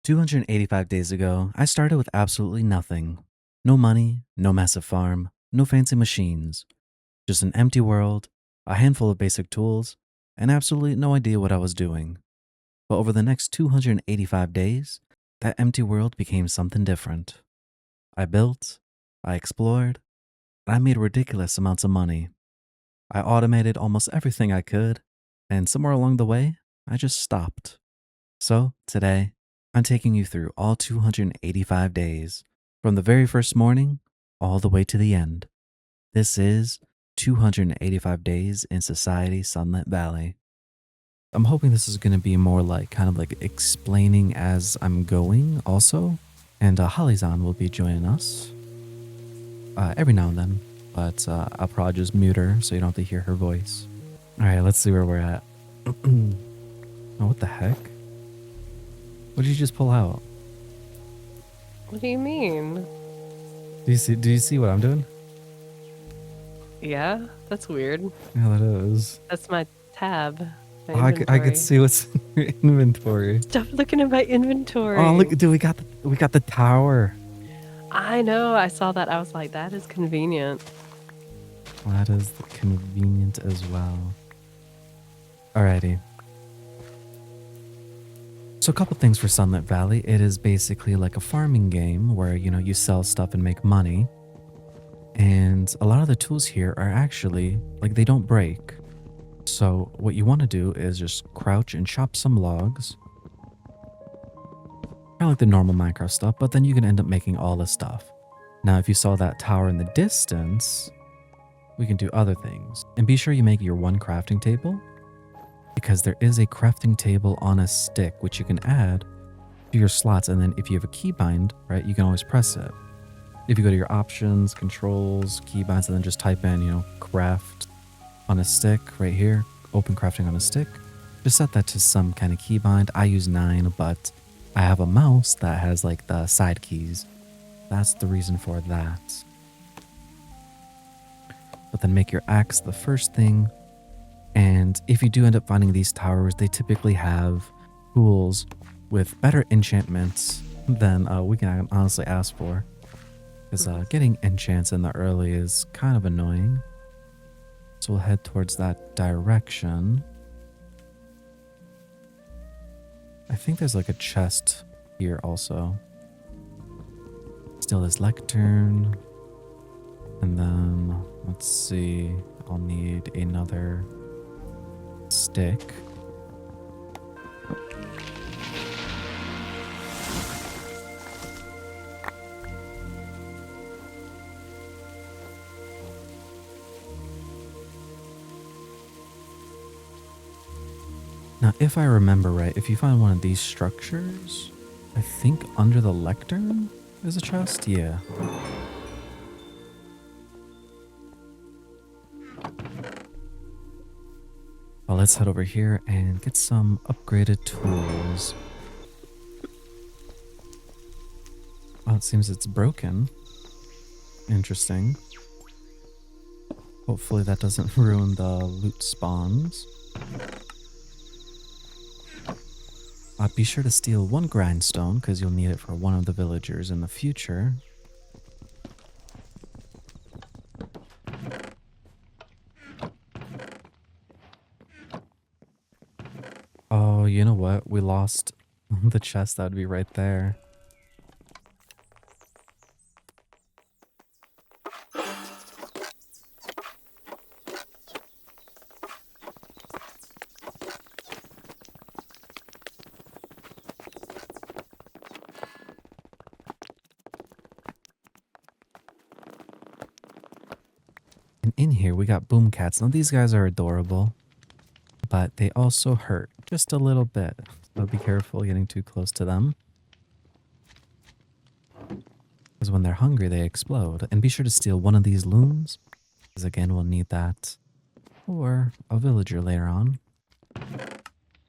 285 days ago, I started with absolutely nothing. No money, no massive farm, no fancy machines. Just an empty world, a handful of basic tools, and absolutely no idea what I was doing. But over the next 285 days, that empty world became something different. I built, I explored, and I made ridiculous amounts of money. I automated almost everything I could, and somewhere along the way, I just stopped. So, today, I'm taking you through all 285 days, from the very first morning all the way to the end. This is 285 Days in Society Sunlit Valley. I'm hoping this is going to be more like kind of like explaining as I'm going also. And Hollyzon will be joining us every now and then, but I'll probably just mute her so you don't have to hear her voice. All right, let's see where we're at. Oh, what the heck? What did you just pull out? What do you mean? Do you see what I'm doing? Yeah, that's weird. Yeah, that is. That's my tab. My Oh, I could inventory. see what's in your inventory. Stop looking at my inventory. Oh, look, dude, we got the tower. I know. I saw that. I was like, that is convenient. That is convenient as well. Alrighty. So a couple things for Sunlit Valley. It is basically like a farming game where, you sell stuff and make money. And a lot of the tools here are actually, like, they don't break. So what you want to do is just crouch and chop some logs. Kind of like the normal Minecraft stuff, but then you can end up making all this stuff. Now, if you saw that tower in the distance, we can do other things. And be sure you make your one crafting table, because there is a crafting table on a stick, which you can add to your slots. And then if you have a keybind, right, you can always press it. If you go to your options, controls, keybinds, and then just type in, craft on a stick right here, open crafting on a stick, just set that to some kind of keybind. I use 9, but I have a mouse that has like the side keys. That's the reason for that. But then make your axe the first thing. And if you do end up finding these towers, they typically have tools with better enchantments than we can honestly ask for. Because getting enchants in the early is kind of annoying. So we'll head towards that direction. I think there's like a chest here also. Steal this lectern. And then, let's see, I'll need another stick. Now, if I remember right, if you find one of these structures, I think under the lectern is a chest. Yeah. Well, let's head over here and get some upgraded tools. Oh, it seems it's broken. Interesting. Hopefully that doesn't ruin the loot spawns. Be sure to steal one grindstone because you'll need it for one of the villagers in the future. Oh, you know what? We lost the chest that would be right there. And in here, we got boom cats. Now, these guys are adorable, but they also hurt just a little bit. So be careful getting too close to them. Because when they're hungry, they explode. And be sure to steal one of these looms, because again, we'll need that for a villager later on.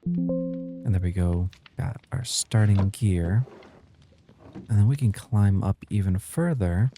And there we go. Got our starting gear. And then we can climb up even further.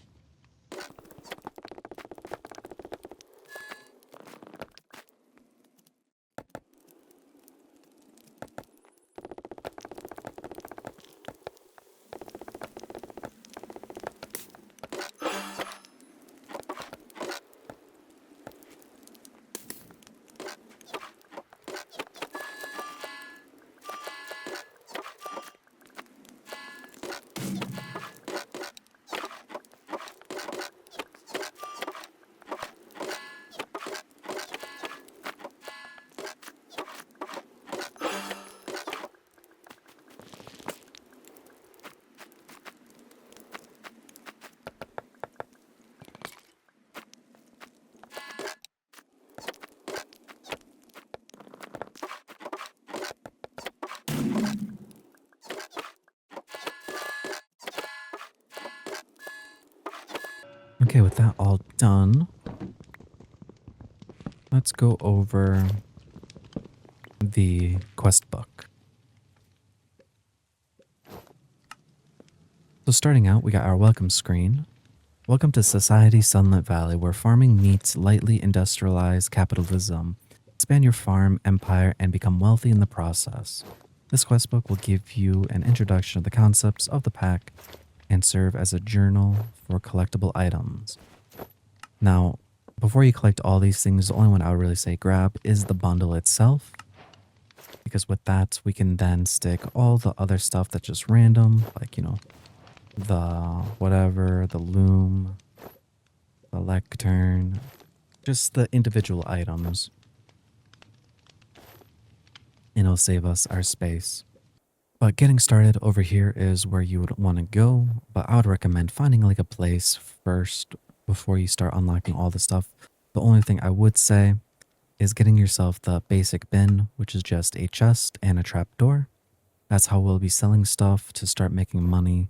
Okay, with that all done, let's go over the quest book. So starting out, we got our welcome screen. Welcome to Society Sunlit Valley, where farming meets lightly industrialized capitalism. Expand your farm empire and become wealthy in the process. This quest book will give you an introduction of the concepts of the pack and serve as a journal for collectible items. Now, before you collect all these things, the only one I would really say grab is the bundle itself, because with that, we can then stick all the other stuff that's just random, like, the whatever, the loom, the lectern, just the individual items. And it'll save us our space. But getting started over here is where you would want to go, but I would recommend finding like a place first before you start unlocking all the stuff. The only thing I would say is getting yourself the basic bin, which is just a chest and a trap door. That's how we'll be selling stuff to start making money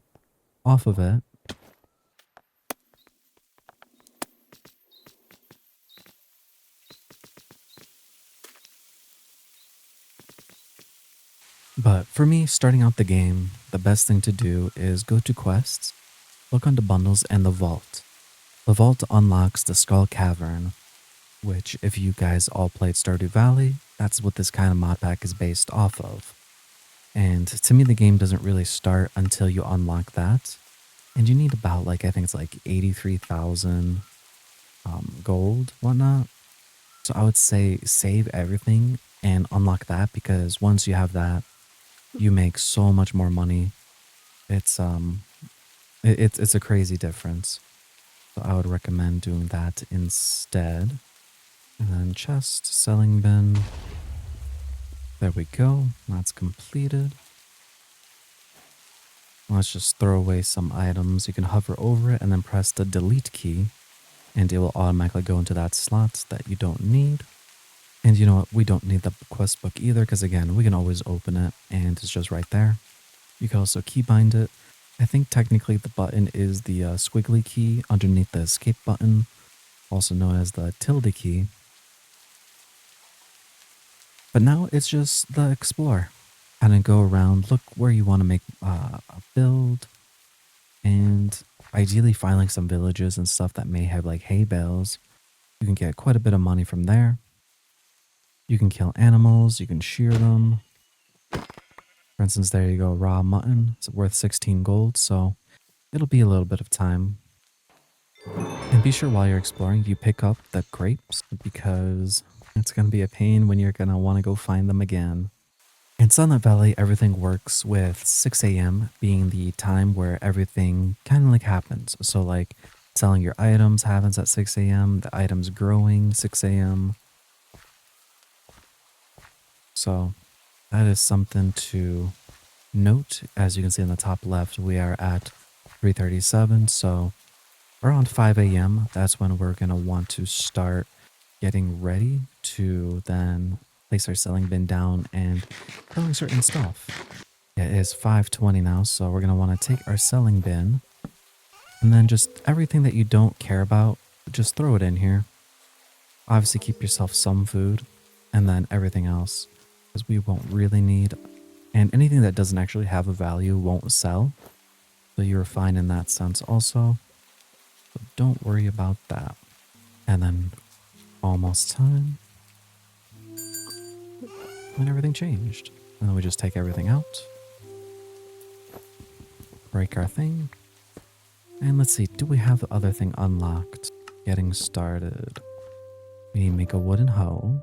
off of it. But for me, starting out the game, the best thing to do is go to quests, look onto bundles and the vault. The vault unlocks the Skull Cavern, which if you guys all played Stardew Valley, that's what this kind of mod pack is based off of. And to me, the game doesn't really start until you unlock that. And you need about I think it's like 83,000 gold, whatnot. So I would say save everything and unlock that, because once you have that, you make so much more money. It's it's a crazy difference. So I would recommend doing that instead. And then chest, selling bin. There we go. That's completed. Let's just throw away some items. You can hover over it and then press the delete key, and it will automatically go into that slot that you don't need. And you know what? We don't need the quest book either, because again, we can always open it and it's just right there. You can also keybind it. I think technically the button is the squiggly key underneath the escape button, also known as the tilde key. But now it's just the explore. Kind of go around, look where you want to make a build, and ideally find like some villages and stuff that may have like hay bales. You can get quite a bit of money from there. You can kill animals, you can shear them. For instance, there you go, raw mutton. It's worth 16 gold, so it'll be a little bit of time. And be sure while you're exploring, you pick up the grapes, because it's going to be a pain when you're going to want to go find them again. In Sunlit Valley, everything works with 6 a.m. being the time where everything kind of like happens. So like selling your items happens at 6 a.m., the items growing 6 a.m. So that is something to note. As you can see in the top left, we are at 3:37. So around 5 a.m., that's when we're going to want to start getting ready to then place our selling bin down and selling certain stuff. Yeah, it is 5:20 now, so we're going to want to take our selling bin and then just everything that you don't care about, just throw it in here. Obviously keep yourself some food, and then everything else, because we won't really need, and anything that doesn't actually have a value won't sell. So you're fine in that sense also. So don't worry about that. And then almost time. And everything changed. And then we just take everything out. Break our thing. And let's see, do we have the other thing unlocked? Getting started. We need to make a wooden hoe.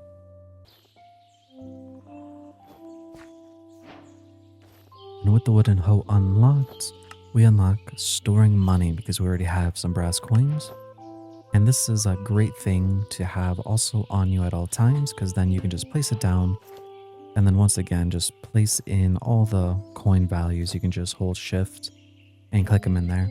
And with the wooden hoe unlocked, we unlock storing money, because we already have some brass coins. And this is a great thing to have also on you at all times, because then you can just place it down. And then once again, just place in all the coin values. You can just hold shift and click them in there.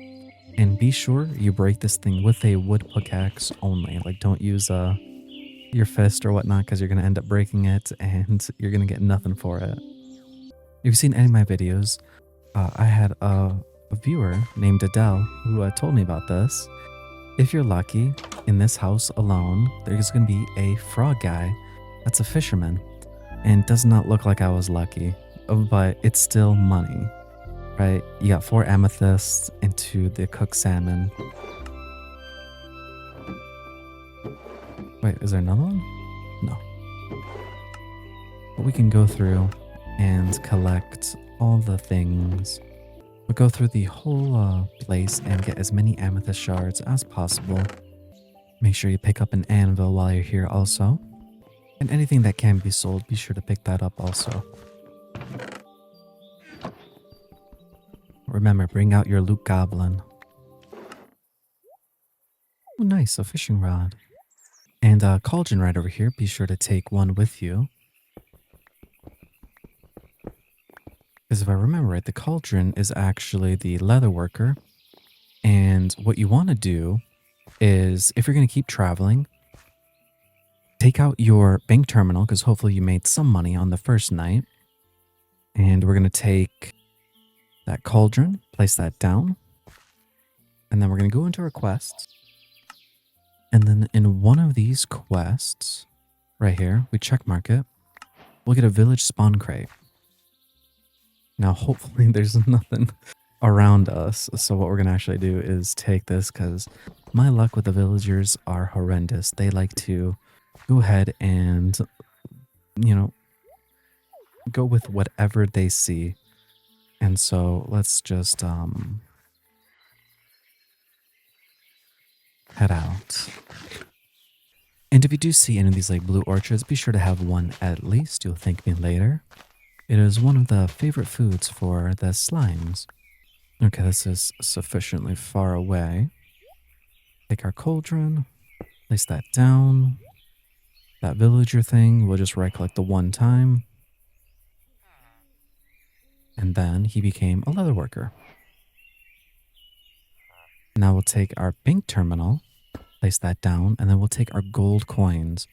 And be sure you break this thing with a wood pickaxe only. Like don't use your fist or whatnot, because you're going to end up breaking it and you're going to get nothing for it. If you've seen any of my videos, I had a viewer named Adele who told me about this. If you're lucky, in this house alone, there's going to be a frog guy that's a fisherman and does not look like I was lucky, but it's still money, right? You got 4 amethysts into the cooked salmon. Wait, is there another one? No. But we can go through and collect all the things. We'll go through the whole place and get as many amethyst shards as possible. Make sure you pick up an anvil while you're here also. And anything that can be sold, be sure to pick that up also. Remember, bring out your loot goblin. Oh, nice, a fishing rod. And a cauldron right over here. Be sure to take one with you. Because if I remember right, the cauldron is actually the leather worker. And what you want to do is, if you're going to keep traveling, take out your bank terminal, because hopefully you made some money on the first night. And we're going to take that cauldron, place that down. And then we're going to go into our quests. And then in one of these quests, right here, we check mark it. We'll get a village spawn crate. Now, hopefully there's nothing around us. So what we're going to actually do is take this, because my luck with the villagers are horrendous. They like to go ahead and, you know, go with whatever they see. And so let's just head out. And if you do see any of these like blue orchards, be sure to have one at least. You'll thank me later. It is one of the favorite foods for the slimes. Okay, this is sufficiently far away. Take our cauldron, place that down. That villager thing, we'll just right click the one time. And then he became a leather worker. Now we'll take our bank terminal, place that down, and then we'll take our gold coins.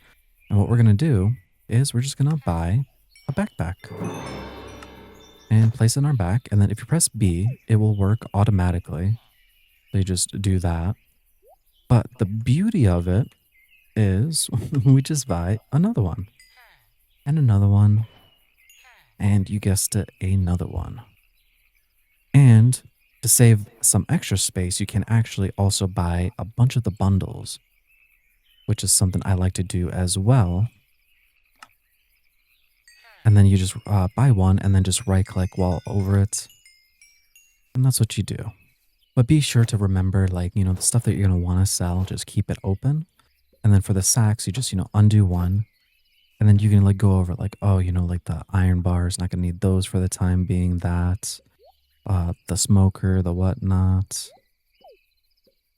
And what we're going to do is we're just going to buy a backpack and place it in our back. And then if you press B, it will work automatically. So you just do that. But the beauty of it is we just buy another one and another one. And you guessed it, another one. And to save some extra space, you can actually also buy a bunch of the bundles, which is something I like to do as well. And then you just buy one and then just right click while over it. And that's what you do. But be sure to remember, like, you know, the stuff that you're going to want to sell, just keep it open. And then for the sacks, you just, you know, undo one. And then you can like go over like, oh, you know, like the iron bars, not going to need those for the time being, that. The smoker, the whatnot.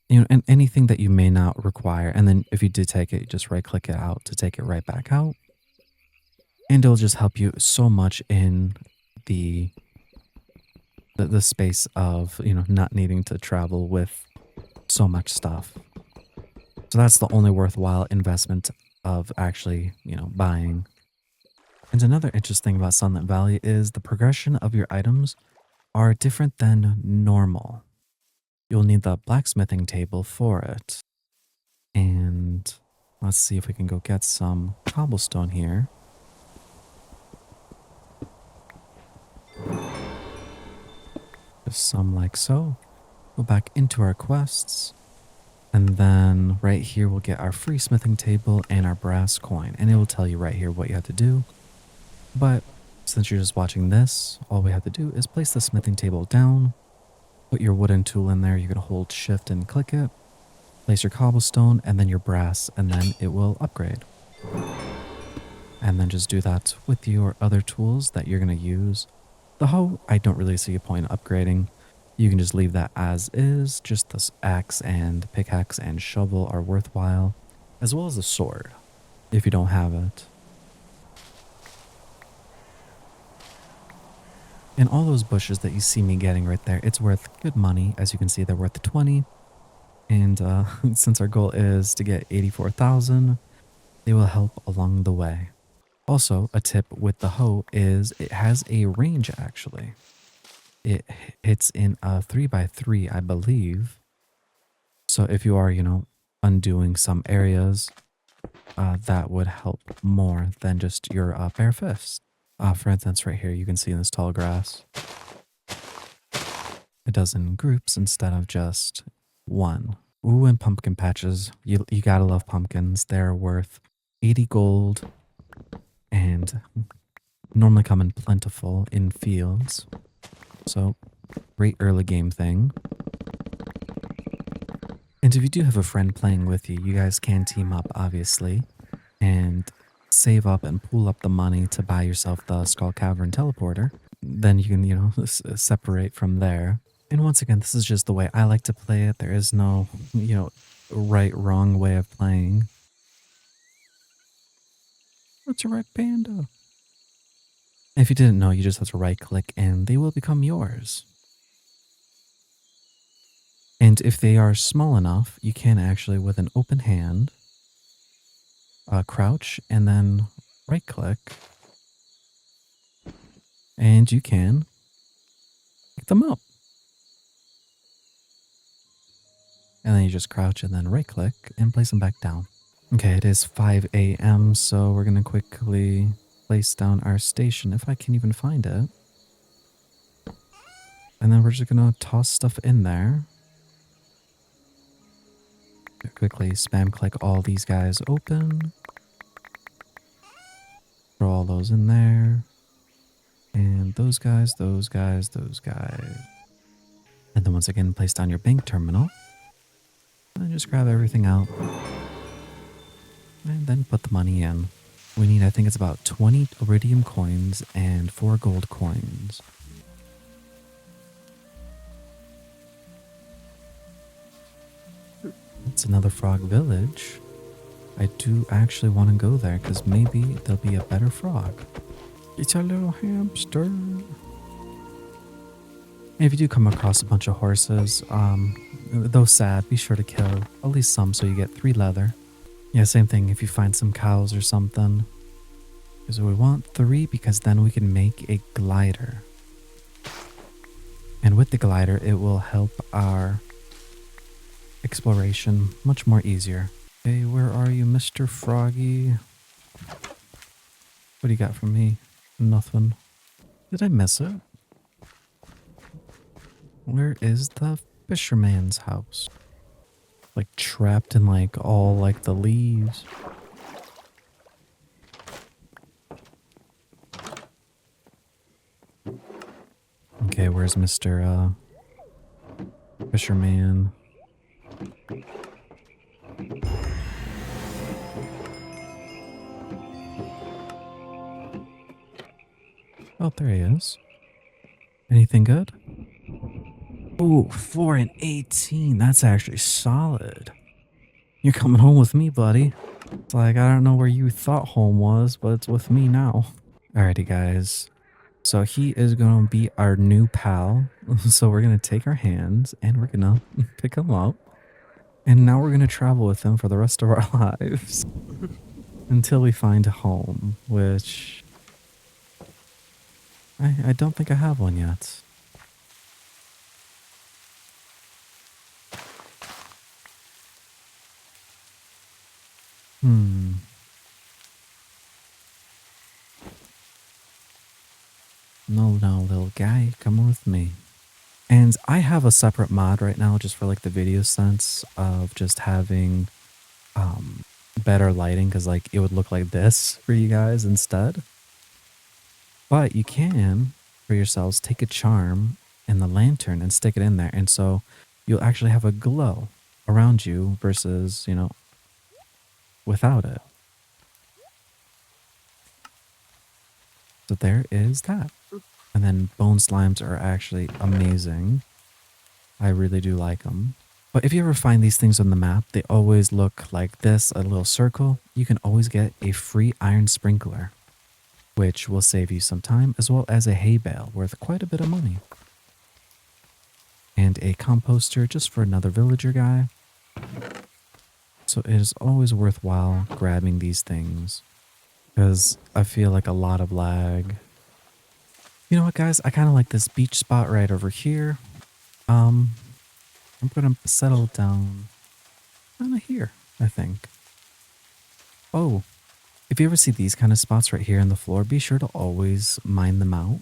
You know, and anything that you may not require. And then if you did take it, just right click it out to take it right back out. And it'll just help you so much in the space of, you know, not needing to travel with so much stuff. So that's the only worthwhile investment of actually, you know, buying. And another interesting thing about Sunlit Valley is the progression of your items are different than normal. You'll need the blacksmithing table for it. And let's see if we can go get some cobblestone here. Just some like so. Go back into our quests. And then right here we'll get our free smithing table and our brass coin. And it will tell you right here what you have to do. But since you're just watching this, all we have to do is place the smithing table down. Put your wooden tool in there. You're going to hold shift and click it. Place your cobblestone and then your brass, and then it will upgrade. And then just do that with your other tools that you're going to use. The hoe, I don't really see a point in upgrading. You can just leave that as is. Just this axe and pickaxe and shovel are worthwhile, as well as a sword, if you don't have it. And all those bushes that you see me getting right there, it's worth good money. As you can see, they're worth 20. And since our goal is to get 84,000, they will help along the way. Also, a tip with the hoe is it has a range actually. It hits in a 3x3, I believe. So if you are, undoing some areas, that would help more than just your bare fist. For instance, right here, you can see in this tall grass, it does in groups instead of just one. Ooh, and pumpkin patches. You gotta love pumpkins. They're worth 80 gold and normally come in plentiful in fields. So, great early game thing. And if you do have a friend playing with you, you guys can team up, obviously, and save up and pool up the money to buy yourself the Skull Cavern teleporter. Then you can, separate from there. And once again, this is just the way I like to play it. There is no, right, wrong way of playing. What's a red panda? If you didn't know, you just have to right click and they will become yours. And if they are small enough, you can actually, with an open hand, crouch and then right click. And you can pick them up. And then you just crouch and then right click and place them back down. Okay, it is 5 a.m. So we're going to quickly place down our station if I can even find it. And then we're just going to toss stuff in there. Quickly spam click all these guys open. Throw all those in there. And those guys, those guys, those guys. And then once again, place down your bank terminal. And just grab everything out. And then put the money in. We need, I think it's about 20 iridium coins and 4 gold coins. It's another frog village. I do actually want to go there because maybe there'll be a better frog. It's a little hamster. And if you do come across a bunch of horses, though sad, be sure to kill at least some so you get 3 leather. Yeah, same thing if you find some cows or something. Because we want 3 because then we can make a glider. And with the glider, it will help our exploration much more easier. Hey, where are you, Mr. Froggy? What do you got for me? Nothing. Did I miss it? Where is the fisherman's house? Like trapped in like all like the leaves. Okay, where's Mr. Fisherman? Oh, there he is. Anything good? Ooh, 4 and 18. That's actually solid. You're coming home with me, buddy. It's like, I don't know where you thought home was, but it's with me now. Alrighty, guys. So he is going to be our new pal. So we're going to take our hands and we're going to pick him up. And now we're going to travel with him for the rest of our lives. Until we find a home, which I don't think I have one yet. No, little guy, come with me. And I have a separate mod right now just for like the video sense of just having better lighting because like it would look like this for you guys instead. But you can, for yourselves, take a charm and the lantern and stick it in there. And so you'll actually have a glow around you versus, without it. So there is that. And then bone slimes are actually amazing. I really do like them. But if you ever find these things on the map, they always look like this, a little circle. You can always get a free iron sprinkler, which will save you some time, as well as a hay bale worth quite a bit of money. And a composter just for another villager guy. So it is always worthwhile grabbing these things because I feel like a lot of lag. You know what, guys? I kind of like this beach spot right over here. I'm gonna settle down kind of here, I think. Oh, if you ever see these kind of spots right here on the floor, be sure to always mine them out.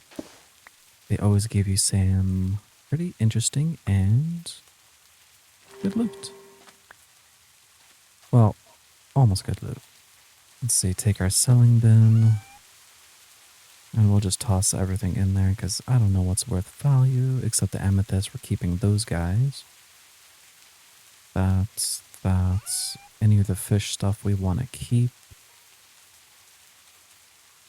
They always give you some pretty interesting and good loot. Well, almost good loot. Let's see, take our selling bin. And we'll just toss everything in there because I don't know what's worth value except the amethyst. We're keeping those guys. That's any of the fish stuff we want to keep.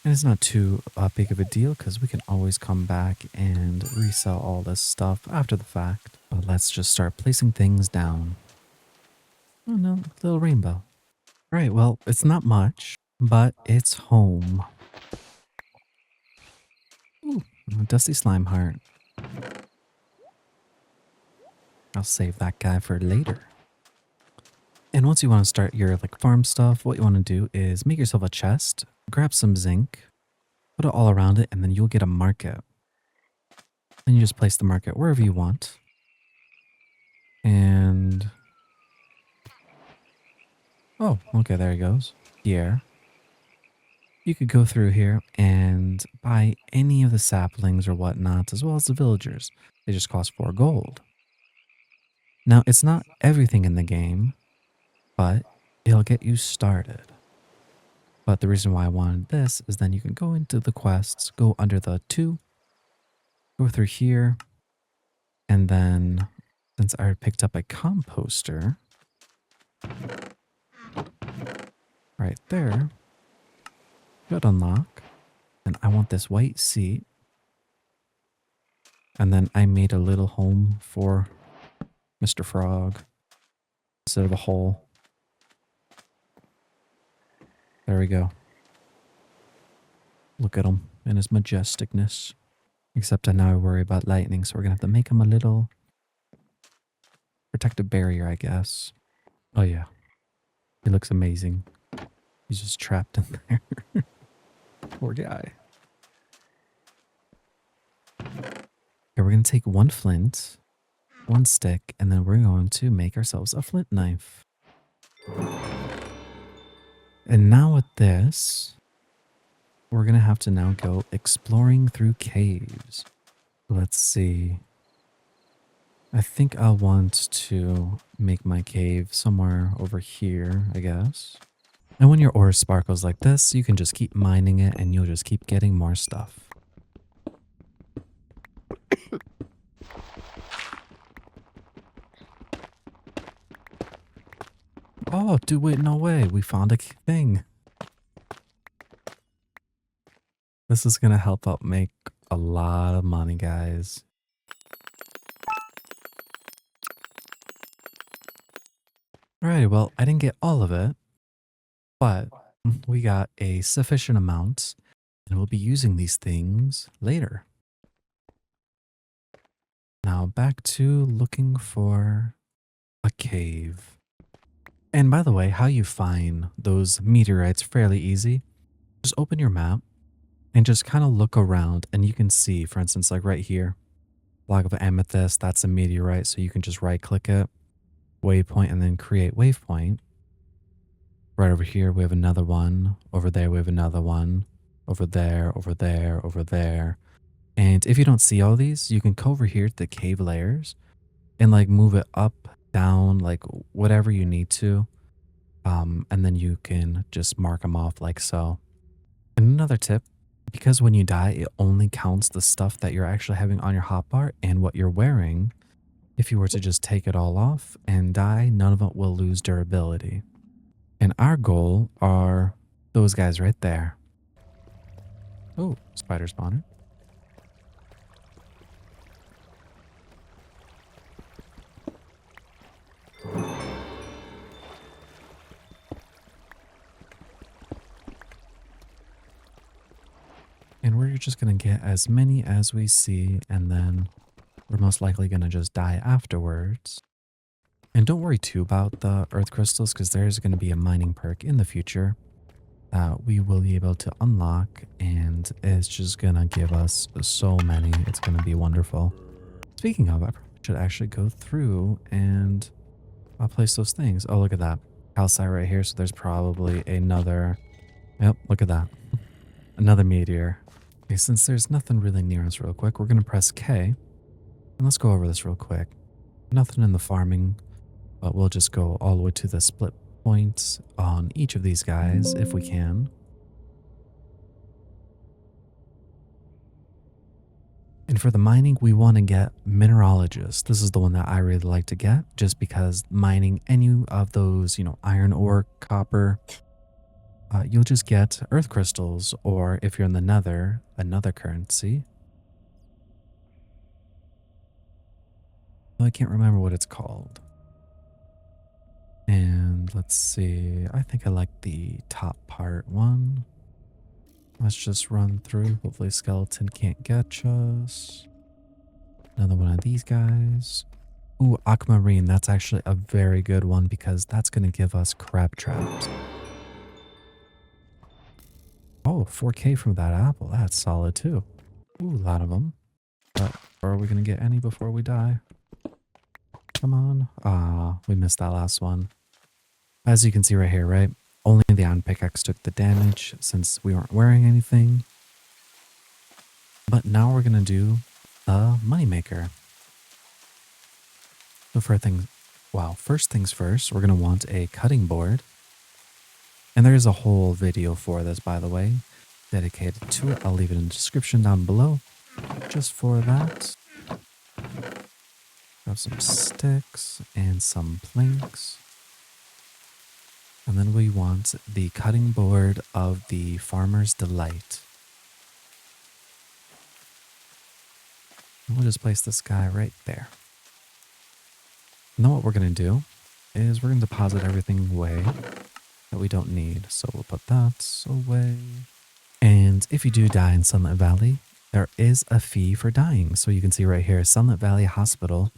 And it's not too big of a deal because we can always come back and resell all this stuff after the fact. But let's just start placing things down. Oh no, little rainbow. Right, well, it's not much, but it's home. Ooh, a dusty slime heart. I'll save that guy for later. And once you want to start your like farm stuff, what you want to do is make yourself a chest, grab some zinc, put it all around it, and then you'll get a market. Then you just place the market wherever you want. And oh, okay, there he goes. Here. You could go through here and buy any of the saplings or whatnot, as well as the villagers. They just cost 4 gold. Now, it's not everything in the game, but it'll get you started. But the reason why I wanted this is then you can go into the quests, go under the 2, go through here, and then since I already picked up a composter, right there, should unlock. And I want this white seat. And then I made a little home for Mr. Frog instead of a hole. There we go. Look at him in his majesticness. Except I now worry about lightning, so we're going to have to make him a little protective barrier, I guess. Oh yeah. He looks amazing. He's just trapped in there. Poor guy. Okay, we're going to take 1 flint, 1 stick, and then we're going to make ourselves a flint knife. And now with this, we're going to have to now go exploring through caves. Let's see. I think I'll want to make my cave somewhere over here, I guess. And when your ore sparkles like this, you can just keep mining it and you'll just keep getting more stuff. Oh, dude, wait, no way. We found a thing. This is going to help out make a lot of money, guys. Alright, well, I didn't get all of it, but we got a sufficient amount, and we'll be using these things later. Now back to looking for a cave. And by the way, how you find those meteorites fairly easy. Just open your map and just kind of look around and you can see, for instance, like right here, block of amethyst, that's a meteorite. So you can just right click it, waypoint, and then create waypoint. Right over here, we have another one. Over there, we have another one. Over there, over there, over there. And if you don't see all these, you can go over here to the cave layers and like move it up, down, like whatever you need to. And then you can just mark them off like so. And another tip, because when you die, it only counts the stuff that you're actually having on your hotbar and what you're wearing. If you were to just take it all off and die, none of it will lose durability. And our goal are those guys right there. Oh, spider spawner. And we're just going to get as many as we see, and then we're most likely going to just die afterwards. And don't worry too about the earth crystals, because there's going to be a mining perk in the future that we will be able to unlock, and it's just going to give us so many. It's going to be wonderful. Speaking of, I should actually go through and I'll place those things. Oh, look at that. Calcite right here. So there's probably another. Yep, look at that. Another meteor. Okay, since there's nothing really near us real quick, we're going to press K. And let's go over this real quick. Nothing in the farming, but we'll just go all the way to the split point on each of these guys if we can. And for the mining, we want to get mineralogist. This is the one that I really like to get just because mining any of those, iron ore, copper, you'll just get earth crystals, or if you're in the nether, another currency. I can't remember what it's called. And let's see, I think I like the top part one. Let's just run through. Hopefully skeleton can't catch us. Another one of these guys. Ooh, aquamarine. That's actually a very good one because that's going to give us crab traps. Oh, 4K from that apple. That's solid too. Ooh, a lot of them. But are we going to get any before we die? Come on. Ah, we missed that last one. As you can see right here, right? Only the iron pickaxe took the damage since we weren't wearing anything. But now we're going to do the moneymaker. So first things first, we're going to want a cutting board. And there is a whole video for this, by the way, dedicated to it. I'll leave it in the description down below just for that. Grab some sticks and some planks. And then we want the cutting board of the Farmer's Delight. And we'll just place this guy right there. Now what we're going to do is we're going to deposit everything away that we don't need. So we'll put that away. And if you do die in Sunlit Valley, there is a fee for dying. So you can see right here, Sunlit Valley Hospital.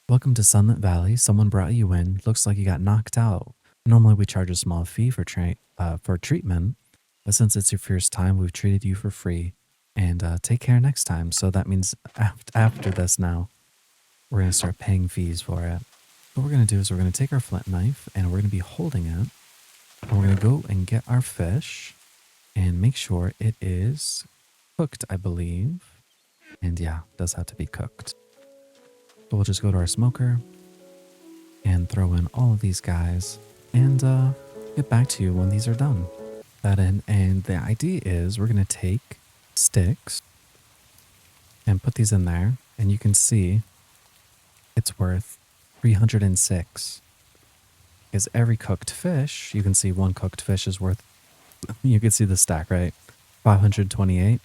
Welcome to Sunlit Valley. Someone brought you in. Looks like you got knocked out. Normally we charge a small fee for treatment, but since it's your first time, we've treated you for free. And take care next time. So that means after this now, we're going to start paying fees for it. What we're going to do is we're going to take our flint knife and we're going to be holding it. And we're going to go and get our fish and make sure it is cooked, I believe. And yeah, it does have to be cooked. So we'll just go to our smoker and throw in all of these guys and get back to you when these are done. And the idea is we're going to take sticks and put these in there, and you can see it's worth 306. Because every cooked fish, you can see one cooked fish is worth, you can see the stack, right? 528.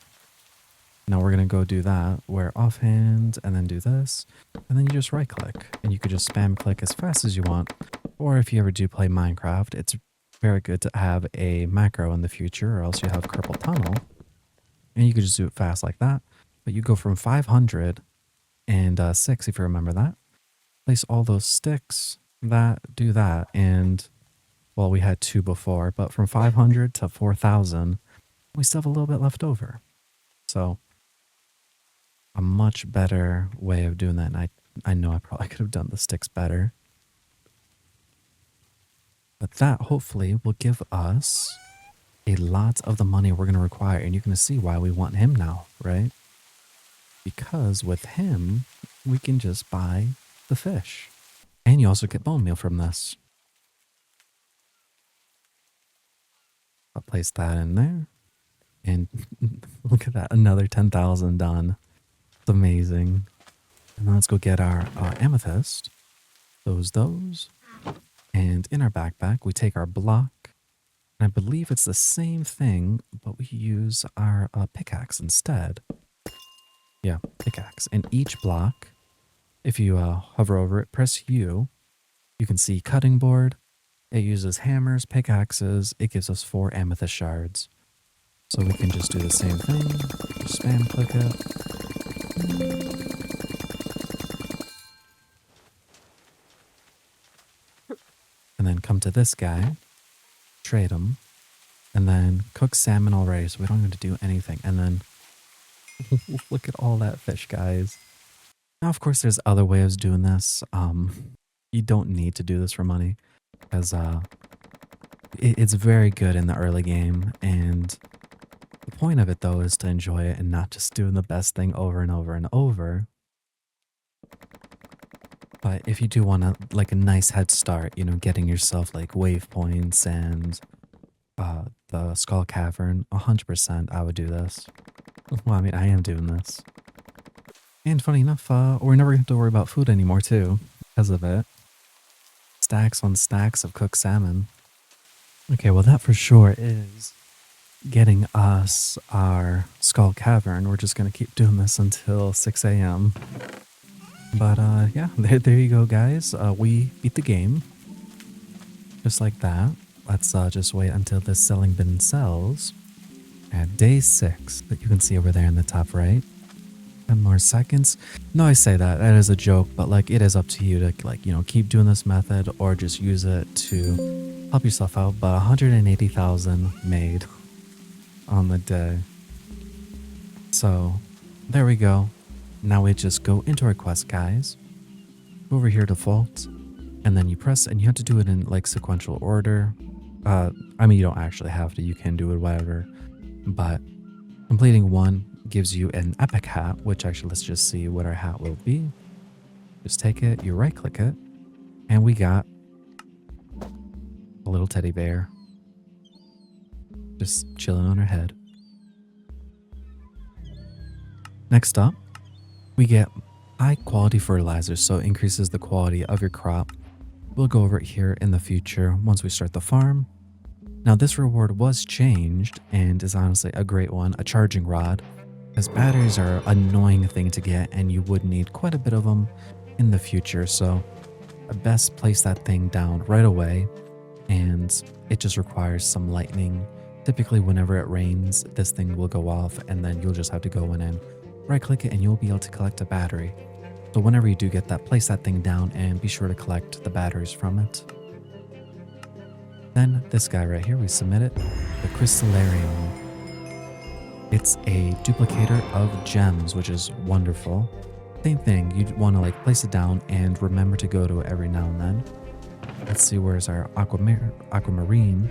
Now we're going to go do that. We're offhand and then do this. And then you just right click and you could just spam click as fast as you want. Or if you ever do play Minecraft, it's very good to have a macro in the future, or else you have carpal tunnel. And you could just do it fast like that. But you go from 506, if you remember that. Place all those sticks, do that. And, well, we had 2 before, but from 500 to 4,000, we still have a little bit left over. So, a much better way of doing that. And I know I probably could have done the sticks better. But that hopefully will give us a lot of the money we're going to require. And you're going to see why we want him now, right? Because with him, we can just buy the fish. And you also get bone meal from this. I'll place that in there. And look at that, another 10,000 done. It's amazing. And then let's go get our amethyst. Those. And in our backpack, we take our block. And I believe it's the same thing, but we use our pickaxe instead. Yeah, pickaxe. And each block, if you hover over it, press U, you can see cutting board. It uses hammers, pickaxes. It gives us 4 amethyst shards. So we can just do the same thing. Just spam click it. And then come to this guy, trade him, and then cook salmon already, so we don't have to do anything. And then look at all that fish, guys. Now, of course, there's other ways of doing this. You don't need to do this for money because it's very good in the early game. And the point of it though is to enjoy it and not just doing the best thing over and over and over. But if you do want to like a nice head start, getting yourself like waypoints and the Skull Cavern, 100% I would do this. Well, I mean, I am doing this. And funny enough, we're never going to have to worry about food anymore too because of it. Stacks on stacks of cooked salmon. Okay, well that for sure is getting us our Skull Cavern. We're just going to keep doing this until 6 a.m. But yeah, there you go, guys. We beat the game. Just like that. Let's just wait until this selling bin sells at day 6 that you can see over there in the top right. 10 more seconds. No, I say that is a joke, but like it is up to you to like, keep doing this method or just use it to help yourself out. But 180,000 made on the day. So there we go. Now we just go into our quest, guys. Go over here to Vault, and then you press, and you have to do it in like sequential order. I mean, you don't actually have to, you can do it whatever, but completing one gives you an epic hat, which actually, let's just see what our hat will be. Just take it, you right click it, and we got a little teddy bear just chilling on her head. Next up, we get high quality fertilizer, so it increases the quality of your crop. We'll go over it here in the future once we start the farm. Now this reward was changed and is honestly a great one, a charging rod, because batteries are an annoying thing to get and you would need quite a bit of them in the future. So best place that thing down right away, and it just requires some lightning. Typically whenever it rains, this thing will go off and then you'll just have to go in and right click it and you'll be able to collect a battery. So whenever you do get that, place that thing down and be sure to collect the batteries from it. Then this guy right here, we submit it, the Crystallarium. It's a duplicator of gems, which is wonderful. Same thing, you'd want to like place it down and remember to go to it every now and then. Let's see, where's our aquamarine?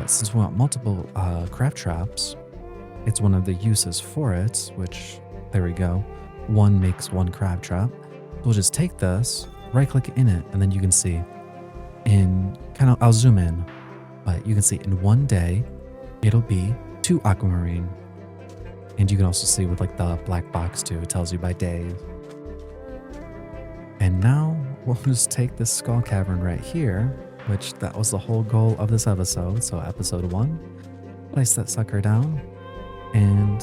Since we want multiple crab traps, it's one of the uses for it, which, there we go. One makes one crab trap. We'll just take this, right click in it, and then you can see in I'll zoom in, but you can see in one day, it'll be 2 aquamarine. And you can also see with like the black box too, it tells you by days. And now we'll just take this skull cavern right here, which that was the whole goal of this episode. So episode 1, place that sucker down, and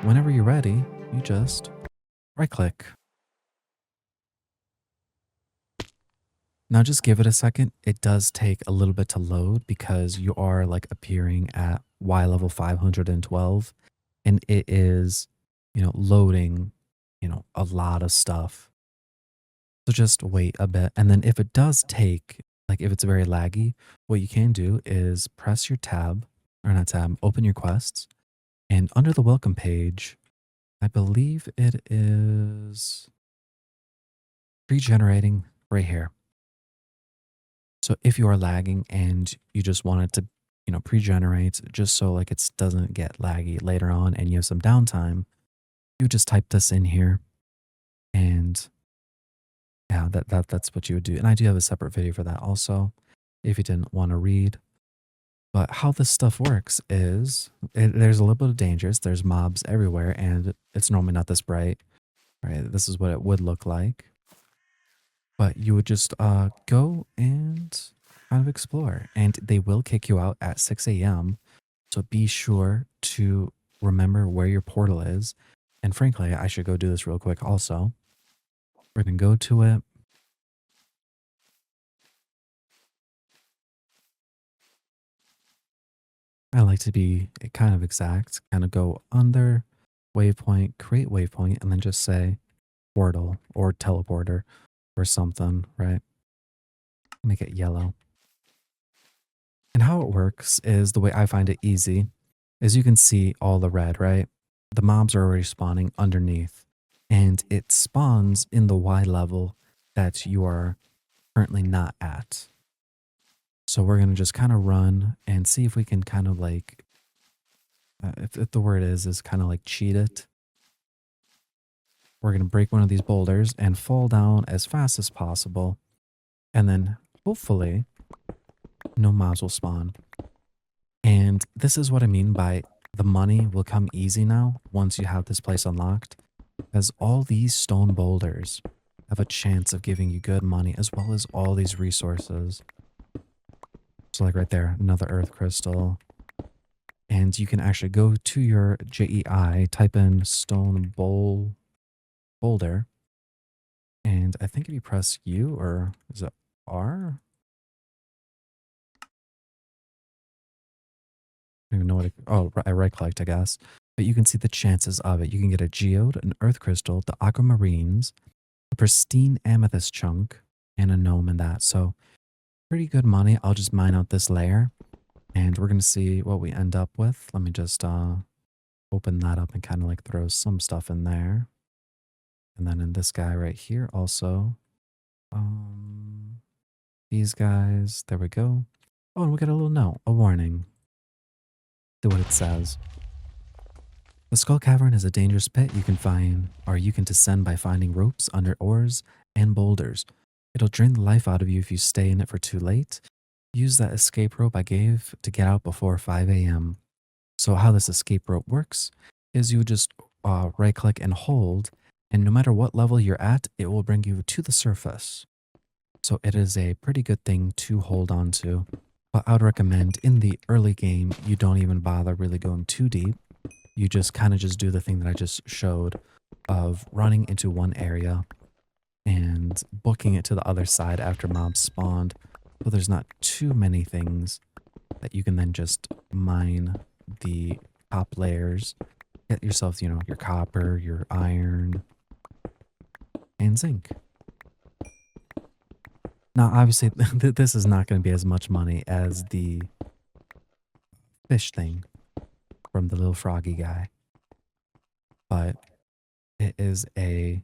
whenever you're ready, you just right click. Now just give it a second. It does take a little bit to load because you are like appearing at Y level 512 and it is, loading, a lot of stuff. So just wait a bit. And then if it does take, like if it's very laggy, what you can do is press your tab, or not tab, open your quests, and under the welcome page, I believe it is pre-generating right here. So if you are lagging and you just want it to, pre-generate just so like it doesn't get laggy later on and you have some downtime, you just type this in here and yeah, that's what you would do. And I do have a separate video for that also if you didn't want to read. But how this stuff works is there's a little bit of dangers. There's mobs everywhere and it's normally not this bright, right? This is what it would look like. But you would just go and kind of explore, and they will kick you out at 6 a.m. So be sure to remember where your portal is. And frankly, I should go do this real quick also. We're going to go to it. I like to be kind of exact, kind of go under waypoint, create waypoint, and then just say portal or teleporter or something, right? Make it yellow. And how it works is the way I find it easy is you can see all the red, right? The mobs are already spawning underneath and it spawns in the Y level that you are currently not at. So we're going to just kind of run and see if we can kind of like, if the word is kind of like cheat it. We're going to break one of these boulders and fall down as fast as possible. And then hopefully no mobs will spawn. And this is what I mean by the money will come easy now once you have this place unlocked, as all these stone boulders have a chance of giving you good money as well as all these resources. So like right there, another earth crystal. And you can actually go to your JEI, type in stone boulder. And I think if you press U, or is it R? I don't even know what I right clicked, I guess. But you can see the chances of it. You can get a geode, an earth crystal, the aquamarines, a pristine amethyst chunk, and a gnome in that. So pretty good money. I'll just mine out this layer and we're going to see what we end up with. Let me just open that up and kind of like throw some stuff in there. And then in this guy right here also. These guys, there we go. Oh, and we got a little note, a warning. Do what it says. The Skull Cavern is a dangerous pit you can find, or you can descend by finding ropes under ores and boulders. It'll drain the life out of you if you stay in it for too late. Use that escape rope I gave to get out before 5 a.m. So how this escape rope works is you just right click and hold, and no matter what level you're at, it will bring you to the surface. So it is a pretty good thing to hold on to. But I would recommend in the early game, you don't even bother really going too deep. You just kind of just do the thing that I just showed of running into one area and booking it to the other side after mobs spawned. So there's not too many things that you can then just mine the top layers. Get yourself, you know, your copper, your iron, and zinc. Now, obviously, this is not going to be as much money as the fish thing from the little froggy guy. But it is a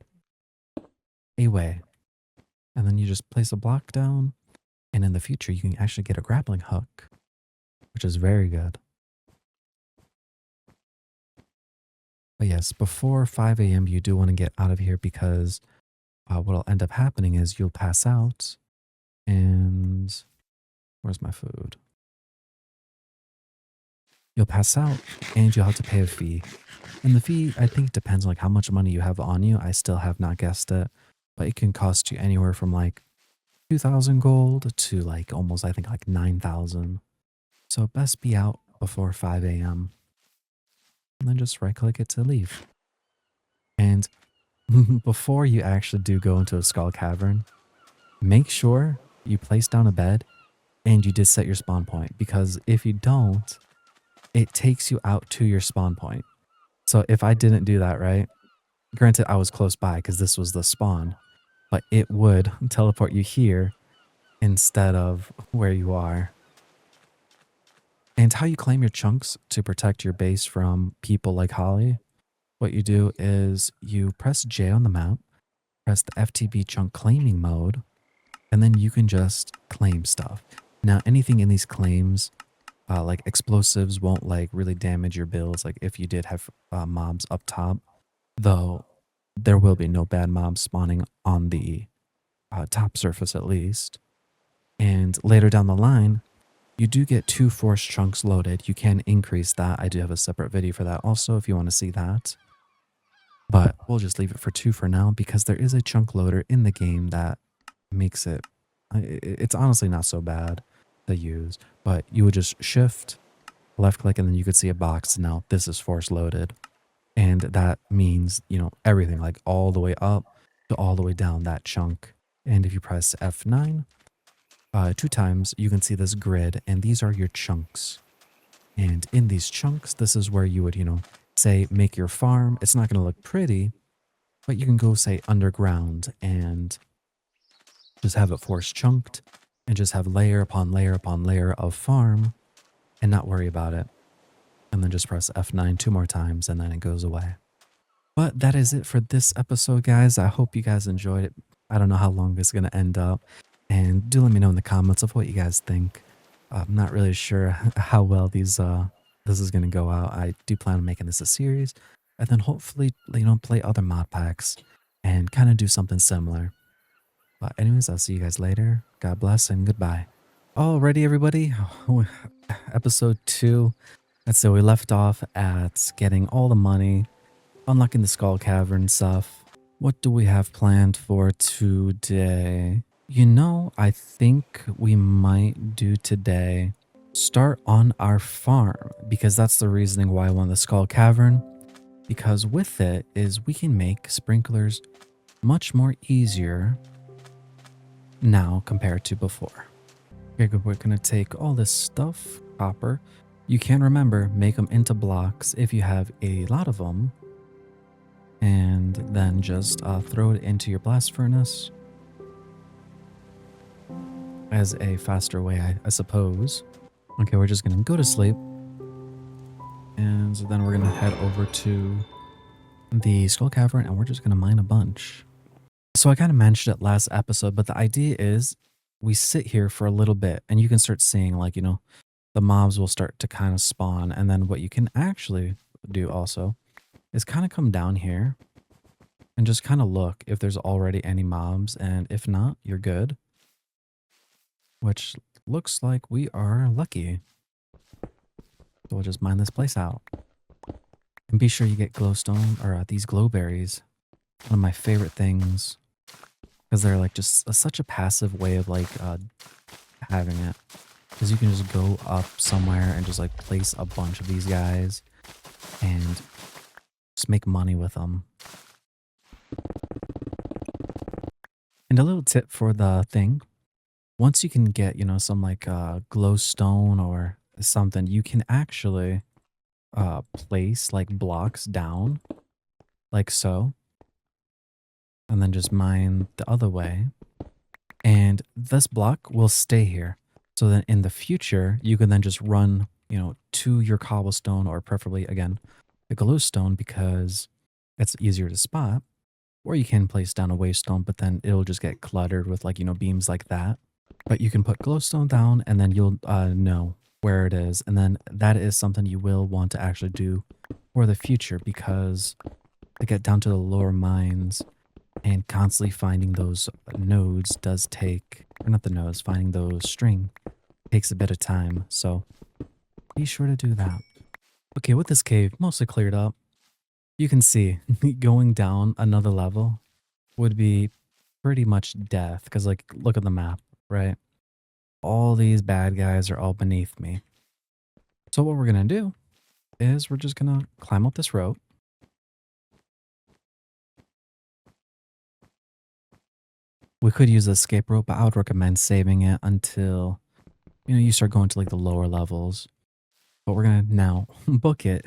way. And then you just place a block down. And in the future, you can actually get a grappling hook, which is very good. But yes, before 5 a.m., you do want to get out of here because what'll end up happening is you'll pass out. And where's my food? You'll pass out and you'll have to pay a fee. And the fee, I think, depends on like how much money you have on you. I still have not guessed it, but it can cost you anywhere from like 2,000 gold to like almost, I think, like 9,000. So best be out before 5 a.m. And then just right click it to leave. And before you actually do go into a skull cavern, make sure you place down a bed and you did set your spawn point, because if you don't, it takes you out to your spawn point. So if I didn't do that, right, granted I was close by because this was the spawn, but it would teleport you here instead of where you are. And how you claim your chunks to protect your base from people like Holly, what you do is you press J on the map, press the FTB chunk claiming mode, and then you can just claim stuff. Now, anything in these claims, like explosives, won't like really damage your builds. Like if you did have mobs up top, though, there will be no bad mobs spawning on the top surface at least. And later down the line, you do get 2 force chunks loaded. You can increase that. I do have a separate video for that also if you want to see that. But we'll just leave it for 2 for now because there is a chunk loader in the game that makes it, it's honestly not so bad to use. But you would just shift, left click, and then you could see a box. Now this is force loaded. And that means, you know, everything like all the way up to all the way down that chunk. And if you press F9, 2 times, you can see this grid, and these are your chunks. And in these chunks, this is where you would, you know, say make your farm. It's not going to look pretty, but you can go say underground and just have it force chunked and just have layer upon layer upon layer of farm and not worry about it. And then just press F9 2 more times and then it goes away. But that is it for this episode, guys. I hope you guys enjoyed it. I don't know how long this is going to end up. And do let me know in the comments of what you guys think. I'm not really sure how well this is gonna go out. I do plan on making this a series, and then hopefully play other mod packs and kind of do something similar. But anyways, I'll see you guys later. God bless and goodbye. Alrighty, everybody. Episode 2. And so we left off at getting all the money, unlocking the Skull Cavern stuff. What do we have planned for today? I think we might do today start on our farm, because that's the reasoning why I want the Skull Cavern, because with it is we can make sprinklers much more easier now compared to before. Okay, good. We're gonna take all this stuff, copper. You can remember, make them into blocks if you have a lot of them, and then just throw it into your blast furnace as a faster way, I suppose. Okay, we're just gonna go to sleep, and then we're gonna head over to the Skull Cavern, and we're just gonna mine a bunch. So I kind of mentioned it last episode, but the idea is we sit here for a little bit, and you can start seeing the mobs will start to kind of spawn, and then what you can actually do also is kind of come down here and just kind of look if there's already any mobs, and if not, you're good. Which looks like we are lucky. So we'll just mine this place out. And be sure you get glowstone, or these glowberries. One of my favorite things, because they're like just such a passive way of having it. Because you can just go up somewhere and just place a bunch of these guys and just make money with them. And a little tip for the thing: once you can get some glowstone or something, you can actually place blocks down like so, and then just mine the other way, and this block will stay here. So then in the future, you can then just run, to your cobblestone, or preferably, again, the glowstone, because it's easier to spot. Or you can place down a waystone, but then it'll just get cluttered with beams like that. But you can put glowstone down, and then you'll know where it is. And then that is something you will want to actually do for the future, because to get down to the lower mines and constantly finding those nodes does take, or not the nodes, finding those string takes a bit of time. So be sure to do that. Okay, with this cave mostly cleared up, you can see going down another level would be pretty much death, because look at the map, right? All these bad guys are all beneath me. So what we're gonna do is we're just gonna climb up this rope. We could use the escape rope, but I would recommend saving it until you start going to the lower levels. But we're gonna now book it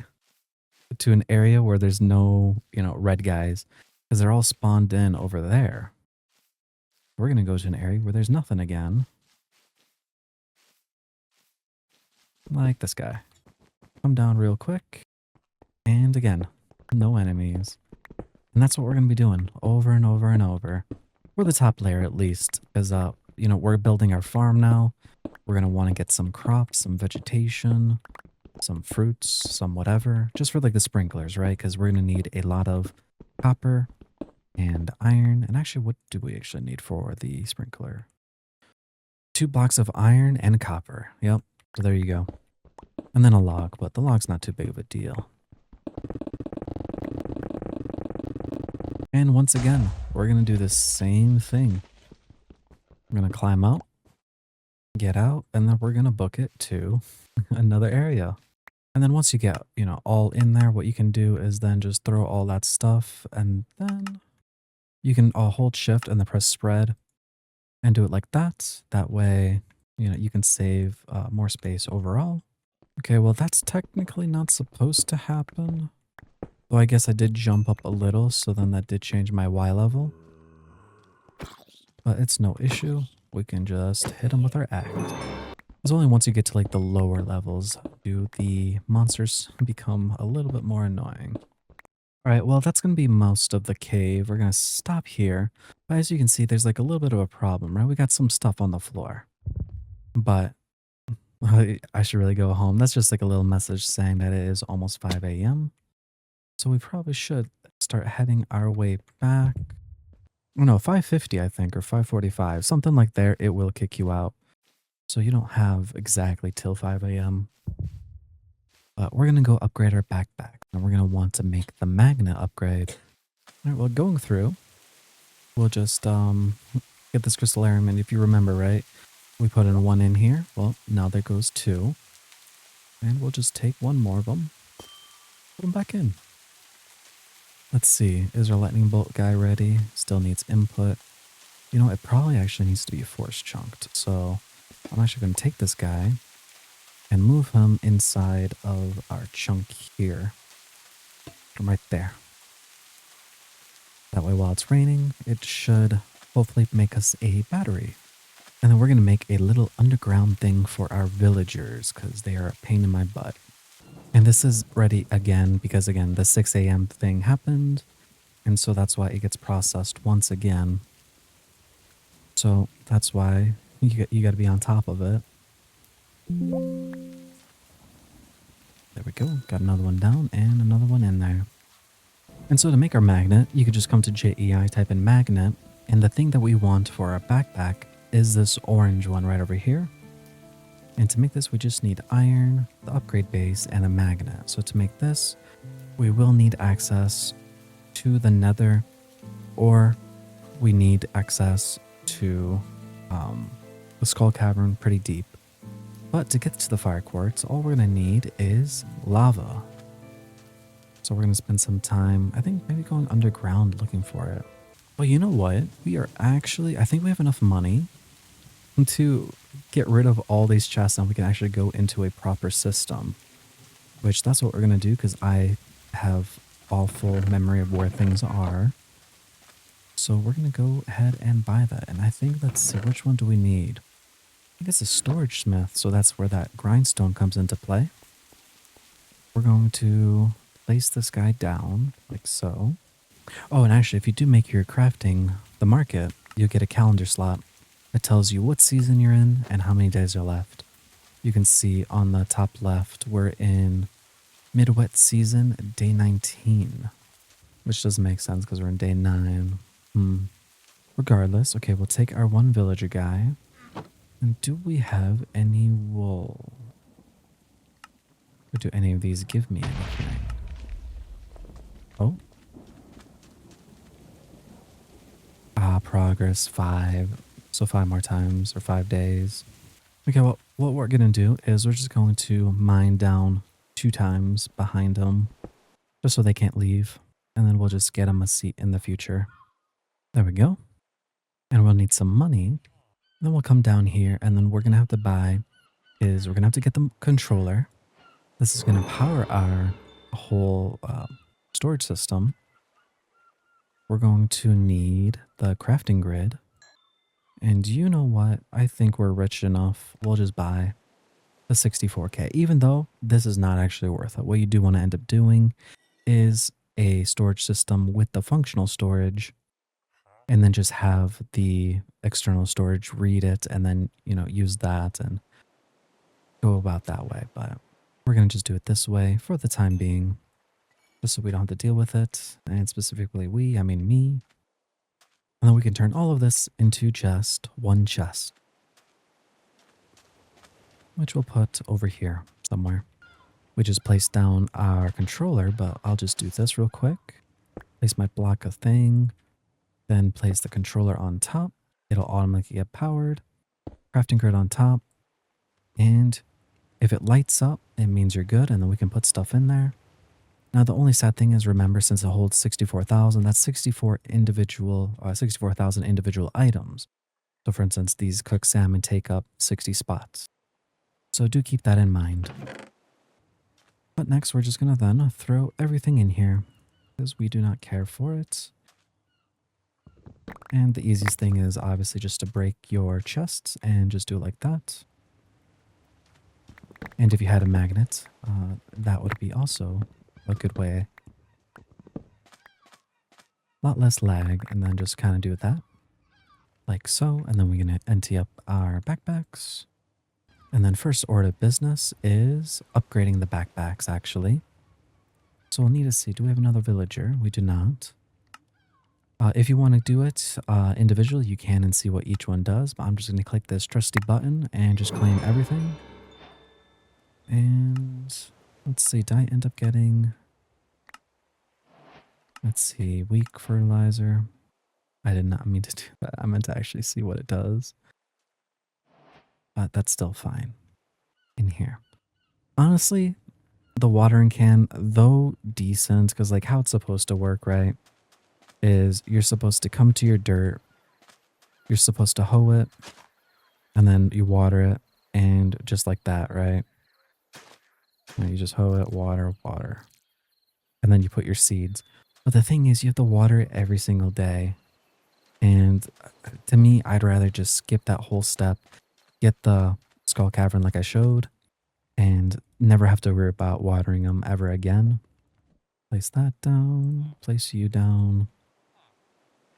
to an area where there's no red guys, because they're all spawned in over there. We're gonna go to an area where there's nothing again, like this guy. Come down real quick, and again, no enemies. And that's what we're gonna be doing over and over and over. Or the top layer, at least, because we're building our farm now. We're gonna want to get some crops, some vegetation, some fruits, some whatever, just for the sprinklers, right? Because we're gonna need a lot of copper and iron. And actually, what do we actually need for the sprinkler? 2 blocks of iron and copper. Yep. So there you go. And then a log, but the log's not too big of a deal. And once again, we're going to do the same thing. We're going to climb out, get out, and then we're going to book it to another area. And then once you get, all in there, what you can do is then just throw all that stuff, and then you can hold shift and then press spread and do it like that. That way, you can save more space overall. Okay, well, that's technically not supposed to happen. Though I guess I did jump up a little, so then that did change my Y level. But it's no issue. We can just hit them with our axe. It's only once you get to the lower levels do the monsters become a little bit more annoying. All right, well, that's going to be most of the cave. We're going to stop here. But as you can see, there's like a little bit of a problem, right? We got some stuff on the floor. But I should really go home. That's just like a little message saying that it is almost 5 a.m. So we probably should start heading our way back. Oh no, 5:50 I think, or 5:45, something like there. It will kick you out. So you don't have exactly till 5 a.m. But we're going to go upgrade our backpack. And we're going to want to make the magnet upgrade. All right, well, going through, we'll just get this crystallarium. And if you remember, right, we put in one in here. Well, now there goes two. And we'll just take one more of them. Put them back in. Let's see. Is our lightning bolt guy ready? Still needs input. You know, it probably actually needs to be force chunked. So I'm actually going to take this guy and move him inside of our chunk here. Right there. That way while it's raining, it should hopefully make us a battery. And then we're going to make a little underground thing for our villagers because they are a pain in my butt. And this is ready again because, again, the 6 a.m. thing happened. And so that's why it gets processed once again. So that's why you got to be on top of it. There we go. Got another one down and another one in there. And so to make our magnet, you could just come to JEI, type in magnet. And the thing that we want for our backpack is this orange one right over here. And to make this, we just need iron, the upgrade base, and a magnet. So to make this, we will need access to the nether, or we need access to the skull cavern pretty deep. But to get to the fire quartz, all we're going to need is lava. So we're going to spend some time, I think maybe going underground looking for it. Well, you know what? We are actually, I think we have enough money to get rid of all these chests and we can actually go into a proper system. Which that's what we're going to do because I have all full memory of where things are. So we're going to go ahead and buy that. And I think, let's see, which one do we need? I think it's a storage smith. So that's where that grindstone comes into play. We're going to place this guy down like so. Oh, and actually, if you do make your crafting the market, you'll get a calendar slot. It tells you what season you're in and how many days are left. You can see on the top left, we're in mid-wet season, day 19. Which doesn't make sense because we're in day 9. Regardless, okay, we'll take our one villager guy. And do we have any wool? Or do any of these give me anything? Oh. Progress 5. So 5 more times, or 5 days. Okay, well, what we're going to do is we're just going to mine down 2 times behind them. Just so they can't leave. And then we'll just get them a seat in the future. There we go. And we'll need some money. Then we'll come down here and then we're going to have to buy is we're going to have to get the controller. This is going to power our whole storage system. We're going to need the crafting grid. And you know what? I think we're rich enough. We'll just buy the 64K, even though this is not actually worth it. What you do want to end up doing is a storage system with the functional storage, and then just have the external storage read it and then, you know, use that and go about that way. But we're going to just do it this way for the time being, just so we don't have to deal with it. And specifically I mean me. And then we can turn all of this into just one chest, which we'll put over here somewhere. We just placed down our controller, but I'll just do this real quick. Place my block of thing, then place the controller on top. It'll automatically get powered. Crafting grid on top. And if it lights up, it means you're good, and then we can put stuff in there. Now, the only sad thing is, remember, since it holds 64,000, that's 64,000 individual items. So for instance, these cooked salmon take up 60 spots. So do keep that in mind. But next, we're just going to then throw everything in here because we do not care for it. And the easiest thing is obviously just to break your chests and just do it like that. And if you had a magnet, that would be also a good way lot less lag, and then just kind of do that like so. And then we're going to empty up our backpacks. And then first order of business is upgrading the backpacks actually. So we'll need to see, do we have another villager? We do not. If you want to do it individually, you can and see what each one does. But I'm just going to click this trusty button and just claim everything. And let's see, did I end up getting... Let's see, weak fertilizer. I did not mean to do that. I meant to actually see what it does. But that's still fine in here. Honestly, the watering can, though decent, because like how it's supposed to work, right, is you're supposed to come to your dirt, you're supposed to hoe it, and then you water it, and just like that, right? And you just hoe it, water, water. And then you put your seeds. But the thing is, you have to water it every single day. And to me, I'd rather just skip that whole step, get the skull cavern like I showed, and never have to worry about watering them ever again. Place that down, place you down.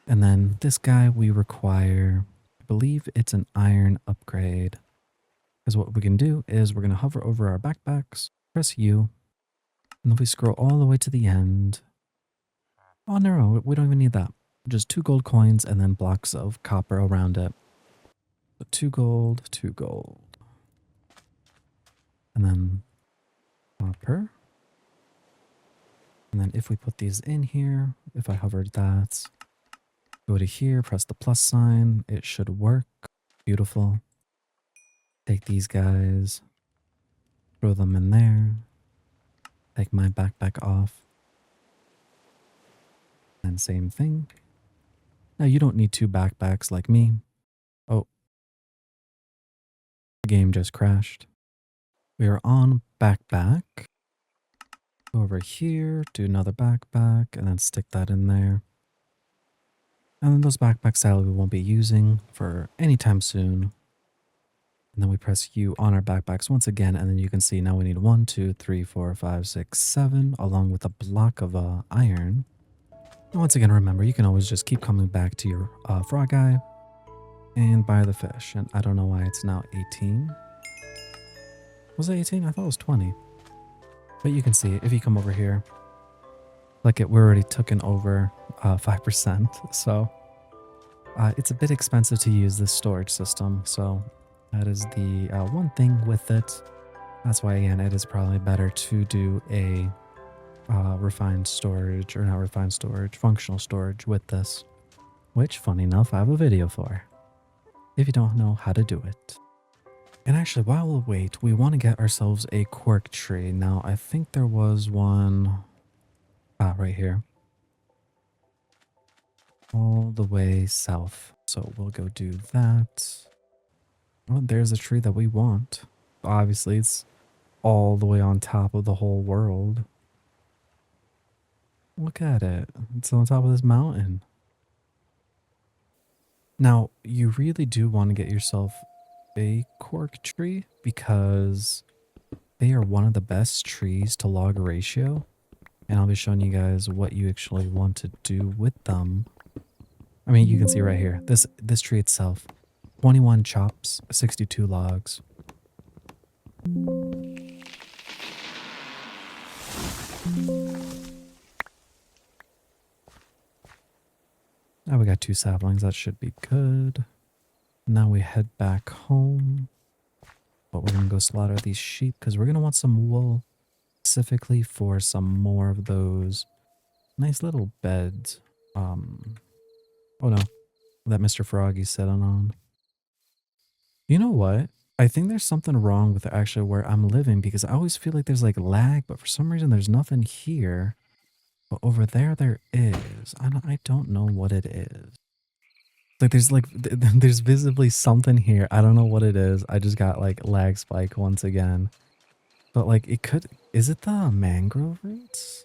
And then this guy we require, I believe it's an iron upgrade. Because what we can do is we're going to hover over our backpacks, press U, and then we scroll all the way to the end. Oh no, we don't even need that. Just 2 gold coins and then blocks of copper around it. So 2 gold, 2 gold. And then copper. And then if we put these in here, if I hovered that, go to here, press the plus sign, it should work. Beautiful. Take these guys, throw them in there, take my backpack off. And same thing. Now you don't need 2 backpacks like me. Oh, the game just crashed. We are on backpack. Go over here, do another backpack, and then stick that in there. And then those backpacks sadly we won't be using for any time soon. And then we press U on our backpacks once again, and then you can see now we need 1, 2, 3, 4, 5, 6, 7, along with a block of iron. And once again, remember, you can always just keep coming back to your frog guy and buy the fish. And I don't know why it's now 18. Was it 18? I thought it was 20. But you can see if you come over here, like we're already taken over 5%. So it's a bit expensive to use this storage system. So that is the one thing with it. That's why, again, it is probably better to do a refined storage, or not refined storage, functional storage with this. Which, funny enough, I have a video for, if you don't know how to do it. And actually, while we'll wait, we want to get ourselves a cork tree. Now, I think there was one right here. All the way south. So we'll go do that. Oh, there's a tree that we want. Obviously, it's all the way on top of the whole world. Look at it. It's on top of this mountain. Now, you really do want to get yourself a cork tree because they are one of the best trees to log ratio. And I'll be showing you guys what you actually want to do with them. I mean, you can see right here, this tree itself, 21 chops, 62 logs. Now we got 2 saplings, that should be good. Now we head back home. But we're gonna go slaughter these sheep because we're gonna want some wool specifically for some more of those nice little beds. Oh no, that Mr. Froggy's sitting on. You know what? I think there's something wrong with actually where I'm living because I always feel like there's like lag, but for some reason there's nothing here. But over there, there is. I don't know what it is. Like there's visibly something here. I don't know what it is. I just got like lag spike once again. But like it could, is it the mangrove roots?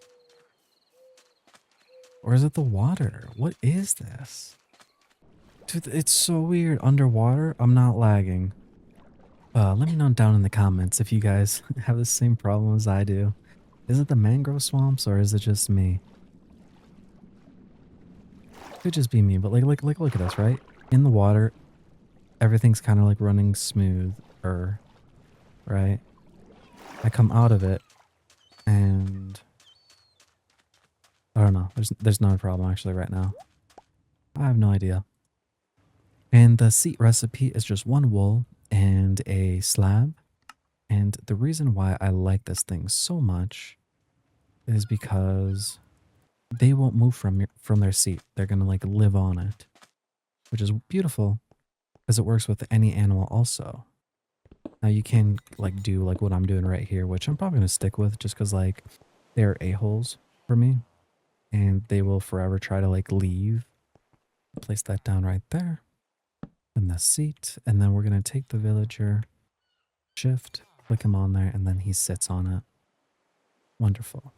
Or is it the water? What is this? Dude, it's so weird. Underwater, I'm not lagging. Let me know down in the comments if you guys have the same problem as I do. Is it the mangrove swamps or is it just me? Could just be me, but look at this, right? In the water, everything's kind of like running smooth, right? I come out of it, and I don't know. There's not a problem actually right now. I have no idea. And the seat recipe is just one wool and a slab. And the reason why I like this thing so much is because they won't move from their seat. They're gonna like live on it, which is beautiful because it works with any animal also. Now you can like do like what I'm doing right here, which I'm probably gonna stick with just because like they're a-holes for me and they will forever try to like leave. Place that down right there in the seat, and then we're gonna take the villager, shift, click him on there, and then he sits on it. Wonderful.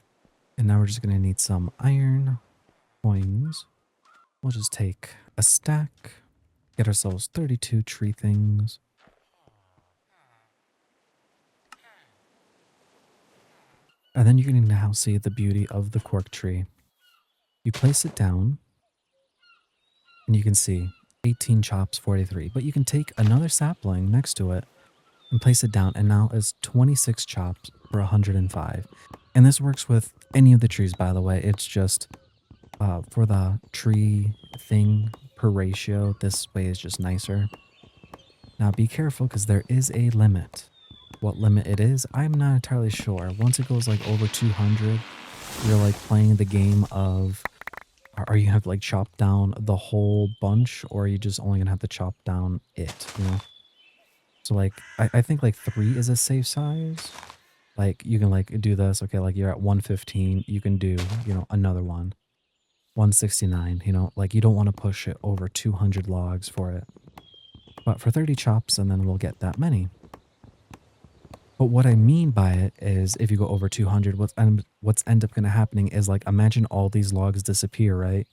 And now we're just gonna need some iron coins. We'll just take a stack, get ourselves 32 tree things. And then you're going to now see the beauty of the cork tree. You place it down, and you can see 18 chops, 43. But you can take another sapling next to it and place it down, and now it's 26 chops for 105. And this works with any of the trees, by the way. It's just for the tree thing per ratio, this way is just nicer. Now be careful because there is a limit. What limit it is, I'm not entirely sure. Once it goes like over 200, you're like playing the game of are you have to like chop down the whole bunch or are you just only gonna have to chop down it, you know? So like I think like 3 is a safe size. Like you can like do this, okay, like you're at 115, you can do, you know, another one. 169, you know, like you don't want to push it over 200 logs for it. But for 30 chops and then we'll get that many. But what I mean by it is if you go over 200, what's end up going to happening is like imagine all these logs disappear, right?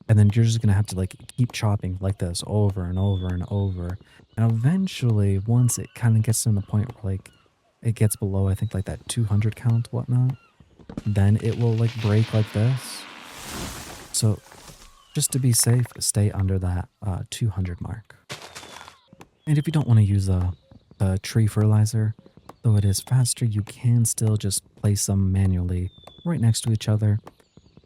And then you're just going to have to like keep chopping like this over and over and over. And eventually, once it kind of gets to the point where like it gets below, I think like that 200 count, whatnot, then it will like break like this. So just to be safe, stay under that 200 mark. And if you don't want to use a tree fertilizer, though it is faster, you can still just place them manually right next to each other.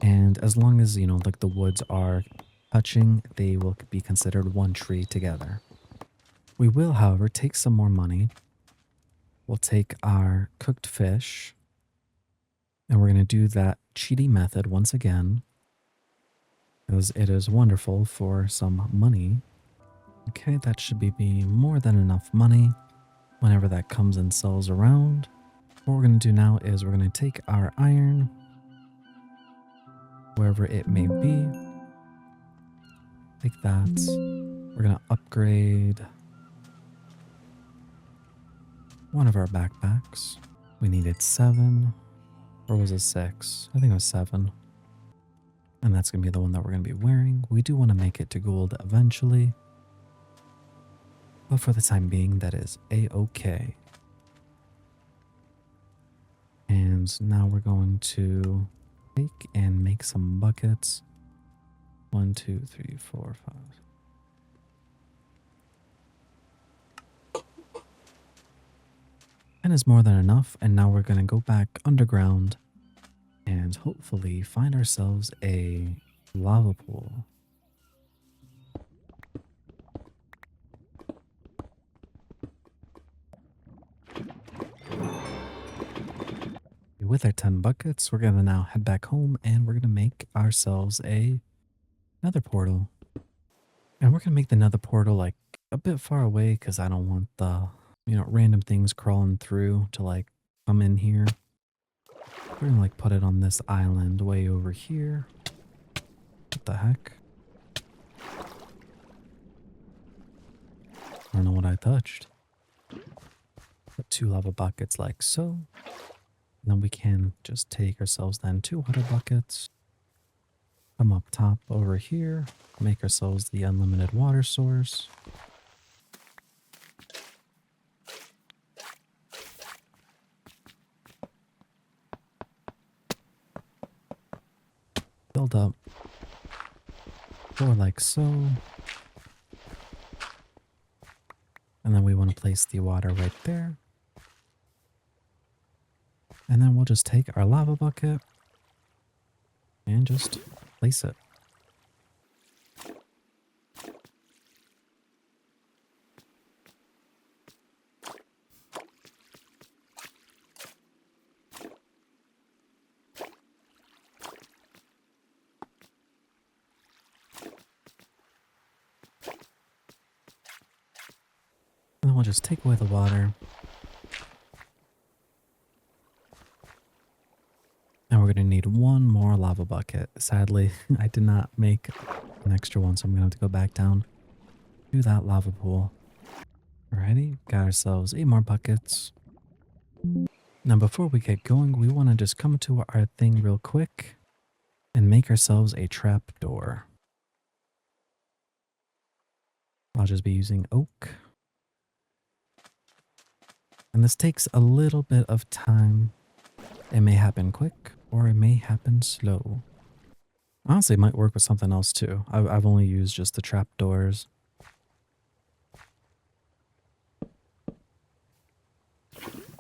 And as long as, you know, like the woods are touching, they will be considered one tree together. We will, however, take some more money. We'll take our cooked fish and we're going to do that cheaty method once again, because it is wonderful for some money. Okay, that should be more than enough money whenever that comes and sells around. What we're going to do now is we're going to take our iron, wherever it may be, like that. We're going to upgrade one of our backpacks. We needed 7, or was it 6? I think it was 7. And that's going to be the one that we're going to be wearing. We do want to make it to gold eventually. But for the time being, that is a-okay. And now we're going to take and make some buckets. 1, 2, 3, 4, 5. And is more than enough. And now we're going to go back underground and hopefully find ourselves a lava pool. With our 10 buckets, we're going to now head back home and we're going to make ourselves a nether portal. And we're going to make the nether portal like a bit far away because I don't want the, you know, random things crawling through to like come in here. We're going to like put it on this island way over here. What the heck? I don't know what I touched. Put 2 lava buckets like so. Then we can just take ourselves then 2 water buckets. Come up top over here. Make ourselves the unlimited water source. Build up floor like so. And then we want to place the water right there. And then we'll just take our lava bucket and just place it. And then we'll just take away the water. And we're going to need one more lava bucket. Sadly, I did not make an extra one, so I'm going to have to go back down to that lava pool. Alrighty, got ourselves 8 more buckets. Now before we get going, we want to just come to our thing real quick and make ourselves a trap door. I'll just be using oak. And this takes a little bit of time. It may happen quick or it may happen slow. Honestly, it might work with something else too. I've only used just the trap doors.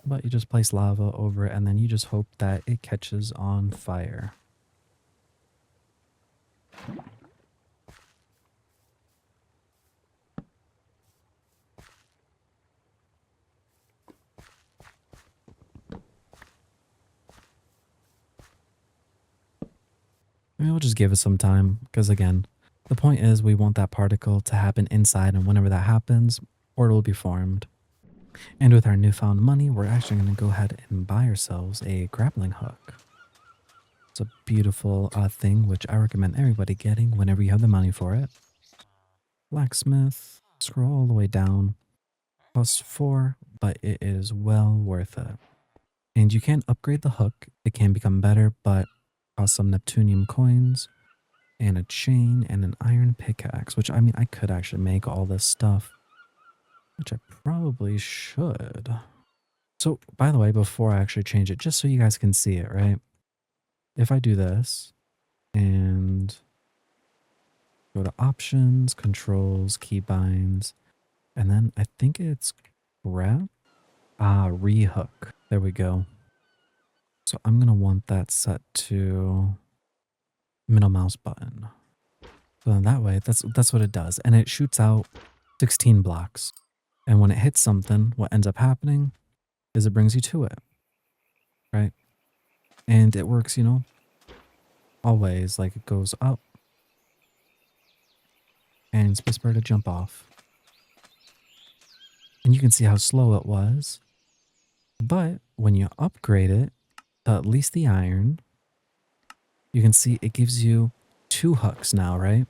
But you just place lava over it and then you just hope that it catches on fire. I mean, we'll just give it some time because again, the point is we want that particle to happen inside, and whenever that happens, portal will be formed. And with our newfound money, we're actually going to go ahead and buy ourselves a grappling hook. It's a beautiful thing, which I recommend everybody getting whenever you have the money for it. Blacksmith, scroll all the way down, costs 4, but it is well worth it. And you can upgrade the hook, it can become better, but costs some Neptunium coins, and a chain, and an iron pickaxe, which I mean, I could actually make all this stuff, which I probably should. So, by the way, before I actually change it, just so you guys can see it, right? If I do this, and go to options, controls, keybinds, and then I think it's grab, rehook. There we go. So I'm going to want that set to middle mouse button. So then that way, that's what it does. And it shoots out 16 blocks. And when it hits something, what ends up happening is it brings you to it. Right? And it works, you know, always. Like it goes up. And spacebar to jump off. And you can see how slow it was. But when you upgrade it to at least the iron, you can see it gives you 2 hooks now, right?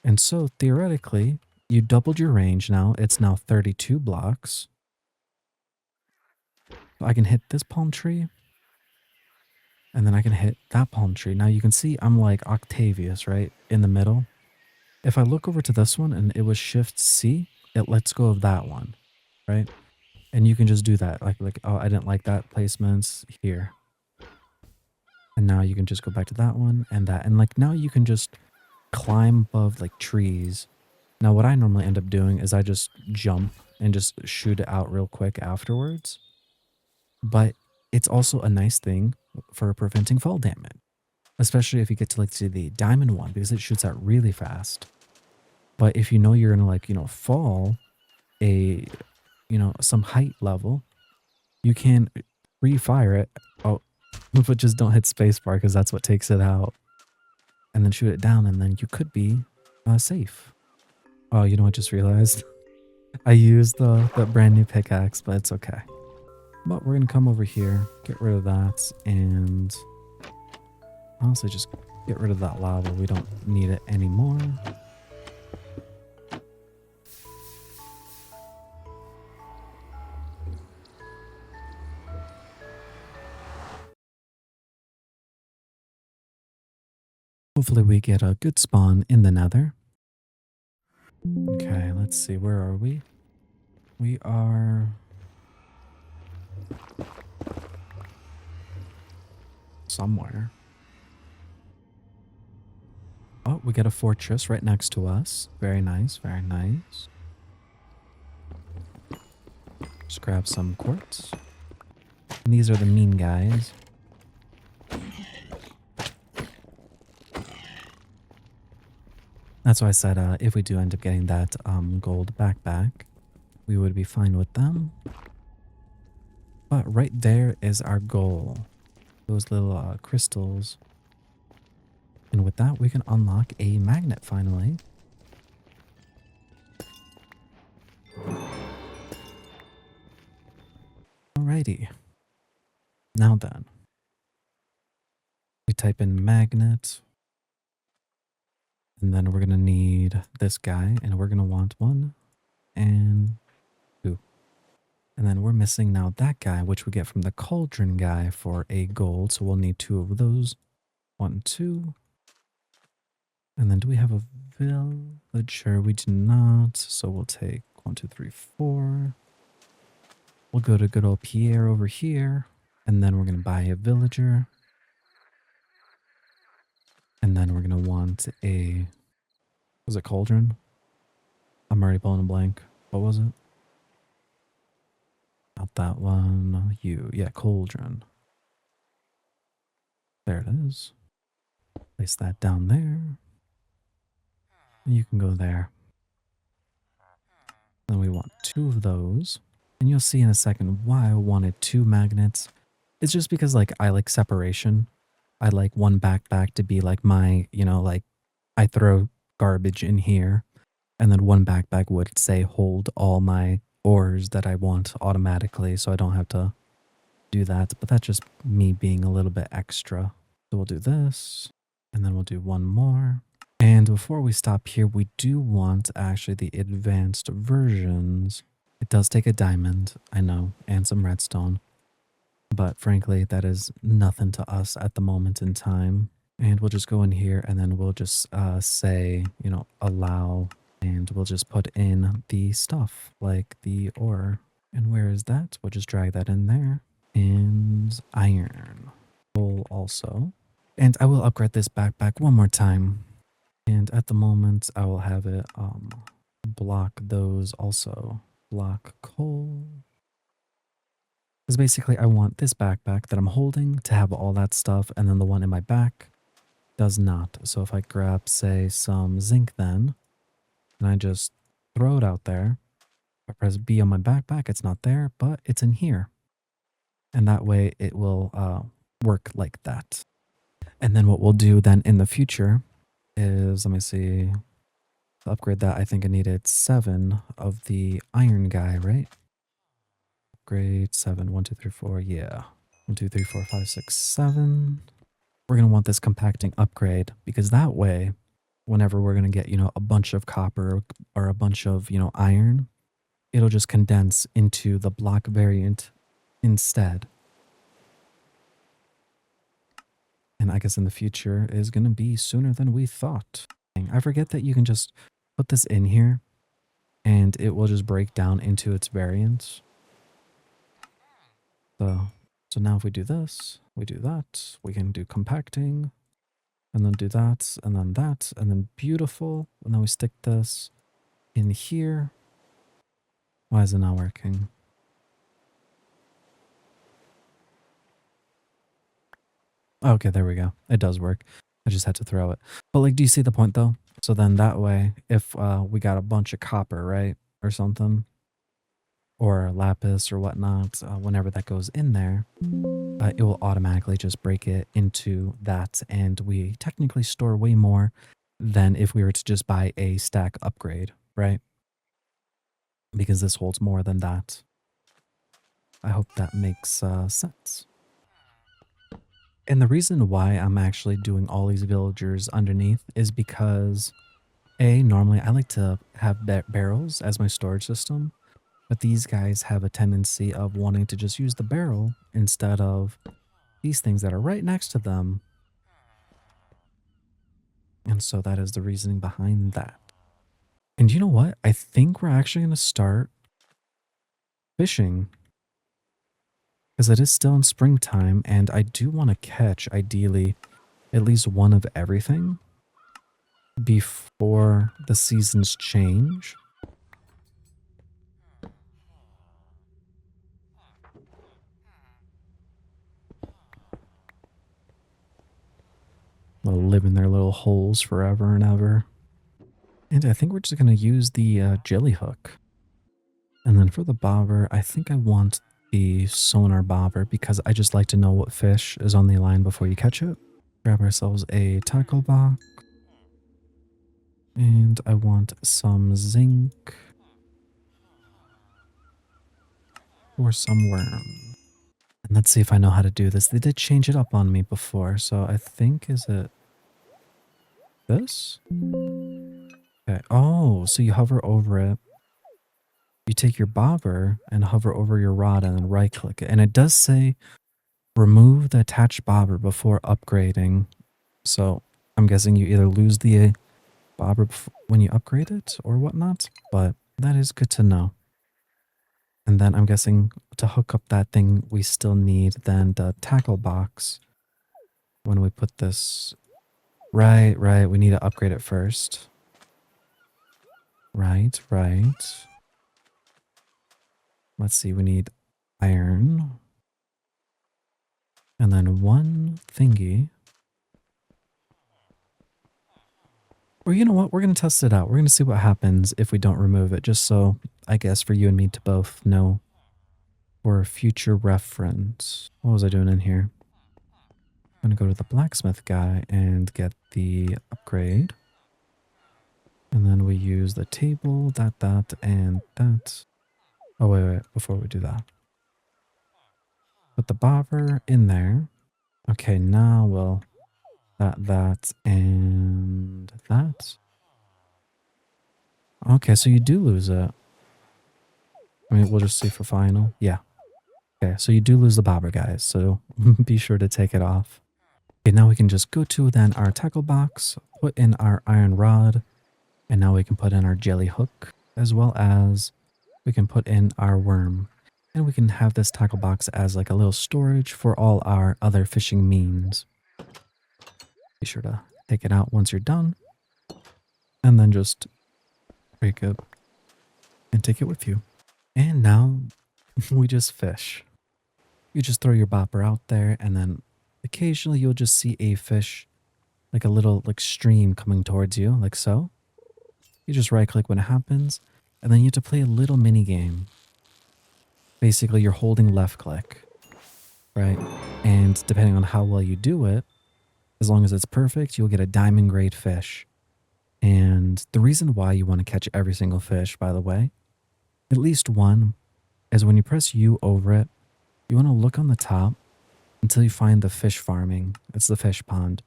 And so theoretically, you doubled your range now. It's now 32 blocks. So I can hit this palm tree. And then I can hit that palm tree. Now you can see I'm like Octavius, right? In the middle. If I look over to this one and it was Shift C, it lets go of that one, right? And you can just do that. Like, oh, I didn't like that placements here. And now you can just go back to that one and that. And like now you can just climb above like trees. Now what I normally end up doing is I just jump and just shoot it out real quick afterwards. But it's also a nice thing for preventing fall damage. Especially if you get to like to the diamond one because it shoots out really fast. But if you know you're gonna like, you know, fall a, you know, some height level, you can refire it. Oh, but just don't hit spacebar because that's what takes it out. And then shoot it down and then you could be safe. Oh, you know what I just realized? I used the brand new pickaxe, but it's okay. But we're going to come over here, get rid of that, and honestly just get rid of that lava. We don't need it anymore. Hopefully we get a good spawn in the nether. Okay, let's see. Where are we? We are... somewhere. Oh, we get a fortress right next to us. Very nice, very nice. Just grab some quartz. And these are the mean guys. That's why I said if we do end up getting that gold backpack, we would be fine with them. But right there is our goal. Those little crystals. And with that, we can unlock a magnet finally. Alrighty. Now then, we type in magnet. And then we're going to need this guy. And we're going to want 1 and 2. And then we're missing now that guy, which we get from the cauldron guy for a gold. So we'll need 2 of those. 1, 2. And then do we have a villager? We do not. So we'll take 1, 2, 3, 4. We'll go to good old Pierre over here. And then we're going to buy a villager. And then we're going to want a... Was it cauldron? I'm already pulling a blank. What was it? Not that one. You. Yeah, cauldron. There it is. Place that down there. And you can go there. Then we want 2 of those. And you'll see in a second why I wanted 2 magnets. It's just because like I like separation. I like one backpack to be like my, you know, like I throw garbage in here. And then one backpack would say hold all my ores that I want automatically. So I don't have to do that. But that's just me being a little bit extra. So we'll do this. And then we'll do 1 more. And before we stop here, we do want actually the advanced versions. It does take a diamond, I know, and some redstone. But frankly, that is nothing to us at the moment in time. And we'll just go in here and then we'll just say, you know, allow. And we'll just put in the stuff like the ore. And where is that? We'll just drag that in there. And iron. Coal also. And I will upgrade this backpack one more time. And at the moment, I will have it block those also. Block coal. Because basically, I want this backpack that I'm holding to have all that stuff, and then the one in my back does not. So if I grab, say, some zinc then, and I just throw it out there, I press B on my backpack, it's not there, but it's in here. And that way, it will work like that. And then what we'll do then in the future is, let me see, to upgrade that, I think I needed 7 of the iron guy, right? Upgrade 7, 1, 2, 3, 4, yeah. 1, 2, 3, 4, 5, 6, 7. We're going to want this compacting upgrade because that way, whenever we're going to get, you know, a bunch of copper or a bunch of, you know, iron, it'll just condense into the block variant instead. And I guess in the future is going to be sooner than we thought. I forget that you can just put this in here and it will just break down into its variants. So now if we do this, we do that, we can do compacting and then do that and then beautiful. And then we stick this in here. Why is it not working? Okay, there we go. It does work. I just had to throw it. But like, do you see the point though? So then that way, if we got a bunch of copper, right? Or something, or lapis or whatnot, whenever that goes in there, it will automatically just break it into that. And we technically store way more than if we were to just buy a stack upgrade, right? Because this holds more than that. I hope that makes sense. And the reason why I'm actually doing all these villagers underneath is because normally I like to have barrels as my storage system, but these guys have a tendency of wanting to just use the barrel instead of these things that are right next to them. And so that is the reasoning behind that. And you know what? I think we're actually going to start fishing because it is still in springtime and I do want to catch ideally at least one of everything. before the seasons change. They'll live in their little holes forever and ever. And I think we're just going to use the jelly hook. And then for the bobber, I think I want the sonar bobber because I just like to know what fish is on the line before you catch it. Grab ourselves a tackle box. And I want some zinc or some worm. And let's see if I know how to do this. They did change it up on me before, so I think, is it this? Okay. Oh, so you hover over it. You take your bobber and hover over your rod and then right click it. And it does say remove the attached bobber before upgrading. So I'm guessing you either lose the bobber when you upgrade it or whatnot, but that is good to know. And then I'm guessing to hook up that thing, we still need then the tackle box when we put this. Right, we need to upgrade it first. Right. Let's see, we need iron. And then one thingy. Or you know what? We're going to test it out. We're going to see what happens if we don't remove it. Just so, I guess, for you and me to both know for future reference. What was I doing in here? I'm going to go to the blacksmith guy and get the upgrade. And then we use the table, that, and that. Oh, wait. Before we do that. Put the bobber in there. Okay, now we'll... That, and that. Okay, so you do lose it. I mean, we'll just see for final. Yeah. Okay, so you do lose the bobber, guys. So be sure to take it off. Okay, now we can just go to then our tackle box, put in our iron rod, and now we can put in our jelly hook, as well as we can put in our worm. And we can have this tackle box as like a little storage for all our other fishing means. Be sure to take it out once you're done. And then just break it and take it with you. And now we just fish. You just throw your bopper out there and then occasionally you'll just see a fish, like a little like stream coming towards you, like so. You just right click when it happens and then you have to play a little mini game. Basically you're holding left click, right? And depending on how well you do it, as long as it's perfect, you'll get a diamond grade fish. And the reason why you want to catch every single fish, by the way, at least one, is when you press U over it, you want to look on the top until you find the fish farming. It's the fish pond.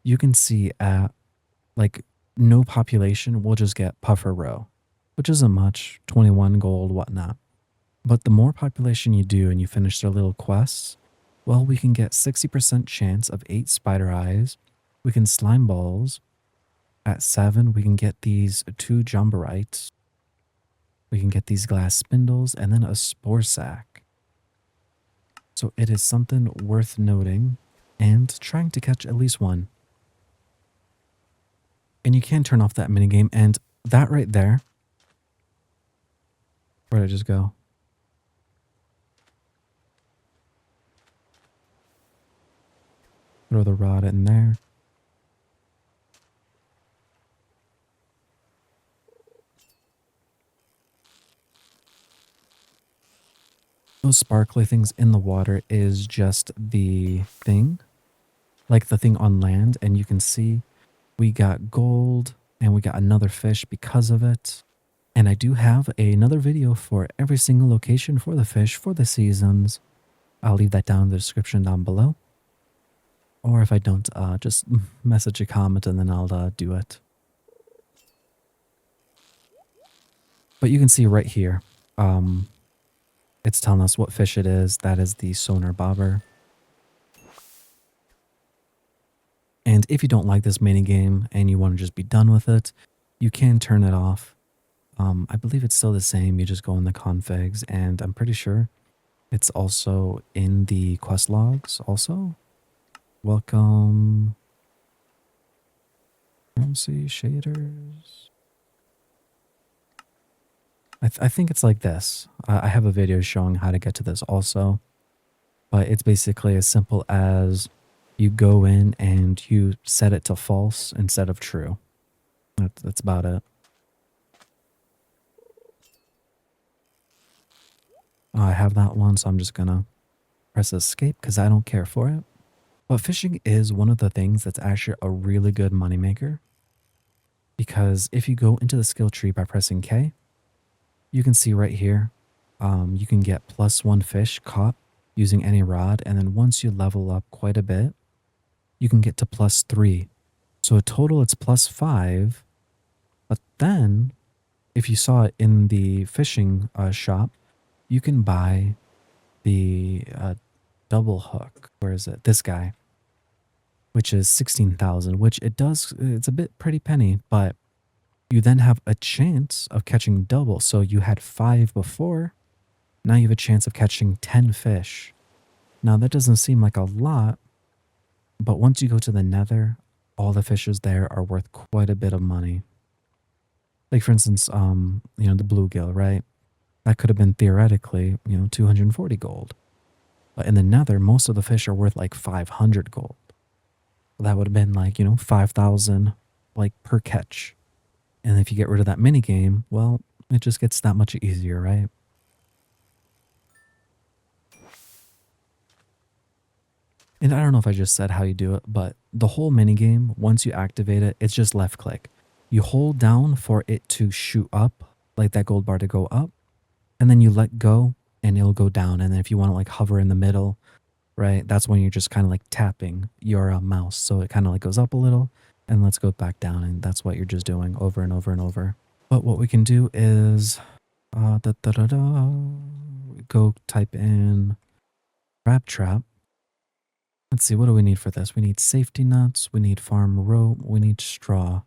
You can see at like no population, we'll just get puffer row, which isn't much, 21 gold, whatnot. But the more population you do and you finish their little quests, well, we can get 60% chance of 8 spider eyes. We can slime balls. At 7, we can get these 2 jumberites. We can get these glass spindles and then a spore sack. So it is something worth noting and trying to catch at least one. And you can turn off that minigame, and that right there. Where did I just go? Throw the rod in there. Those sparkly things in the water is just the thing, like the thing on land, and you can see we got gold and we got another fish because of it. And I do have another video for every single location for the fish for the seasons. I'll leave that down in the description down below. Or if I don't, just message a comment and then I'll do it. But you can see right here, it's telling us what fish it is. That is the sonar bobber. And if you don't like this mini game and you want to just be done with it, you can turn it off. I believe it's still the same. You just go in the configs, and I'm pretty sure it's also in the quest logs also. Welcome. Currency shaders. I think it's like this. I have a video showing how to get to this also, but it's basically as simple as you go in and you set it to false instead of true. That's about it. I have that one, so I'm just gonna press escape because I don't care for it. But fishing is one of the things that's actually a really good moneymaker, because if you go into the skill tree by pressing K, you can see right here, you can get +1 fish caught using any rod. And then once you level up quite a bit, you can get to +3. So in total, it's +5. But then if you saw it in the fishing shop, you can buy the double hook. Where is it? This guy, which is 16,000, which it's a bit pretty penny, but you then have a chance of catching double. So you had 5 before, now you have a chance of catching 10 fish. Now that doesn't seem like a lot, but once you go to the nether, all the fishes there are worth quite a bit of money. Like for instance, the bluegill, right? That could have been theoretically, 240 gold. But in the nether, most of the fish are worth like 500 gold. That would have been like, 5,000 like per catch. And if you get rid of that mini game, well, it just gets that much easier, right? And I don't know if I just said how you do it, but the whole mini game, once you activate it, it's just left click. You hold down for it to shoot up, like that gold bar to go up, and then you let go and it'll go down. And then if you want to like hover in the middle, right, that's when you're just kind of like tapping your mouse. So it kind of like goes up a little and let's go back down. And that's what you're just doing over and over and over. But what we can do is go type in crab trap. Let's see, what do we need for this? We need safety nuts, we need farm rope, we need straw.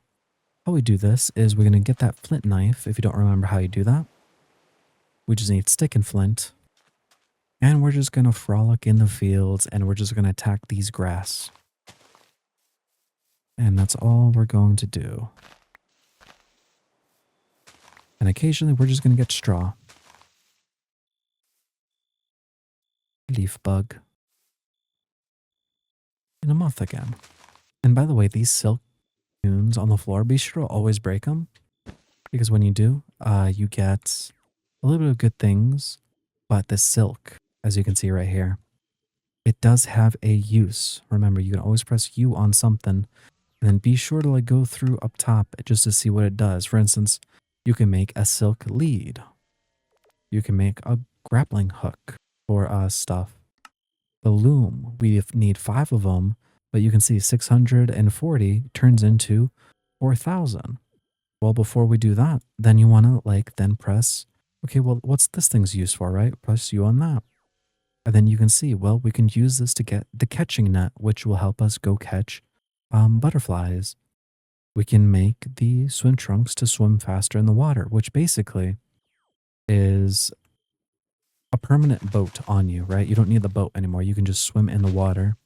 How we do this is we're going to get that flint knife. If you don't remember how you do that, we just need stick and flint. And we're just going to frolic in the fields and we're just going to attack these grass. And that's all we're going to do. And occasionally we're just going to get straw. Leaf bug. And a moth again. And by the way, these silk tunes on the floor, be sure to always break them. Because when you do, you get a little bit of good things. But the silk, as you can see right here, it does have a use. Remember, you can always press U on something. And then be sure to like go through up top just to see what it does. For instance, you can make a silk lead. You can make a grappling hook for stuff. The loom, we need 5 of them, but you can see 640 turns into 4,000. Well, before we do that, then you want to then press, okay, well, what's this thing's used for, right? Press U on that. And then you can see, well, we can use this to get the catching net, which will help us go catch butterflies. We can make the swim trunks to swim faster in the water, which basically is a permanent boat on you, right? You don't need the boat anymore. You can just swim in the water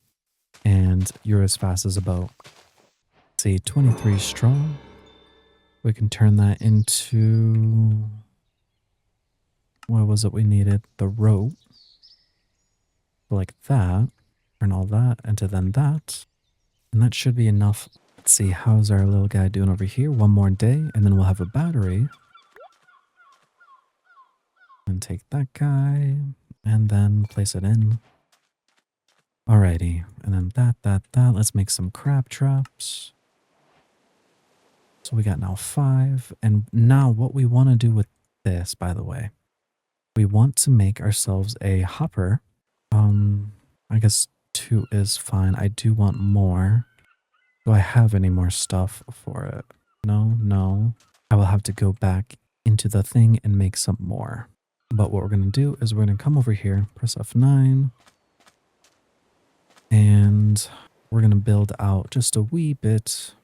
and you're as fast as a boat. See, 23 strong. We can turn that into, what was it we needed? The rope. Like that. Turn all that into then that. And that should be enough. Let's see, how's our little guy doing over here? One more day, and then we'll have a battery. And take that guy, and then place it in. Alrighty, and then that. Let's make some crab traps. So we got now 5. And now what we want to do with this, by the way, we want to make ourselves a hopper. I guess 2 is fine. I do want more. Do I have any more stuff for it? No. I will have to go back into the thing and make some more. But what we're going to do is we're going to come over here, press F9, and we're going to build out just a wee bit.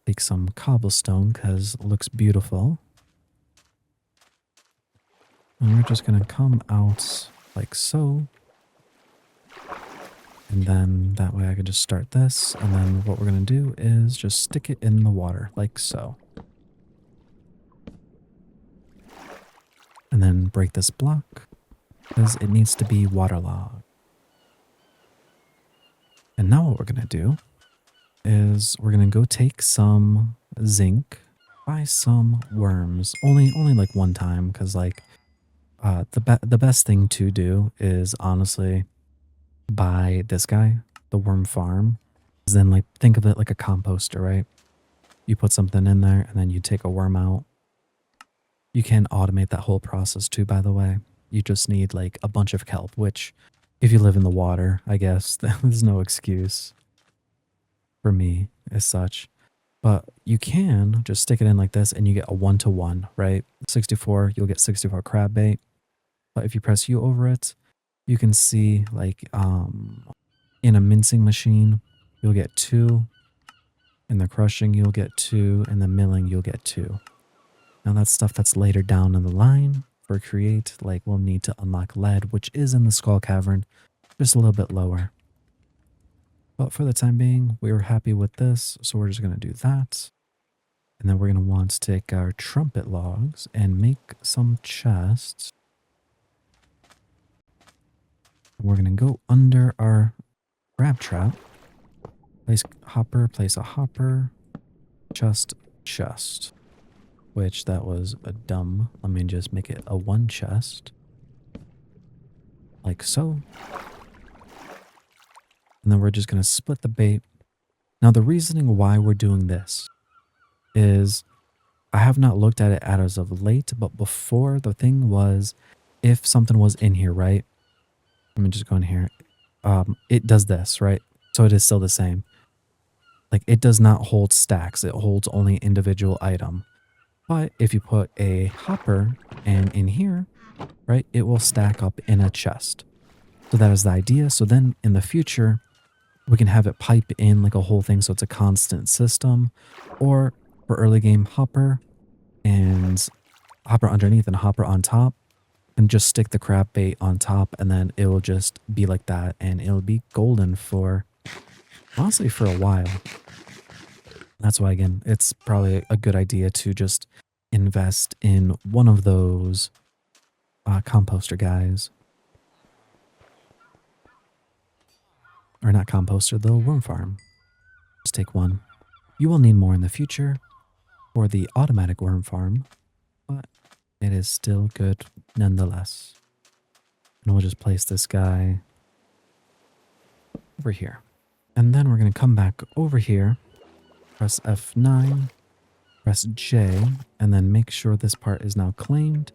Take some cobblestone because it looks beautiful. And we're just going to come out like so. And then that way I could just start this. And then what we're going to do is just stick it in the water like so. And then break this block because it needs to be waterlogged. And now what we're going to do is we're going to go take some zinc, buy some worms, only like one time because like the best thing to do is honestly buy this guy, the worm farm. Then like think of it like a composter, right? You put something in there and then you take a worm out. You can automate that whole process too, by the way. You just need like a bunch of kelp, which if you live in the water, I guess there's no excuse for me as such. But you can just stick it in like this and you get a 1-to-1, right? 64, you'll get 64 crab bait. But if you press U over it, you can see like in a mincing machine, you'll get 2. In the crushing, you'll get 2. In the milling, you'll get 2. Now that's stuff that's later down in the line for create, like we'll need to unlock lead, which is in the skull cavern, just a little bit lower. But for the time being, we were happy with this, so we're just going to do that. And then we're going to want to take our trumpet logs and make some chests. We're going to go under our crab trap. Place a hopper, chest. Which that was a dumb. Let me just make it a 1 chest. Like so. And then we're just going to split the bait. Now the reasoning why we're doing this is I have not looked at it as of late, but before the thing was if something was in here, right? Let me just go in here. It does this, right? So it is still the same. Like it does not hold stacks. It holds only individual item. But if you put a hopper and in here, right, it will stack up in a chest. So that is the idea. So then in the future, we can have it pipe in like a whole thing so it's a constant system. Or for early game, hopper and hopper underneath and hopper on top. And just stick the crab bait on top and then it will just be like that. And it'll be golden for, honestly, for a while. That's why, again, it's probably a good idea to just invest in one of those composter guys. Or not composter, the worm farm. Just take one. You will need more in the future for the automatic worm farm, but it is still good nonetheless. And we'll just place this guy over here. And then we're going to come back over here. Press F9, press J, and then make sure this part is now claimed.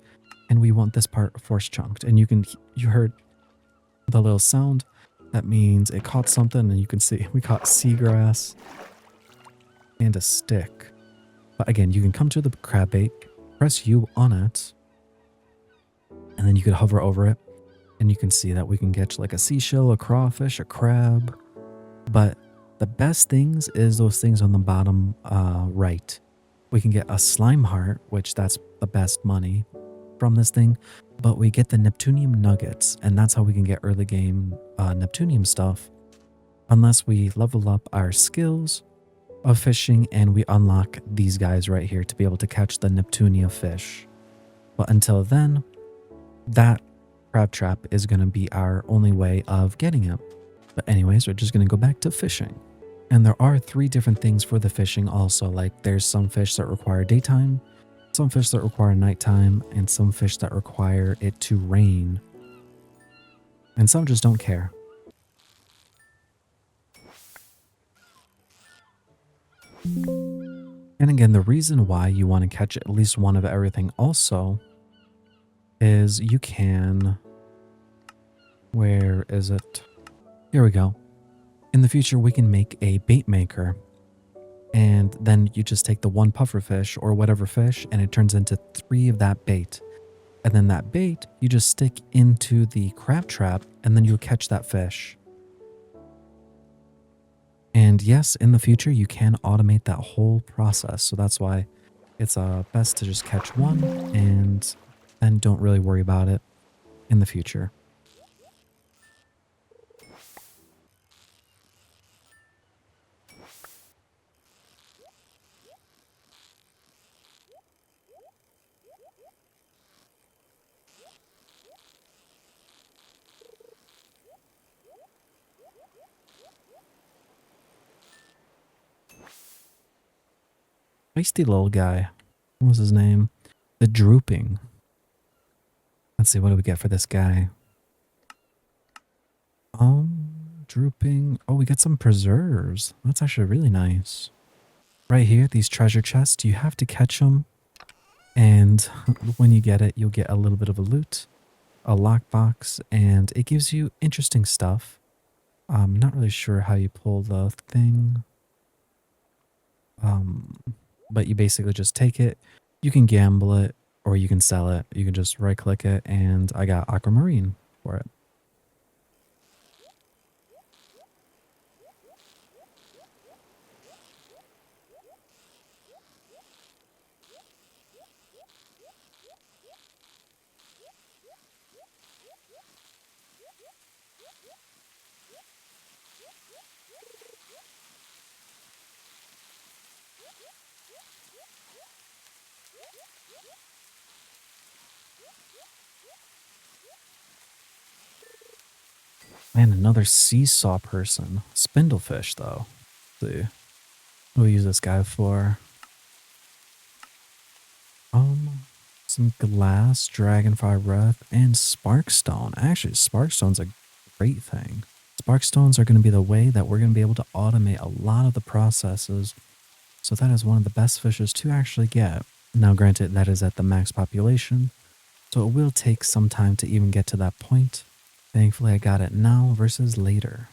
And we want this part force chunked. And you heard the little sound. That means it caught something, and you can see we caught seagrass and a stick. But again, you can come to the crab bait, press U on it, and then you could hover over it. And you can see that we can catch like a seashell, a crawfish, a crab. But the best things is those things on the bottom right. We can get a slime heart, which that's the best money from this thing. But we get the Neptunium nuggets, and that's how we can get early game Neptunium stuff. Unless we level up our skills of fishing and we unlock these guys right here to be able to catch the Neptunia fish. But until then, that crab trap is going to be our only way of getting it. But anyways, we're just going to go back to fishing. And there are 3 different things for the fishing also. Like there's some fish that require daytime, some fish that require nighttime, and some fish that require it to rain. And some just don't care. And again, the reason why you want to catch at least one of everything also is you can... Where is it? Here we go. In the future, we can make a bait maker. And then you just take the 1 puffer fish or whatever fish, and it turns into 3 of that bait. And then that bait, you just stick into the crab trap, and then you'll catch that fish. And yes, in the future, you can automate that whole process. So that's why it's best to just catch one and then don't really worry about it in the future. Feisty little guy. What was his name? The Drooping. Let's see, what do we get for this guy? Drooping. Oh, we get some preserves. That's actually really nice. Right here, these treasure chests, you have to catch them. And when you get it, you'll get a little bit of a loot, a lockbox, and it gives you interesting stuff. I'm not really sure how you pull the thing. But you basically just take it. You can gamble it or you can sell it. You can just right click it, and I got aquamarine for it. Man, another seesaw person. Spindlefish, though. Let's see. What do we use this guy for? Some glass, dragonfly breath, and sparkstone. Actually, sparkstone's a great thing. Sparkstones are going to be the way that we're going to be able to automate a lot of the processes. So that is one of the best fishes to actually get. Now, granted, that is at the max population, so it will take some time to even get to that point. Thankfully, I got it now versus later.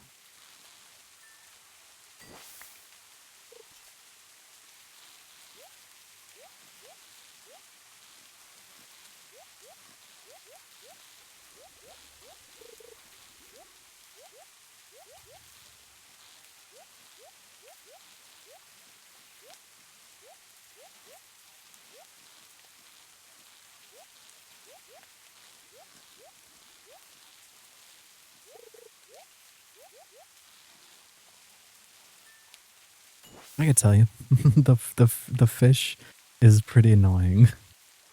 I can tell you, the fish is pretty annoying.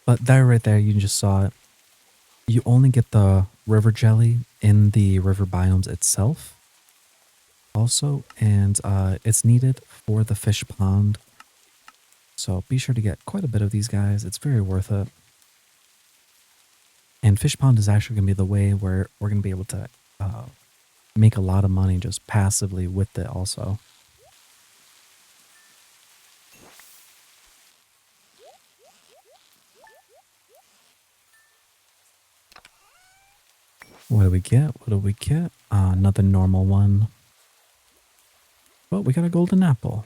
But there, right there, you just saw it. You only get the river jelly in the river biomes itself, also, and it's needed for the fish pond. So be sure to get quite a bit of these guys. It's very worth it. And fish pond is actually going to be the way where we're going to be able to make a lot of money just passively with it also. What do we get? What do we get? Another normal one. Well, we got a golden apple.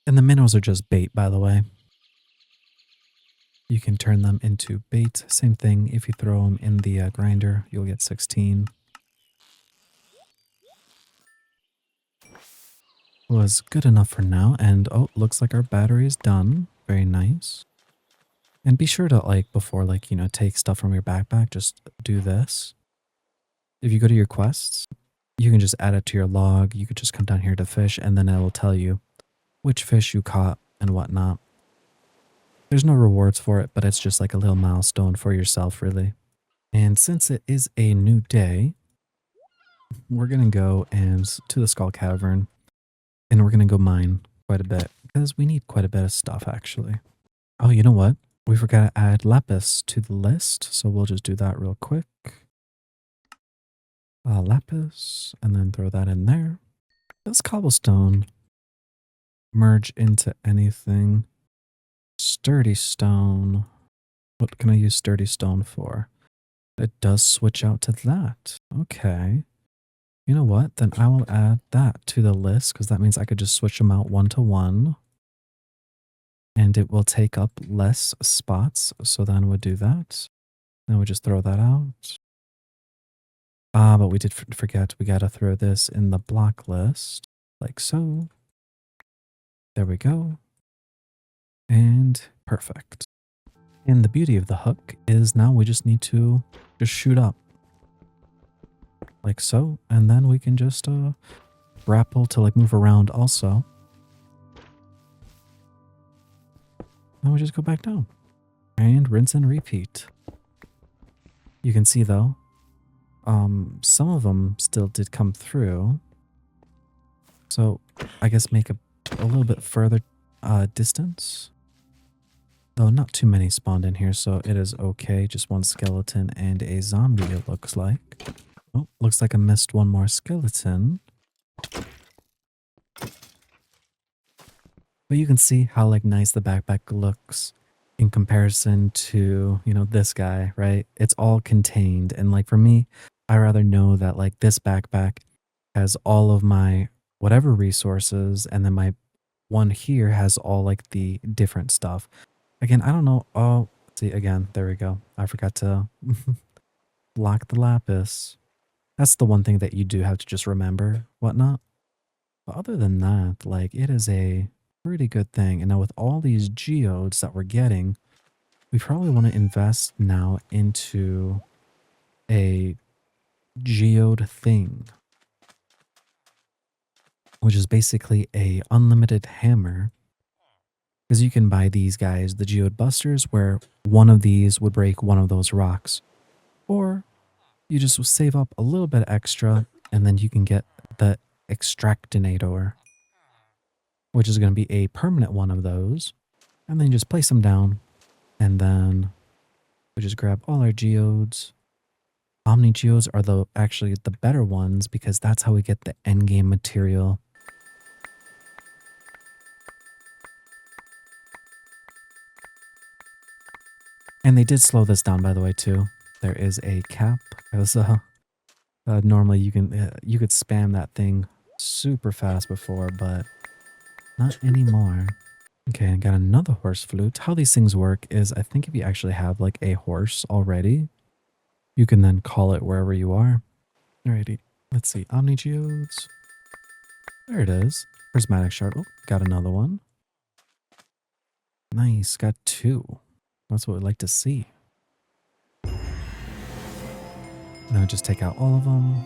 And the minnows are just bait, by the way. You can turn them into bait. Same thing, if you throw them in the grinder, you'll get 16. Was good enough for now, and oh, looks like our battery is done. Very nice. And be sure to, like, before, like, take stuff from your backpack, just do this. If you go to your quests, you can just add it to your log. You could just come down here to fish, and then it will tell you which fish you caught and whatnot. There's no rewards for it, but it's just like a little milestone for yourself, really. And since it is a new day, we're going to go to the Skull Cavern, and we're going to go mine quite a bit, because we need quite a bit of stuff, actually. Oh, you know what? We forgot to add lapis to the list, so we'll just do that real quick. Lapis, and then throw that in there. Does cobblestone merge into anything? Sturdy stone. What can I use sturdy stone for? It does switch out to that. Okay. You know what? Then I will add that to the list, because that means I could just switch them out 1 to 1. And it will take up less spots. So then we'll do that. Then we just throw that out. But we did forget we got to throw this in the block list. Like so. There we go. And perfect. And the beauty of the hook is now we just need to just shoot up. like so. And then we can just grapple to like move around also. Then we just go back down and rinse and repeat. You can see though, some of them still did come through. So I guess make a little bit further distance. Though not too many spawned in here, so it is okay. Just one skeleton and a zombie, it looks like. Oh, looks like I missed one more skeleton. But you can see how like nice the backpack looks in comparison to, you know, this guy, right? It's all contained. And like for me, I rather know that like this backpack has all of my whatever resources, and then my one here has all like the different stuff. Again, I don't know. Oh, see again, there we go. I forgot to lock the lapis. That's the one thing that you do have to just remember, whatnot. But other than that, like it is a pretty good thing. And now with all these geodes that we're getting, we probably want to invest now into a geode thing, which is basically a unlimited hammer. Because you can buy these guys, the geode busters, where one of these would break one of those rocks. Or you just save up a little bit extra, and then you can get the extractinator, which is going to be a permanent one of those. And then you just place them down, and then we just grab all our geodes. Omni geodes are actually the better ones because that's how we get the endgame material. And they did slow this down, by the way, too. There is a cap. Because normally you could spam that thing super fast before, but not anymore. Okay, I got another horse flute. How these things work is I think if you actually have like a horse already, you can then call it wherever you are. Alrighty, let's see. Omni geodes. There it is. Prismatic shard. Oh, got another one. Nice, got two. That's what we'd like to see. Now just take out all of them.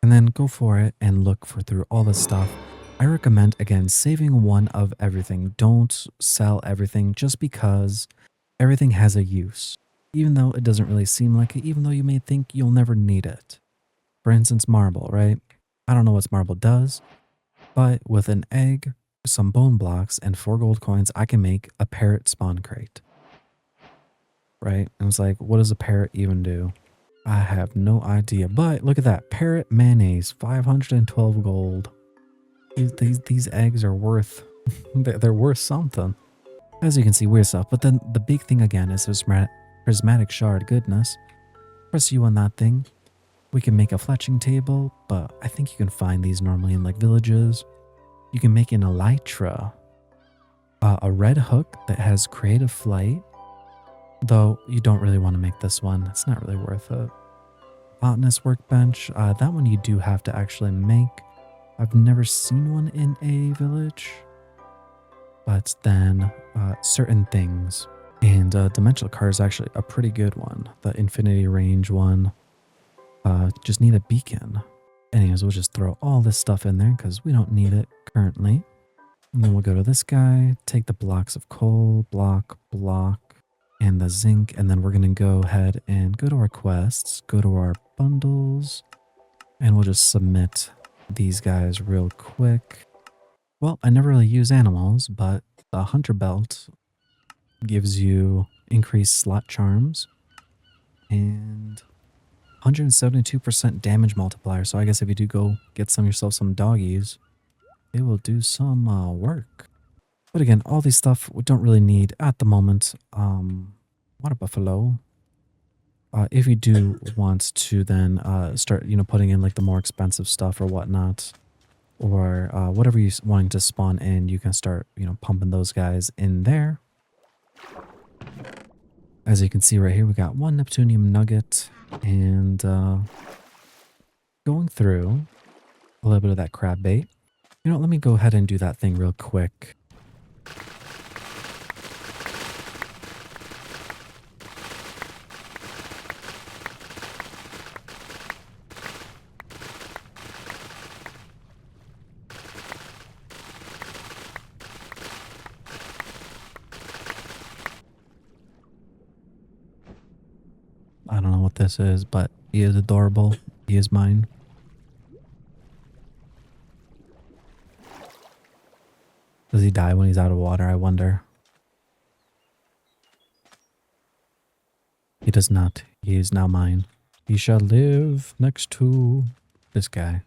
And then go for it and look through all this stuff. I recommend, again, saving one of everything. Don't sell everything just because everything has a use. Even though it doesn't really seem like it, even though you may think you'll never need it. For instance, marble, right? I don't know what marble does, but with an egg, some bone blocks, and 4 gold coins, I can make a parrot spawn crate. Right? And it's like, what does a parrot even do? I have no idea. But look at that. Parrot mayonnaise, 512 gold. These eggs are worth, they're worth something. As you can see, weird stuff. But then the big thing again is this prismatic shard. Goodness. Press U on that thing. We can make a fletching table, but I think you can find these normally in like villages. You can make an elytra, a red hook that has creative flight, though you don't really want to make this one. It's not really worth it. Botanist workbench, that one you do have to actually make. I've never seen one in a village, but then certain things. And dimensional card is actually a pretty good one. The infinity range one. Just need a beacon. Anyways, we'll just throw all this stuff in there because we don't need it currently. And then we'll go to this guy, take the blocks of coal, block, and the zinc. And then we're going to go ahead and go to our quests, go to our bundles, and we'll just submit these guys real quick. Well, I never really use animals, but the hunter belt gives you increased slot charms and 172% damage multiplier. So I guess if you do go get yourself some doggies, it will do some work. But again, all these stuff we don't really need at the moment. Water buffalo. If you do want to then start, putting in like the more expensive stuff or whatnot, or whatever you're wanting to spawn in, you can start, pumping those guys in there. As you can see right here, we got 1 Neptunium nugget and going through a little bit of that crab bait. Let me go ahead and do that thing real quick. I don't know what this is, but he is adorable. He is mine. Does he die when he's out of water, I wonder? He does not. He is now mine. He shall live next to this guy.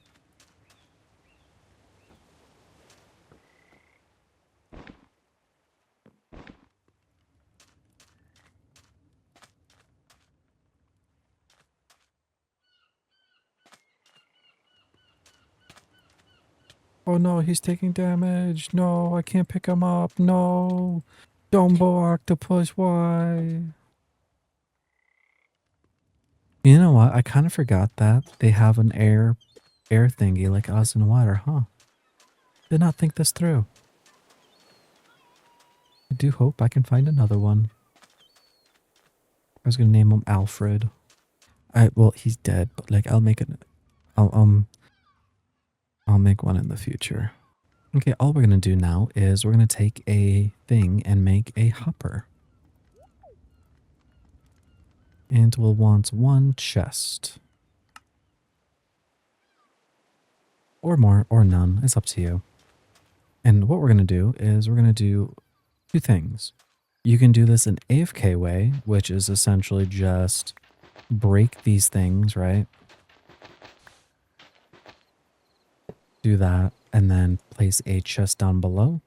Oh no, he's taking damage. No, I can't pick him up. No. Dumbo octopus, why? You know what? I kind of forgot that they have an air thingy like us in water, huh? Did not think this through. I do hope I can find another one. I was gonna name him Alfred. Well, he's dead, but like I'll I'll make one in the future. Okay, all we're gonna do now is we're gonna take a thing and make a hopper. And we'll want one chest. Or more, or none. It's up to you. And what we're gonna do is we're gonna do two things. You can do this in AFK way, which is essentially just break these things, right? Do that, and then place a chest down below.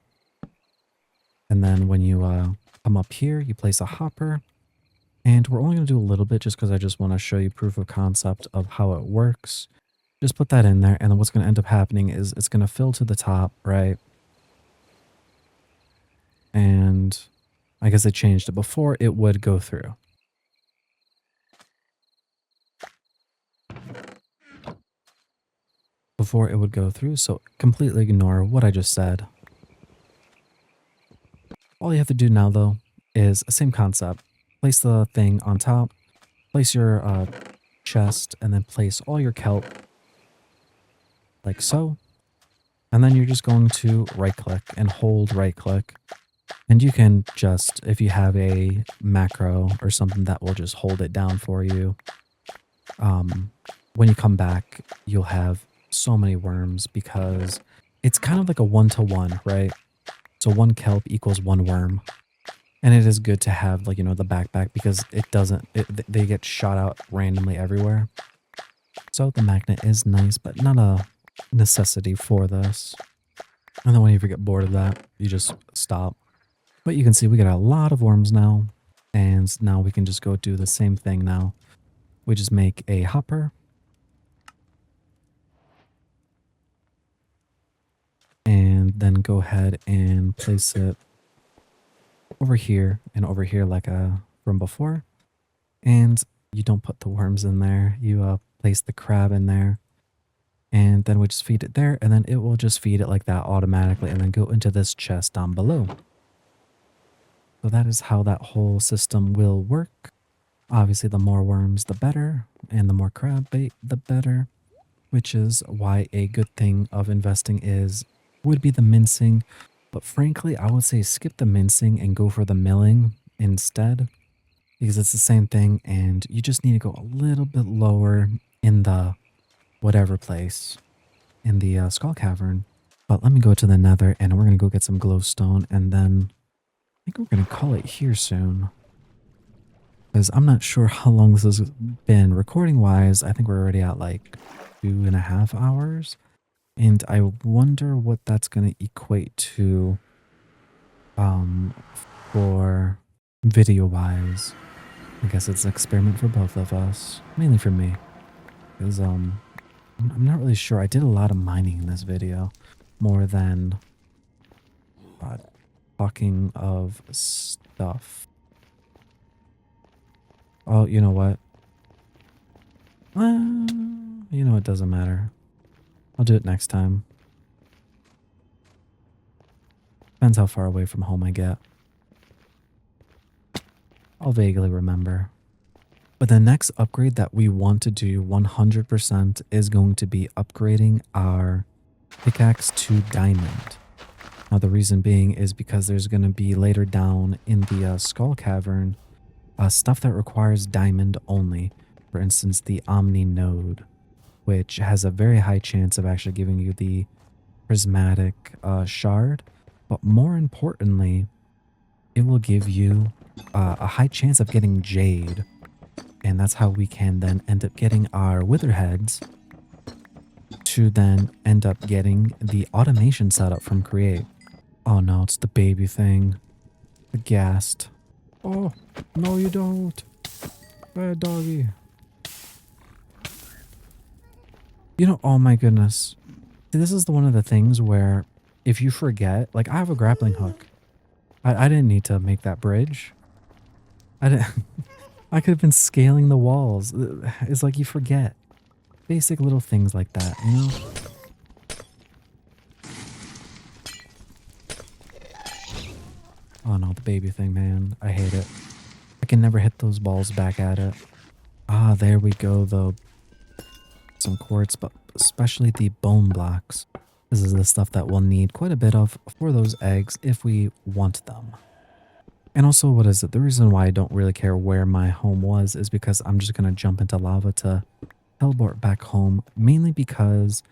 And then when you come up here, you place a hopper. And we're only going to do a little bit just because I just want to show you proof of concept of how it works. Just put that in there, and then what's going to end up happening is it's going to fill to the top, right? And I guess they changed it. Before, it would go through. Before it would go through, so completely ignore what I just said. All you have to do now, though, is the same concept. Place the thing on top, place your chest, and then place all your kelp like so. And then you're just going to right click and hold right click. And you can just, if you have a macro or something that will just hold it down for you, when you come back, you'll have so many worms because it's kind of like a 1-to-1, right? So one kelp equals one worm. And it is good to have, like, you know, the backpack because they get shot out randomly everywhere. So the magnet is nice, but not a necessity for this. And then when you ever get bored of that, you just stop. But you can see we got a lot of worms now. And now we can just go do the same thing now. We just make a hopper. And then go ahead and place it over here and over here like from before. And you don't put the worms in there. You place the crab in there. And then we just feed it there. And then it will just feed it like that automatically. And then go into this chest down below. So that is how that whole system will work. Obviously, the more worms, the better. And the more crab bait, the better. Which is why a good thing of investing would be the mincing. But frankly, I would say skip the mincing and go for the milling instead. Because it's the same thing and you just need to go a little bit lower in the whatever place. In the skull cavern. But let me go to the nether and we're going to go get some glowstone. And then I think we're going to call it here soon. Because I'm not sure how long this has been. Recording wise, I think we're already at like 2.5 hours. And I wonder what that's going to equate to for video wise. I guess it's an experiment for both of us, mainly for me. Because I'm not really sure. I did a lot of mining in this video, more than talking of stuff. Oh, you know what? You know, it doesn't matter. I'll do it next time. Depends how far away from home I get. I'll vaguely remember. But the next upgrade that we want to do 100% is going to be upgrading our pickaxe to diamond. Now the reason being is because there's going to be later down in the skull cavern, stuff that requires diamond only. For instance, the Omni node, which has a very high chance of actually giving you the prismatic shard. But more importantly, it will give you a high chance of getting jade. And that's how we can then end up getting our witherheads to then end up getting the automation setup from Create. Oh no, it's the baby thing. Aghast. Oh, no you don't. Bad doggy. You know, oh my goodness. This is one of the things where if you forget, like I have a grappling hook. I didn't need to make that bridge. I didn't, I could have been scaling the walls. It's like you forget. Basic little things like that, you know? Oh no, the baby thing, man. I hate it. I can never hit those balls back at it. Ah, there we go, though. Some quartz, but especially the bone blocks. This is the stuff that we'll need quite a bit of for those eggs if we want them. And also, what is it? The reason why I don't really care where my home was is because I'm just going to jump into lava to teleport back home, mainly because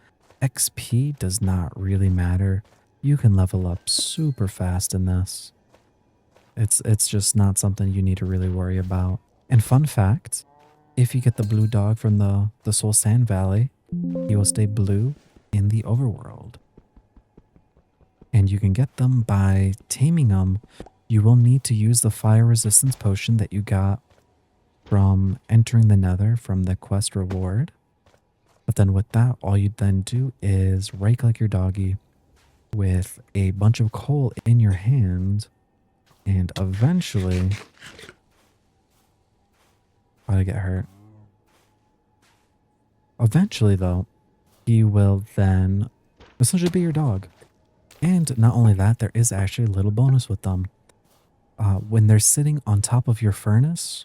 XP does not really matter. You can level up super fast in this. It's just not something you need to really worry about. And fun fact, if you get the blue dog from the Soul Sand Valley, he will stay blue in the overworld. And you can get them by taming them. You will need to use the fire resistance potion that you got from entering the nether from the quest reward. But then with that, all you then do is right click your doggy with a bunch of coal in your hand. And eventually, why'd I get hurt? Eventually though, he will then essentially be your dog. And not only that, there is actually a little bonus with them. When they're sitting on top of your furnace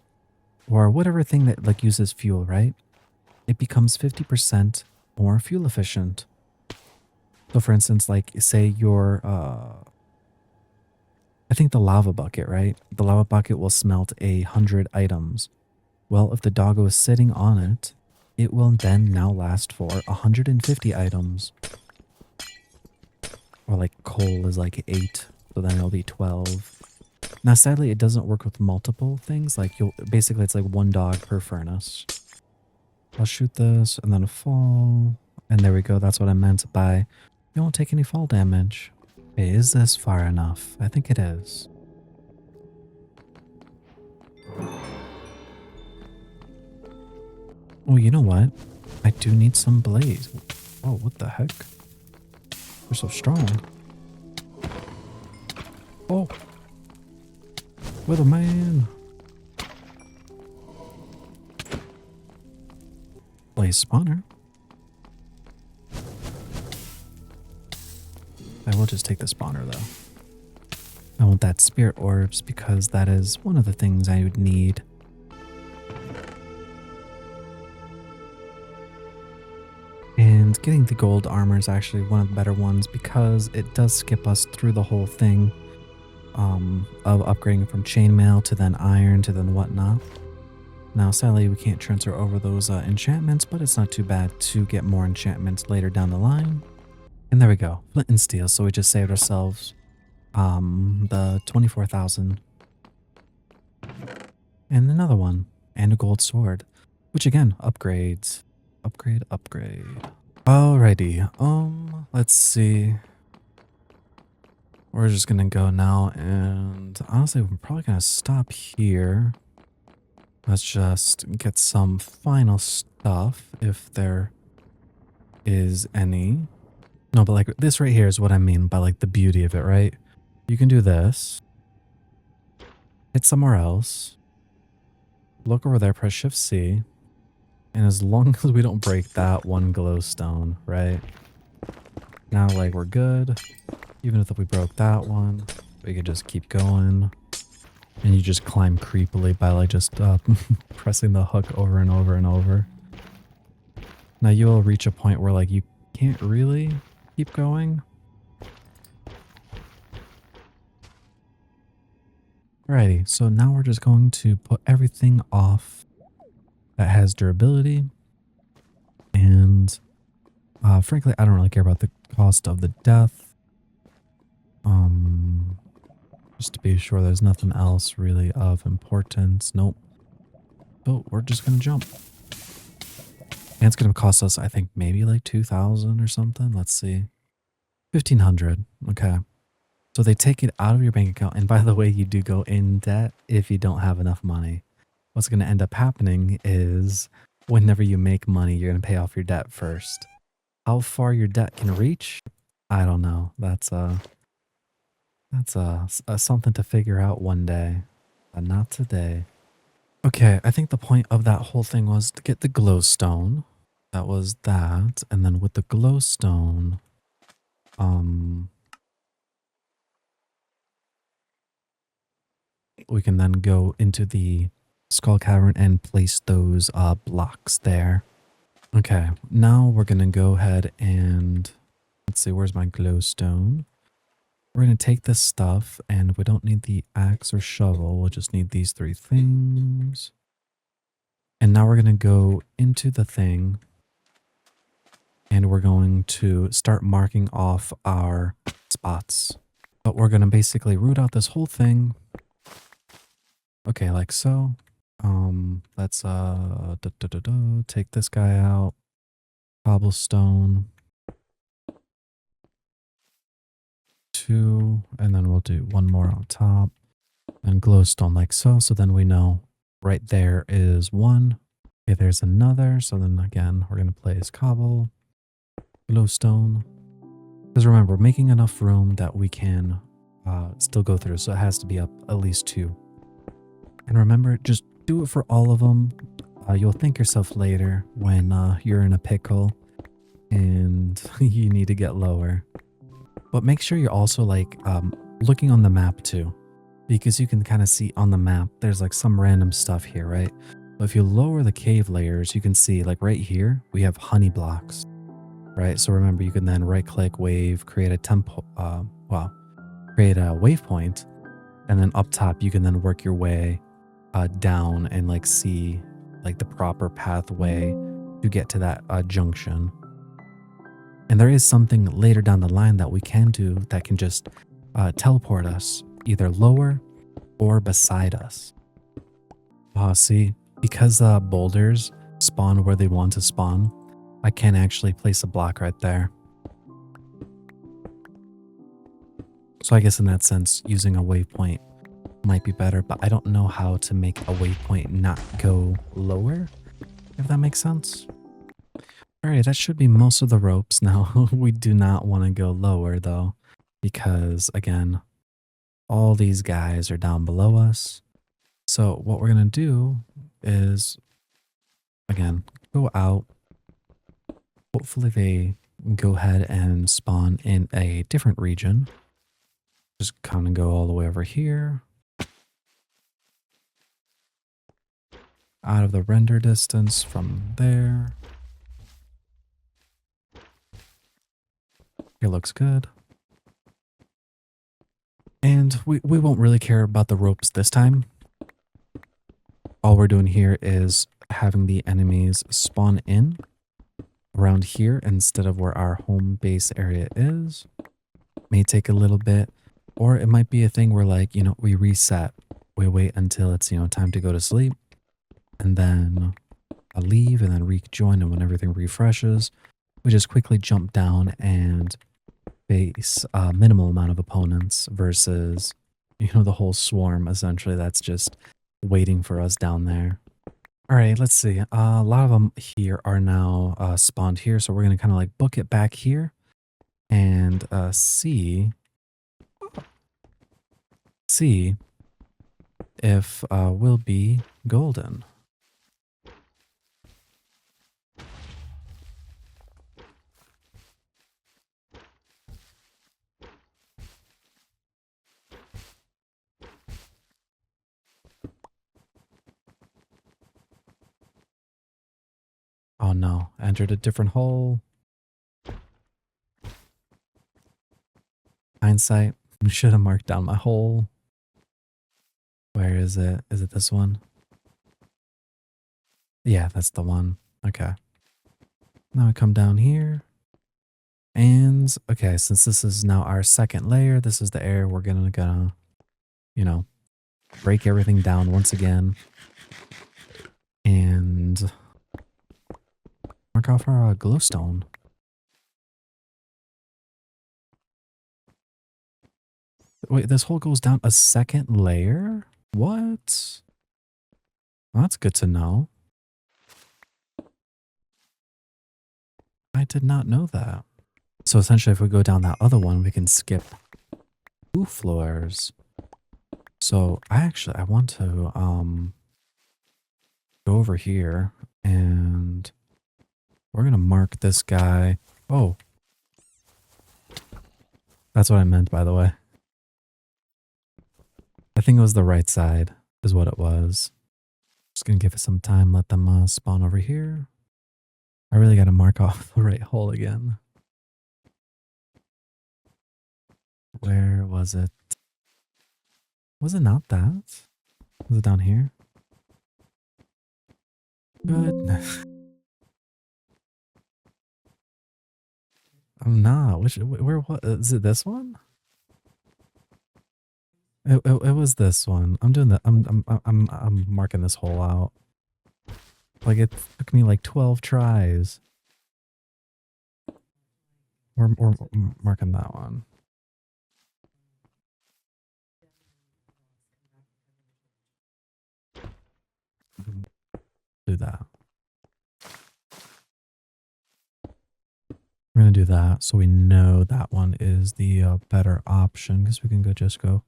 or whatever thing that like uses fuel, right? It becomes 50% more fuel efficient. So for instance, like say your, I think the lava bucket, right? The lava bucket will smelt 100 items. Well, if the doggo is sitting on it, it will then now last for 150 items. Or like coal is like 8, so then it'll be 12. Now, sadly, it doesn't work with multiple things. Like you'll basically it's like one dog per furnace. I'll shoot this and then a fall. And there we go. That's what I meant by you won't take any fall damage. Okay, is this far enough? I think it is. Oh, you know what? I do need some blaze. Oh, what the heck? They're so strong. Oh. Weatherman. Blaze spawner. I will just take the spawner though. I want that spirit orbs because that is one of the things I would need. And getting the gold armor is actually one of the better ones because it does skip us through the whole thing of upgrading from chainmail to then iron to then whatnot. Now, sadly, we can't transfer over those enchantments, but it's not too bad to get more enchantments later down the line. And there we go, flint and steel. So we just saved ourselves the 24,000. And another one, and a gold sword, which again, upgrades. Upgrade. Alrighty, let's see. We're just gonna go now, and honestly, we're probably gonna stop here. Let's just get some final stuff, if there is any. No, but like this right here is what I mean by like the beauty of it, right? You can do this. Hit somewhere else. Look over there, press Shift C. And as long as we don't break that one glowstone, right? Now, like, we're good. Even if we broke that one, we could just keep going. And you just climb creepily by, like, just pressing the hook over and over and over. Now, you will reach a point where, like, you can't really keep going. Alrighty, so now we're just going to put everything off that has durability. And frankly, I don't really care about the cost of the death. Um, just to be sure there's nothing else really of importance. Nope. So we're just going to jump. And it's going to cost us, I think, maybe like 2,000 or something. Let's see. 1,500. Okay. So they take it out of your bank account. And by the way, you do go in debt if you don't have enough money. What's going to end up happening is whenever you make money, you're going to pay off your debt first. How far your debt can reach, I don't know. That's something to figure out one day, but not today. Okay, I think the point of that whole thing was to get the glowstone. That was that, and then with the glowstone, um, we can then go into the skull cavern and place those blocks there. Okay, now we're gonna go ahead and let's see, where's my glowstone? We're going to take this stuff and we don't need the axe or shovel. We'll just need these three things. And now we're going to go into the thing and we're going to start marking off our spots. But we're going to basically root out this whole thing. Okay, like so. Let's take this guy out. Cobblestone. 2, and then we'll do one more on top and glowstone like so. So then we know right there is 1. Okay, there's another. So then again, we're going to place cobble, glowstone. Because remember, we're making enough room that we can still go through. So it has to be up at least 2. And remember, just do it for all of them. You'll thank yourself later when you're in a pickle and you need to get lower. But make sure you're also like looking on the map too, because you can kind of see on the map, there's like some random stuff here, right? But if you lower the cave layers, you can see like right here, we have honey blocks, right? So remember, you can then right click wave, create a create a waypoint. And then up top, you can then work your way down and like see like the proper pathway to get to that junction. And there is something later down the line that we can do that can just teleport us either lower or beside us. See, because boulders spawn where they want to spawn, I can actually place a block right there. So I guess in that sense, using a waypoint might be better, but I don't know how to make a waypoint not go lower, if that makes sense. Alright, that should be most of the ropes. Now, we do not want to go lower though, because again, all these guys are down below us. So what we're going to do is, again, go out. Hopefully they go ahead and spawn in a different region. Just kind of go all the way over here. Out of the render distance from there. It looks good. And we won't really care about the ropes this time. All we're doing here is having the enemies spawn in around here instead of where our home base area is. May take a little bit, or it might be a thing where like, you know, we reset. We wait until it's, you know, time to go to sleep and then I'll leave and then rejoin, and when everything refreshes, we just quickly jump down and face a minimal amount of opponents versus, you know, the whole swarm essentially that's just waiting for us down there. All right, let's see. A lot of them here are now spawned here, so we're going to kind of like book it back here and see if we'll be golden. Oh no, entered a different hole. Hindsight, should have marked down my hole. Where is it? Is it this one? Yeah, that's the one. Okay. Now we come down here. And okay, since this is now our second layer, this is the area we're gonna, you know, break everything down once again. And mark off our glowstone. Wait, this hole goes down a second layer? What? Well, that's good to know. I did not know that. So essentially, if we go down that other one, we can skip 2 floors. So I want to go over here and we're gonna mark this guy. Oh, that's what I meant, by the way. I think it was the right side is what it was. Just gonna give it some time, let them spawn over here. I really gotta mark off the right hole again. Where was it? Was it not that? Was it down here? Good. I'm not. Where, what? Is it this one? It was this one. I'm doing that. I'm marking this hole out. Like it took me like 12 tries. We're marking that one. Do that. We're gonna do that so we know that one is the better option because we can just go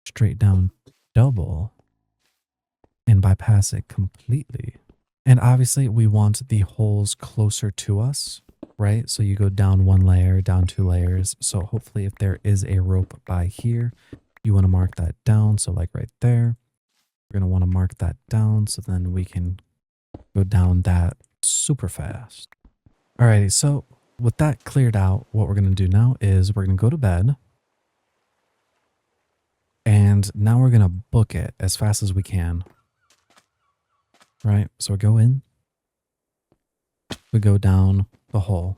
straight down double and bypass it completely. And obviously we want the holes closer to us, right? So you go down 1 layer, down 2 layers. So hopefully if there is a rope by here, you want to mark that down. So like right there, we're going to want to mark that down so then we can go down that super fast. Alrighty, so with that cleared out, what we're going to do now is we're going to go to bed. And now we're going to book it as fast as we can. Right? So we go in. We go down the hole.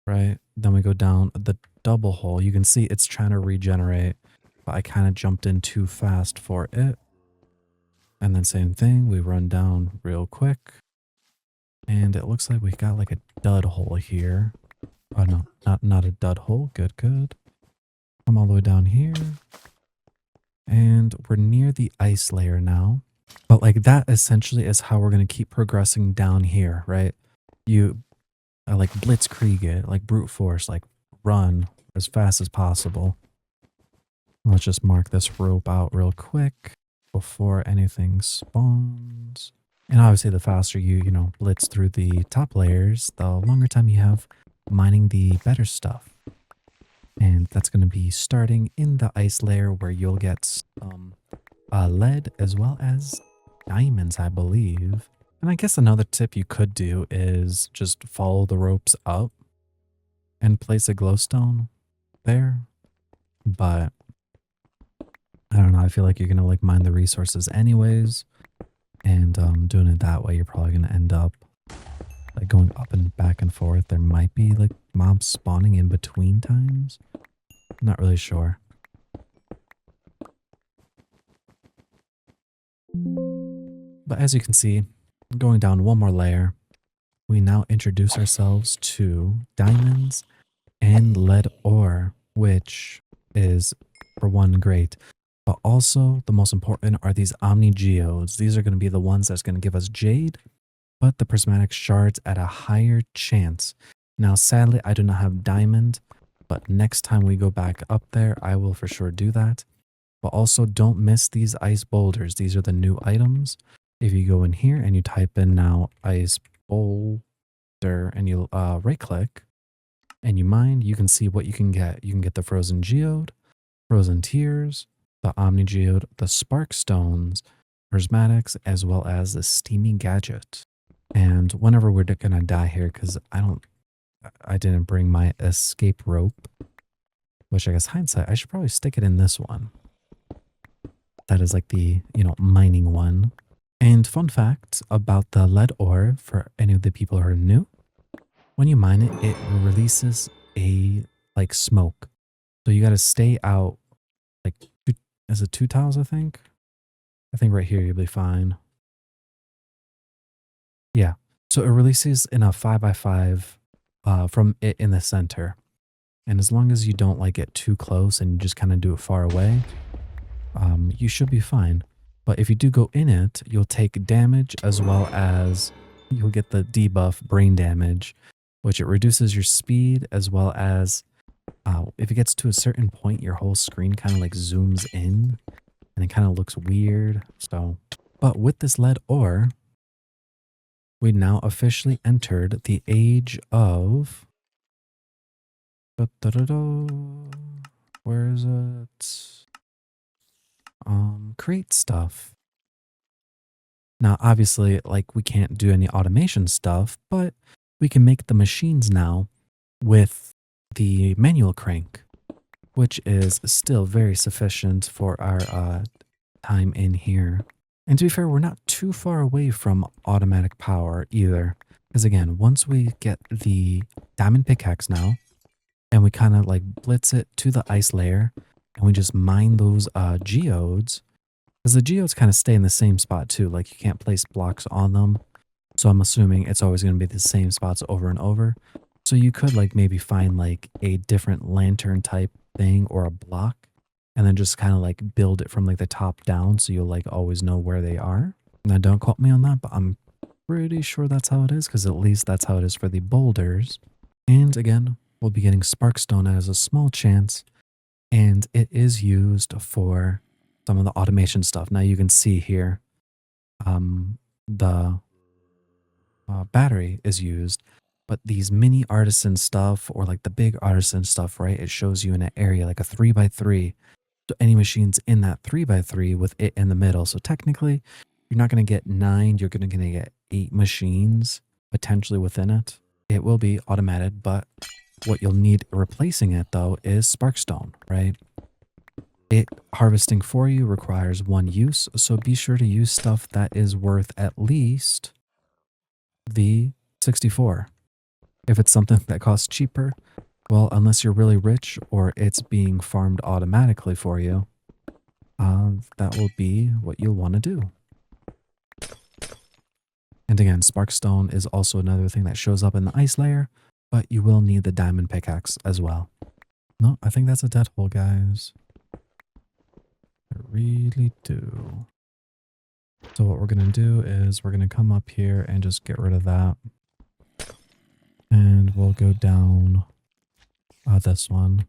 Right? Then we go down the double hole. You can see it's trying to regenerate. But I kind of jumped in too fast for it. And then same thing. We run down real quick. And it looks like we got like a dud hole here. Oh no, not a dud hole. Good, good. Come all the way down here. And we're near the ice layer now. But like that essentially is how we're going to keep progressing down here, right? You like blitzkrieg it, like brute force, like run as fast as possible. Let's just mark this rope out real quick before anything spawns. And obviously the faster you blitz through the top layers, the longer time you have mining the better stuff. And that's going to be starting in the ice layer where you'll get lead as well as diamonds, I believe. And I guess another tip you could do is just follow the ropes up and place a glowstone there. But I don't know. I feel like you're going to like mine the resources anyways. And doing it that way, you're probably going to end up like going up and back and forth. There might be like mobs spawning in between times. I'm not really sure. But as you can see, going down one more layer, we now introduce ourselves to diamonds and lead ore, which is for one great. But also the most important are these omni geodes. These are going to be the ones that's going to give us jade, but the prismatic shards at a higher chance. Now, sadly, I do not have diamond, but next time we go back up there, I will for sure do that. But also don't miss these ice boulders. These are the new items. If you go in here and you type in now ice boulder and you right click and you mine, you can see what you can get. You can get the frozen geode, frozen tears, the omni geode, the spark stones, prismatics, as well as the steamy gadget. And whenever we're gonna die here, because I didn't bring my escape rope, which I guess hindsight, I should probably stick it in this one. That is like the, mining one. And fun fact about the lead ore for any of the people who are new, when you mine it, it releases a like smoke. So you got to stay out like, is it 2 tiles, I think? I think right here you'll be fine. Yeah. So it releases in a 5x5 from it in the center. And as long as you don't like get too close and you just kind of do it far away, you should be fine. But if you do go in it, you'll take damage as well as you'll get the debuff brain damage, which it reduces your speed as well as if it gets to a certain point, your whole screen kind of like zooms in and it kind of looks weird. So, but with this lead ore, we now officially entered the age of. Where is it? Create stuff. Now, obviously, like we can't do any automation stuff, but we can make the machines now with the manual crank, which is still very sufficient for our time in here. And to be fair, we're not too far away from automatic power either. Because again, once we get the diamond pickaxe now, and we kind of like blitz it to the ice layer, and we just mine those geodes, because the geodes kind of stay in the same spot too. Like you can't place blocks on them. So I'm assuming it's always going to be the same spots over and over. So you could like maybe find like a different lantern type thing or a block and then just kind of like build it from like the top down. So you'll like always know where they are. Now don't quote me on that, but I'm pretty sure that's how it is. Cause at least that's how it is for the boulders. And again, we'll be getting Sparkstone as a small chance. And it is used for some of the automation stuff. Now you can see here, the battery is used, but these mini artisan stuff or like the big artisan stuff, right? It shows you in an area like a 3x3. So any machines in that 3x3 with it in the middle. So technically, you're not going to get 9, you're going to get 8 machines potentially within it. It will be automated, but what you'll need replacing it though is Sparkstone, right? It harvesting for you requires 1 use, so be sure to use stuff that is worth at least the 64. If it's something that costs cheaper, well, unless you're really rich or it's being farmed automatically for you, that will be what you'll want to do. And again, Sparkstone is also another thing that shows up in the ice layer, but you will need the diamond pickaxe as well. No, I think that's a dead hole, guys. I really do. So what we're going to do is we're going to come up here and just get rid of that. And we'll go down this one.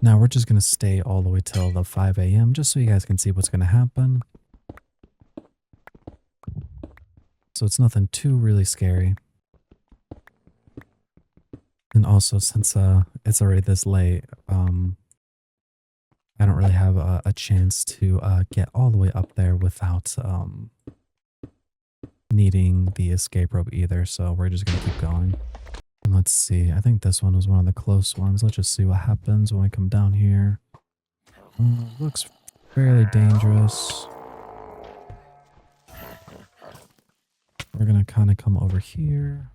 Now we're just going to stay all the way till the 5 a.m. just so you guys can see what's going to happen. So it's nothing too really scary. And also since it's already this late, I don't really have a chance to get all the way up there without needing the escape rope either. So we're just going to keep going. And let's see. I think this one was one of the close ones. Let's just see what happens when we come down here. Looks fairly dangerous. We're going to kind of come over here.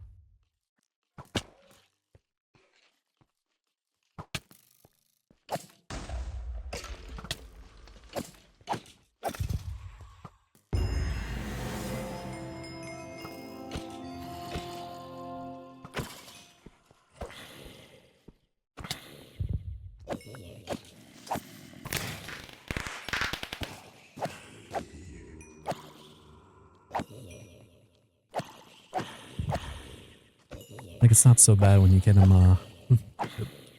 Like, it's not so bad when you get them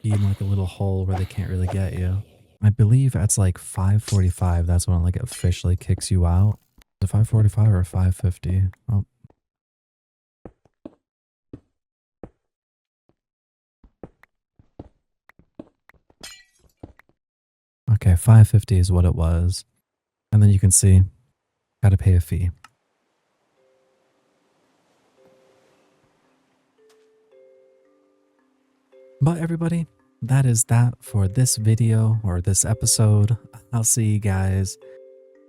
be in like a little hole where they can't really get you. I believe it's like 5:45. That's when it like officially kicks you out. Is it 5:45 or 5:50? Oh. Okay, 5:50 is what it was. And then you can see, got to pay a fee. But everybody, that is that for this video or this episode. I'll see you guys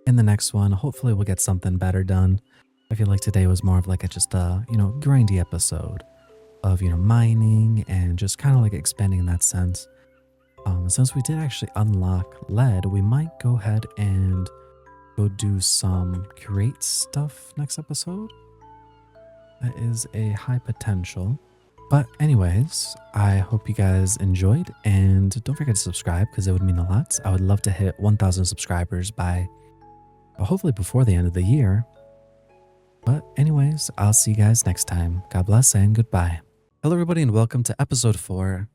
in the next one. Hopefully we'll get something better done. I feel like today was more of like a just a, grindy episode of, mining and just kind of like expanding in that sense. Since we did actually unlock lead, we might go ahead and go do some create stuff next episode. That is a high potential. But anyways, I hope you guys enjoyed, and don't forget to subscribe because it would mean a lot. I would love to hit 1,000 subscribers by hopefully before the end of the year. But anyways, I'll see you guys next time. God bless and goodbye. Hello everybody and welcome to episode 4.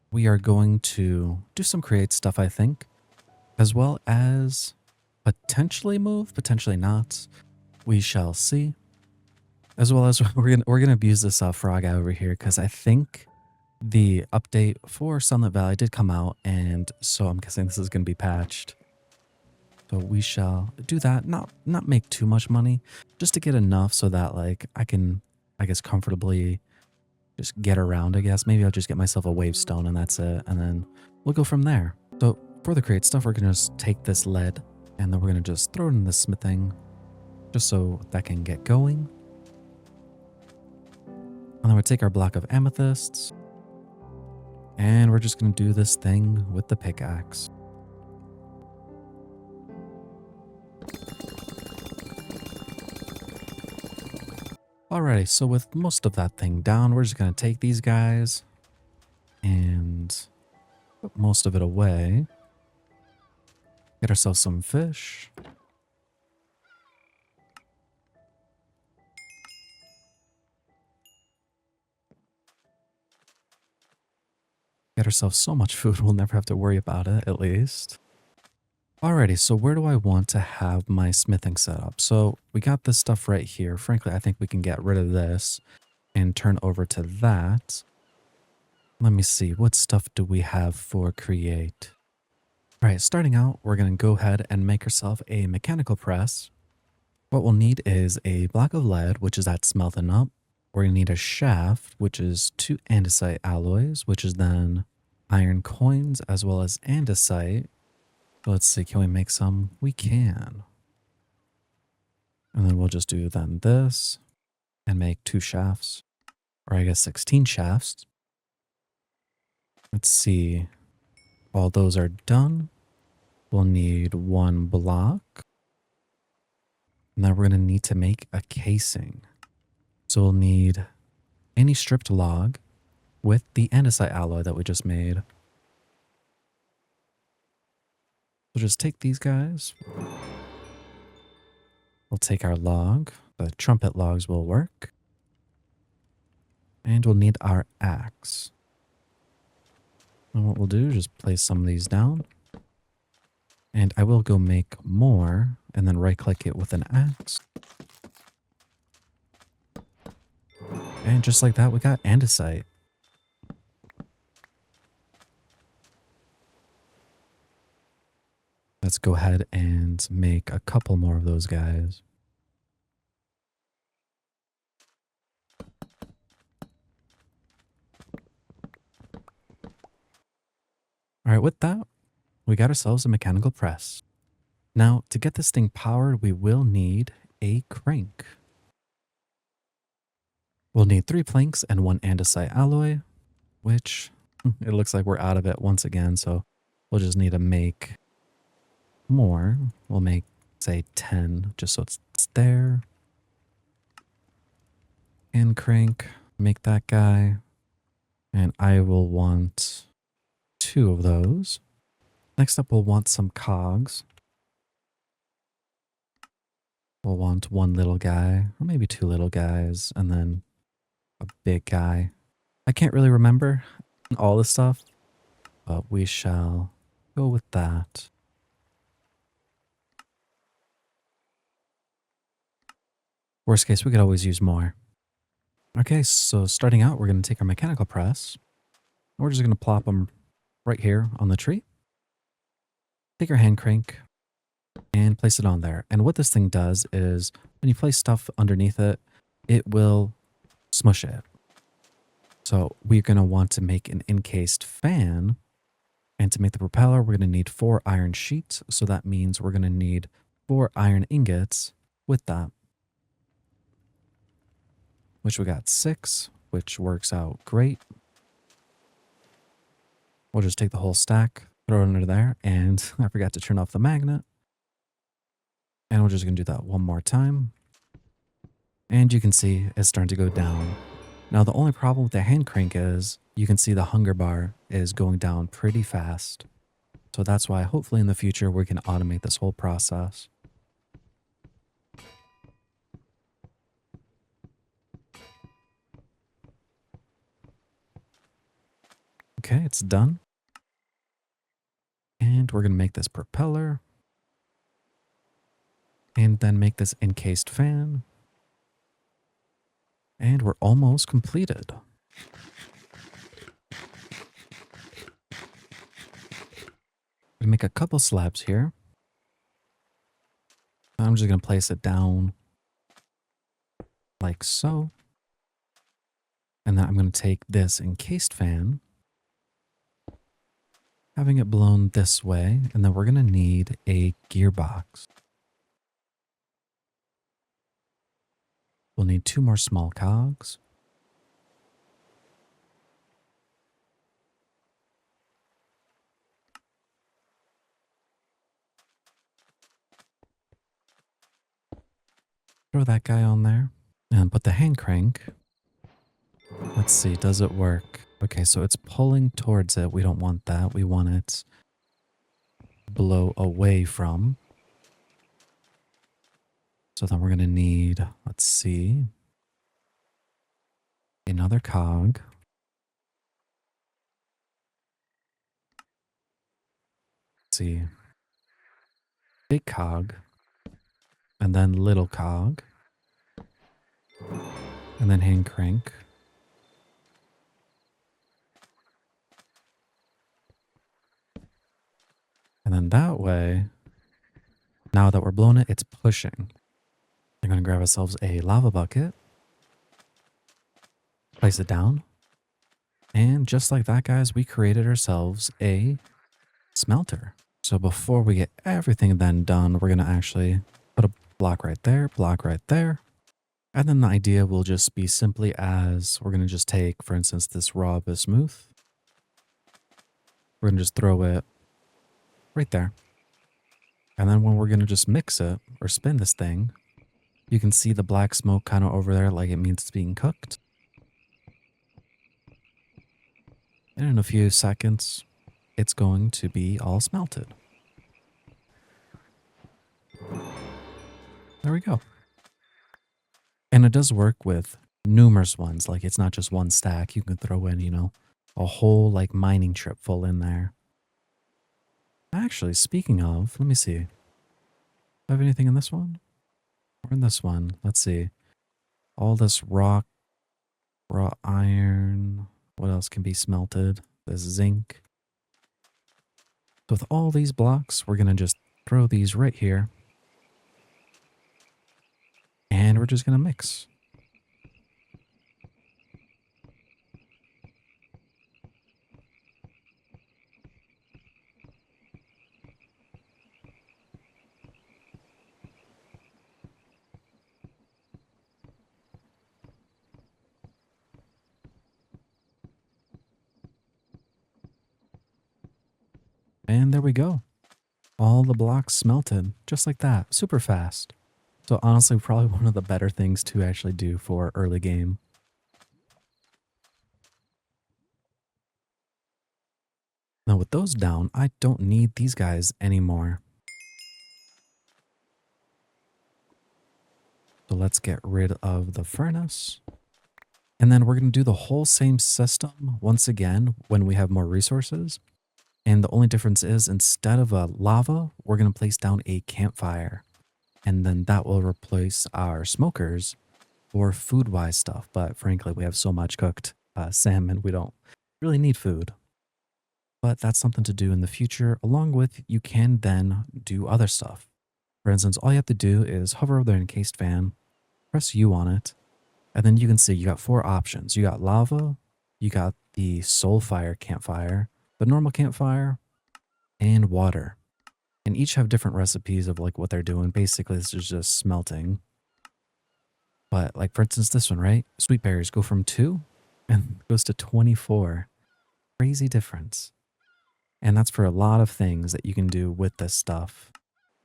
We are going to do some create stuff, I think, as well as potentially move, potentially not. We shall see. As well as we're gonna abuse this frog guy over here because I think the update for Sunlit Valley did come out, and so I'm guessing this is gonna be patched. So we shall do that. Not make too much money, just to get enough so that like I can, I guess, comfortably just get around. I guess maybe I'll just get myself a wave stone and that's it, and then we'll go from there. So for the create stuff, we're gonna just take this lead and then we're gonna just throw it in the smithing, just so that can get going. And then we'll take our block of amethysts and we're just going to do this thing with the pickaxe. Alrighty, so with most of that thing down, we're just going to take these guys and put most of it away. Get ourselves some fish. Get ourselves so much food, we'll never have to worry about it, at least. Alrighty, so where do I want to have my smithing set up? So we got this stuff right here. Frankly, I think we can get rid of this and turn over to that. Let me see, what stuff do we have for create? Alright, starting out, we're going to go ahead and make ourselves a mechanical press. What we'll need is a block of lead, which is that smelting up. We're going to need a shaft, which is 2 andesite alloys, which is then iron coins as well as andesite. So let's see, can we make some? We can. And then we'll just do then this and make 2 shafts, or I guess 16 shafts. Let's see. While those are done, we'll need 1 block. And then we're going to need to make a casing. So we'll need any stripped log with the andesite alloy that we just made. We'll just take these guys. We'll take our log. The trumpet logs will work. And we'll need our axe. And what we'll do is just place some of these down. And I will go make more and then right click it with an axe. And just like that, we got andesite. Let's go ahead and make a couple more of those guys. All right, with that, we got ourselves a mechanical press. Now, to get this thing powered, we will need a crank. We'll need 3 planks and 1 andesite alloy, which it looks like we're out of it once again, so we'll just need to make more. We'll make, say, 10, just so it's there. And crank, make that guy. And I will want 2 of those. Next up, we'll want some cogs. We'll want 1 little guy, or maybe 2 little guys, and then a big guy. I can't really remember all the stuff, but we shall go with that. Worst case, we could always use more. Okay, so starting out, we're going to take our mechanical press. We're just going to plop them right here on the tree. Take our hand crank and place it on there. And what this thing does is when you place stuff underneath it, it will smush it. So we're going to want to make an encased fan. And to make the propeller, we're going to need 4 iron sheets. So that means we're going to need 4 iron ingots with that, which we got 6, which works out great. We'll just take the whole stack, throw it under there, and I forgot to turn off the magnet. And we're just going to do that one more time. And you can see it's starting to go down. Now, the only problem with the hand crank is you can see the hunger bar is going down pretty fast. So that's why hopefully in the future we can automate this whole process. Okay, it's done. And we're going to make this propeller. And then make this encased fan. And we're almost completed. We make a couple slabs here. I'm just going to place it down like so. And then I'm going to take this encased fan, having it blown this way, and then we're going to need a gearbox. We'll need 2 more small cogs. Throw that guy on there and put the hand crank. Let's see, does it work? Okay, so it's pulling towards it. We don't want that. We want it blow away from. So then we're going to need, let's see, another cog. Let's see, big cog, and then little cog, and then hand crank. And then that way, now that we're blowing it, it's pushing. We're going to grab ourselves a lava bucket, place it down, and just like that, guys, we created ourselves a smelter. So before we get everything then done, we're going to actually put a block right there, and then the idea will just be simply as we're going to just take, for instance, this raw bismuth. We're going to just throw it right there. And then when we're going to just mix it or spin this thing, you can see the black smoke kind of over there like it means it's being cooked. And in a few seconds, it's going to be all smelted. There we go. And it does work with numerous ones. Like it's not just one stack. You can throw in, you know, a whole like mining trip full in there. Actually, speaking of, let me see. Do I have anything in this one? Or in this one? Let's see. All this rock, raw iron. What else can be smelted? This zinc. So with all these blocks, we're going to just throw these right here. And we're just going to mix. And there we go. All the blocks smelted, just like that, super fast. So honestly, probably one of the better things to actually do for early game. Now with those down, I don't need these guys anymore. So let's get rid of the furnace. And then we're going to do the whole same system once again when we have more resources. And the only difference is instead of a lava, we're going to place down a campfire. And then that will replace our smokers for food-wise stuff. But frankly, we have so much cooked salmon, we don't really need food. But that's something to do in the future, along with you can then do other stuff. For instance, all you have to do is hover over the encased fan, press U on it, and then you can see you got 4 options. You got lava, you got the soul fire campfire, the normal campfire, and water. And each have different recipes of like what they're doing. Basically, this is just smelting. But like for instance, this one, right? Sweet berries go from 2 and goes to 24. Crazy difference. And that's for a lot of things that you can do with this stuff.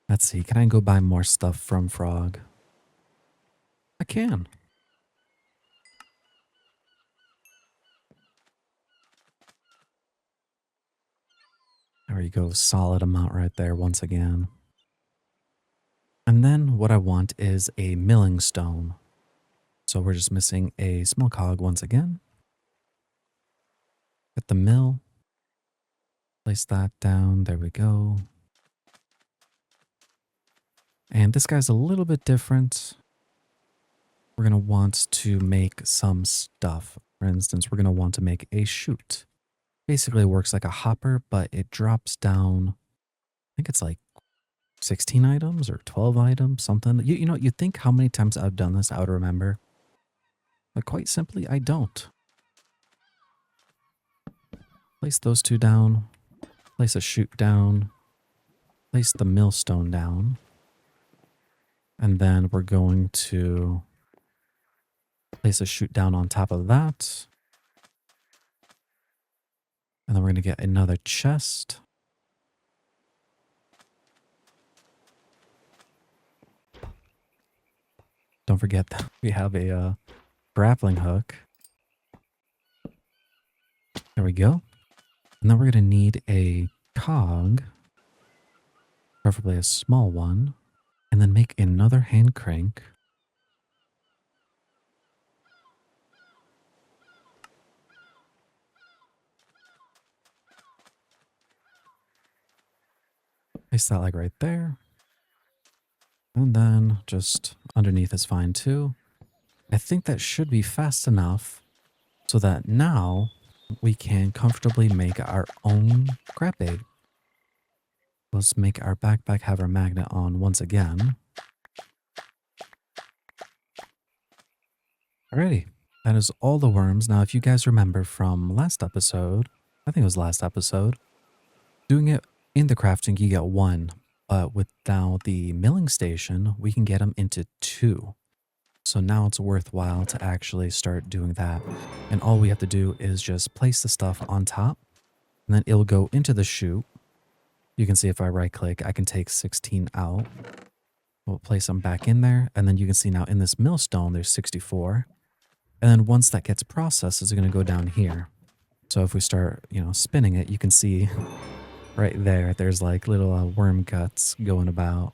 Let's see, can I go buy more stuff from Frog? I can. There you go, solid amount right there once again. And then what I want is a milling stone. So we're just missing a small cog once again. Get the mill. Place that down. There we go. And this guy's a little bit different. We're going to want to make some stuff. For instance, we're going to want to make a chute. Basically, it works like a hopper, but it drops down. I think it's like 16 items or 12 items, something. You know, you think how many times I've done this, I would remember. But quite simply, I don't. Place those 2 down. Place a chute down. Place the millstone down. And then we're going to place a chute down on top of that. And then we're going to get another chest. Don't forget that we have a grappling hook. There we go. And then we're going to need a cog, preferably a small one, and then make another hand crank. Place that like right there. And then just underneath is fine too. I think that should be fast enough so that now we can comfortably make our own crab bait. Let's make our backpack have our magnet on once again. Alrighty, that is all the worms. Now, if you guys remember from last episode, I think it was last episode, doing it in the crafting, you get 1. But with now the milling station, we can get them into 2. So now it's worthwhile to actually start doing that. And all we have to do is just place the stuff on top, and then it'll go into the chute. You can see if I right click, I can take 16 out. We'll place them back in there. And then you can see now in this millstone, there's 64. And then once that gets processed, it's going to go down here. So if we start, you know, spinning it, you can see right there, there's like little worm guts going about.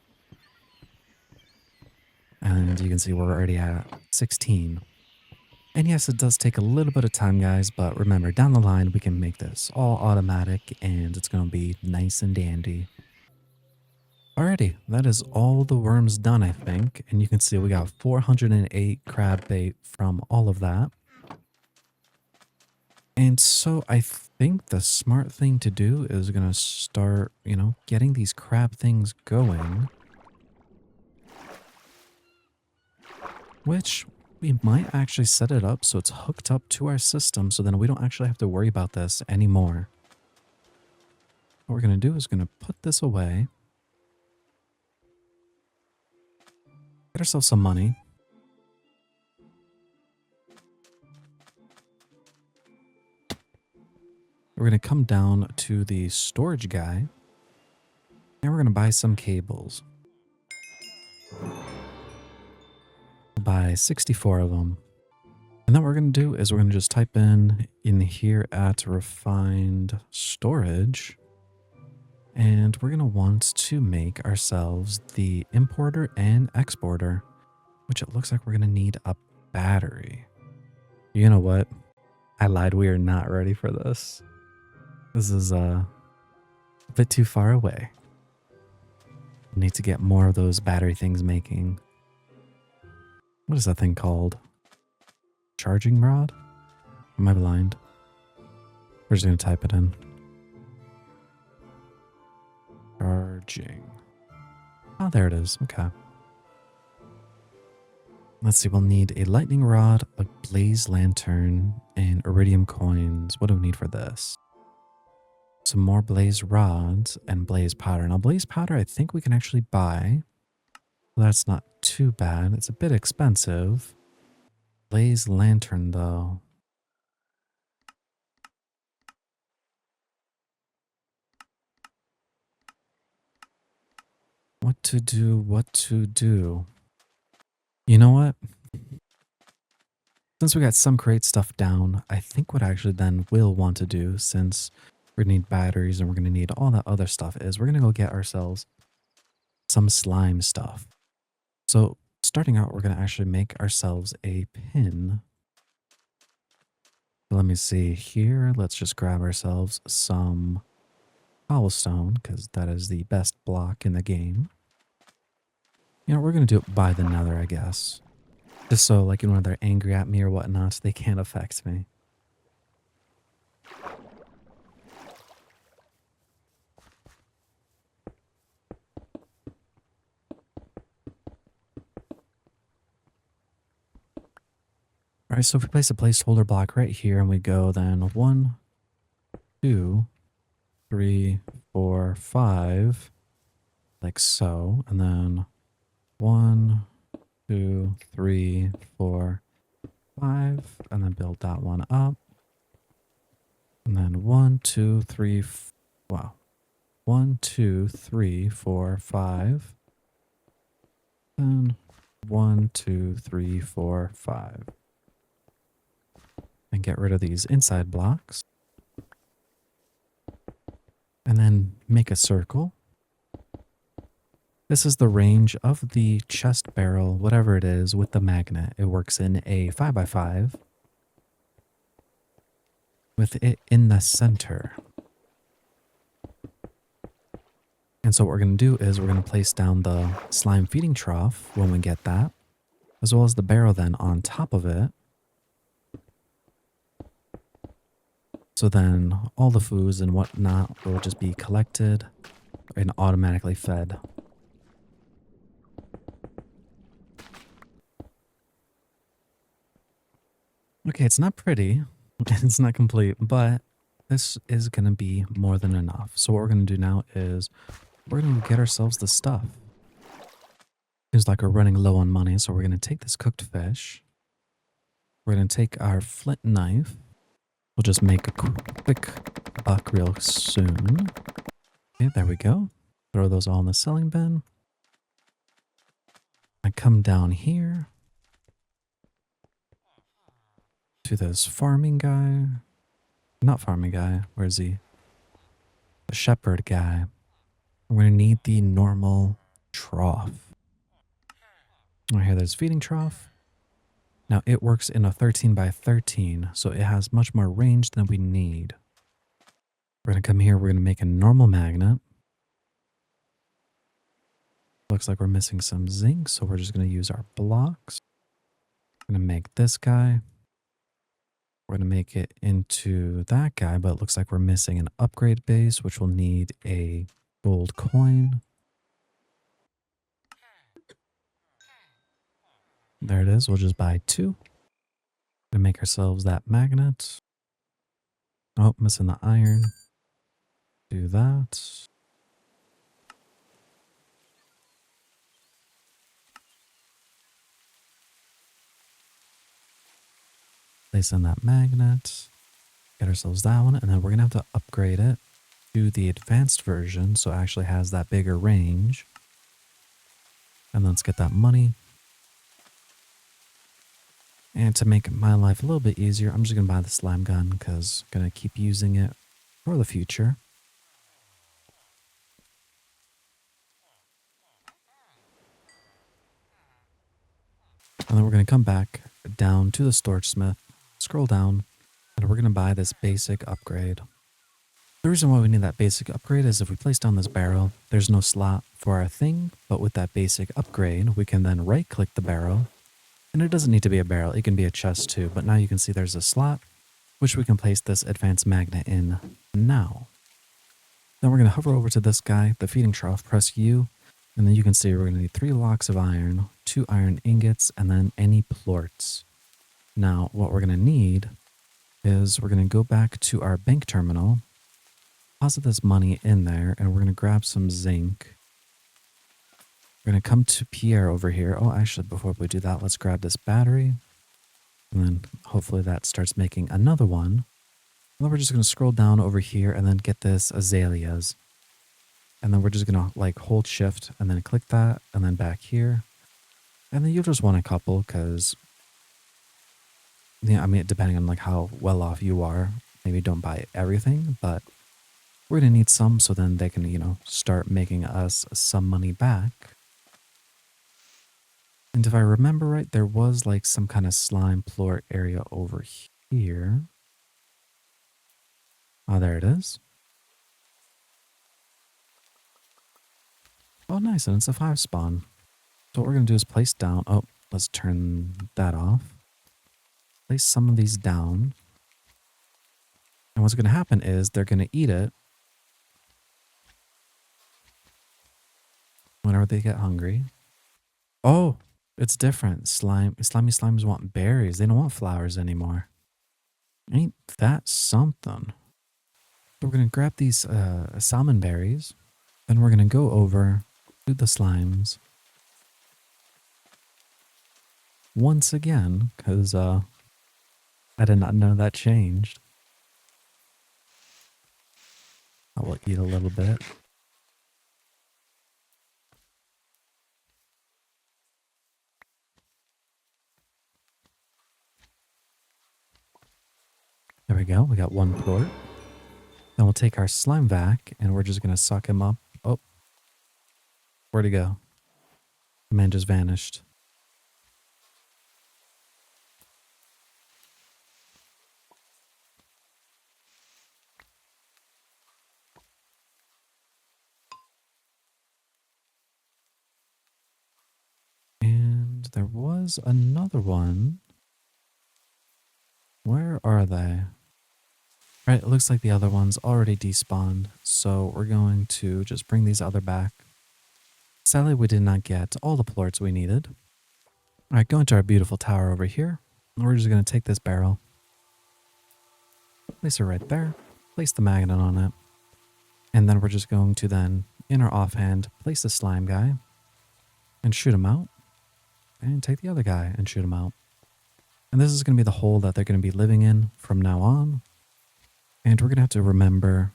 And you can see we're already at 16. And yes, it does take a little bit of time, guys, but remember, down the line, we can make this all automatic and it's going to be nice and dandy. Alrighty, that is all the worms done, I think. And you can see we got 408 crab bait from all of that. And so I think the smart thing to do is going to start, you know, getting these crab things going. Which we might actually set it up so it's hooked up to our system so then we don't actually have to worry about this anymore. What we're going to do is going to put this away. Get ourselves some money. We're going to come down to the storage guy. And we're going to buy some cables. We'll buy 64 of them. And then what we're going to do is we're going to just type in here at refined storage. And we're going to want to make ourselves the importer and exporter, which it looks like we're going to need a battery. You know what? I lied. We are not ready for this. This is a bit too far away. We need to get more of those battery things making. What is that thing called? Charging rod? Am I blind? We're just going to type it in. Charging. Oh, there it is. Okay. Let's see, we'll need a lightning rod, a blaze lantern, and iridium coins. What do we need for this? Some more blaze rods and blaze powder. Now, blaze powder, I think we can actually buy. Well, that's not too bad. It's a bit expensive. Blaze lantern, though. What to do, what to do. You know what? Since we got some crate stuff down, I think what I actually then will want to do, since we're going to need batteries and we're going to need all that other stuff, is we're going to go get ourselves some slime stuff. So starting out, we're going to actually make ourselves a pin. Let me see here. Let's just grab ourselves some cobblestone because that is the best block in the game. You know, we're going to do it by the nether, I guess. Just so, like, when they're angry at me or whatnot, they can't affect me. Alright, so if we place a placeholder block right here and we go then 1, 2, 3, 4, 5, like so, and then 1, 2, 3, 4, 5, and then build that one up. And then 1, 2, 3, wow. 1, 2, 3, 4, 5. Then 1, 2, 3, 4, 5. And get rid of these inside blocks. And then make a circle. This is the range of the chest barrel, whatever it is, with the magnet. It works in a 5x5 with it in the center. And so what we're going to do is we're going to place down the slime feeding trough when we get that, as well as the barrel then on top of it. So then all the foods and whatnot will just be collected and automatically fed. Okay, it's not pretty. It's not complete, but this is going to be more than enough. So what we're going to do now is we're going to get ourselves the stuff. It's like we're running low on money, so we're going to take this cooked fish. We're going to take our flint knife. We'll just make a quick buck real soon. Okay, there we go. Throw those all in the selling bin. I come down here to this farming guy. Not farming guy. Where is he? The shepherd guy. We're going to need the normal trough. Right here, there's feeding trough. Now it works in a 13x13, so it has much more range than we need. We're going to come here, we're going to make a normal magnet. Looks like we're missing some zinc, so we're just going to use our blocks. We're going to make this guy. We're going to make it into that guy, but it looks like we're missing an upgrade base, which will need a gold coin. There it is. We'll just buy 2 to make ourselves that magnet. Oh, missing the iron. Do that. Place in that magnet. Get ourselves that one. And then we're going to have to upgrade it to the advanced version so it actually has that bigger range. And let's get that money. And to make my life a little bit easier, I'm just going to buy the slime gun because I'm going to keep using it for the future. And then we're going to come back down to the storage smith, scroll down, and we're going to buy this basic upgrade. The reason why we need that basic upgrade is if we place down this barrel, there's no slot for our thing, but with that basic upgrade, we can then right-click the barrel. And it doesn't need to be a barrel, it can be a chest too, but now you can see there's a slot, which we can place this advanced magnet in now. Then we're going to hover over to this guy, the feeding trough, press U, And then you can see we're going to need 3 blocks of iron, 2 iron ingots, and then any plorts. Now, what we're going to need is we're going to go back to our bank terminal, deposit this money in there, and we're going to grab some zinc. We're going to come to Pierre over here. Oh, actually, before we do that, let's grab this battery. And then hopefully that starts making another one. And then we're just going to scroll down over here and then get this azaleas. And then we're just going to like hold shift and then click that and then back here. And then you'll just want a couple because, yeah, I mean, depending on like how well off you are, maybe don't buy everything, but we're going to need some so then they can, you know, start making us some money back. And if I remember right, there was like some kind of slime plort area over here. Oh, there it is. Oh, nice. And it's a 5 spawn. So what we're going to do is place down. Oh, let's turn that off. Place some of these down. And what's going to happen is they're going to eat it whenever they get hungry. Oh, it's different. Slimy slimes want berries. They don't want flowers anymore. Ain't that something? So we're going to grab these salmon berries. Then we're going to go over to the slimes once again, because I did not know that changed. I will eat a little bit. There we go. We got 1 plort. Then we'll take our slime vac and we're just going to suck him up. Oh, where'd he go? The man just vanished. And there was another one. Where are they? Right, it looks like the other one's already despawned, so we're going to just bring these other back. Sadly, we did not get all the plorts we needed. Alright, go into our beautiful tower over here. And we're just going to take this barrel. Place it right there. Place the magnet on it. And then we're just going to then, in our offhand, place the slime guy. And shoot him out. And take the other guy and shoot him out. And this is going to be the hole that they're going to be living in from now on. And we're going to have to remember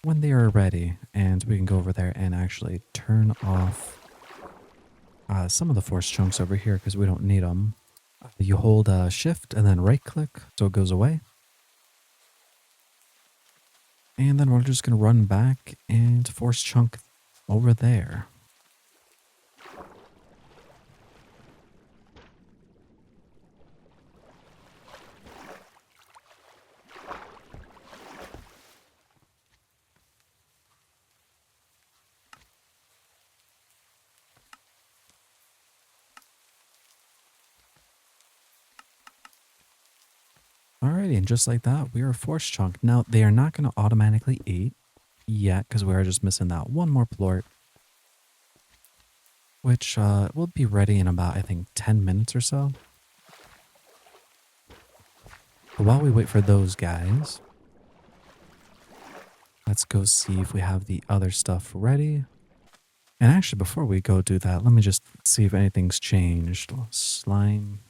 when they are ready. And we can go over there and actually turn off some of the force chunks over here because we don't need them. You hold shift and then right click so it goes away. And then we're just going to run back and force chunk over there. Alrighty, and just like that, we are force chunked. Now, they are not going to automatically eat yet because we are just missing that 1 more plort. Which will be ready in about, I think, 10 minutes or so. But while we wait for those guys, let's go see if we have the other stuff ready. And actually, before we go do that, let me just see if anything's changed. Slime.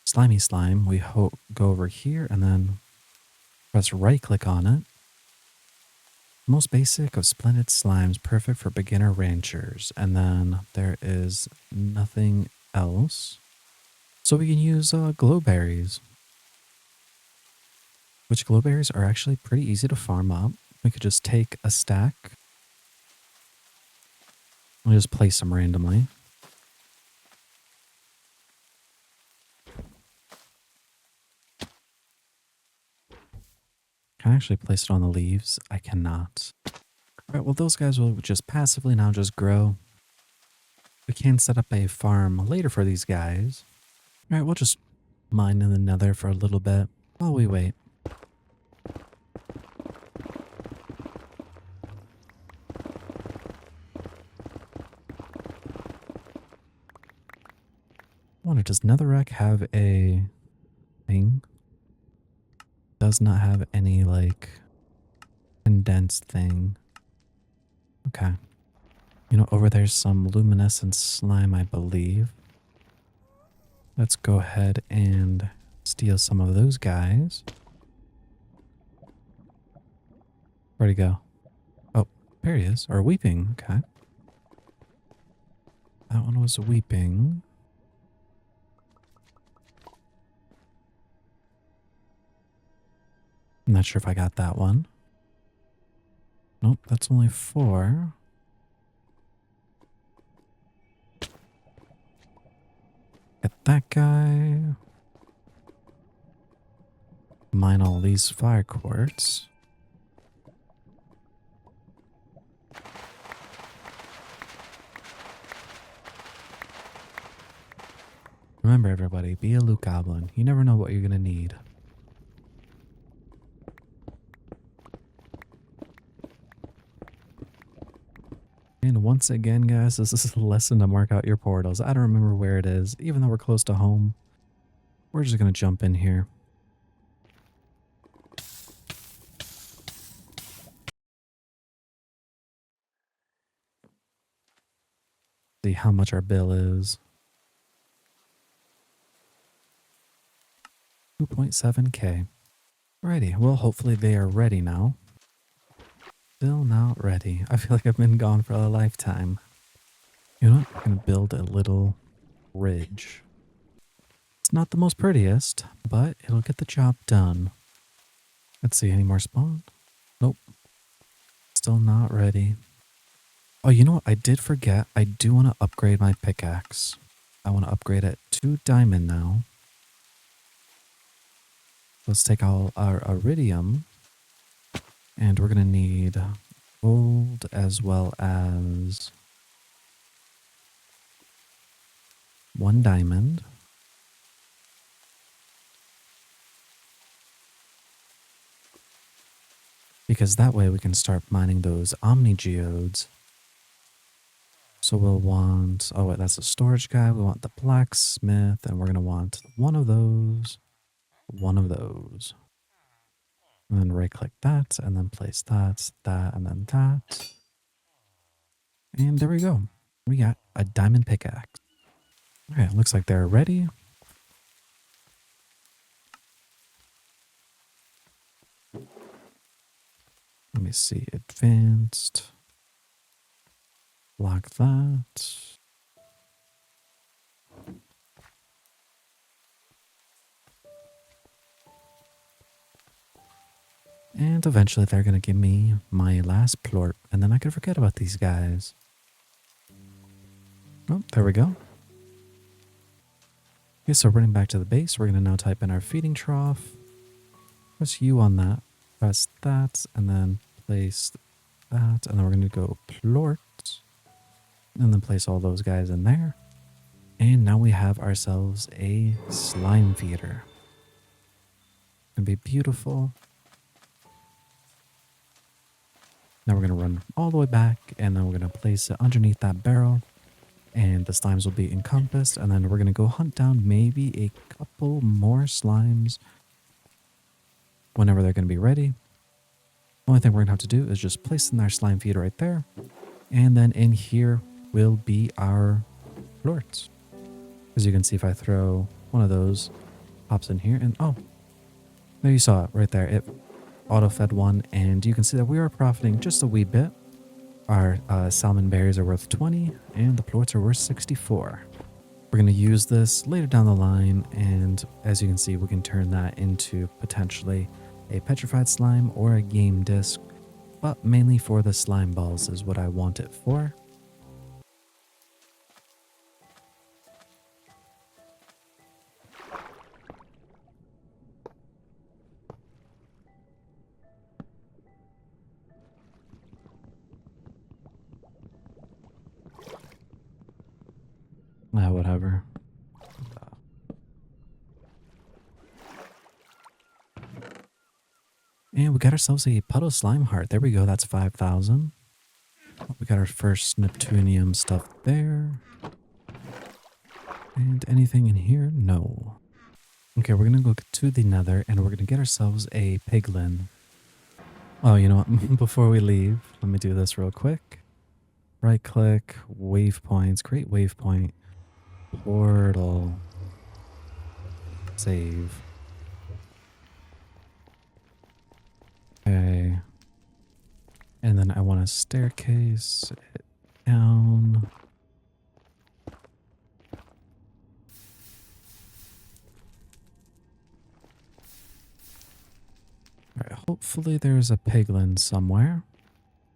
Slimy slime. We go over here and then press right click on it. Most basic of splendid slimes, perfect for beginner ranchers. And then there is nothing else. So we can use glowberries. Which glowberries are actually pretty easy to farm up. We could just take a stack. We'll just place them randomly. Can I actually place it on the leaves? I cannot. Alright, well those guys will just passively now just grow. We can set up a farm later for these guys. Alright, we'll just mine in the nether for a little bit while we wait. wonder, does Netherrack have a thing? Does not have any, like, condensed thing. Okay. You know, over there's some luminescent slime, I believe. Let's go ahead and steal some of those guys. Where'd he go? Oh, there he is. Or weeping. Okay. That one was weeping. I'm not sure if I got that one. Nope, that's only 4. Get that guy. Mine all these fire quartz. Remember, everybody, be a loot goblin. You never know what you're going to need. And once again, guys, this is a lesson to mark out your portals. I don't remember where it is. Even though we're close to home, we're just going to jump in here. See how much our bill is. 2.7k. Alrighty, well, hopefully they are ready now. Still not ready. I feel like I've been gone for a lifetime. You know what? I'm going to build a little ridge. It's not the most prettiest, but it'll get the job done. Let's see, any more spawn? Nope. Still not ready. Oh, you know what? I did forget. I do want to upgrade my pickaxe. I want to upgrade it to diamond now. Let's take all our iridium. And we're going to need gold as well as 1 diamond. Because that way we can start mining those omni geodes. So we'll want, oh wait, that's a storage guy. We want the blacksmith, and we're going to want one of those, and then right click that, and then place that, and then that. And there we go. We got a diamond pickaxe. Okay, looks like they're ready. Let me see, advanced. Lock that. And eventually they're going to give me my last plort, and then I can forget about these guys. Oh, there we go. Okay, so running back to the base, we're going to now type in our feeding trough. Press U on that. Press that, and then place that, and then we're going to go plort. And then place all those guys in there. And now we have ourselves a slime feeder. Gonna be beautiful. Now we're going to run all the way back, and then we're going to place it underneath that barrel, and the slimes will be encompassed, and then we're going to go hunt down maybe a couple more slimes whenever they're going to be ready. Only thing we're going to have to do is just place in our slime feeder right there, and then in here will be our plorts. As you can see, if I throw one of those, pops in here, and oh, there you saw it right there. It auto-fed one, and you can see that we are profiting just a wee bit. Our salmon berries are worth 20, and the plorts are worth 64. We're going to use this later down the line, and as you can see, we can turn that into potentially a petrified slime or a game disc, but mainly for the slime balls is what I want it for. Whatever. And we got ourselves a puddle slime heart. There we go. That's 5,000. We got our first Neptunium stuff there. And anything in here? No. Okay, we're gonna go to the nether and we're gonna get ourselves a piglin. Oh, you know what? Before we leave, let me do this real quick. Right click, waypoints, create waypoint, portal, save. Okay. And then I want a staircase it down. All right, hopefully there's a piglin somewhere.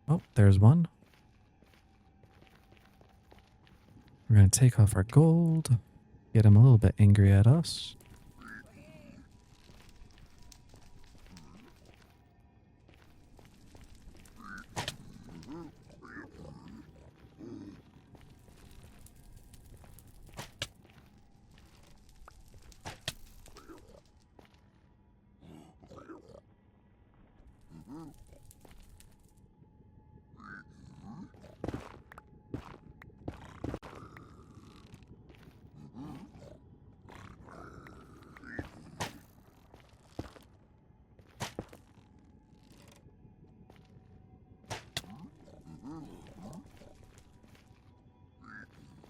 Oh, there's one. We're going to take off our gold, get him a little bit angry at us.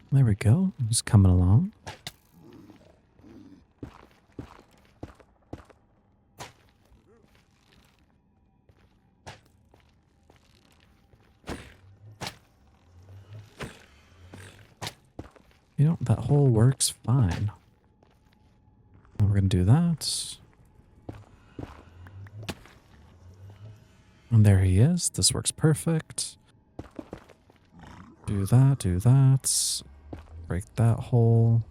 There we go. Just coming along. You know, that hole works fine. Now we're going to do that. And there he is. This works perfect. Do that, do that. Break that hole.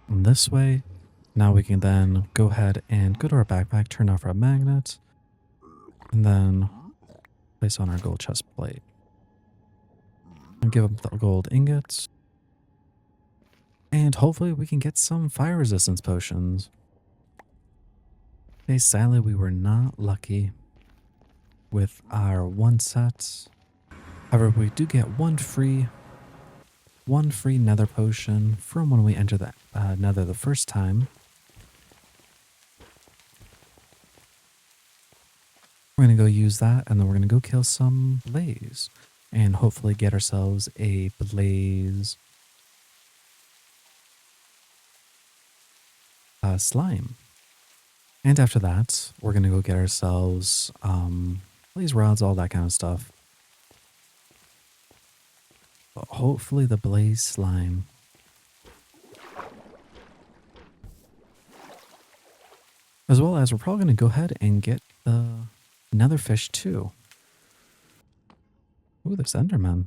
And this way, now we can then go ahead and go to our backpack, turn off our magnet, and then place on our gold chest plate. And give him the gold ingots. And hopefully we can get some fire resistance potions. Okay, sadly we were not lucky with our one set. However, we do get one free nether potion from when we enter the nether the first time. We're going to go use that and then we're going to go kill some blaze and hopefully get ourselves a blaze slime. And after that, we're going to go get ourselves blaze rods, all that kind of stuff. But hopefully the blaze slime. As well as we're probably going to go ahead and get the nether fish too. Ooh, this Enderman.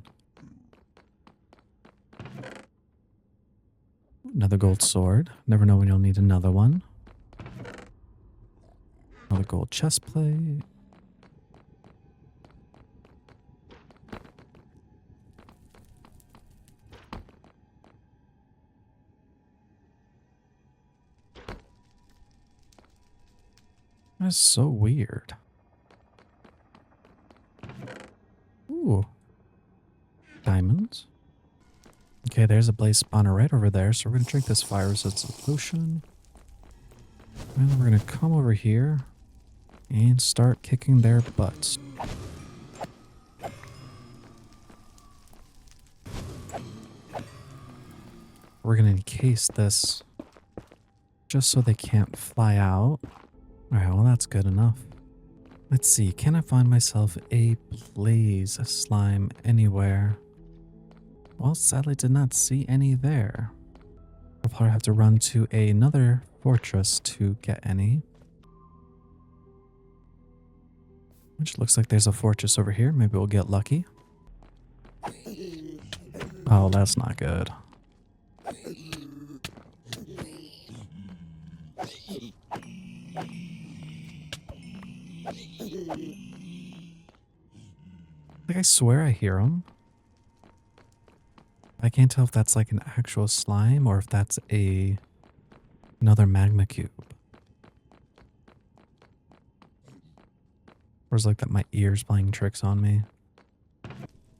Another gold sword. Never know when you'll need another one. Another gold chest plate. That's so weird. Ooh. Diamonds. Okay, there's a blaze spawner right over there. So we're going to drink this fire resistance potion. And then we're going to come over here and start kicking their butts. We're going to encase this just so they can't fly out. Alright, well that's good enough. Let's see, can I find myself a blaze slime anywhere? Well, sadly did not see any there. I'll probably have to run to another fortress to get any. Which looks like there's a fortress over here. Maybe we'll get lucky. Oh, that's not good. Like, I swear I hear him. I can't tell if that's like an actual slime or if that's another magma cube. Or is it like that my ear's playing tricks on me?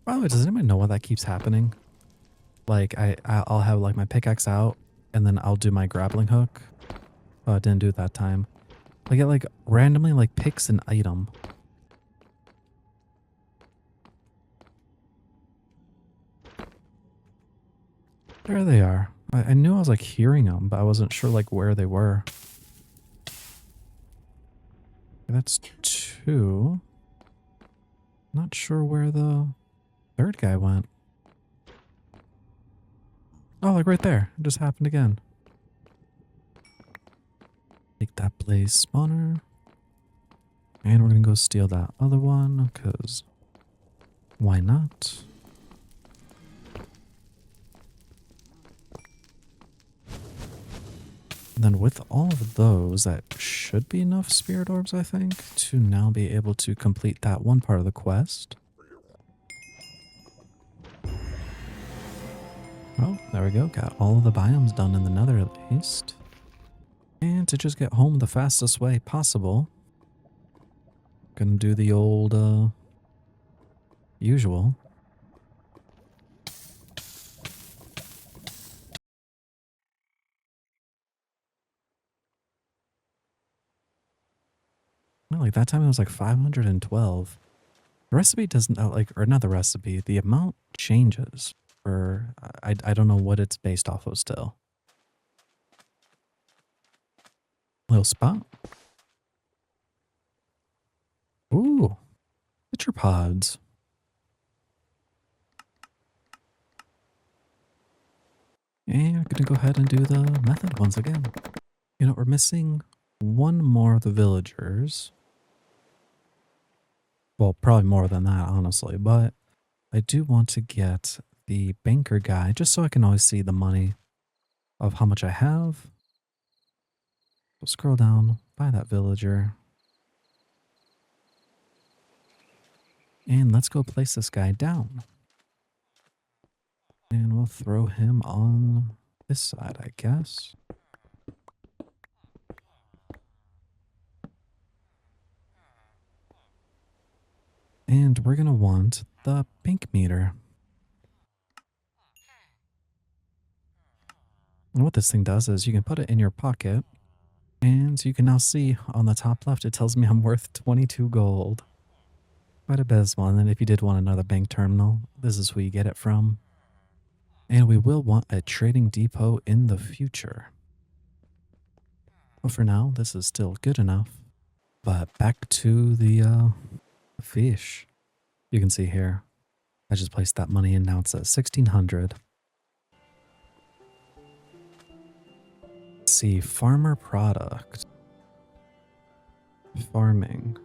By the way, does anybody know why that keeps happening? Like I'll have like my pickaxe out and then I'll do my grappling hook. Oh, it didn't do it that time. Like it like randomly like picks an item. There they are. I knew I was like hearing them, but I wasn't sure like where they were. That's two. Not sure where the third guy went. Oh, like right there. It just happened again. Take that blaze spawner. And we're gonna go steal that other one, because why not? Then with all of those, that should be enough spirit orbs, I think, to now be able to complete that one part of the quest. Oh, there we go. Got all of the biomes done in the nether at least. And to just get home the fastest way possible, gonna do the old, usual. Well, like that time it was like 512. The recipe doesn't, or not the recipe, the amount changes. Or I don't know what it's based off of still. Little spot. Ooh, tetrapods. And I'm gonna go ahead and do the method once again. You know, we're missing one more of the villagers. Well, probably more than that, honestly, but I do want to get the banker guy just so I can always see the money of how much I have. So scroll down, buy that villager. And let's go place this guy down. And we'll throw him on this side, I guess. And we're going to want the bank meter. And what this thing does is you can put it in your pocket. And you can now see on the top left, it tells me I'm worth 22 gold. Quite abysmal. And then if you did want another bank terminal, this is who you get it from. And we will want a trading depot in the future. But for now, this is still good enough. But back to the fish. You can see here, I just placed that money in. Now it's at 1600. Let's see, farmer product. Farming.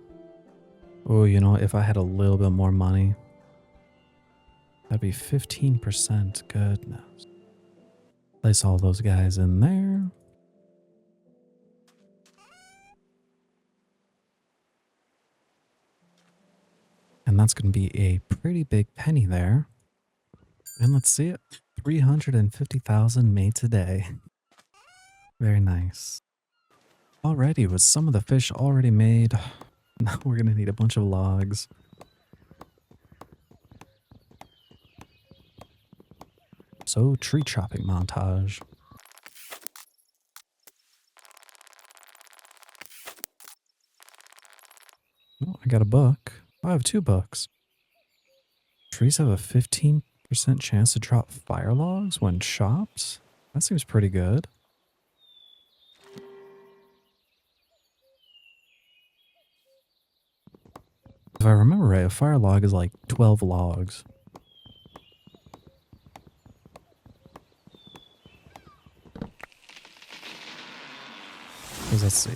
Oh, you know, if I had a little bit more money, that'd be 15%. Goodness. Place all those guys in there. And that's going to be a pretty big penny there. And let's see it. 350,000 made today. Very nice. Alrighty, with some of the fish already made, now we're going to need a bunch of logs. So, tree chopping montage. Oh, I got a book. Oh, I have 2 books. Trees have a 15% chance to drop fire logs when chopped? That seems pretty good. If I remember right, a fire log is like 12 logs. Let's see.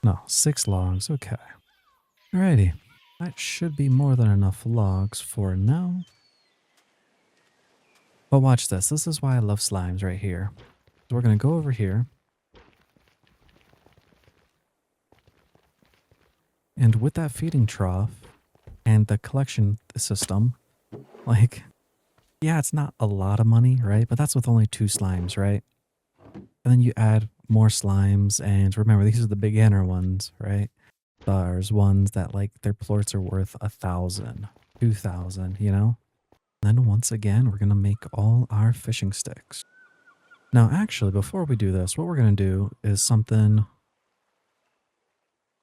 No, 6 logs. Okay. Alrighty. That should be more than enough logs for now. But watch this. This is why I love slimes right here. So we're going to go over here. And with that feeding trough and the collection system, like, yeah, it's not a lot of money, right? But that's with only 2 slimes, right? And then you add more slimes, and remember, these are the beginner ones, right? stars, ones that like their plorts are worth 1,000, 2,000, you know? Then once again, we're going to make all our fishing sticks. Now, actually, before we do this, what we're going to do is something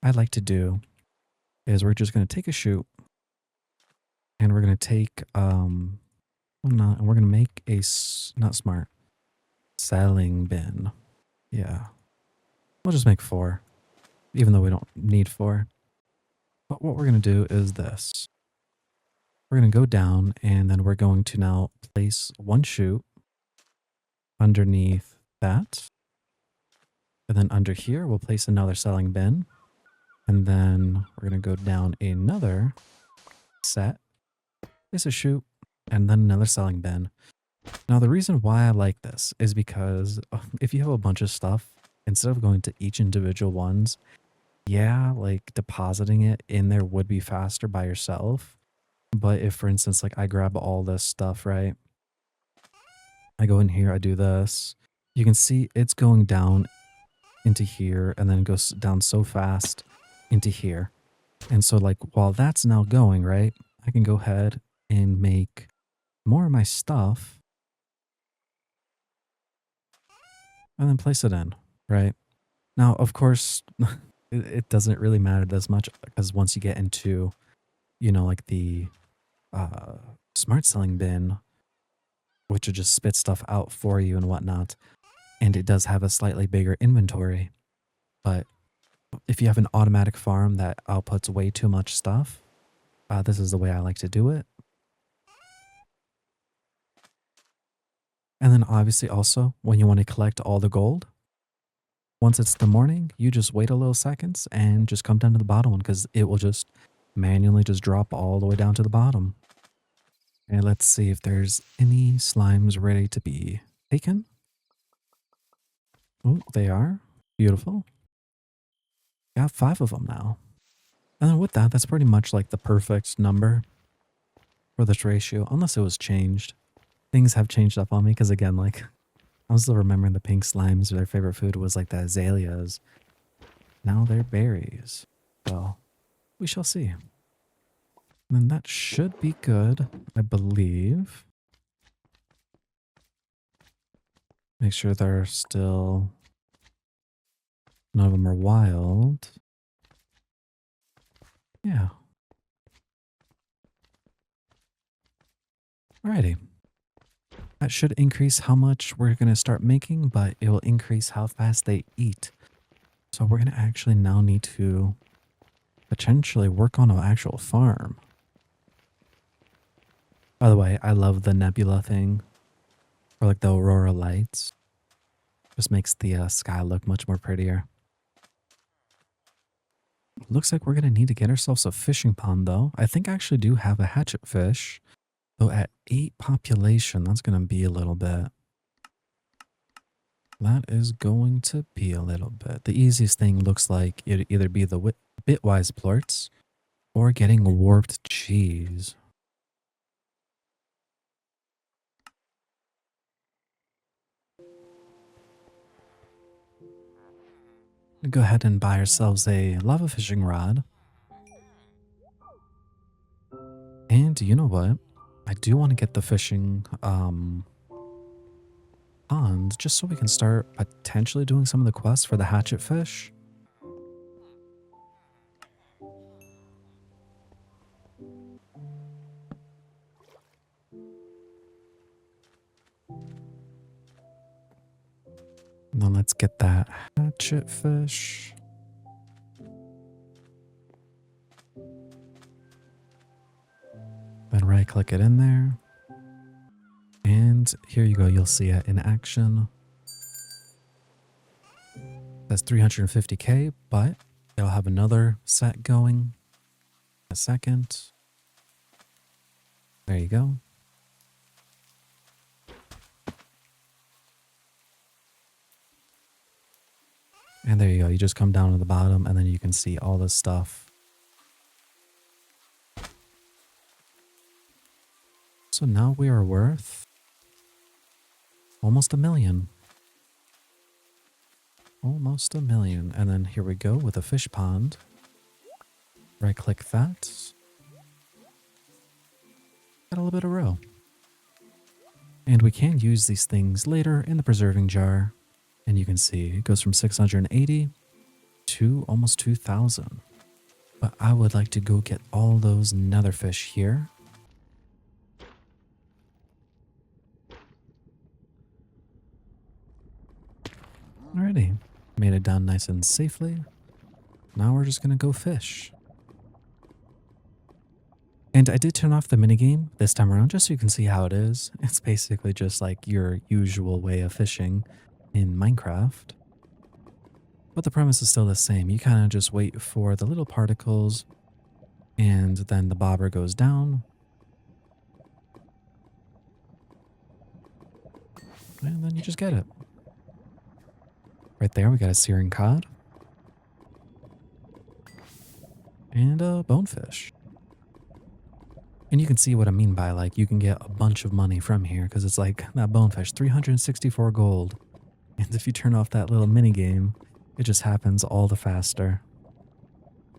I'd like to do is we're just going to take a chute and we're going to take, well, not, and we're going to make a, not smart, selling bin. Yeah. We'll just make 4, even though we don't need 4. But what we're going to do is this. We're going to go down and then we're going to now place one chute underneath that. And then under here, we'll place another selling bin. And then we're going to go down another set. Place a chute and then another selling bin. Now, the reason why I like this is because if you have a bunch of stuff, instead of going to each individual ones, yeah, like depositing it in there would be faster by yourself. But if, for instance, like I grab all this stuff, right? I go in here, I do this. You can see it's going down into here and then it goes down so fast into here. And so like while that's now going, right, I can go ahead and make more of my stuff and then place it in, right? Now, of course, it doesn't really matter this much because once you get into, you know, like the smart selling bin, which will just spit stuff out for you and whatnot, and it does have a slightly bigger inventory. But if you have an automatic farm that outputs way too much stuff, this is the way I like to do it. And then obviously also when you want to collect all the gold, once it's the morning, you just wait a little seconds and just come down to the bottom one because it will just manually just drop all the way down to the bottom. And let's see if there's any slimes ready to be taken. Oh, they are. Beautiful. Got 5 of them now. And then with that, that's pretty much like the perfect number for this ratio, unless it was changed. Things have changed up on me because again, like I'm still remembering the pink slimes. Their favorite food was like the azaleas. Now they're berries. So we shall see. And then that should be good, I believe. Make sure they're still, none of them are wild. Yeah. Alrighty. That should increase how much we're going to start making, but it will increase how fast they eat. So we're going to actually now need to potentially work on an actual farm. By the way, I love the nebula thing, or like the aurora lights. Just makes the sky look much more prettier. Looks like we're going to need to get ourselves a fishing pond, though. I think I actually do have a hatchet fish. Though at 8 population, that's going to be a little bit. That is going to be a little bit. The easiest thing looks like it'd either be the bitwise plorts or getting warped cheese. Go ahead and buy ourselves a lava fishing rod. And you know what? I do want to get the fishing pond just so we can start potentially doing some of the quests for the hatchet fish. And then let's get that hatchet fish. Then right click it in there. And here you go, you'll see it in action. That's 350k, but it'll have another set going in a second. There you go. And there you go, you just come down to the bottom and then you can see all this stuff. So now we are worth almost 1 million. Almost 1 million. And then here we go with a fish pond. Right click that. Got a little bit of roe. And we can use these things later in the preserving jar. And you can see it goes from 680 to almost 2,000. But I would like to go get all those netherfish here. Alrighty. Made it down nice and safely. Now we're just going to go fish. And I did turn off the minigame this time around just so you can see how it is. It's basically just like your usual way of fishing in Minecraft. But the premise is still the same. You kind of just wait for the little particles and then the bobber goes down. And then you just get it. Right there, we got a searing cod. And a bonefish. And you can see what I mean by, like, you can get a bunch of money from here because it's like that bonefish, 364 gold. And if you turn off that little mini game, it just happens all the faster.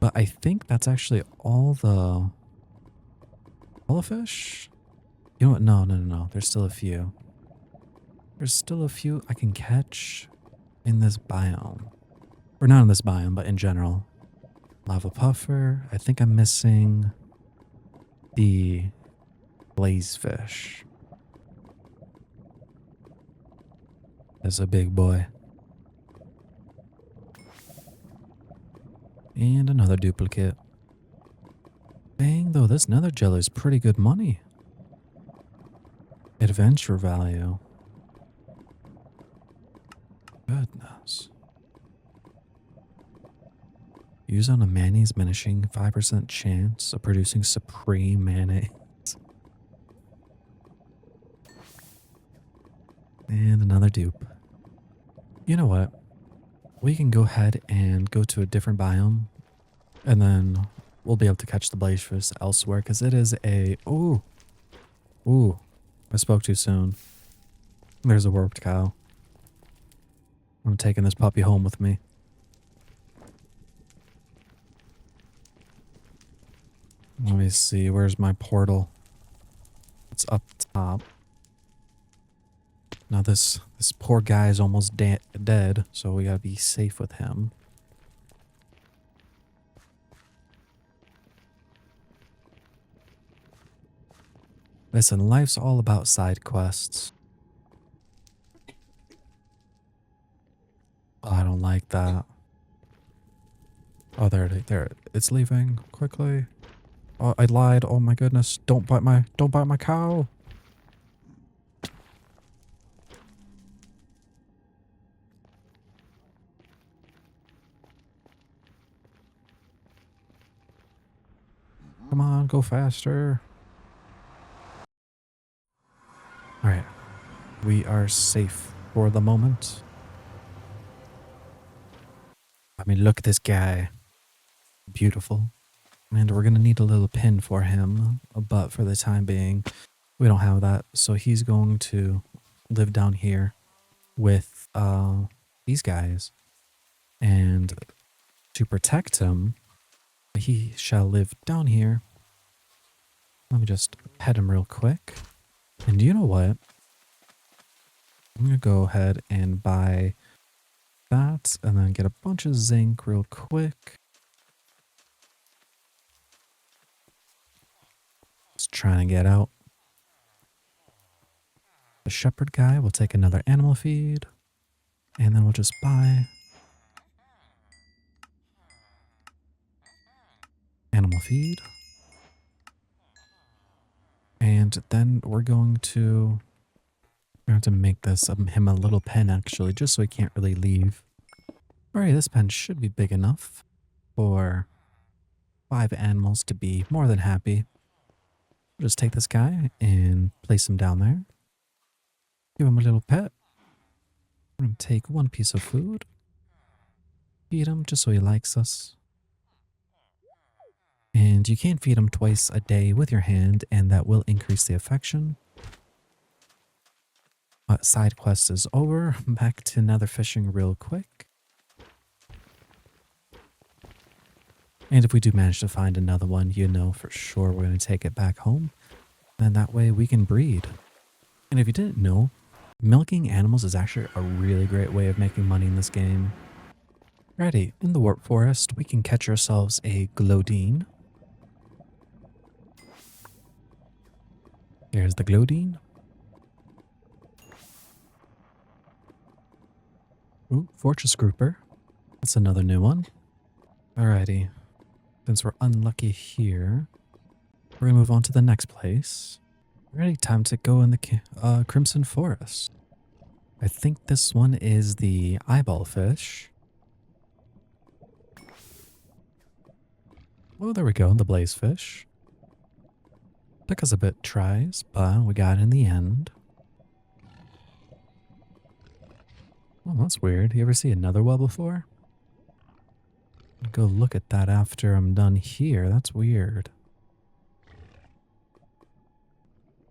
But I think that's actually all the fish. You know what? No. There's still a few. There's still a few I can catch in this biome. Or not in this biome, but in general. Lava puffer. I think I'm missing the blazefish. That's a big boy. And another duplicate. Dang, though, this nether jelly is pretty good money. Adventure value. Goodness. Use on a mayonnaise minishing 5% chance of producing supreme mayonnaise. And another dupe. You know what? We can go ahead and go to a different biome. And then we'll be able to catch the blazefish elsewhere. Because it is a... Ooh. I spoke too soon. There's a warped cow. I'm taking this puppy home with me. Let me see. Where's my portal? It's up top. Now this poor guy is almost dead, so we gotta be safe with him. Listen, life's all about side quests. Oh, I don't like that. Oh, there it's leaving quickly. Oh, I lied. Oh my goodness. Don't bite my cow. Come on, go faster. All right. We are safe for the moment. I mean, look at this guy. Beautiful. And we're going to need a little pin for him, but for the time being, we don't have that. So he's going to live down here with these guys. And to protect him, he shall live down here. Let me just pet him real quick. And you know what? I'm going to go ahead and buy that and then get a bunch of zinc real quick. Just trying to get out. The shepherd guy will take another animal feed. And then we'll just buy animal feed. And then we're going to make this him a little pen actually, just so he can't really leave. Alright, this pen should be big enough for 5 animals to be more than happy. We'll just take this guy and place him down there. Give him a little pet. We're going to take 1 piece of food. Feed him just so he likes us. And you can feed him twice a day with your hand, and that will increase the affection. Side quest is over. Back to nether fishing real quick. And if we do manage to find another one, you know for sure we're going to take it back home. And that way we can breed. And if you didn't know, milking animals is actually a really great way of making money in this game. Alrighty, in the warp forest, we can catch ourselves a Glodine. Here's the Glodine. Ooh, Fortress Grouper. That's another new one. Alrighty, since we're unlucky here, we're gonna move on to the next place. Alrighty, time to go in the Crimson Forest. I think this one is the eyeball fish. Oh, there we go, the blazefish. Took us a bit tries, but we got it in the end. Oh, that's weird. You ever see another well before? I'll go look at that after I'm done here. That's weird.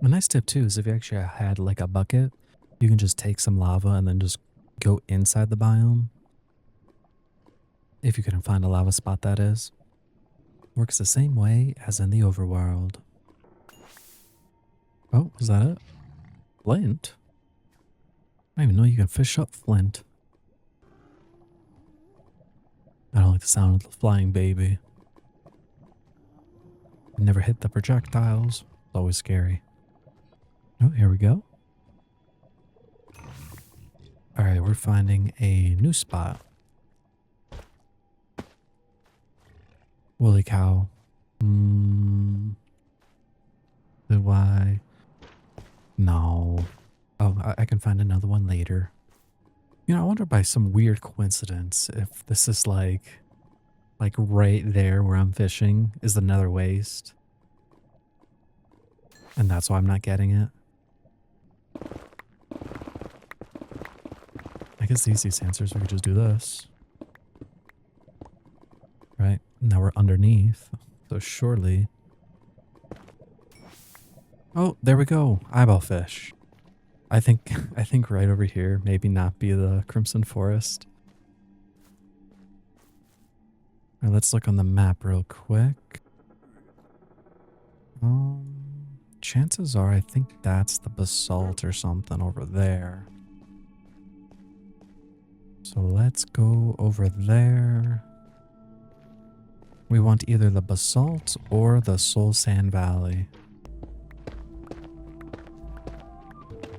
A nice tip too is if you actually had like a bucket, you can just take some lava and then just go inside the biome. If you couldn't find a lava spot, that is. Works the same way as in the overworld. Oh, is that it? Flint? I didn't even know you can fish up flint. I don't like the sound of the flying baby. I never hit the projectiles. It's always scary. Oh, here we go. Alright, we're finding a new spot. Holy cow. Do I? No. Oh, I can find another one later. You know, I wonder by some weird coincidence if this is like right there where I'm fishing is the nether waste. And that's why I'm not getting it. I guess the easiest answer is we could just do this. Right? Now we're underneath. So surely. Oh, there we go. Eyeball fish. I think right over here maybe not be the Crimson Forest. All right, let's look on the map real quick. Chances are I think that's the basalt or something over there. So let's go over there. We want either the basalt or the Soul Sand Valley.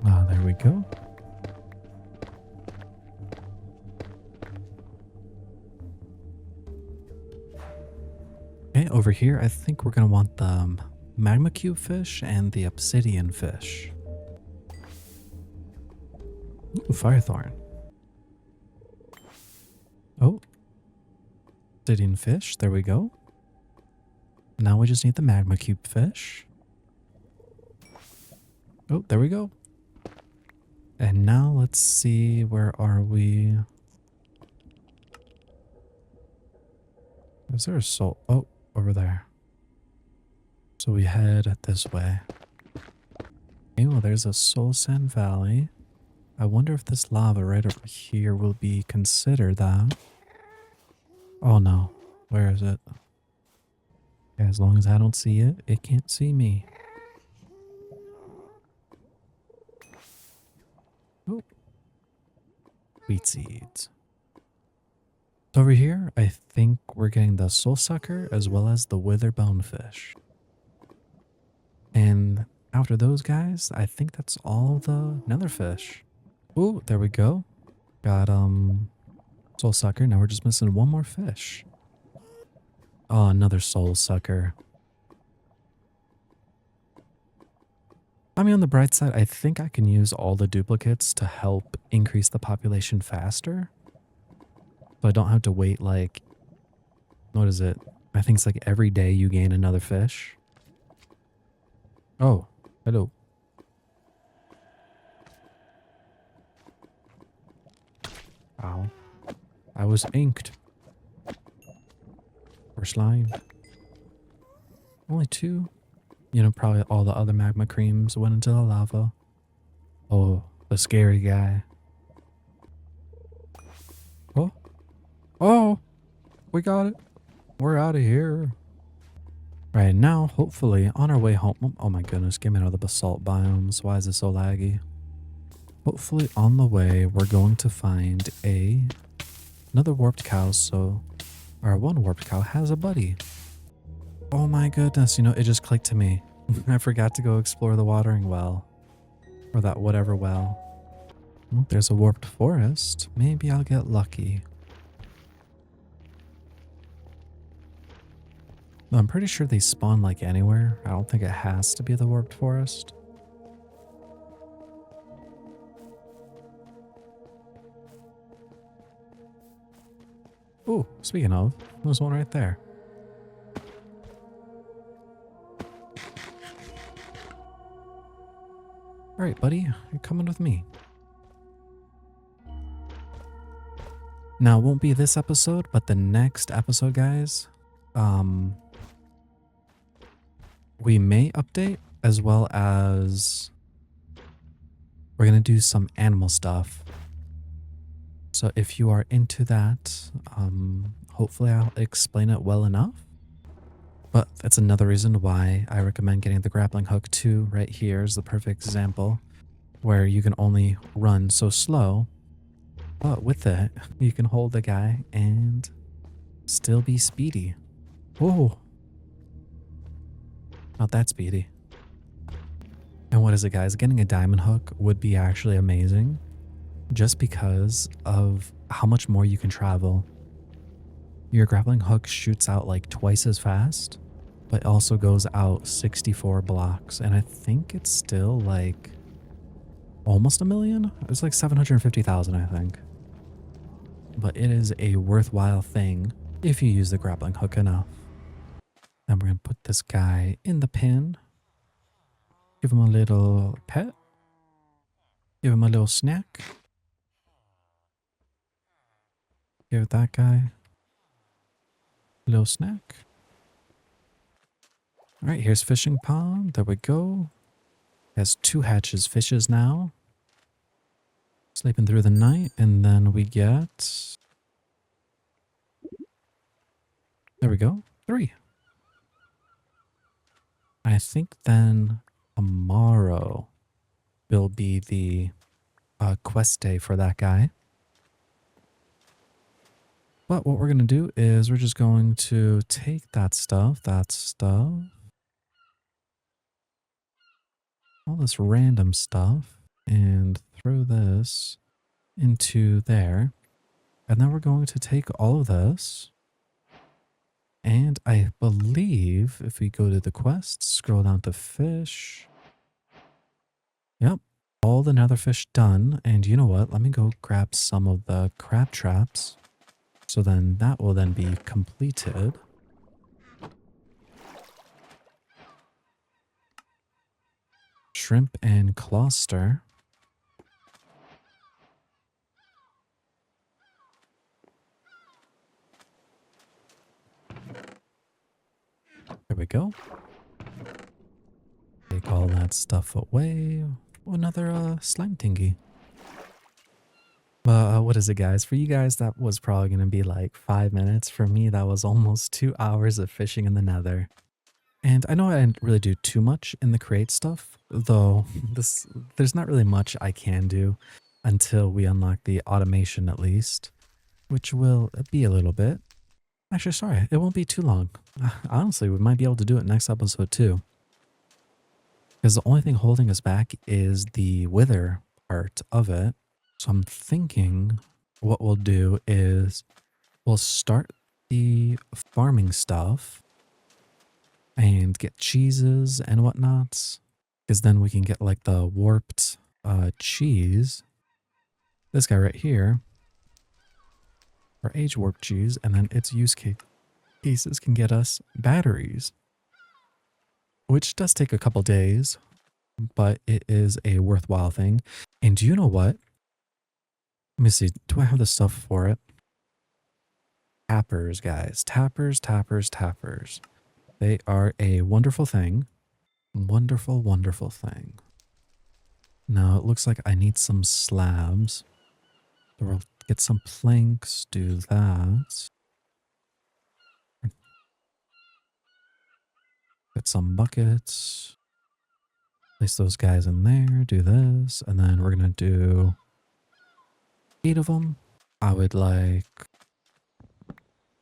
Ah, there we go. Okay, over here, I think we're going to want the magma cube fish and the obsidian fish. Ooh, firethorn. Oh. Obsidian fish, there we go. Now we just need the magma cube fish. Oh, there we go. And now let's see, where are we? Is there a soul? Oh, over there. So we head this way. Okay, well there's a Soul Sand Valley. I wonder if this lava right over here will be considered that. Oh no, where is it? Okay, as long as I don't see it, it can't see me. Oh. Wheat seeds. So over here, I think we're getting the soul sucker as well as the wither bonefish. And after those guys, I think that's all the nether fish. Oh, there we go. Got soul sucker. Now we're just missing one more fish. Oh, another soul sucker. I mean, on the bright side, I think I can use all the duplicates to help increase the population faster. So I don't have to wait like, what is it? I think it's like every day you gain another fish. Oh, hello. Ow. I was inked. Or slimed. Only two. You know, probably all the other magma creams went into the lava. Oh, the scary guy. Oh. Oh! We got it. We're out of here. Right now, hopefully, on our way home. Oh my goodness, get me out of the basalt biomes. Why is it so laggy? Hopefully, on the way, we're going to find another warped cow. So, our one warped cow has a buddy. Oh my goodness, you know, it just clicked to me. I forgot to go explore the watering well. Or that whatever well. Oh, there's a warped forest. Maybe I'll get lucky. I'm pretty sure they spawn like anywhere. I don't think it has to be the warped forest. Ooh, speaking of, there's one right there. Alright, buddy, you're coming with me. Now, it won't be this episode, but the next episode, guys, we may update, as well as we're going to do some animal stuff. So if you are into that, hopefully I'll explain it well enough. But that's another reason why I recommend getting the grappling hook too. Right here is the perfect example where you can only run so slow, but with it, you can hold the guy and still be speedy. Whoa. Not that speedy. And what is it, guys? Getting a diamond hook would be actually amazing just because of how much more you can travel. Your grappling hook shoots out like twice as fast, but also goes out 64 blocks. And I think it's still like almost a million. It's like 750,000, I think. But it is a worthwhile thing if you use the grappling hook enough. Then we're going to put this guy in the pen. Give him a little pet. Give him a little snack. Give that guy a little snack. All right, here's fishing pond. There we go. Has 2 hatches fishes now. Sleeping through the night. And then we get... There we go. 3. I think then tomorrow will be the quest day for that guy. But what we're going to do is we're just going to take that stuff, all this random stuff, and throw this into there. And then we're going to take all of this. And I believe if we go to the quests, scroll down to fish. Yep, all the nether fish done. And you know what? Let me go grab some of the crab traps. So then that will then be completed. Shrimp and cluster. There we go. Take all that stuff away. Oh, another slime thingy. What is it, guys? For you guys, that was probably going to be like 5 minutes. For me, that was almost 2 hours of fishing in the nether. And I know I didn't really do too much in the create stuff, though there's not really much I can do until we unlock the automation at least, which will be a little bit. Actually, sorry, it won't be too long. Honestly, we might be able to do it next episode too. Because the only thing holding us back is the wither part of it. So I'm thinking what we'll do is we'll start the farming stuff and get cheeses and whatnots. Because then we can get like the warped cheese. This guy right here. Or age warped cheese. And then its use cases can get us batteries. Which does take a couple days. But it is a worthwhile thing. And do you know what? Let me see. Do I have the stuff for it? Tappers, guys. Tappers. They are a wonderful thing. Wonderful, wonderful thing. Now, it looks like I need some slabs. So we'll get some planks, do that. Get some buckets. Place those guys in there. Do this. And then we're going to do 8 of them. I would like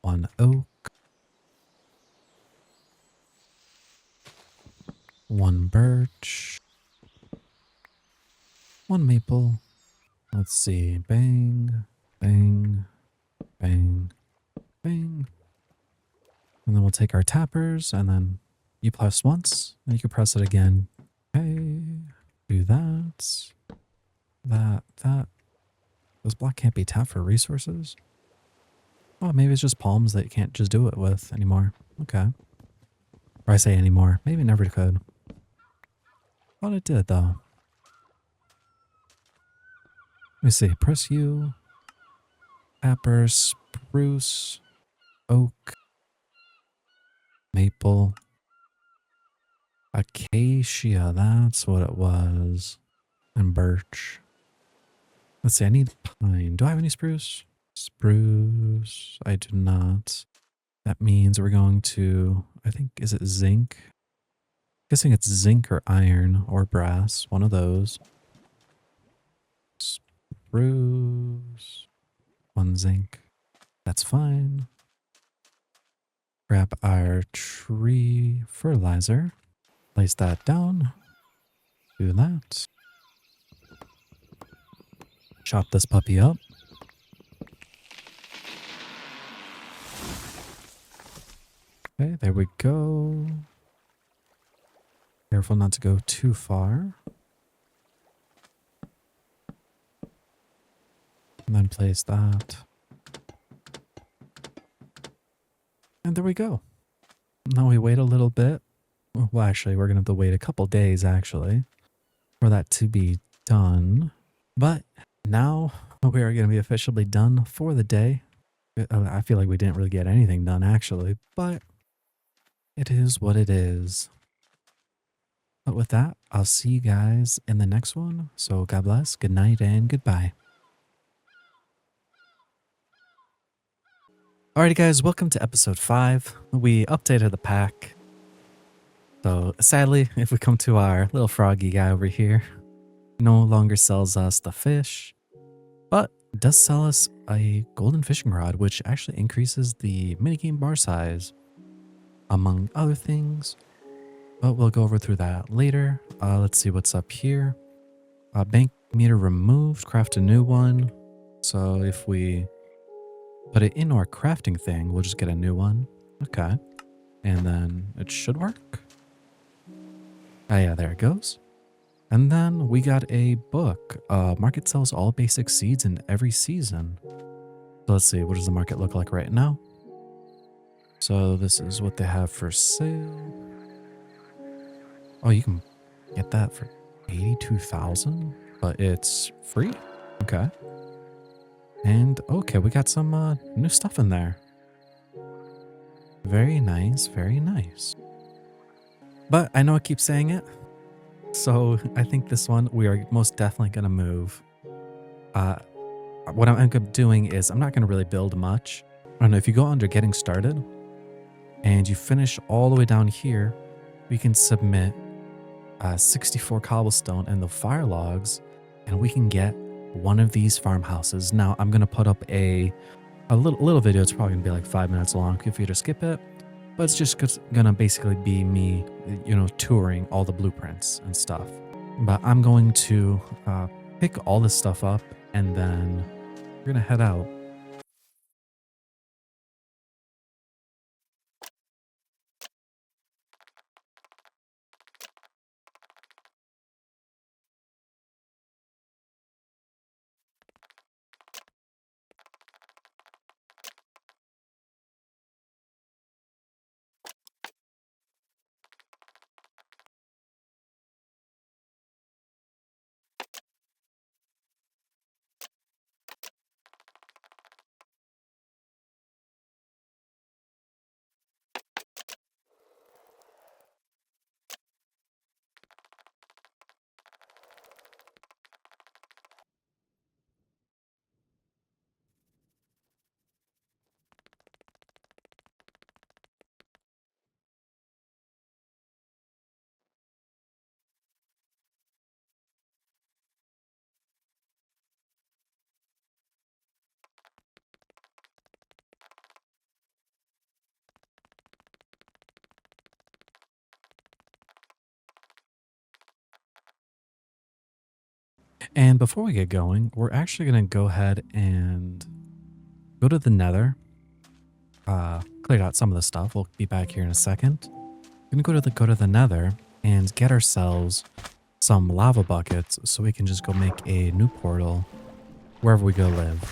1 oak, 1 birch, 1 maple. Let's see. Bang, bang, bang, bang. And then we'll take our tappers and then you press once and you can press it again. Okay. Do that. That. This block can't be tapped for resources. Oh, maybe it's just palms that you can't just do it with anymore. Okay. Or I say anymore. Maybe it never could. Thought it did though. Let me see. Press U. Tapper, spruce, oak, maple, acacia. That's what it was. And birch. Let's see. I need pine. Do I have any spruce? Spruce. I do not. That means we're going to, I think, is it zinc? Guessing it's zinc or iron or brass. One of those. Spruce. 1 zinc. That's fine. Grab our tree fertilizer. Place that down. Do that. Chop this puppy up. Okay, there we go. Careful not to go too far. And then place that. And there we go. Now we wait a little bit. Well, actually, we're going to have to wait a couple days, actually, for that to be done. But now we are going to be officially done for the day. I feel like we didn't really get anything done, actually, but it is what it is. But with that, I'll see you guys in the next one. So God bless, good night, and goodbye. Alrighty guys, welcome to episode 5. We updated the pack. So sadly, if we come to our little froggy guy over here, no longer sells us the fish, but does sell us a golden fishing rod, which actually increases the minigame bar size, among other things. But we'll go over through that later. Let's see what's up here. Bank meter removed, craft a new one. So if we put it in our crafting thing, we'll just get a new one. Okay. And then it should work. Oh yeah, there it goes. And then we got a book. Market sells all basic seeds in every season. So let's see, what does the market look like right now? So this is what they have for sale. Oh, you can get that for 82,000, but it's free. Okay. And okay, we got some new stuff in there. Very nice, very nice. But I know I keep saying it, so I think this one we are most definitely gonna move. What I'm end up doing is I'm not gonna really build much. I don't know, if you go under getting started and you finish all the way down here, we can submit 64 cobblestone and the fire logs, and we can get one of these farmhouses. Now I'm gonna put up a little video. It's probably gonna be like 5 minutes long if you to skip it, but it's just gonna basically be me, touring all the blueprints and stuff. But I'm going to pick all this stuff up and then we're gonna head out. And before we get going, we're actually going to go ahead and go to the nether. Cleared out some of the stuff. We'll be back here in a second. We're going to go to the nether and get ourselves some lava buckets so we can just go make a new portal wherever we go live.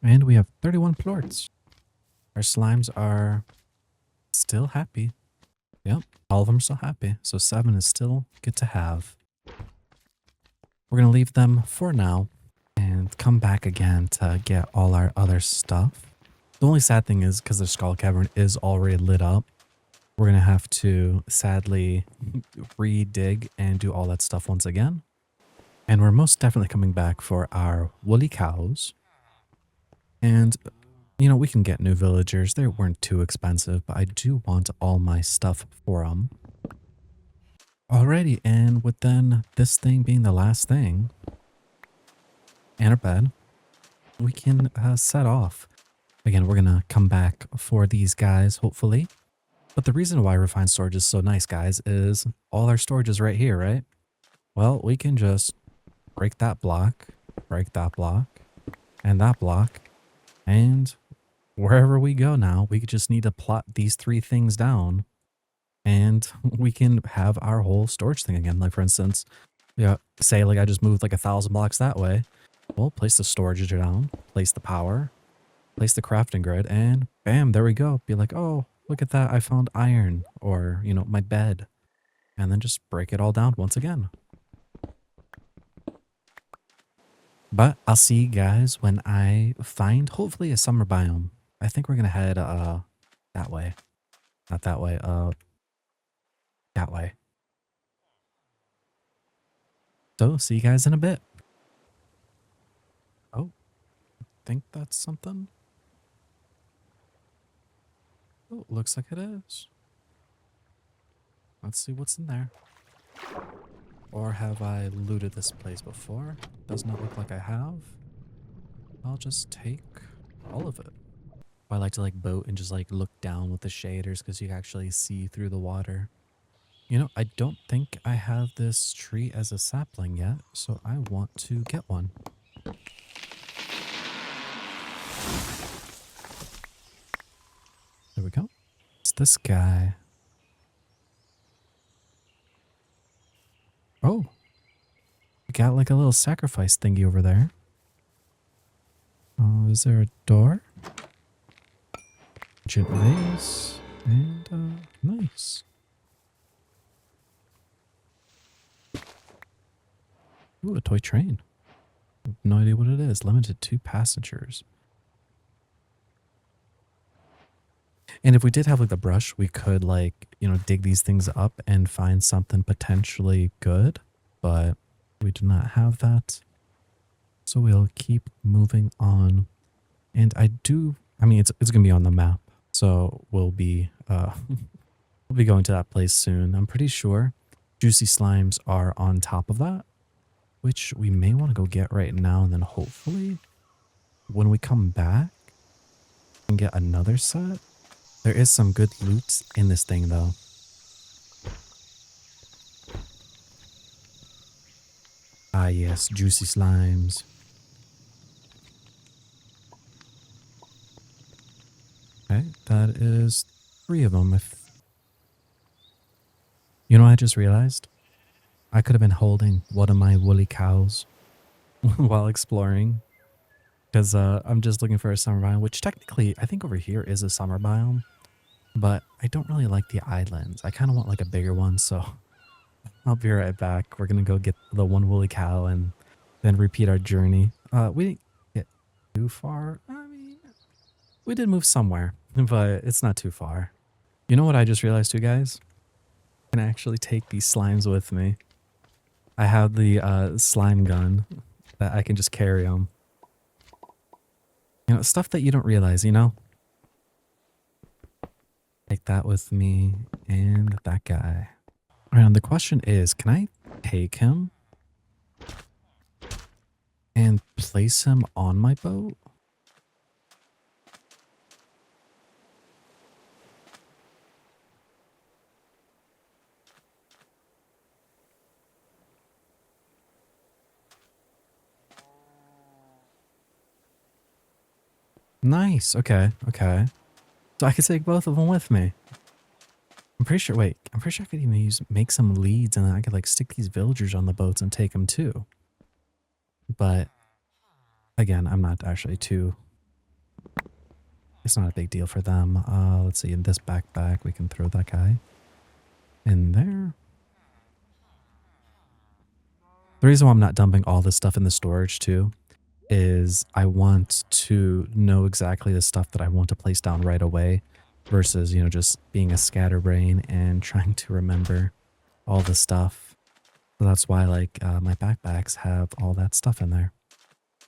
And we have 31 plorts. Our slimes are still happy. Yep, all of them are still happy. So 7 is still good to have. We're going to leave them for now and come back again to get all our other stuff. The only sad thing is because the skull cavern is already lit up, we're going to have to sadly re-dig and do all that stuff once again. And we're most definitely coming back for our woolly cows. And, you know, we can get new villagers. They weren't too expensive, but I do want all my stuff for them. Alrighty, and with then this thing being the last thing, and our bed, we can set off. Again, we're going to come back for these guys, hopefully. But the reason why refined storage is so nice, guys, is all our storage is right here, right? Well, we can just break that block, and that block, and wherever we go now, we just need to plot these 3 things down, and we can have our whole storage thing again. Like, for instance, yeah, say like I just moved like 1,000 blocks that way. Well, place the storage down, place the power, place the crafting grid, and bam, there we go. Be like, oh, look at that, I found iron, or, you know, my bed. And then just break it all down once again. But I'll see you guys when I find, hopefully, a summer biome. I think we're gonna head, that way. Not that way, that way. So, see you guys in a bit. Oh, I think that's something. Oh, looks like it is. Let's see what's in there. Or have I looted this place before? Does not look like I have. I'll just take all of it. I like to like boat and just like look down with the shaders because you can actually see through the water. You know, I don't think I have this tree as a sapling yet, so I want to get one. There we go. It's this guy. Oh, we got like a little sacrifice thingy over there. Oh, is there a door? Ancient vase. And, nice. Ooh, a toy train. No idea what it is. Limited to passengers. And if we did have like the brush, we could like, you know, dig these things up and find something potentially good. But we do not have that. So we'll keep moving on. And I mean, it's going to be on the map. So we'll be going to that place soon. I'm pretty sure juicy slimes are on top of that, which we may want to go get right now. And then hopefully when we come back and get another set. There is some good loot in this thing though. Ah yes, juicy slimes. Okay, that is 3 of them. You know what I just realized? I could have been holding one of my woolly cows while exploring. Because I'm just looking for a summer biome, which technically I think over here is a summer biome. But I don't really like the islands. I kind of want like a bigger one, so I'll be right back. We're going to go get the one woolly cow and then repeat our journey. We didn't get too far. I mean, we did move somewhere, but it's not too far. You know what I just realized too, guys? I can actually take these slimes with me. I have the slime gun that I can just carry them. You know, stuff that you don't realize, you know? Take that with me and that guy. All right, and the question is, can I take him and place him on my boat? Nice. Okay. Okay. So I could take both of them with me. I'm pretty sure. Wait, I'm pretty sure I could even make some leads, and then I could like stick these villagers on the boats and take them too. But again, I'm not actually too. It's not a big deal for them. Let's see. In this backpack, we can throw that guy in there. The reason why I'm not dumping all this stuff in the storage too is I want to know exactly the stuff that I want to place down right away versus, just being a scatterbrain and trying to remember all the stuff. So that's why like my backpacks have all that stuff in there.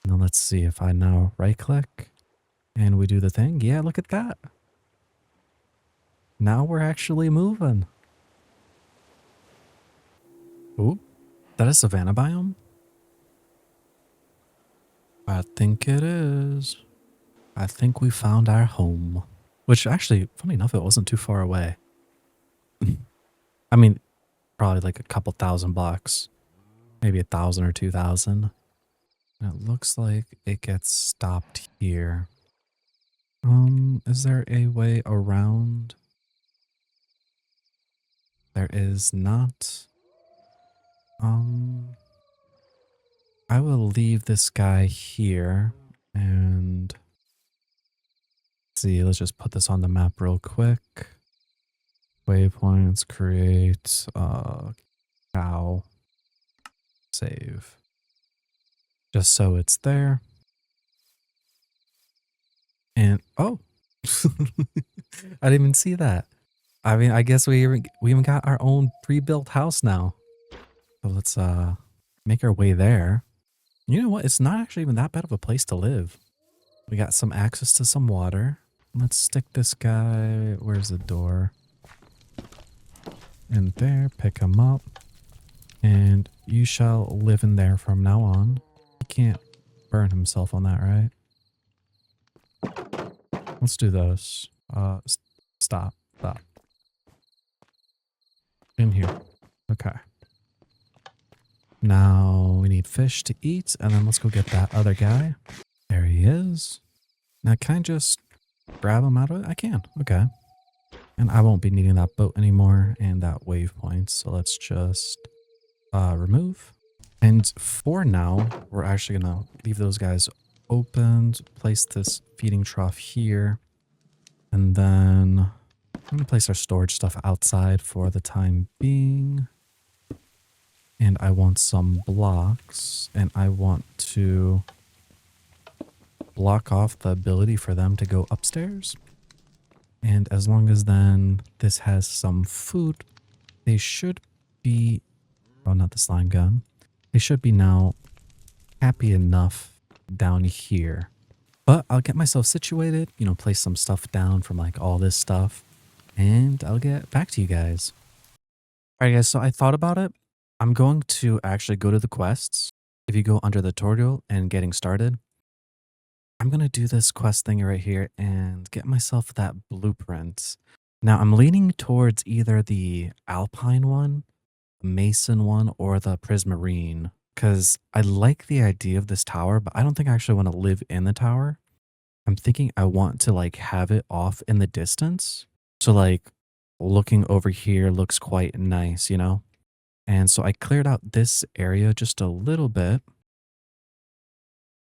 Now let's see if I now right click and we do the thing. Yeah, look at that. Now we're actually moving. Ooh, that is savanna biome? I think it is. I think we found our home. Which actually, funny enough, it wasn't too far away. I mean, probably like a couple thousand bucks. Maybe 1,000 or 2,000. And it looks like it gets stopped here. Is there a way around? There is not. I will leave this guy here and see, let's just put this on the map real quick. Waypoints, create, cow, save. Just so it's there. And, oh, I didn't even see that. I mean, I guess we even got our own pre-built house now. So let's, make our way there. You know what? It's not actually even that bad of a place to live. We got some access to some water. Let's stick this guy. Where's the door? In there. Pick him up. And you shall live in there from now on. He can't burn himself on that, right? Let's do this. Stop. Stop. In here. Okay. Now we need fish to eat. And then let's go get that other guy. There he is. Now can I just grab him out of it? I can. Okay. And I won't be needing that boat anymore and that waypoint. So let's just remove. And for now, we're actually going to leave those guys opened. Place this feeding trough here. And then I'm going to place our storage stuff outside for the time being. And I want some blocks. And I want to block off the ability for them to go upstairs. And as long as then this has some food, they should be, oh, not the slime gun. They should be now happy enough down here. But I'll get myself situated, place some stuff down from like all this stuff, and I'll get back to you guys. All right, guys, so I thought about it. I'm going to actually go to the quests. If you go under the tutorial and getting started, I'm going to do this quest thing right here and get myself that blueprint. Now, I'm leaning towards either the Alpine one, the Mason one, or the Prismarine because I like the idea of this tower, but I don't think I actually want to live in the tower. I'm thinking I want to like have it off in the distance. So like looking over here looks quite nice, And so I cleared out this area just a little bit.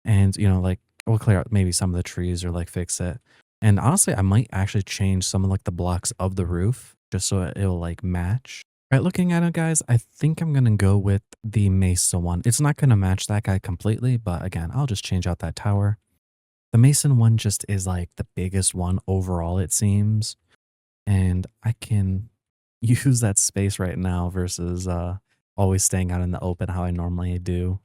And, like we'll clear out maybe some of the trees or like fix it. And honestly, I might actually change some of like the blocks of the roof just so it'll like match. All right, looking at it, guys, I think I'm going to go with the Mesa one. It's not going to match that guy completely, but again, I'll just change out that tower. The Mason one just is like the biggest one overall, it seems. And I can use that space right now versus always staying out in the open how I normally do.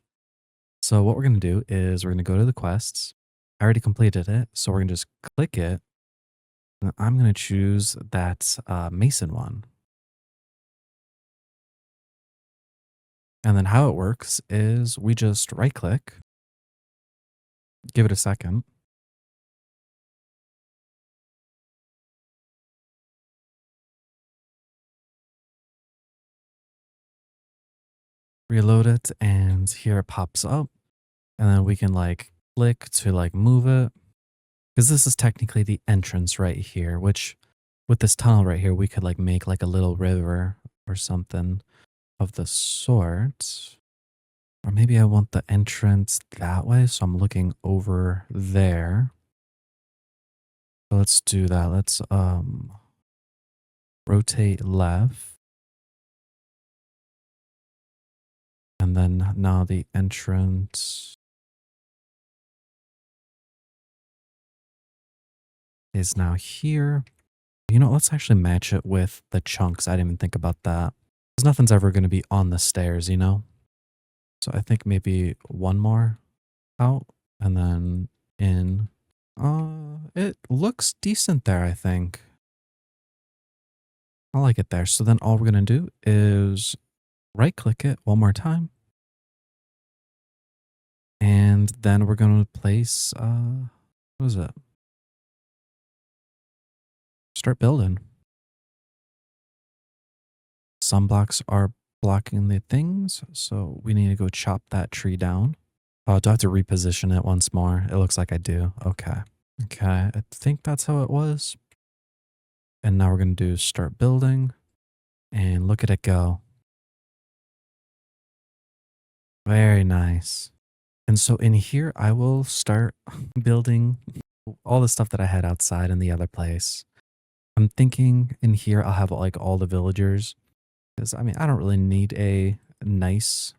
So what we're going to do is we're going to go to the quests. I already completed it, so we're going to just click it. And I'm going to choose that Mason one. And then how it works is we just right click, give it a second. Reload it, and here it pops up. And then we can like click to like move it. Because this is technically the entrance right here, which with this tunnel right here, we could like make like a little river or something of the sort. Or maybe I want the entrance that way, so I'm looking over there. So let's do that. Let's rotate left. And then now the entrance is now here. You know, let's actually match it with the chunks. I didn't even think about that. Because nothing's ever going to be on the stairs, you know? So I think maybe one more out and then in. It looks decent there, I think. I like it there. So then all we're going to do is right click it one more time. And then we're going to place, what is it? Start building. Some blocks are blocking the things, so we need to go chop that tree down. Oh, do I have to reposition it once more? It looks like I do. Okay. Okay, I think that's how it was. And now we're going to do start building and look at it go. Very nice. And so in here, I will start building all the stuff that I had outside in the other place. I'm thinking in here, I'll have like all the villagers. Because I mean, I don't really need a nice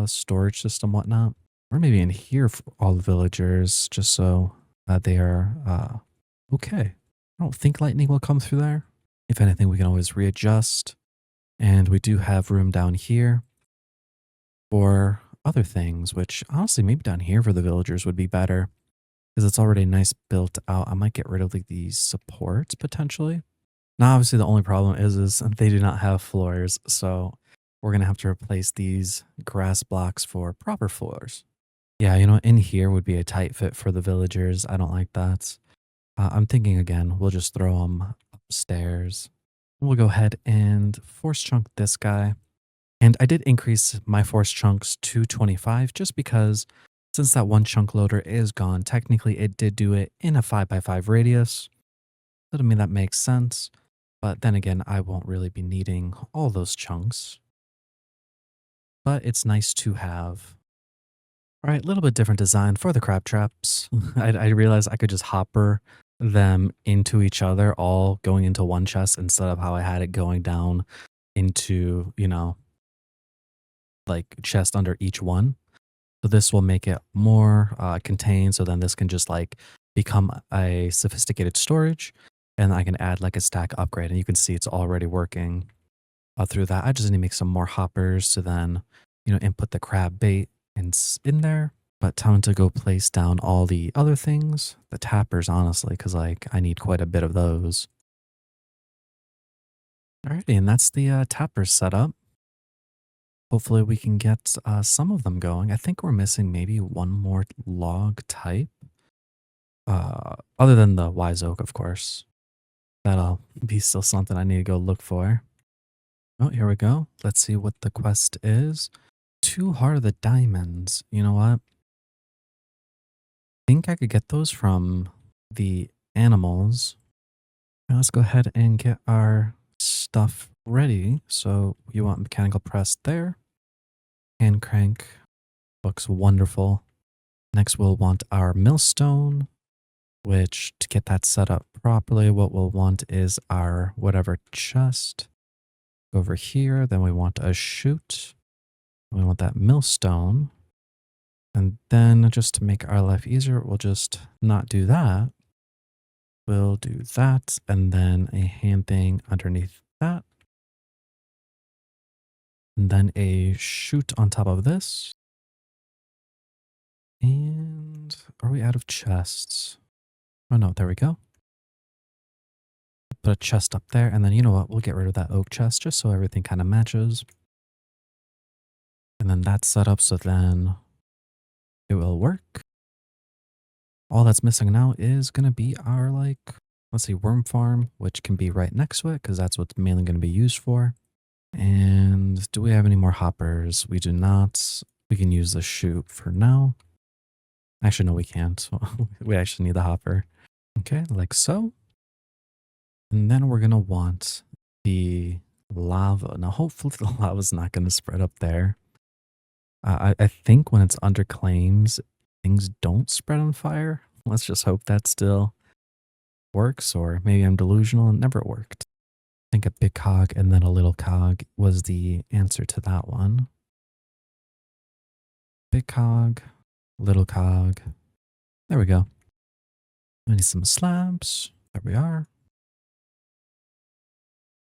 storage system, whatnot. Or maybe in here for all the villagers, just so they are okay. I don't think lightning will come through there. If anything, we can always readjust. And we do have room down here for other things, which honestly, maybe down here for the villagers would be better. Because it's already nice built out. I might get rid of like these supports potentially. Now, obviously, the only problem is they do not have floors. So we're going to have to replace these grass blocks for proper floors. Yeah, you know, in here would be a tight fit for the villagers. I don't like that. I'm thinking again, we'll just throw them upstairs. We'll go ahead and force chunk this guy. And I did increase my force chunks to 25 just because since that one chunk loader is gone, technically it did do it in a 5x5 radius. So to me, that makes sense. But then again, I won't really be needing all those chunks. But it's nice to have. All right, a little bit different design for the crab traps. I realized I could just hopper them into each other, all going into one chest instead of how I had it going down into, you know, like chest under each one. So this will make it more contained. So then this can just like become a sophisticated storage. And I can add like a stack upgrade. And you can see it's already working through that. I just need to make some more hoppers to then, you know, input the crab bait in there. But time to go place down all the other things. The tappers, honestly, because like I need quite a bit of those. Alrighty, and that's the tappers set up. Hopefully we can get some of them going. I think we're missing maybe one more log type. Other than the wise oak, of course. That'll be still something I need to go look for. Oh, here we go. Let's see what the quest is. 2 Heart of the Diamonds. You know what? I think I could get those from the animals. Now let's go ahead and get our stuff ready. So you want mechanical press there. Hand crank. Looks wonderful. Next we'll want our millstone, which to get that set up properly, what we'll want is our whatever chest. Over here, then we want a chute. We want that millstone. And then just to make our life easier, we'll just not do that. We'll do that and then a hand thing underneath that. And then a chute on top of this. And are we out of chests? Oh no, there we go. Put a chest up there, and then you know what? We'll get rid of that oak chest just so everything kind of matches. And then that's set up so then it will work. All that's missing now is going to be our, like, let's see, worm farm, which can be right next to it because that's what's mainly going to be used for. And do we have any more hoppers? We do not. We can use the chute for now. Actually, no, we can't. We actually need the hopper. Okay, like so. And then we're going to want the lava. Now, hopefully the lava's not going to spread up there. I think when it's under claims, things don't spread on fire. Let's just hope that still works, or maybe I'm delusional and never worked. I think a big cog and then a little cog was the answer to that one. Big cog, little cog. There we go. We need some slabs. There we are.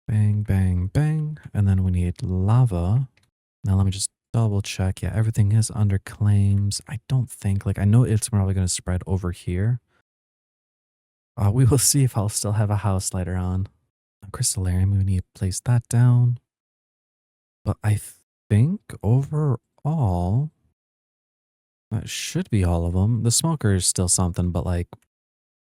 Bang, bang, bang. And then we need lava. Now let me just double check. Yeah, everything is under claims. I don't think, like, I know it's probably going to spread over here. We will see if I'll still have a house later on. Crystallarium, we need to place that down. But I think overall, that should be all of them. The smoker is still something, but like,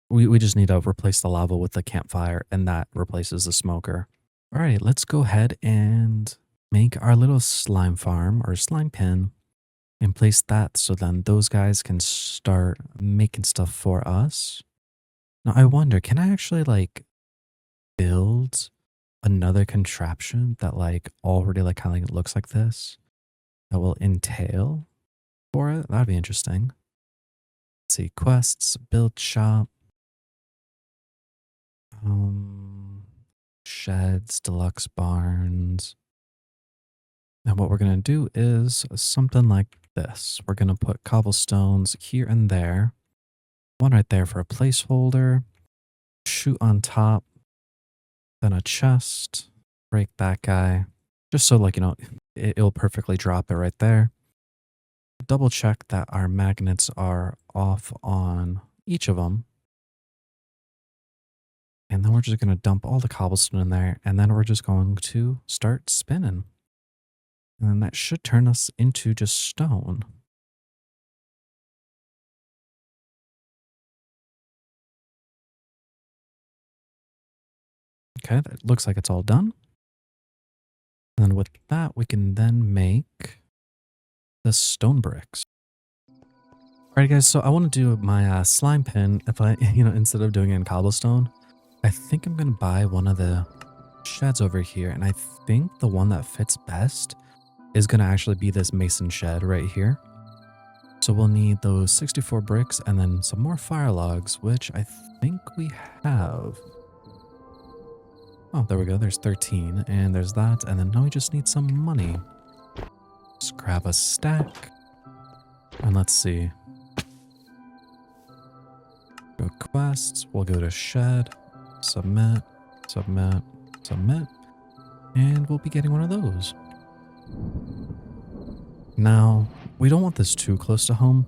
we just need to replace the lava with the campfire, and that replaces the smoker. All right, let's go ahead and make our little slime farm or slime pen and place that so then those guys can start making stuff for us. Now, I wonder, can I actually like build another contraption that like already like kind of like looks like this that will entail for it? That'd be interesting. Let's see, quests, build shop, sheds, deluxe barns. And what we're going to do is something like this. We're going to put cobblestones here and there. One right there for a placeholder. Shoot on top. Then a chest. Break that guy. Just so like, it'll perfectly drop it right there. Double check that our magnets are off on each of them. And then we're just going to dump all the cobblestone in there. And then we're just going to start spinning. And then that should turn us into just stone. Okay, that looks like it's all done. And then with that, we can then make the stone bricks. All right, guys, so I want to do my slime pen. If I, instead of doing it in cobblestone, I think I'm going to buy one of the sheds over here. And I think the one that fits best is going to actually be this mason shed right here. So we'll need those 64 bricks and then some more fire logs, which I think we have. Oh, there we go. There's 13 and there's that. And then now we just need some money. Just grab a stack. And let's see. Go quests. We'll go to shed. Submit. Submit. Submit. And we'll be getting one of those. Now, we don't want this too close to home.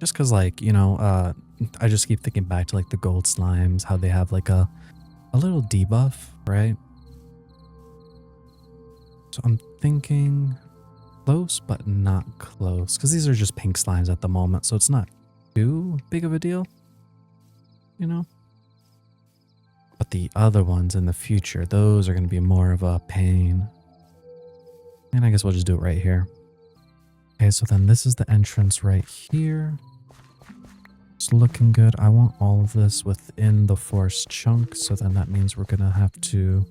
Just because, like, I just keep thinking back to, like, the gold slimes. How they have, like, a little debuff, right? So I'm thinking close, but not close. Because these are just pink slimes at the moment. So it's not too big of a deal. But the other ones in the future, those are going to be more of a pain. And I guess we'll just do it right here. Okay, so then this is the entrance right here. It's looking good. I want all of this within the forest chunk. So then that means we're going to have to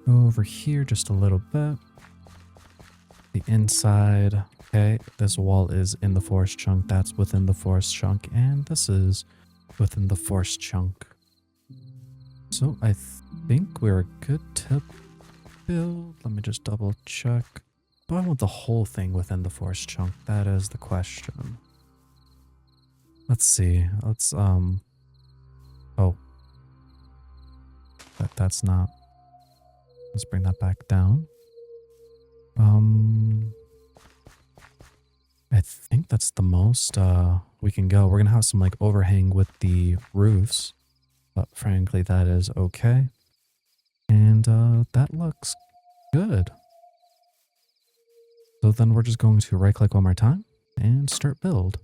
go over here just a little bit. The inside. Okay, this wall is in the forest chunk. That's within the forest chunk. And this is within the forest chunk. So I think we're good to build. Let me just double check. Do I want the whole thing within the forest chunk? That is the question. Let's see. Let's oh. That's not. Let's bring that back down. I think that's the most we can go. We're gonna have some like overhang with the roofs, but frankly that is okay. And that looks good. So then we're just going to right click one more time and start build.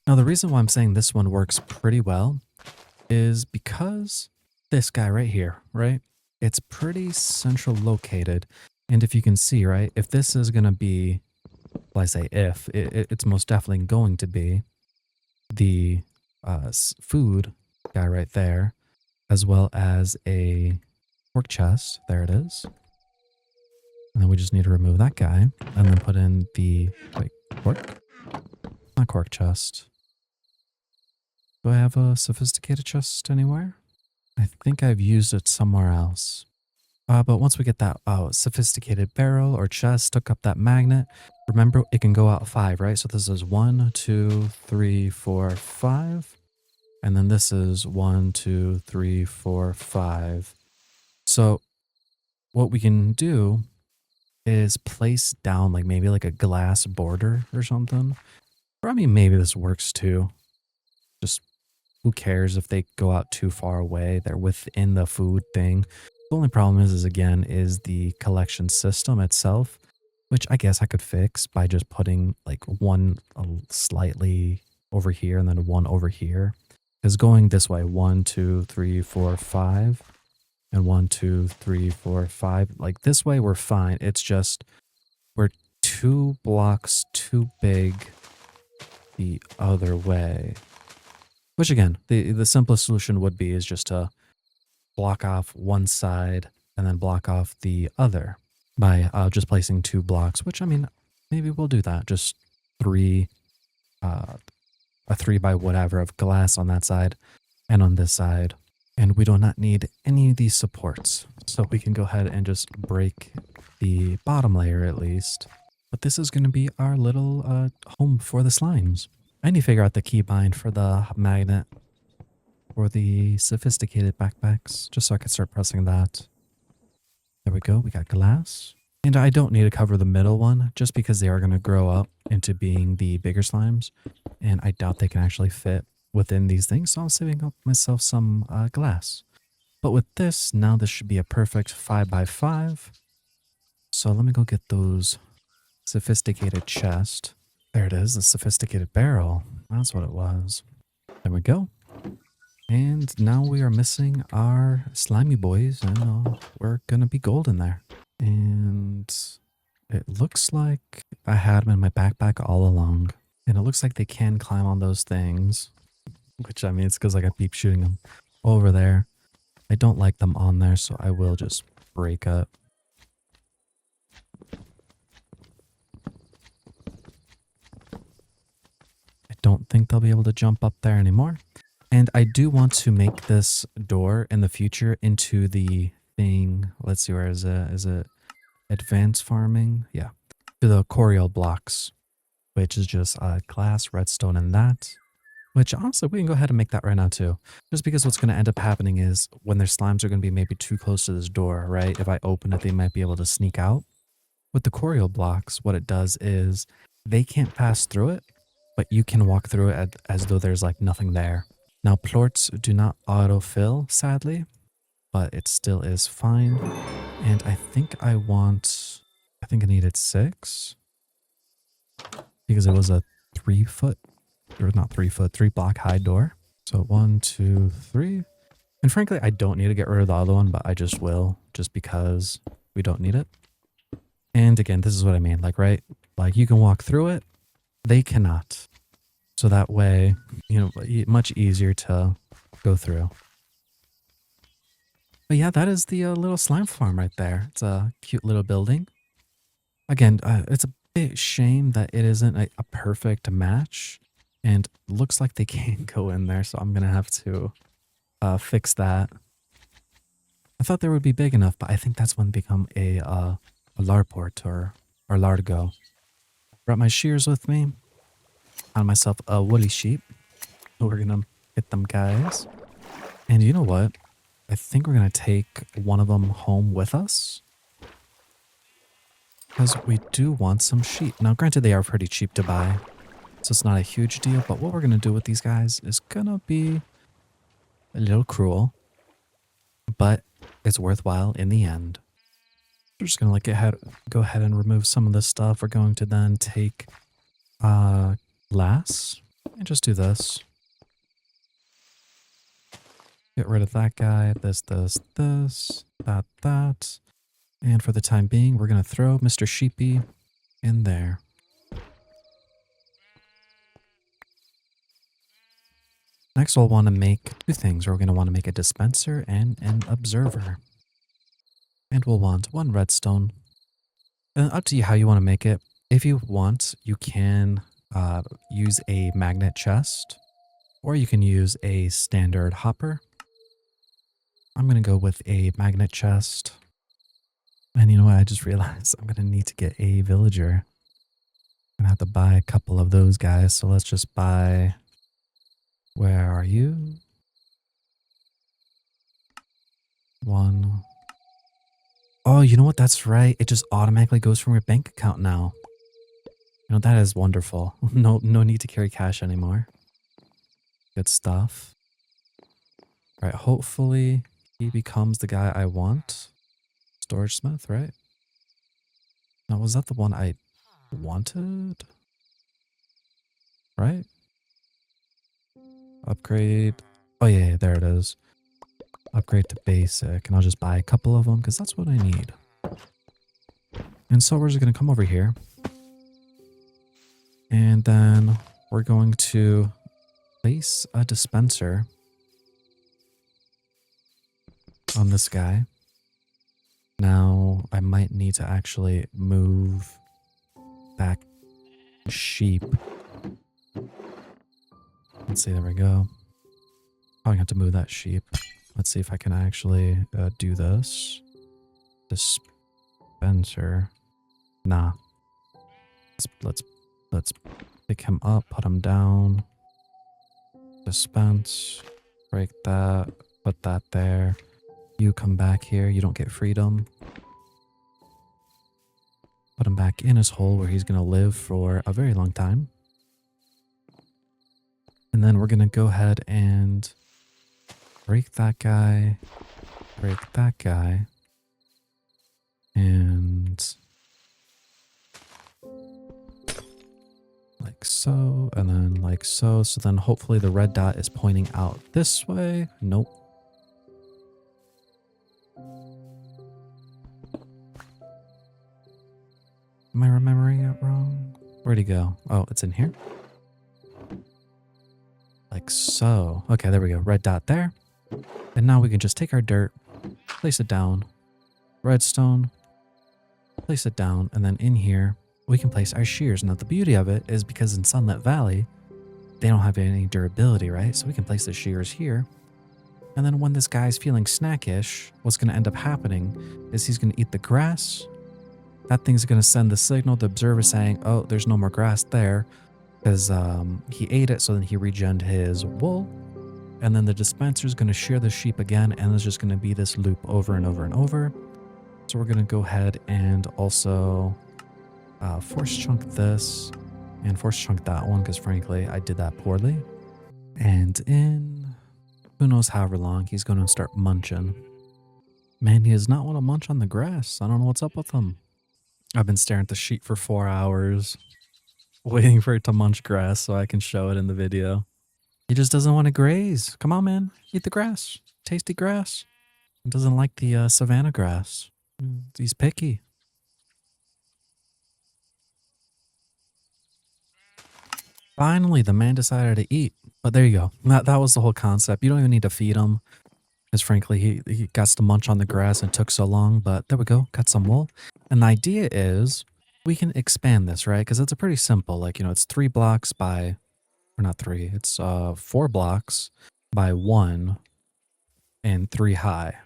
Now the reason why I'm saying this one works pretty well is because this guy right here, right? It's pretty central located. And if you can see, right, if this is going to be, well, I say if, it's most definitely going to be the food guy right there, as well as a pork chest. There it is. And then we just need to remove that guy and then put in the, wait, pork? Not pork chest. Do I have a sophisticated chest anywhere? I think I've used it somewhere else. But once we get that sophisticated barrel or chest, hook up that magnet. Remember, it can go out 5, right? So this is 1, 2, 3, 4, 5. And then this is 1, 2, 3, 4, 5. So what we can do is place down like maybe like a glass border or something. Or I mean, maybe this works too. Just who cares if they go out too far away? They're within the food thing. The only problem is again, is the collection system itself, which I guess I could fix by just putting like one slightly over here and then one over here. Because going this way, 1, 2, 3, 4, 5, and 1, 2, 3, 4, 5. Like this way, we're fine. It's just we're 2 blocks too big the other way. Which again, the simplest solution would be is just to block off one side and then block off the other by just placing 2 blocks. Which I mean, maybe we'll do that. Just 3, a 3 by whatever of glass on that side and on this side. And we do not need any of these supports. So we can go ahead and just break the bottom layer at least. But this is going to be our little home for the slimes. I need to figure out the keybind for the magnet for the sophisticated backpacks, just so I can start pressing that. There we go, we got glass. And I don't need to cover the middle one, just because they are going to grow up into being the bigger slimes. And I doubt they can actually fit within these things, so I'm saving up myself some glass. But with this, now this should be a perfect 5 by 5. So let me go get those sophisticated chest. There it is, the sophisticated barrel. That's what it was. There we go. And now we are missing our slimy boys, and we're gonna be golden there. And it looks like I had them in my backpack all along. And it looks like they can climb on those things. Which, I mean, it's because I got peep shooting them over there. I don't like them on there, so I will just break up. I don't think they'll be able to jump up there anymore. And I do want to make this door in the future into the thing. Let's see, where is it? Is it advanced farming? Yeah. To the Coriol blocks, which is just glass, redstone, and that. Which honestly, we can go ahead and make that right now too. Just because what's going to end up happening is when their slimes are going to be maybe too close to this door, right? If I open it, they might be able to sneak out. With the Coriol blocks, what it does is they can't pass through it, but you can walk through it as though there's like nothing there. Now, plorts do not autofill, sadly, but it still is fine. And I think I needed 6 because it was a 3 foot, or not 3 foot, 3 block high door. So 1, 2, 3. And frankly, I don't need to get rid of the other one, but I just will, just because we don't need it. And again, this is what I mean, like, right? Like you can walk through it, they cannot. So that way, you know, much easier to go through. But yeah, that is the little slime farm right there. It's a cute little building. Again, it's a bit shame that it isn't a perfect match. And looks like they can't go in there, so I'm going to have to fix that. I thought they would be big enough, but I think that's when they become a larport or largo. Brought my shears with me. Found myself a woolly sheep. We're gonna get them guys. And you know what? I think we're gonna take one of them home with us. Because we do want some sheep. Now granted they are pretty cheap to buy. So it's not a huge deal. But what we're gonna do with these guys is gonna be a little cruel. But it's worthwhile in the end. We're just gonna go ahead and remove some of this stuff. We're going to then take glass and just do this. Get rid of that guy, this, that. And for the time being, we're going to throw Mr. Sheepy in there. Next, we'll want to make two things. We're going to want to make a dispenser and an observer. And we'll want one redstone. And up to you how you want to make it. If you want, you can use a magnet chest, or you can use a standard hopper. I'm going to go with a magnet chest. And you know what? I just realized I'm going to need to get a villager. I'm going to have to buy a couple of those guys. So let's just buy... Where are you? One. Oh, you know what? That's right. It just automatically goes from your bank account now. You know, that is wonderful. No need to carry cash anymore. Good stuff. All right, hopefully he becomes the guy I want. Storage Smith, right? Now, was that the one I wanted? Right? Upgrade. Oh, yeah, there it is. Upgrade to basic. And I'll just buy a couple of them because that's what I need. And so we're just going to come over here. And then we're going to place a dispenser on this guy. Now, I might need to actually move back sheep. Let's see, there we go. Probably have to move that sheep. Let's see if I can actually do this. Dispenser. Nah. Let's pick him up, put him down. Dispense. Break that. Put that there. You come back here. You don't get freedom. Put him back in his hole where he's going to live for a very long time. And then we're going to go ahead and break that guy. Break that guy. And like so. And then like so. So then hopefully the red dot is pointing out this way. Nope. Am I remembering it wrong? Where'd he go? Oh, it's in here. Like so. Okay, there we go. Red dot there. And now we can just take our dirt, place it down, redstone, place it down, and then in here, we can place our shears. Now, the beauty of it is because in Sunlit Valley, they don't have any durability, right? So we can place the shears here. And then when this guy's feeling snackish, what's going to end up happening is he's going to eat the grass. That thing's going to send the signal to the observer saying, oh, there's no more grass there. Because he ate it, so then he regened his wool. And then the dispenser is going to shear the sheep again, and it's just going to be this loop over and over and over. So we're going to go ahead and also force chunk this and force chunk that one, because frankly, I did that poorly. And in who knows however long, he's going to start munching. Man, he does not want to munch on the grass. I don't know what's up with him. I've been staring at the sheep for 4 hours, waiting for it to munch grass so I can show it in the video. He just doesn't want to graze. Come on, man. Eat the grass. Tasty grass. He doesn't like the savanna grass. He's picky. Finally, the man decided to eat. But there you go. That was the whole concept. You don't even need to feed him. Because frankly, he got to munch on the grass and it took so long. But there we go. Got some wool. And the idea is we can expand this, right? Because it's a pretty simple. Like, you know, it's 3 blocks by... Or not 3. It's 4 blocks by 1 and 3 high.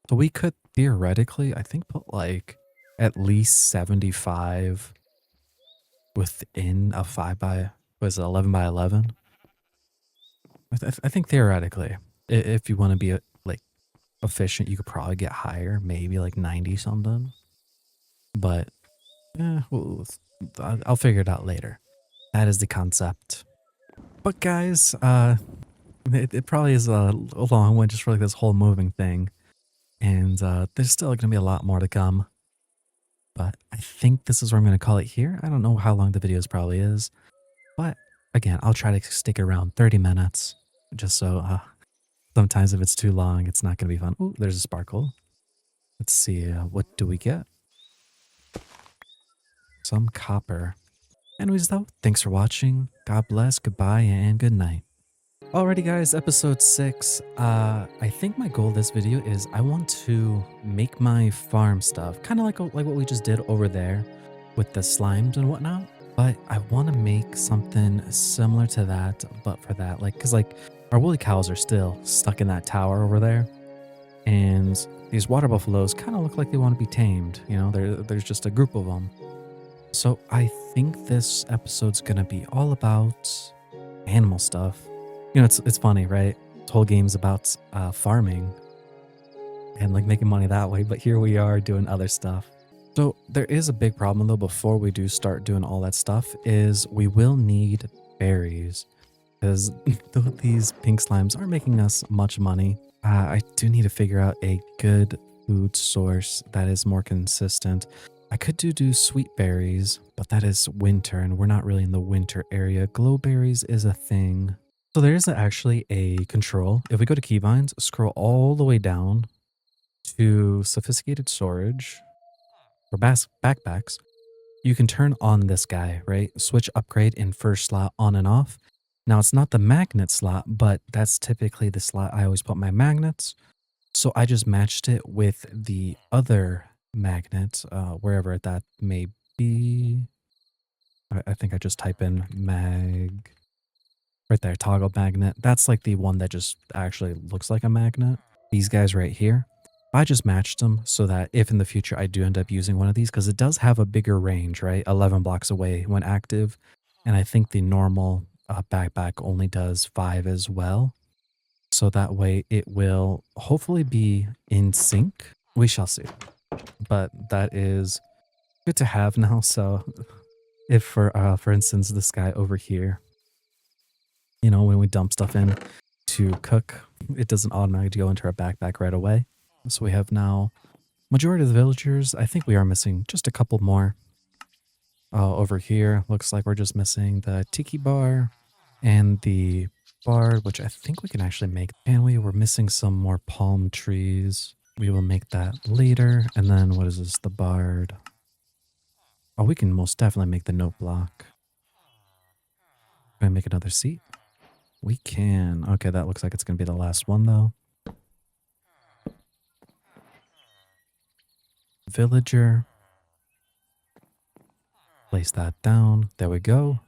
So we could theoretically, I think, put like at least 75 within a 5 by... Was it 11 by 11? I think theoretically, if you want to be like efficient, you could probably get higher, maybe like 90 something. But yeah, I'll figure it out later. That is the concept. But guys, it probably is a long one just for like this whole moving thing. And there's still going to be a lot more to come. But I think this is where I'm going to call it here. I don't know how long the videos probably is. But again, I'll try to stick around 30 minutes. Just so sometimes if it's too long, it's not going to be fun. Ooh, there's a sparkle. Let's see, what do we get? Some copper. Anyways though, thanks for watching. God bless, goodbye, and good night. Alrighty guys, episode 6. I think my goal of this video is I want to make my farm stuff, kind of like what we just did over there with the slimes and whatnot. But I want to make something similar to that, but for that, cause our woolly cows are still stuck in that tower over there, and these water buffaloes kind of look like they want to be tamed. You know, there's just a group of them. So I think this episode's gonna be all about animal stuff. You know, it's funny, right? This whole game's about farming and like making money that way, but here we are doing other stuff. So there is a big problem though before we do start doing all that stuff is we will need berries because these pink slimes aren't making us much money. I do need to figure out a good food source that is more consistent. I could do sweet berries, but that is winter and we're not really in the winter area. Glowberries is a thing. So there is actually a control. If we go to keybinds, scroll all the way down to sophisticated storage or backpacks, you can turn on this guy, right? Switch upgrade in first slot on and off. Now it's not the magnet slot, but that's typically the slot I always put my magnets. So I just matched it with the other magnet, wherever that may be. I think I just type in mag. Right there, toggle magnet. That's like the one that just actually looks like a magnet. These guys right here. I just matched them so that if in the future I do end up using one of these, because it does have a bigger range, right? 11 blocks away when active. And I think the normal backpack only does 5 as well. So that way it will hopefully be in sync. We shall see. But that is good to have now. So if for instance, this guy over here, you know, when we dump stuff in to cook, it doesn't automatically go into our backpack right away. So we have now majority of the villagers. I think we are missing just a couple more. Over here, looks like we're just missing the tiki bar and the bard, which I think we can actually make. And we were missing some more palm trees. We will make that later. And then what is this? The bard. Oh, we can most definitely make the note block. Can I make another seat? We can. Okay, that looks like it's going to be the last one, though. Villager. Place that down. There we go.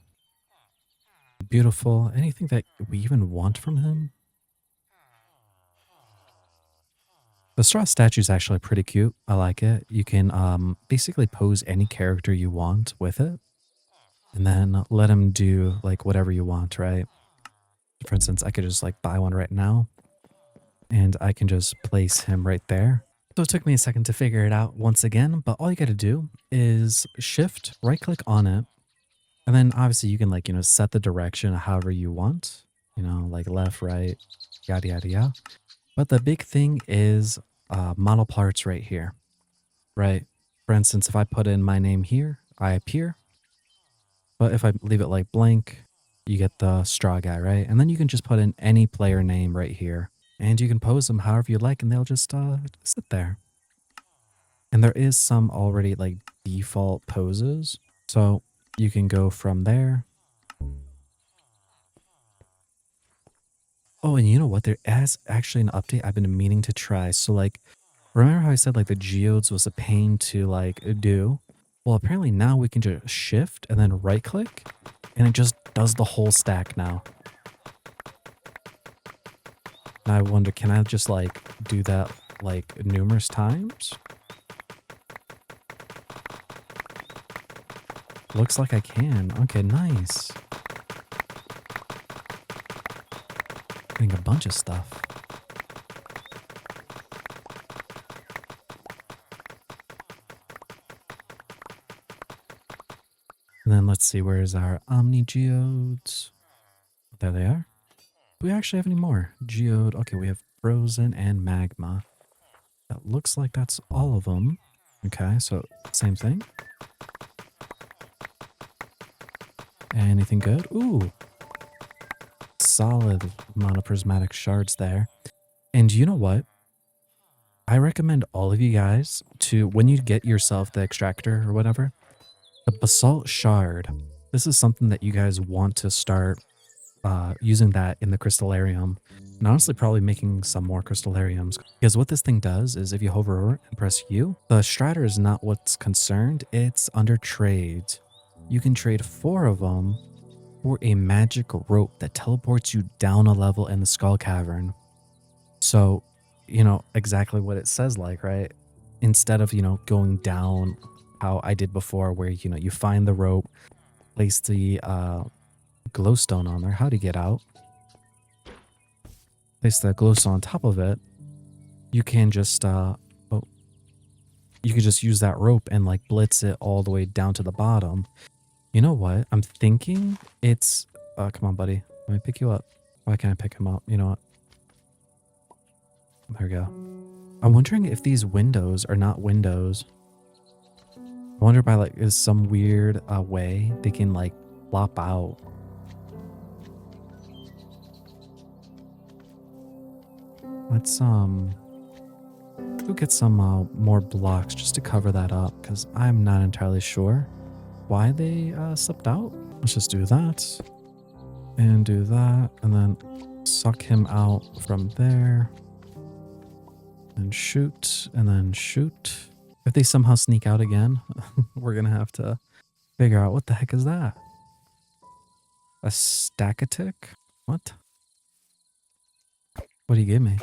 Beautiful. Anything that we even want from him? The straw statue is actually pretty cute. I like it. You can basically pose any character you want with it. And then let him do like whatever you want, right? For instance, I could just like buy one right now. And I can just place him right there. So it took me a second to figure it out once again, but all you got to do is shift, right click on it. And then obviously you can like, you know, set the direction however you want, you know, like left, right, yada, yada, yada. But the big thing is model parts right here, right? For instance, if I put in my name here, I appear. But if I leave it like blank, you get the straw guy, right? And then you can just put in any player name right here. And you can pose them however you like, and they'll just sit there. And there is some already like default poses. So you can go from there. Oh, and you know what? There is actually an update I've been meaning to try. So like, remember how I said like the geodes was a pain to like do? Well, apparently now we can just shift and then right click and it just does the whole stack now. And I wonder, can I just like do that like numerous times? Looks like I can. Okay, nice. Getting a bunch of stuff. And then let's see, where's our Omni Geodes? There they are. Do we actually have any more? Geode. Okay, we have Frozen and Magma. That looks like that's all of them. Okay, so same thing. Anything good? Ooh. Solid amount of prismatic shards there. And you know what? I recommend all of you guys to, when you get yourself the extractor or whatever, the basalt shard. This is something that you guys want to start using that in the crystallarium, and honestly probably making some more crystallariums. Because what this thing does is if you hover over it and press U, the strider is not what's concerned, it's under trades. You can trade 4 of them for a magic rope that teleports you down a level in the skull cavern. So, exactly what it says, like, right? Instead of, going down how I did before, where, you find the rope, place the glowstone on there. How to get out? Place the glowstone on top of it. You can just, you can just use that rope and like blitz it all the way down to the bottom. You know what? I'm thinking it's, come on, buddy. Let me pick you up. Why can't I pick him up? You know what? There we go. I'm wondering if these windows are not windows. I wonder by like is some weird way they can like flop out. Let's go get some more blocks just to cover that up because I'm not entirely sure why they slipped out. Let's just do that and do that and then suck him out from there and shoot and then shoot. If they somehow sneak out again, we're gonna have to figure out what the heck is that? A stackatic? What? What do you give me?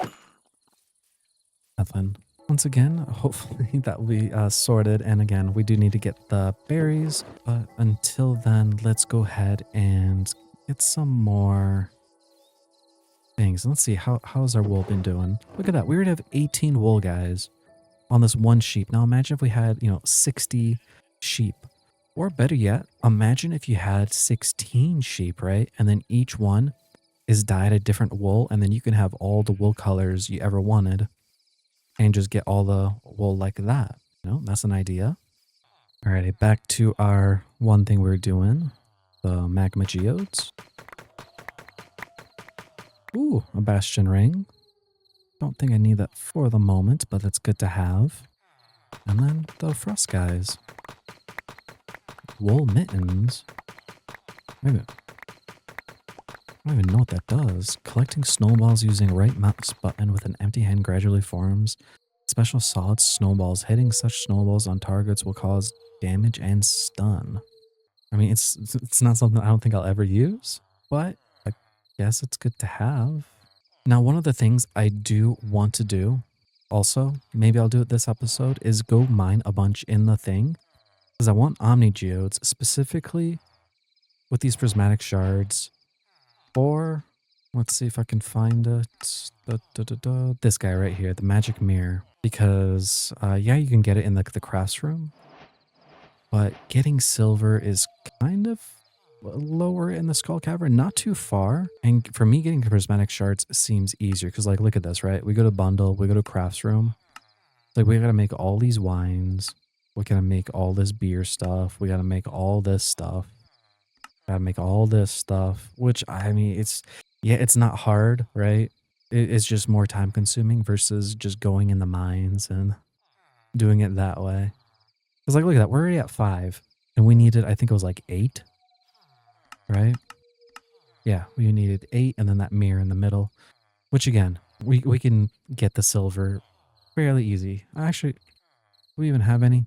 Nothing. Once again, hopefully that will be sorted. And again, we do need to get the berries. But until then, let's go ahead and get some more things. Let's see, how's our wool been doing? Look at that. We already have 18 wool, guys, on this one sheep. Now imagine if we had, 60 sheep. Or better yet, imagine if you had 16 sheep, right? And then each one is dyed a different wool. And then you can have all the wool colors you ever wanted. And just get all the wool like that. That's an idea. Alrighty, back to our one thing we were doing. The magma geodes. Ooh, a bastion ring. Don't think I need that for the moment, but that's good to have. And then the frost guys. Wool mittens. Maybe. I don't even know what that does. Collecting snowballs using right mouse button with an empty hand gradually forms special solid snowballs. Hitting such snowballs on targets will cause damage and stun. I mean, it's not something I don't think I'll ever use, but I guess it's good to have. Now, one of the things I do want to do, also, maybe I'll do it this episode, is go mine a bunch in the thing. Because I want Omni Geodes, specifically with these prismatic shards. Or, let's see if I can find it. This guy right here, the magic mirror. Because, yeah, you can get it in the crafts room. But getting silver is kind of lower in the skull cavern, not too far. And for me, getting prismatic shards seems easier. Because, like, look at this, right? We go to bundle, we go to crafts room. Like, we gotta make all these wines. We gotta make all this beer stuff. We gotta make all this stuff. Gotta make all this stuff, which I mean, it's not hard, right? It's just more time consuming versus just going in the mines and doing it that way. It's like, look at that. We're already at 5 and we needed, I think it was like 8, right? Yeah, we needed 8 and then that mirror in the middle, which again, we can get the silver fairly easy. Actually, do we even have any?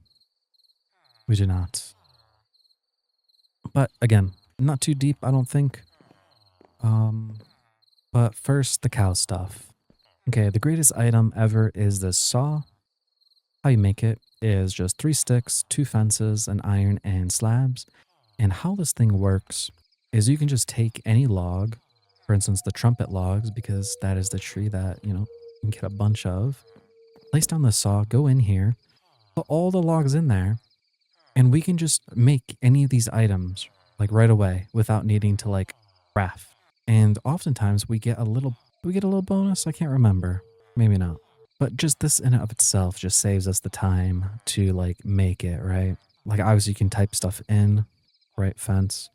We do not. But again, not too deep, I don't think. But first, the cow stuff. Okay, the greatest item ever is this saw. How you make it is just 3 sticks, 2 fences, an iron, and slabs. And how this thing works is you can just take any log, for instance, the trumpet logs, because that is the tree that, you can get a bunch of. Place down the saw, go in here, put all the logs in there, and we can just make any of these items like right away without needing to like craft. And oftentimes we get a little bonus. I can't remember. Maybe not. But just this in and of itself just saves us the time to like make it, right? Like obviously you can type stuff in, right? Fence.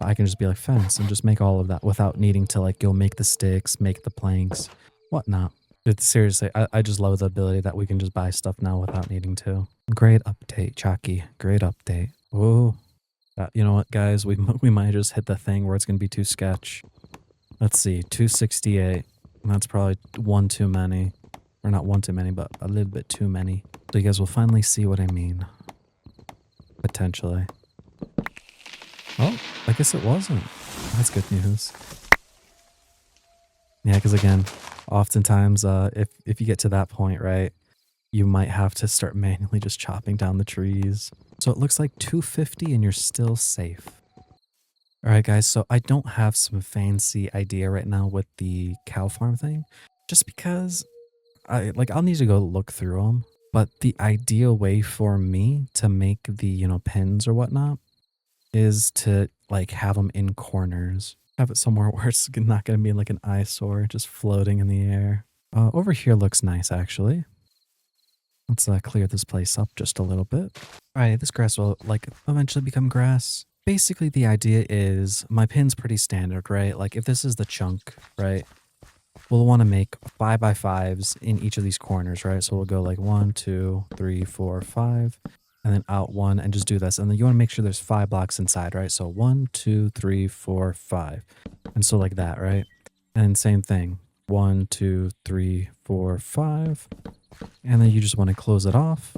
I can just be like fence and just make all of that without needing to like go make the sticks, make the planks, whatnot. Seriously, I just love the ability that we can just buy stuff now without needing to. Great update, Chucky. Great update. Whoa. You know what, guys? We might just hit the thing where it's going to be too sketch. Let's see, 268. That's probably one too many. Or not one too many, but a little bit too many. So you guys will finally see what I mean. Potentially. Oh, I guess it wasn't. That's good news. Yeah, because again, oftentimes, if you get to that point, right, you might have to start manually just chopping down the trees. So it looks like 250 and you're still safe. All right, guys. So I don't have some fancy idea right now with the cow farm thing, just because I'll need to go look through them. But the ideal way for me to make the pins or whatnot is to like have them in corners, have it somewhere where it's not going to be like an eyesore just floating in the air. Over here looks nice actually. Let's clear this place up just a little bit. All right, this grass will like eventually become grass. Basically, the idea is my pin's pretty standard, right? Like if this is the chunk, right? We'll want to make 5x5s in each of these corners, right? So we'll go like 1, 2, 3, 4, 5, and then out one and just do this. And then you want to make sure there's 5 blocks inside, right? So 1, 2, 3, 4, 5. And so like that, right? And same thing. 1, 2, 3, 4, 5. And then you just want to close it off.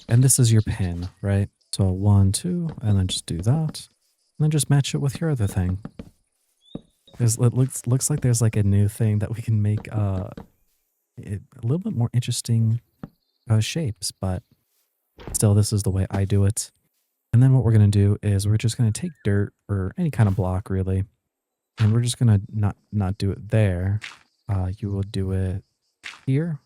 And this is your pin, right? So 1, 2, and then just do that. And then just match it with your other thing. It looks like there's like a new thing that we can make a little bit more interesting shapes, but still this is the way I do it. And then what we're going to do is we're just going to take dirt or any kind of block really, and we're just going to not do it there. You will do it here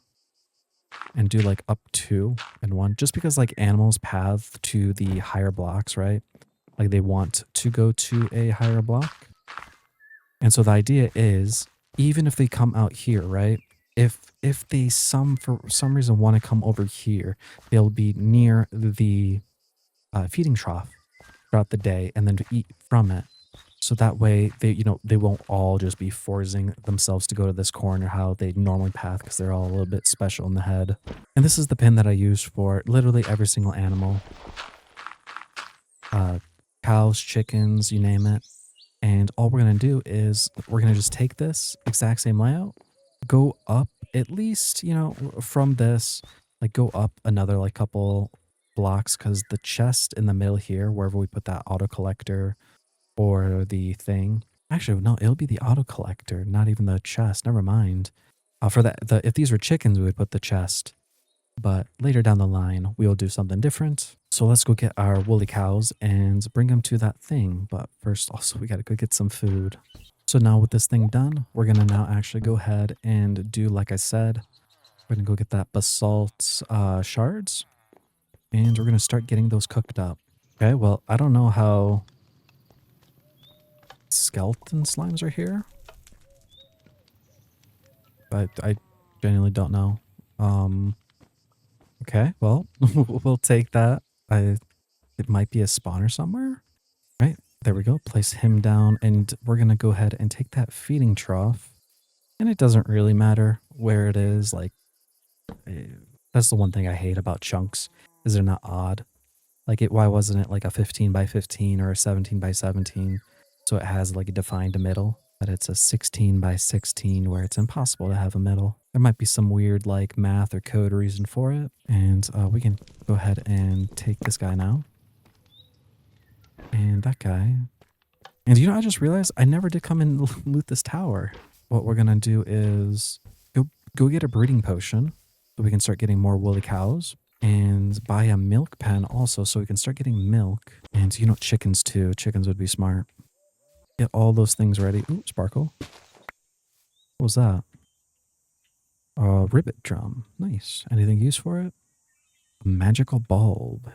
and do like up 2 and 1, just because like animals path to the higher blocks, right? Like they want to go to a higher block. And so the idea is, even if they come out here, right? If they for some reason want to come over here, they'll be near the feeding trough throughout the day, and then to eat from it. So that way they won't all just be forcing themselves to go to this corner how they normally path, because they're all a little bit special in the head. And this is the pin that I use for literally every single animal. Cows, chickens, you name it. And all we're going to do is we're going to just take this exact same layout, go up at least, from this, like go up another like couple blocks, because the chest in the middle here, wherever we put that auto collector or the thing. Actually, no, it'll be the auto collector, not even the chest. Never mind. For if these were chickens, we would put the chest. But later down the line, we'll do something different. So let's go get our woolly cows and bring them to that thing. But first, also, we got to go get some food. So now with this thing done, we're going to now actually go ahead and do like I said. We're going to go get that basalt shards. And we're going to start getting those cooked up. Okay, well, I don't know how skeleton slimes are here. But I genuinely don't know. Okay, well, we'll take that. It might be a spawner somewhere. Right, there we go. Place him down, and we're going to go ahead and take that feeding trough. And it doesn't really matter where it is. Like, that's the one thing I hate about chunks, is they're not odd. Like, why wasn't it like a 15x15 or a 17x17? So it has like a defined middle, but it's a 16x16 where it's impossible to have a middle. There might be some weird like math or code reason for it. And we can go ahead and take this guy now. And that guy. And I just realized I never did come and loot this tower. What we're going to do is go get a breeding potion so we can start getting more woolly cows. And buy a milk pen also so we can start getting milk. And chickens too. Chickens would be smart. Get all those things ready. Ooh, sparkle. What was that? Ribbit drum. Nice. Anything used for it? A magical bulb.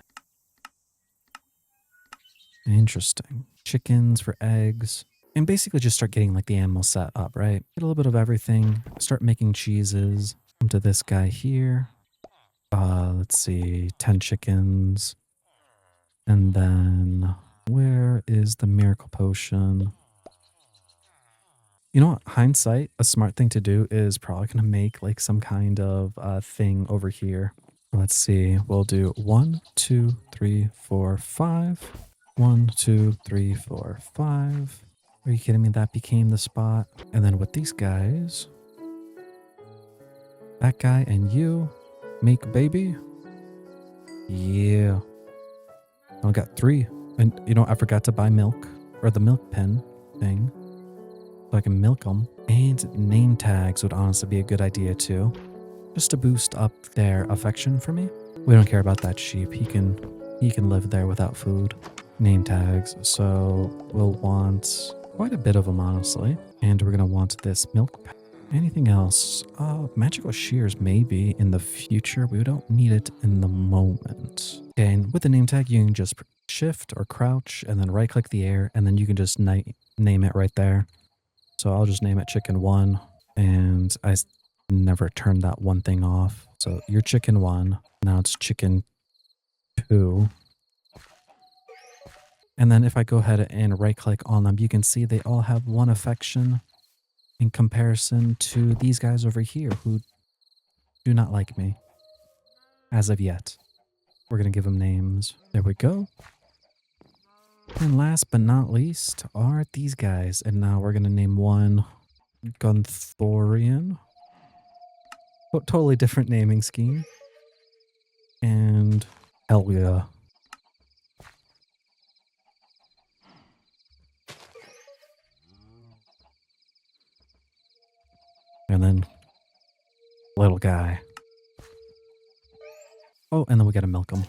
Interesting. Chickens for eggs. And basically just start getting like the animal set up, right? Get a little bit of everything. Start making cheeses. Come to this guy here. Let's see. 10 chickens. And then where is the miracle potion? You know what? Hindsight, a smart thing to do is probably going to make like some kind of thing over here. Let's see. We'll do 1, 2, 3, 4, 5. 1, 2, 3, 4, 5. Are you kidding me? That became the spot. And then with these guys, that guy and you make baby. Yeah. I got 3. And you know, I forgot to buy milk or the milk pen thing so I can milk them. And name tags would honestly be a good idea too, just to boost up their affection for me. We don't care about that sheep. He can live there without food. Name tags. So we'll want quite a bit of them, honestly. And we're gonna want this milk pack. Anything else? Magical shears maybe in the future. We don't need it in the moment. Okay, and with the name tag, you can just shift or crouch and then right click the air, and then you can just name it right there. So I'll just name it chicken 1, and never turned that one thing off. So you're chicken 1. Now it's chicken 2. And then if I go ahead and right click on them, you can see they all have one affection in comparison to these guys over here who do not like me as of yet. We're going to give them names. There we go. And last but not least are these guys. And now we're going to name one Gunthorian. Totally different naming scheme. And Helga. And then little guy. Oh, and then we gotta milk him.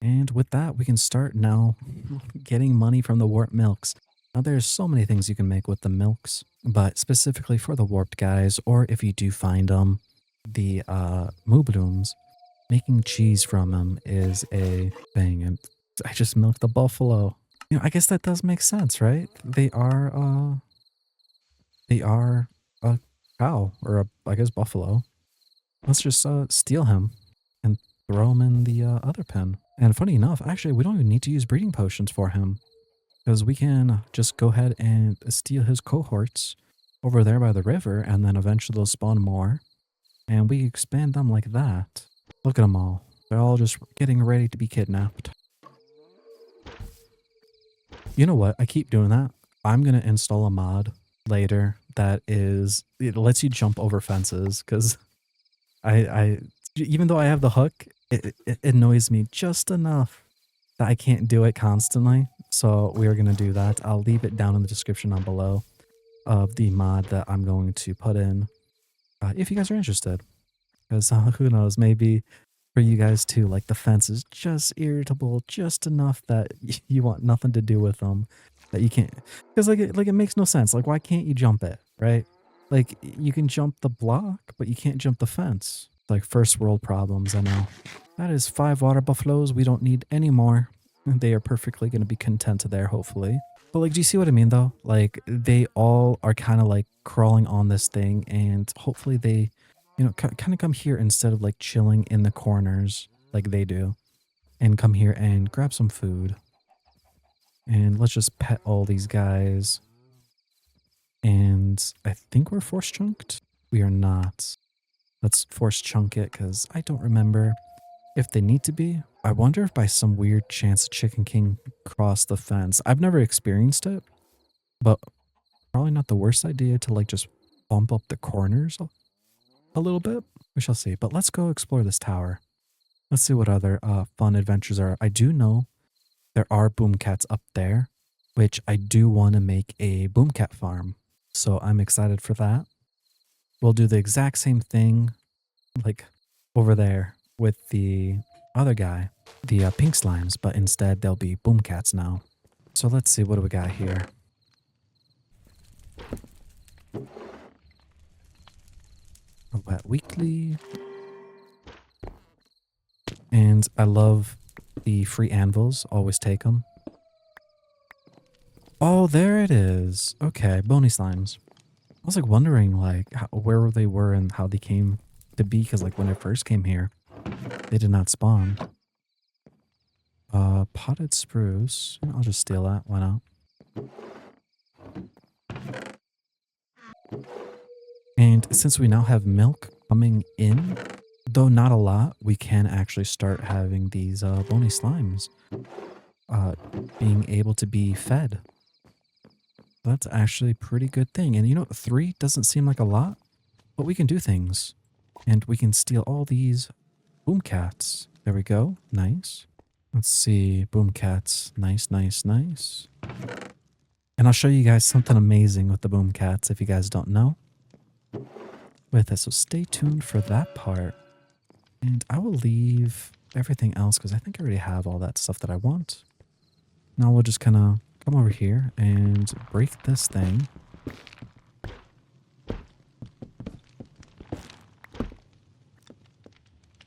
And with that, we can start now getting money from the warped milks. Now, there's so many things you can make with the milks, but specifically for the warped guys, or if you do find them, the moo blooms, making cheese from them is a thing. And I just milked the buffalo. You know, I guess that does make sense, right? They are a cow or I guess buffalo. Let's just steal him and throw him in the other pen. And funny enough, actually, we don't even need to use breeding potions for him because we can just go ahead and steal his cohorts over there by the river, and then eventually they'll spawn more, and we expand them like that. Look at them all. They're all just getting ready to be kidnapped. You know what? I keep doing that. I'm going to install a mod later that it lets you jump over fences because I even though I have the hook, it annoys me just enough that I can't do it constantly. So we are going to do that. I'll leave it down in the description down below of the mod that I'm going to put in if you guys are interested. Because who knows, maybe for you guys too, like the fence is just irritable just enough that you want nothing to do with them, that you can't, because like it makes no sense. Like, why can't you jump it, right? Like, you can jump the block, but you can't jump the fence. Like, first world problems, I know. That is 5 water buffaloes. We don't need any more. They are perfectly going to be content there, hopefully. But like, do you see what I mean though? Like, they all are kind of like crawling on this thing, and hopefully they, you know, kind of come here instead of like chilling in the corners like they do, and come here and grab some food. And let's just pet all these guys. And I think we're force chunked. We are not. Let's force chunk it because I don't remember if they need to be. I wonder if by some weird chance a chicken king crossed the fence. I've never experienced it, but probably not the worst idea to like just bump up the corners a little bit. We shall see. But let's go explore this tower. Let's see what other fun adventures are. I do know there are boomcats up there, which I do want to make a boomcat farm. So I'm excited for that. We'll do the exact same thing like over there with the other guy, the pink slimes, but instead they'll be boomcats now. So let's see, what do we got here? A wet weekly. And I love the free anvils. Always take them. Oh, there it is. Okay, bony slimes. I was like wondering like where they were and how they came to be, because like when I first came here, they did not spawn. Potted spruce. I'll just steal that. Why not? And since we now have milk coming in, though not a lot, we can actually start having these bony slimes. uh, being able to be fed. That's actually a pretty good thing. And you know, 3 doesn't seem like a lot, but we can do things. And we can steal all these boom cats. There we go. Nice. Let's see. Boom cats. Nice, nice, nice. And I'll show you guys something amazing with the boom cats if you guys don't know with it. So stay tuned for that part. And I will leave everything else because I think I already have all that stuff that I want. Now we'll just kind of come over here and break this thing.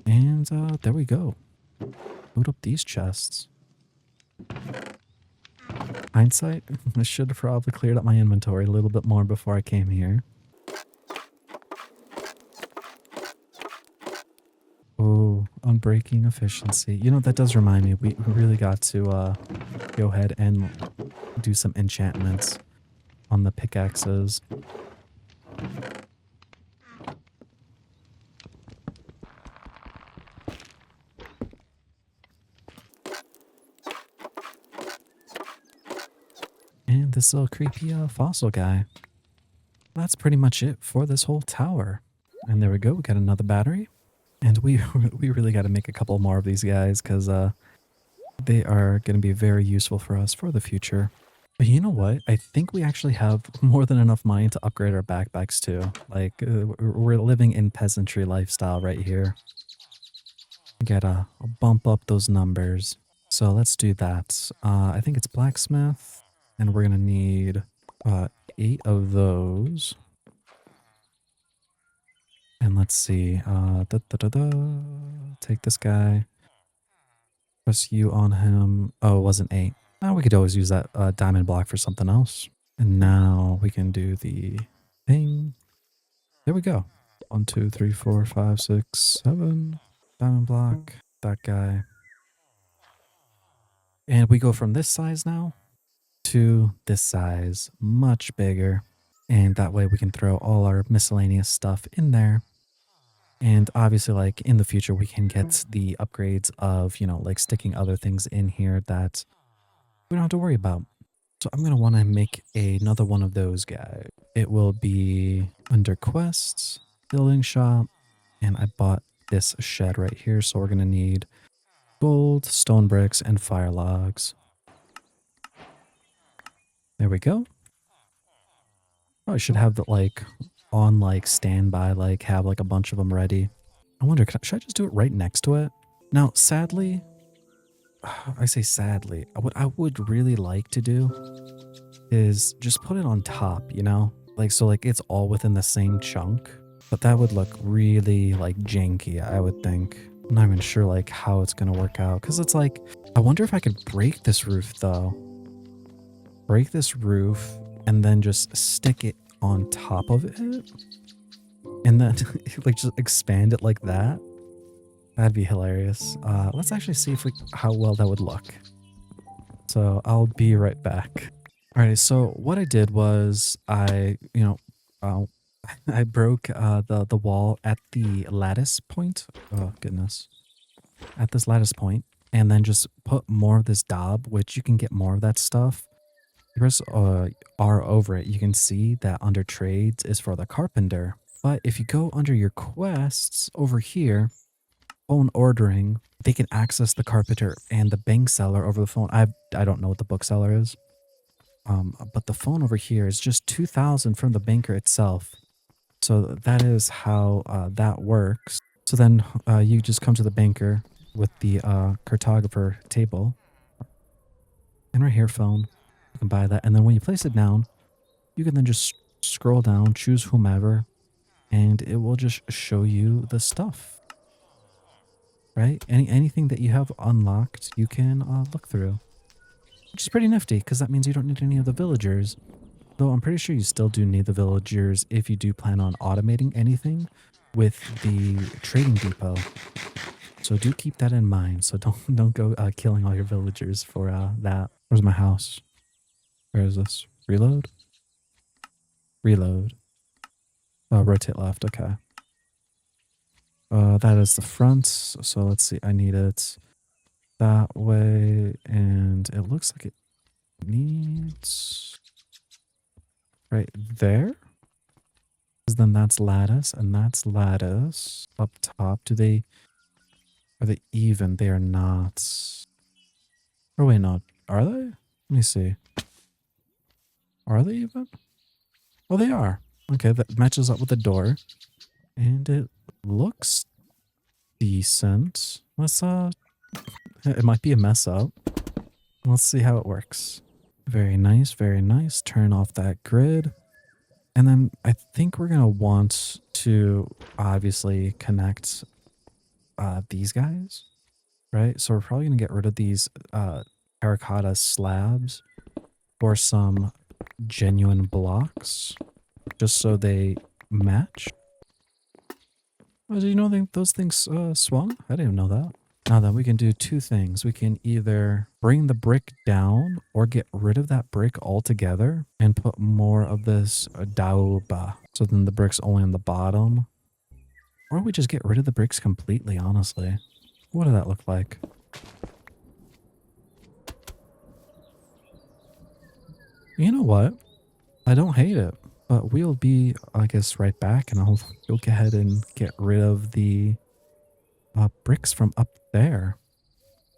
And there we go. Load up these chests. Hindsight, I should have probably cleared up my inventory a little bit more before I came here. Oh, unbreaking efficiency. You know, that does remind me, we really got to go ahead and do some enchantments on the pickaxes. And this little creepy fossil guy. That's pretty much it for this whole tower. And there we go, we got another battery. And we really got to make a couple more of these guys because they are going to be very useful for us for the future. But you know what? I think we actually have more than enough money to upgrade our backpacks too. Like, we're living in peasantry lifestyle right here. We gotta bump up those numbers. So let's do that. I think it's blacksmith, and we're gonna need 8 of those. And let's see. Take this guy. Press U on him. Oh, it wasn't 8. Oh, we could always use that diamond block for something else. And now we can do the thing. There we go. 1, 2, 3, 4, 5, 6, 7. Diamond block. That guy. And we go from this size now to this size. Much bigger. And that way we can throw all our miscellaneous stuff in there. And obviously, like, in the future, we can get the upgrades of, you know, like sticking other things in here that we don't have to worry about. So I'm going to want to make another one of those guys. It will be under quests, building shop, and I bought this shed right here. So we're going to need gold, stone bricks, and fire logs. There we go. Oh, I should have that like on like standby, like have like a bunch of them ready. I wonder, should I just do it right next to it? Now, sadly, I say sadly, what I would really like to do is just put it on top, you know? Like, so like it's all within the same chunk, but that would look really like janky, I would think. I'm not even sure like how it's gonna work out. Cause it's like, I wonder if I could break this roof though. Break this roof and then just stick it on top of it. And then like just expand it like that. That'd be hilarious. Let's actually see if how well that would look. So I'll be right back. Alright, so what I did was uh, I broke the wall at the lattice point. Oh goodness, at this lattice point, and then just put more of this daub, which you can get more of that stuff. Press R over it. You can see that under trades is for the carpenter. But if you go under your quests over here, phone ordering, they can access the carpenter and the bank seller over the phone. I don't know what the bookseller is. But the phone over here is just 2,000 from the banker itself. So that is how that works. So then you just come to the banker with the cartographer table. And right here, phone. You can buy that. And then when you place it down, you can then just scroll down, choose whomever, and it will just show you the stuff. Right? Anything that you have unlocked, you can look through. Which is pretty nifty, because that means you don't need any of the villagers. Though I'm pretty sure you still do need the villagers if you do plan on automating anything with the trading depot. So do keep that in mind. So don't go killing all your villagers for that. Where's my house? Where is this? Reload? Reload. Rotate left. Okay. That is the front. So let's see. I need it that way, and it looks like it needs right there. 'Cause then that's lattice, and that's lattice up top. Are they even? They are not. Oh wait, no. Are they? Let me see. Are they even? Oh, they are. Okay, that matches up with the door. And it looks decent. It might be a mess up. Let's see how it works. Very nice, very nice. Turn off that grid. And then I think we're going to want to obviously connect these guys, right? So we're probably going to get rid of these terracotta slabs for some genuine blocks, just so they match. Oh, did you know those things swung? I didn't know that. Now then, we can do two things. We can either bring the brick down or get rid of that brick altogether and put more of this dauba. So then the brick's only on the bottom. Or we just get rid of the bricks completely, honestly. What does that look like? You know what? I don't hate it. But we'll be, I guess, right back, and I'll go ahead and get rid of the bricks from up there.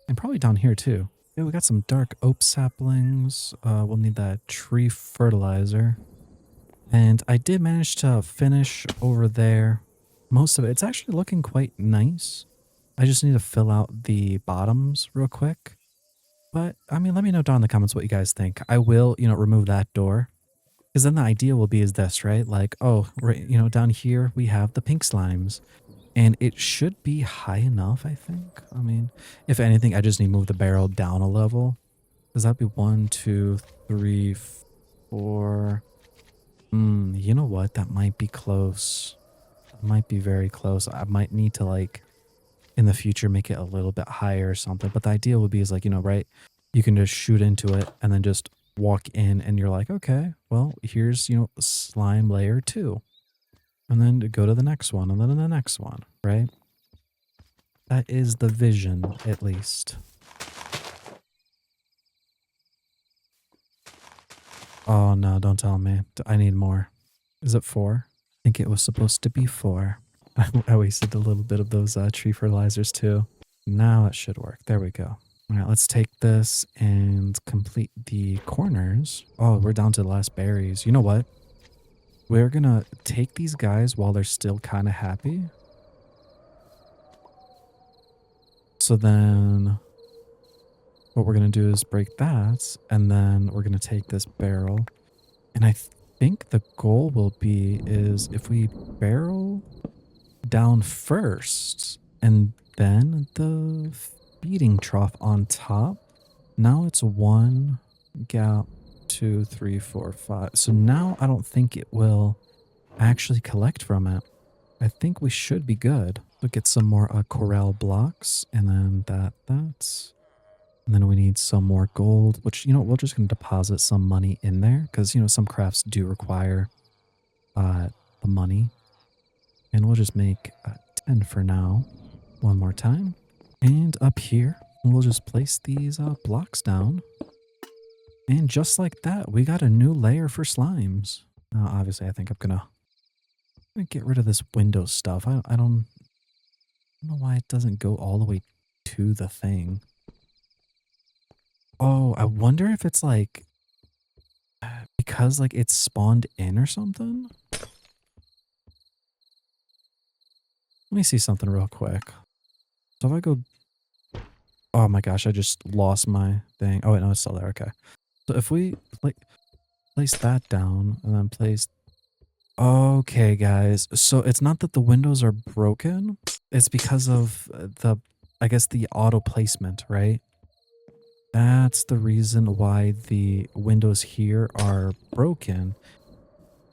And probably down here, too. Yeah, we got some dark oak saplings. We'll need that tree fertilizer. And I did manage to finish over there most of it. It's actually looking quite nice. I just need to fill out the bottoms real quick. But, I mean, let me know down in the comments what you guys think. I will, remove that door. Because then the idea will be is this, right? Like, oh, right, down here we have the pink slimes. And it should be high enough, I think. I mean, if anything, I just need to move the barrel down a level. Does that be 1, 2, 3, 4? You know what? That might be close. That might be very close. I might need to, like, in the future, make it a little bit higher or something. But the idea would be is like, right? You can just shoot into it and then just walk in and you're like, okay, well, here's, slime layer 2. And then go to the next one and then the next one, right? That is the vision, at least. Oh no, don't tell me. I need more. Is it 4? I think it was supposed to be 4. I wasted a little bit of those tree fertilizers too. Now it should work. There we go. All right, let's take this and complete the corners. Oh, we're down to the last berries. You know what? We're going to take these guys while they're still kind of happy. So then what we're going to do is break that. And then we're going to take this barrel. And I think the goal will be is if we barrel down first and then the feeding trough on top. Now it's 1 gap, 2, 3, 4, 5. So now I don't think it will actually collect from it. I think we should be good. We'll get some more corral blocks and then that's. And then we need some more gold, which, we're just going to deposit some money in there because, some crafts do require the money. And we'll just make 10 for now. One more time. And up here, we'll just place these blocks down. And just like that, we got a new layer for slimes. Now, obviously, I think I'm gonna get rid of this window stuff. I don't know why it doesn't go all the way to the thing. Oh, I wonder if it's like because like it's spawned in or something. Let me see something real quick. So if I go, oh my gosh, I just lost my thing. Oh wait, no, it's still there. Okay. So if we place that down and then place, okay guys. So it's not that the windows are broken. It's because of I guess the auto placement, right? That's the reason why the windows here are broken.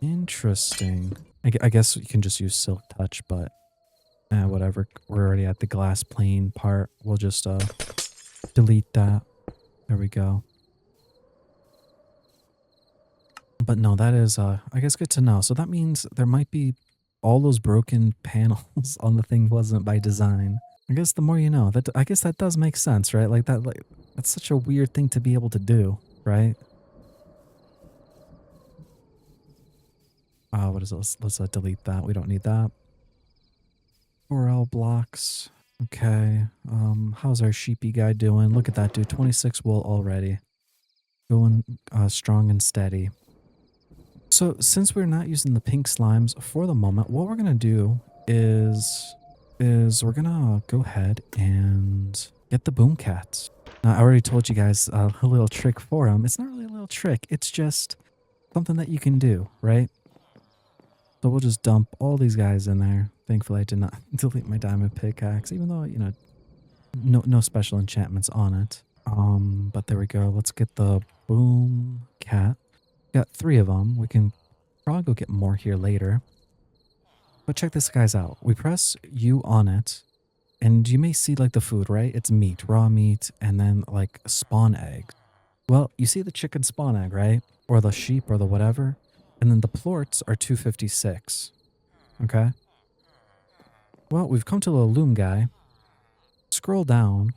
Interesting. I guess you can just use silk touch, but whatever. We're already at the glass plane part. We'll just delete that. There we go. But no, that is I guess good to know. So that means there might be all those broken panels on the thing wasn't by design. I guess the more you know. That I guess that does make sense, right? Like that, like that's such a weird thing to be able to do, right? What is it? Let's delete that. We don't need that. 4L blocks. Okay. How's our sheepy guy doing? Look at that dude. 26 wool already. Going strong and steady. So since we're not using the pink slimes for the moment, what we're gonna do is we're gonna go ahead and get the boom cats. Now I already told you guys a little trick for them. It's not really a little trick. It's just something that you can do, right? So we'll just dump all these guys in there. Thankfully I did not delete my diamond pickaxe, even though, you know, no special enchantments on it. But there we go. Let's get the boom cat. Got 3 of them. We can probably go get more here later. But check this guys out. We press U on it, and you may see like the food, right? It's meat, raw meat, and then like spawn egg. Well, you see the chicken spawn egg, right? Or the sheep or the whatever. And then the plorts are 256. Okay. Well, we've come to the loom guy. Scroll down.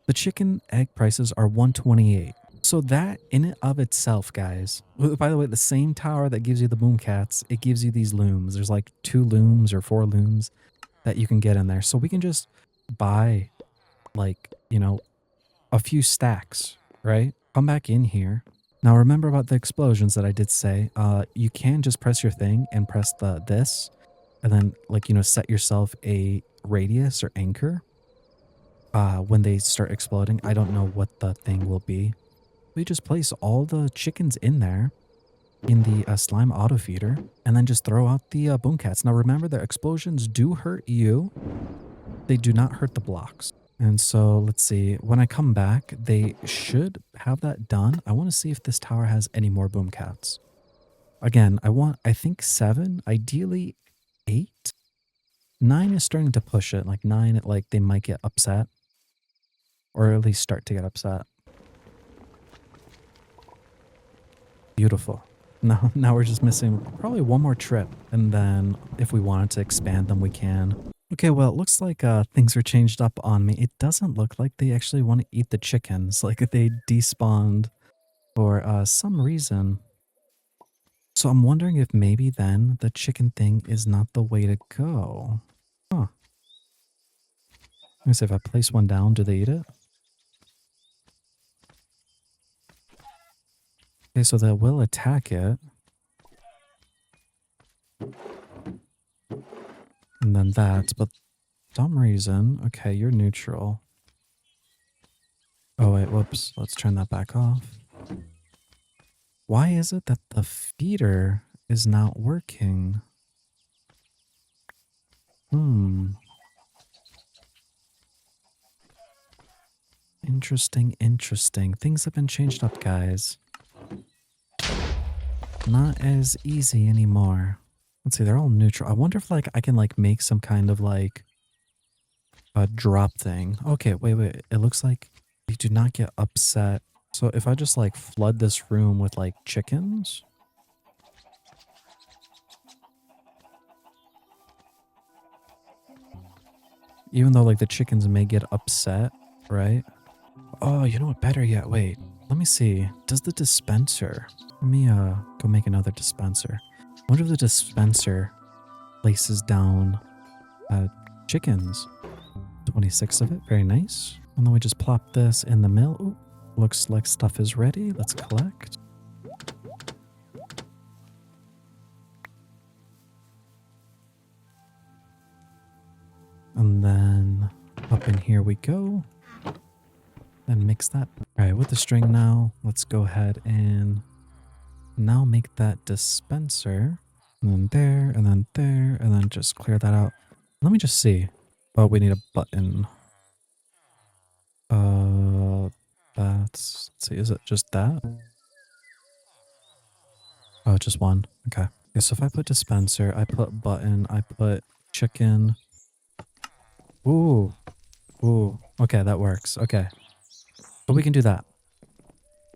The chicken egg prices are 128. So that in and of itself, guys, by the way, the same tower that gives you the boom cats, it gives you these looms. There's like 2 looms or 4 looms that you can get in there. So we can just buy like, you know, a few stacks, right? Come back in here. Now remember about the explosions that I did say. You can just press your thing and press this and then like, you know, set yourself a radius or anchor. When they start exploding, I don't know what the thing will be. We just place all the chickens in there in the slime auto feeder and then just throw out the boom cats. Now remember, the explosions do hurt you. They do not hurt the blocks. And so let's see, when I come back, they should have that done. I want to see if this tower has any more boom cats. Again, I think 7, ideally 8. 9 is starting to push it. Like 9, like they might get upset or at least start to get upset. Beautiful. Now we're just missing probably one more trip. And then if we wanted to expand them, we can. Okay, well, it looks like things are changed up on me. It doesn't look like they actually want to eat the chickens. Like they despawned for some reason. So I'm wondering if maybe then the chicken thing is not the way to go. Huh. Let me see, if I place one down, do they eat it? Okay, so they will attack it. And then that, but for some reason, okay, you're neutral. Oh wait, whoops, let's turn that back off. Why is it that the feeder is not working? Interesting. Things have been changed up, guys. Not as easy anymore. Let's see, they're all neutral. I wonder if like I can like make some kind of like a drop thing. Okay, wait. It looks like you do not get upset. So if I just like flood this room with like chickens. Even though like the chickens may get upset, right? Oh, you know what? Better yet. Wait, let me see. Does the dispenser... Let me go make another dispenser. I wonder if the dispenser places down chickens. 26 of it. Very nice. And then we just plop this in the mill. Ooh, looks like stuff is ready. Let's collect. And then up in here we go. Then mix that. All right, with the string now, let's go ahead and now make that dispenser. And then there, and then there, and then just clear that out. Let me just see. Oh, we need a button. Let's see, is it just that? Oh, just one. Okay. Okay, so if I put dispenser, I put button, I put chicken. Ooh. Okay, that works. Okay. But we can do that.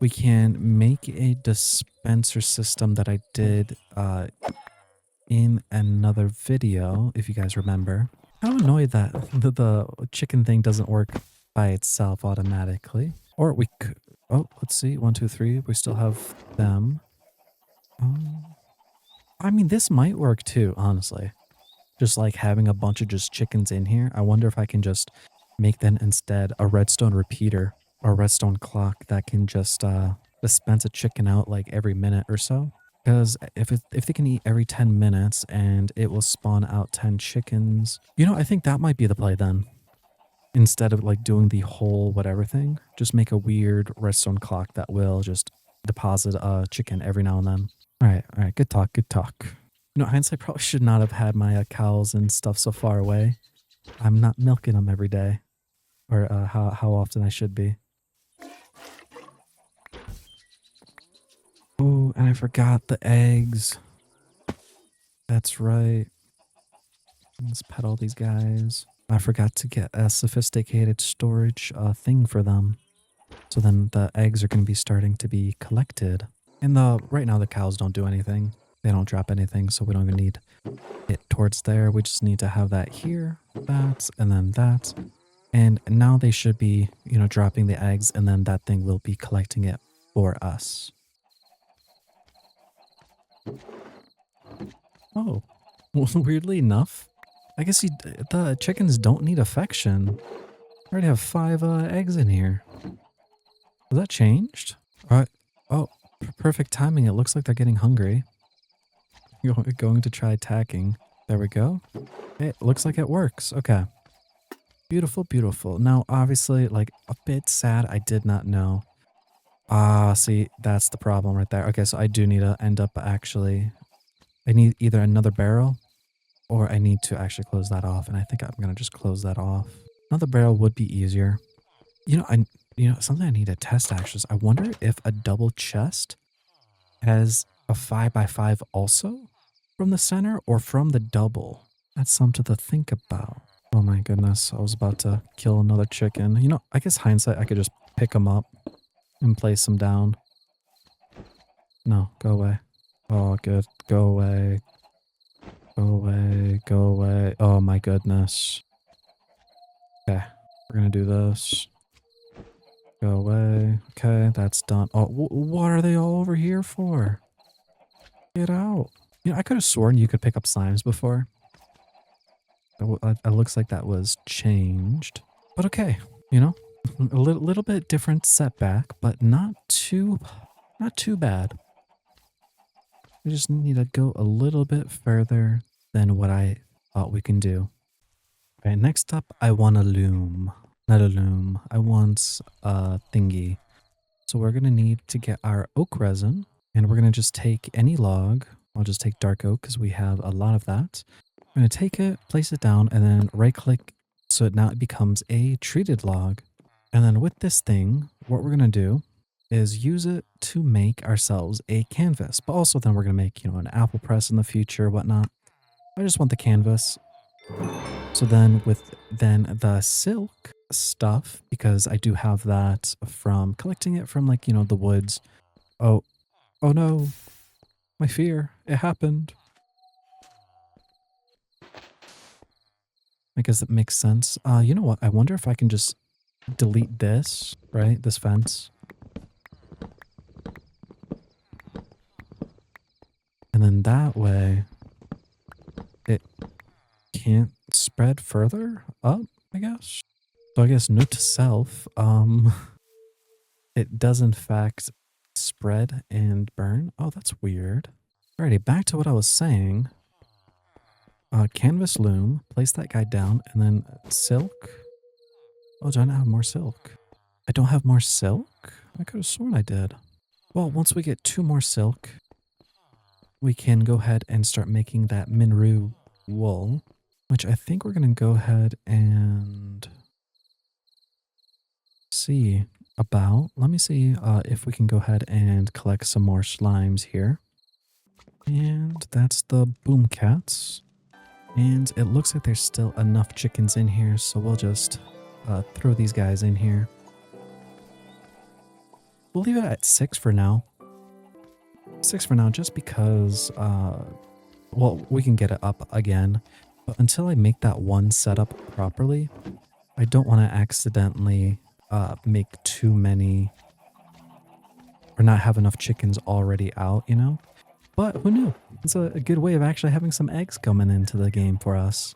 We can make a dispenser system that I did in another video, if you guys remember. I'm annoyed that the chicken thing doesn't work by itself automatically. Or we could, oh, let's see. 1, 2, 3. We still have them. Um, I mean, this might work too, honestly. Just like having a bunch of just chickens in here. I wonder if I can just make then instead a redstone repeater or redstone clock that can just dispense a chicken out like every minute or so. Because if they can eat every 10 minutes and it will spawn out 10 chickens, I think that might be the play then. Instead of like doing the whole whatever thing, just make a weird redstone clock that will just deposit a chicken every now and then. All right, good talk, good talk. Hindsight probably should not have had my cows and stuff so far away. I'm not milking them every day, or how often I should be. Oh, and I forgot the eggs. That's right. Let's pet all these guys. I forgot to get a sophisticated storage thing for them. So then the eggs are going to be starting to be collected. And right now the cows don't do anything. They don't drop anything, so we don't even need it towards there. We just need to have that here, that, and then that. And now they should be, dropping the eggs, and then that thing will be collecting it for us. Oh, well, weirdly enough, I guess the chickens don't need affection. I already have 5 eggs in here. Has that changed? Oh, perfect timing. It looks like they're getting hungry. Going to try attacking. There we go. It looks like it works. Okay. Beautiful, beautiful. Now, obviously, like a bit sad. I did not know. See, that's the problem right there. Okay, so I do need to end up actually. I need either another barrel or I need to actually close that off. And I think I'm going to just close that off. Another barrel would be easier. Something I need to test actually is I wonder if a double chest has a 5x5 also from the center or from the double. That's something to think about. Oh my goodness, I was about to kill another chicken. I guess hindsight, I could just pick them up and place them down. No, go away. Oh, good. Go away. Go away. Go away. Oh my goodness. Okay, we're gonna do this. Go away. Okay, that's done. Oh, what are they all over here for? Get out. I could have sworn you could pick up slimes before. It looks like that was changed. But okay, a little bit different setback, but not too bad. We just need to go a little bit further than what I thought we can do. All right, next up, I want a loom. Not a loom. I want a thingy. So we're going to need to get our oak resin, and we're going to just take any log. I'll just take dark oak because we have a lot of that. I'm going to take it, place it down, and then right click so now it becomes a treated log. And then with this thing, what we're going to do is use it to make ourselves a canvas. But also then we're going to make, an apple press in the future, whatnot. I just want the canvas. So then with the silk stuff, because I do have that from collecting it from like, the woods. Oh no, my fear, it happened. I guess it makes sense. You know what? I wonder if I can just delete this, right? This fence. And then that way it can't spread further up, I guess. So I guess note to self, it does in fact spread and burn. Oh, that's weird. Alrighty, back to what I was saying. Canvas loom, place that guy down, and then silk. Oh, do I not have more silk? I don't have more silk? I could have sworn I did. Well, once we get 2 more silk, we can go ahead and start making that Minru wool, which I think we're going to go ahead and see about. Let me see if we can go ahead and collect some more slimes here. And that's the boom cats. And it looks like there's still enough chickens in here, so we'll just throw these guys in here. We'll leave it at 6 for now. 6 for now, just because, well, we can get it up again. But until I make that one setup properly, I don't want to accidentally make too many or not have enough chickens already out, you know? But who knew? It's a good way of actually having some eggs coming into the game for us.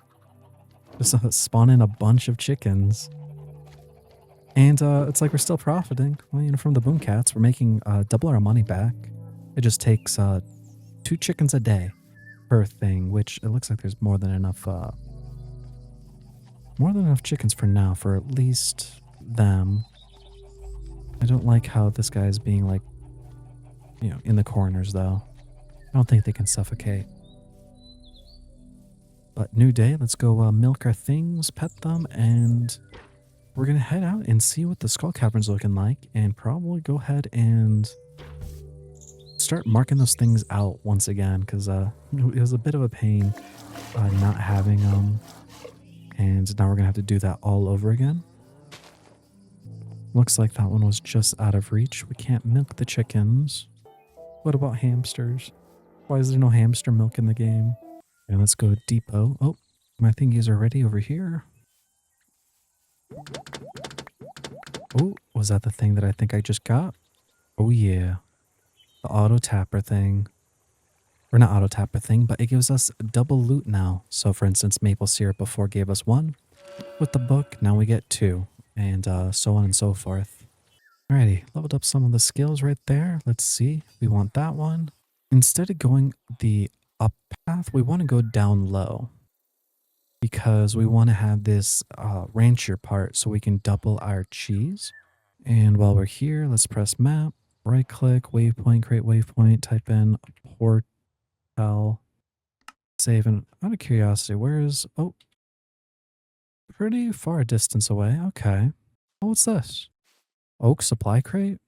Just spawn in a bunch of chickens. And it's like we're still profiting. Well, you know, from the boom cats, we're making double our money back. It just takes 2 chickens a day per thing, which it looks like there's more than enough chickens for now for at least them. I don't like how this guy is being like, you know, in the corners though. I don't think they can suffocate. But new day, let's go milk our things, pet them, and we're gonna head out and see what the skull cavern's looking like, and probably go ahead and start marking those things out once again, because it was a bit of a pain not having them, and now we're gonna have to do that all over again. Looks like that one was just out of reach. We can't milk the chickens. What about hamsters? Why is there no hamster milk in the game? And let's go depot. Oh, my thingies are ready over here. Oh, was that the thing that I think I just got? Oh yeah. The auto tapper thing. Or not auto tapper thing, but it gives us double loot now. So for instance, maple syrup before gave us 1. With the book, now we get 2. And so on and so forth. Alrighty, leveled up some of the skills right there. Let's see. We want that one. Instead of going the up path, we want to go down low. Because we want to have this rancher part so we can double our cheese. And while we're here, let's press map, right click, waypoint, create waypoint, type in portal, save. And out of curiosity, where is, oh, pretty far distance away. Okay. Oh, what's this? Oak supply crate?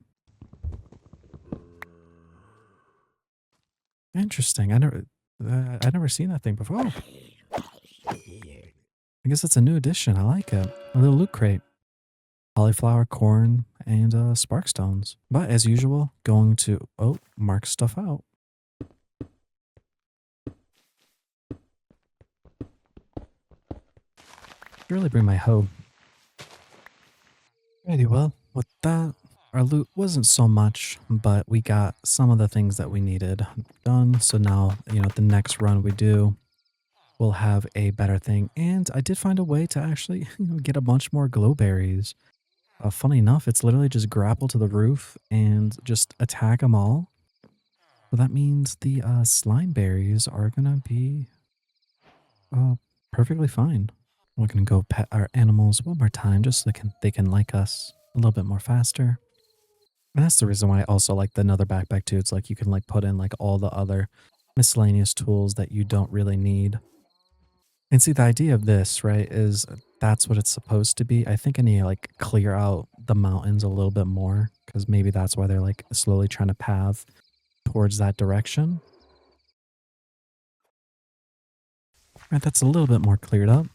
Interesting. I never seen that thing before. Oh, I guess it's a new addition. I like it. A little loot crate. Cauliflower, corn, and spark stones. But as usual, going to, oh, mark stuff out. Really bring my hoe. Righty, well, with that, our loot wasn't so much, but we got some of the things that we needed done. So now, you know, the next run we do, we'll have a better thing. And I did find a way to actually, you know, get a bunch more glowberries. Funny enough, it's literally just grapple to the roof and just attack them all. So that means the slime berries are gonna be perfectly fine. We're gonna go pet our animals one more time just so they can like us a little bit more faster. And that's the reason why I also like the another backpack too. It's like you can like put in like all the other miscellaneous tools that you don't really need. And see, the idea of this, right, is that's what it's supposed to be. I think I need to like clear out the mountains a little bit more because maybe that's why they're like slowly trying to path towards that direction. Right, that's a little bit more cleared up.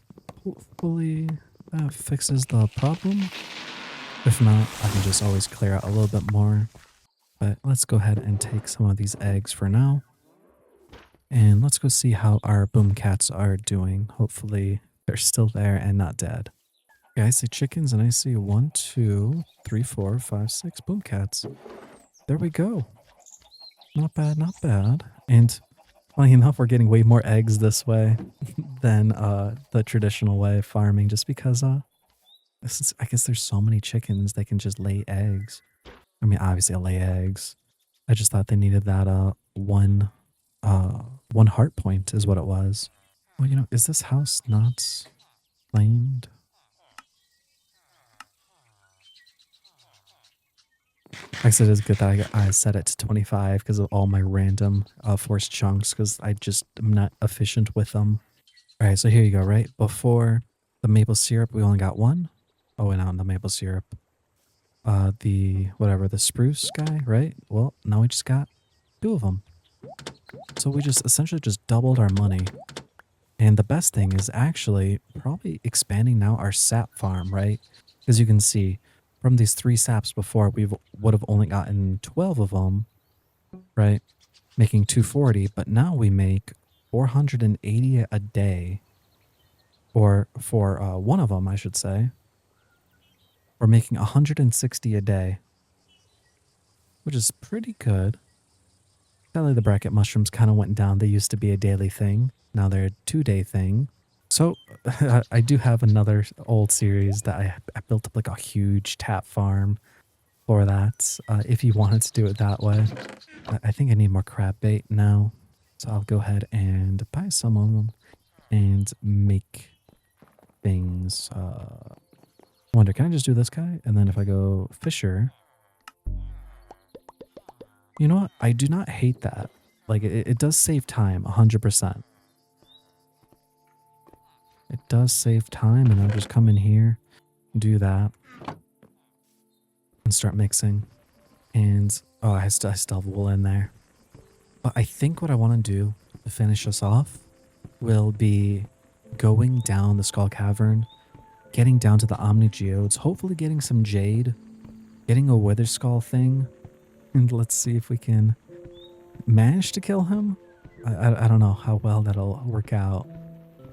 Hopefully that fixes the problem. If not, I can just always clear out a little bit more. But let's go ahead and take some of these eggs for now. And let's go see how our boom cats are doing. Hopefully they're still there and not dead. Okay, I see chickens and I see 1, 2, 3, 4, 5, 6 boom cats. There we go. Not bad, not bad. And funny enough, we're getting way more eggs this way than the traditional way of farming just because I guess there's so many chickens they can just lay eggs. I mean, obviously I'll lay eggs. I just thought they needed that one heart point is what it was. Well, you know, is this house not flamed? I said it's good that I set it to 25 because of all my random forced chunks because I just am not efficient with them. All right, so here you go, right? Before the maple syrup, we only got 1. Oh, and on the maple syrup. The spruce guy, right? Well, now we just got 2 of them. So we just essentially just doubled our money. And the best thing is actually probably expanding now our sap farm, right? As you can see, from these 3 saps before, we would have only gotten 12 of them, right? Making 240, but now we make 480 a day Or for one of them, I should say, we're making 160 a day, which is pretty good. Sadly, the bracket mushrooms kind of went down. They used to be a daily thing. Now they're a 2-day thing. So I do have another old series that I built up like a huge tap farm for that. If you wanted to do it that way, I think I need more crab bait now. So I'll go ahead and buy some of them and make things. I wonder, can I just do this guy? And then if I go Fisher, you know what? I do not hate that. Like it does save time 100%. It does save time, and I'll just come in here, do that, and start mixing. And oh, I still have wool in there. But I think what I want to do to finish us off will be going down the Skull Cavern, getting down to the Omni Geodes, hopefully getting some jade, getting a Wither Skull thing, and let's see if we can manage to kill him. I don't know how well that'll work out.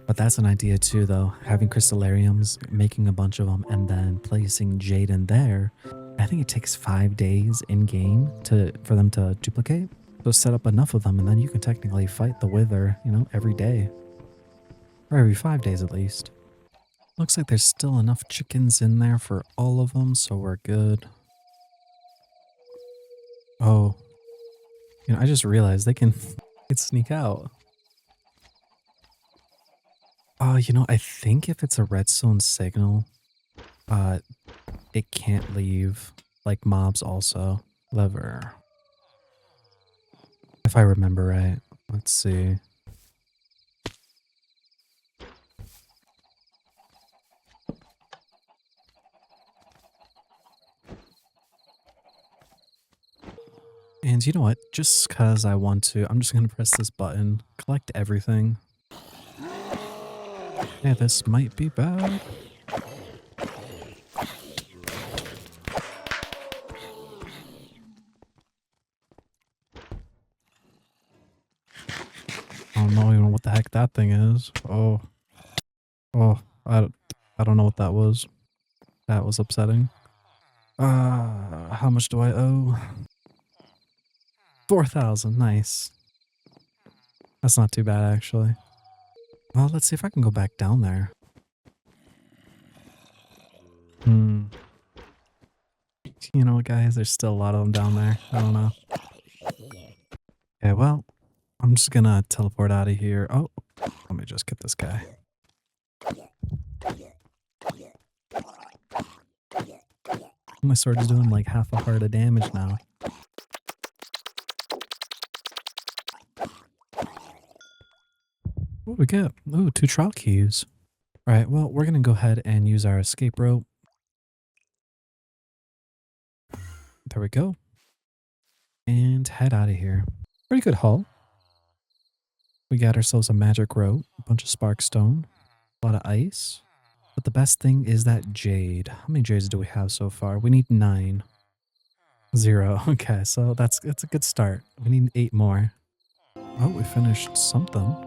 But that's an idea too, though. Having crystallariums, making a bunch of them, and then placing jade in there. I think it takes 5 days in game for them to duplicate. So set up enough of them, and then you can technically fight the Wither, you know, every day, or every 5 days at least. Looks like there's still enough chickens in there for all of them, so we're good. Oh, you know, I just realized they can sneak out. Oh, you know, I think if it's a redstone signal, uh, it can't leave. Like mobs also. Lever. If I remember right. Let's see. And you know what? Just because I want to, I'm just going to press this button, collect everything. Yeah, this might be bad. I don't know even what the heck that thing is. Oh, I don't know what that was. That was upsetting. How much do I owe? 4,000. Nice. That's not too bad, actually. Well, let's see if I can go back down there. Hmm. You know what, guys? There's still a lot of them down there. I don't know. Okay, well, I'm just gonna teleport out of here. Oh, let me just get this guy. My sword is doing like half a heart of damage now. What do we get? Ooh, 2 trial keys. All right, well, we're gonna go ahead and use our escape rope. There we go. And head out of here. Pretty good haul. We got ourselves a magic rope, a bunch of spark stone, a lot of ice. But the best thing is that jade. How many jades do we have so far? We need 9. 0. Okay, so that's a good start. We need 8 more. Oh, we finished something.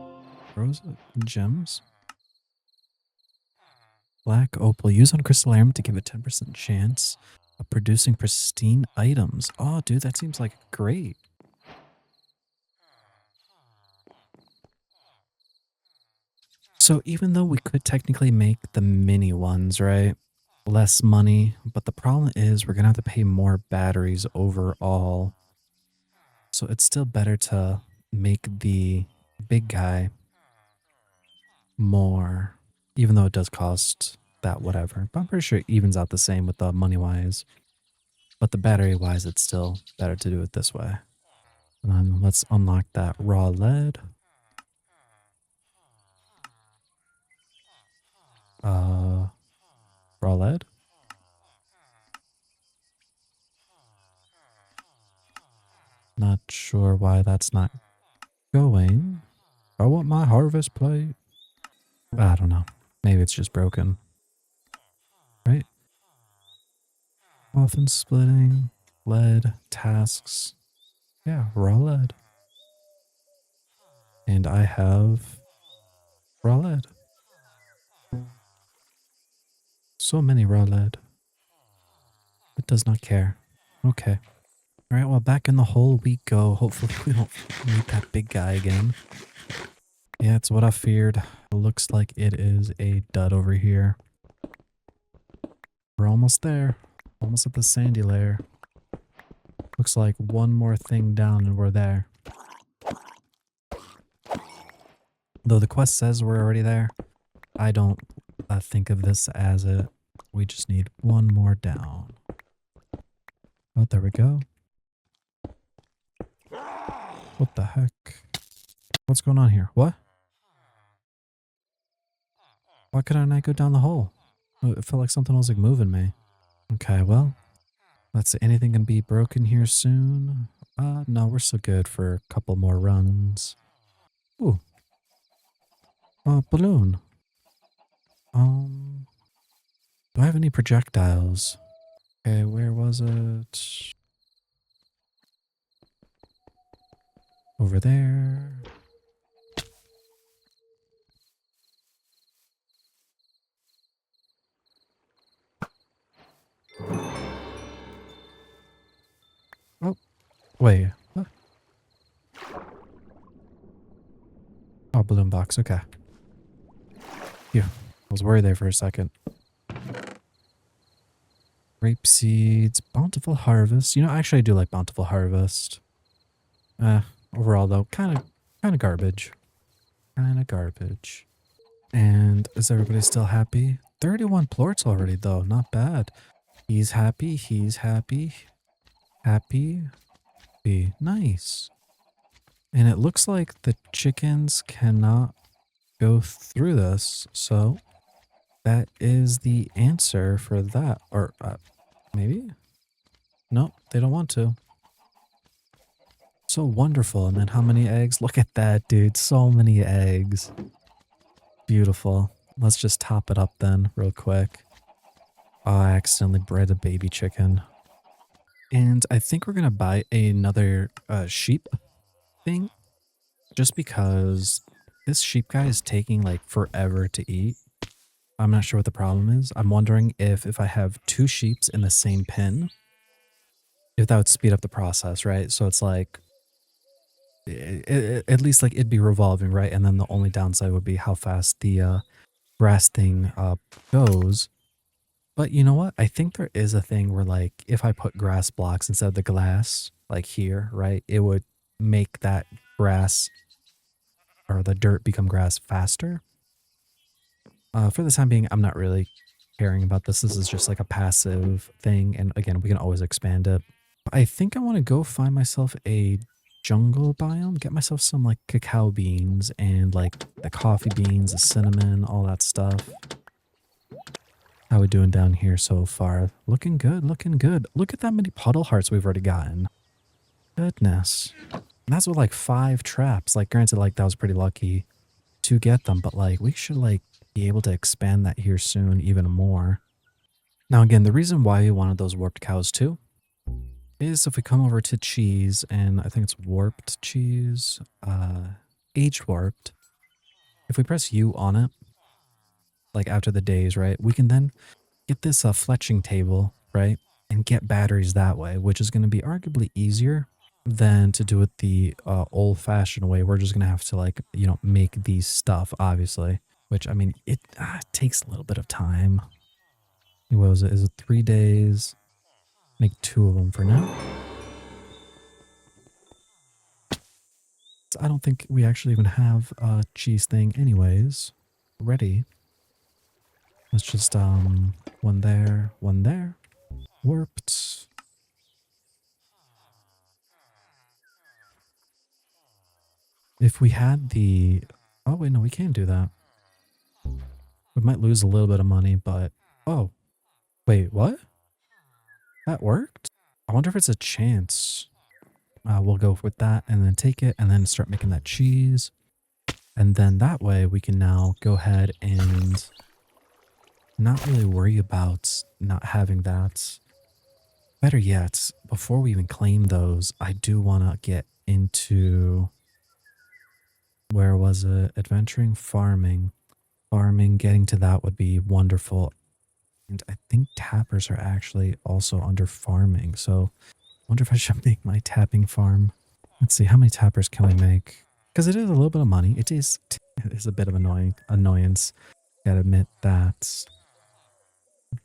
Where was it? Gems. Black opal. Use on crystallarium to give a 10% chance of producing pristine items. Oh, dude, that seems like great. So even though we could technically make the mini ones, right? Less money, but the problem is we're gonna have to pay more batteries overall. So it's still better to make the big guy more, even though it does cost that whatever. But I'm pretty sure it evens out the same with the money wise. But the battery wise, it's still better to do it this way. And then let's unlock that raw lead. Raw lead. Not sure why that's not going. I want my harvest plate. I don't know. Maybe it's just broken. Right? Often splitting. Lead. Tasks. Yeah, raw lead. And I have raw lead. So many raw lead. It does not care. Okay. All right, well, back in the hole we go. Hopefully we don't meet that big guy again. Yeah, it's what I feared. It looks like it is a dud over here. We're almost there. Almost at the sandy layer. Looks like one more thing down and we're there. Though the quest says we're already there, I don't think of this as it. We just need one more down. Oh, there we go. What the heck? What's going on here? What? Why couldn't I go down the hole? It felt like something was like moving me. Okay, well, let's see. Anything can be broken here soon? No, we're still good for a couple more runs. Ooh. Balloon. Do I have any projectiles? Okay, where was it? Over there. Oh, wait. What? Oh, balloon box. Okay. Phew. I was worried there for a second. Grape seeds, bountiful harvest. You know, actually, I do like bountiful harvest. Overall though, kind of garbage. Kind of garbage. And is everybody still happy? 31 plorts already though, not bad. He's happy. He's happy. Happy. Be nice. And it looks like the chickens cannot go through this, so that is the answer for that. Or maybe? No, they don't want to. So wonderful. And then how many eggs? Look at that, dude. So many eggs. Beautiful. Let's just top it up then real quick. Oh, I accidentally bred a baby chicken. And I think we're going to buy another sheep thing just because this sheep guy is taking like forever to eat. I'm not sure what the problem is. I'm wondering if I have two sheeps in the same pen, if that would speed up the process, right? So it's like, at least like it'd be revolving, right? And then the only downside would be how fast the grass thing goes. But you know what? I think there is a thing where like if I put grass blocks instead of the glass, like here, right? It would make that grass or the dirt become grass faster. For the time being, I'm not really caring about this. This is just like a passive thing. And again, we can always expand it. I think I want to go find myself a jungle biome, get myself some like cacao beans and like the coffee beans, the cinnamon, all that stuff. How we doing down here so far? Looking good, looking good. Look at that many puddle hearts we've already gotten. Goodness. And that's with like 5 traps. Like granted, like that was pretty lucky to get them, but like we should like be able to expand that here soon even more. Now again, the reason why we wanted those warped cows too is if we come over to cheese, and I think it's warped cheese, aged warped. If we press U on it, like after the days, right, we can then get this fletching table, right, and get batteries that way, which is going to be arguably easier than to do it the old-fashioned way. We're just going to have to like, you know, make these stuff, obviously, which I mean, it takes a little bit of time. What was it? Is it 3 days? Make 2 of them for now. I don't think we actually even have a cheese thing anyways ready. Let's just one there, warped. If we had the, oh wait, no, we can't do that. We might lose a little bit of money, but oh wait, what? That worked? I wonder if it's a chance. We'll go with that and then take it and then start making that cheese. And then that way we can now go ahead and not really worry about not having that. Better yet, before we even claim those, I do want to get into, where was it? Adventuring, farming. Farming, getting to that would be wonderful. And I think tappers are actually also under farming. So I wonder if I should make my tapping farm. Let's see, how many tappers can we make? Because it is a little bit of money. It is a bit of annoyance. Gotta admit that.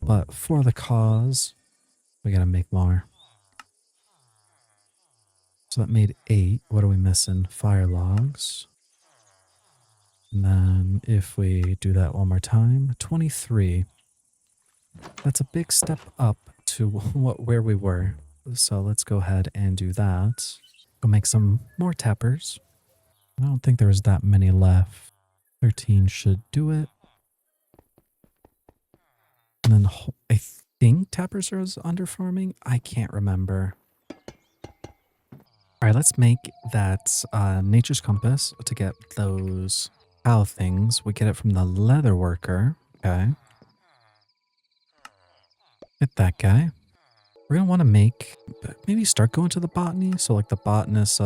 But for the cause, we gotta make more. So that made 8. What are we missing? Fire logs. And then if we do that one more time, 23. That's a big step up to where we were. So let's go ahead and do that. Go make some more tappers. I don't think there's that many left. 13 should do it. And then I think tappers are under farming. I can't remember. All right, let's make that nature's compass to get those cow things. We get it from the leather worker. Okay. Get that guy. We're going to want to maybe start going to the botany. So like the botanist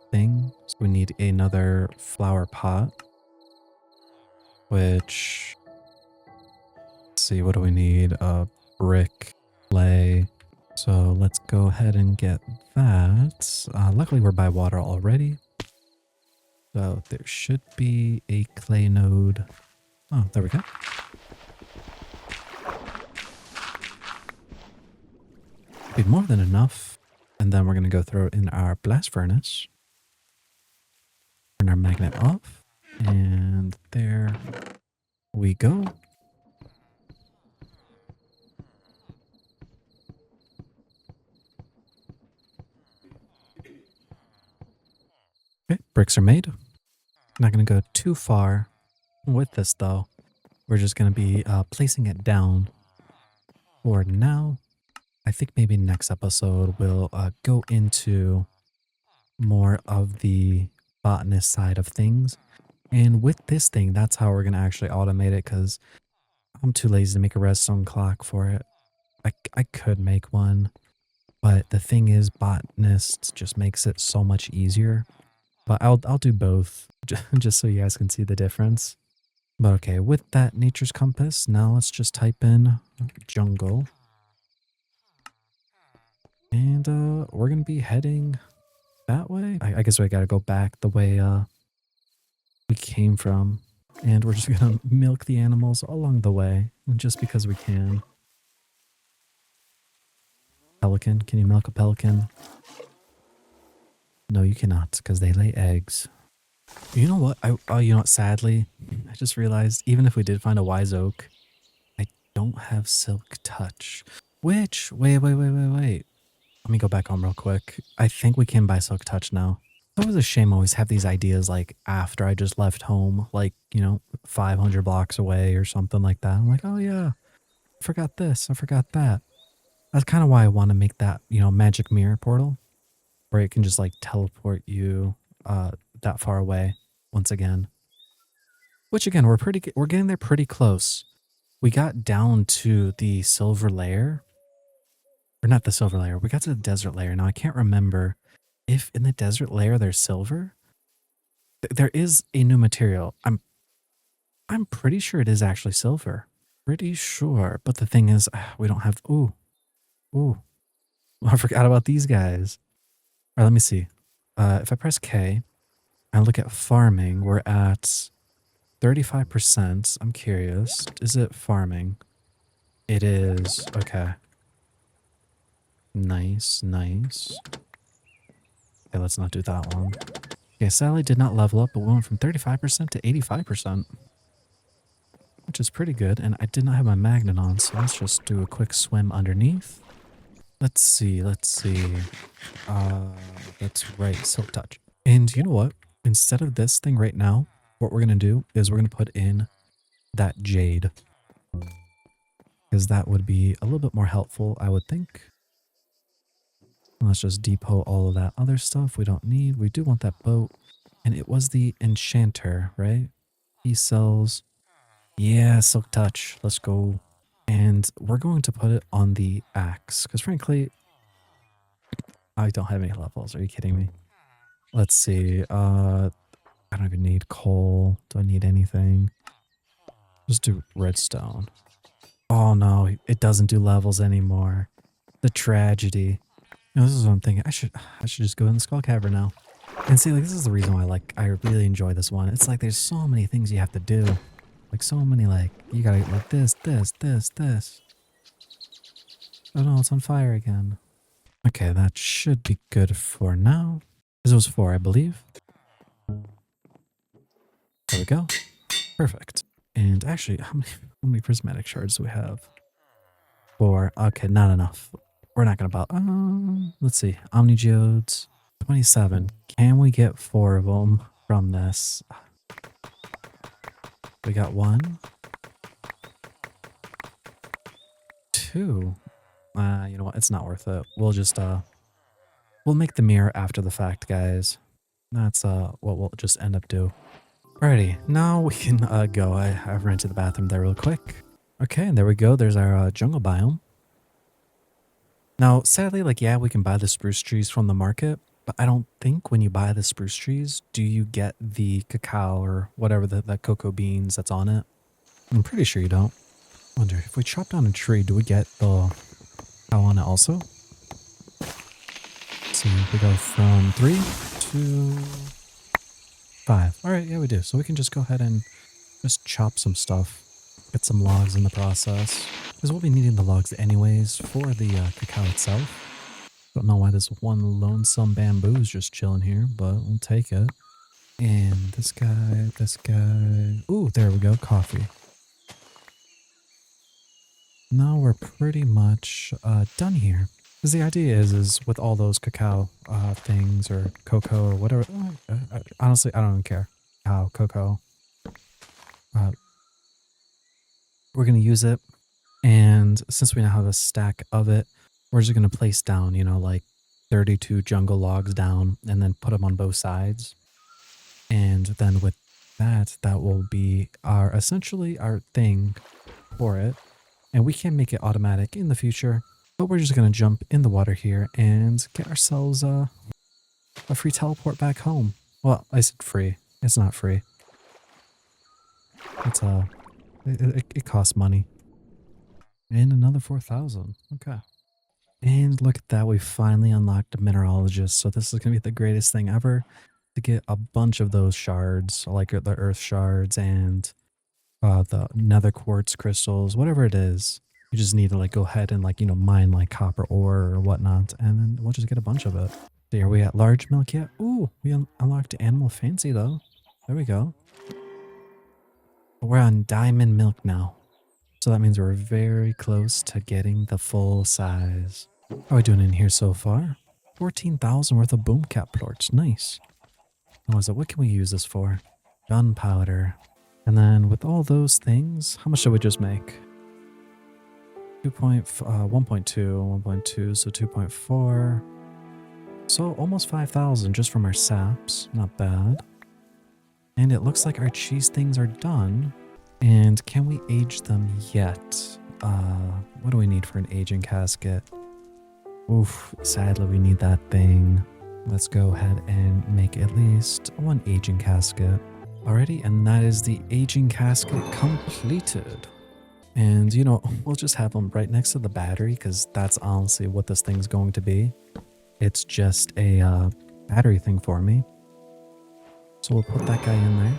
thing. So we need another flower pot. Which, let's see, what do we need? Brick, clay. So let's go ahead and get that. Luckily we're by water already. So there should be a clay node. Oh, there we go. Be more than enough. And then we're going to go throw it in our blast furnace. Turn our magnet off. And there we go. Okay, bricks are made. Not going to go too far with this though. We're just going to be placing it down for now. I think maybe next episode we'll go into more of the botanist side of things. And with this thing, that's how we're going to actually automate it because I'm too lazy to make a redstone clock for it. I could make one, but the thing is botanist just makes it so much easier. But I'll do both just so you guys can see the difference. But okay, with that nature's compass, now let's just type in jungle. And we're going to be heading that way. I guess we got to go back the way we came from. And we're just going to milk the animals along the way, just because we can. Pelican, can you milk a pelican? No, you cannot, because they lay eggs. You know what? You know what? Sadly, I just realized, even if we did find a wise oak, I don't have silk touch. Which, wait. Let me go back home real quick. I think we can buy silk touch now. It's always a shame I always have these ideas like after I just left home, like, 500 blocks away or something like that. I'm like, oh yeah, I forgot this, I forgot that. That's kind of why I want to make that, magic mirror portal where it can just like teleport you that far away once again. Which again, we're getting there pretty close. We got down to the silver layer. Or not the silver layer. We got to the desert layer. Now I can't remember if in the desert layer there's silver. There is a new material. I'm pretty sure it is actually silver. Pretty sure. But the thing is, we don't have ooh. I forgot about these guys. All right, let me see. If I press K and look at farming, we're at 35%. I'm curious. Is it farming? It is. Okay. Nice. Okay, let's not do that one. Okay, Sally did not level up, but we went from 35% to 85%. Which is pretty good, and I did not have my magnet on, so let's just do a quick swim underneath. Let's see. That's right, silk touch. And you know what? Instead of this thing right now, what we're going to do is we're going to put in that jade. Because that would be a little bit more helpful, I would think. Let's just depot all of that other stuff we don't need. We do want that boat. And it was the enchanter, right? He sells... Yeah, silk touch. Let's go. And we're going to put it on the axe. Because frankly, I don't have any levels. Are you kidding me? Let's see. I don't even need coal. Do I need anything? Just do redstone. Oh no, it doesn't do levels anymore. The tragedy. You know, this is what I'm thinking. I should just go in the Skull Cavern now. And see, like, this is the reason why, like, I really enjoy this one. It's like there's so many things you have to do. Like, so many, like, you gotta, like, this. Oh no, it's on fire again. Okay, that should be good for now. This was 4, I believe. There we go. Perfect. And actually, how many prismatic shards do we have? 4. Okay, not enough. We're not gonna bother. Let's see. Omni Geodes. 27. Can we get 4 of them from this? We got 1. 2. You know what? It's not worth it. We'll just we'll make the mirror after the fact, guys. That's what we'll just end up do. Alrighty, now we can go. I ran to the bathroom there real quick. Okay, and there we go. There's our jungle biome. Now, sadly, like, yeah, we can buy the spruce trees from the market, but I don't think when you buy the spruce trees, do you get the cacao or whatever the cocoa beans that's on it? I'm pretty sure you don't. Wonder if we chop down a tree, do we get the cacao on it also? Let's see, we go from 3 to 5. All right, yeah, we do. So we can just go ahead and just chop some stuff, get some logs in the process, because we'll be needing the logs anyways for the cacao itself. Don't know why this one lonesome bamboo is just chilling here, but we'll take it. And this guy, this guy. Ooh, there we go, coffee. Now we're pretty much done here. Because the idea is with all those cacao things or cocoa or whatever. Honestly, I don't even care. Cacao, cocoa. We're going to use it. And since we now have a stack of it, we're just going to place down, you know, like 32 jungle logs down and then put them on both sides. And then with that, that will be our essentially our thing for it. And we can make it automatic in the future, but we're just going to jump in the water here and get ourselves a free teleport back home. Well, I said free. It's not free. It's it costs money. And another 4,000. Okay. And look at that. We finally unlocked a mineralogist. So this is going to be the greatest thing ever to get a bunch of those shards, like the earth shards and the nether quartz crystals, whatever it is. You just need to like go ahead and like, you know, mine like copper ore or whatnot. And then we'll just get a bunch of it. So are we at large milk yet? Ooh, we unlocked animal fancy though. There we go. We're on diamond milk now. So that means we're very close to getting the full size. How are we doing in here so far? 14,000 worth of boom cap torch. Nice. What was it? What can we use this for? Gunpowder. And then with all those things, how much should we just make? 1.2, 1.2, so 2.4. So almost 5,000 just from our saps. Not bad. And it looks like our cheese things are done. And can we age them yet? What do we need for an aging casket? Oof, sadly we need that thing. Let's go ahead and make at least one aging casket. Alrighty, and that is the aging casket completed. And you know, we'll just have them right next to the battery because that's honestly what this thing's going to be. It's just a battery thing for me. So we'll put that guy in there.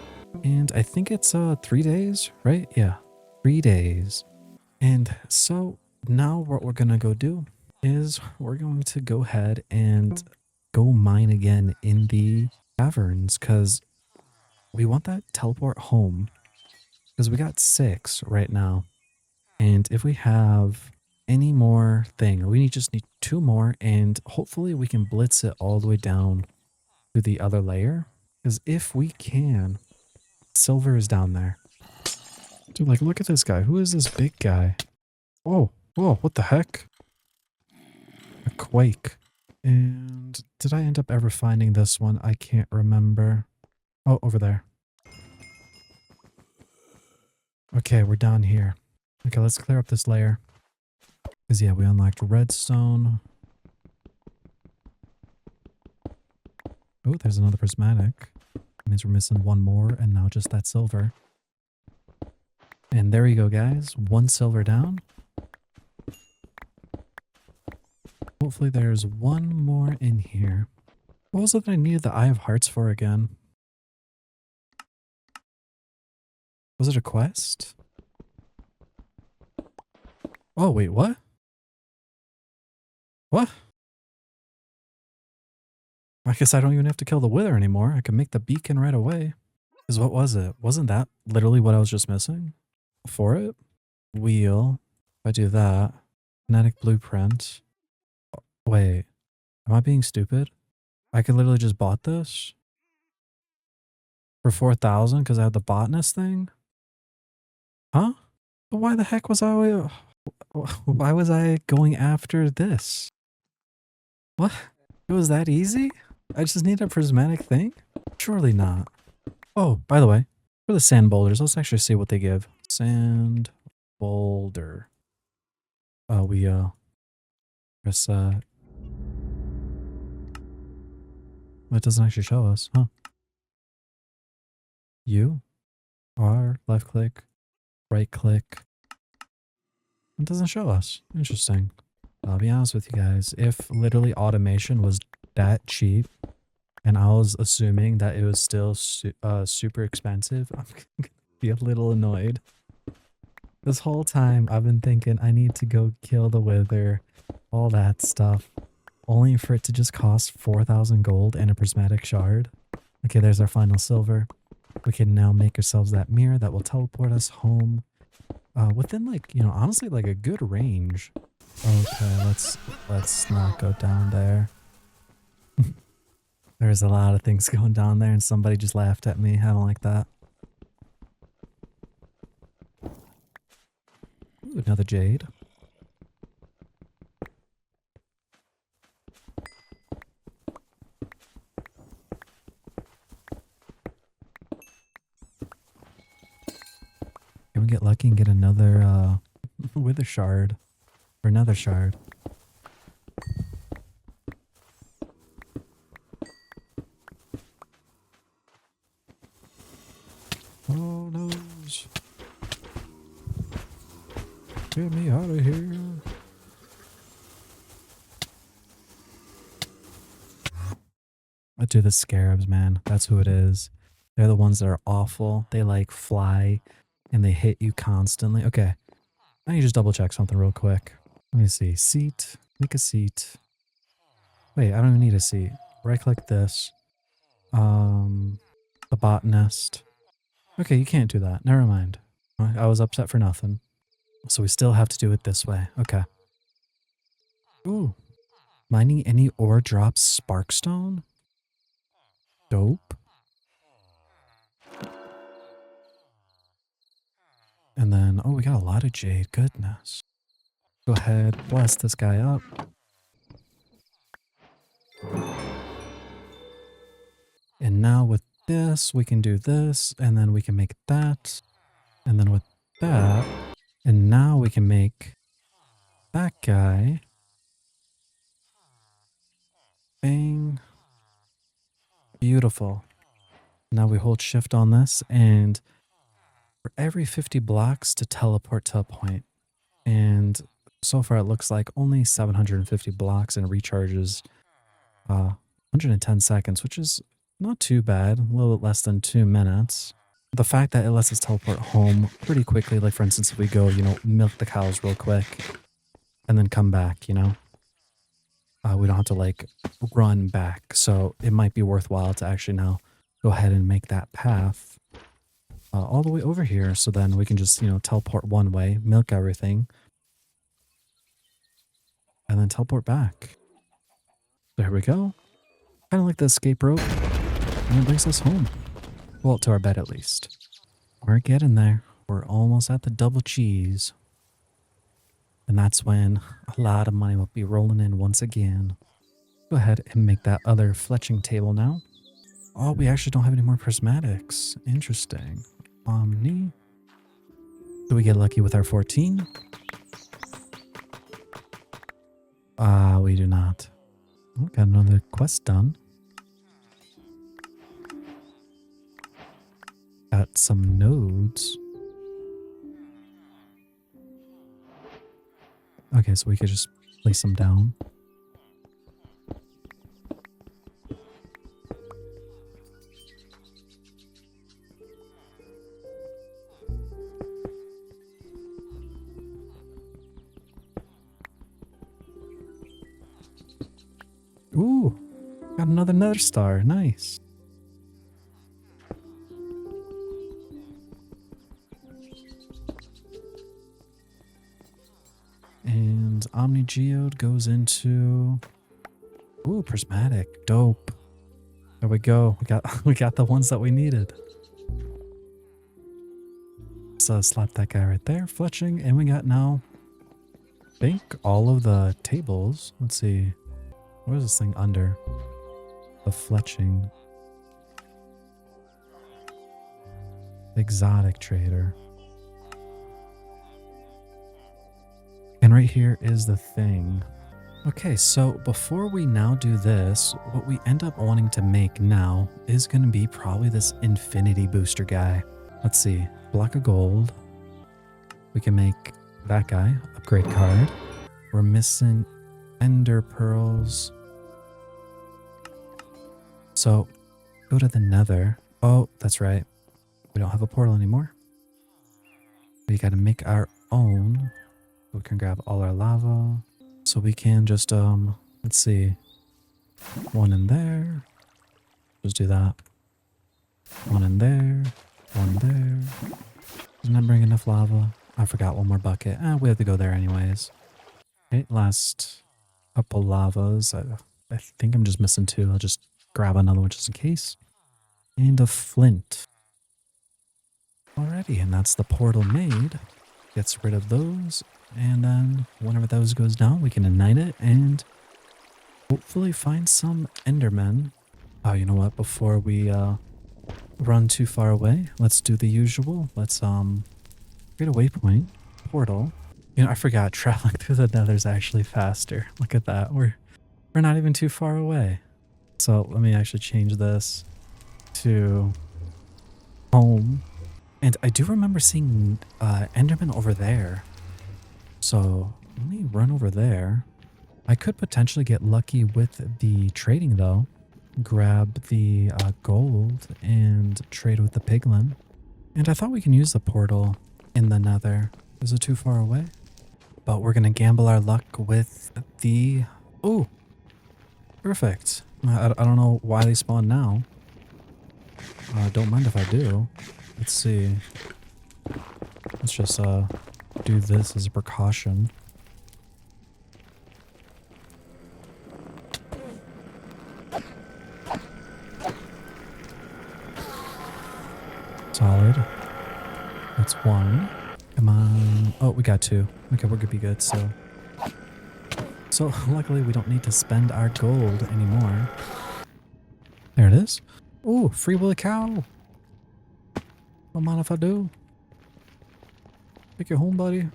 And I think it's 3 days, right? Yeah, 3 days. And so now what we're gonna go do is we're going to go ahead and go mine again in the caverns because we want that teleport home because we got 6 right now. And if we have any more thing, we just need 2 more and hopefully we can blitz it all the way down to the other layer. Because if we can, silver is down there. Dude, like, look at this guy. Who is this big guy? Whoa, whoa, what the heck? A quake. And did I end up ever finding this one? I can't remember. Oh, over there. Okay, we're down here. Okay, let's clear up this layer. Because, yeah, we unlocked redstone. Oh, there's another prismatic. That means we're missing 1 more, and now just that silver. And there you go, guys. 1 silver down. Hopefully there's one more in here. What was it that I needed the Eye of Hearts for again? Was it a quest? Oh, wait, what? What? I guess I don't even have to kill the Wither anymore. I can make the beacon right away. Because what was it? Wasn't that literally what I was just missing? For it? Wheel. If I do that. Kinetic blueprint. Wait. Am I being stupid? I could literally just bought this? For 4,000 because I had the botanist thing? Huh? But why the heck was I... Why was I going after this? What? It was that easy? I just need a prismatic thing? Surely not. Oh, by the way, for the sand boulders, let's actually see what they give. Sand boulder. We press it doesn't actually show us, huh? U R left click, right click. It doesn't show us. Interesting. I'll be honest with you guys. If literally automation was that cheap, and I was assuming that it was still super expensive, I'm gonna be a little annoyed. This whole time I've been thinking I need to go kill the Wither, all that stuff, only for it to just cost 4,000 gold and a prismatic shard. Okay, there's our final silver. We can now make ourselves that mirror that will teleport us home within, like, you know, honestly, like a good range. Okay, let's not go down there. There's a lot of things going down there and somebody just laughed at me. I don't like that. Ooh, another jade. Can we get lucky and get another wither shard? Or another shard? Oh no. Get me out of here. I do the scarabs, man. That's who it is. They're the ones that are awful. They like fly and they hit you constantly. Okay. I need to just double check something real quick. Let me see. Seat. Make a seat. Wait, I don't even need a seat. Right click this. The botanist. Okay, you can't do that. Never mind. I was upset for nothing. So we still have to do it this way. Okay. Ooh. Mining any ore drops sparkstone? Dope. And then, oh, we got a lot of jade. Goodness. Go ahead, bless this guy up. And now with this, we can do this, and then we can make that. And then with that, and now we can make that guy. Bang. Beautiful. Now we hold shift on this, and for every 50 blocks to teleport to a point. And so far it looks like only 750 blocks and recharges 110 seconds, which is not too bad, a little bit less than 2 minutes. The fact that it lets us teleport home pretty quickly, like for instance, if we go, you know, milk the cows real quick and then come back, you know, we don't have to like run back. So it might be worthwhile to actually now go ahead and make that path all the way over here. So then we can just, you know, teleport one way, milk everything, and then teleport back. There we go. Kind of like the escape rope. And it brings us home. Well, to our bed at least. We're getting there. We're almost at the double cheese. And that's when a lot of money will be rolling in once again. Go ahead and make that other fletching table now. Oh, we actually don't have any more prismatics. Interesting. Omni. Do we get lucky with our 14? We do not. Oh, got another quest done. Got some nodes. Okay, so we could just place them down. Ooh, got another nether star. Nice. And Omni Geode goes into... Ooh, prismatic. Dope. There we go. We got the ones that we needed. So slap that guy right there, fletching, and we got now, I think, all of the tables. Let's see. What is this thing under? The fletching. Exotic trader. And right here is the thing. Okay, so before we now do this, what we end up wanting to make now is going to be probably this infinity booster guy. Let's see. Block of gold. We can make that guy. Upgrade card. We're missing ender pearls. So go to the nether. Oh, that's right. We don't have a portal anymore. We got to make our own. We can grab all our lava. So we can just, let's see. One in there. Just do that. One in there. One there. Doesn't that bring enough lava? I forgot one more bucket. We have to go there anyways. Okay, last couple lavas. I think I'm just missing two. I'll just grab another one just in case. And a flint. Alrighty, and that's the portal made. Gets rid of those. And then whenever those goes down, we can ignite it and hopefully find some endermen. Oh, you know what? Before we run too far away, let's do the usual. Let's create a waypoint portal. You know, I forgot traveling through the nether is actually faster. Look at that. We're not even too far away. So let me actually change this to home. And I do remember seeing endermen over there. So let me run over there. I could potentially get lucky with the trading though. Grab the gold and trade with the piglin. And I thought we can use the portal in the nether. Is it too far away? But we're going to gamble our luck with the... Oh, perfect. I don't know why they spawn now. Don't mind if I do. Let's see. Let's just do this as a precaution. Solid. That's one. Come on. Oh, we got two. Okay, we're gonna be good. So luckily we don't need to spend our gold anymore. There it is. Oh, free willy cow. Don't mind if I do. Take you home, buddy.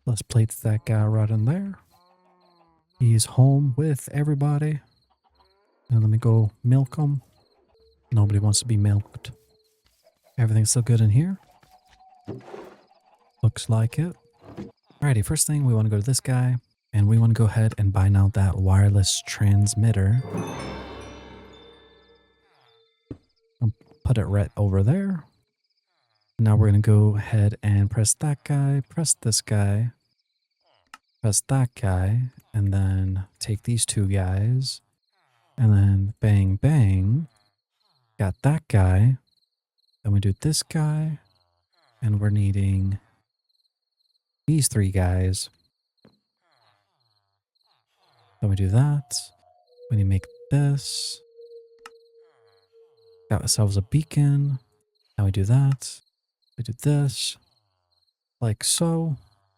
Let's place that guy right in there. He's home with everybody. And let me go milk him. Nobody wants to be milked. Everything's still good in here. Looks like it. Alrighty, first thing we want to go to this guy. And we want to go ahead and buy now that wireless transmitter. I'll put it right over there. Now we're going to go ahead and press that guy, press this guy, press that guy, and then take these two guys, and then bang, bang. Got that guy. Then we do this guy, and we're needing these three guys. Then we do that. We need to make this. Got ourselves a beacon. Now we do that. We do this. Like so.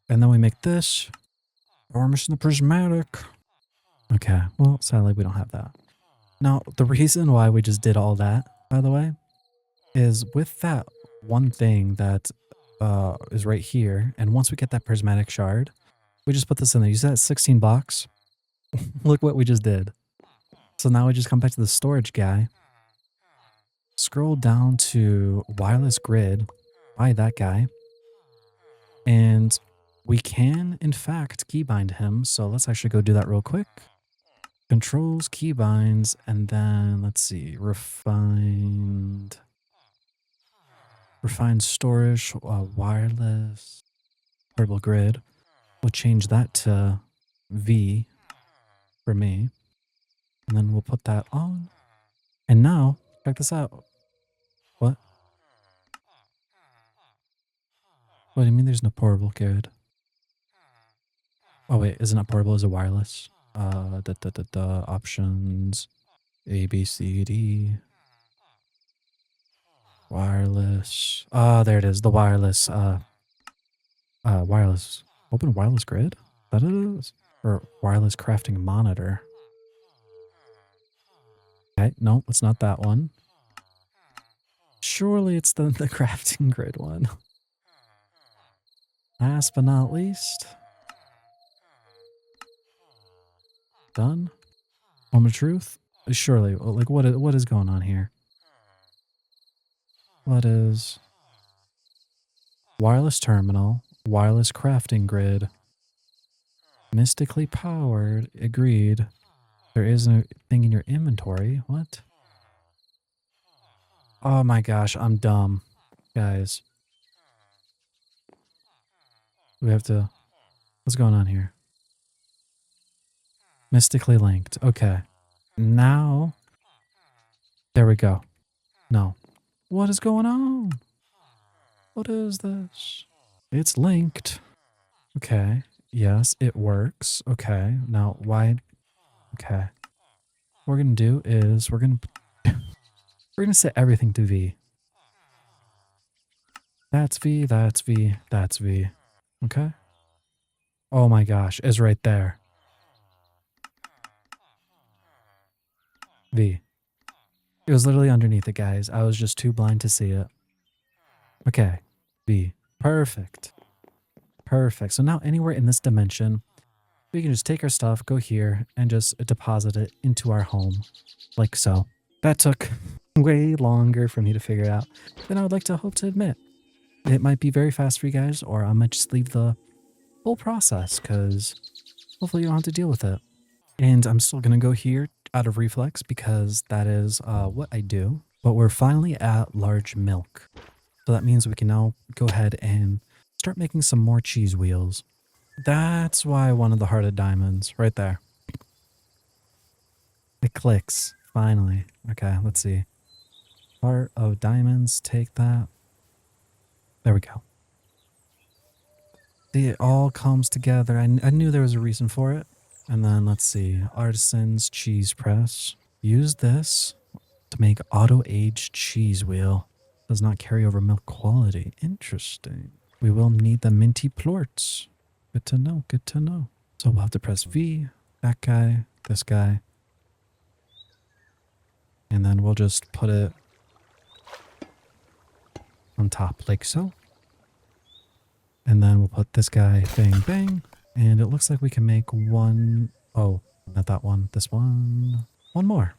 And then we make this. Oh, we're missing the prismatic. Okay, well, sadly we don't have that. Now, the reason why we just did all that, by the way, is with that one thing that is right here, and once we get that prismatic shard, we just put this in there. You see that 16 blocks? Look what we just did. So now we just come back to the storage guy, scroll down to wireless grid, buy that guy, and We can, in fact, keybind him. So let's actually go do that real quick. Controls, keybinds, and then let's see, refined storage, wireless, portable grid. We'll change that to V for me. And then we'll put that on. And now, check this out. What? What do you mean there's no portable grid? Oh wait, isn't it portable? Is it wireless? Options. A, B, C, D. Wireless. Ah, there it is. The wireless. Wireless. Open wireless grid? That it is? Or wireless crafting monitor. Okay, no, it's not that one. Surely it's the crafting grid one. Last but not least. Done. Moment of truth. Surely, like what is going on here? What is wireless terminal, wireless crafting grid, mystically powered, agreed. There is no thing in your inventory. What? Oh my gosh, I'm dumb. Guys. We have to... What's going on here? Mystically linked. Okay. Now... There we go. No. What is going on? What is this? It's linked. Okay. Yes, it works. Okay. Now, why... Okay. What we're going to do is we're going to... We're going to set everything to V. That's V, that's V, that's V. Okay? Oh my gosh, it's right there. V. It was literally underneath it, guys. I was just too blind to see it. Okay. V. Perfect. Perfect. So now anywhere in this dimension, we can just take our stuff, go here, and just deposit it into our home. Like so. That took way longer for me to figure out than I would like to hope to admit. It might be very fast for you guys, or I might just leave the whole process, because hopefully you don't have to deal with it. And I'm still going to go here out of reflex, because that is what I do. But we're finally at large milk. So that means we can now go ahead and start making some more cheese wheels. That's why I wanted the heart of diamonds right there. It clicks. Finally. Okay, let's see. Heart of diamonds. Take that. There we go. See, it all comes together. I knew there was a reason for it. And then let's see. Artisan's cheese press. Use this to make auto-aged cheese wheel. Does not carry over milk quality. Interesting. We will need the minty plorts. Good to know. Good to know. So we'll have to press V. That guy. This guy. And then we'll just put it on top like so. And then we'll put this guy bang bang. And it looks like we can make one. Oh, not that one. This one. One more.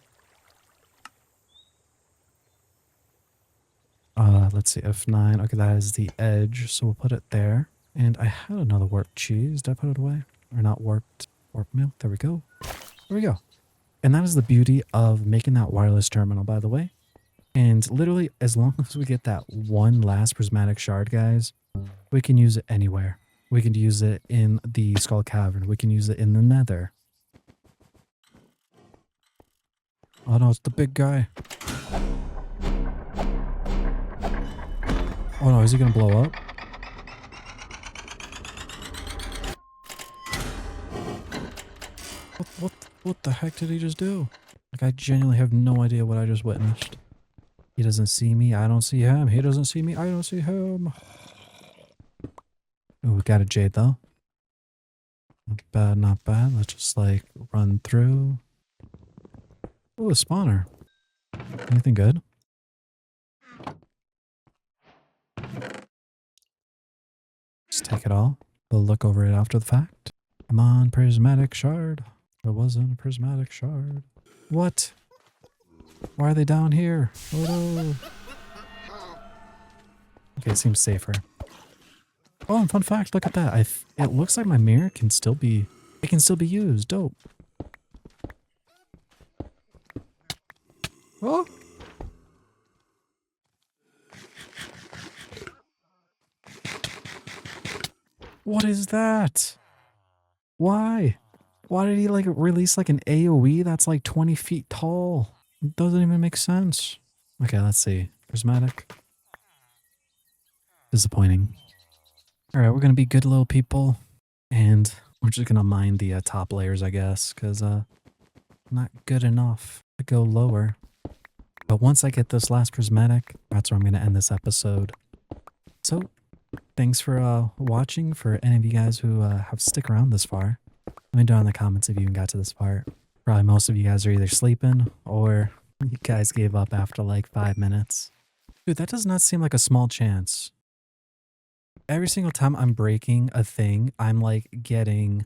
Let's see. F9. Okay, that is the edge. So we'll put it there. And I had another warped cheese. Did I put it away? Or not warped milk? There we go. There we go. And that is the beauty of making that wireless terminal, by the way. And literally, as long as we get that one last prismatic shard, guys, we can use it anywhere. We can use it in the Skull Cavern. We can use it in the Nether. Oh no, it's the big guy. Oh no, is he gonna blow up? What the heck did he just do? Like, I genuinely have no idea what I just witnessed. He doesn't see me. I don't see him. He doesn't see me. I don't see him. Oh, we got a jade though. Not bad, not bad. Let's just like run through. Oh, a spawner. Anything good? Just take it all. We'll look over it after the fact. Come on, prismatic shard. It wasn't a prismatic shard. What? Why are they down here? Oh no. Okay, it seems safer. Oh, and fun fact, look at that. It looks like my mirror can still be, it can still be used. Dope. Oh, what is that? Why? Why did he like release like an AoE that's like 20 feet tall? It doesn't even make sense. Okay, let's see. Prismatic. Disappointing. All right, we're gonna be good little people, and we're just gonna mine the top layers, I guess, because not good enough to go lower. But once I get this last prismatic, that's where I'm gonna end this episode. So, thanks for watching. For any of you guys who have stick around this far, let me know in the comments if you even got to this part. Probably most of you guys are either sleeping or you guys gave up after like 5 minutes. Dude, that does not seem like a small chance. Every single time I'm breaking a thing, I'm like getting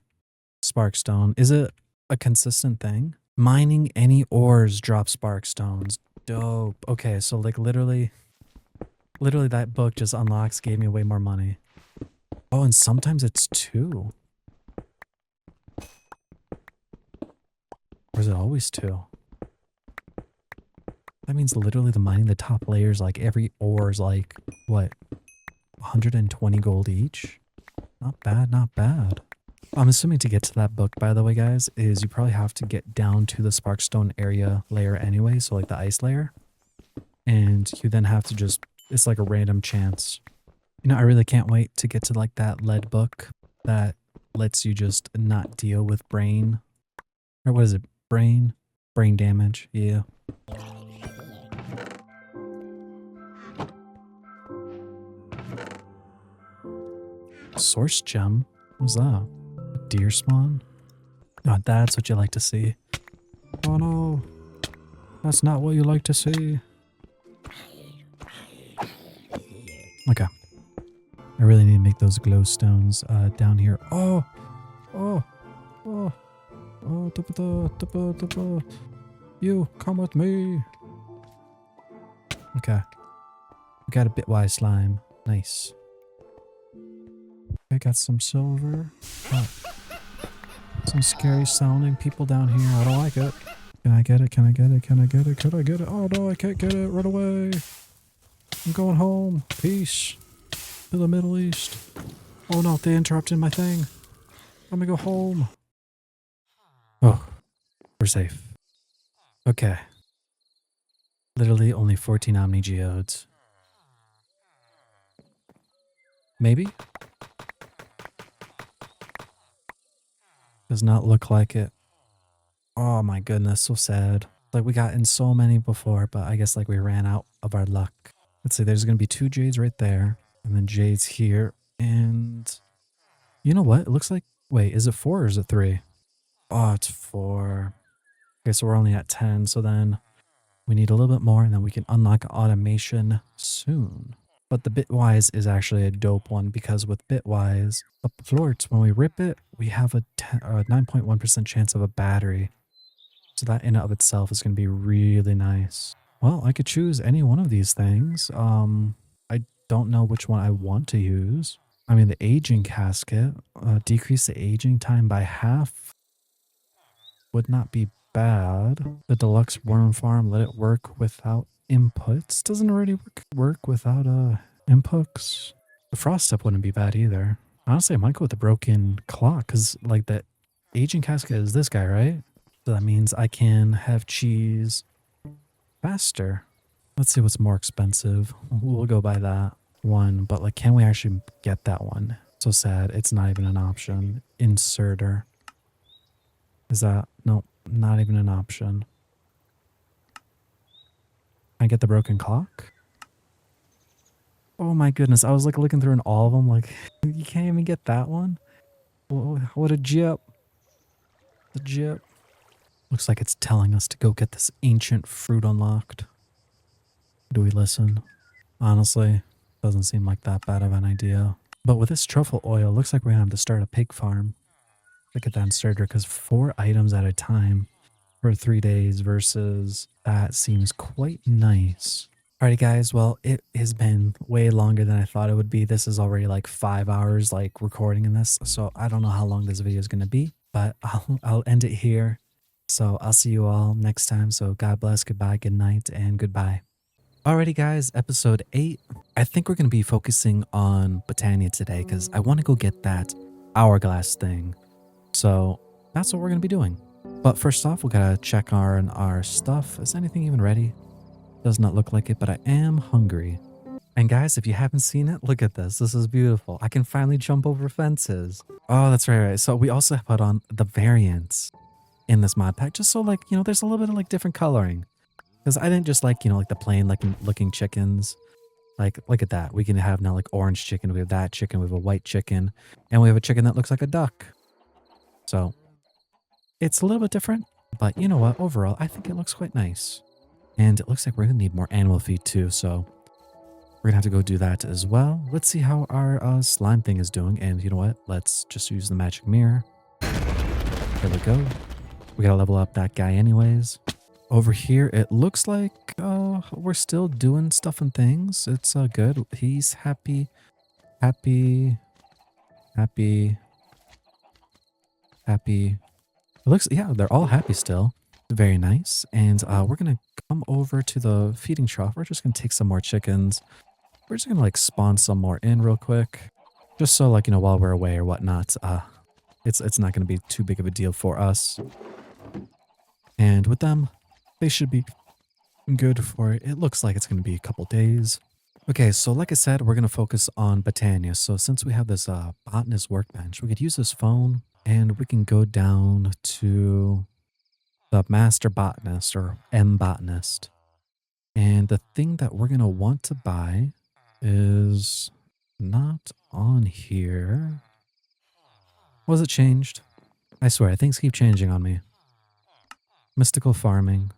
Sparkstone. Is it a consistent thing? Mining any ores drop Sparkstones. Dope. Okay, so like literally that book just unlocks, gave me way more money. Oh, and sometimes it's 2. Or is it always 2? That means literally the mining the top layers, like every ore is like, what, 120 gold each? Not bad, not bad. I'm assuming to get to that book, by the way, guys, is you probably have to get down to the Sparkstone area layer anyway, so like the ice layer. And you then have to just, it's like a random chance. You know, I really can't wait to get to like that lead book that lets you just not deal with brain. Or what is it? Brain damage. Yeah. Source gem? What's that? A deer spawn? Oh, that's what you like to see. Oh no. That's not what you like to see. Okay. I really need to make those glowstones down here. Oh! Oh! Oh! Oh, tupa. You, come with me. Okay. We got a bitwise slime. Nice. I got some silver. Oh. Some scary sounding people down here. I don't like it. Can I get it? Can I get it? Can I get it? Could I get it? Oh no, I can't get it. Run away. I'm going home. Peace. To the Middle East. Oh no, they interrupted my thing. I'm gonna go home. Oh, we're safe. Okay. Literally only 14 Omni Geodes. Maybe? Does not look like it. Oh my goodness, so sad. Like we got in so many before, but I guess like we ran out of our luck. Let's see, there's gonna be 2 jades right there, and then jades here, and you know what? It looks like, wait, is it 4 or is it 3? Oh, it's 4. Okay, so we're only at 10, so then we need a little bit more, and then we can unlock automation soon. But the Bitwise is actually a dope one because with Bitwise, the florts, when we rip it, we have a 9.1% chance of a battery. So that in and of itself is going to be really nice. Well, I could choose any one of these things. I don't know which one I want to use. I mean, the aging casket, decrease the aging time by half would not be bad. The deluxe worm farm, let it work without inputs. Doesn't already work without inputs. The frost step wouldn't be bad either. Honestly, I might go with the broken clock because like that aging casket is this guy, right? So that means I can have cheese faster. Let's see what's more expensive. We'll go by that one, but like, can we actually get that one? So sad. It's not even an option. Inserter. Is that? Nope, not even an option. I get the broken clock? Oh my goodness. I was like looking through all of them. Like, you can't even get that one? What a jip. The jip. Looks like it's telling us to go get this ancient fruit unlocked. Do we listen? Honestly, doesn't seem like that bad of an idea. But with this truffle oil, looks like we're gonna have to start a pig farm. Look at that inserter, because 4 items at a time for 3 days versus that seems quite nice. Alrighty, guys. Well, it has been way longer than I thought it would be. This is already like 5 hours, like recording in this. So I don't know how long this video is going to be, but I'll end it here. So I'll see you all next time. So God bless, goodbye, good night, and goodbye. Alrighty, guys. Episode 8. I think we're going to be focusing on Botania today because I want to go get that hourglass thing. So that's what we're going to be doing. But first off, we got to check on our stuff. Is anything even ready? Does not look like it, but I am hungry. And guys, if you haven't seen it, look at this. This is beautiful. I can finally jump over fences. Oh, that's right. So we also put on the variants in this mod pack, just so like, there's a little bit of like different coloring. Because I didn't just like, like the plain like looking chickens. Like, look at that. We can have now like orange chicken. We have that chicken. We have a white chicken. And we have a chicken that looks like a duck. So it's a little bit different. But you know what? Overall, I think it looks quite nice. And it looks like we're going to need more animal feed too, so we're going to have to go do that as well. Let's see how our slime thing is doing, and you know what? Let's just use the magic mirror. There we go. We got to level up that guy anyways. Over here, it looks like we're still doing stuff and things. It's good. He's happy, happy, happy, happy. It looks, yeah, they're all happy still. Very nice. And we're going to come over to the feeding trough. We're just going to take some more chickens. We're just going to like spawn some more in real quick. Just so like, while we're away or whatnot, it's not going to be too big of a deal for us. And with them, they should be good for it. It looks like it's going to be a couple days. Okay, so like I said, we're going to focus on Botania. So since we have this botanist workbench, we could use this phone and we can go down to the master botanist or M botanist. And the thing that we're going to want to buy is not on here. Was it changed? I swear, things keep changing on me. Mystical farming.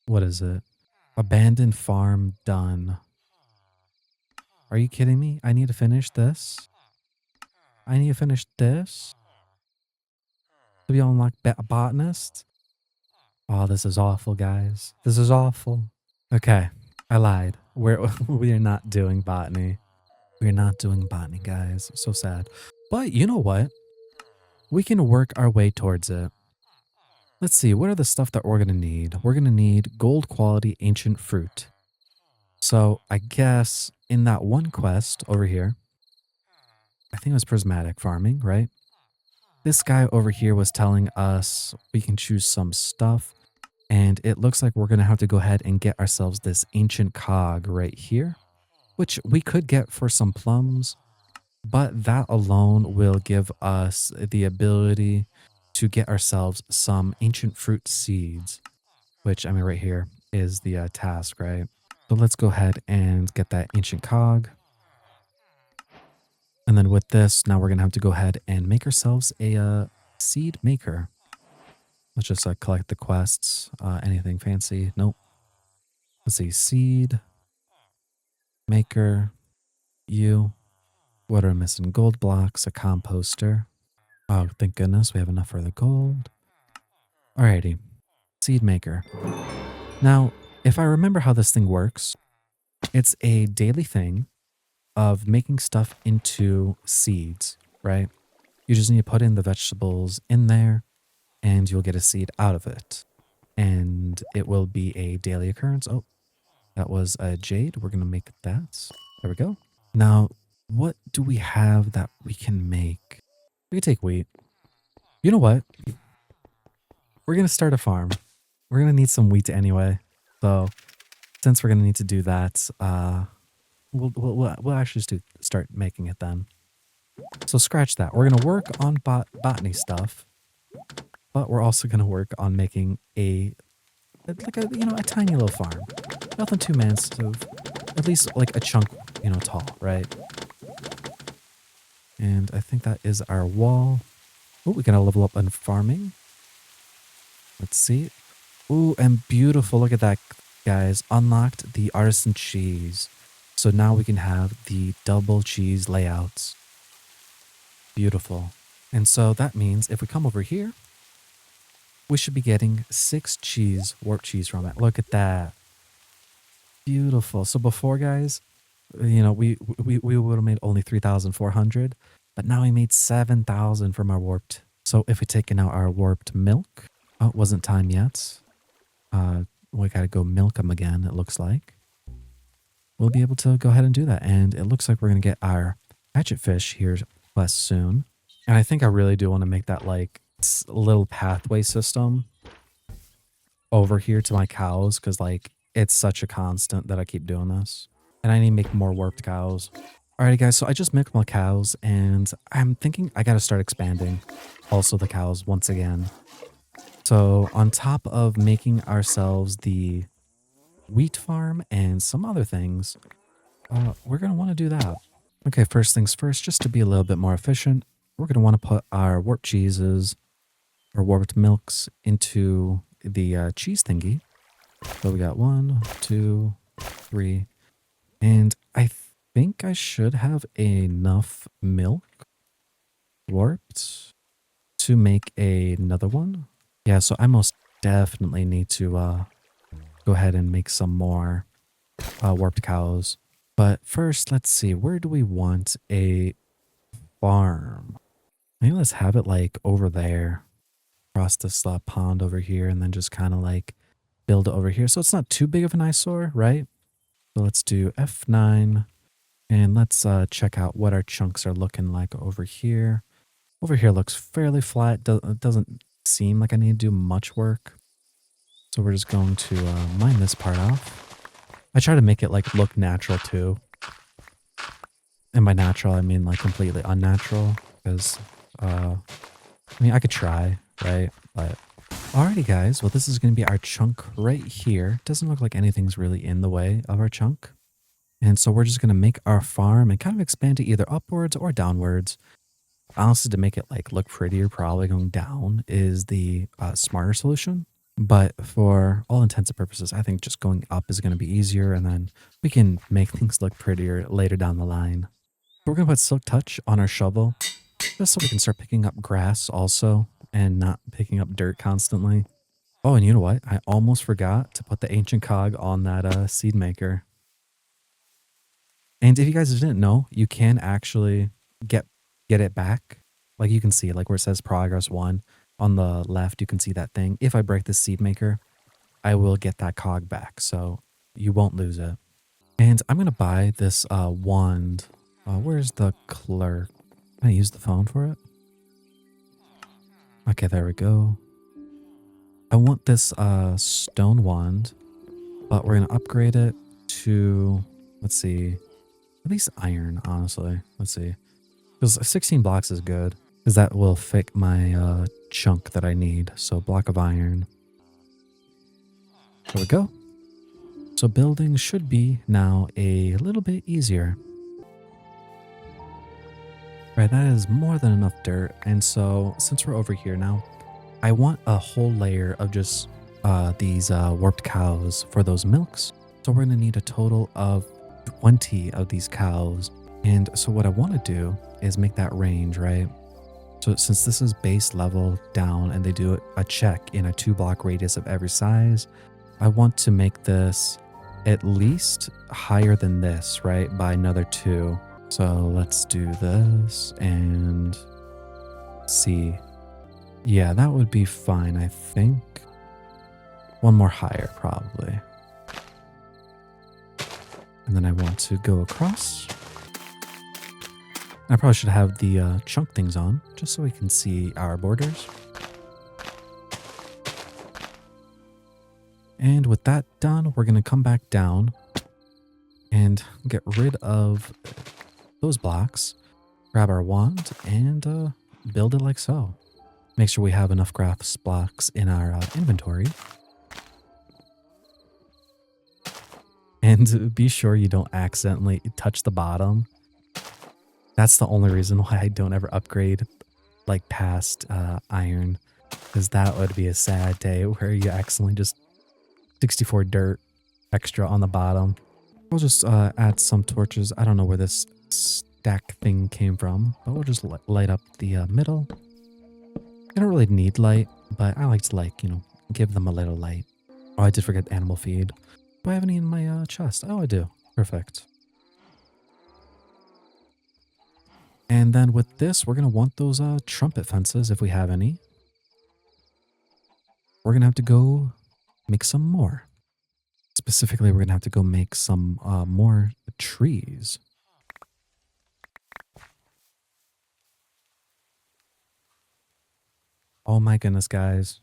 What is it? Abandoned farm done. Are you kidding me? I need to finish this. I need to finish this to be unlocked botanist. Oh, this is awful, guys. This is awful. Okay, I lied. We are not doing botany. We're not doing botany, guys. So sad. But you know what? We can work our way towards it. Let's see. What are the stuff that we're going to need? We're going to need gold quality ancient fruit. So I guess in that one quest over here, I think it was prismatic farming, right? This guy over here was telling us we can choose some stuff. And it looks like we're going to have to go ahead and get ourselves this ancient cog right here, which we could get for some plums, but that alone will give us the ability to get ourselves some ancient fruit seeds, which I mean right here is the task, right? So let's go ahead and get that ancient cog. And then with this, now we're going to have to go ahead and make ourselves a seed maker. Let's just collect the quests. Anything fancy? Nope. Let's see. Seed maker. You. What are we missing? Gold blocks, a composter. Oh, thank goodness we have enough for the gold. Alrighty. Seed maker. Now, if I remember how this thing works, it's a daily thing of making stuff into seeds, right? You just need to put in the vegetables in there and you'll get a seed out of it. And it will be a daily occurrence. Oh, that was a jade. We're going to make that. There we go. Now, what do we have that we can make? We can take wheat. You know what? We're going to start a farm. We're going to need some wheat anyway. So since we're going to need to do that, we'll actually just start making it then. So scratch that. We're going to work on botany stuff, but we're also going to work on making a tiny little farm. Nothing too massive. At least like a chunk, tall, right? And I think that is our wall. Oh, we gotta level up on farming. Let's see. Ooh, and beautiful. Look at that, guys. Unlocked the artisan cheese. So now we can have the double cheese layouts. Beautiful. And so that means if we come over here, we should be getting 6 warp cheese from it. Look at that. Beautiful. So before, guys, we would have made only 3,400, but now we made 7,000 from our warped. So if we taken out our warped milk, oh, it wasn't time yet. We gotta go milk them again, it looks like. We'll be able to go ahead and do that. And it looks like we're gonna get our hatchet fish here less soon. And I think I really do want to make that like little pathway system over here to my cows, because like it's such a constant that I keep doing this. And I need to make more warped cows. Alrighty guys, so I just milked my cows and I'm thinking I gotta start expanding also the cows once again. So on top of making ourselves the wheat farm and some other things, we're gonna want to do that. Okay, first things first, just to be a little bit more efficient, we're gonna want to put our warped cheeses or warped milks into the cheese thingy. So we got 1, 2, 3, and I think I should have enough milk warped to make another one. Yeah, so I most definitely need to go ahead and make some more warped cows. But first, let's see, where do we want a farm? Maybe let's have it like over there, across this pond over here, and then just kind of like build it over here. So it's not too big of an eyesore, right? So let's do F9 and let's check out what our chunks are looking like over here. Over here looks fairly flat. It doesn't seem like I need to do much work. So we're just going to mine this part off. I try to make it like look natural too. And by natural, I mean like completely unnatural because, I mean, I could try, right? But alrighty guys, well this is going to be our chunk right here. Doesn't look like anything's really in the way of our chunk. And so we're just going to make our farm and kind of expand it either upwards or downwards. Honestly, to make it like look prettier, probably going down is the smarter solution. But for all intents and purposes, I think just going up is going to be easier, and then we can make things look prettier later down the line. We're going to put Silk Touch on our shovel, just so we can start picking up grass also, and not picking up dirt constantly. Oh, and you know what? I almost forgot to put the Ancient Cog on that seed maker. And if you guys didn't know, you can actually get it back. Like you can see, like where it says progress 1 on the left, you can see that thing. If I break the seed maker, I will get that cog back, so you won't lose it. And I'm gonna buy this wand. Where's the clerk? Can I use the phone for it? Okay, there we go. I want this stone wand, but we're gonna upgrade it to, let's see, at least iron, honestly. Let's see. Because 16 blocks is good, because that will fit my chunk that I need. So block of iron. There we go. So building should be now a little bit easier. Right, that is more than enough dirt. And so since we're over here now, I want a whole layer of just these warped cows for those milks. So we're going to need a total of 20 of these cows. And so what I want to do is make that range, right? So since this is base level down and they do a check in a 2-block radius of every size, I want to make this at least higher than this, right? By another 2. So let's do this and see. Yeah, that would be fine, I think. One more higher, probably. And then I want to go across. I probably should have the chunk things on, just so we can see our borders. And with that done, we're going to come back down and get rid of those blocks, grab our wand, and build it like so. Make sure we have enough grass blocks in our inventory. And be sure you don't accidentally touch the bottom. That's the only reason why I don't ever upgrade like past iron, because that would be a sad day where you accidentally just 64 dirt extra on the bottom. We'll just add some torches. I don't know where this stack thing came from, but we'll just light up the middle. I don't really need light, but I like to, like, you know, give them a little light. Oh, I did forget animal feed. Do I have any in my chest? Oh, I do. Perfect. And then with this, we're going to want those trumpet fences if we have any. We're going to have to go make some more. Specifically, we're going to have to go make some more trees. Oh my goodness, guys.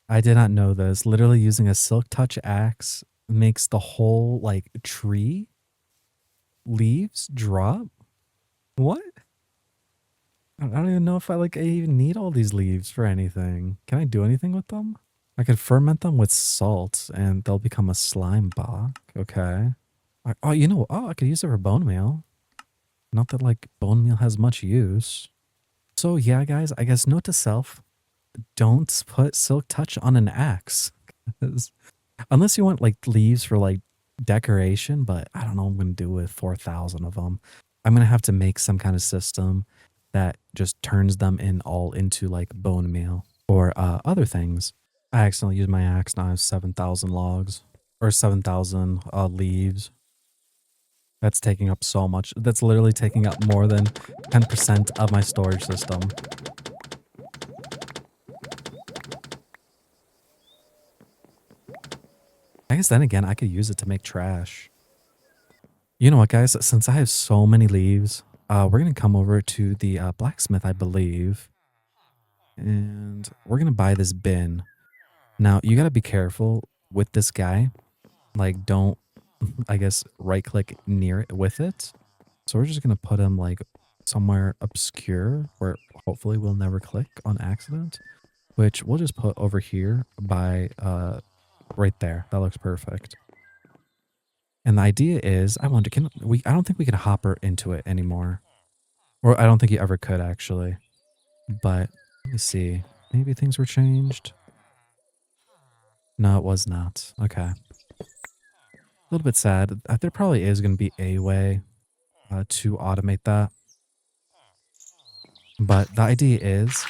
I did not know this. Literally using a silk touch axe makes the whole like tree leaves drop. What? I don't even know if I even need all these leaves for anything. Can I do anything with them? I could ferment them with salt and they'll become a slime bog. Okay. Oh, you know, oh, I could use it for bone meal. Not that like bone meal has much use. So yeah, guys, I guess note to self, don't put silk touch on an axe. 'Cause unless you want like leaves for like decoration, but I don't know what I'm going to do with 4,000 of them. I'm going to have to make some kind of system that just turns them in all into like bone meal or other things. I accidentally used my axe. Now I have 7,000 logs or 7,000 leaves. That's taking up so much. That's literally taking up more than 10% of my storage system. I guess then again, I could use it to make trash. You know what, guys? Since I have so many leaves, we're going to come over to the blacksmith, I believe. And we're going to buy this bin. Now, you got to be careful with this guy. Like, don't, I guess, right click near it with it. So we're just going to put him like somewhere obscure where hopefully we'll never click on accident. Which we'll just put over here by right there. That looks perfect. And the idea is, I wonder, can we? I don't think we can hopper into it anymore, or I don't think you ever could actually. But let me see. Maybe things were changed. No, it was not. Okay, a little bit sad. There probably is going to be a way to automate that, but the idea is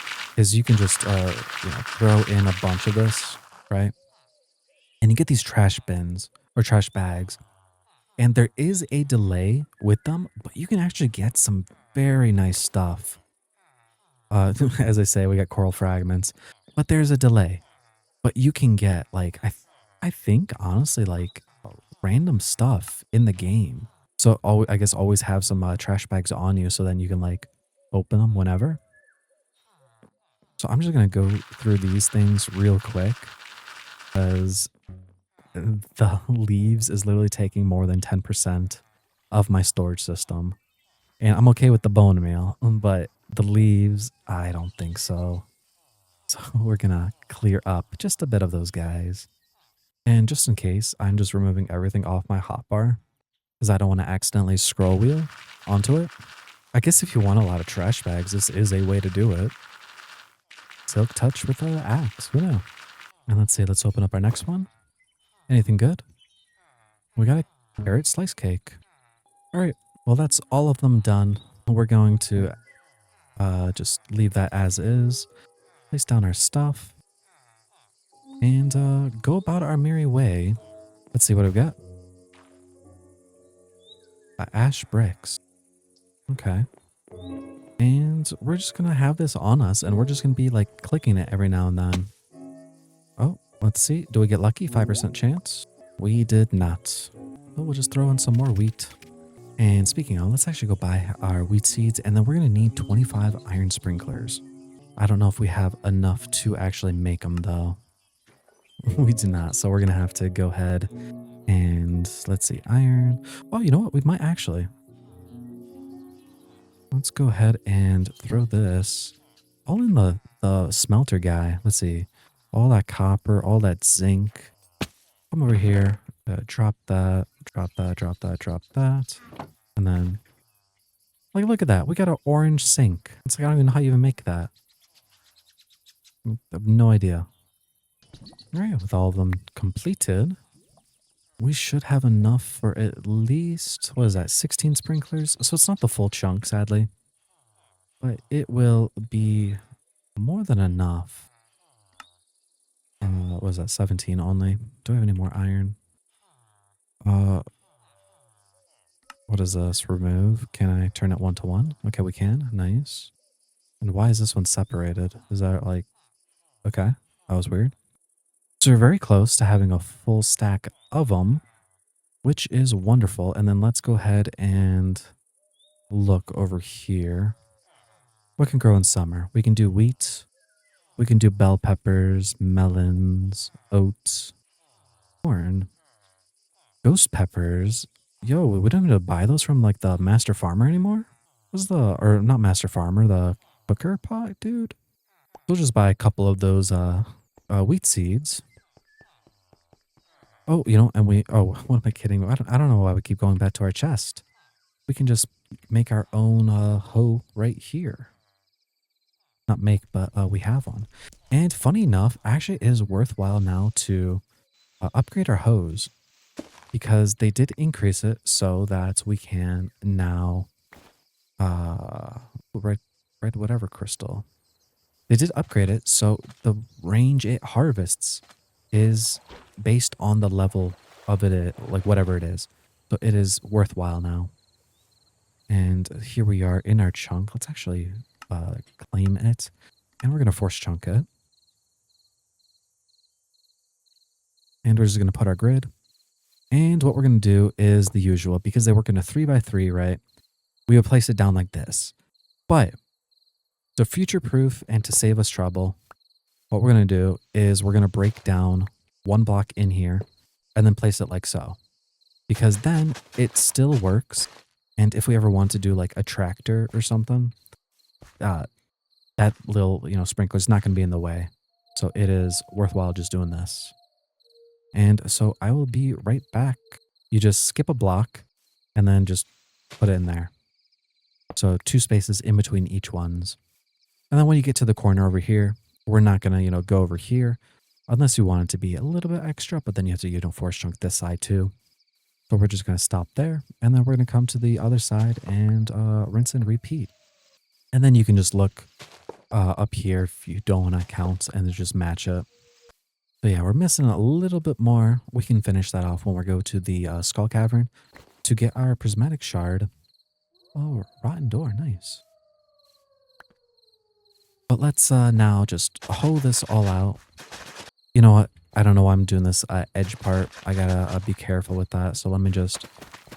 you can just throw in a bunch of this, right? And you get these trash bins or trash bags. And there is a delay with them, but you can actually get some very nice stuff. As I say, we got coral fragments, but there's a delay. But you can get like I think honestly like random stuff in the game. So I guess always have some trash bags on you, so then you can like open them whenever. So I'm just gonna go through these things real quick because the leaves is literally taking more than 10% of my storage system. And I'm okay with the bone meal, but the leaves, I don't think so. So we're gonna clear up just a bit of those guys. And just in case, I'm just removing everything off my hotbar because I don't want to accidentally scroll wheel onto it. I guess if you want a lot of trash bags, this is a way to do it. Silk touch with an axe, who knows? And let's see, let's open up our next one. Anything good? We got a carrot slice cake. All right, well, that's all of them done. We're going to just leave that as is, place down our stuff, and go about our merry way. Let's see what we've got. Ash bricks. Okay. And we're just going to have this on us, and we're just going to be like clicking it every now and then. Oh, let's see. Do we get lucky? 5% chance? We did not. Well, we'll just throw in some more wheat. And speaking of, let's actually go buy our wheat seeds, and then we're going to need 25 iron sprinklers. I don't know if we have enough to actually make them, though. We do not, so we're going to have to go ahead and let's see, iron. Oh, you know what? We might actually. Let's go ahead and throw this all in the smelter guy. Let's see. All that copper, all that zinc. Come over here. Drop that, drop that, drop that, drop that. And then, like, look at that. We got an orange sink. It's like, I don't even know how you even make that. I have no idea. All right, with all of them completed, we should have enough for at least, what is that, 16 sprinklers? So it's not the full chunk, sadly. But it will be more than enough. What was that, 17 only? Do I have any more iron? Uh, what is this? Remove. Can I turn it 1 to 1? Okay, we can. Nice. And why is this one separated? Is that like, okay, that was weird. So we're very close to having a full stack of them, which is wonderful. And then let's go ahead and look over here. What can grow in summer? We can do wheat. We can do bell peppers, melons, oats, corn, ghost peppers. Yo, we don't need to buy those from like the master farmer anymore. What's the, or not master farmer, the cooker pot dude? We'll just buy a couple of those wheat seeds. Oh, and oh, what am I kidding? I don't know why we keep going back to our chest. We can just make our own hoe right here. Not make, but we have one. And funny enough, actually it is worthwhile now to upgrade our hose because they did increase it so that we can now, red whatever crystal. They did upgrade it so the range it harvests is based on the level of it, like whatever it is. So it is worthwhile now. And here we are in our chunk. Let's actually claim it. And we're going to force chunk it. And we're just going to put our grid. And what we're going to do is the usual. Because they work in a 3x3, right? We would place it down like this. But to future-proof and to save us trouble, what we're going to do is we're going to break down one block in here and then place it like so. Because then it still works. And if we ever want to do like a tractor or something, that little, sprinkler is not going to be in the way. So it is worthwhile just doing this. And so I will be right back. You just skip a block and then just put it in there. So 2 spaces in between each ones. And then when you get to the corner over here, we're not going to, go over here unless you want it to be a little bit extra, but then you have to, force chunk this side too. So we're just going to stop there and then we're going to come to the other side and rinse and repeat. And then you can just look up here if you don't want to count and then just match it. So yeah, we're missing a little bit more. We can finish that off when we go to the skull cavern to get our prismatic shard. Oh, rotten door, nice. But let's now just hoe this all out. You know what? I don't know why I'm doing this edge part. I gotta be careful with that. So let me just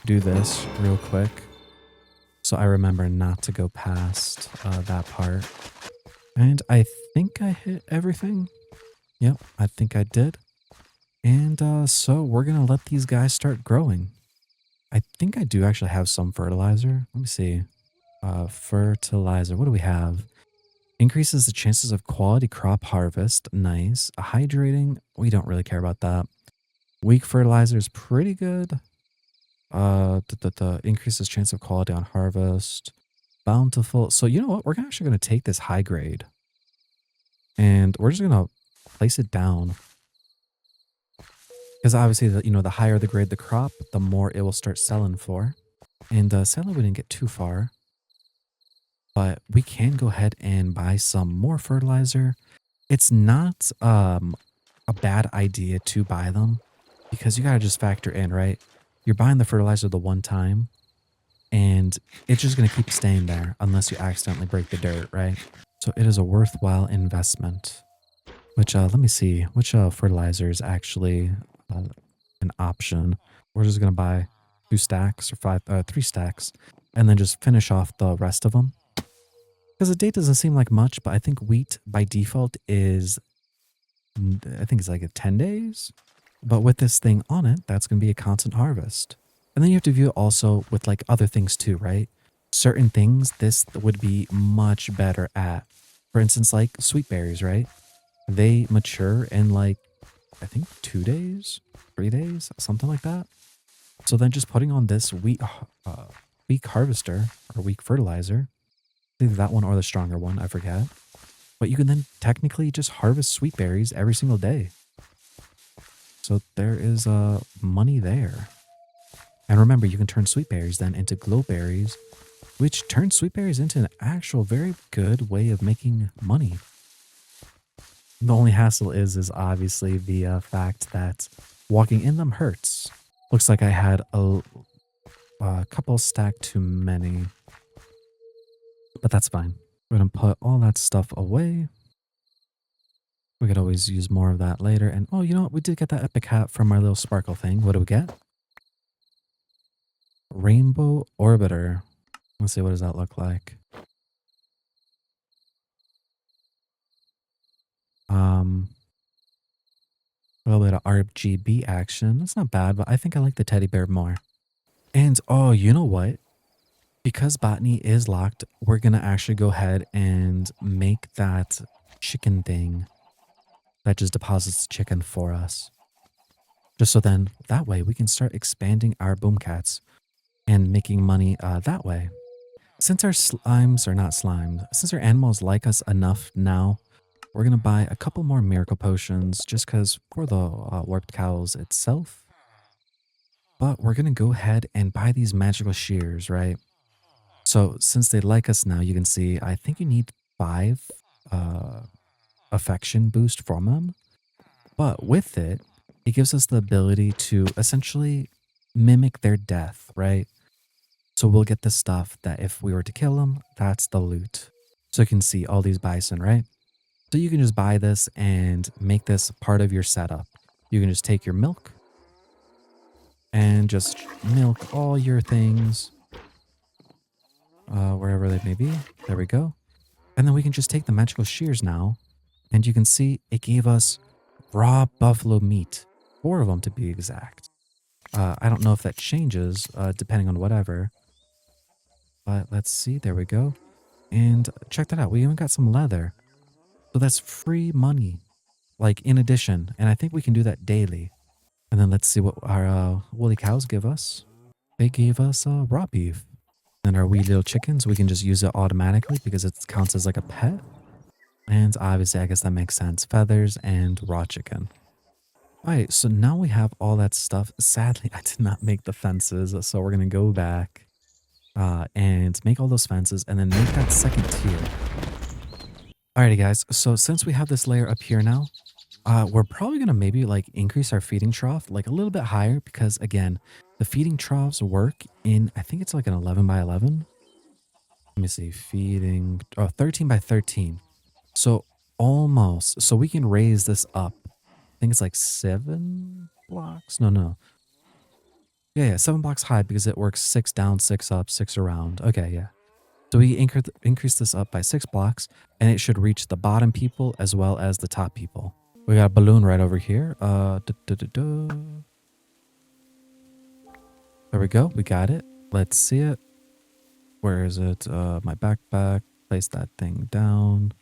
do this real quick. So I remember not to go past that part. And I think I hit everything. Yep, I think I did. And so we're going to let these guys start growing. I think I do actually have some fertilizer. Let me see. Fertilizer. What do we have? Increases the chances of quality crop harvest. Nice. Hydrating. We don't really care about that. Weak fertilizer is pretty good. Increases chance of quality on harvest. Bountiful. So you know what? We're actually going to take this high grade. And we're just going to place it down. Because obviously, the higher the grade the crop, the more it will start selling for. And sadly, we didn't get too far. But we can go ahead and buy some more fertilizer. It's not a bad idea to buy them. Because you got to just factor in, right? You're buying the fertilizer the one time. And it's just going to keep staying there unless you accidentally break the dirt, right? So it is a worthwhile investment. Which, let me see. Which fertilizer is actually an option? We're just going to buy 2 stacks or 3 stacks. And then just finish off the rest of them. Because a date doesn't seem like much, but I think wheat by default is, I think it's like 10 days. But with this thing on it, that's going to be a constant harvest. And then you have to view it also with like other things too, right? Certain things this would be much better at. For instance, like sweet berries, right? They mature in like, I think 2 days, 3 days, something like that. So then just putting on this weak harvester or weak fertilizer, either that one or the stronger one, I forget. But you can then technically just harvest sweet berries every single day. So there is money there. And remember, you can turn sweet berries then into glow berries, which turns sweet berries into an actual very good way of making money. The only hassle is obviously the fact that walking in them hurts. Looks like I had a couple stacked too many, but that's fine. We're gonna put all that stuff away. We could always use more of that later. And oh, you know what? We did get that epic hat from our little sparkle thing. What do we get? Rainbow Orbiter. Let's see, what does that look like? Um, a little bit of RGB action. That's not bad, but I think I like the teddy bear more. And oh, you know what? Because botany is locked, we're gonna actually go ahead and make that chicken thing that just deposits chicken for us. Just so then that way we can start expanding our boom cats and making money that way. Since our slimes are not slimes, since our animals like us enough now, we're gonna buy a couple more miracle potions just because for the warped cows itself. But we're gonna go ahead and buy these magical shears, right? So since they like us now, you can see I think you need 5 uh, affection boost from them. But with it, it gives us the ability to essentially mimic their death, right? So we'll get the stuff that if we were to kill them, that's the loot. So you can see all these bison, right? So you can just buy this and make this part of your setup. You can just take your milk and just milk all your things wherever they may be. There we go. And then we can just take the magical shears now. And you can see it gave us raw buffalo meat. 4 of them to be exact. I don't know if that changes depending on whatever. But let's see. There we go. And check that out. We even got some leather. So that's free money. Like in addition. And I think we can do that daily. And then let's see what our woolly cows give us. They gave us raw beef. And our wee little chickens, we can just use it automatically because it counts as like a pet. And obviously, I guess that makes sense. Feathers and raw chicken. All right, so now we have all that stuff. Sadly, I did not make the fences, so we're going to go back and make all those fences and then make that second tier. Alrighty, guys. So since we have this layer up here now, we're probably going to maybe like increase our feeding trough like a little bit higher because, again, the feeding troughs work in, I think it's like an 11 by 11. Let me see, feeding, 13 by 13. So almost, so we can raise this up. I think it's like 7 blocks. No. Yeah, 7 blocks high because it works 6 down, 6 up, 6 around. Okay, yeah. So we increase this up by 6 blocks and it should reach the bottom people as well as the top people. We got a balloon right over here. There we go. We got it. Let's see it. Where is it? My backpack. Place that thing down.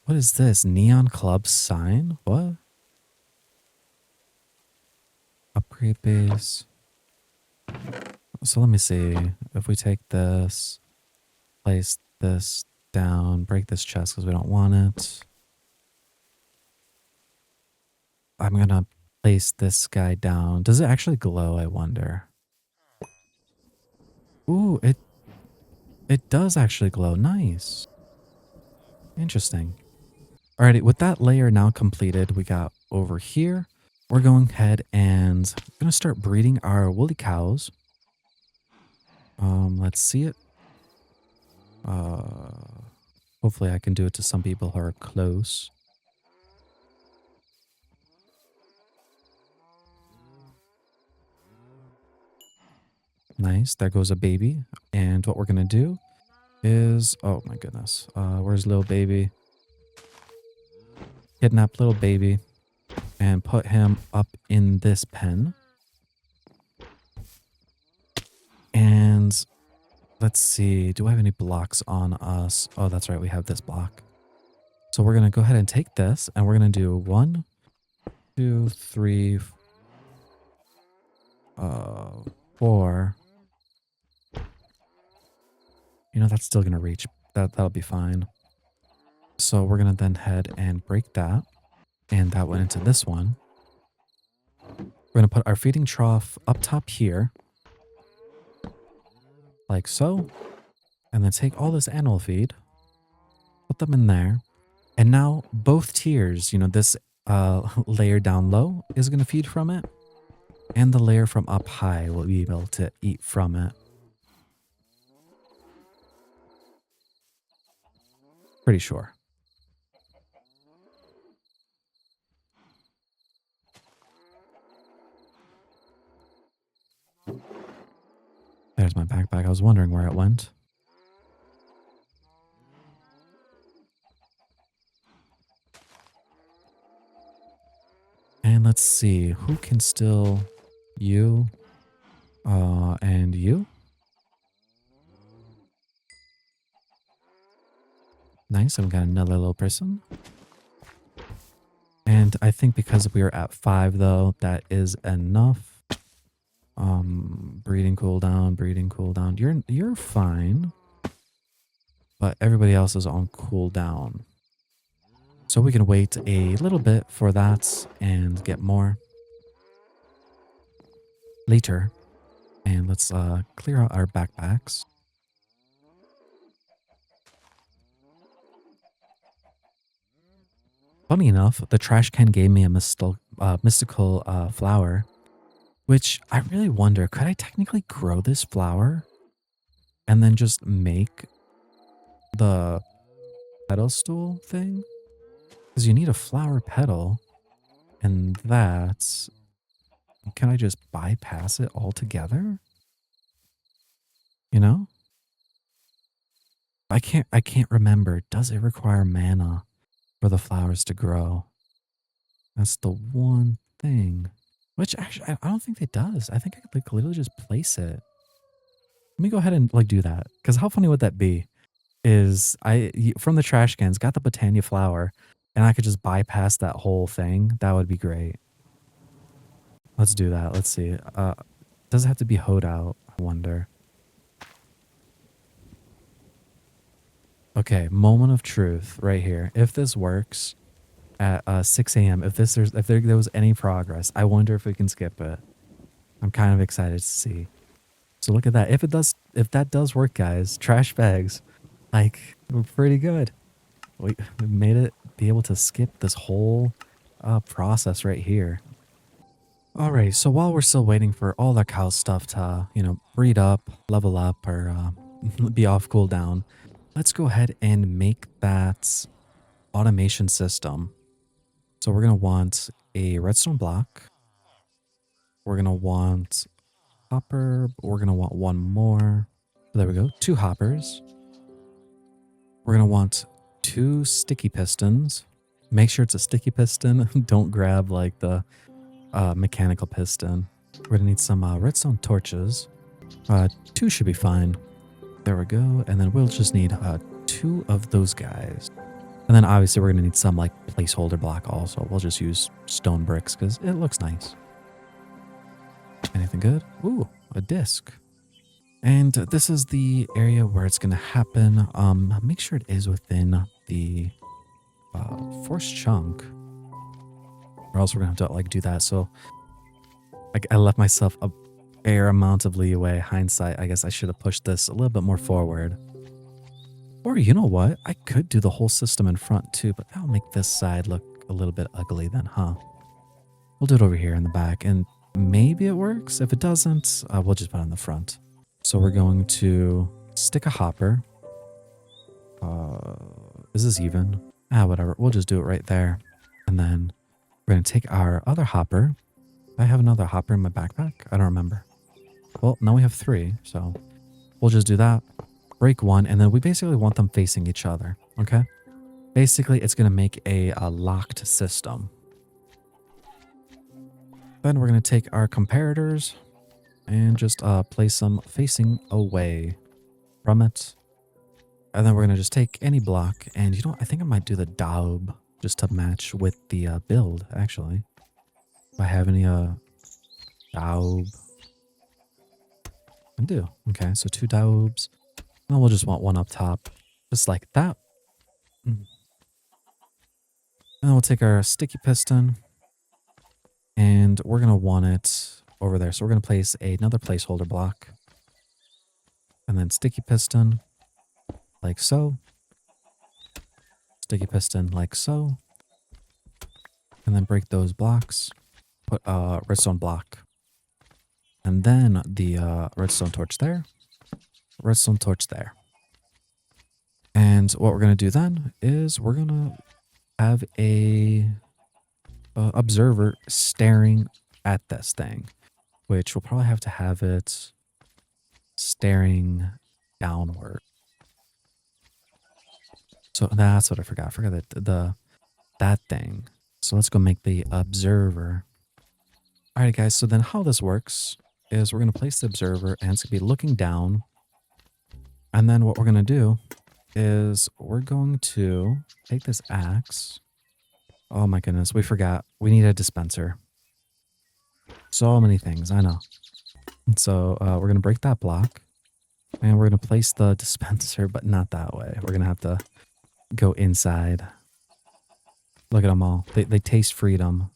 What is this? Neon Club sign? What? Upgrade base. So let me see. If we take this, place this down, break this chest because we don't want it. I'm going to place this guy down. Does it actually glow, I wonder? Ooh, it does actually glow. Nice. Interesting. Alrighty, with that layer now completed, we got over here. We're going ahead and going to start breeding our woolly cows. Let's see it. Hopefully I can do it to some people who are close. Nice. There goes a baby. And what we're going to do is, oh my goodness. Where's little baby? Kidnap little baby and put him up in this pen. And let's see. Do I have any blocks on us? Oh, that's right. We have this block. So we're going to go ahead and take this and we're going to do 1, 2, 3, 4. You know, that's still going to reach. That'll be fine. So we're going to then head and break that. And that went into this one. We're going to put our feeding trough up top here. Like so. And then take all this animal feed. Put them in there. And now both tiers, you know, this layer down low is going to feed from it, and the layer from up high will be able to eat from it. Pretty sure. There's my backpack. I was wondering where it went. And let's see, who can still... You, and you? Nice, I've got another little person. And I think because we are at 5 though, that is enough. Breeding cooldown, breeding cooldown. You're fine. But everybody else is on cooldown. So we can wait a little bit for that and get more later. And let's clear out our backpacks. Funny enough, the trash can gave me a mystical flower, which I really wonder, could I technically grow this flower and then just make the pedestal thing? Because you need a flower petal, and that's... Can I just bypass it altogether? You know? I can't remember. Does it require mana for the flowers to grow? That's the one thing. Which actually, I don't think it does. I think I could like literally just place it. Let me go ahead and like do that. Because how funny would that be? Is from the trash cans, got the Botania flower, and I could just bypass that whole thing. That would be great. Let's do that. Let's see. Does it have to be hoed out? I wonder. Okay, moment of truth right here. If this works at 6 a.m., if there was any progress, I wonder if we can skip it. I'm kind of excited to see. So look at that. If that does work, guys, trash bags, like, we're pretty good. We made it be able to skip this whole process right here. Alright, so while we're still waiting for all the cow stuff to, breed up, level up, or be off cooldown, let's go ahead and make that automation system. So we're going to want a redstone block. We're going to want hopper. We're going to want one more. There we go. 2 hoppers. We're going to want 2 sticky pistons. Make sure it's a sticky piston. Don't grab like the mechanical piston. We're going to need some redstone torches. 2 should be fine. There we go. And then we'll just need 2 of those guys. And then obviously we're going to need some like placeholder block also. We'll just use stone bricks because it looks nice. Anything good? Ooh, a disc. And this is the area where it's going to happen. Make sure it is within the force chunk, or else we're going to have to like do that. So I left myself a fair amount of leeway. Hindsight, I guess I should have pushed this a little bit more forward. Or you know what? I could do the whole system in front too, but that'll make this side look a little bit ugly then, huh? We'll do it over here in the back, and maybe it works. If it doesn't, we'll just put it on the front. So we're going to stick a hopper. Is this even? Whatever. We'll just do it right there. And then we're going to take our other hopper. I have another hopper in my backpack. I don't remember. Well, now we have 3, so we'll just do that. Break 1, and then we basically want them facing each other, okay? Basically, it's going to make a locked system. Then we're going to take our comparators and just place them facing away from it. And then we're going to just take any block, and I think I might do the daub just to match with the build, actually. If I have any daub. I do. Okay, so 2 daubs. And we'll just want 1 up top, just like that. And then we'll take our sticky piston, and we're going to want it over there. So we're going to place another placeholder block, and then sticky piston, like so. Sticky piston, like so. And and then break those blocks. Put a redstone block. And then the redstone torch there. Redstone torch there. And what we're going to do then is we're going to have a observer staring at this thing, which we'll probably have to have it staring downward. So that's what I forgot. I forgot that thing. So let's go make the observer. All right, guys. So then how this works is we're going to place the observer and it's going to be looking down. And then what we're going to do is we're going to take this axe. Oh my goodness, we forgot. We need a dispenser. So many things, I know. And so we're going to break that block. And we're going to place the dispenser, but not that way. We're going to have to go inside. Look at them all. They taste freedom.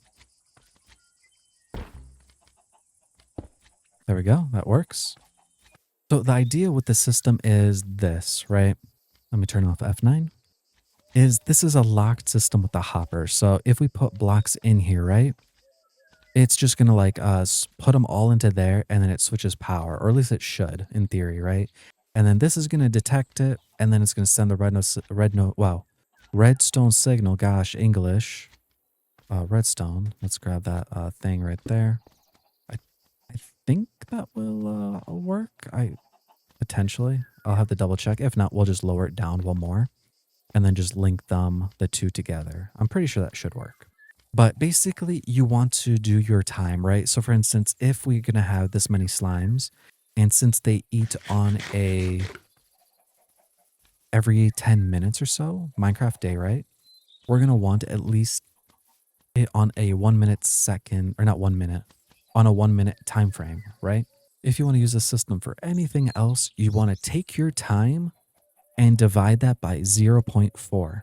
There we go. That works. So the idea with the system is this, right? Let me turn off F9. This is a locked system with the hopper. So if we put blocks in here, right? It's just going to like put them all into there and then it switches power, or at least it should in theory, right? And then this is going to detect it and then it's going to send the redstone signal. Gosh, English. Redstone. Let's grab that thing right there. I think that will work. Potentially. I'll have to double check. If not, we'll just lower it down one more and then just link the two together. I'm pretty sure that should work. But basically, you want to do your time, right? So for instance, if we're going to have this many slimes, and since they eat on every 10 minutes or so, Minecraft day, right? We're going to want at least it on a 1 minute second, or not 1 minute, on a 1 minute time frame, right? If you want to use the system for anything else, you want to take your time and divide that by 0 0.4.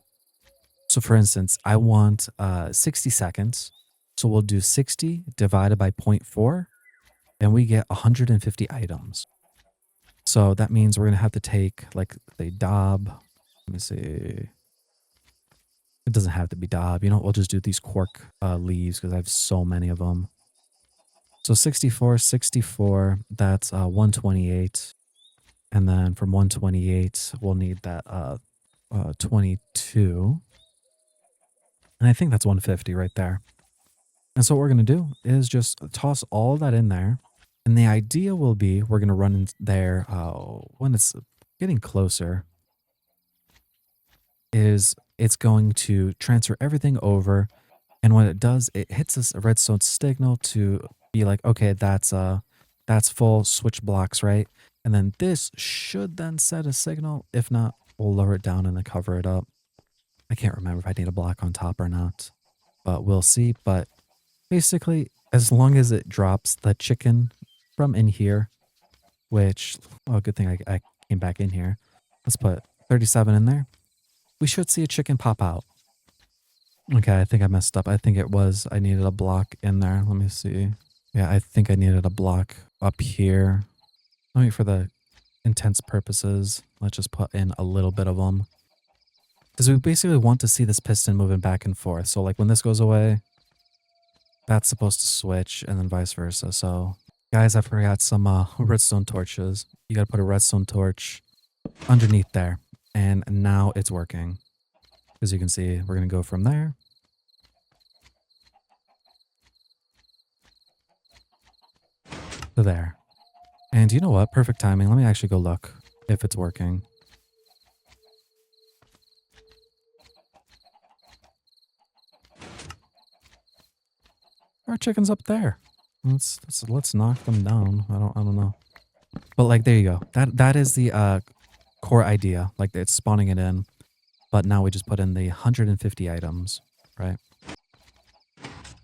So for instance, I want 60 seconds. So we'll do 60 divided by 0.4 and we get 150 items. So that means we're going to have to take like the daub. Let me see. It doesn't have to be daub. You know, we'll just do these quark leaves because I have so many of them. So 64, that's 128. And then from 128, we'll need that 22. And I think that's 150 right there. And so what we're going to do is just toss all of that in there. And the idea will be we're going to run in there when it's getting closer. Is it's going to transfer everything over. And when it does, it hits this redstone signal to be like, okay, that's full, switch blocks, right? And then this should then set a signal. If not, we'll lower it down and then cover it up. I can't remember if I need a block on top or not, but we'll see. But basically, as long as it drops the chicken from in here, which, oh, good thing I came back in here. Let's put 37 in there. We should see a chicken pop out. Okay, I think I messed up. I think I needed a block in there. Let me see. Yeah, I think I needed a block up here. Let me, for the intense purposes, let's just put in a little bit of them. Because we basically want to see this piston moving back and forth. So like when this goes away, that's supposed to switch and then vice versa. So guys, I forgot some redstone torches. You got to put a redstone torch underneath there. And now it's working. As you can see, we're going to go from there. To there. And you know what? Perfect timing. Let me actually go look if it's working. Our chicken's up there. Let's knock them down. I don't know. But like there you go. That is the core idea. Like it's spawning it in. But now we just put in the 150 items, right?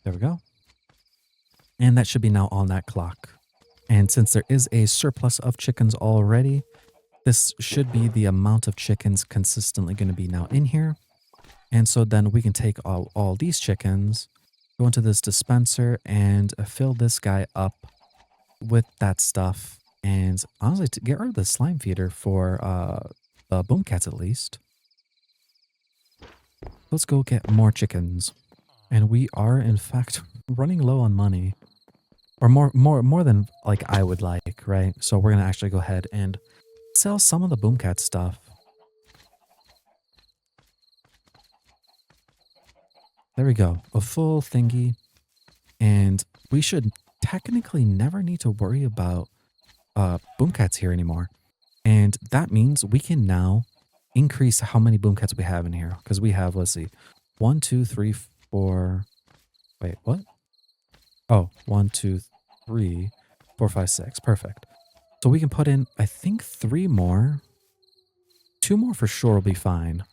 There we go. And that should be now on that clock. And since there is a surplus of chickens already, this should be the amount of chickens consistently going to be now in here. And so then we can take all these chickens, go into this dispenser and fill this guy up with that stuff. And honestly, to get rid of the slime feeder for the boom cats at least. Let's go get more chickens. And we are in fact running low on money. Or more than like I would like, right? So we're gonna actually go ahead and sell some of the Boomcat stuff. There we go. A full thingy. And we should technically never need to worry about Boomcats here anymore. And that means we can now increase how many Boomcats we have in here. Because we have, let's see, one, two, three, four. Wait, what? Oh, one, two, three, four, five, six. Perfect. So we can put in, I think, three more. Two more for sure will be fine.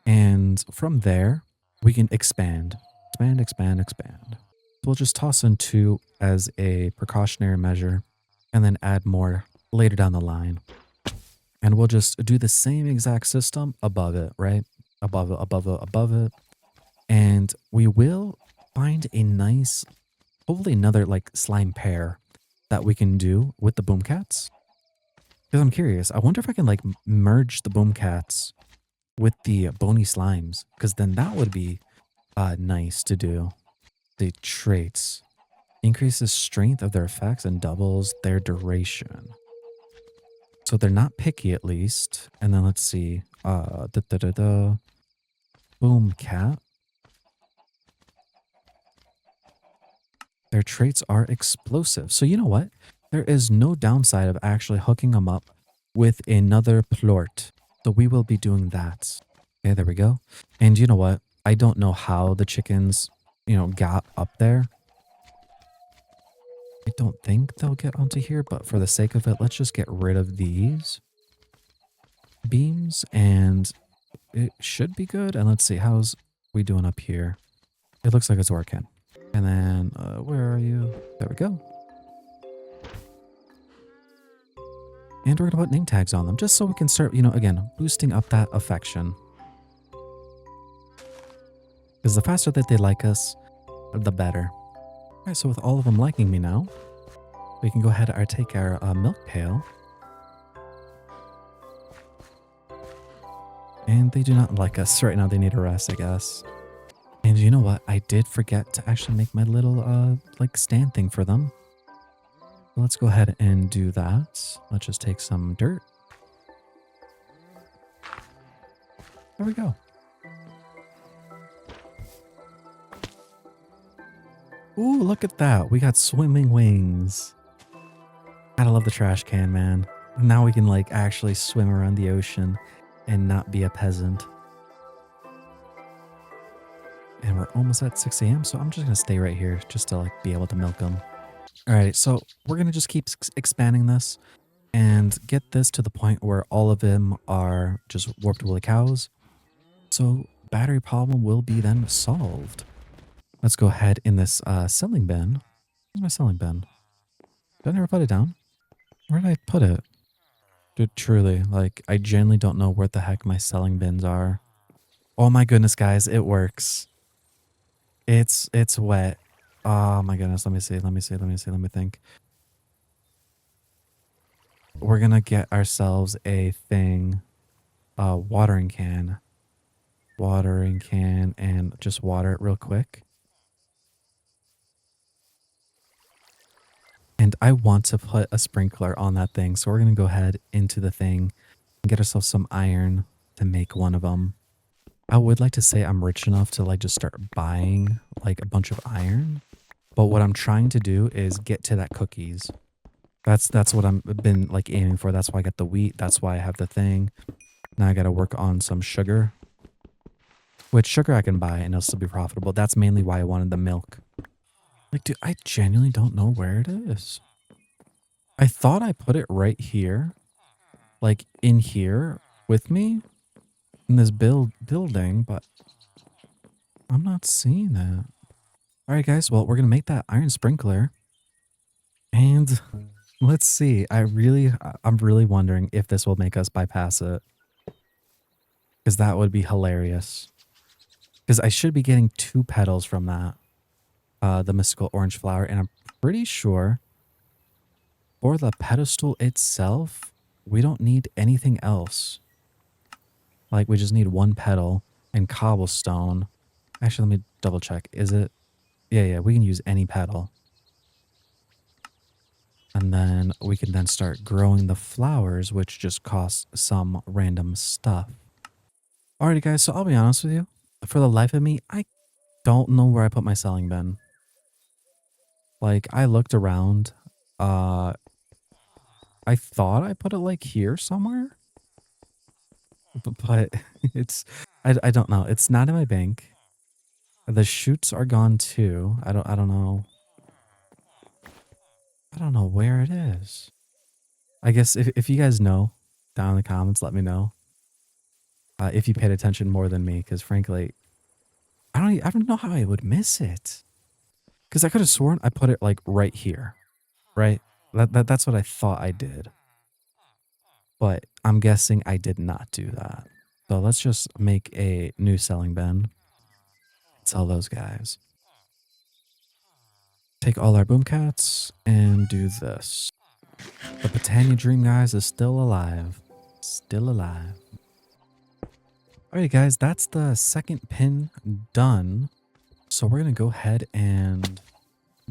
And from there, we can expand. Expand, expand, expand. So we'll just toss in two as a precautionary measure and then add more later down the line. And we'll just do the same exact system above it, right? Above it, above it, above it. And we will find a nice, hopefully another like slime pair that we can do with the Boomcats. Because I'm curious, I wonder if I can like merge the Boomcats with the bony slimes. Because then that would be nice to do. The traits. Increases strength of their effects and doubles their duration. So they're not picky at least. And then let's see. Boom cat. Their traits are explosive. So you know what? There is no downside of actually hooking them up with another plort. So we will be doing that. Okay, there we go. And you know what? I don't know how the chickens, got up there. I don't think they'll get onto here, but for the sake of it, let's just get rid of these beams and it should be good. And let's see, how's we doing up here? It looks like it's working. And then, where are you? There we go. And we're gonna put name tags on them just so we can start, again, boosting up that affection. Because the faster that they like us, the better. All right, so with all of them liking me now, we can go ahead and take our milk pail. And they do not like us right now. They need a rest, I guess. And you know what? I did forget to actually make my little, like, stand thing for them. Let's go ahead and do that. Let's just take some dirt. There we go. Ooh, look at that. We got swimming wings. Gotta love the trash can, man. Now we can, like, actually swim around the ocean and not be a peasant. And we're almost at 6 a.m., so I'm just going to stay right here just to, like, be able to milk them. All right, so we're going to just keep expanding this and get this to the point where all of them are just warped woolly cows. So battery problem will be then solved. Let's go ahead in this selling bin. Where's my selling bin? Did I never put it down? Where did I put it? Dude, truly, like, I genuinely don't know where the heck my selling bins are. Oh my goodness, guys, it works. It's wet. Oh my goodness, let me see, let me think. We're gonna get ourselves a thing. Watering can. Watering can and just water it real quick. And I want to put a sprinkler on that thing. So we're going to go ahead into the thing and get ourselves some iron to make one of them. I would like to say I'm rich enough to like just start buying like a bunch of iron. But what I'm trying to do is get to that cookies. That's what I've been like aiming for. That's why I got the wheat. That's why I have the thing. Now I got to work on some sugar. Which sugar I can buy and it'll still be profitable. That's mainly why I wanted the milk. Like, dude, I genuinely don't know where it is. I thought I put it right here. Like, in here with me. In this building, but I'm not seeing it. Alright, guys. Well, we're going to make that iron sprinkler. And let's see. I'm really wondering if this will make us bypass it. Because that would be hilarious. Because I should be getting 2 petals from that. The mystical orange flower, and I'm pretty sure for the pedestal itself, we don't need anything else. Like, we just need 1 petal and cobblestone, Actually, let me double check. Is it? Yeah, we can use any petal. And then we can then start growing the flowers, which just costs some random stuff. Alrighty, guys, so I'll be honest with you. For the life of me, I don't know where I put my selling bin. Like, I looked around. Uh, I thought I put it like here somewhere, but it's, I don't know. It's not in my bank. The shoots are gone too. I don't know. I don't know where it is. I guess if you guys know, down in the comments, let me know. If you paid attention more than me, because frankly, I don't know how I would miss it. Because I could have sworn I put it like right here, right? That's what I thought I did. But I'm guessing I did not do that. So let's just make a new selling bin. Sell those guys. Take all our boom cats and do this. The Botania Dream, guys, is still alive. Still alive. Alright, guys, that's the second pin done. So we're going to go ahead and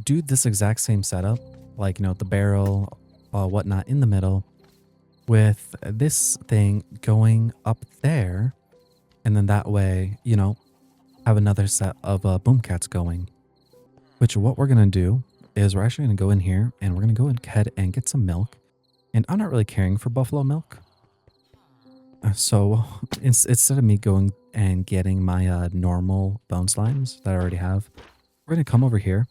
do this exact same setup. Like, you know, the barrel, whatnot in the middle. With this thing going up there. And then that way, you know, have another set of boom cats going. Which what we're going to do is we're actually going to go in here and we're going to go ahead and get some milk. And I'm not really caring for buffalo milk. So instead of me going and getting my normal bone slimes that I already have, we're going to come over here.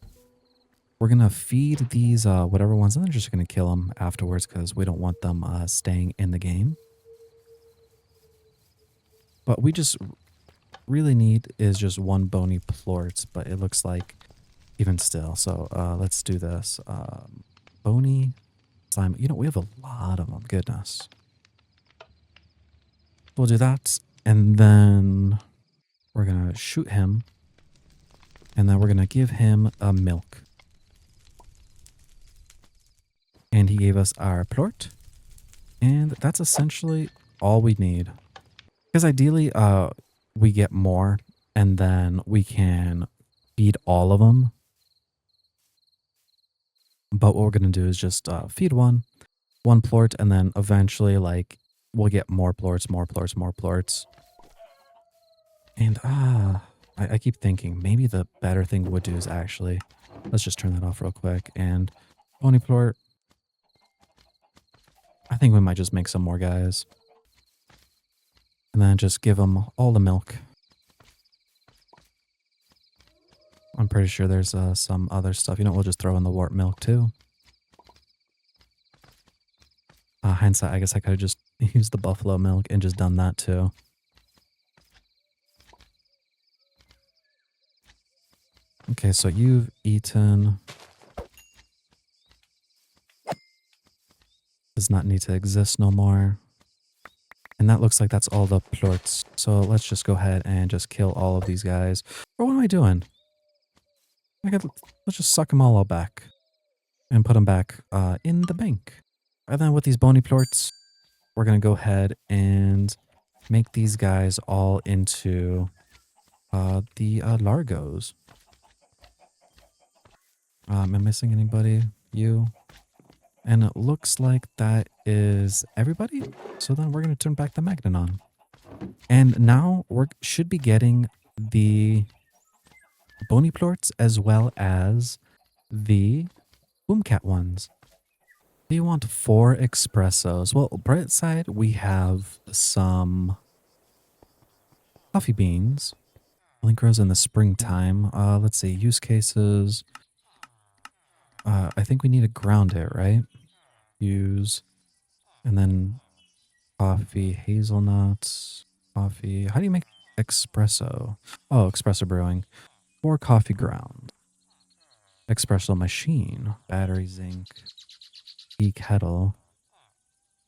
We're going to feed these whatever ones, and then just going to kill them afterwards because we don't want them staying in the game. But we just really need is just one bony plort, but it looks like even still. So let's do this. Bony slime. You know, we have a lot of them. Goodness. We'll do that. And then we're going to shoot him. And then we're going to give him a milk. And he gave us our plort. And that's essentially all we need. Because ideally, we get more. And then we can feed all of them. But what we're going to do is just feed one plort, and then eventually, like, we'll get more plorts, more plorts, more plorts. And I keep thinking maybe the better thing would do is actually, let's just turn that off real quick. And pony plort. I think we might just make some more guys. And then just give them all the milk. I'm pretty sure there's some other stuff. You know, we'll just throw in the wart milk too. Hindsight, I guess I could have just used the buffalo milk and just done that too. Okay, so you've eaten. Does not need to exist no more. And that looks like that's all the plorts. So let's just go ahead and just kill all of these guys. Or what am I doing? Let's just suck them all back. And put them back in the bank. And then with these bony plorts, we're going to go ahead and make these guys all into the Largos. Am I missing anybody? You? And it looks like that is everybody. So then we're going to turn back the magnet on. And now we should be getting the bony plorts as well as the boomcat ones. Do you want 4 espressos? Well, bright side, we have some coffee beans. Only grows in the springtime. Let's see, use cases. I think we need to ground it, right? Use, and then coffee, hazelnuts, coffee. How do you make espresso? Oh, espresso brewing. 4 coffee ground. Espresso machine. Battery, zinc. Tea kettle.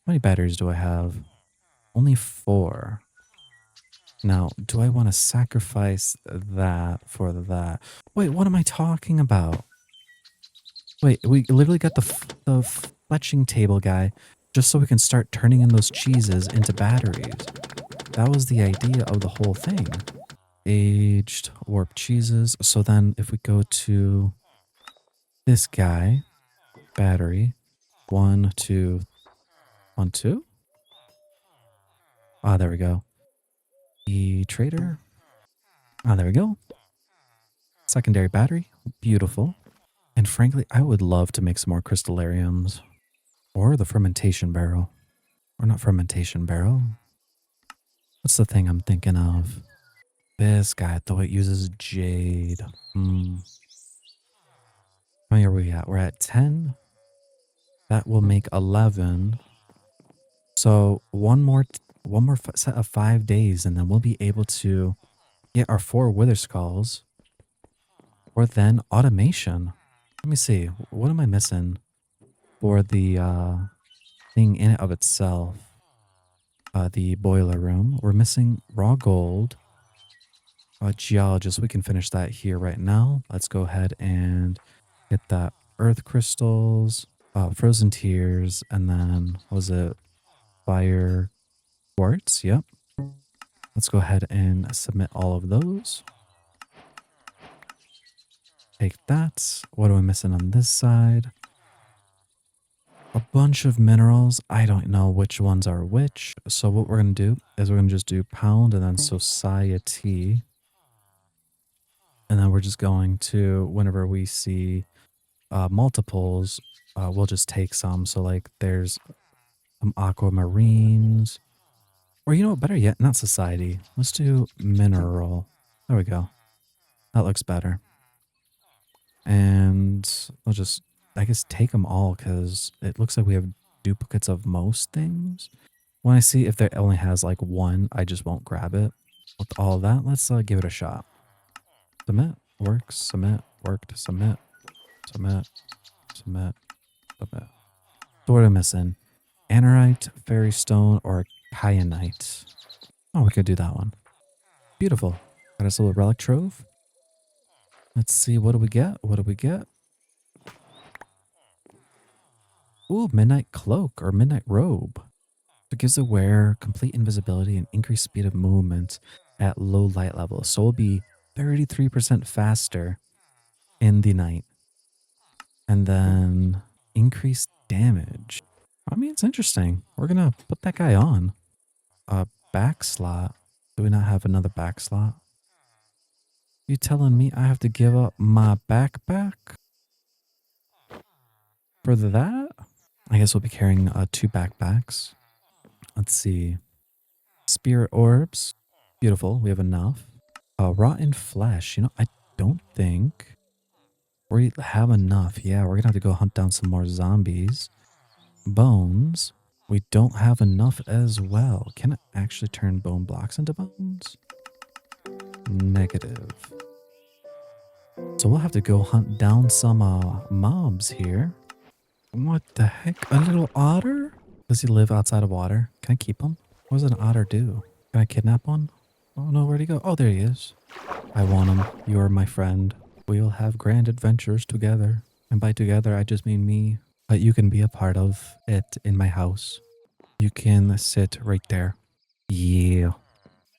How many batteries do I have? Only 4. Now, do I want to sacrifice that for that? Wait, what am I talking about? Wait, we literally got the fletching table guy just so we can start turning in those cheeses into batteries. That was the idea of the whole thing. aged warped cheeses. So then if we go to this guy, battery, one, two, one, two. Ah, there we go. The trader. Ah, there we go. Secondary battery. Beautiful. And frankly, I would love to make some more crystallariums. Or the fermentation barrel. Or not fermentation barrel. What's the thing I'm thinking of? This guy, though it uses jade. How many are we at? We're at 10. That will make 11. So one more set of 5 days, and then we'll be able to get our 4 wither skulls. Or then automation. Let me see. What am I missing for the thing in it of itself? The boiler room. We're missing raw gold. Geologist. We can finish that here right now. Let's go ahead and get that earth crystals, frozen tears, and then what was it? Fire quartz. Yep. Let's go ahead and submit all of those. Take that. What am I missing on this side? A bunch of minerals. I don't know which ones are which. So what we're going to do is we're going to just do pound and then society. And then we're just going to, whenever we see multiples, we'll just take some. So like there's some aquamarines. Or you know what, better yet, not society. Let's do mineral. There we go. That looks better. And we'll just, I guess, take them all because it looks like we have duplicates of most things. When I see if there only has like one, I just won't grab it. With all that, let's give it a shot. Submit, works, submit, worked, submit, submit, submit, submit. So what am I missing? Anorite, fairy stone, or kyanite? Oh, we could do that one. Beautiful. Got us a little relic trove. Let's see, what do we get? What do we get? Ooh, midnight cloak or midnight robe. It gives the wearer complete invisibility and increased speed of movement at low light levels. So we'll be 33% faster in the night. And then increased damage. I mean, it's interesting. We're going to put that guy on. A back slot. Do we not have another back slot? You telling me I have to give up my backpack for that? I guess we'll be carrying 2 backpacks. Let's see. Spirit orbs. Beautiful. We have enough. Rotten flesh. You know, I don't think we have enough. Yeah, we're going to have to go hunt down some more zombies. Bones. We don't have enough as well. Can it actually turn bone blocks into bones? Negative. So we'll have to go hunt down some mobs here. What the heck? A little otter? Does he live outside of water? Can I keep him? What does an otter do? Can I kidnap one? Oh no, where'd he go? Oh, there he is. I want him. You are my friend. We will have grand adventures together. And by together, I just mean me. But you can be a part of it in my house. You can sit right there. Yeah.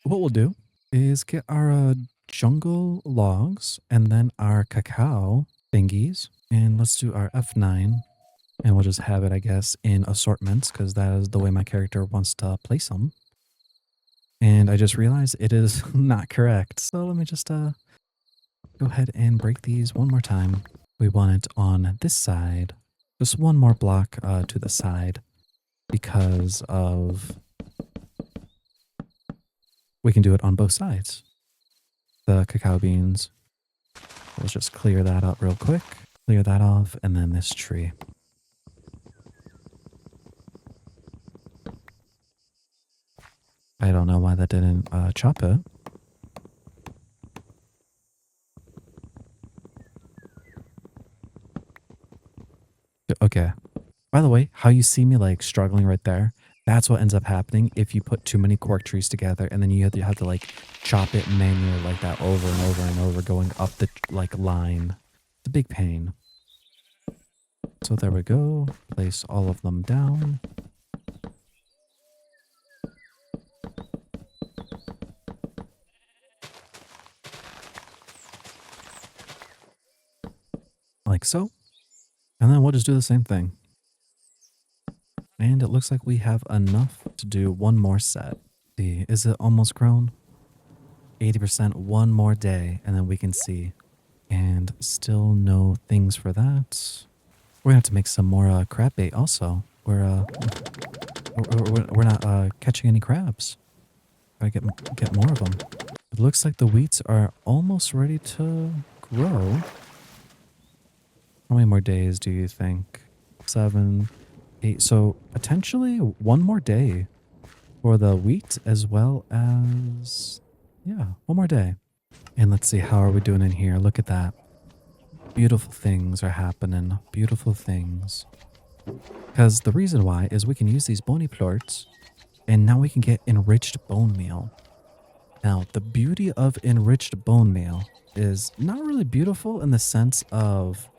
What we'll do is get our jungle logs and then our cacao thingies. And let's do our F9. And we'll just have it, I guess, in assortments because that is the way my character wants to place them. And I just realized it is not correct. So let me just go ahead and break these one more time. We want it on this side. Just one more block to the side because of... We can do it on both sides. The cacao beans. Let's just clear that up real quick. Clear that off. And then this tree. I don't know why that didn't chop it. Okay. By the way, how you see me like struggling right there, that's what ends up happening if you put too many cork trees together and then you have to like chop it manually like that over and over and over going up the like line. It's a big pain. So there we go. Place all of them down. like so. And then we'll just do the same thing. And it looks like we have enough to do one more set. See, is it almost grown? 80%, one more day, and then we can see. And still no things for that. We're gonna have to make some more crab bait also. We're not catching any crabs. Gotta get more of them. It looks like the wheats are almost ready to grow. How many more days do you think? 7, 8. So potentially one more day for the wheat as well as, yeah, one more day. And let's see, how are we doing in here? Look at that. Beautiful things are happening. Beautiful things. Because the reason why is we can use these bony plorts and now we can get enriched bone meal. Now, the beauty of enriched bone meal is not really beautiful in the sense of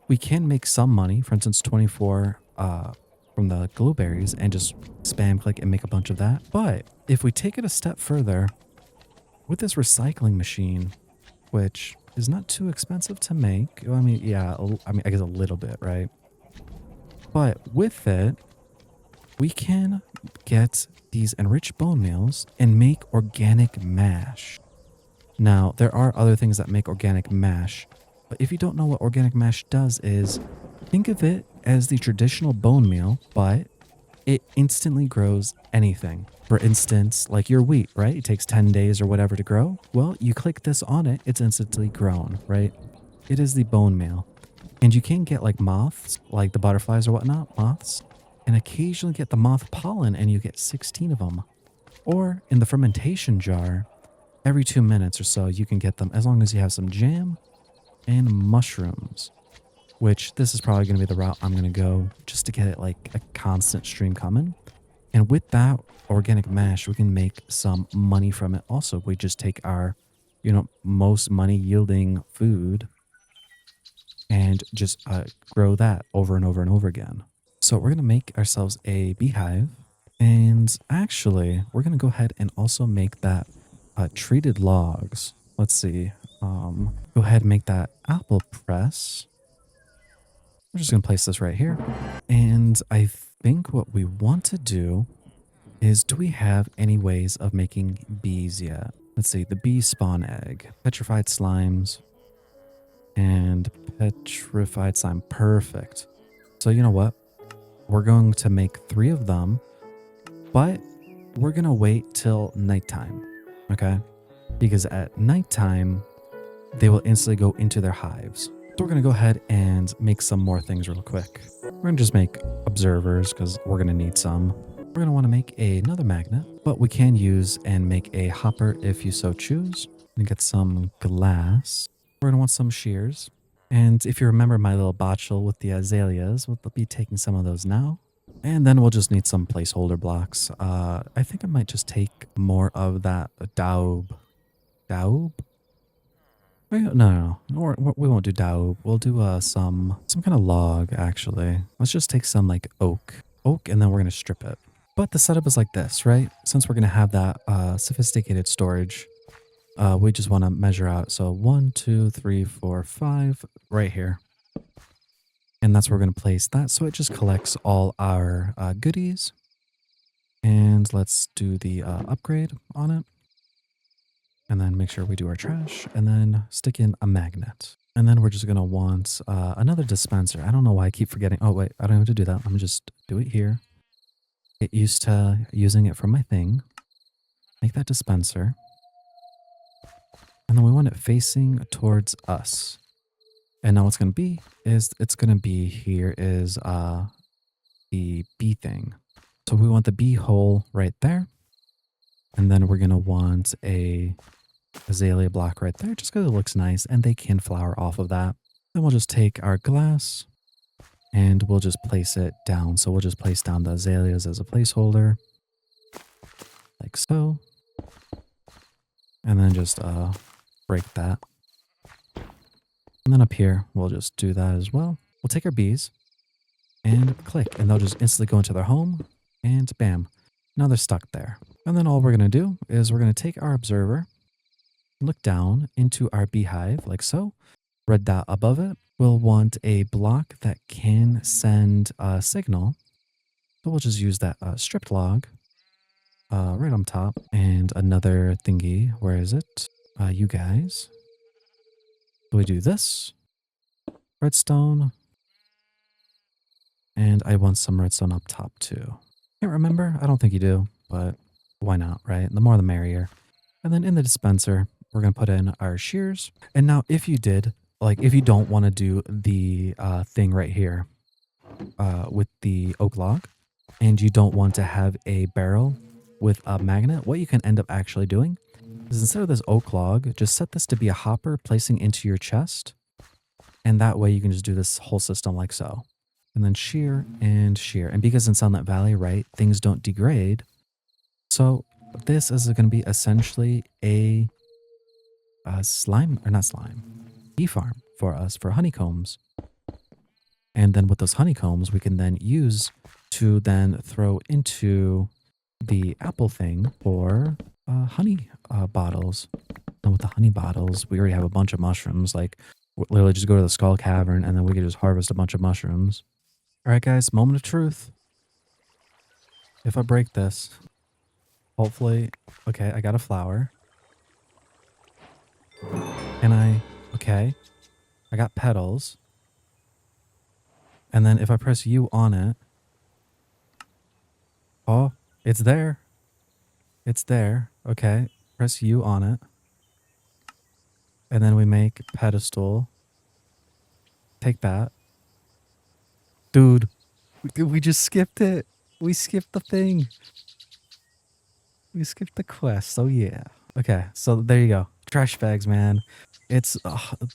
we can make some money, for instance, 24 from the glowberries and just spam click and make a bunch of that. But if we take it a step further with this recycling machine, which is not too expensive to make. I mean, yeah, I guess a little bit, right? But with it, we can get these enriched bone meals and make organic mash. Now, there are other things that make organic mash, but if you don't know what organic mash does is, think of it as the traditional bone meal, but it instantly grows anything. For instance, like your wheat, right? It takes 10 days or whatever to grow. Well, you click this on it, it's instantly grown, right? It is the bone meal. And you can get like moths, like the butterflies or whatnot, moths, and occasionally get the moth pollen and you get 16 of them. Or in the fermentation jar, every 2 minutes or so, you can get them as long as you have some jam and mushrooms, which this is probably going to be the route I'm going to go just to get it like a constant stream coming. And with that organic mash, we can make some money from it. Also, we just take our, most money yielding food and just grow that over and over and over again. So we're going to make ourselves a beehive. And actually, we're going to go ahead and also make that treated logs. Let's see. Go ahead and make that apple press. We're just going to place this right here. And I think what we want to do is, do we have any ways of making bees yet? Let's see, the bee spawn egg, petrified slimes, and petrified slime. Perfect. So you know what? We're going to make 3 of them, but we're going to wait till nighttime, okay? Because at nighttime, they will instantly go into their hives. So we're going to go ahead and make some more things real quick. We're going to just make observers because we're going to need some. We're going to want to make another magnet, but we can use and make a hopper if you so choose. And get some glass. We're going to want some shears. And if you remember my little botchel with the azaleas, we'll be taking some of those now. And then we'll just need some placeholder blocks. I think I might just take more of that daub. Daub? No. We won't do daub. We'll do some kind of log, actually. Let's just take some like oak, and then we're going to strip it. But the setup is like this, right? Since we're going to have that sophisticated storage, we just want to measure out. So 1, 2, 3, 4, 5 right here. And that's where we're going to place that. So it just collects all our goodies. And let's do the upgrade on it. And then make sure we do our trash and then stick in a magnet. And then we're just going to want another dispenser. I don't know why I keep forgetting. Oh, wait, I don't have to do that. I'm going to just do it here. Get used to using it from my thing. Make that dispenser. And then we want it facing towards us. And now what's going to be is it's going to be here is the bee thing. So we want the bee hole right there. And then we're going to want a azalea block right there just because it looks nice and they can flower off of that. Then we'll just take our glass and we'll just place it down. So we'll just place down the azaleas as a placeholder like so. And then just break that. And then up here, we'll just do that as well. We'll take our bees and click, and they'll just instantly go into their home and bam, now they're stuck there. And then all we're going to do is we're going to take our observer, look down into our beehive like so. red dot above it, we'll want a block that can send a signal. So we'll just use that stripped log right on top. And another thingy. Where is it? You guys. So we do this. Redstone. And I want some redstone up top too. Can't remember. I don't think you do, but why not, right? The more the merrier. And then in the dispenser, we're going to put in our shears. And now if you did, like if you don't want to do the thing right here with the oak log, and you don't want to have a barrel with a magnet, what you can end up actually doing is instead of this oak log, just set this to be a hopper placing into your chest. And that way you can just do this whole system like so. And then shear and shear. And because in Sunlit Valley, right, things don't degrade. So this is going to be essentially a slime, or not slime, bee farm for us for honeycombs. And then with those honeycombs, we can then use to then throw into the apple thing for honey bottles. And with the honey bottles, we already have a bunch of mushrooms. Like literally just go to the skull cavern and then we can just harvest a bunch of mushrooms. All right, guys, moment of truth. If I break this, hopefully, okay, I got a flower. And okay, I got petals. And then if I press U on it, oh, it's there. It's there. Okay, press U on it. And then we make pedestal. Take that. Dude, we just skipped it. We skipped the thing. We skipped the quest. So yeah. Okay, so there you go. Trash bags, man. It's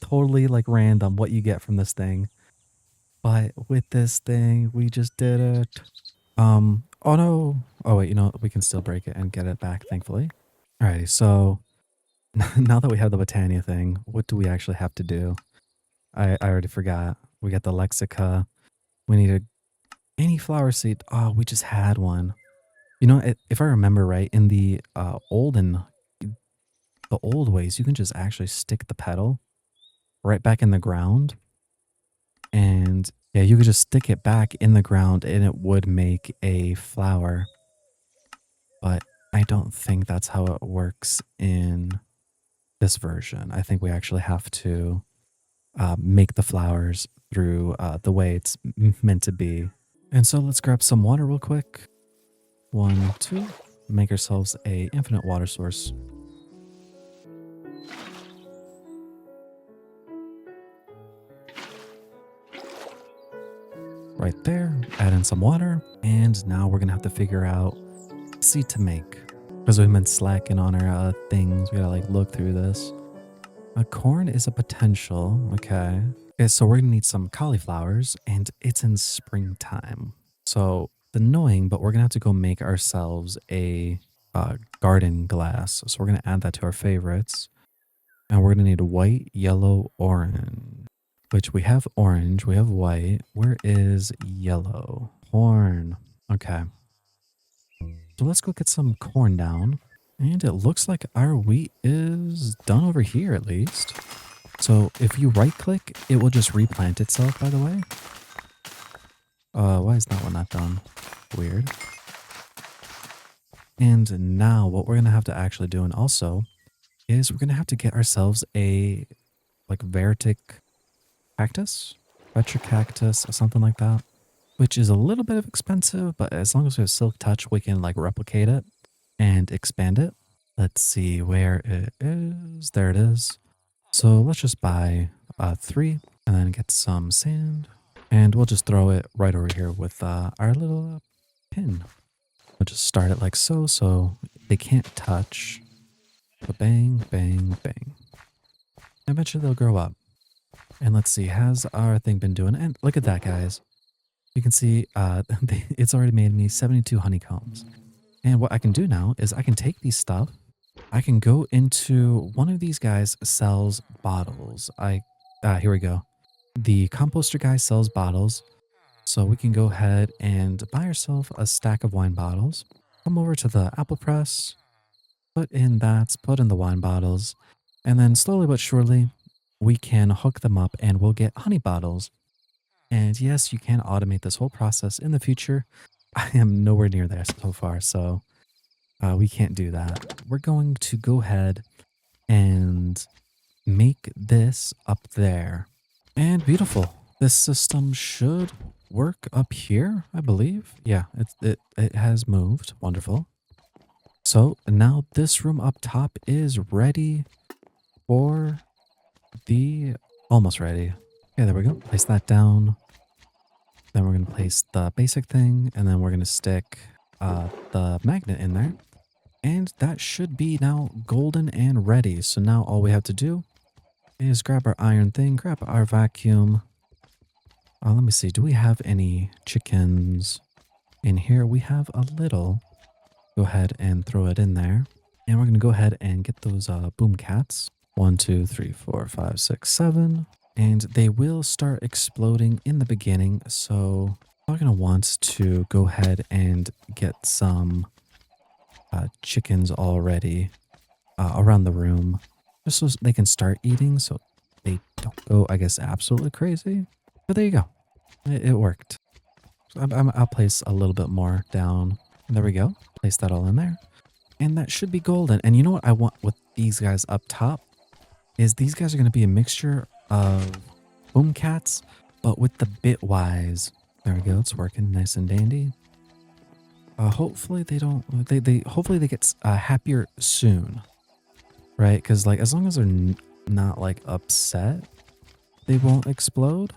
totally like random what you get from this thing. But with this thing, we just did it. Oh no. Oh wait, you know, we can still break it and get it back, thankfully. Alrighty, so now that we have the Botania thing, what do we actually have to do? I already forgot. We got the Lexica. We needed any flower seed. Oh, we just had one. You know, if I remember right, in the the old ways, you can just actually stick the petal right back in the ground. And yeah, you could just stick it back in the ground and it would make a flower. But I don't think that's how it works in this version. I think we actually have to make the flowers through the way it's meant to be. And so let's grab some water real quick. 1, 2. Make ourselves a infinite water source. Right there. Add in some water. And now we're going to have to figure out seed to make. Because we've been slacking on our things. We got to like look through this. Corn is a potential. Okay. Okay, so we're going to need some cauliflowers. And it's in springtime. So annoying, but we're going to have to go make ourselves a garden glass. So we're going to add that to our favorites. And we're going to need white, yellow, orange. Which we have orange, we have white. Where is yellow? Corn. Okay. So let's go get some corn down. And it looks like our wheat is done over here at least. So if you right click, it will just replant itself, by the way. Why is that one not done? Weird. And now what we're going to have to actually do and also is we're going to have to get ourselves a like Vertic cactus, retro cactus, or something like that, which is a little bit of expensive, but as long as we have silk touch, we can like replicate it and expand it. Let's see where it is. There it is. So let's just buy 3 and then get some sand and we'll just throw it right over here with our little pin. We'll just start it like so, so they can't touch. So bang, bang, bang. Eventually they'll grow up. And let's see, has our thing been doing it? And look at that, guys. You can see it's already made me 72 honeycombs. And what I can do now is I can take these stuff. I can go into one of these guys sells bottles. Here we go. The composter guy sells bottles. So we can go ahead and buy ourselves a stack of wine bottles. Come over to the apple press. Put in that, put in the wine bottles. And then slowly but surely, we can hook them up and we'll get honey bottles. And yes, you can automate this whole process in the future. I am nowhere near there so far, so we can't do that. We're going to go ahead and make this up there. And beautiful. This system should work up here, I believe. Yeah, it has moved. Wonderful. So now this room up top is ready for the almost ready. Yeah, there we go. Place that down. Then we're gonna place the basic thing, and then we're gonna stick the magnet in there. And that should be now golden and ready. So now all we have to do is grab our iron thing, grab our vacuum. Let me see. Do we have any chickens in here? We have a little. Go ahead and throw it in there. And we're going to go ahead and get those boom cats. 1, 2, 3, 4, 5, 6, 7. And they will start exploding in the beginning. So I'm going to want to go ahead and get some chickens already around the room. Just so they can start eating so they don't go, I guess, absolutely crazy. But there you go. It worked. So I'll place a little bit more down. There we go. Place that all in there. And that should be golden. And you know what I want with these guys up top? Is these guys are going to be a mixture of boom cats, but with the bitwise. There we go. It's working nice and dandy. Hopefully they don't, hopefully they get happier soon. Right? Because like as long as they're not like upset, they won't explode.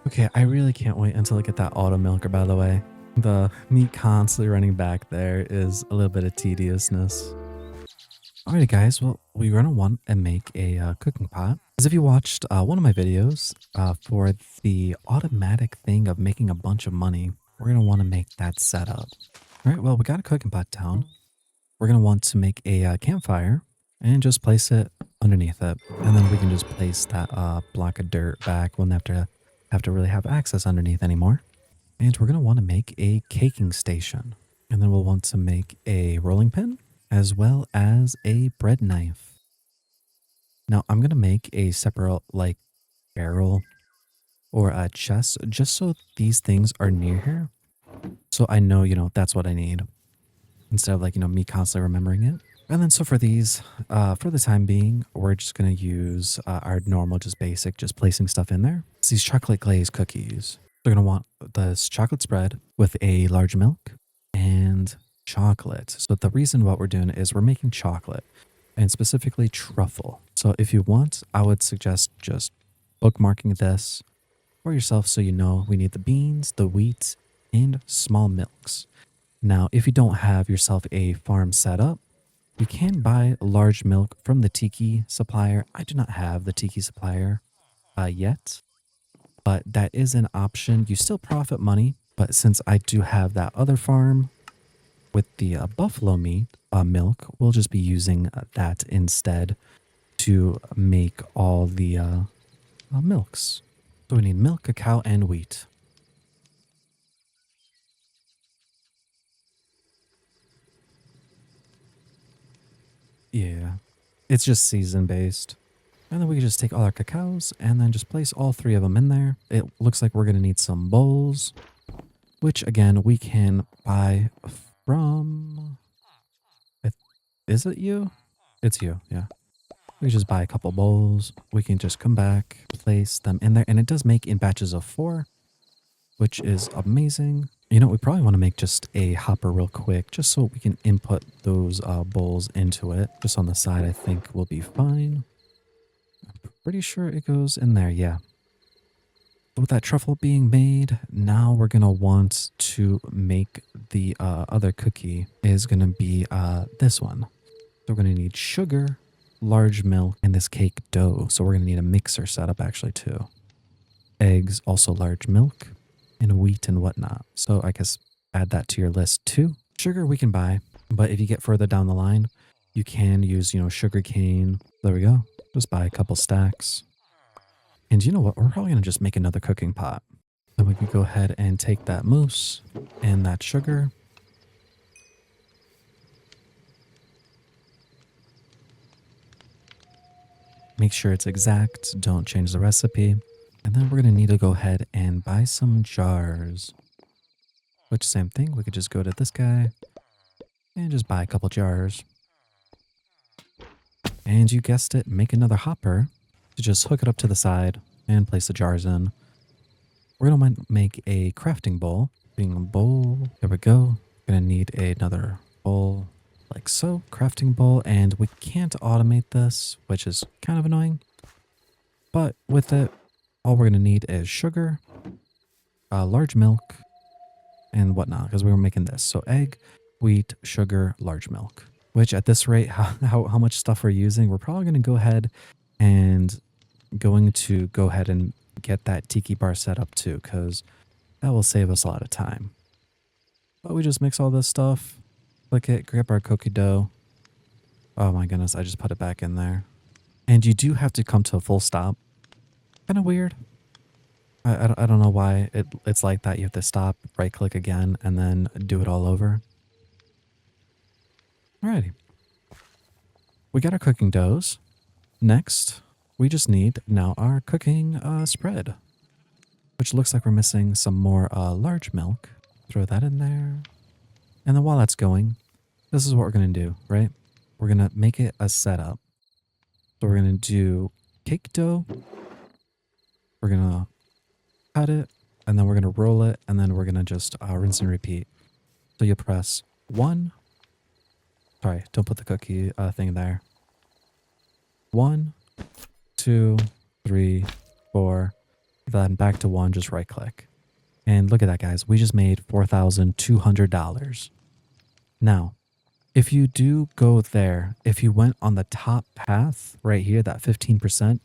Okay, I really can't wait until I get that auto milker, by the way. The me constantly running back there is a little bit of tediousness. Alrighty guys, well, we're going to want to make a cooking pot. As if you watched one of my videos for the automatic thing of making a bunch of money, we're going to want to make that setup. Alright, well, we got a cooking pot down. We're going to want to make a campfire and just place it underneath it. And then we can just place that block of dirt back. We'll never have to really have access underneath anymore. And we're going to want to make a caking station. And then we'll want to make a rolling pin as well as a bread knife. Now I'm going to make a separate like barrel or a chest just so these things are near here. So I know, that's what I need instead of like, me constantly remembering it. And then so for these, for the time being, we're just going to use our normal, just basic, just placing stuff in there. It's these chocolate glazed cookies. We're going to want this chocolate spread with a large milk and chocolate. So the reason what we're doing is we're making chocolate and specifically truffle. So if you want, I would suggest just bookmarking this for yourself so you know we need the beans, the wheat, and small milks. Now, if you don't have yourself a farm set up, you can buy large milk from the tiki supplier. I do not have the tiki supplier yet, but that is an option. You still profit money, but since I do have that other farm with the buffalo meat milk, we'll just be using that instead to make all the milks. So we need milk, cacao, and wheat. Yeah, it's just season based. And then we can just take all our cacaos and then just place all 3 of them in there. It looks like we're going to need some bowls, which again, we can buy from... Is it you? It's you, yeah. We just buy a couple bowls. We can just come back, place them in there. And it does make in batches of 4, which is amazing. We probably want to make just a hopper real quick, just so we can input those bowls into it. Just on the side, I think we'll be fine. I'm pretty sure it goes in there, yeah. With that truffle being made, now we're going to want to make the other cookie is going to be this one. So we're going to need sugar, large milk, and this cake dough. So we're going to need a mixer setup actually too. Eggs, also large milk, and wheat and whatnot. So I guess add that to your list too. Sugar we can buy, but if you get further down the line, you can use, sugar cane. There we go. Just buy a couple stacks. And you know what? We're probably going to just make another cooking pot. Then we can go ahead and take that mousse and that sugar. Make sure it's exact. Don't change the recipe. And then we're going to need to go ahead and buy some jars. Which, same thing. We could just go to this guy and just buy a couple jars. And you guessed it, make another hopper to just hook it up to the side and place the jars in. We're going to make a crafting bowl. Being a bowl. There we go. Going to need another bowl like so. Crafting bowl. And we can't automate this, which is kind of annoying. But with it, all we're going to need is sugar, large milk, and whatnot, because we were making this. So egg, wheat, sugar, large milk. Which at this rate, how much stuff we're using, we're probably going to go ahead and get that tiki bar set up too, because that will save us a lot of time. But we just mix all this stuff, click it, grab our cookie dough. Oh my goodness, I just put it back in there. And you do have to come to a full stop. Kind of weird. I don't know why it's like that. You have to stop, right click again, and then do it all over. Alrighty. We got our cooking doughs. Next, we just need now our cooking spread, which looks like we're missing some more large milk. Throw that in there. And then while that's going, this is what we're going to do, right? We're going to make it a setup. So we're going to do cake dough. We're going to cut it, and then we're going to roll it, and then we're going to just rinse and repeat. So you press 1. Sorry, don't put the cookie thing there. 1, 2, 3, 4. Then back to 1, just right click. And look at that, guys. We just made $4,200. Now, if you do go there, if you went on the top path right here, that 15%,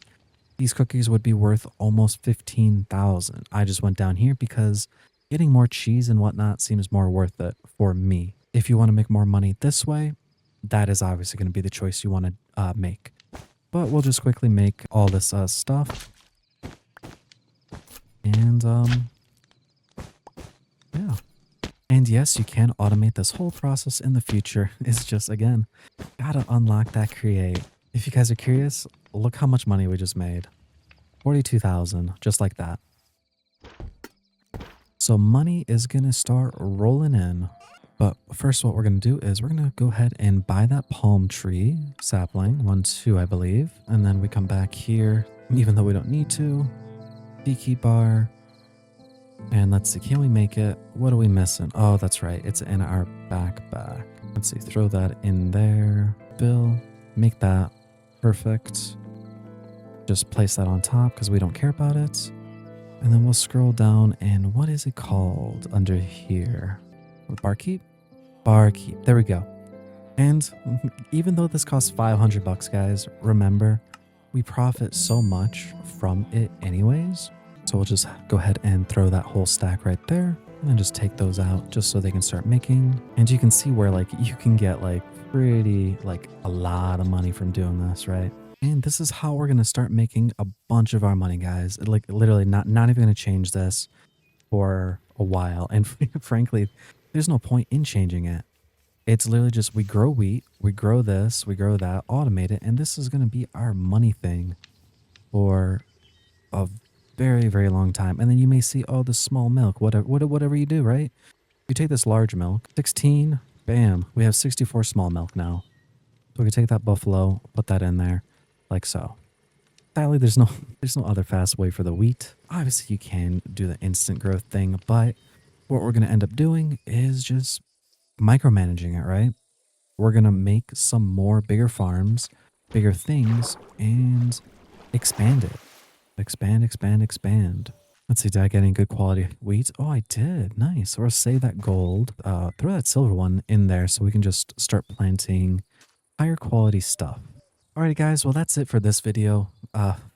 these cookies would be worth almost 15,000. I just went down here because getting more cheese and whatnot seems more worth it for me. If you want to make more money this way, that is obviously going to be the choice you want to make. But we'll just quickly make all this stuff. And yeah. And yes, you can automate this whole process in the future. It's just, again, gotta unlock that create. If you guys are curious, look how much money we just made. 42,000, just like that. So money is gonna start rolling in. But first what we're gonna do is we're gonna go ahead and buy that palm tree sapling, 1, 2, I believe. And then we come back here, even though we don't need to. Tiki bar. And let's see, can we make it? What are we missing? Oh, that's right. It's in our backpack. Let's see, throw that in there. Bill, make that perfect. Just place that on top because we don't care about it. And then we'll scroll down and what is it called under here? Barkeep? Barkeep. There we go. And even though this costs $500, guys, remember, we profit so much from it anyways. So we'll just go ahead and throw that whole stack right there and then just take those out just so they can start making. And you can see where like you can get like pretty like a lot of money from doing this, right? And this is how we're going to start making a bunch of our money, guys. Like literally not even going to change this for a while. And frankly, there's no point in changing it. It's literally just we grow wheat, we grow this, we grow that, automate it. And this is going to be our money thing for a very, very long time. And then you may see, oh, the small milk, whatever you do, right? You take this large milk, 16, bam, we have 64 small milk now. So we can take that buffalo, put that in there, like so. Sadly, there's no other fast way for the wheat. Obviously, you can do the instant growth thing, but what we're going to end up doing is just micromanaging it, right? We're going to make some more bigger farms, bigger things, and expand it. Expand, expand, expand. Let's see, did I get any good quality wheat? Oh, I did. Nice. Or save that gold. Throw that silver one in there so we can just start planting higher quality stuff. Alrighty, guys. Well, that's it for this video.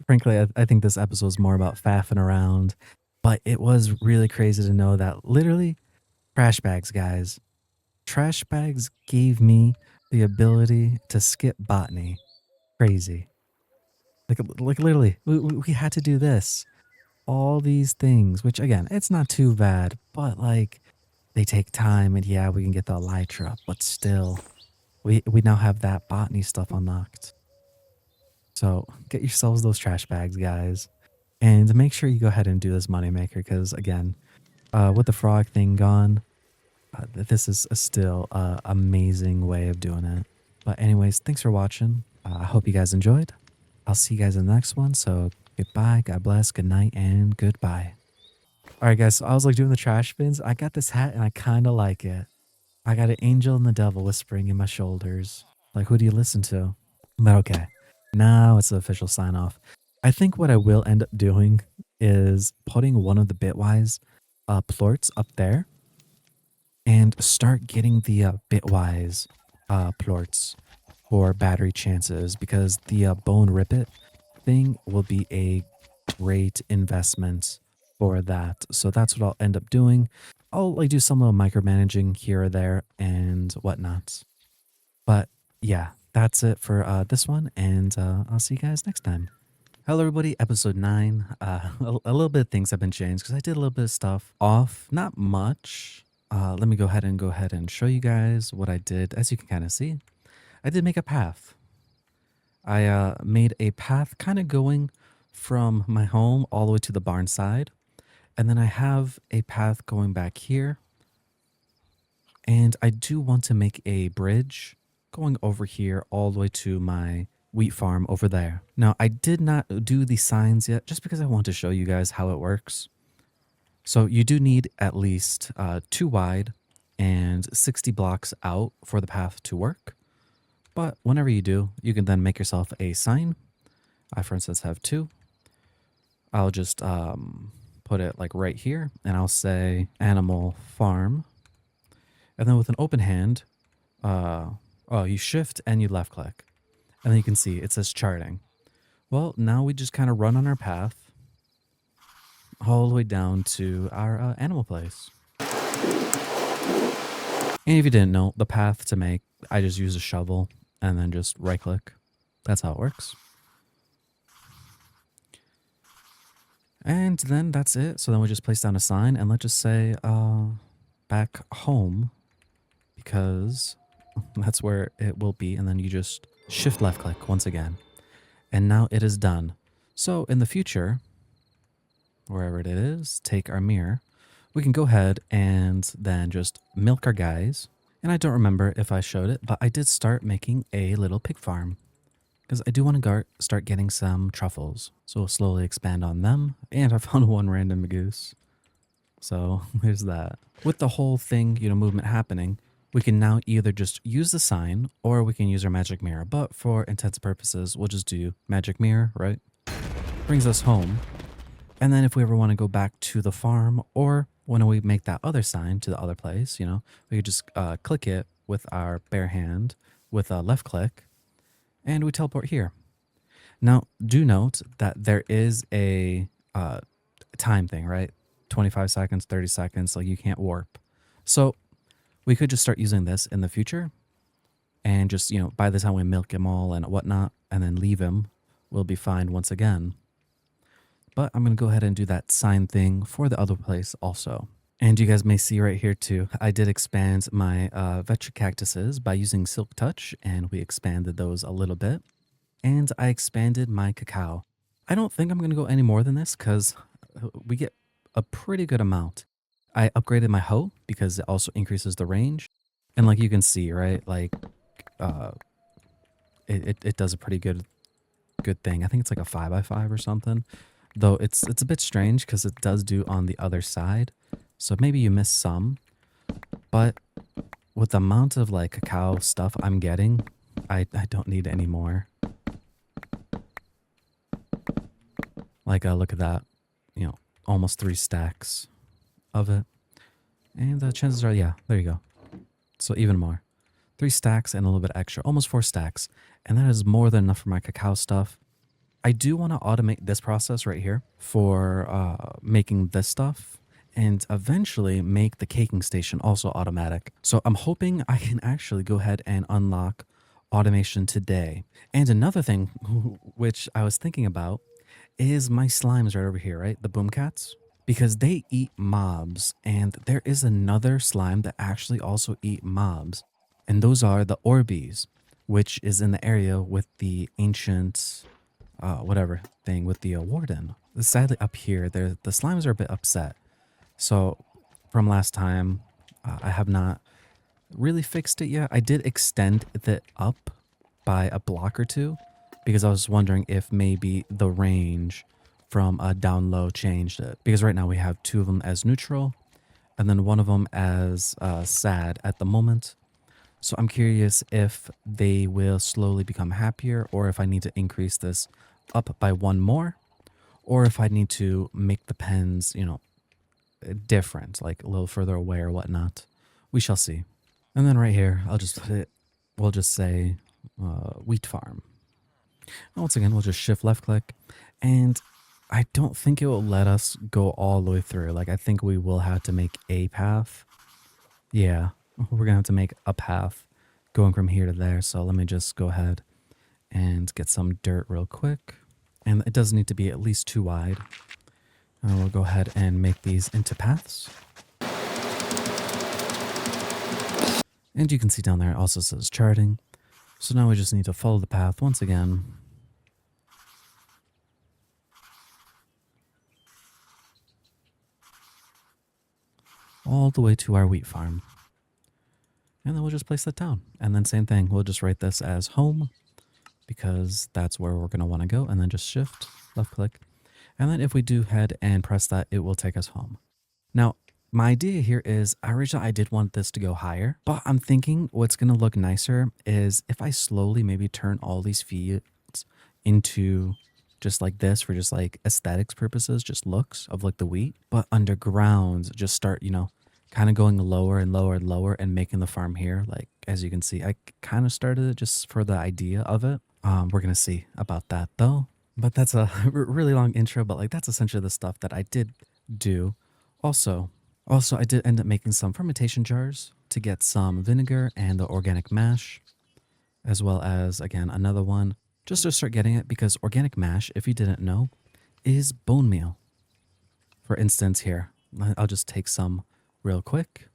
Frankly, I think this episode was more about faffing around, but it was really crazy to know that literally trash bags, guys. Trash bags gave me the ability to skip botany. Crazy. Like literally, we had to do this. All these things, which again, it's not too bad, but like they take time and yeah, we can get the elytra, but still, we now have that botany stuff unlocked. So get yourselves those trash bags, guys. And make sure you go ahead and do this moneymaker because, again, with the frog thing gone, this is still a amazing way of doing it. But anyways, thanks for watching. I hope you guys enjoyed. I'll see you guys in the next one. So goodbye, God bless, good night, and goodbye. All right, guys. So I was like doing the trash bins. I got this hat and I kind of like it. I got an angel and the devil whispering in my shoulders. Like, who do you listen to? But okay, now it's the official sign off. I think what I will end up doing is putting one of the bitwise plorts up there and start getting the bitwise plorts for battery chances because the bone rippet thing will be a great investment for that. So that's what I'll end up doing. I'll like do some little micromanaging here or there and whatnot. But yeah, that's it for this one, and I'll see you guys next time. Hello, everybody. Episode 9. A little bit of things have been changed because I did a little bit of stuff off, not much. Let me go ahead and show you guys what I did. As you can kind of see, I did make a path. I made a path kind of going from my home all the way to the barn side. And then I have a path going back here. And I do want to make a bridge going over here all the way to my wheat farm over there. Now, I did not do the signs yet just because I want to show you guys how it works. So you do need at least 2 wide and 60 blocks out for the path to work. But whenever you do, you can then make yourself a sign. I, for instance, have 2. I'll just put it like right here and I'll say animal farm. And then with an open hand, you shift and you left click. And then you can see it says charting. Well, now we just kind of run on our path all the way down to our animal place. And if you didn't know, the path to make, I just use a shovel and then just right click. That's how it works. And then that's it. So then we just place down a sign and let's just say back home because that's where it will be. And then you just shift left click once again. And now it is done. So in the future, wherever it is, take our mirror. We can go ahead and then just milk our guys. And I don't remember if I showed it, but I did start making a little pig farm because I do want to start getting some truffles. So we'll slowly expand on them. And I found one random goose. So there's that. With the whole thing, movement happening, we can now either just use the sign or we can use our magic mirror. But for intents and purposes, we'll just do magic mirror, right? Brings us home. And then if we ever want to go back to the farm or when we make that other sign to the other place, we could just click it with our bare hand with a left click and we teleport here. Now, do note that there is a time thing, right? 25 seconds, 30 seconds, like you can't warp. So we could just start using this in the future and just, by the time we milk him all and whatnot and then leave him, we'll be fine once again. But I'm going to go ahead and do that sign thing for the other place also. And you guys may see right here too, I did expand my vetri cactuses by using Silk Touch and we expanded those a little bit. And I expanded my cacao. I don't think I'm going to go any more than this because we get a pretty good amount. I upgraded my hoe because it also increases the range. And like you can see, right, like it does a pretty good thing. I think it's like a 5x5 or something. Though it's a bit strange because it does do on the other side. So maybe you miss some. But with the amount of like cacao stuff I'm getting, I don't need any more. Like look at that, almost 3 stacks of it. And the chances are, yeah, there you go. So even more. 3 stacks and a little bit extra, almost 4 stacks. And that is more than enough for my cacao stuff. I do want to automate this process right here for making this stuff and eventually make the caking station also automatic. So I'm hoping I can actually go ahead and unlock automation today. And another thing which I was thinking about is my slimes right over here, right? The boomcats. Because they eat mobs and there is another slime that actually also eat mobs. And those are the Orbeez, which is in the area with the ancient whatever thing with the warden. Sadly, up here, the slimes are a bit upset. So from last time, I have not really fixed it yet. I did extend it up by a block or two because I was wondering if maybe the range from down low changed it. Because right now we have two of them as neutral and then one of them as sad at the moment. So I'm curious if they will slowly become happier or if I need to increase this up by one more or if I need to make the pens, different, like a little further away or whatnot. We shall see. And then right here, I'll just put it, we'll just say wheat farm. And once again, we'll just shift left click. And I don't think it will let us go all the way through. Like, I think we will have to make a path. Yeah, we're going to have to make a path going from here to there. So let me just go ahead and get some dirt real quick. And it does need to be at least 2 wide. And we'll go ahead and make these into paths. And you can see down there it also says charting. So now we just need to follow the path once again. All the way to our wheat farm. And then we'll just place that down. And then same thing, we'll just write this as home because that's where we're going to want to go. And then just shift, left click. And then if we do head and press that, it will take us home. Now, my idea here is originally I did want this to go higher, but I'm thinking what's going to look nicer is if I slowly maybe turn all these fields into just like this for just like aesthetics purposes, just looks of like the wheat, but underground just start, kind of going lower and lower and lower and making the farm here. Like, as you can see, I kind of started it just for the idea of it. We're going to see about that though. But that's a really long intro, but like that's essentially the stuff that I did do. Also, I did end up making some fermentation jars to get some vinegar and the organic mash, as well as, again, another one just to start getting it because organic mash, if you didn't know, is bone meal. For instance, here, I'll just take some real quick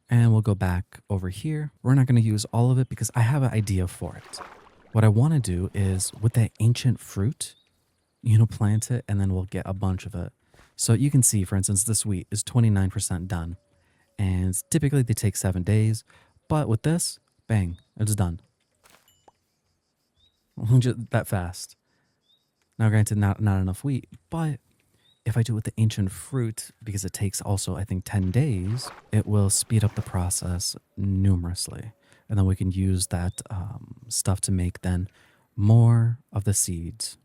and we'll go back over here. We're not going to use all of it because I have an idea for it. What I want to do is with that ancient fruit, plant it and then we'll get a bunch of it. So you can see, for instance, this wheat is 29% done. And typically they take 7 days. But with this, bang, it's done. Just that fast. Now, granted, not enough wheat. But if I do it with the ancient fruit, because it takes also, I think, 10 days, it will speed up the process numerously. And then we can use that stuff to make then more of the seeds.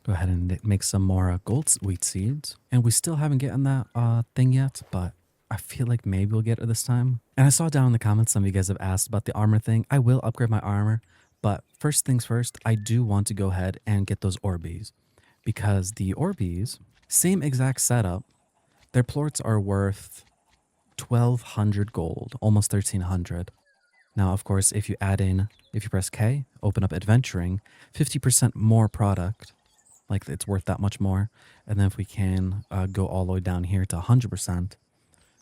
Go ahead and make some more gold wheat seeds. And we still haven't gotten that thing yet, but I feel like maybe we'll get it this time. And I saw down in the comments some of you guys have asked about the armor thing. I will upgrade my armor, but first things first, I do want to go ahead and get those Orbeez. Because the Orbeez, same exact setup, their plorts are worth 1,200 gold, almost 1,300. Now, of course, if you press K, open up adventuring, 50% more product. Like it's worth that much more. And then if we can go all the way down here to 100%,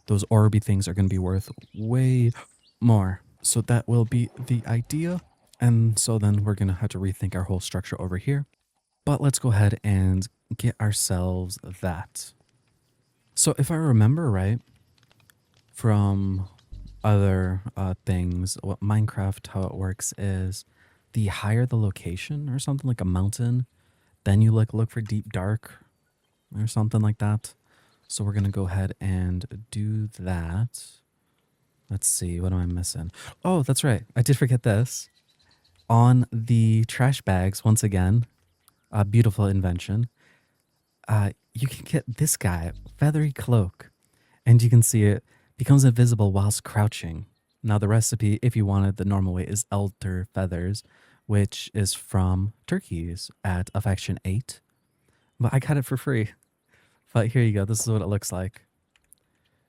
those Orby things are going to be worth way more. So that will be the idea. And so then we're going to have to rethink our whole structure over here. But let's go ahead and get ourselves that. So if I remember right from other things, what Minecraft, how it works is the higher the location or something like a mountain, then you look for deep dark or something like that. So we're going to go ahead and do that. Let's see, what am I missing? Oh, that's right. I did forget this. On the trash bags, once again, a beautiful invention. You can get this guy, feathery cloak, and you can see it becomes invisible whilst crouching. Now the recipe, if you want it the normal way, is elder feathers, which is from turkeys at affection 8. But I got it for free. But here you go. This is what it looks like.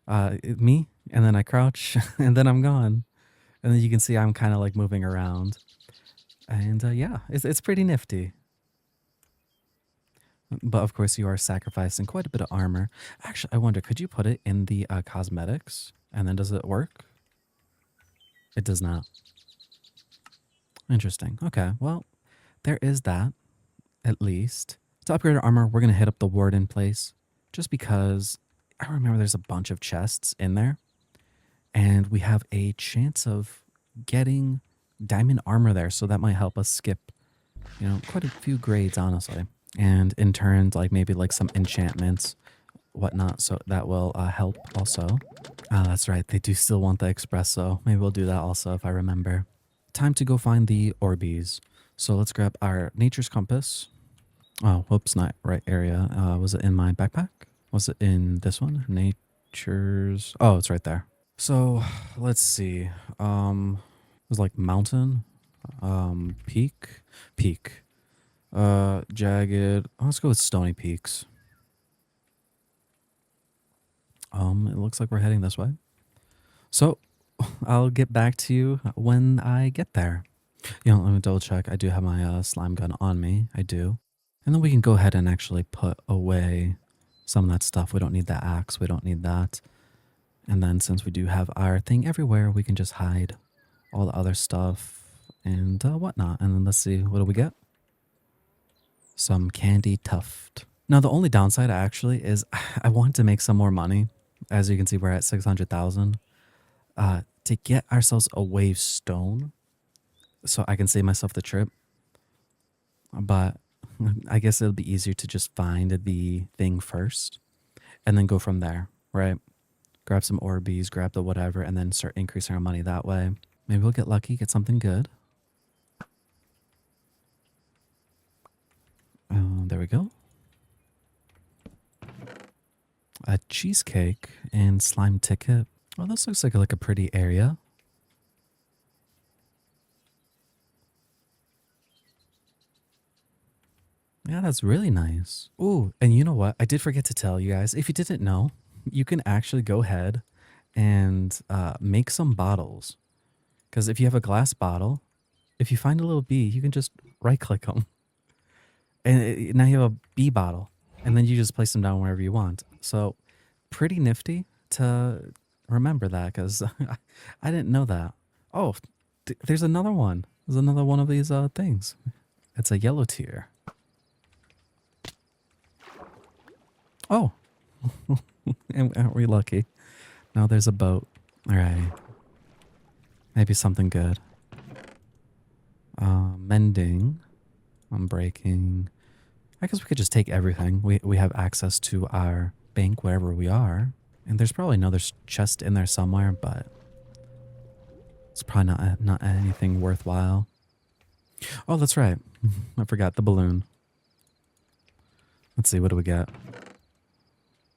Me, and then I crouch, and then I'm gone. And then you can see I'm kind of like moving around. And yeah, it's pretty nifty. But of course, you are sacrificing quite a bit of armor. Actually, I wonder, could you put it in the cosmetics? And then does it work? It does not. Interesting. Okay, well, there is that. at least. To upgrade our armor, we're going to hit up the warden place just because I remember there's a bunch of chests in there and we have a chance of getting diamond armor there. So that might help us skip, quite a few grades, honestly. And in turn, like maybe like some enchantments, whatnot. So that will help also. Ah, that's right. They do still want the espresso. Maybe we'll do that also if I remember. Time to go find the Orbeez. So let's grab our nature's compass. Oh, whoops, not right area. Was it in my backpack? Was it in this one? Nature's. Oh, it's right there. So let's see. It was like mountain, peak, peak, jagged. Oh, let's go with stony peaks. It looks like we're heading this way. So I'll get back to you when I get there. Let me double check. I do have my slime gun on me. I do. And then we can go ahead and actually put away some of that stuff. We don't need that axe. We don't need that. And then since we do have our thing everywhere, we can just hide all the other stuff and whatnot. And then let's see, what do we get? Some candy tuft. Now, the only downside actually is I want to make some more money. As you can see, we're at 600,000. To get ourselves a wave stone so I can save myself the trip. But I guess it'll be easier to just find the thing first and then go from there, right? Grab some Orbeez, grab the whatever, and then start increasing our money that way. Maybe we'll get lucky, get something good. There we go. A cheesecake and slime ticket. Well, this looks like a pretty area. Yeah, that's really nice. Ooh, and you know what? I did forget to tell you guys, if you didn't know, you can actually go ahead and make some bottles. Because if you have a glass bottle, if you find a little bee, you can just right click them. And now you have a bee bottle. And then you just place them down wherever you want. So pretty nifty to remember that because I didn't know that. Oh, there's another one. There's another one of these things. It's a yellow tier. Oh, and aren't we lucky? Now there's a boat. All right. Maybe something good. Mending. I'm breaking. I guess we could just take everything. We have access to our bank wherever we are. And there's probably another chest in there somewhere, but it's probably not anything worthwhile. Oh, that's right. I forgot the balloon. Let's see, what do we get?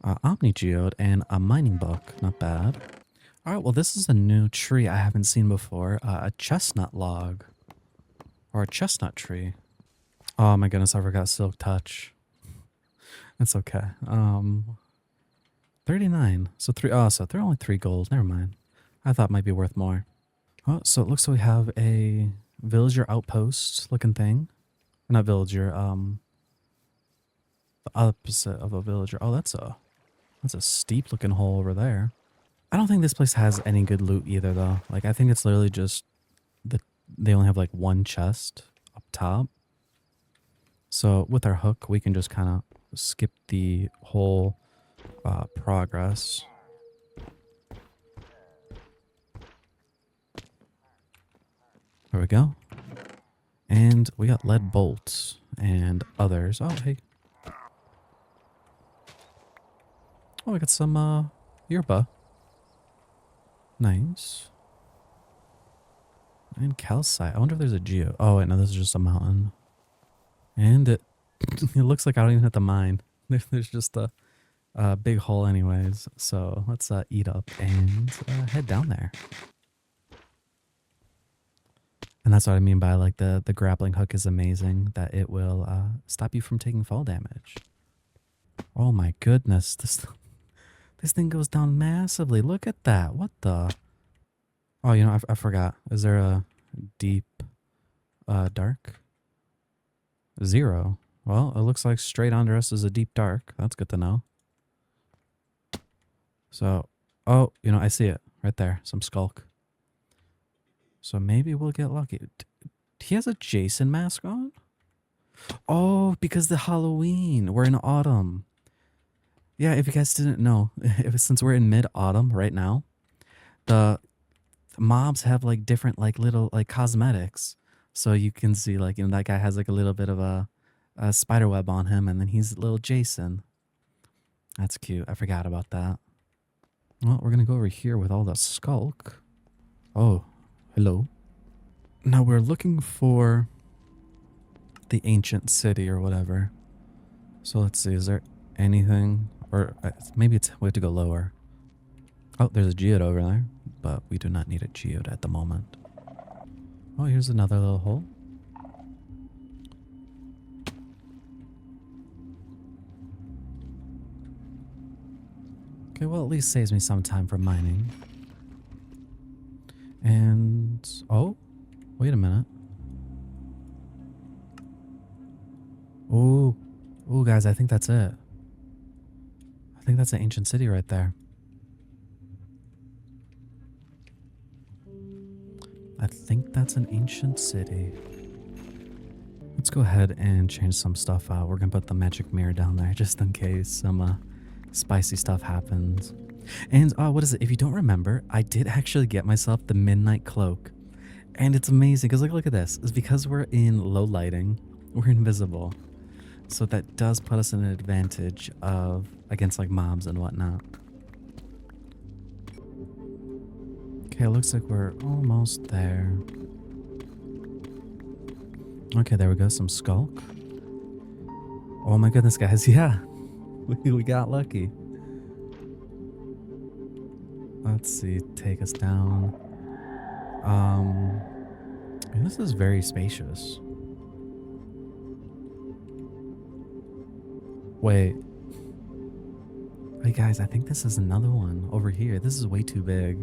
Omni Geode and a mining book. Not bad. All right, well, this is a new tree I haven't seen before. A chestnut log. Or a chestnut tree. Oh my goodness, I forgot Silk Touch. It's okay. 39. So they're only 3 gold. Never mind. I thought it might be worth more. Oh, so it looks like we have a villager outpost looking thing. Or not villager, the opposite of a villager. Oh, that's a steep looking hole over there. I don't think this place has any good loot either though. Like I think it's literally just they only have like one chest up top. So with our hook, we can just kind of skip the whole progress. There we go. And we got lead bolts and others. Oh, hey. Oh, we got some yerba. Nice. And calcite. I wonder if there's a geo. Oh, wait, no, this is just a mountain. And it looks like I don't even have to mine. There's just a big hole anyways. So let's eat up and head down there. And that's what I mean by like the grappling hook is amazing. That it will stop you from taking fall damage. Oh my goodness. This thing goes down massively. Look at that. What the? Oh, you know, I forgot. Is there a deep dark? 0. Well, it looks like straight under us is a deep dark. That's good to know. So, oh, you know, I see it right there. Some skulk. So maybe we'll get lucky. He has a Jason mask on? Oh, because the Halloween. We're in autumn. Yeah, if you guys didn't know, since we're in mid-autumn right now, the mobs have like different like little like cosmetics. So you can see like that guy has like a little bit of a spider web on him, and then he's little Jason. That's cute. I forgot about that. Well, we're gonna go over here with all the skulk. Oh, hello. Now we're looking for the ancient city or whatever. So let's see, is there anything? Or maybe we have to go lower. Oh, there's a geode over there, but we do not need a geode at the moment. Oh, here's another little hole. Okay, well, at least saves me some time for mining. And, oh, wait a minute. Oh, oh, guys, I think that's it. I think that's an ancient city right there. I think that's an ancient city. Let's go ahead and change some stuff out. We're gonna put the magic mirror down there just in case some spicy stuff happens. And what is it? If you don't remember, I did actually get myself the midnight cloak. And it's amazing because look at this. It's because we're in low lighting, we're invisible. So that does put us in an advantage of against like mobs and whatnot. Okay, it looks like we're almost there. Okay, there we go. Some skulk. Oh my goodness, guys. Yeah, we got lucky. Let's see. Take us down. And this is very spacious. Wait. Hey guys, I think this is another one over here. This is way too big.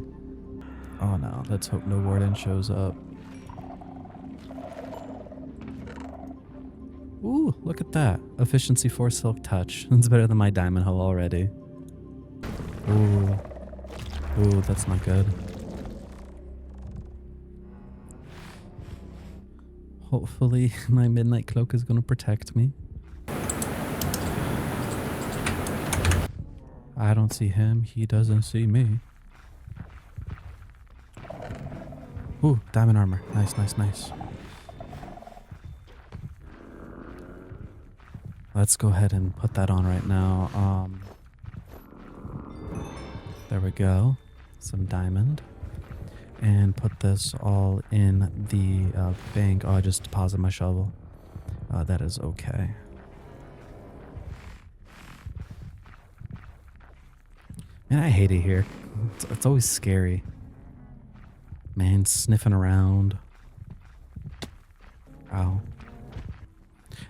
Oh no, let's hope no warden shows up. Ooh, look at that. Efficiency 4 silk touch. It's better than my diamond hoe already. Ooh. Ooh, that's not good. Hopefully my midnight cloak is going to protect me. I don't see him. He doesn't see me. Ooh, diamond armor. Nice, nice, nice. Let's go ahead and put that on right now. There we go. Some diamond. And put this all in the bank. Oh, I just deposited my shovel. That is okay. Man, I hate it here. It's always scary. Man, sniffing around. Ow.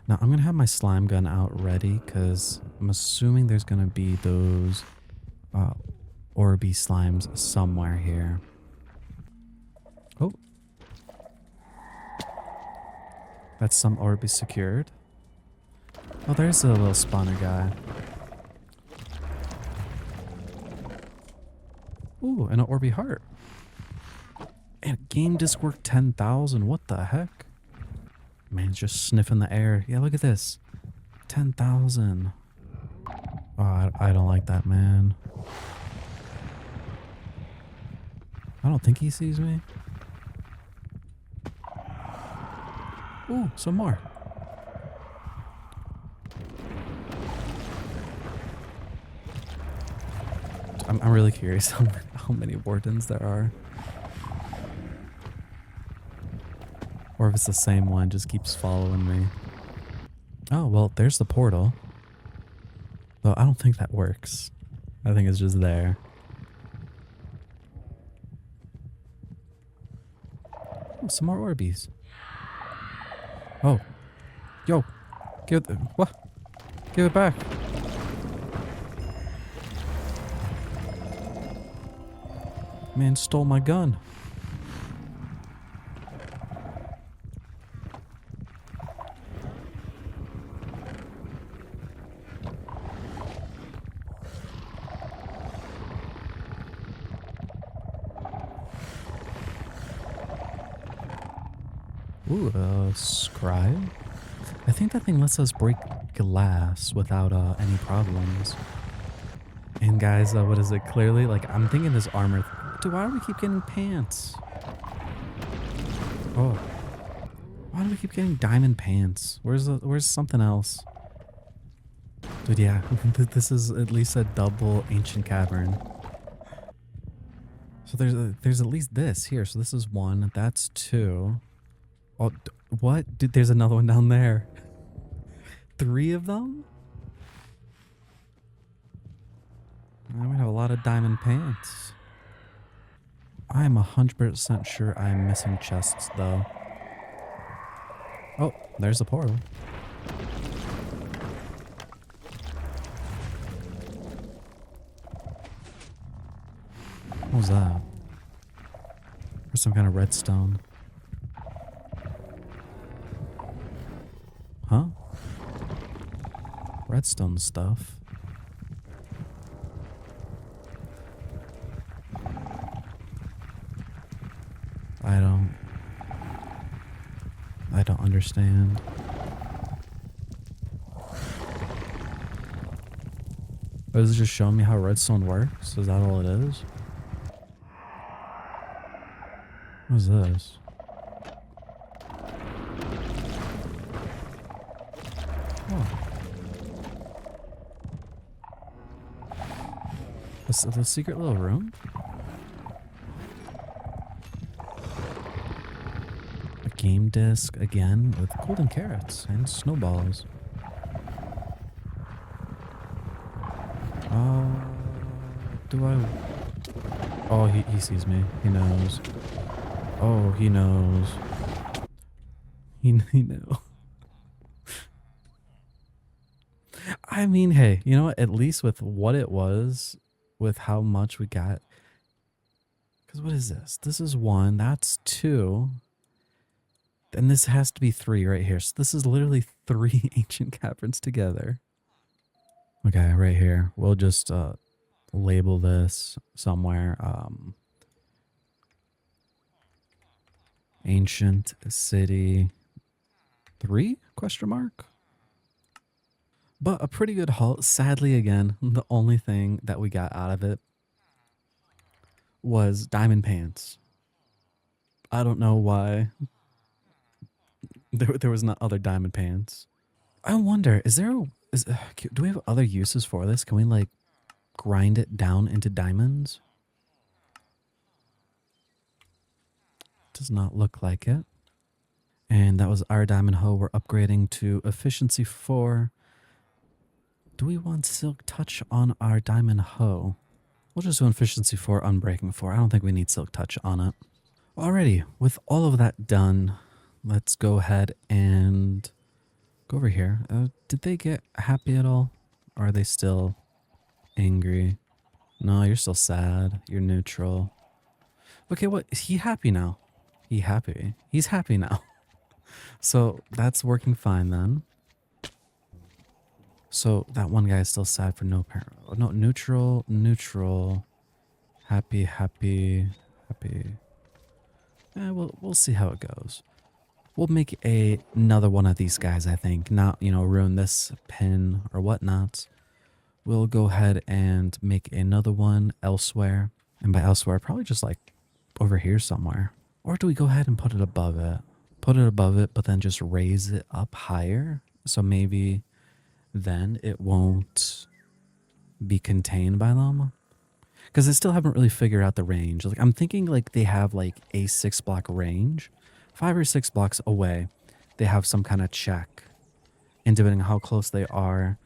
Now, I'm going to have my slime gun out ready because I'm assuming there's going to be those Orby slimes somewhere here. Oh. That's some Orby secured. Oh, there's a little spawner guy. Ooh, and an Orby heart. And game disc work 10,000. What the heck? Man's just sniffing the air. Yeah, look at this. 10,000. Oh, I don't like that, man. I don't think he sees me. Ooh, some more. I'm really curious how many wardens there are. Or if it's the same one, just keeps following me. Oh, well, there's the portal. Though I don't think that works. I think it's just there. Oh, some more Orbeez. Oh. Yo. Give it... What? Give it back. Man stole my gun. Ooh, scribe. I think that thing lets us break glass without any problems. And guys, what is it? Clearly, like, I'm thinking this armor. Dude, why do we keep getting pants? Oh, why do we keep getting diamond pants? Where's something else? Dude, yeah, this is at least a double ancient cavern. So there's at least this here. So this is one. That's two. Oh, what? Dude, there's another one down there. Three of them? I would have a lot of diamond pants. I'm 100% sure I'm missing chests, though. Oh, there's a portal. What was that? Or some kind of redstone. Huh? Redstone stuff. I don't understand. Or is it just showing me how redstone works? Is that all it is? What is this? Oh. The secret little room? A game disc again with golden carrots and snowballs. Do I? Oh, he sees me. He knows. Oh, he knows. He knew. I mean, hey, you know what? At least with what it was, with how much we got. Because what is this? This is one. That's two. And this has to be three right here. So this is literally three ancient caverns together. Okay, right here. We'll just label this somewhere. Ancient city 3? Question mark. But a pretty good haul. Sadly, again, the only thing that we got out of it was diamond pants. I don't know why there was not other diamond pants. I wonder, do we have other uses for this? Can we like grind it down into diamonds? Does not look like it. And that was our diamond hoe. We're upgrading to efficiency 4. Do we want silk touch on our diamond hoe? We'll just do efficiency 4, unbreaking 4. I don't think we need silk touch on it. Alrighty, with all of that done, let's go ahead and go over here. Did they get happy at all? Or are they still angry? No, you're still sad. You're neutral. Okay, what? Is he happy now? He happy. He's happy now. So that's working fine then. So that one guy is still sad for no parent. No, neutral, neutral, happy, happy, happy. We'll see how it goes. We'll make another one of these guys, I think. Not, ruin this pin or whatnot. We'll go ahead and make another one elsewhere. And by elsewhere, probably just like over here somewhere. Or do we go ahead and put it above it? Put it above it, but then just raise it up higher. So maybe then it won't be contained by them. Because I still haven't really figured out the range. Like I'm thinking like they have like a 6-block range. 5 or 6 blocks away, they have some kind of check. And depending on how close they are,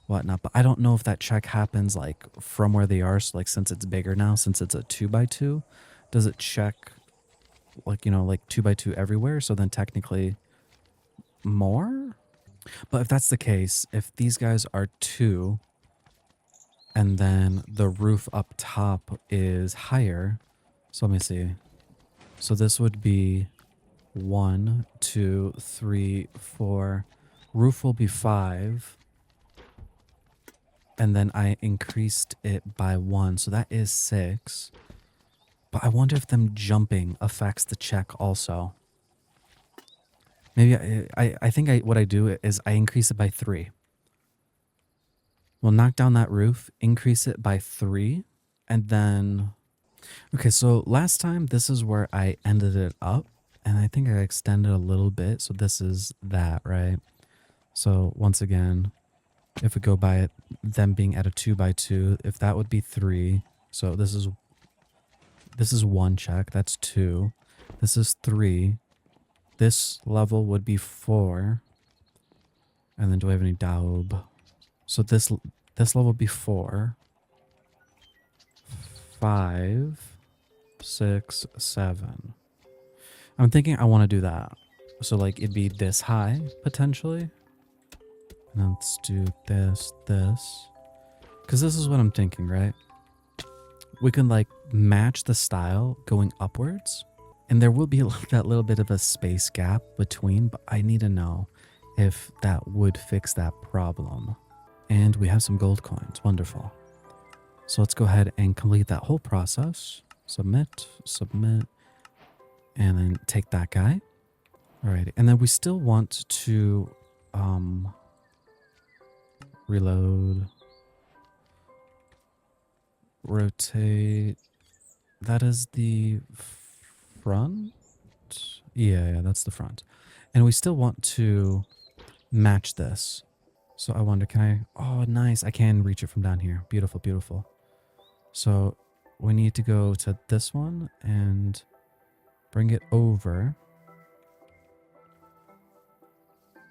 whatnot. But I don't know if that check happens like from where they are. So like since it's bigger now, since it's a 2x2, does it check like, like 2x2 everywhere? So then technically more? But if that's the case, if these guys are 2 and then the roof up top is higher. So let me see. So this would be 1, 2, 3, 4. Roof will be 5. And then I increased it by 1. So that is 6. But I wonder if them jumping affects the check also. Maybe I think what I do is I increase it by 3. We'll knock down that roof, increase it by 3, and then okay, so last time this is where I ended it up, and I think I extended a little bit, so this is that, right? So once again, if we go by it, them being at a 2 by 2, if that would be 3, so this is 1 check, that's 2. This is 3. This level would be 4. And then do I have any daub? So this level would be 4, 5, 6, 7. I'm thinking I want to do that. So like it'd be this high potentially. And let's do this. Because this is what I'm thinking, right? We can like match the style going upwards. And there will be that little bit of a space gap between, but I need to know if that would fix that problem. And we have some gold coins. Wonderful. So let's go ahead and complete that whole process. Submit, and then take that guy. All right. And then we still want to reload, rotate. That is the front. Yeah, that's the front. And we still want to match this. So I wonder, can I? Oh, nice. I can reach it from down here. Beautiful, beautiful. So we need to go to this one and bring it over.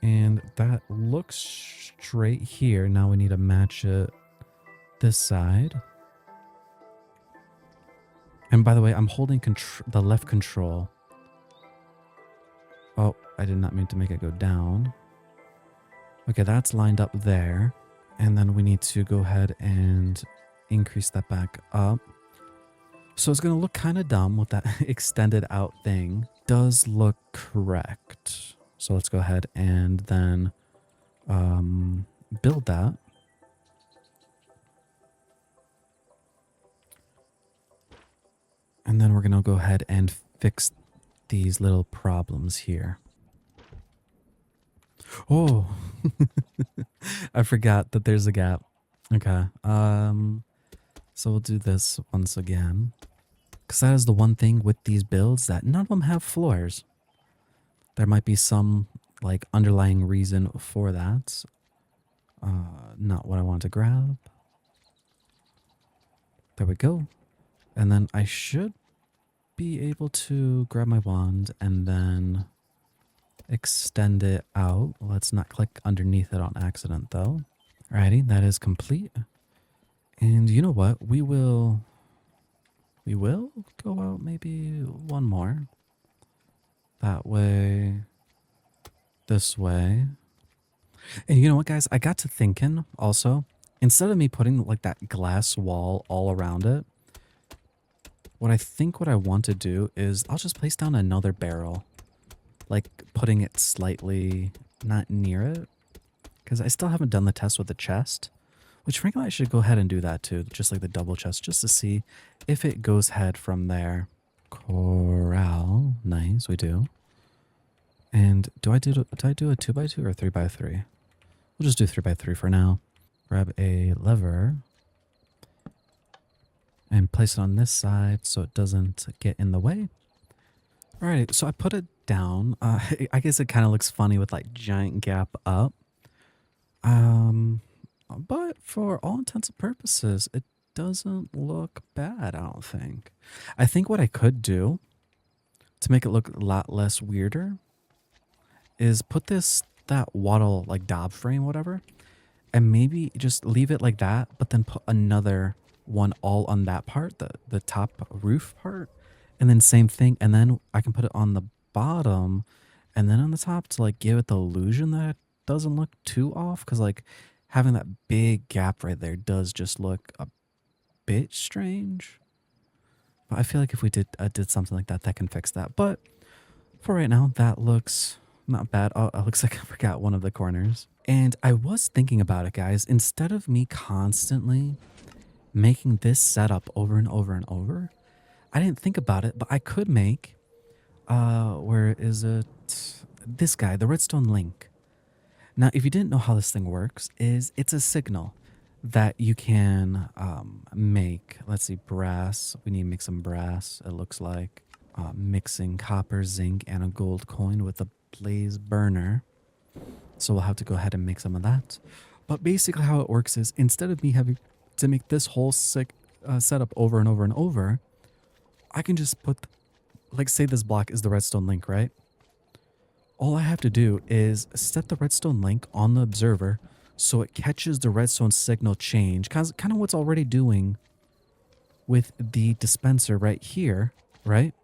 And that looks straight here. Now we need to match it this side. And by the way, I'm holding the left control. Oh, I did not mean to make it go down. Okay, that's lined up there. And then we need to go ahead and increase that back up. So it's going to look kind of dumb with that extended out thing. Does look correct. So let's go ahead and then build that. And then we're going to go ahead and fix these little problems here. Oh, I forgot that there's a gap. Okay. So we'll do this once again. Because that is the one thing with these builds that none of them have floors. There might be some like underlying reason for that. Not what I want to grab. There we go. And then I should be able to grab my wand and then extend it out. Let's not click underneath it on accident though. Alrighty, that is complete. And you know what? We will go out maybe one more. That way, this way. And you know what, guys? I got to thinking also, instead of me putting like that glass wall all around it, what I want to do is I'll just place down another barrel, like putting it slightly not near it, because I still haven't done the test with the chest, which frankly I should go ahead and do that too, just like the double chest, just to see if it goes ahead from there. Corral, nice, we do. And do I do a 2x2 or 3x3? We'll just do 3x3 for now. Grab a lever and place it on this side so it doesn't get in the way. All right, so I put it down. I guess it kind of looks funny with like giant gap up. But for all intents and purposes, it doesn't look bad, I don't think. I think what I could do to make it look a lot less weirder is put that wattle like daub frame, whatever, and maybe just leave it like that, but then put another one all on that part, the top roof part, and then same thing, and then I can put it on the bottom and then on the top to like give it the illusion that it doesn't look too off, because like having that big gap right there does just look a bit strange. But I feel like if we did something like that, that can fix that. But for right now, that looks not bad. Oh, it looks like I forgot one of the corners. And I was thinking about it, guys. Instead of me constantly making this setup over and over and over, I didn't think about it, but I could make, where is it? this guy, the redstone link. Now, if you didn't know how this thing works, is it's a signal that you can make. Let's see, brass. We need to make some brass, it looks like. Mixing copper, zinc, and a gold coin with a blaze burner. So we'll have to go ahead and make some of that. But basically how it works is instead of me having to make this whole setup over and over and over, I can just put, like say this block is the redstone link, right? All I have to do is set the redstone link on the observer so it catches the redstone signal change, kind of what's already doing with the dispenser right here, right?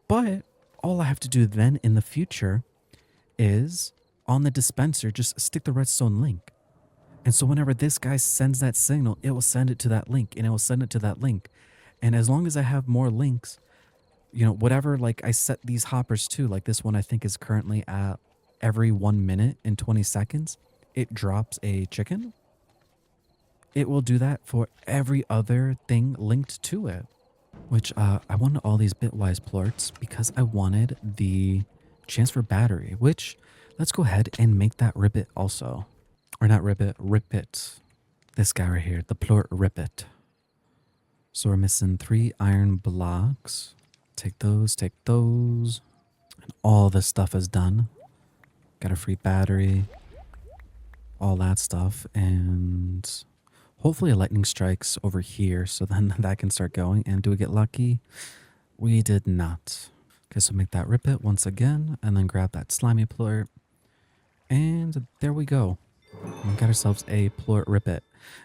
But all I have to do then in the future is on the dispenser, just stick the redstone link. And so whenever this guy sends that signal, it will send it to that link and it will send it to that link. And as long as I have more links, you know, whatever, like I set these hoppers to, like this one I think is currently at every 1 minute and 20 seconds, it drops a chicken. It will do that for every other thing linked to it. Which I wanted all these bitwise plorts because I wanted the chance for battery, which let's go ahead and make that ribbit also. Or not ribbit, rippet. This guy right here, the plort rippet. So we're missing 3 iron blocks. Take those, and all this stuff is done. Got a free battery, all that stuff, and hopefully a lightning strikes over here so then that can start going. And do we get lucky? We did not. Okay, so make that rippet once again, and then grab that slimy plort. And there we go. We got ourselves a plort rippet.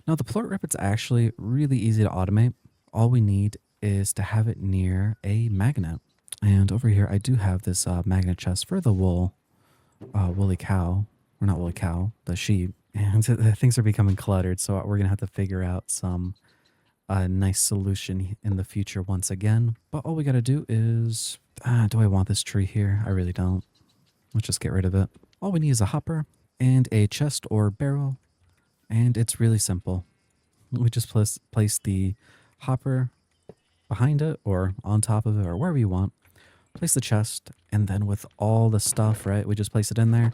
Now the plort rippet's actually really easy to automate. All we need is to have it near a magnet. And over here I do have this magnet chest for the woolly cow. Or not woolly cow, the sheep. And things are becoming cluttered, so we're gonna have to figure out some nice solution in the future once again. But all we gotta do is, do I want this tree here? I really don't. Let's just get rid of it. All we need is a hopper and a chest or barrel, and it's really simple. We just place the hopper behind it or on top of it or wherever you want. Place the chest, and then with all the stuff, right, we just place it in there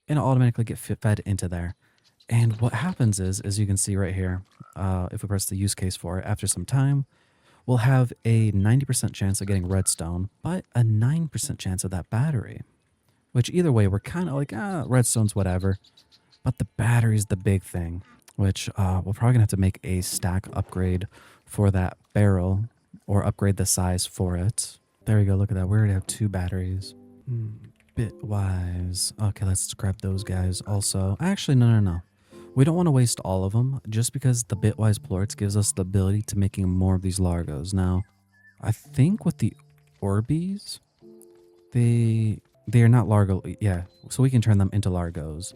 and it'll automatically get fed into there. And what happens is, as you can see right here, if we press the use case for it, after some time, we'll have a 90% chance of getting redstone, but a 9% chance of that battery. Which either way, we're kind of like, redstone's whatever. But the battery's the big thing, which we're probably going to have to make a stack upgrade for that barrel or upgrade the size for it. There we go. Look at that. We already have 2 batteries. Bitwise. Okay, let's grab those guys also. Actually, no. We don't want to waste all of them just because the bitwise plorts gives us the ability to making more of these largos. Now, I think with the Orbeez, they are not largo. Yeah, so we can turn them into largos.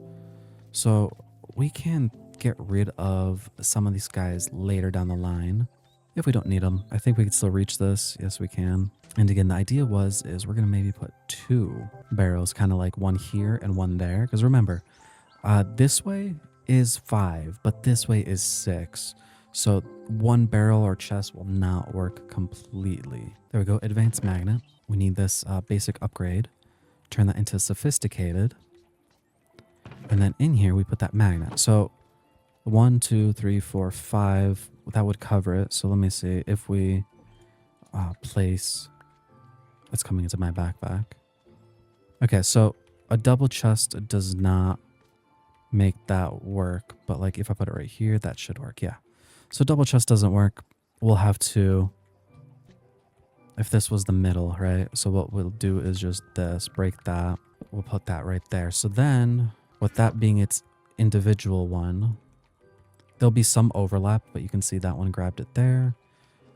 So we can get rid of some of these guys later down the line if we don't need them. I think we can still reach this. Yes, we can. And again, the idea is we're going to maybe put 2 barrels, kind of like one here and one there. Because remember, this way is 5, but this way is 6. So 1 barrel or chest will not work completely. There we go. Advanced magnet. We need this basic upgrade. Turn that into sophisticated. And then in here, we put that magnet. So 1, 2, 3, 4, 5. That would cover it. So let me see if we place... That's coming into my backpack. Okay, so a double chest does not make that work. But like if I put it right here, that should work. Yeah. So double chest doesn't work. We'll have to... If this was the middle, right? So what we'll do is just this, break that. We'll put that right there. So then, with that being its individual one, there'll be some overlap, but you can see that one grabbed it there,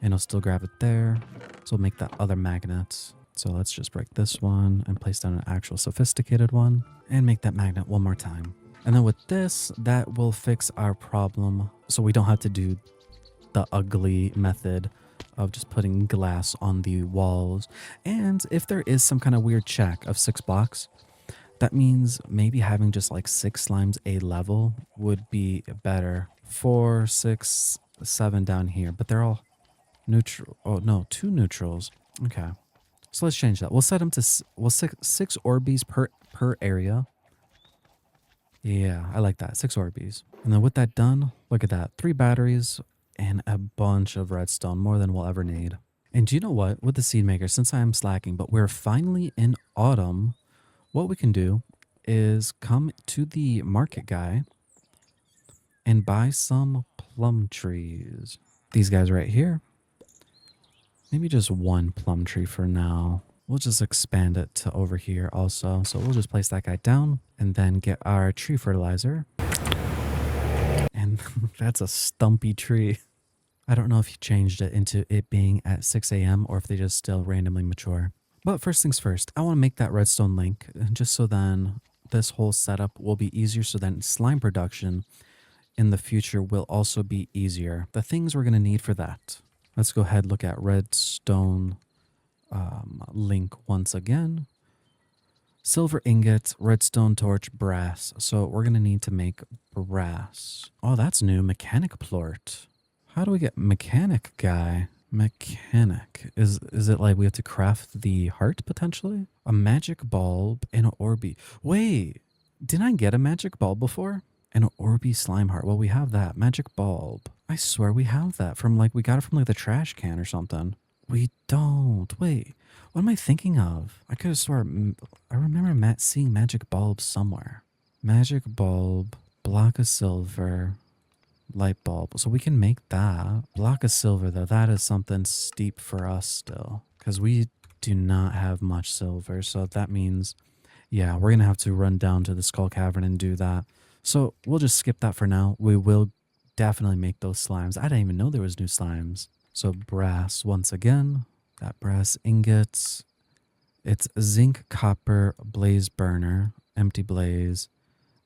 and it'll still grab it there. So we'll make that other magnet. So let's just break this one and place down an actual sophisticated one, and make that magnet one more time. And then with this, that will fix our problem, so we don't have to do the ugly method of just putting glass on the walls. And if there is some kind of weird check of 6 blocks, that means maybe having just like 6 slimes a level would be better. 4, 6, 7 down here, but they're all neutral. Oh no, 2 neutrals. Okay, So let's change that. We'll set them to six Orbeez per area. Yeah, I like that. 6 Orbeez. And then with that done, look at that. 3 batteries and a bunch of redstone, more than we'll ever need. And do you know what? With the seed maker, since I am slacking, but we're finally in autumn, what we can do is come to the market guy and buy some plum trees. These guys right here. Maybe just 1 plum tree for now. We'll just expand it to over here also. So we'll just place that guy down and then get our tree fertilizer. And that's a stumpy tree. I don't know if he changed it into it being at 6 a.m. or if they just still randomly mature. But first things first, I want to make that redstone link just so then this whole setup will be easier, so then slime production in the future will also be easier. The things we're going to need for that. Let's go ahead and look at redstone link once again. Silver ingot, redstone torch, brass. So we're going to need to make brass. Oh, that's new. Mechanic plort. How do we get mechanic guy? Mechanic. Is it like we have to craft the heart potentially? A magic bulb and an Orby. Wait, didn't I get a magic bulb before? And an Orby slime heart. Well, we have that. Magic bulb. I swear we have that from like, we got it from like the trash can or something. We don't. Wait, what am I thinking of? I could have swore, I remember seeing magic bulbs somewhere. Magic bulb, block of silver, light bulb. So we can make that. Block of silver though, that is something steep for us still. Because we do not have much silver. So that means, yeah, we're going to have to run down to the Skull Cavern and do that. So we'll just skip that for now. We will definitely make those slimes. I didn't even know there was new slimes. So brass once again. That brass ingots. It's zinc, copper, blaze burner, empty blaze,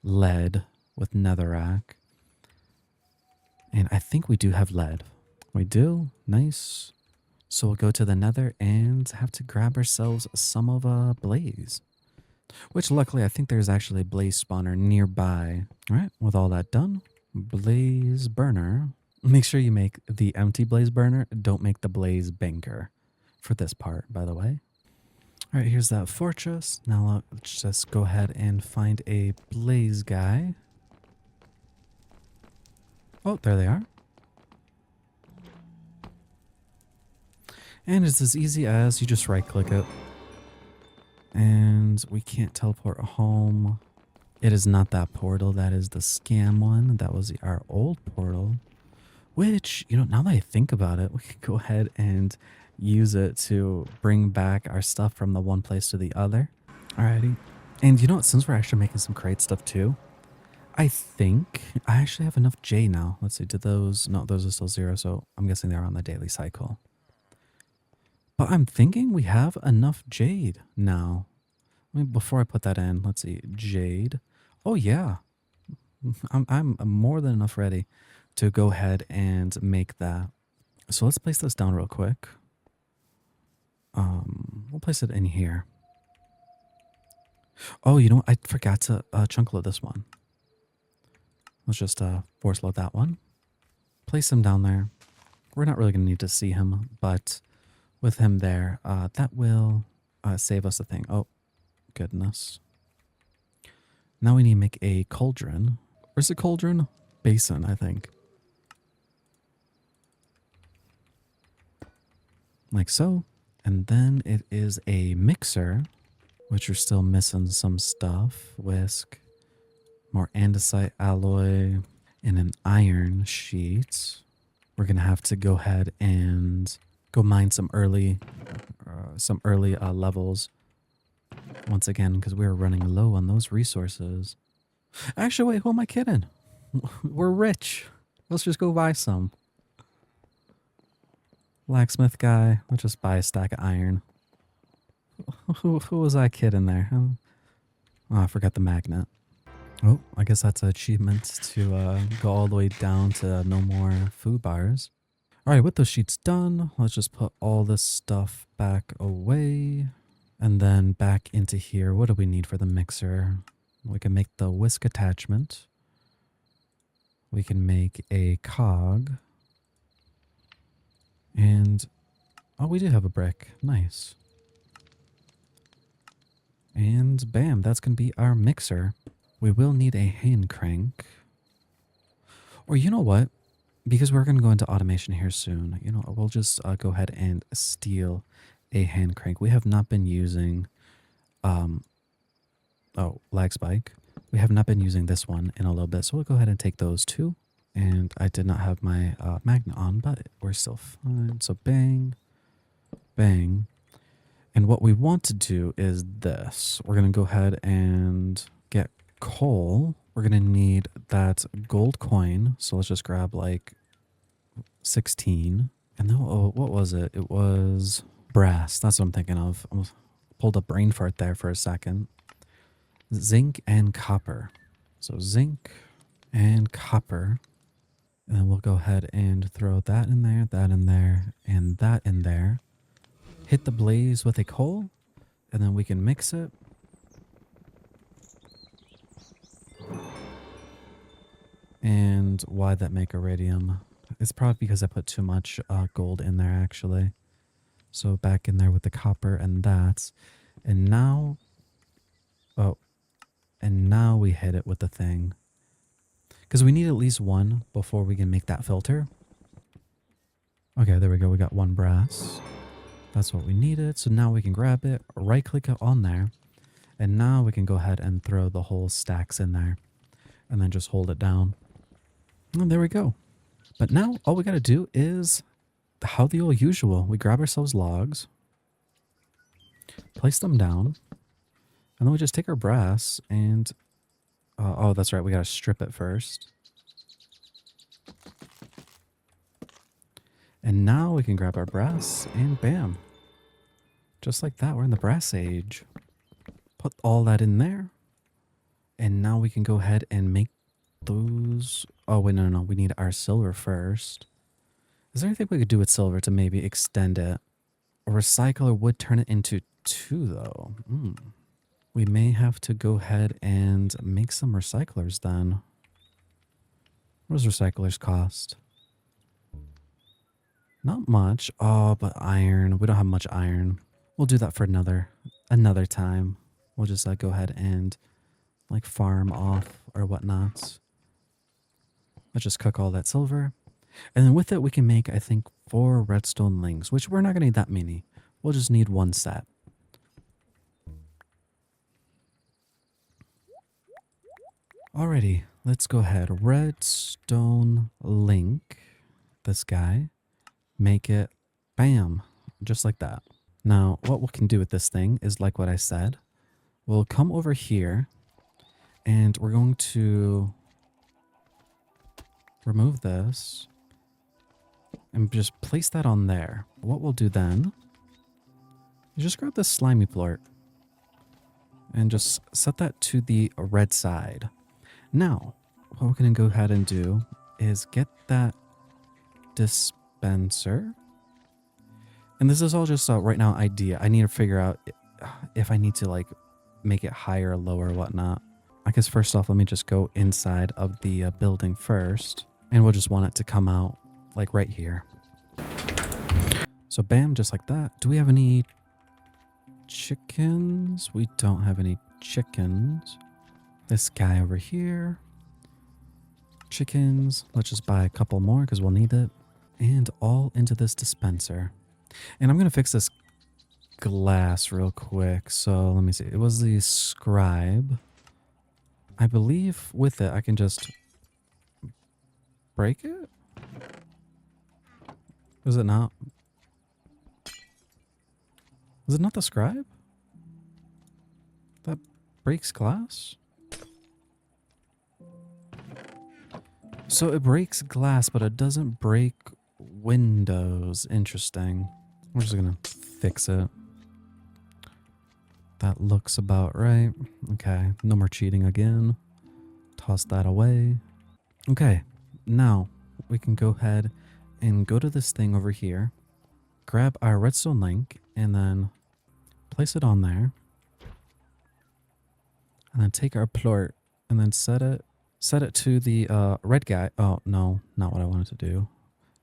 lead with netherrack. And I think we do have lead. We do. Nice. So we'll go to the nether and have to grab ourselves some of a blaze. Which luckily I think there's actually a blaze spawner nearby. Alright, with all that done, blaze burner. Make sure you make the empty blaze burner. Don't make the blaze banker for this part, by the way. Alright, here's that fortress. Now let's just go ahead and find a blaze guy. Oh, there they are. And it's as easy as you just right click it. And we can't teleport home. It is not that portal. That is the scam one. That was our old portal. Which, you know, now that I think about it, we could go ahead and use it to bring back our stuff from the one place to the other. Alrighty. And you know what? Since we're actually making some crate stuff too, I think I actually have enough J now. Let's see. Did those? No, those are still 0. So I'm guessing they're on the daily cycle. But I'm thinking we have enough jade now. I mean, before I put that in, let's see. Jade. Oh, yeah. I'm more than enough ready to go ahead and make that. So let's place this down real quick. We'll place it in here. Oh, you know what? I forgot to chunk load this one. Let's just force load that one. Place him down there. We're not really going to need to see him, but with him there, that will save us a thing. Oh, goodness. Now we need to make a cauldron. Where's the cauldron? Basin, I think. Like so. And then it is a mixer, which we're still missing some stuff. Whisk, more andesite alloy, and an iron sheet. We're going to have to go ahead and go mine some early levels once again, because we're running low on those resources. Actually, wait, who am I kidding? We're rich. Let's just go buy some. Blacksmith guy, let's just buy a stack of iron. Who was I kidding there? Oh, I forgot the magnet. Oh, I guess that's an achievement to go all the way down to no more food bars. All right, with those sheets done, let's just put all this stuff back away. And then back into here. What do we need for the mixer? We can make the whisk attachment. We can make a cog. And, oh, we do have a brick. Nice. And bam, that's going to be our mixer. We will need a hand crank. Or you know what? Because we're going to go into automation here soon, you know, we'll just go ahead and steal a hand crank. We have not been using, lag spike. We have not been using this one in a little bit, so we'll go ahead and take those two. And I did not have my magnet on, but we're still fine. So bang, bang. And what we want to do is this. We're going to go ahead and get coal. We're going to need that gold coin. So let's just grab like 16. And then, oh, what was it? It was brass. That's what I'm thinking of. I pulled a brain fart there for a second. Zinc and copper. So zinc and copper. And then we'll go ahead and throw that in there, and that in there. Hit the blaze with a coal, and then we can mix it. And why'd that make iridium? It's probably because I put too much gold in there, actually. So back in there with the copper and that. And now, and now we hit it with the thing. Because we need at least one before we can make that filter. Okay, there we go. We got one brass. That's what we needed. So now we can grab it, right click it on there. And now we can go ahead and throw the whole stacks in there. And then just hold it down. And there we go. But now all we got to do is how the old usual. We grab ourselves logs, place them down, and then we just take our brass and oh, that's right. We got to strip it first. And now we can grab our brass and bam. Just like that, we're in the brass age. Put all that in there. And now we can go ahead and make those. Oh, wait, no. We need our silver first. Is there anything we could do with silver to maybe extend it? A recycler would turn it into 2, though. We may have to go ahead and make some recyclers then. What does recyclers cost? Not much. Oh, but iron. We don't have much iron. We'll do that for another time. We'll just go ahead and like farm off or whatnot. Let's just cook all that silver. And then with it, we can make, I think, 4 redstone links, which we're not going to need that many. We'll just need 1 set. Alrighty, let's go ahead. Redstone link. This guy. Make it bam. Just like that. Now, what we can do with this thing is like what I said. We'll come over here and we're going to remove this and just place that on there. What we'll do then is just grab this slimy plort and just set that to the red side. Now, what we're going to go ahead and do is get that dispenser. And this is all just right now idea. I need to figure out if I need to like make it higher or lower or whatnot. I guess first off, let me just go inside of the building first. And we'll just want it to come out like right here. So bam, just like that. Do we have any chickens? We don't have any chickens. This guy over here. Chickens. Let's just buy a couple more because we'll need it. And all into this dispenser. And I'm going to fix this glass real quick. So let me see. It was the scribe. I believe with it, I can just break it? Is it not? Is it not the scribe? That breaks glass? So it breaks glass, but it doesn't break windows. Interesting. We're just gonna fix it. That looks about right. Okay, no more cheating again. Toss that away. Okay, now we can go ahead and go to this thing over here. Grab our redstone link and then place it on there. And then take our plort and then set it to the red guy. Oh, no, not what I wanted to do.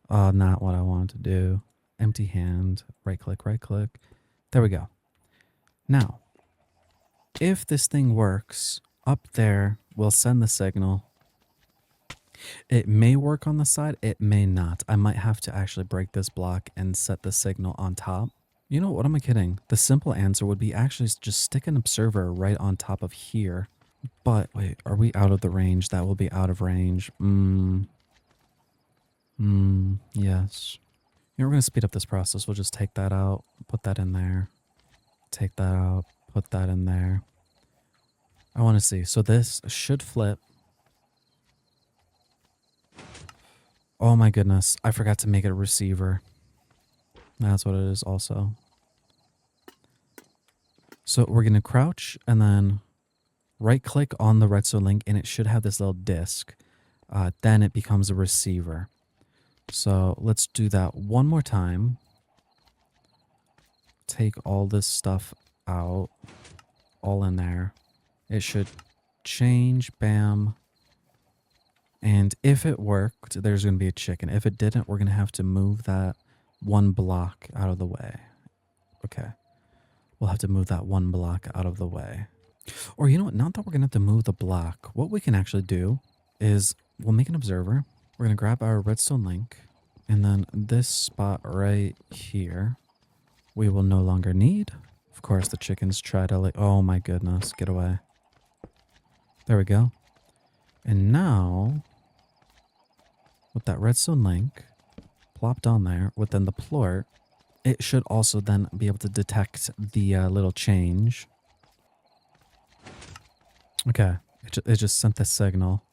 Not what I wanted to do. Empty hand, right click, right click. There we go. Now, If this thing works, up there we'll send the signal. It may work on the side, it may not. I might have to actually break this block and set the signal on top. You know, what am I kidding? The simple answer would be actually just stick an observer right on top of here. But wait, are we out of the range? That will be out of range. Yes. You know, we're going to speed up this process. We'll just take that out, put that in there. Take that out, put that in there. I want to see. So this should flip. Oh my goodness. I forgot to make it a receiver. That's what it is also. So we're going to crouch and then right click on the redstone link and it should have this little disc. Then it becomes a receiver. So let's do that one more time. Take all this stuff out. All in there. It should change. Bam. And if it worked, there's going to be a chicken. If it didn't, we're going to have to move that one block out of the way. Okay. We'll have to move that one block out of the way. Or you know what? Not that we're going to have to move the block. What we can actually do is we'll make an observer. We're going to grab our redstone link. And then this spot right here, we will no longer need. Of course, the chickens try to like, oh my goodness, get away. There we go. And now, with that redstone link plopped on there within the plort, it should also then be able to detect the little change. Okay, it just sent the signal.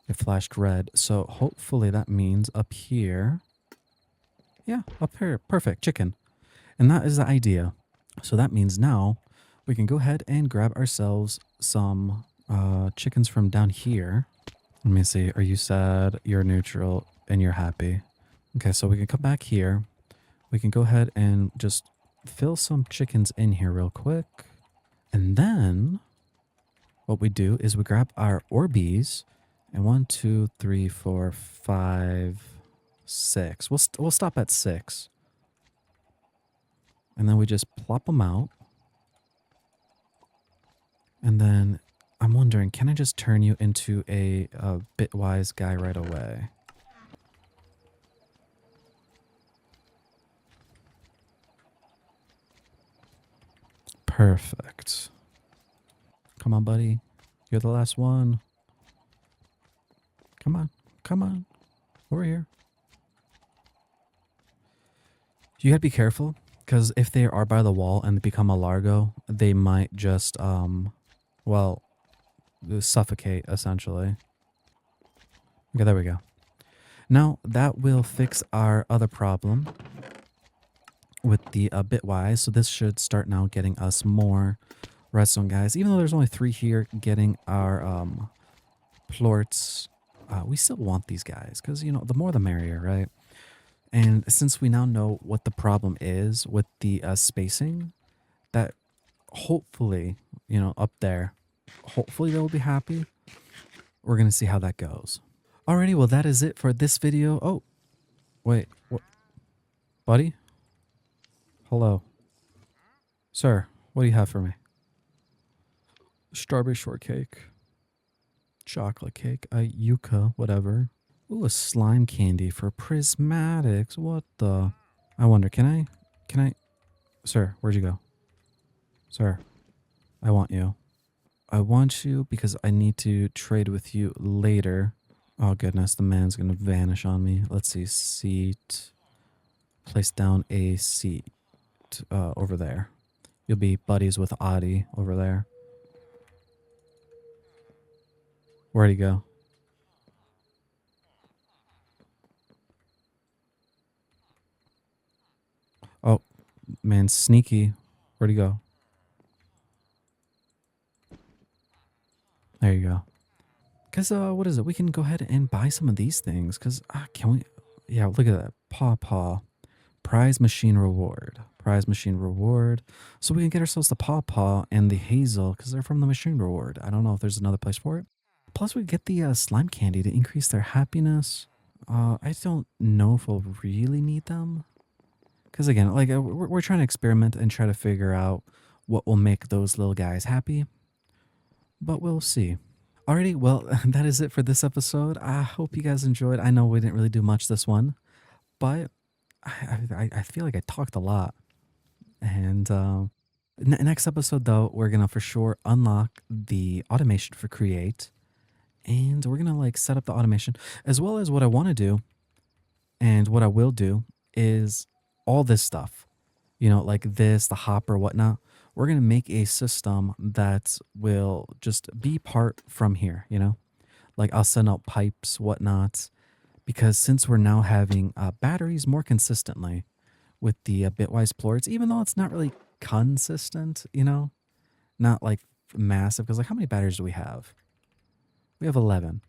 It flashed red. So hopefully that means up here. Yeah, up here. Perfect. Chicken. And that is the idea. So that means now we can go ahead and grab ourselves some chickens from down here. Let me see. Are you sad? You're neutral and you're happy. Okay, so we can come back here. We can go ahead and just fill some chickens in here real quick. And then what we do is we grab our Orbeez and 1, 2, 3, 4, 5, 6. We'll stop at 6. And then we just plop them out. And then I'm wondering, can I just turn you into a bitwise guy right away? Perfect. Come on, buddy. You're the last one. Come on. Come on. Over here. You gotta be careful, because if they are by the wall and they become a largo, they might just, well, suffocate, essentially. Okay, there we go. Now, that will fix our other problem with the bitwise. So this should start now getting us more redstone guys. Even though there's only 3 here getting our plorts, we still want these guys because, you know, the more the merrier, right? And since we now know what the problem is with the spacing, that hopefully, you know, up there, hopefully they'll be happy. We're going to see how that goes. Alrighty, well, that is it for this video. Oh, wait. What? Buddy? Hello. Sir, what do you have for me? Strawberry shortcake. Chocolate cake. Yucca, whatever. Ooh, a slime candy for prismatics. What the? I wonder, can I? Sir, where'd you go? Sir, I want you. I want you because I need to trade with you later. Oh goodness, the man's gonna vanish on me. Let's see, seat. Place down a seat over there. You'll be buddies with Adi over there. Where'd he go? Oh, man, sneaky. Where'd he go? There you go. Because, what is it? We can go ahead and buy some of these things. Because, can we? Yeah, look at that. Paw Paw. Prize machine reward. Prize machine reward. So we can get ourselves the Paw Paw and the Hazel because they're from the machine reward. I don't know if there's another place for it. Plus, we get the slime candy to increase their happiness. I don't know if we'll really need them. Because again, like we're trying to experiment and try to figure out what will make those little guys happy, but we'll see. Alrighty, well, that is it for this episode. I hope you guys enjoyed. I know we didn't really do much this one, but I feel like I talked a lot. And next episode, though, we're gonna for sure unlock the automation for create, and we're gonna like set up the automation as well as what I want to do, and what I will do is all this stuff, like this, the hopper, whatnot. We're gonna make a system that will just be part from here. Like I'll send out pipes, whatnot, because since we're now having batteries more consistently with the bitwise plorts, even though it's not really consistent, not like massive. Because like, how many batteries do we have? We have 11.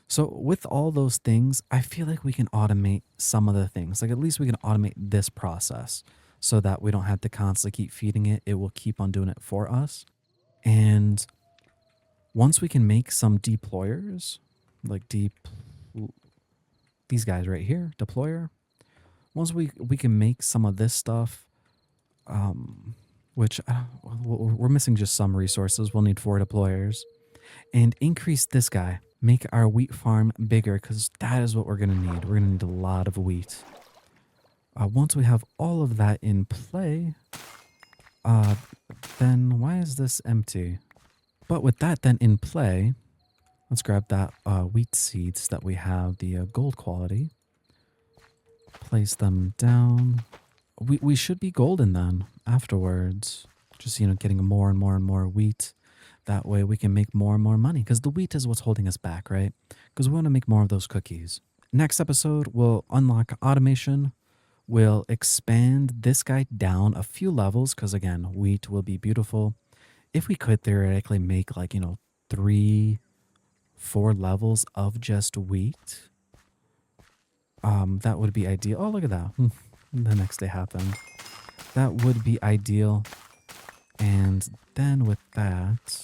So with all those things, I feel like we can automate some of the things. Like at least we can automate this process so that we don't have to constantly keep feeding it. It will keep on doing it for us. And once we can make some deployers, like these guys right here, deployer. Once we can make some of this stuff, which we're missing just some resources. We'll need 4 deployers and increase this guy. Make our wheat farm bigger because that is what we're going to need. We're going to need a lot of wheat. Once we have all of that in play, then why is this empty? But with that then in play, let's grab that wheat seeds that we have, the gold quality. Place them down. We should be golden then afterwards. Just, getting more and more and more wheat. That way we can make more and more money because the wheat is what's holding us back, right? Because we want to make more of those cookies. Next episode, we'll unlock automation. We'll expand this guy down a few levels because, again, wheat will be beautiful. If we could theoretically make like, 3, 4 levels of just wheat, that would be ideal. Oh, look at that. The next day happened. That would be ideal. And then with that,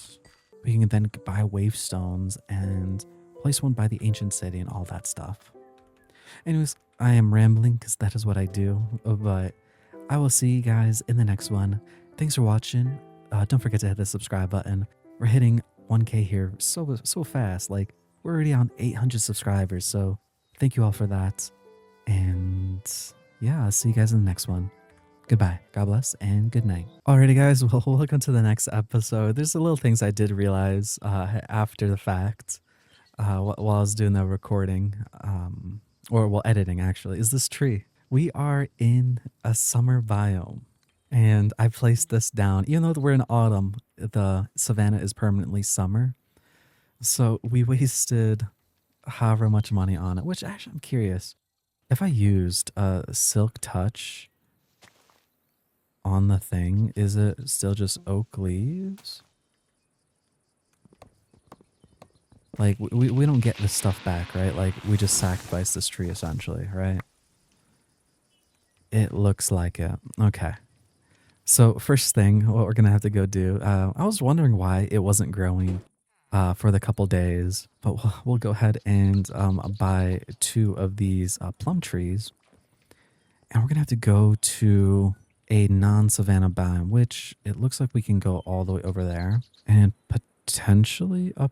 we can then buy wave stones and place one by the ancient city and all that stuff. Anyways, I am rambling because that is what I do, but I will see you guys in the next one. Thanks for watching. Don't forget to hit the subscribe button. We're hitting 1K here so fast. Like, we're already on 800 subscribers, so thank you all for that. And yeah, I'll see you guys in the next one. Goodbye. God bless and good night. Alrighty, guys. Well, welcome to the next episode. There's a little things I did realize after the fact while I was doing the recording, or while editing, actually, is this tree. We are in a summer biome, and I placed this down. Even though we're in autumn, the savanna is permanently summer. So we wasted however much money on it, which actually I'm curious. If I used a silk touch on the thing, is it still just oak leaves? Like, we don't get this stuff back, right? Like, we just sacrificed this tree, essentially, right? It looks like it. Okay. So, first thing, what we're going to have to go do, I was wondering why it wasn't growing for the couple days, but we'll go ahead and buy 2 of these plum trees. And we're going to have to go to a non-savanna biome, which it looks like we can go all the way over there and potentially up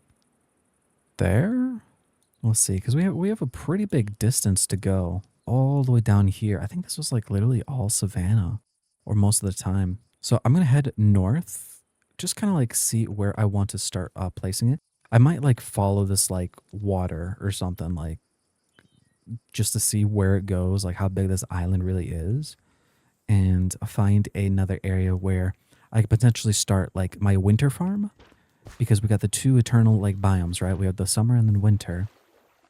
there. We'll see, because we have a pretty big distance to go all the way down here. I think this was like literally all savanna, or most of the time. So I'm gonna head north, just kind of like see where I want to start placing it. I might like follow this like water or something, like just to see where it goes, like how big this island really is, and find another area where I could potentially start like my winter farm, because we got the 2 eternal like biomes, right? We have the summer and then winter,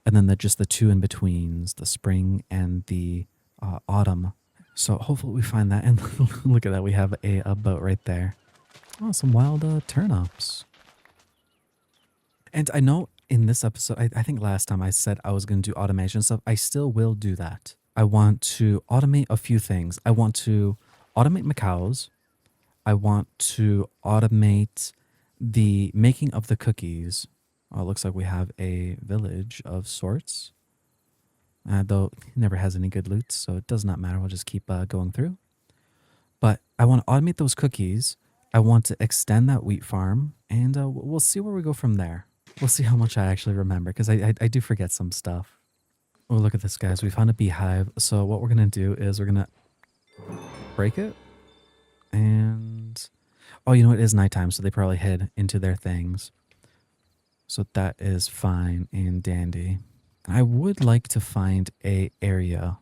and then just the 2 in betweens, the spring and the autumn. So hopefully we find that. And look at that, we have a boat right there. Oh, some wild turnips. And I know in this episode, I think last time I said I was going to do automation stuff. I still will do that. I want to automate a few things. I want to automate my cows. I want to automate the making of the cookies. Oh, it looks like we have a village of sorts. Though it never has any good loot, so it does not matter. We'll just keep going through. But I want to automate those cookies. I want to extend that wheat farm, and we'll see where we go from there. We'll see how much I actually remember, because I do forget some stuff. Oh, look at this, guys. We found a beehive. So what we're going to do is we're going to break it. And, oh, you know, it is nighttime, so they probably hid into their things. So that is fine and dandy. I would like to find a area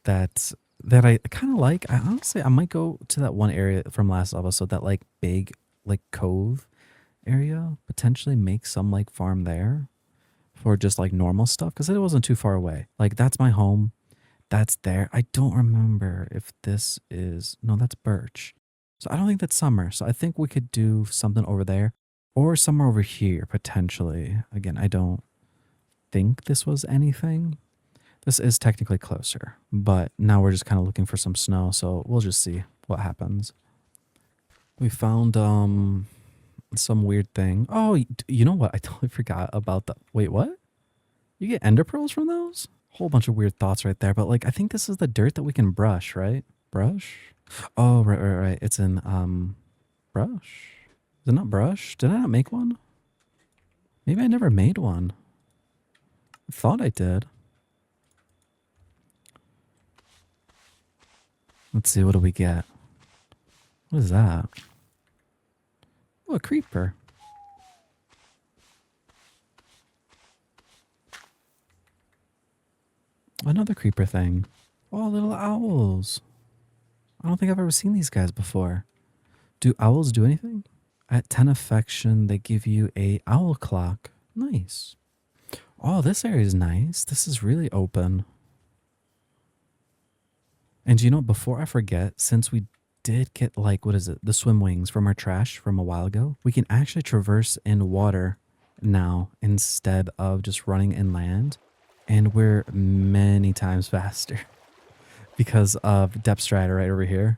that I kind of like. I honestly, I might go to that one area from last episode, that like big like cove area, potentially make some like farm there for just like normal stuff, because it wasn't too far away. Like that's my home. That's there. I don't remember if this is, no, that's birch. So I don't think that's summer. So I think we could do something over there or somewhere over here potentially. Again, I don't think this was anything. This is technically closer, but now we're just kind of looking for some snow. So we'll just see what happens. We found some weird thing. Oh, you know what? I totally forgot about the, wait, what? You get ender pearls from those? Whole bunch of weird thoughts right there. But like, I think this is the dirt that we can brush, right? Brush? Oh, right. It's in, brush? Is it not brush? Did I not make one? Maybe I never made one. I thought I did. Let's see, what do we get? What is that? Oh, a creeper. Another creeper thing. Oh, little owls. I don't think I've ever seen these guys before. Do owls do anything? At 10 affection, they give you a owl clock. Nice. Oh, this area is nice. This is really open. And you know, before I forget, since we did get like, what is it? The swim wings from our trash from a while ago, we can actually traverse in water now instead of just running inland. And we're many times faster because of Depth Strider right over here.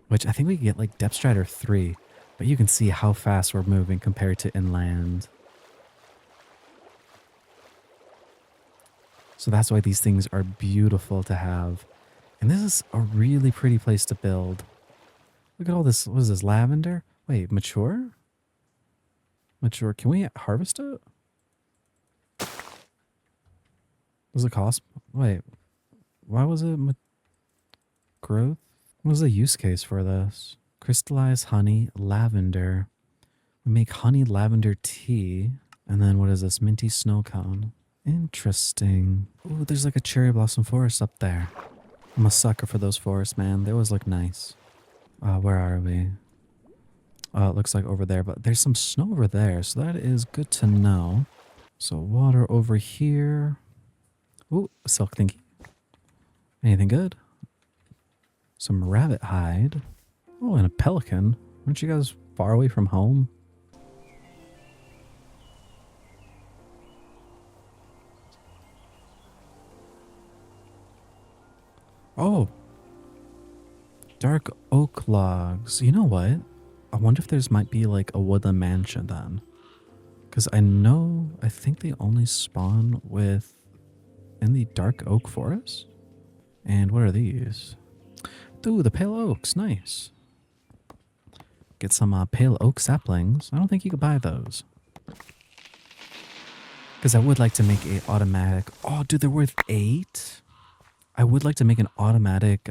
Which I think we can get like Depth Strider 3. But you can see how fast we're moving compared to inland. So that's why these things are beautiful to have. And this is a really pretty place to build. Look at all this. What is this? Lavender? Wait, mature? Mature. Can we harvest it? Does it cost? Wait, why was it growth? What was the use case for this? Crystallized honey, lavender. We make honey lavender tea. And then what is this? Minty snow cone. Interesting. Ooh, there's like a cherry blossom forest up there. I'm a sucker for those forests, man. They always look nice. Where are we? It looks like over there, but there's some snow over there, so that is good to know. So water over here. Ooh, silk thingy. Anything good? Some rabbit hide. Oh, and a pelican. Aren't you guys far away from home? Oh, dark oak logs. You know what? I wonder if there's might be like a woodland mansion then. Because I think they only spawn in the dark oak forest. And what are these? Ooh, the pale oaks. Nice. Get some pale oak saplings. I don't think you could buy those. Because I would like to make a automatic. Oh, dude, they're worth 8. I would like to make an automatic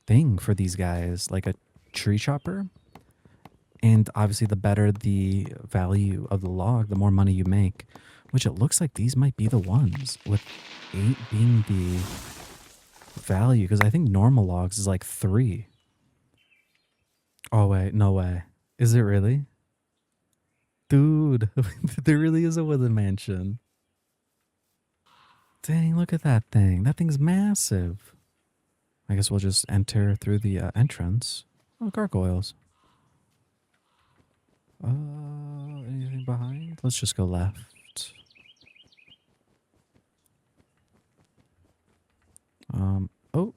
thing for these guys, like a tree chopper. And obviously, the better the value of the log, the more money you make. Which it looks like these might be the ones, with 8 being the value. Because I think normal logs is like 3. Oh, wait, no way. Is it really? Dude, there really is a woodland mansion. Dang, look at that thing. That thing's massive. I guess we'll just enter through the entrance. Oh, gargoyles. Anything behind? Let's just go left. Oh.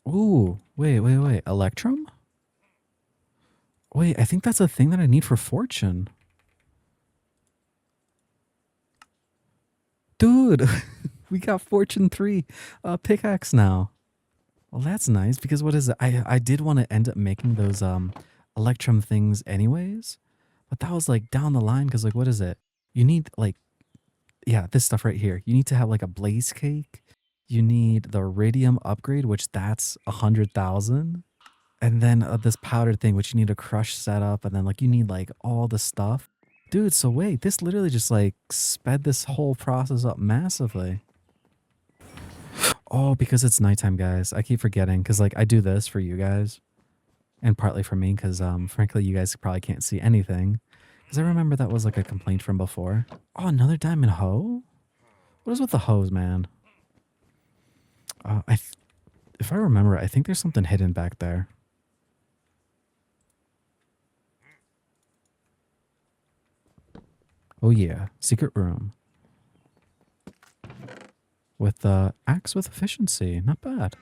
Ooh, wait. Electrum? Wait, I think that's a thing that I need for fortune. Dude, we got fortune 3 pickaxe now. Well, that's nice because what is it? I did want to end up making those electrum things anyways, but that was like down the line because like what is it? You need like yeah, this stuff right here. You need to have like a blaze cake. You need the iridium upgrade, which that's 100,000. And then this powder thing, which you need a crush setup, and then like you need like all the stuff. Dude, so wait, this literally just like sped this whole process up massively. Oh, because it's nighttime, guys. I keep forgetting because like I do this for you guys and partly for me because frankly you guys probably can't see anything. Because I remember that was like a complaint from before. Oh, another diamond hoe? What is with the hoes, man? If I remember, I think there's something hidden back there. Oh yeah, secret room with the axe with efficiency. Not bad.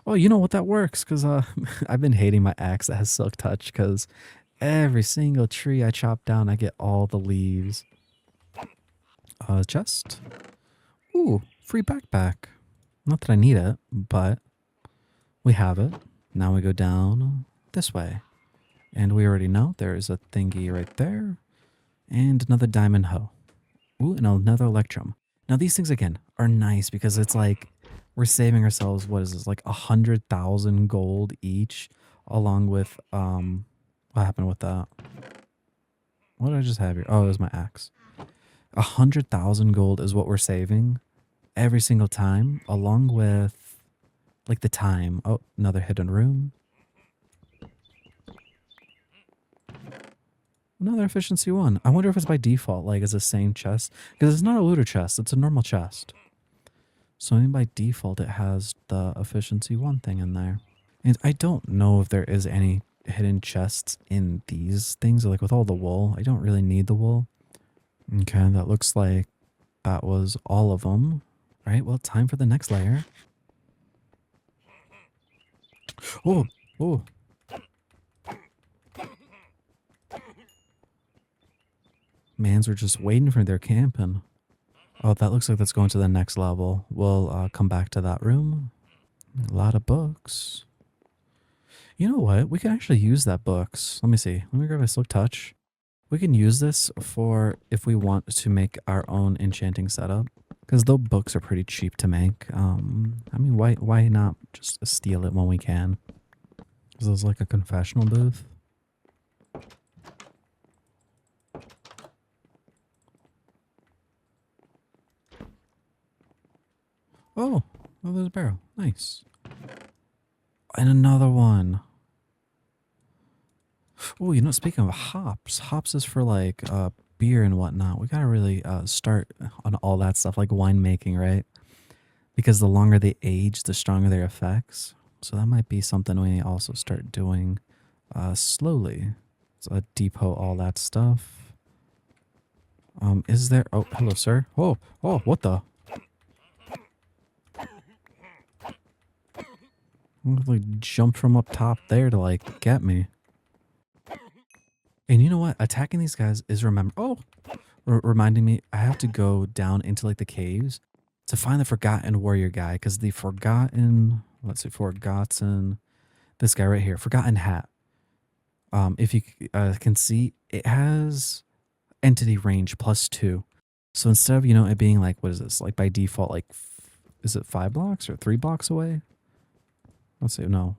Oh, you know what? That works because I've been hating my axe that has silk touch because every single tree I chop down, I get all the leaves. Chest. Ooh, free backpack. Not that I need it, but we have it. Now we go down this way. And we already know there is a thingy right there. And another diamond hoe. Ooh, and another electrum. Now these things again are nice because it's like we're saving ourselves, what is this, like 100,000 gold each, along with what happened with that? What did I just have here? Oh, it was my axe. 100,000 gold is what we're saving every single time, along with like the time. Oh, another hidden room. Another efficiency one. I wonder if it's by default, like it's the same chest. Because it's not a looter chest, it's a normal chest. So maybe by default it has the efficiency one thing in there. And I don't know if there is any hidden chests in these things. Like with all the wool, I don't really need the wool. Okay, that looks like that was all of them. Right, well, time for the next layer. Oh, oh. Mans are just waiting for their camping. Oh, that looks like that's going to the next level. We'll come back to that room. A lot of books. You know what? We can actually use that books. Let me see. Let me grab a silk touch. We can use this for if we want to make our own enchanting setup. Because those books are pretty cheap to make. I mean, why not just steal it when we can? Is this like a confessional booth? Oh, oh, there's a barrel. Nice. And another one. Oh, you know, speaking of hops, hops is for like beer and whatnot. We gotta really start on all that stuff, like winemaking, right? Because the longer they age, the stronger their effects. So that might be something we also start doing slowly. So depot all that stuff. Is there? Oh, hello, sir. Oh, oh, what the? Like jump from up top there to like get me. And you know what? Attacking these guys is reminding me I have to go down into like the caves to find the forgotten warrior guy because the forgotten, let's see, forgotten, this guy right here, forgotten hat. If you can see, it has entity range +2. So instead of, you know, it being like, what is this? Like by default, like, is it 5 blocks or 3 blocks away? Let's see, no.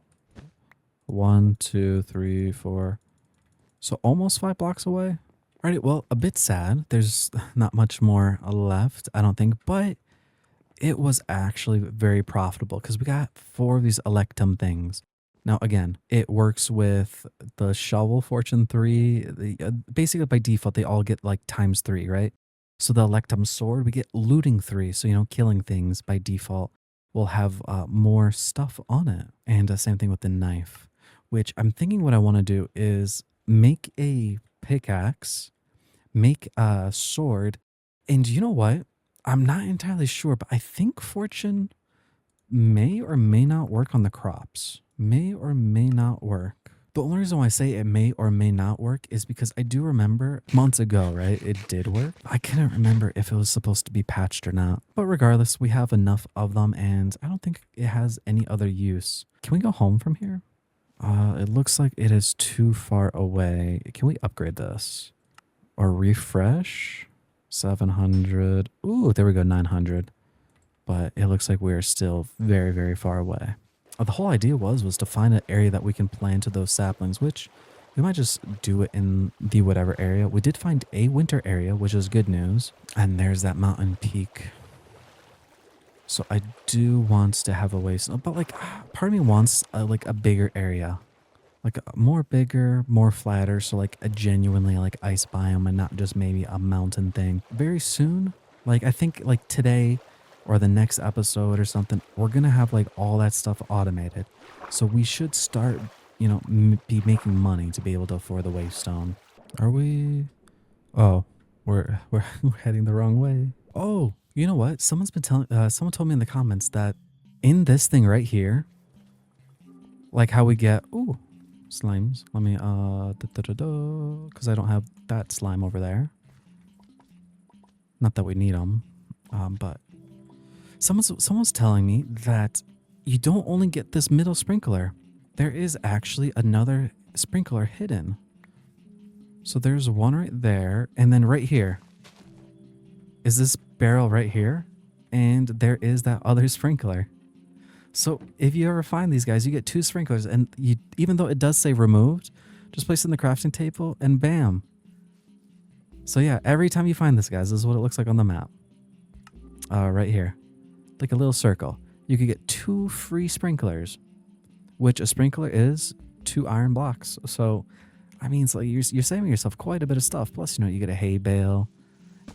1, 2, 3, 4. So almost 5 blocks away. Alright, well, a bit sad. There's not much more left, I don't think, but it was actually very profitable because we got 4 of these electum things. Now, again, it works with the shovel fortune 3. Basically, by default, they all get like ×3, right? So the electum sword, we get looting 3. So, you know, killing things by default will have more stuff on it. And same thing with the knife, which I'm thinking what I want to do is make a pickaxe, make a sword, and you know what? I'm not entirely sure, but I think fortune may or may not work on the crops. May or may not work. The only reason why I say it may or may not work is because I do remember months ago, right? It did work. I couldn't remember if it was supposed to be patched or not. But regardless, we have enough of them and I don't think it has any other use. Can we go home from here? It looks like it is too far away. Can we upgrade this? Or refresh? 700. Ooh, there we go, 900. But it looks like we're still very, very far away. The whole idea was to find an area that we can plant to those saplings, which we might just do it in the whatever area. We did find a winter area, which is good news. And there's that mountain peak. So I do want to have a waste, but like part of me wants like a bigger area, like a more bigger, more flatter. So like a genuinely like ice biome and not just maybe a mountain thing. Very soon, like I think like today or the next episode or something, we're going to have like all that stuff automated. So we should start, you know, be making money to be able to afford the wavestone. Are we? Oh, we're heading the wrong way. Oh, you know what? Someone's been telling, someone told me in the comments that in this thing right here, like how we get, ooh, slimes. Let me, because I don't have that slime over there. Not that we need them, but someone's telling me that you don't only get this middle sprinkler. There is actually another sprinkler hidden. So there's one right there, and then right here is this barrel right here, and there is that other sprinkler. So if you ever find these guys, you get 2 sprinklers, and you, even though it does say removed, just place it in the crafting table, and bam. So yeah, every time you find this, guys, this is what it looks like on the map. Right here, like a little circle. You could get 2 free sprinklers, which a sprinkler is 2 iron blocks. So, I mean, it's like you're saving yourself quite a bit of stuff. Plus, you know, you get a hay bale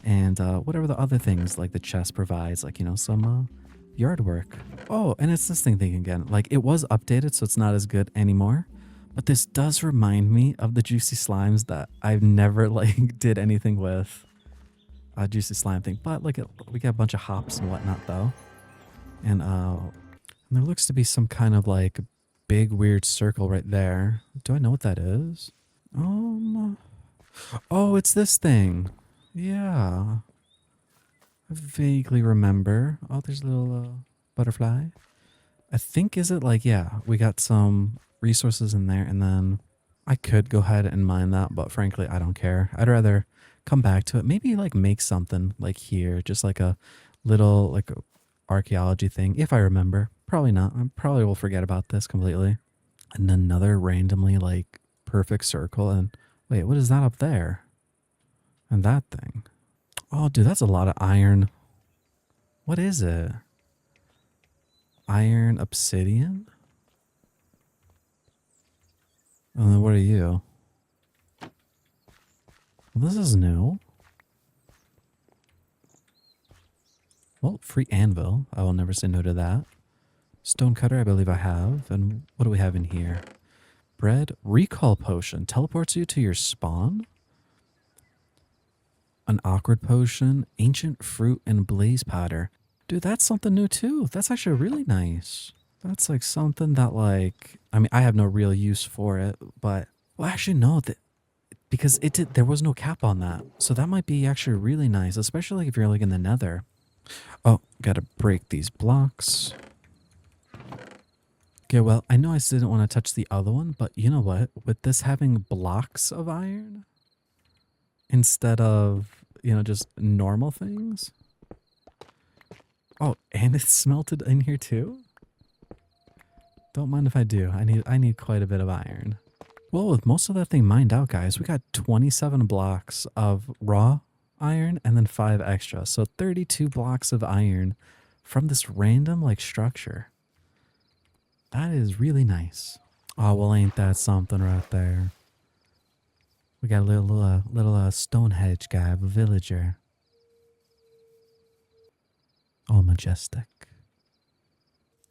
and whatever the other things like the chest provides, like, you know, some yard work. Oh, and it's this thing again. Like it was updated, so it's not as good anymore. But this does remind me of the juicy slimes that I've never like did anything with. A juicy slime thing. But look at, we got a bunch of hops and whatnot though. And there looks to be some kind of like big weird circle right there. Do I know what that is? Oh, it's this thing. Yeah. I vaguely remember. Oh, there's a little butterfly. I think, is it like, yeah, we got some resources in there, and then I could go ahead and mine that, but frankly, I don't care. I'd rather come back to it. Maybe like make something like here, just like a little like archaeology thing, if I remember. Probably not. I probably will forget about this completely. And another randomly like perfect circle. And wait, what is that up there? And that thing. Oh, dude, that's a lot of iron. What is it? Iron obsidian? What are you? Well, this is new. Well, free anvil. I will never say no to that. Stone cutter, I believe I have. And what do we have in here? Bread. Recall potion. Teleports you to your spawn. An awkward potion. Ancient fruit and blaze powder. Dude, that's something new too. That's actually really nice. That's like something that like, I mean, I have no real use for it, but, well, actually no, because it did, there was no cap on that. So that might be actually really nice, especially like if you're like in the nether. Oh, gotta break these blocks. Okay, well, I know I didn't want to touch the other one, but you know what? With this having blocks of iron instead of, you know, just normal things. Oh, and it's smelted in here too? Don't mind if I do. I need quite a bit of iron. Well, with most of that thing mined out, guys, we got 27 blocks of raw iron and then 5 extra. So 32 blocks of iron from this random like structure. That is really nice. Oh, well, ain't that something right there? We got a little stone hedge guy, a villager. Oh, majestic.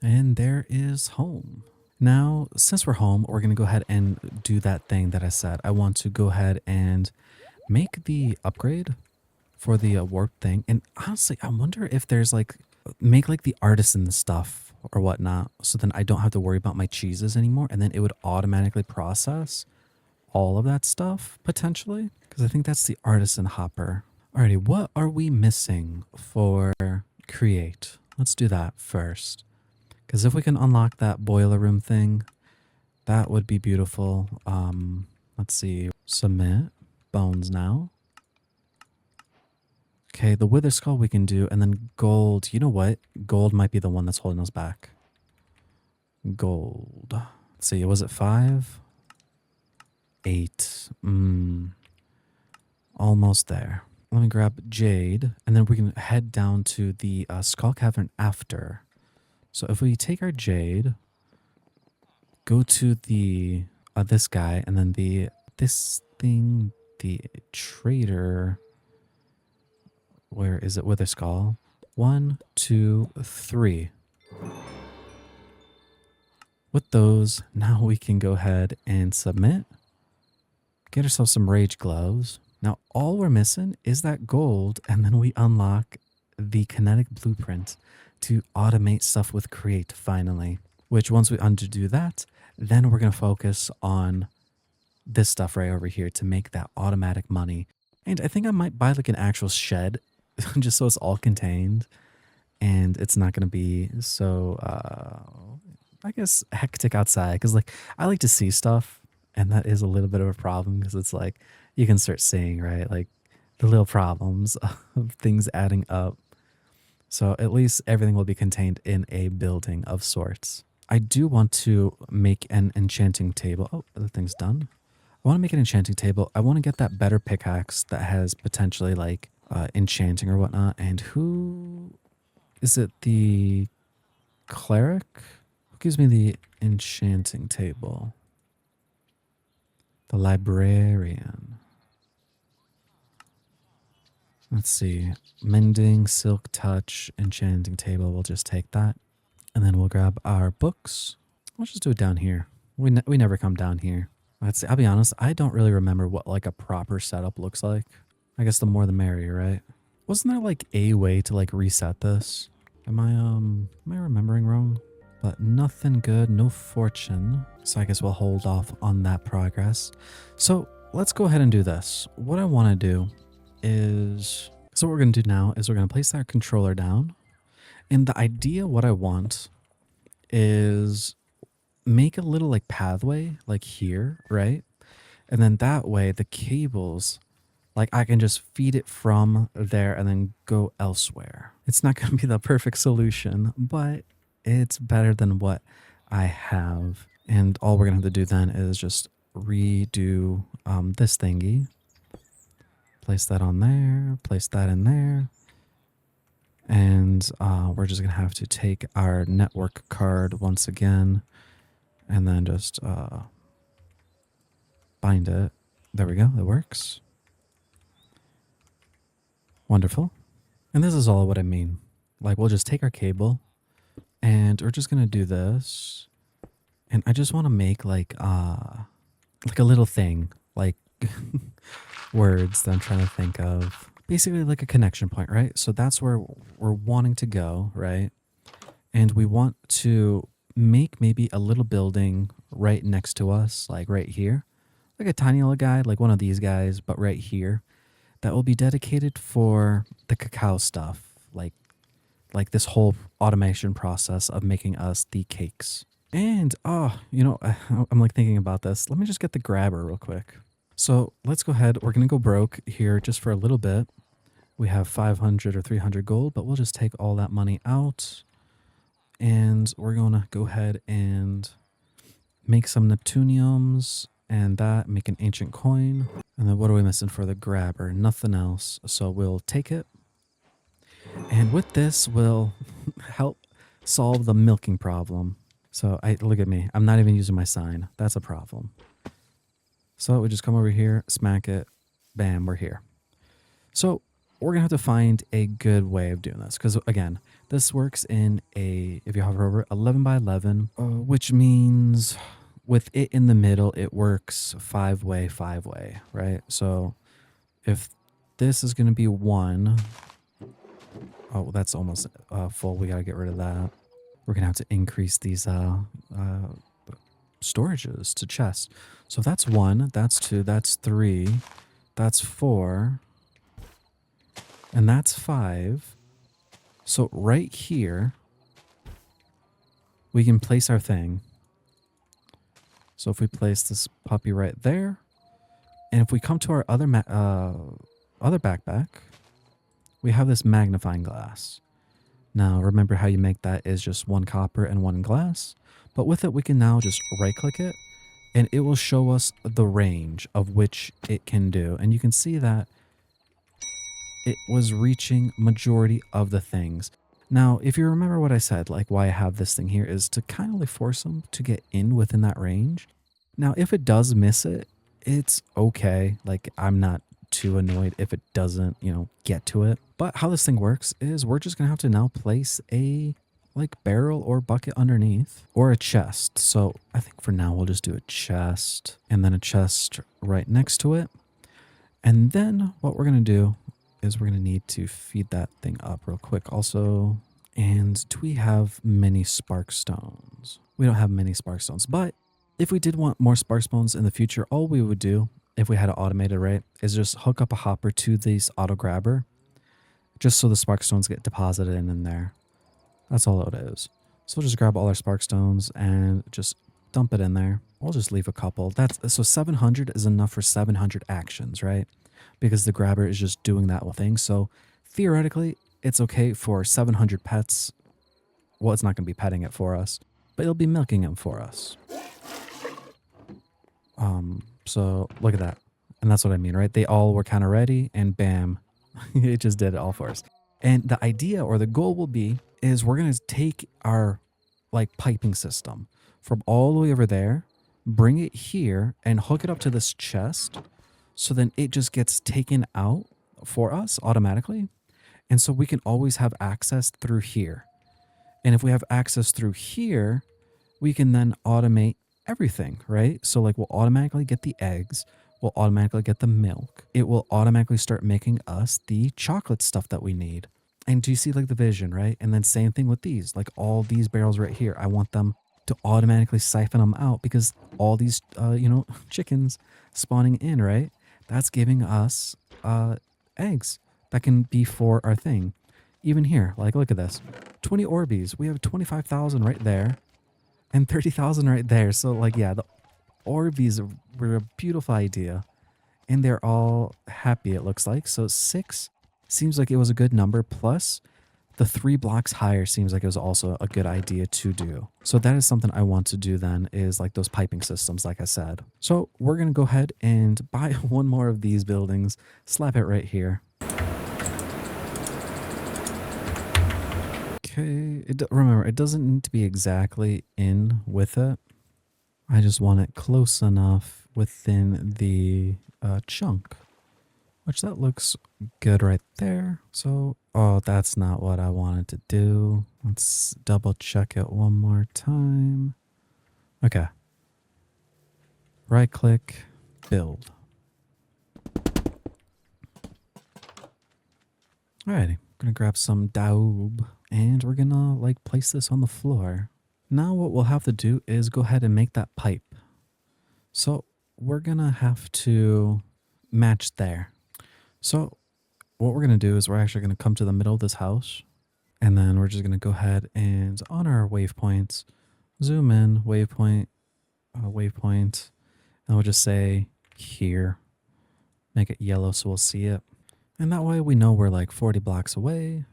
And there is home. Now, since we're home, we're going to go ahead and do that thing that I said. I want to go ahead and make the upgrade for the warp thing. And honestly, I wonder if there's like, make like the artisan stuff or whatnot. So then I don't have to worry about my cheeses anymore. And then it would automatically process all of that stuff potentially. Because I think that's the artisan hopper. Alrighty, what are we missing for create? Let's do that first. Because if we can unlock that boiler room thing, that would be beautiful. Let's see. Submit. Bones now. Okay, the wither skull we can do, and then gold. You know what? Gold might be the one that's holding us back. Gold. Let's see, was it 5? 8. Almost there. Let me grab jade, and then we can head down to the skull cavern after. So if we take our jade, go to the this guy, and then this thing, the trader. Where is it? Wither skull. 1, 2, 3. With those, now we can go ahead and submit. Get ourselves some rage gloves. Now all we're missing is that gold, and then we unlock the kinetic blueprint to automate stuff with create finally. Which once we undo that, then we're going to focus on this stuff right over here to make that automatic money. And I think I might buy like an actual shed just so it's all contained and it's not going to be so I guess hectic outside, because like I like to see stuff, and that is a little bit of a problem because it's like you can start seeing, right, like the little problems of things adding up. So at least everything will be contained in a building of sorts. I do want to make an enchanting table. Oh, the thing's done. I want to make an enchanting table. I want to get that better pickaxe that has potentially like enchanting or whatnot. And who is it? The cleric? Who gives me the enchanting table? The librarian. Let's see. Mending, silk touch, enchanting table. We'll just take that. And then we'll grab our books. We'll just do it down here. We never come down here. Let's see. I'll be honest, I don't really remember what like a proper setup looks like. I guess the more the merrier, right? Wasn't there like a way to like reset this? Am I remembering wrong? But nothing good, no fortune. So I guess we'll hold off on that progress. So let's go ahead and do this. What I want to do is, so what we're going to do now is we're going to place that controller down. And the idea, what I want is make a little like pathway like here, right? And then that way the cables, like I can just feed it from there and then go elsewhere. It's not going to be the perfect solution, but it's better than what I have. And all we're going to have to do then is just redo this thingy. Place that on there, place that in there. And we're just going to have to take our network card once again and then just bind it. There we go. It works. Wonderful. And this is all what I mean. Like, we'll just take our cable and we're just going to do this. And I just want to make like a little thing, like words that I'm trying to think of. Basically like a connection point, right? So that's where we're wanting to go, right? And we want to make maybe a little building right next to us, like right here. Like a tiny little guy, like one of these guys, but right here. That will be dedicated for the cacao stuff, like this whole automation process of making us the cakes. And, you know, I'm like thinking about this. Let me just get the grabber real quick. So let's go ahead. We're going to go broke here just for a little bit. We have 500 or 300 gold, but we'll just take all that money out. And we're going to go ahead and make some Neptuniums and that, make an ancient coin. And then what are we missing for the grabber? Nothing else. So we'll take it. And with this, we'll help solve the milking problem. So look at me. I'm not even using my sign. That's a problem. So we just come over here, smack it, bam, we're here. So we're going to have to find a good way of doing this. Because again, this works in if you hover over 11 by 11, which means with it in the middle, it works 5-way, 5-way, right? So if this is going to be 1, oh, that's almost full. We got to get rid of that. we're going to have to increase these storages to chests. So that's 1, that's 2, that's 3, that's 4, and that's 5. So right here, we can place our thing. So if we place this puppy right there, and if we come to our other other backpack, we have this magnifying glass. Now remember how you make that is just 1 copper and 1 glass, but with it we can now just right click it and it will show us the range of which it can do. And you can see that it was reaching majority of the things. Now, if you remember what I said, like why I have this thing here is to kind of like force them to get in within that range. Now, if it does miss it, it's okay. Like I'm not too annoyed if it doesn't, get to it. But how this thing works is we're just gonna have to now place a like barrel or bucket underneath or a chest. So I think for now we'll just do a chest and then a chest right next to it. And then what we're going to do is we're going to need to feed that thing up real quick also. And do we have many spark stones? We don't have many spark stones, but if we did want more spark stones in the future, all we would do if we had it automated, right, is just hook up a hopper to this auto grabber just so the spark stones get deposited in there. That's all it is. So we'll just grab all our spark stones and just dump it in there. We'll just leave a couple. So 700 is enough for 700 actions, right? Because the grabber is just doing that whole thing. So theoretically, it's okay for 700 pets. Well, it's not going to be petting it for us, but it'll be milking it for us. So look at that. And that's what I mean, right? They all were kind of ready and bam, it just did it all for us. And the idea or the goal will be is we're going to take our like piping system from all the way over there, bring it here and hook it up to this chest. So then it just gets taken out for us automatically. And so we can always have access through here. And if we have access through here, we can then automate everything, right? So like we'll automatically get the eggs. We'll automatically get the milk. It will automatically start making us the chocolate stuff that we need. And do you see like the vision, right? And then same thing with these, like all these barrels right here. I want them to automatically siphon them out because all these, chickens spawning in, right? That's giving us eggs that can be for our thing. Even here, like look at this, 20 Orbeez. We have 25,000 right there and 30,000 right there. So like, yeah, the Orbeez were a beautiful idea and they're all happy, it looks like. So 6 seems like it was a good number, plus the 3 blocks higher seems like it was also a good idea to do. So that is something I want to do then is like those piping systems, like I said. So we're going to go ahead and buy one more of these buildings, slap it right here. Okay, remember, it doesn't need to be exactly in with it. I just want it close enough within the chunk, which that looks good right there. So, oh, that's not what I wanted to do. Let's double check it one more time. Okay. Right click, build. Alrighty, I'm gonna grab some daub and we're gonna like place this on the floor. Now what we'll have to do is go ahead and make that pipe. So we're gonna have to match there. So what we're going to do is we're actually going to come to the middle of this house and then we're just going to go ahead and on our waypoints, zoom in, waypoint, waypoint, and we'll just say here, make it yellow so we'll see it. And that way we know we're like 40 blocks away,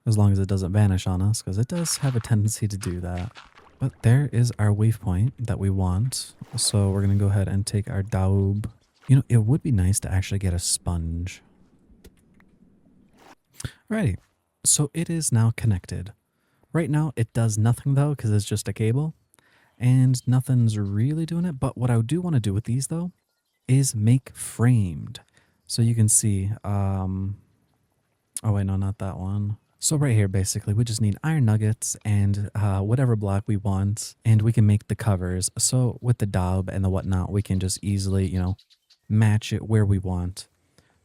as long as it doesn't vanish on us, because it does have a tendency to do that. But there is our waypoint that we want. So we're going to go ahead and take our daub. You know, it would be nice to actually get a sponge. Alrighty, so it is now connected. Right now it does nothing though because it's just a cable and nothing's really doing it. But what I do want to do with these though is make framed. So you can see, oh wait, no, not that one. So right here, basically, we just need iron nuggets and whatever block we want, and we can make the covers. So with the daub and the whatnot, we can just easily, match it where we want.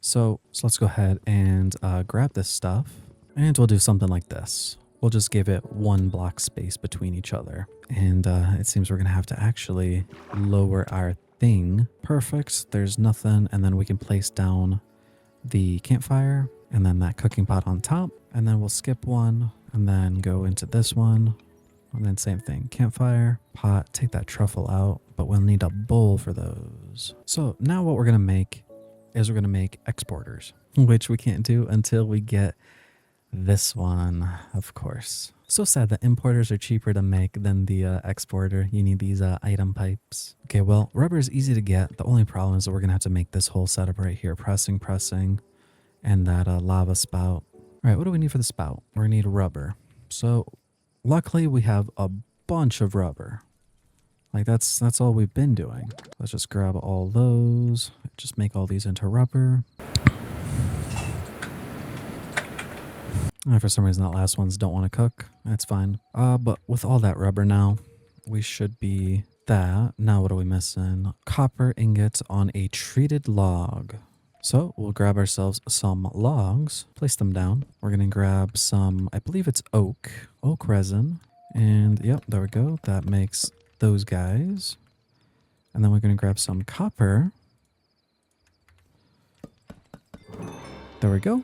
So let's go ahead and grab this stuff and we'll do something like this. We'll just give it 1 block space between each other. And it seems we're going to have to actually lower our thing. Perfect. There's nothing. And then we can place down the campfire and then that cooking pot on top. And then we'll skip one and then go into this one. And then same thing, campfire, pot, take that truffle out, but we'll need a bowl for those. So now what we're going to make is we're going to make exporters, which we can't do until we get this one, of course. So sad that importers are cheaper to make than the exporter. You need these item pipes. Okay, well, rubber is easy to get. The only problem is that we're going to have to make this whole setup right here. Pressing, and that lava spout. All right, what do we need for the spout? We're going to need rubber. So luckily we have a bunch of rubber. Like that's all we've been doing. Let's just grab all those. Just make all these into rubber. For some reason, that last ones don't want to cook. That's fine. But with all that rubber now, we should be that. Now what are we missing? Copper ingots on a treated log. So we'll grab ourselves some logs, place them down. We're going to grab some, I believe it's oak resin. And yep, there we go. That makes those guys. And then we're going to grab some copper. There we go.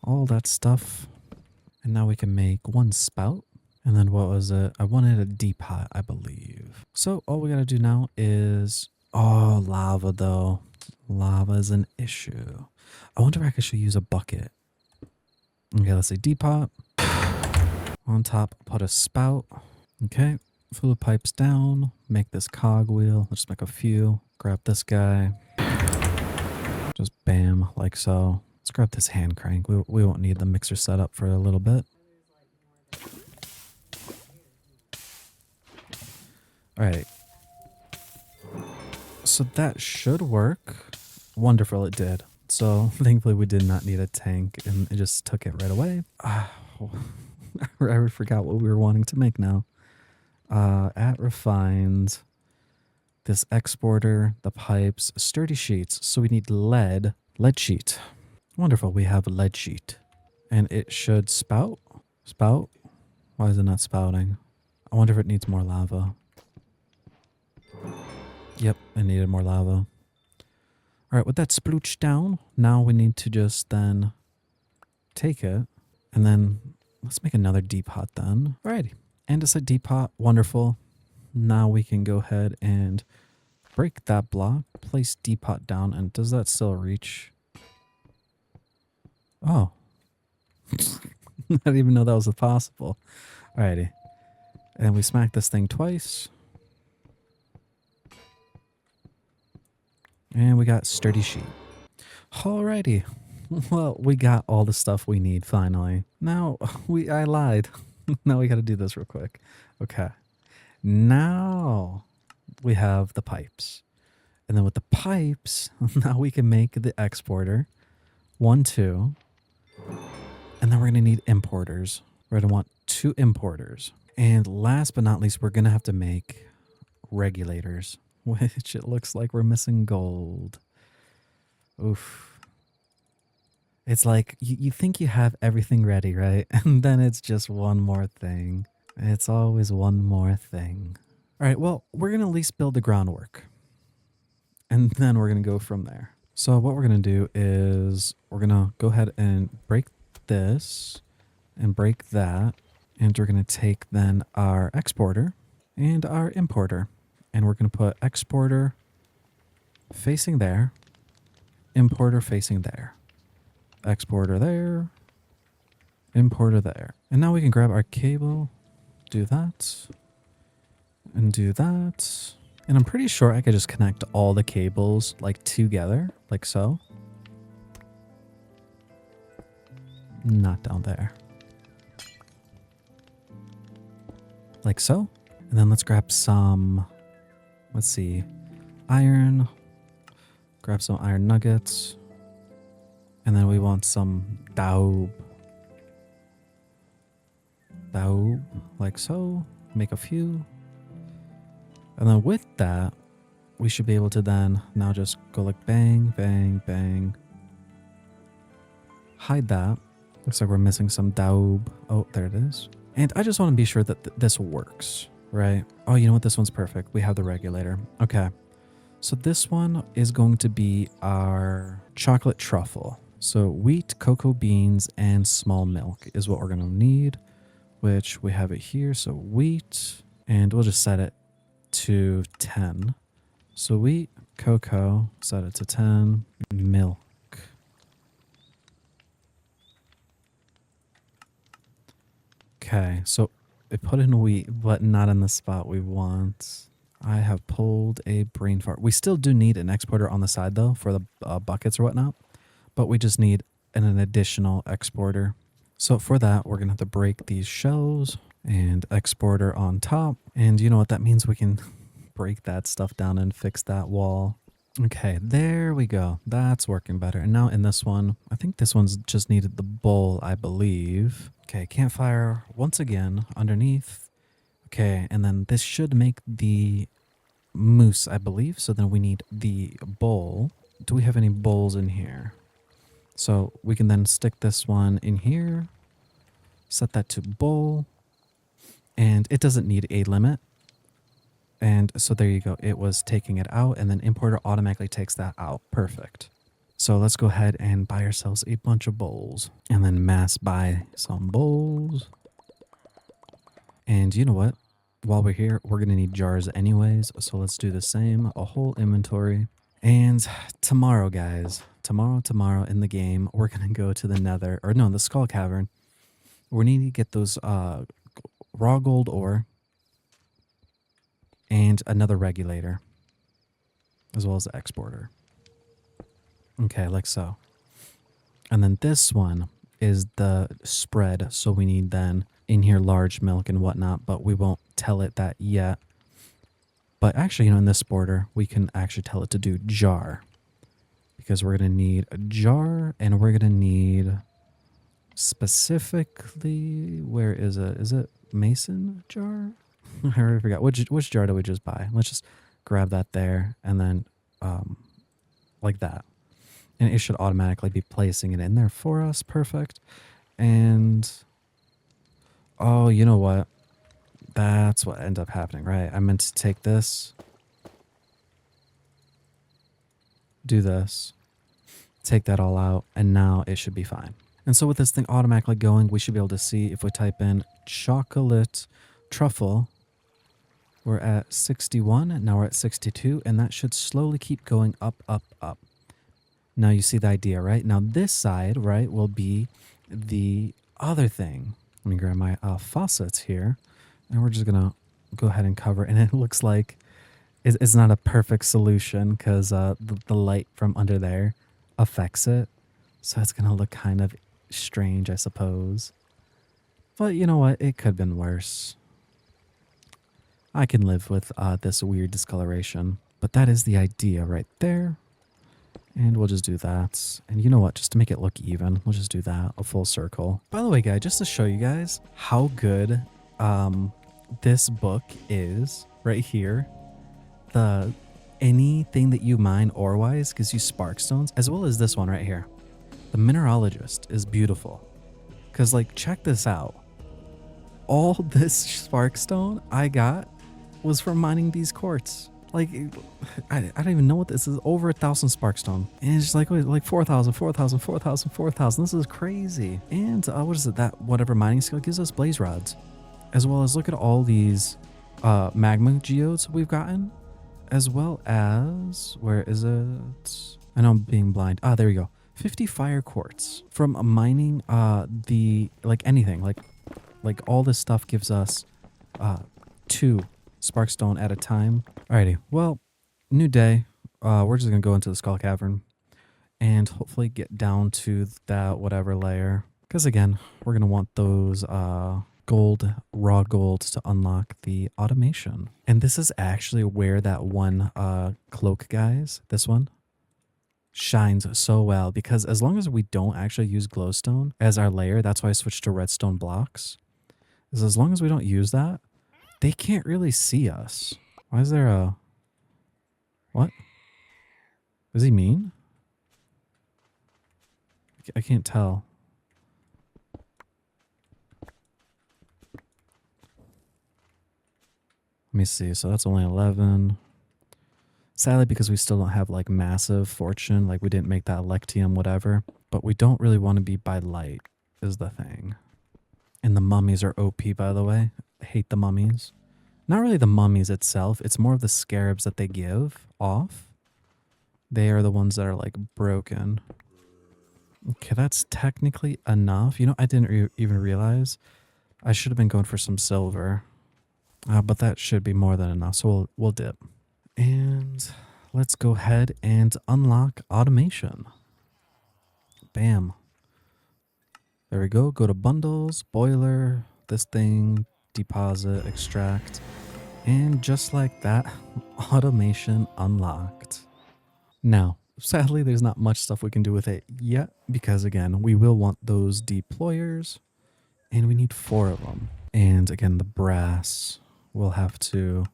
All that stuff. And now we can make 1 spout. And then what was it? I wanted a depot, I believe. So all we got to do now is, oh, lava though. Lava is an issue. I wonder if I could actually use a bucket. Okay, let's say depot. On top, put a spout. Okay, fill the pipes down. Make this cogwheel. Let's just make a few. Grab this guy. Just bam, like so. Let's grab this hand crank. We won't need the mixer set up for a little bit. All right. So that should work. Wonderful, it did. So thankfully we did not need a tank and it just took it right away. I forgot what we were wanting to make now. At refined, this exporter, the pipes, sturdy sheets. So we need lead sheet. Wonderful, we have a lead sheet. And it should spout. Spout? Why is it not spouting? I wonder if it needs more lava. Yep, it needed more lava. All right, with that splooched down, now we need to just then take it and then let's make another depot then. Alrighty, and it's a depot, wonderful. Now we can go ahead and break that block, place depot down, and does that still reach? Oh, I didn't even know that was possible. Alrighty, and we smack this thing twice. And we got sturdy sheet. Alrighty. Well, we got all the stuff we need finally. Now, I lied. Now we gotta do this real quick. Okay. Now we have the pipes. And then with the pipes, now we can make the exporter. 1, 2. And then we're gonna need importers. We're gonna want 2 importers. And last but not least, we're gonna have to make regulators. Which it looks like we're missing gold. Oof. It's like you think you have everything ready, right? And then it's just one more thing. It's always one more thing. All right, well, we're going to at least build the groundwork. And then we're going to go from there. So what we're going to do is we're going to go ahead and break this and break that. And we're going to take then our exporter and our importer. And we're going to put exporter facing there, importer facing there, exporter there, importer there. And now we can grab our cable, do that, and do that. And I'm pretty sure I could just connect all the cables like together, like so. Not down there. Like so. And then let's grab some... Let's see, iron, grab some iron nuggets, and then we want some daub, like so, make a few. And then with that, we should be able to then now just go like bang, bang, bang, hide that, Looks like we're missing some daub. Oh, there it is. And I just want to be sure that this works, right? Oh, you know what? This one's perfect. We have the regulator. Okay. So this one is going to be our chocolate truffle. So wheat, cocoa beans, and small milk is what we're going to need, which we have it here. So wheat, and we'll just set it to 10. So wheat, cocoa, set it to 10, milk. Okay, so it put in wheat, but not in the spot we want. I have pulled a brain fart. We still do need an exporter on the side though for the buckets or whatnot, but we just need an additional exporter. So for that, we're gonna have to break these shells and exporter on top. And you know what that means? We can break that stuff down and fix that wall. Okay, there we go. That's working better. And now in this one, I think this one's just needed the bowl, I believe. Okay, campfire once again underneath. Okay, and then this should make the moose, I believe. So then we need the bowl. Do we have any bowls in here? So we can then stick this one in here, set that to bowl, and it doesn't need a limit. And so there you go. It was taking it out, and then importer automatically takes that out. Perfect. So let's go ahead and buy ourselves a bunch of bowls and then mass buy some bowls. And you know what? While we're here, we're going to need jars anyways. So let's do the same, a whole inventory. And tomorrow, guys, tomorrow in the game, we're going to go to the nether, or no, the skull cavern. We need to get those raw gold ore and another regulator, as well as the exporter. Okay, like so. And then this one is the spread, so we need then in here large milk and whatnot, but we won't tell it that yet. But actually, you know, in this border, we can actually tell it to do jar, because we're going to need a jar, and we're going to need specifically, where is it? Is it mason jar? I already forgot. Which jar do we just buy? Let's just grab that there, and then like that. And it should automatically be placing it in there for us. Perfect. And oh, you know what? That's what ended up happening, right? I meant to take this, do this, take that all out, and now it should be fine. And so with this thing automatically going, we should be able to see if we type in chocolate truffle, we're at 61, now we're at 62, and that should slowly keep going up, up, up. Now you see the idea, right? Now this side, right, will be the other thing. Let me grab my faucets here, and we're just gonna go ahead and cover. And it looks like it's not a perfect solution because the light from under there affects it, so it's gonna look kind of strange, I suppose. But you know what? It could have been worse. I can live with this weird discoloration, but that is the idea right there. And we'll just do that. And you know what? Just to make it look even, we'll just do that, a full circle. By the way, guys, just to show you guys how good this book is right here. Anything that you mine ore-wise gives you spark stones, as well as this one right here. The mineralogist is beautiful. Because, like, check this out. All this spark stone I got was from mining these quartz. Like, I don't even know what this is. Over 1,000 sparkstone. And it's just like, wait, like 4,000, 4,000, 4,000, 4,000. This is crazy. And what is it? That whatever mining skill gives us blaze rods. As well as look at all these magma geodes we've gotten. As well as, where is it? I know I'm being blind. Ah, there we go. 50 fire quartz from mining like anything. Like all this stuff gives us 2 sparkstone at a time. Alrighty, well, new day. We're just gonna go into the skull cavern and hopefully get down to that whatever layer. Because again, we're gonna want those raw gold to unlock the automation. And this is actually where that one cloak, guys, this one, shines so well, because as long as we don't actually use glowstone as our layer, that's why I switched to redstone blocks, is as long as we don't use that, they can't really see us. Why is there a... What? Does he mean? I can't tell. Let me see. So that's only 11. Sadly, because we still don't have like massive fortune, like we didn't make that Electium, whatever. But we don't really want to be by light, is the thing. And the mummies are OP, by the way. I hate the mummies. Not really the mummies itself, it's more of the scarabs that they give off. They are the ones that are like broken. Okay, that's technically enough. You know, I didn't even realize. I should have been going for some silver. But that should be more than enough, so we'll dip. And let's go ahead and unlock automation. Bam. There we go. Go to bundles, boiler, this thing, deposit, extract. And just like that, automation unlocked. Now, sadly, there's not much stuff we can do with it yet because, again, we will want those deployers and we need 4 of them. And again, the brass, we'll have to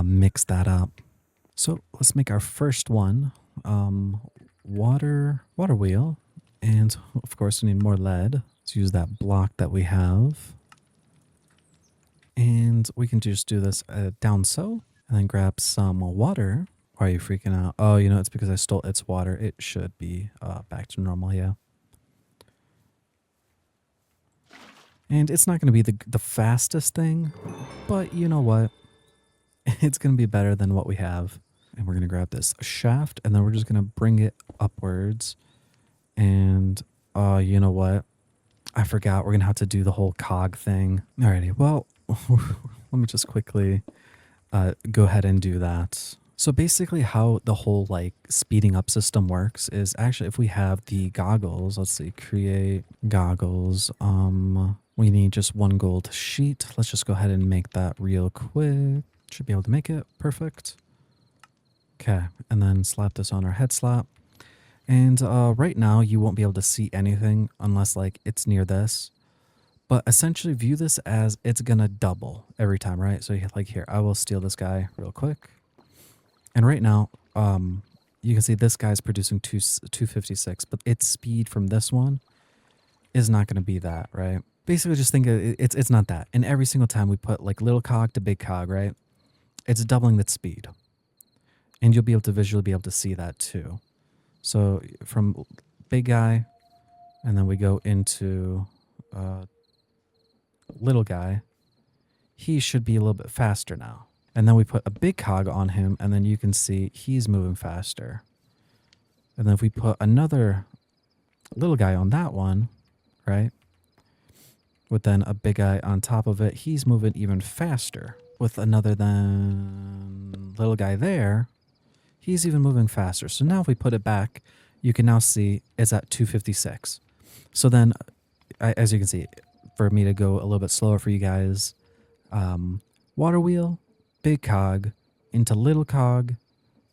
mix that up. So let's make our first one, water wheel. And of course, we need more lead. Let's use that block that we have. And we can just do this down so, and then grab some water. Why are you freaking out? Oh, you know, it's because I stole its water. It should be back to normal, yeah. And it's not going to be the fastest thing, but you know what? It's going to be better than what we have. And we're going to grab this shaft, and then we're just going to bring it upwards. And you know what? I forgot. We're going to have to do the whole cog thing. Alrighty, well, let me just quickly go ahead and do that. So basically how the whole like speeding up system works is actually if we have the goggles, let's see, create goggles. We need just 1 gold sheet. Let's just go ahead and make that real quick. Should be able to make it. Perfect. Okay, and then slap this on our head slap. And right now you won't be able to see anything unless like it's near this. But essentially view this as it's gonna double every time, right? So like here, I will steal this guy real quick. And right now, you can see this guy's producing 256, but its speed from this one is not gonna be that, right? Basically just think it's not that. And every single time we put like little cog to big cog, right? It's doubling its speed. And you'll be able to visually be able to see that too. So from big guy, and then we go into little guy, he should be a little bit faster now. And then we put a big cog on him, and then you can see he's moving faster. And then if we put another little guy on that one, right? With then a big guy on top of it, he's moving even faster. With another then little guy there, he's even moving faster. So now if we put it back, you can now see it's at 256. So then, as you can see, for me to go a little bit slower for you guys, water wheel, big cog, into little cog,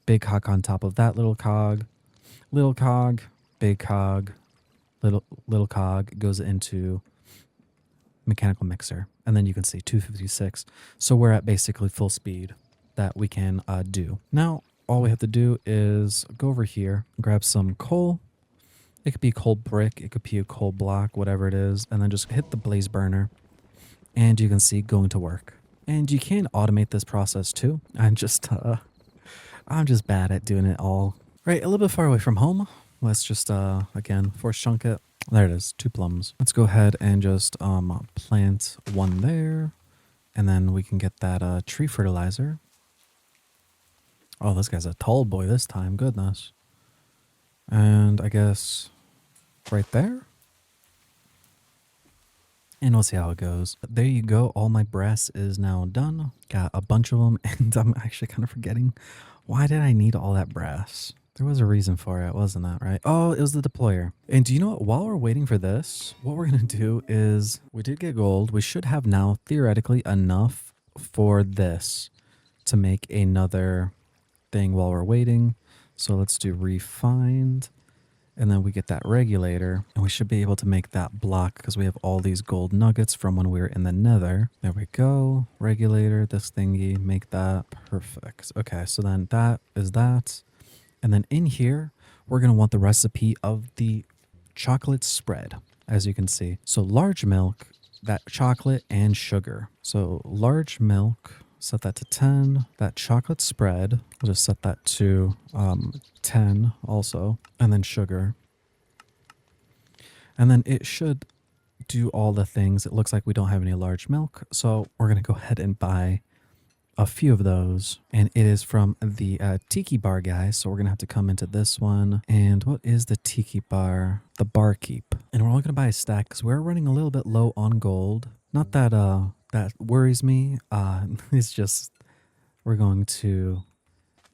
big cog on top of that little cog, big cog, little cog goes into mechanical mixer. And then you can see 256. So we're at basically full speed that we can do. Now, all we have to do is go over here, grab some coal. It could be coal brick, it could be a coal block, whatever it is, and then just hit the blaze burner. And you can see going to work. And you can automate this process too. I'm just bad at doing it all. Right, a little bit far away from home. Let's just again force chunk it. There it is, 2 plums. Let's go ahead and just plant 1 there, and then we can get that tree fertilizer. Oh, this guy's a tall boy this time, goodness. And I guess right there. And we'll see how it goes. But there you go. All my brass is now done. Got a bunch of them, and I'm actually kind of forgetting. Why did I need all that brass? There was a reason for it, wasn't that right? Oh, it was the deployer. And do you know what? While we're waiting for this, what we're going to do is we did get gold. We should have now theoretically enough for this to make another thing while we're waiting. So let's do refined, and then we get that regulator, and we should be able to make that block because we have all these gold nuggets from when we were in the nether. There we go. Regulator, this thingy, make that perfect. Okay, so then that is that. And then in here, we're going to want the recipe of the chocolate spread, as you can see. So large milk, that chocolate and sugar. So large milk, Set that to 10. That chocolate spread, we'll just set that to 10 also. And then sugar. And then it should do all the things. It looks like we don't have any large milk. So we're going to go ahead and buy a few of those. And it is from the Tiki Bar guy. So we're going to have to come into this one. And what is the Tiki Bar? The Barkeep. And we're only going to buy a stack because we're running a little bit low on gold. Not that that worries me. It's just we're going to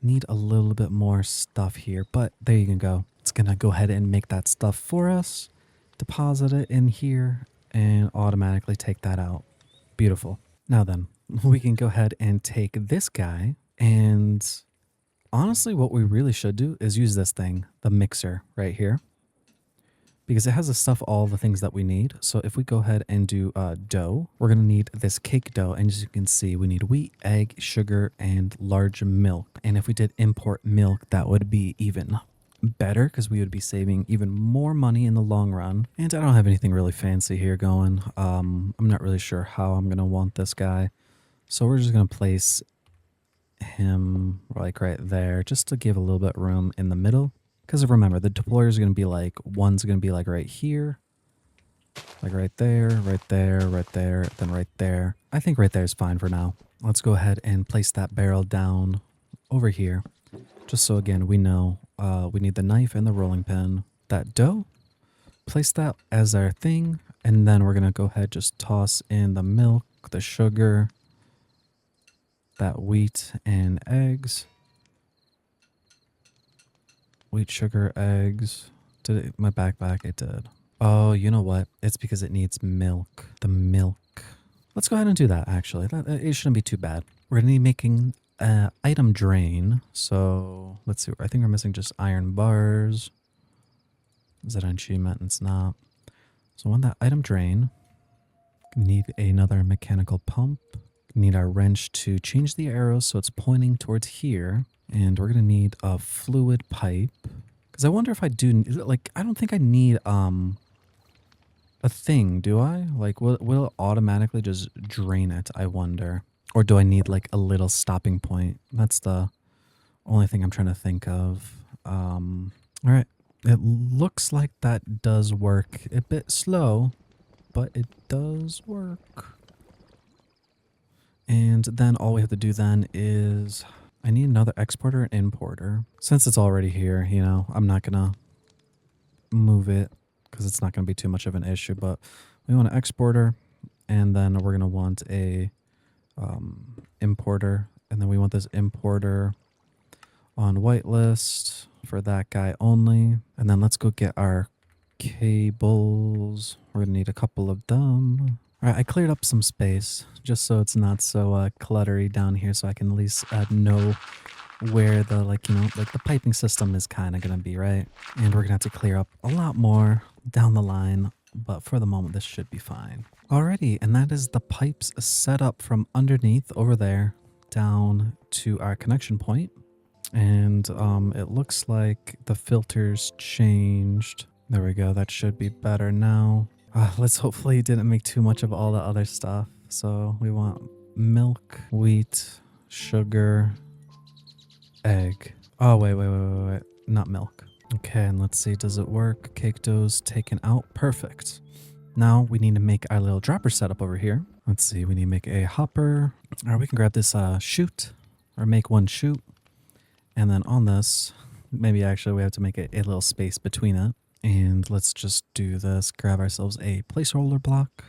need a little bit more stuff here. But there you can go. It's going to go ahead and make that stuff for us. Deposit it in here and automatically take that out. Beautiful. Now then, we can go ahead and take this guy, and honestly what we really should do is use this thing, the mixer right here, because it has the stuff, all the things that we need. So if we go ahead and do dough, we're going to need this cake dough, and as you can see, we need wheat, egg, sugar, and large milk. And if we did import milk, that would be even better because we would be saving even more money in the long run. And I don't have anything really fancy here going. I'm not really sure how I'm gonna want this guy, so we're just gonna place him like right there just to give a little bit room in the middle, because remember the deployers are gonna be like, one's gonna be like right here, like right there, right there, right there, then right there. I think right there is fine for now. Let's go ahead and place that barrel down over here, just so again we know we need the knife and the rolling pin. That dough, place that as our thing, and then we're gonna go ahead just toss in the milk, the sugar, that wheat and eggs. Wheat, sugar, eggs. Did it, my backpack, it did. Oh, you know what? It's because it needs milk. The milk. Let's go ahead and do that actually. It shouldn't be too bad. We're gonna be making item drain. So let's see. I think we're missing just iron bars. Is that an achievement? It's not. So on that item drain, need another mechanical pump. Need our wrench to change the arrows so it's pointing towards here. And we're gonna need a fluid pipe. Because I wonder if I do, like, I don't think I need a thing, do I? Like, will it automatically just drain it, I wonder? Or do I need like a little stopping point? That's the only thing I'm trying to think of. All right. It looks like that does work. A bit slow, but it does work. And then all we have to do then is I need another exporter and importer. Since it's already here, you know, I'm not going to move it because it's not going to be too much of an issue, but we want an exporter, and then we're going to want a importer, and then we want this importer on whitelist for that guy only. And then let's go get our cables. We're gonna need a couple of them. All right, I cleared up some space just so it's not so cluttery down here, so I can at least know where the, like, you know, like the piping system is kind of gonna be, right? And we're gonna have to clear up a lot more down the line, but for the moment this should be fine. Alrighty, and that is the pipes set up from underneath over there down to our connection point. And it looks like the filters changed. There we go, that should be better now. Let's hopefully it didn't make too much of all the other stuff. So we want milk, wheat, sugar, egg. Oh, wait. Not milk. Okay, and let's see, does it work? Cake dough's taken out. Perfect. Now we need to make our little dropper setup over here. Let's see, we need to make a hopper. Or we can grab this chute, or make one chute. And then on this, maybe actually we have to make a little space between it. And let's just do this, grab ourselves a placeholder block.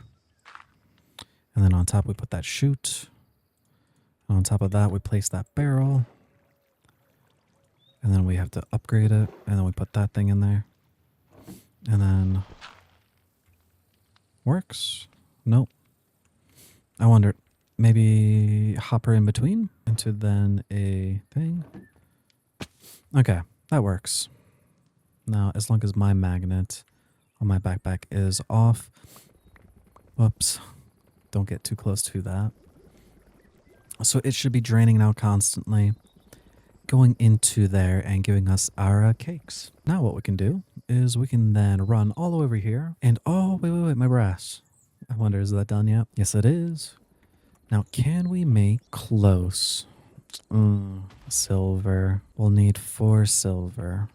And then on top we put that chute. And on top of that we place that barrel. And then we have to upgrade it. And then we put that thing in there. And then works? Nope. I wonder, maybe hopper in between into then a thing. Okay, that works. Now, as long as my magnet on my backpack is off. Whoops. Don't get too close to that. So it should be draining now constantly, going into there and giving us our cakes. Now what we can do is we can then run all over here. And oh, wait, my brass. I wonder, is that done yet? Yes, it is. Now, can we make close? Silver. We'll need 4 silver.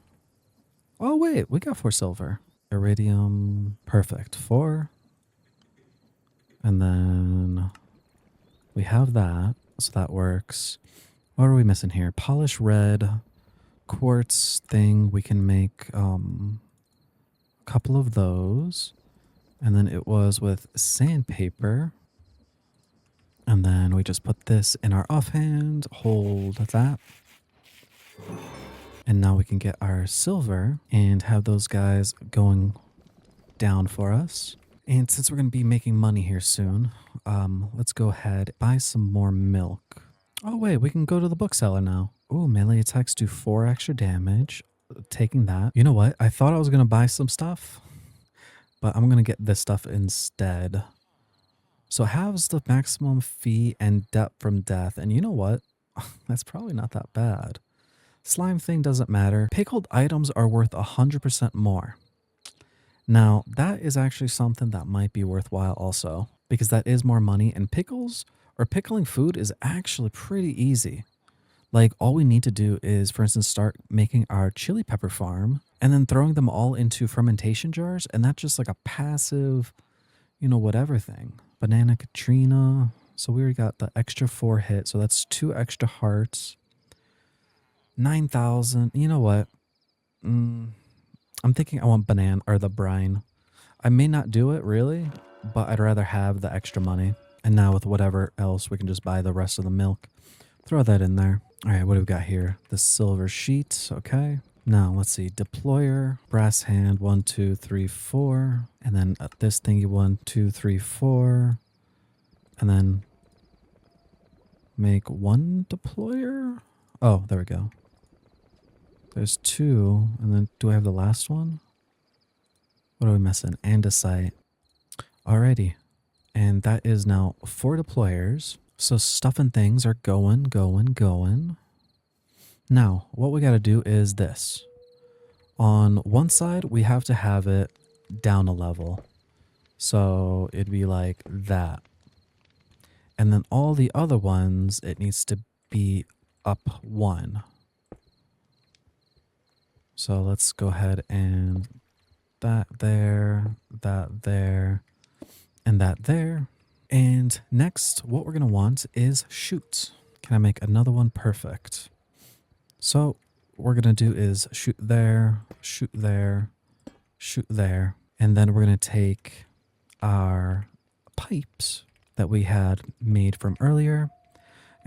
Oh, wait, we got 4 silver. Iridium. Perfect. 4. And then we have that. So that works. What are we missing here? Polish red. Quartz thing. We can make a couple of those. And then it was with sandpaper. And then we just put this in our offhand. Hold that. And now we can get our silver and have those guys going down for us. And since we're going to be making money here soon, let's go ahead buy some more milk. Oh wait, we can go to the bookseller now. Ooh, melee attacks do 4 extra damage. Taking that. You know what? I thought I was going to buy some stuff, but I'm going to get this stuff instead. So it has the maximum fee and depth from death. And you know what? That's probably not that bad. Slime thing doesn't matter. Pickled items are worth 100% more. Now, that is actually something that might be worthwhile also, because that is more money, and pickles or pickling food is actually pretty easy. Like, all we need to do is, for instance, start making our chili pepper farm and then throwing them all into fermentation jars, and that's just like a passive, you know, whatever thing. Banana Katrina. So we already got the extra 4 hit, so that's 2 extra hearts. 9,000. You know what? I'm thinking I want banana or the brine. I may not do it really, but I'd rather have the extra money. And now with whatever else, we can just buy the rest of the milk. Throw that in there. All right, what do we got here? The silver sheet. Okay. Now let's see. Deployer, brass hand, 1, 2, 3, 4. And then this thingy, 1, 2, 3, 4. And then make 1 deployer. Oh, there we go. There's 2, and then do I have the last one? What are we missing? Andesite. Alrighty. And that is now 4 deployers. So stuff and things are going. Now, what we got to do is this. On one side, we have to have it down a level. So it'd be like that. And then all the other ones, it needs to be up 1. So let's go ahead and that there, and that there. And next, what we're going to want is shoot. Can I make another one? Perfect. So what we're going to do is shoot there, shoot there, shoot there. And then we're going to take our pipes that we had made from earlier.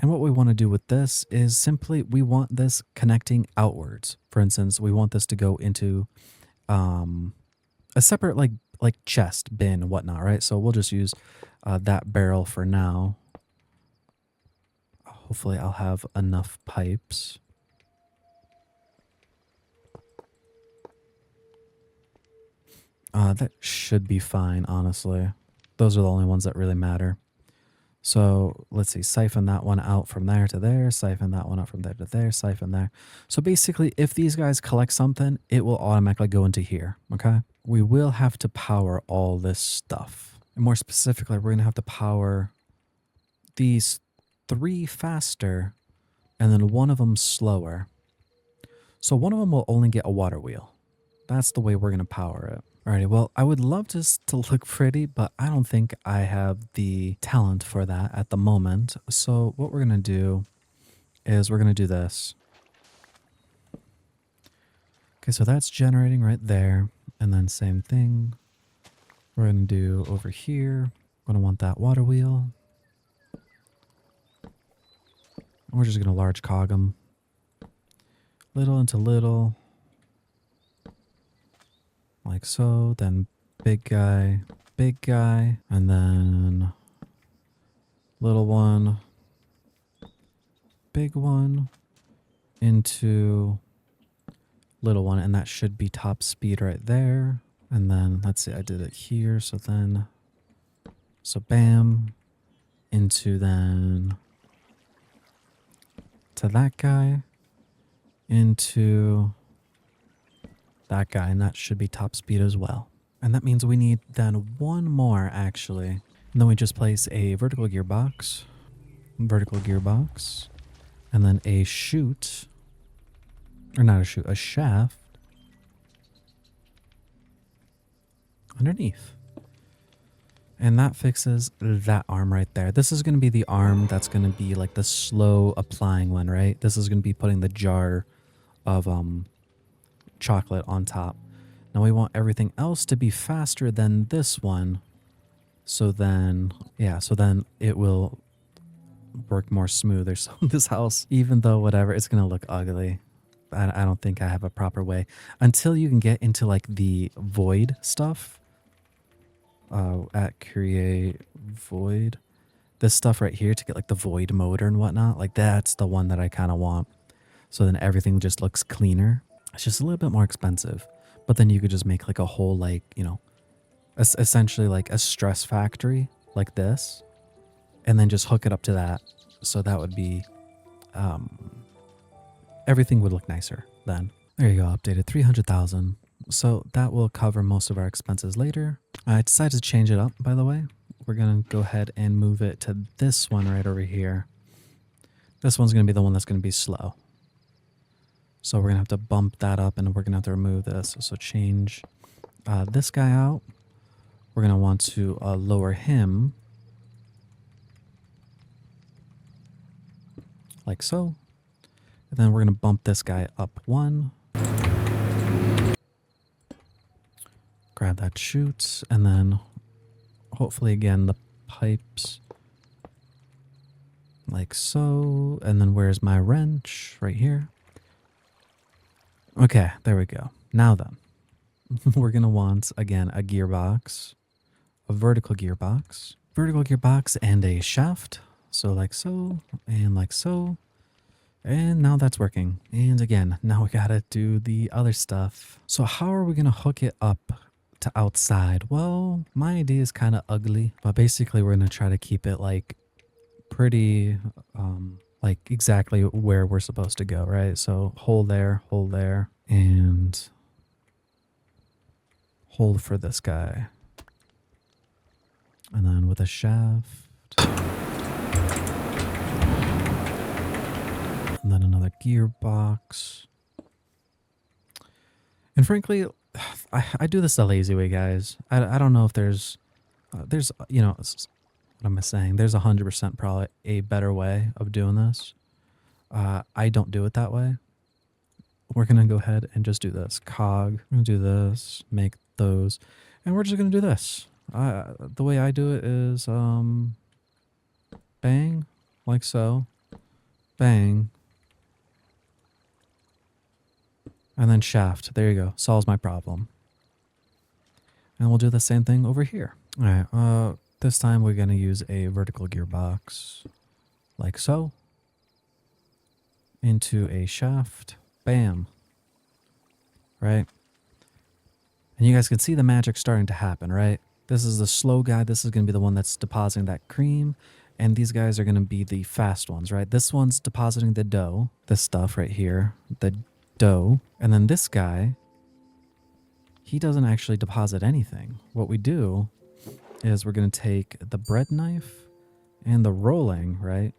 And what we want to do with this is simply we want this connecting outwards. For instance, we want this to go into a separate like chest, bin, whatnot, right? So we'll just use that barrel for now. Hopefully I'll have enough pipes. That should be fine, honestly. Those are the only ones that really matter. So let's see, siphon that one out from there to there, siphon that one out from there to there, siphon there. So basically, if these guys collect something, it will automatically go into here, okay? We will have to power all this stuff. And more specifically, we're going to have to power these 3 faster and then one of them slower. So one of them will only get a water wheel. That's the way we're going to power it. Alrighty, well, I would love this to look pretty, but I don't think I have the talent for that at the moment. So what we're going to do is we're going to do this. Okay, so that's generating right there. And then same thing. We're going to do over here. We're going to want that water wheel. We're just going to large cog them. Little into little. Like so, then big guy, and then little one, big one, into little one, and that should be top speed right there. And then, let's see, I did it here, so bam, into then, to that guy, into that guy, and that should be top speed as well. And that means we need then 1 more actually. And then we just place a vertical gearbox vertical gearbox, and then a chute, or not a chute, a shaft underneath. And that fixes that arm right there. This is going to be the arm that's going to be like the slow applying one, right? This is going to be putting the jar of chocolate on top. Now we want everything else to be faster than this one. So then, yeah, so then it will work more smoother. So this house, even though whatever, it's going to look ugly. I don't think I have a proper way. Until you can get into like the void stuff. At create void, this stuff right here to get like the void motor and whatnot, like that's the one that I kind of want. So then everything just looks cleaner. It's just a little bit more expensive, but then you could just make like a whole, like, you know, essentially like a stress factory like this, and then just hook it up to that. So that would be, everything would look nicer then. There you go, updated 300,000. So that will cover most of our expenses later. I decided to change it up, by the way. We're going to go ahead and move it to this one right over here. This one's going to be the one that's going to be slow. So we're going to have to bump that up, and we're going to have to remove this. So change this guy out. We're going to want to lower him like so. And then we're going to bump this guy up one. Grab that chute, and then hopefully again the pipes like so. And then where's my wrench? Right here. Okay, there we go. Now then, we're going to want again a gearbox, a vertical gearbox, and a shaft. So like so, and like so. And now that's working. And again, now we gotta do the other stuff. So how are we gonna hook it up to outside? Well, my idea is kind of ugly, but basically we're gonna try to keep it like pretty, like exactly where we're supposed to go, right? So hole there, and hole for this guy. And then with a shaft. And then another gearbox. And frankly, I do this the lazy way, guys. I don't know if there's, you know, what am I saying? There's 100% probably a better way of doing this. I don't do it that way. We're going to go ahead and just do this. Cog, we're going to do this, make those, and we're just going to do this. The way I do it is, bang, like so, bang, and then shaft. There you go. Solves my problem. And we'll do the same thing over here. All right. This time we're going to use a vertical gearbox like so into a shaft. Bam. Right. And you guys can see the magic starting to happen, right? This is the slow guy. This is going to be the one that's depositing that cream. And these guys are going to be the fast ones, right? This one's depositing the dough. This stuff right here. The dough. And then this guy, he doesn't actually deposit anything. What we do is we're going to take the bread knife and the rolling, right?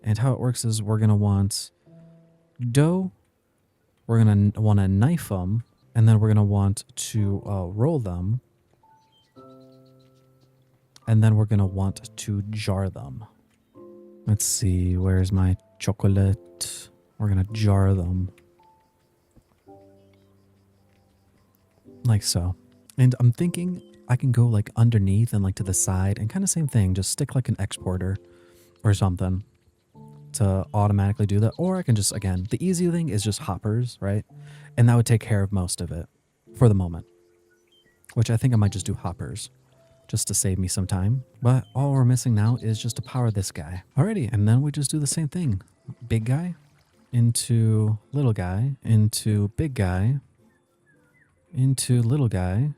And how it works is we're going to want dough. We're going to want to knife them. And then we're going to want to roll them. And then we're going to want to jar them. Let's see, where's my chocolate? We're going to jar them. Like so. And I'm thinking I can go like underneath and like to the side and kind of same thing. Just stick like an exporter or something to automatically do that. Or I can just, again, the easy thing is just hoppers, right? And that would take care of most of it for the moment. Which I think I might just do hoppers just to save me some time. But all we're missing now is just to power this guy. Alrighty, and then we just do the same thing. Big guy into little guy into big guy into little guy.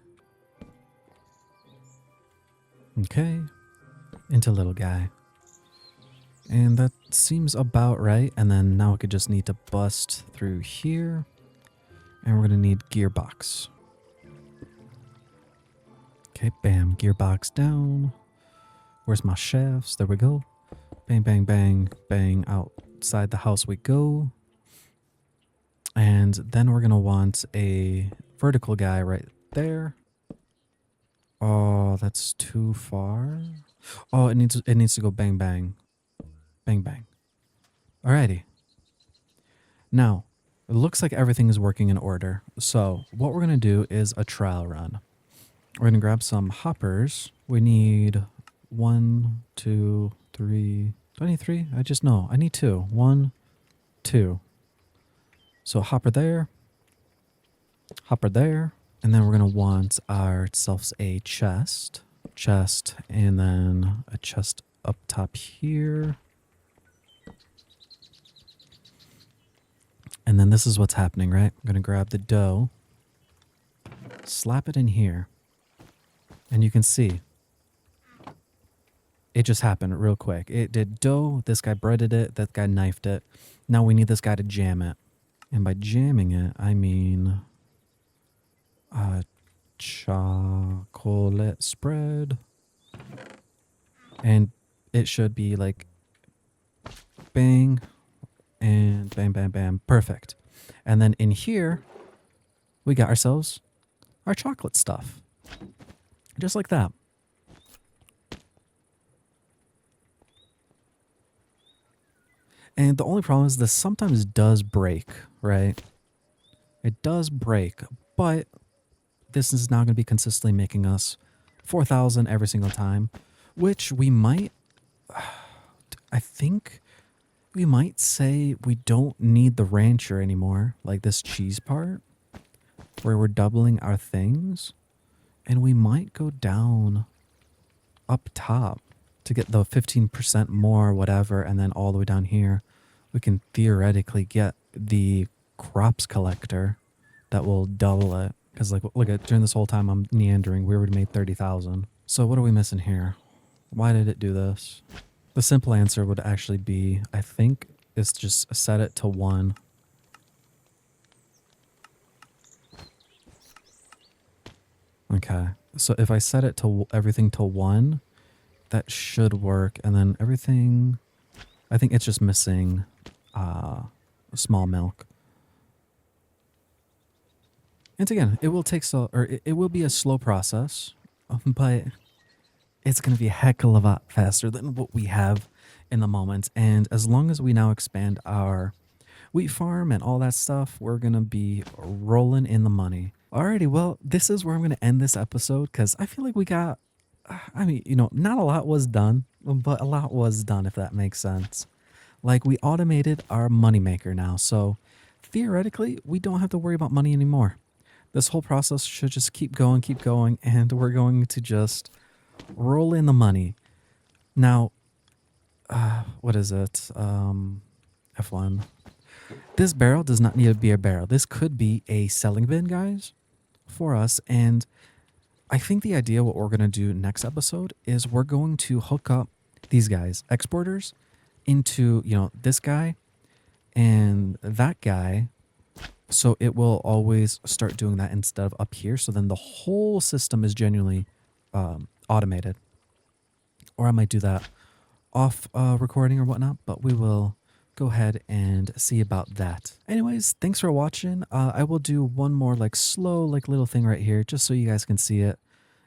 Okay. Into little guy. And that seems about right. And then now we could just need to bust through here. And we're going to need gearbox. Okay, bam. Gearbox down. Where's my shafts? There we go. Bang, bang, bang, bang. Outside the house we go. And then we're going to want a vertical guy right there. Oh, that's too far. Oh, it needs to go bang, bang. Bang, bang. Alrighty. Now, it looks like everything is working in order. So what we're going to do is a trial run. We're going to grab some hoppers. We need 1, 2, 3. Do I need 3? I just know. I need 2. 1, 2. So hopper there. Hopper there. And then we're going to want ourselves a chest. Chest. And then a chest up top here. And then this is what's happening, right? I'm going to grab the dough. Slap it in here. And you can see it just happened real quick. It did dough. This guy breaded it. That guy knifed it. Now we need this guy to jam it. And by jamming it, I mean chocolate spread. And it should be like bang and bam, bam, bam. Perfect. And then in here, we got ourselves our chocolate stuff. Just like that. And the only problem is this sometimes does break, right? It does break, but this is now going to be consistently making us 4,000 every single time, which we might, I think we might say we don't need the rancher anymore, like this cheese part, where we're doubling our things, and we might go down up top to get the 15% more, whatever, and then all the way down here, we can theoretically get the crops collector that will double it. Because like, look at during this whole time I'm meandering, we already made 30,000. So what are we missing here? Why did it do this? The simple answer would actually be, I think, is just set it to 1. Okay, so if I set it to everything to 1, that should work. And then everything, I think it's just missing small milk. And again, it will take it will be a slow process, but it's going to be a heck of a lot faster than what we have in the moment. And as long as we now expand our wheat farm and all that stuff, we're going to be rolling in the money. Alrighty, well, this is where I'm going to end this episode because I feel like we got, I mean, you know, not a lot was done, but a lot was done, if that makes sense. Like, we automated our moneymaker now, so theoretically, we don't have to worry about money anymore. This whole process should just keep going, and we're going to just roll in the money. Now, what is it? F1. This barrel does not need to be a barrel. This could be a selling bin, guys, for us. And I think the idea what we're going to do next episode is we're going to hook up these guys, exporters, into, you know, this guy and that guy. So it will always start doing that instead of up here. So then the whole system is genuinely automated. Or I might do that off recording or whatnot, but we will go ahead and see about that. Anyways, thanks for watching. I will do one more like slow like little thing right here just so you guys can see it.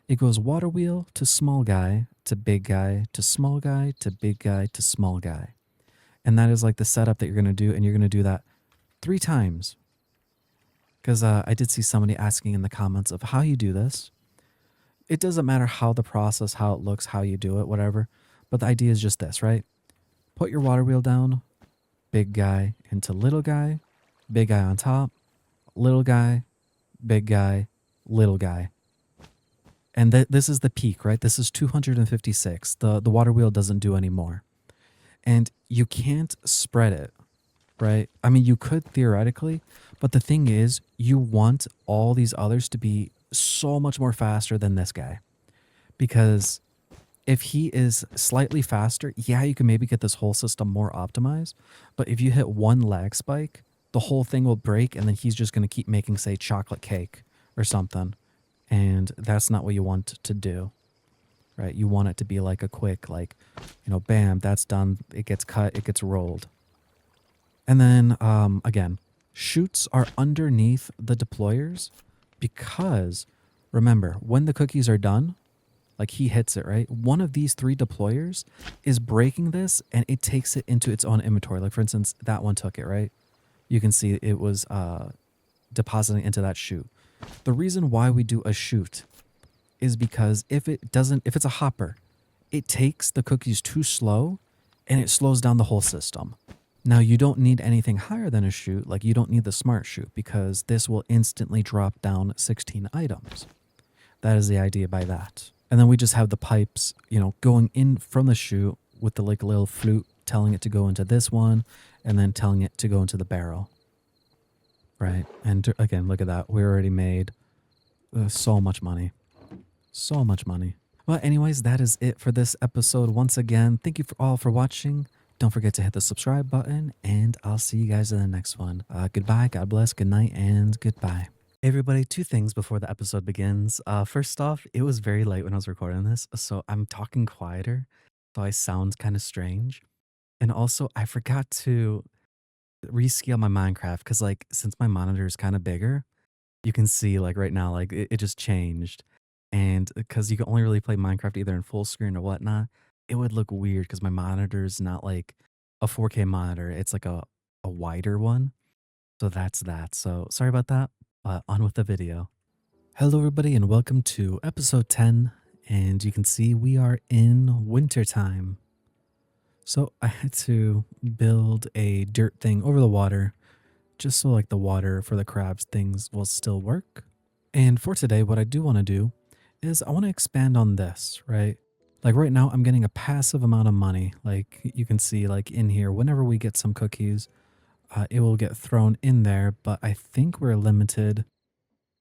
It goes water wheel to small guy to big guy to small guy to big guy to small guy. And that is like the setup that you're going to do, and you're going to do that 3 times. Because I did see somebody asking in the comments of how you do this. It doesn't matter how the process, how it looks, how you do it, whatever. But the idea is just this, right? Put your water wheel down, big guy into little guy, big guy on top, little guy, big guy, little guy. And this is the peak, right? This is 256. The water wheel doesn't do any more. And you can't spread it, right? I mean, you could theoretically, but the thing is, you want all these others to be so much more faster than this guy. Because if he is slightly faster, yeah, you can maybe get this whole system more optimized. But if you hit one lag spike, the whole thing will break, and then he's just going to keep making, say, chocolate cake or something. And that's not what you want to do. right? You want it to be like a quick, like, bam, that's done. It gets cut, it gets rolled. And then again, chutes are underneath the deployers because remember, when the cookies are done, like he hits it, right? One of these three deployers is breaking this and it takes it into its own inventory. Like for instance, that one took it, right? You can see it was depositing into that chute. The reason why we do a chute is because if it's a hopper, it takes the cookies too slow and it slows down the whole system. Now you don't need anything higher than a chute, like you don't need the smart chute because this will instantly drop down 16 items. That is the idea by that. And then we just have the pipes, going in from the chute with the like little flute telling it to go into this one and then telling it to go into the barrel. Right. And again, look at that. We already made so much money. So much money. Well, anyways, that is it for this episode. Once again, thank you all for watching. Don't forget to hit the subscribe button, and I'll see you guys in the next one. Goodbye, God bless, good night, and goodbye. Hey everybody, two things before the episode begins. First off, it was very late when I was recording this, so I'm talking quieter, so I sound kind of strange. And also, I forgot to rescale my Minecraft because, like, since my monitor is kind of bigger, you can see, like, right now, like, it just changed. And because you can only really play Minecraft either in full screen or whatnot, it would look weird because my monitor is not like a 4K monitor. It's like a wider one. So that's that. So sorry about that. On with the video. Hello, everybody, and welcome to episode 10. And you can see we are in wintertime. So I had to build a dirt thing over the water just so like the water for the crabs things will still work. And for today, what I do want to do is I want to expand on this, right? Like right now, I'm getting a passive amount of money. Like you can see like in here, whenever we get some cookies, it will get thrown in there. But I think we're limited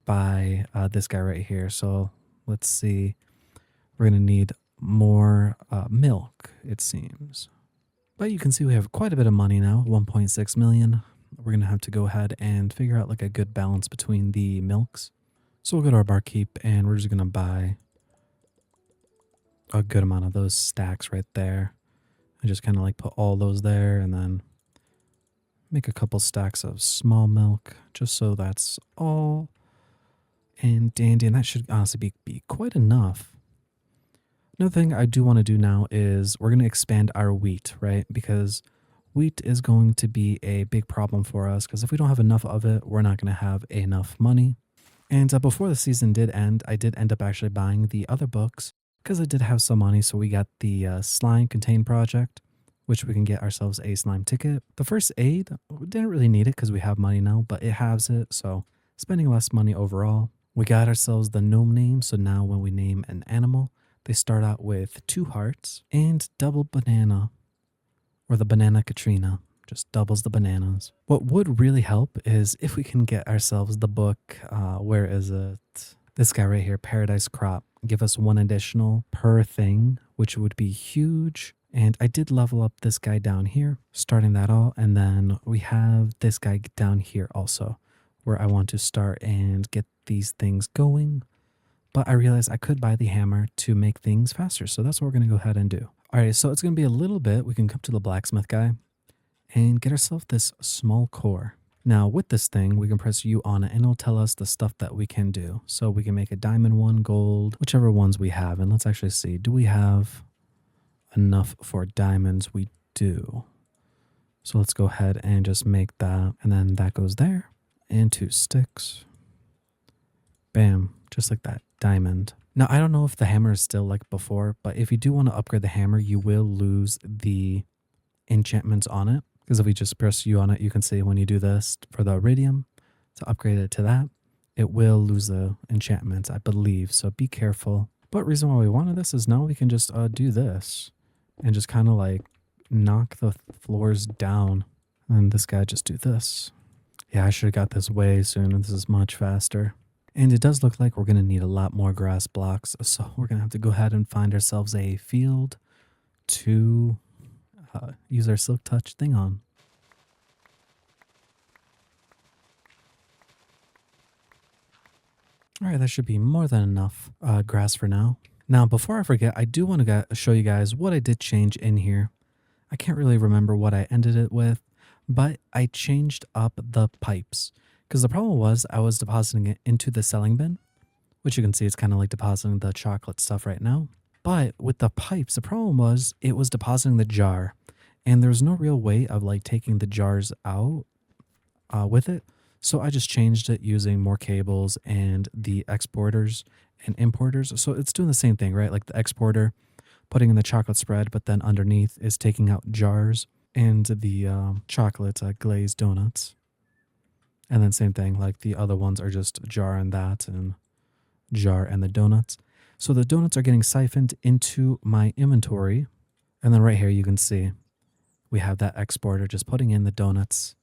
by this guy right here. So let's see. We're going to need more milk, it seems. But you can see we have quite a bit of money now, 1.6 million. We're going to have to go ahead and figure out like a good balance between the milks. So we'll go to our barkeep and we're just going to buy a good amount of those stacks right there. I just kind of like put all those there and then make a couple stacks of small milk just so that's all and dandy. And that should honestly be quite enough. Another thing I do want to do now is we're going to expand our wheat, right? Because wheat is going to be a big problem for us because if we don't have enough of it, we're not going to have enough money. And before the season did end, I did end up actually buying the other books because I did have some money. So we got the slime contain project, which we can get ourselves a slime ticket. The first aid, we didn't really need it because we have money now, but it has it. So spending less money overall. We got ourselves the gnome name. So now when we name an animal, they start out with 2 hearts and double banana, or the banana Katrina. Just doubles the bananas. What would really help is if we can get ourselves the book, where is it? This guy right here, Paradise Crop. Give us 1 additional per thing, which would be huge. And I did level up this guy down here, starting that all. And then we have this guy down here also, where I want to start and get these things going. But I realized I could buy the hammer to make things faster. So that's what we're going to go ahead and do. All right, so it's going to be a little bit. We can come to the blacksmith guy and get ourselves this small core. Now with this thing, we can press U on it and it'll tell us the stuff that we can do. So we can make a diamond one, gold, whichever ones we have. And let's actually see, do we have enough for diamonds? We do. So let's go ahead and just make that. And then that goes there and 2 sticks. Bam, just like that, diamond. Now, I don't know if the hammer is still like before, but if you do want to upgrade the hammer, you will lose the enchantments on it. Because if we just press U on it, you can see when you do this for the iridium to upgrade it to that, it will lose the enchantments, I believe. So be careful. But reason why we wanted this is now we can just do this and just kind of like knock the floors down. And this guy just do this. Yeah, I should have got this way sooner. This is much faster. And it does look like we're going to need a lot more grass blocks. So we're going to have to go ahead and find ourselves a field to use our silk touch thing on. All right, that should be more than enough grass for now. Now, before I forget, I do want to show you guys what I did change in here. I can't really remember what I ended it with, but I changed up the pipes because the problem was I was depositing it into the selling bin, which you can see it's kind of like depositing the chocolate stuff right now. But with the pipes, the problem was it was depositing the jar, and there was no real way of like taking the jars out with it. So I just changed it using more cables and the exporters and importers. So it's doing the same thing, right? Like the exporter putting in the chocolate spread, but then underneath is taking out jars and the chocolate glazed donuts. And then same thing, like the other ones are just jar and that and jar and the donuts. So the donuts are getting siphoned into my inventory. And then right here you can see we have that exporter just putting in the donuts,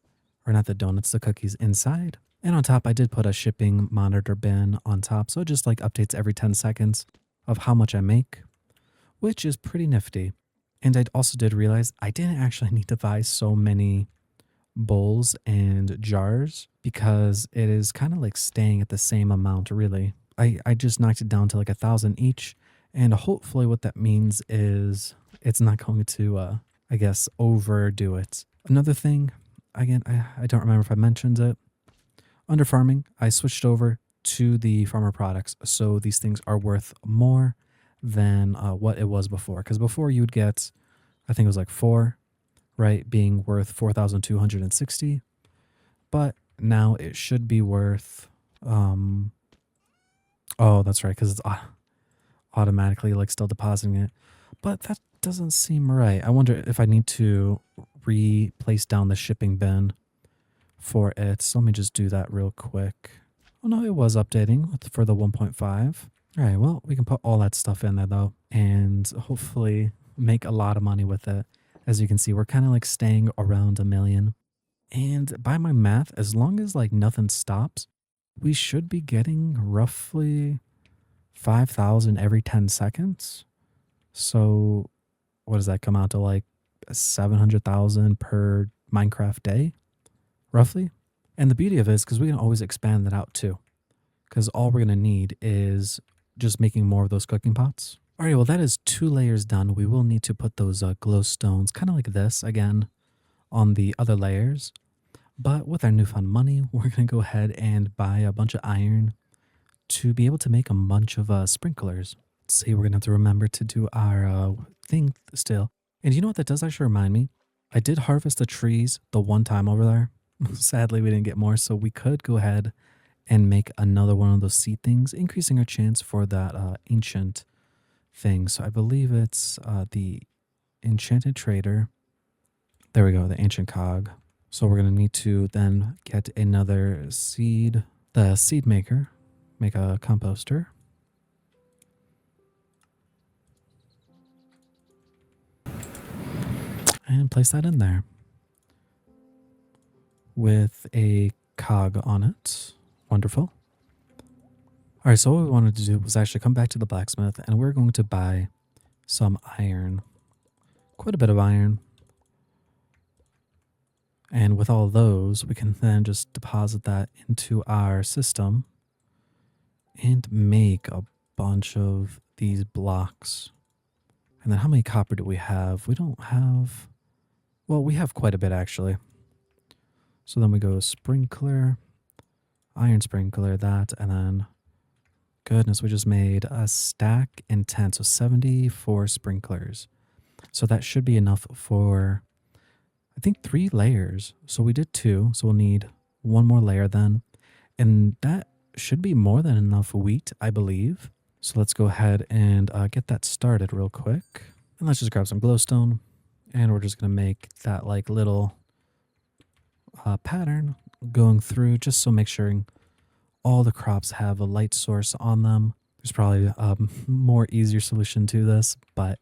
or not the donuts, the cookies inside. And on top, I did put a shipping monitor bin on top. So it just like updates every 10 seconds of how much I make, which is pretty nifty. And I also did realize I didn't actually need to buy so many bowls and jars because it is kind of like staying at the same amount, really. I just knocked it down to like 1,000 each. And hopefully what that means is it's not going to, I guess, overdo it. Another thing, again, I don't remember if I mentioned it. Under farming, I switched over to the farmer products. So these things are worth more than what it was before. Because before you would get, I think it was like 4, right, being worth 4,260. But now it should be worth, oh, that's right, because it's automatically like still depositing it. But that doesn't seem right. I wonder if I need to replace down the shipping bin for it. So let me just do that real quick. Oh no, it was updating for the 1.5. All right, well, we can put all that stuff in there though, and hopefully make a lot of money with it. As you can see, we're kind of like staying around 1 million. And by my math, as long as like nothing stops, we should be getting roughly 5,000 every 10 seconds. So what does that come out to, like 700,000 per Minecraft day, roughly? And the beauty of it is because we can always expand that out too, because all we're going to need is just making more of those cooking pots. All right, well, that is 2 layers done. We will need to put those glow stones, kind of like this again, on the other layers. But with our newfound money, we're going to go ahead and buy a bunch of iron to be able to make a bunch of sprinklers. Let's see, we're going to have to remember to do our thing still. And you know what that does actually remind me? I did harvest the trees the one time over there. Sadly, we didn't get more, so we could go ahead and make another one of those seed things, increasing our chance for that ancient thing. So I believe it's the enchanted trader. There we go, the ancient cog. So we're going to need to then get another seed, the seed maker, make a composter. And place that in there with a cog on it. Wonderful. All right, so what we wanted to do was actually come back to the blacksmith, and we're going to buy some iron, quite a bit of iron. And with all those, we can then just deposit that into our system and make a bunch of these blocks. And then how many copper do we have? We don't have, well, we have quite a bit actually. So then we go sprinkler, iron sprinkler, that, and then goodness, we just made a stack and 10, so 74 sprinklers. So that should be enough for, I think, 3 layers. So we did 2, so we'll need 1 more layer then. And that should be more than enough wheat, I believe. So let's go ahead and get that started real quick. And let's just grab some glowstone. And we're just going to make that like little pattern going through, just so make sure all the crops have a light source on them. There's probably a more easier solution to this, but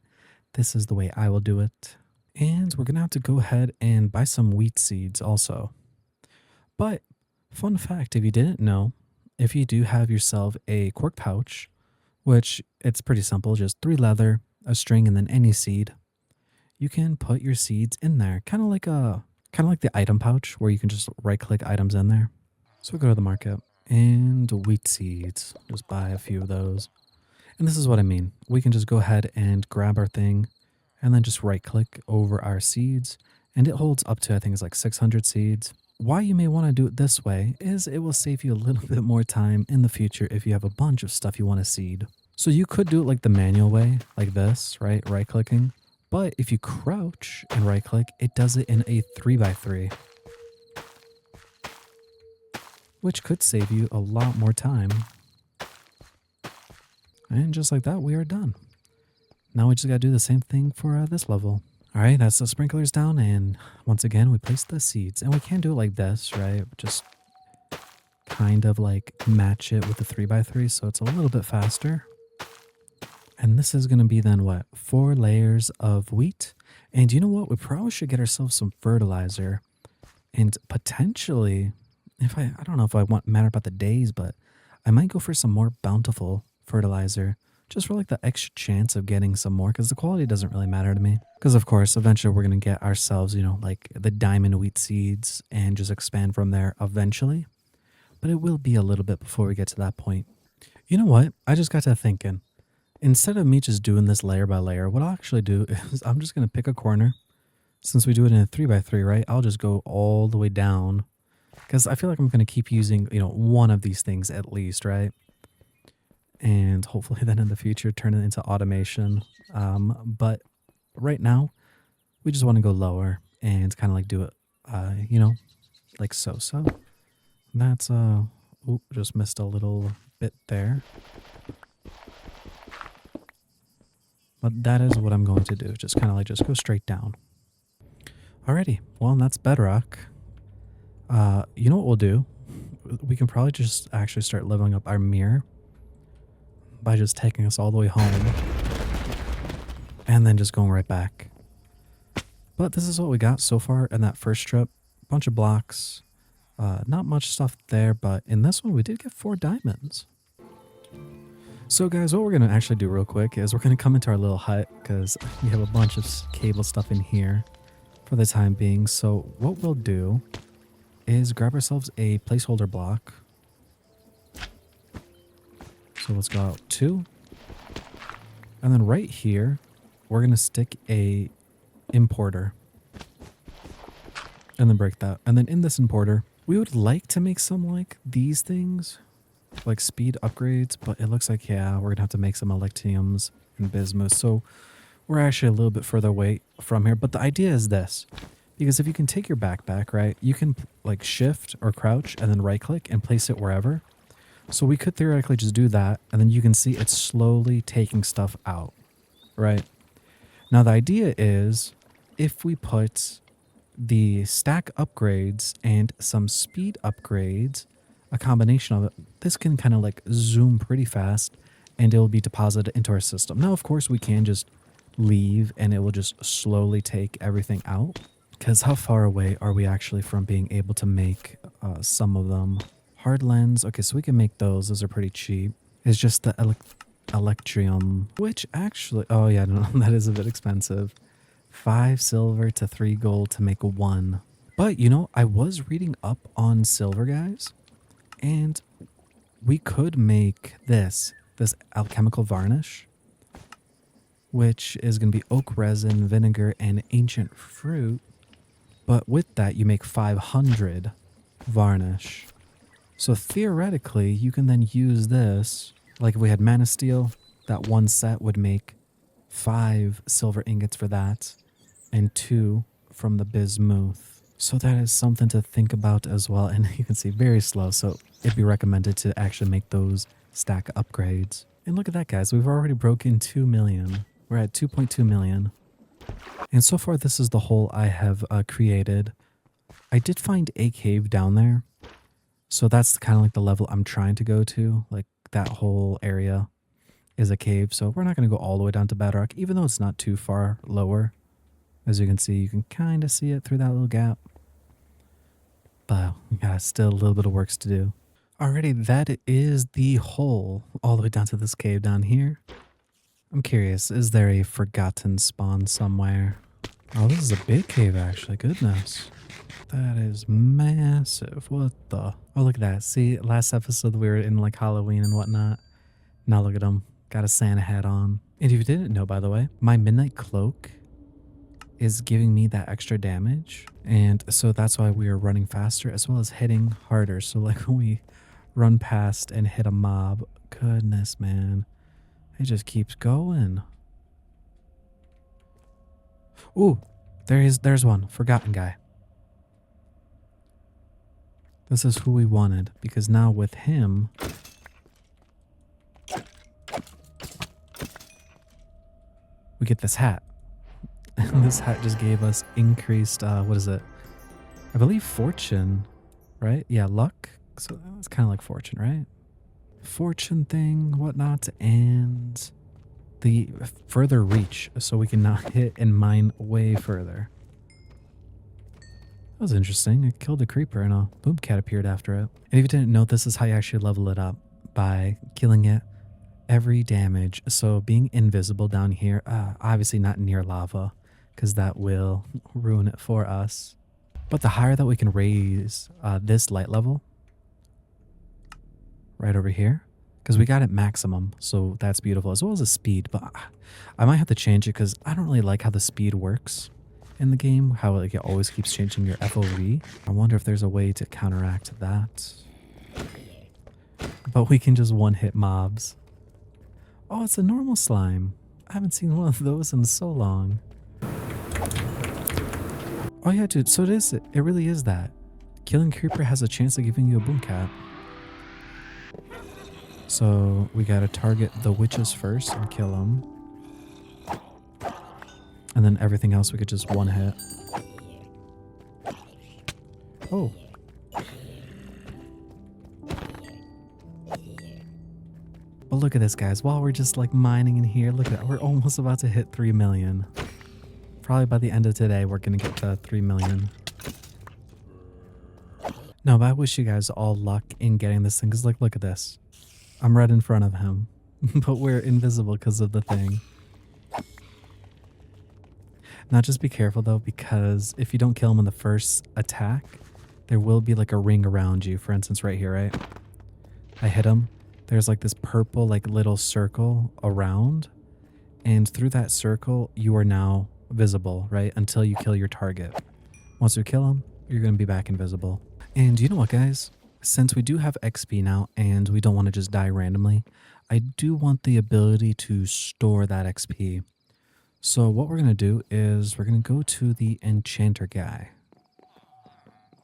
this is the way I will do it. And we're going to have to go ahead and buy some wheat seeds also. But fun fact, if you didn't know, if you do have yourself a cork pouch, which it's pretty simple, just 3 leather, a string, and then any seed, you can put your seeds in there, kind of like the item pouch where you can just right click items in there. So we go to the market and wheat seeds, just buy a few of those. And this is what I mean. We can just go ahead and grab our thing and then just right click over our seeds. And it holds up to, I think it's like 600 seeds. Why you may want to do it this way is it will save you a little bit more time in the future if you have a bunch of stuff you want to seed. So you could do it like the manual way, like this, right? Right clicking. But if you crouch and right click, it does it in a 3x3, which could save you a lot more time. And just like that, we are done. Now we just gotta do the same thing for this level. All right, that's the sprinklers down, and once again, we place the seeds. And we can do it like this, right? Just kind of like match it with the 3x3 so it's a little bit faster. And this is gonna be then what? 4 layers of wheat. And you know what? We probably should get ourselves some fertilizer. And potentially, if I don't know if I want matter about the days, but I might go for some more bountiful fertilizer just for like the extra chance of getting some more because the quality doesn't really matter to me. Because of course, eventually we're going to get ourselves, you know, like the diamond wheat seeds and just expand from there eventually. But it will be a little bit before we get to that point. You know what? I just got to thinking. Instead of me just doing this layer by layer, what I'll actually do is I'm just going to pick a corner. Since we do it in a 3x3, right? I'll just go all the way down because I feel like I'm going to keep using, you know, one of these things at least, right? And hopefully then in the future turn it into automation. But right now we just want to go lower and kind of like do it, you know, like so. That's, oop, just missed a little bit there. But that is what I'm going to do. Just kind of like just go straight down. Alrighty, well, that's bedrock. You know what we'll do? We can probably just actually start leveling up our mirror by just taking us all the way home and then just going right back. But this is what we got so far in that first trip. Bunch of blocks. Not much stuff there, but in this one we did get 4 diamonds. So guys, what we're going to actually do real quick is we're going to come into our little hut because we have a bunch of cable stuff in here for the time being. So what we'll do is grab ourselves a placeholder block. So let's go out 2. And then right here, we're going to stick a importer. And then break that. And then in this importer, we would like to make some like these things, like speed upgrades, but it looks like, yeah, we're going to have to make some electiums and bismuth. So we're actually a little bit further away from here. But the idea is this. Because if you can take your backpack, right, you can like shift or crouch and then right click and place it wherever. So we could theoretically just do that, and then you can see it's slowly taking stuff out, right? Now the idea is if we put the stack upgrades and some speed upgrades, a combination of it, this can kind of like zoom pretty fast and it will be deposited into our system. Now, of course, we can just leave and it will just slowly take everything out. Because how far away are we actually from being able to make some of them? Hard lens. Okay, so we can make those. Those are pretty cheap. It's just the electrium, which actually, oh yeah, no, that is a bit expensive. 5 silver to 3 gold to make 1. But, you know, I was reading up on silver, guys, and we could make this alchemical varnish, which is going to be oak resin, vinegar, and ancient fruit. But with that, you make 500 varnish. So theoretically, you can then use this, like if we had mana steel, that one set would make 5 silver ingots for that, and 2 from the bismuth. So that is something to think about as well. And you can see very slow, so it'd be recommended to actually make those stack upgrades. And look at that, guys. We've already broken 2 million. We're at 2.2 million. And so far, this is the hole I have created. I did find a cave down there. So that's kind of like the level I'm trying to go to. Like that whole area is a cave. So we're not going to go all the way down to bedrock, even though it's not too far lower. As you can see, you can kind of see it through that little gap. But we got still a little bit of works to do. Alrighty, that is the hole all the way down to this cave down here. I'm curious, is there a forgotten spawn somewhere? Oh, this is a big cave actually, goodness. That is massive. What the? Oh, look at that. See, last episode we were in like Halloween and whatnot. Now look at them. Got a Santa hat on. And if you didn't know, by the way, my Midnight Cloak is giving me that extra damage. And so that's why we are running faster as well as hitting harder. So like when we run past and hit a mob, goodness, man, it just keeps going. Ooh, there's one. Forgotten guy. This is who we wanted because now with him, we get this hat. And this hat just gave us increased, what is it? I believe fortune, right? Yeah, luck. So it's kind of like fortune, right? Fortune thing, whatnot, and the further reach so we can now hit and mine way further. That was interesting. It killed a creeper and a boom cat appeared after it. And if you didn't know, this is how you actually level it up by killing it every damage. So being invisible down here, obviously not near lava because that will ruin it for us. But the higher that we can raise this light level, right over here, because we got it maximum, so that's beautiful, as well as the speed. But I might have to change it because I don't really like how the speed works in the game, how like, it always keeps changing your FOV. I wonder if there's a way to counteract that. But we can just one-hit mobs. Oh, it's a normal slime. I haven't seen one of those in so long. Oh yeah, dude, so it really is that. Killing creeper has a chance of giving you a boom cat. So we gotta target the witches first and kill them. And then everything else we could just one hit. Oh. But look at this, guys. While we're just like mining in here, look at that. We're almost about to hit 3 million. Probably by the end of today, we're gonna get to 3 million. No, but I wish you guys all luck in getting this thing. Cause like, look at this. I'm right in front of him, but we're invisible because of the thing. Now just be careful though, because if you don't kill him in the first attack, there will be like a ring around you. For instance, right here, right? I hit him. There's like this purple like little circle around, and through that circle, you are now visible, right? Until you kill your target. Once you kill him, you're going to be back invisible. And you know what, guys? Since we do have XP now and we don't want to just die randomly, I do want the ability to store that XP. So what we're going to do is we're going to go to the enchanter guy.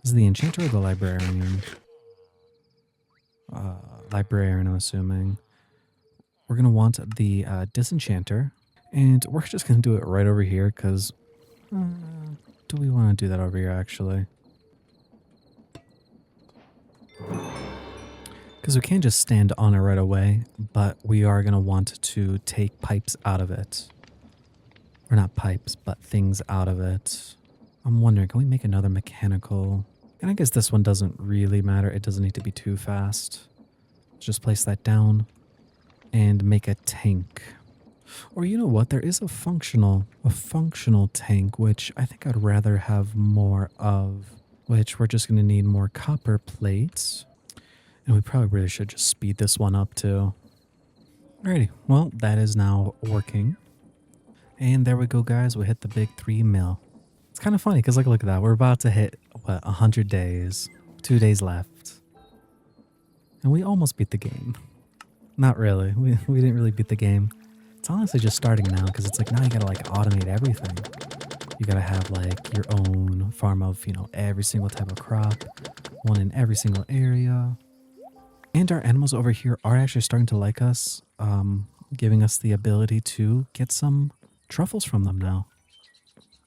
Is it the enchanter or the librarian? Librarian, I'm assuming. We're going to want the disenchanter. And we're just going to do it right over here because... do we want to do that over here, actually? Because we can't just stand on it right away, but we are going to want to take pipes out of it. Or not pipes, but things out of it. I'm wondering, can we make another mechanical? And I guess this one doesn't really matter. It doesn't need to be too fast. Just place that down and make a tank. Or you know what? There is a functional tank, which I think I'd rather have more of, which we're just going to need more copper plates. And we probably really should just speed this one up too. Alrighty, well, that is now working. And there we go, guys. We hit the big 3 mil. It's kind of funny because look at that. We're about to hit, what, 100 days. 2 days left. And we almost beat the game. Not really. We didn't really beat the game. It's honestly just starting now because it's like now you gotta like automate everything. You gotta have like your own farm of, you know, every single type of crop. One in every single area. And our animals over here are actually starting to like us, giving us the ability to get some truffles from them now.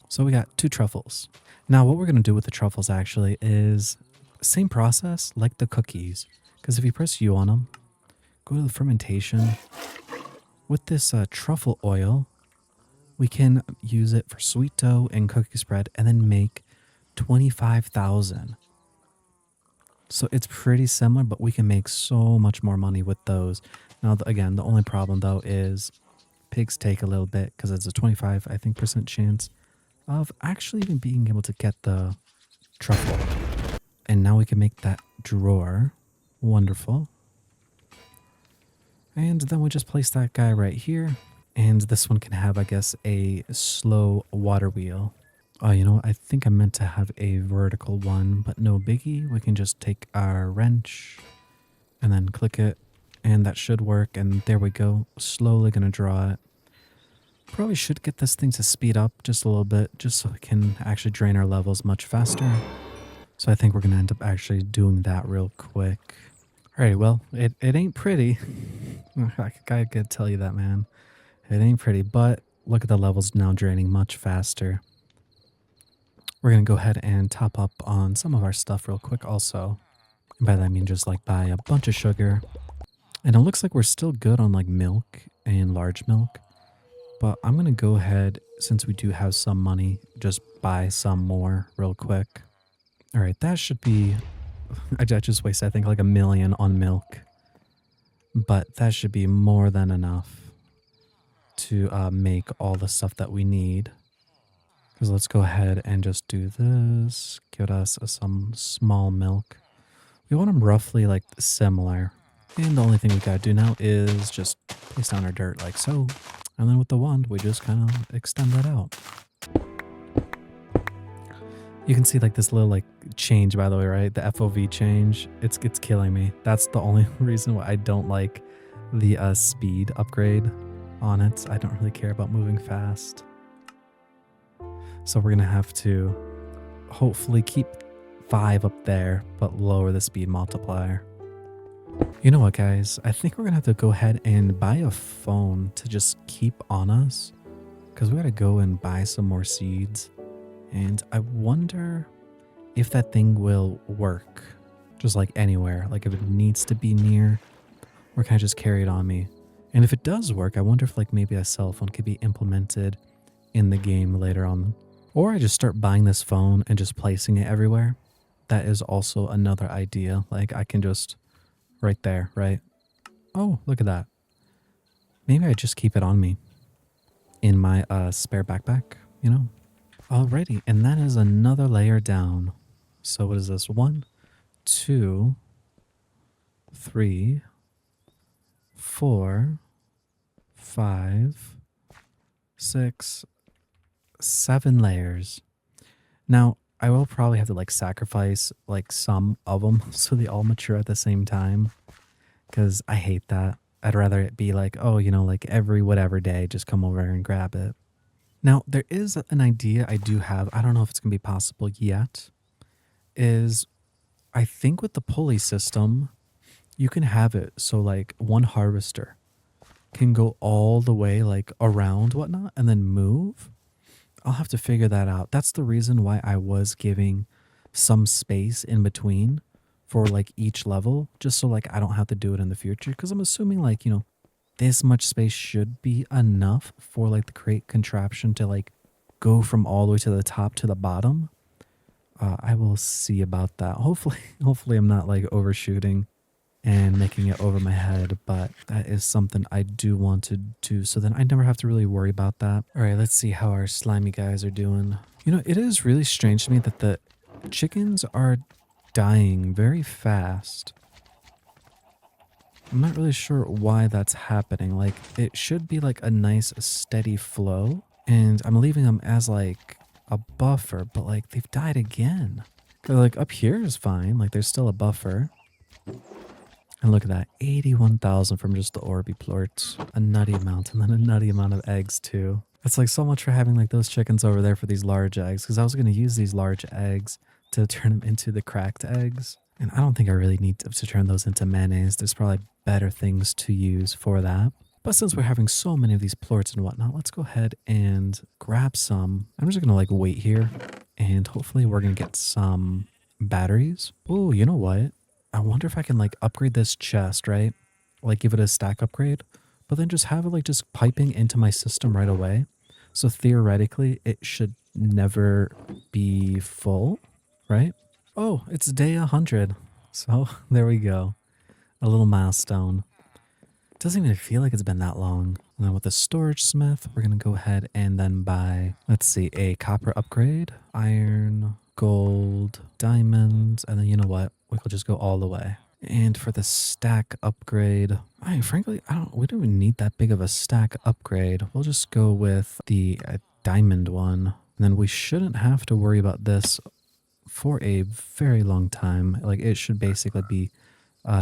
So we got 2 truffles. Now what we're going to do with the truffles actually is same process like the cookies. Because if you press U on them, go to the fermentation. With this truffle oil, we can use it for sweet dough and cookie spread and then make 25,000. So it's pretty similar, but we can make so much more money with those. Now, again, the only problem though is pigs take a little bit because it's a 25, I think, % chance of actually even being able to get the truffle. And now we can make that drawer. Wonderful. And then we just place that guy right here. And this one can have, I guess, a slow water wheel. Oh, you know what? I think I meant to have a vertical one, but no biggie. We can just take our wrench and then click it, and that should work. And there we go. Slowly gonna draw it. Probably should get this thing to speed up just a little bit, just so we can actually drain our levels much faster. So I think we're gonna end up actually doing that real quick. Alright, well, it ain't pretty. I gotta tell you that, man. It ain't pretty, but look at the levels now draining much faster. We're gonna go ahead and top up on some of our stuff real quick also. And by that I mean just like buy a bunch of sugar. And it looks like we're still good on like milk and large milk. But I'm gonna go ahead, since we do have some money, just buy some more real quick. Alright, that should be... I just wasted, I think, like 1,000,000 on milk. But that should be more than enough to make all the stuff that we need. Because let's go ahead and just do this. Give us some small milk. We want them roughly like similar. And the only thing we gotta do now is just place down our dirt like so. And then with the wand, we just kind of extend that out. You can see like this little like change, by the way, right? The FOV change. It's killing me. That's the only reason why I don't like the speed upgrade on it. I don't really care about moving fast. So we're gonna have to hopefully keep 5 up there, but lower the speed multiplier. You know what, guys? I think we're gonna have to go ahead and buy a phone to just keep on us, because we gotta go and buy some more seeds. And I wonder if that thing will work just like anywhere, like if it needs to be near, or can I just carry it on me? And if it does work, I wonder if like maybe a cell phone could be implemented in the game later on. Or I just start buying this phone and just placing it everywhere. That is also another idea. Like I can just right there, right? Oh, look at that. Maybe I just keep it on me in my spare backpack, you know? Alrighty, and that is another layer down. So what is this? 1, 2, 3, 4, 5, 6, 7 layers. Now, I will probably have to like sacrifice like some of them so they all mature at the same time, because I hate that. I'd rather it be like, oh, you know, like every whatever day, just come over and grab it. Now, there is an idea I do have. I don't know if it's going to be possible yet. Is I think with the pulley system, you can have it so like one harvester can go all the way like around whatnot and then move. I'll have to figure that out. That's the reason why I was giving some space in between for like each level, just so like I don't have to do it in the future. Because I'm assuming like, you know, this much space should be enough for like the crate contraption to like go from all the way to the top to the bottom. I will see about that. Hopefully I'm not like overshooting and making it over my head, but that is something I do want to do, so then I never have to really worry about that. All right, let's see how our slimy guys are doing. You know, it is really strange to me that the chickens are dying very fast. I'm not really sure why that's happening. Like, it should be like a nice steady flow, and I'm leaving them as like a buffer, but like they've died again. 'Cause like up here is fine, like there's still a buffer. And look at that, 81,000 from just the Orby plorts. A nutty amount, and then a nutty amount of eggs too. It's like so much for having like those chickens over there for these large eggs, because I was going to use these large eggs to turn them into the cracked eggs. And I don't think I really need to turn those into mayonnaise. There's probably better things to use for that. But since we're having so many of these plorts and whatnot, let's go ahead and grab some. I'm just going to like wait here, and hopefully we're going to get some batteries. Oh, you know what? I wonder if I can like upgrade this chest, right? Like give it a stack upgrade, but then just have it like just piping into my system right away. So theoretically, it should never be full, right? Oh, it's day 100. So there we go. A little milestone. Doesn't even feel like it's been that long. And then with the storage smith, we're going to go ahead and then buy, let's see, a copper upgrade, iron, gold, diamonds, and then you know what? We could just go all the way. And for the stack upgrade, frankly, we don't even need that big of a stack upgrade. We'll just go with the diamond one. And then we shouldn't have to worry about this for a very long time. Like it should basically be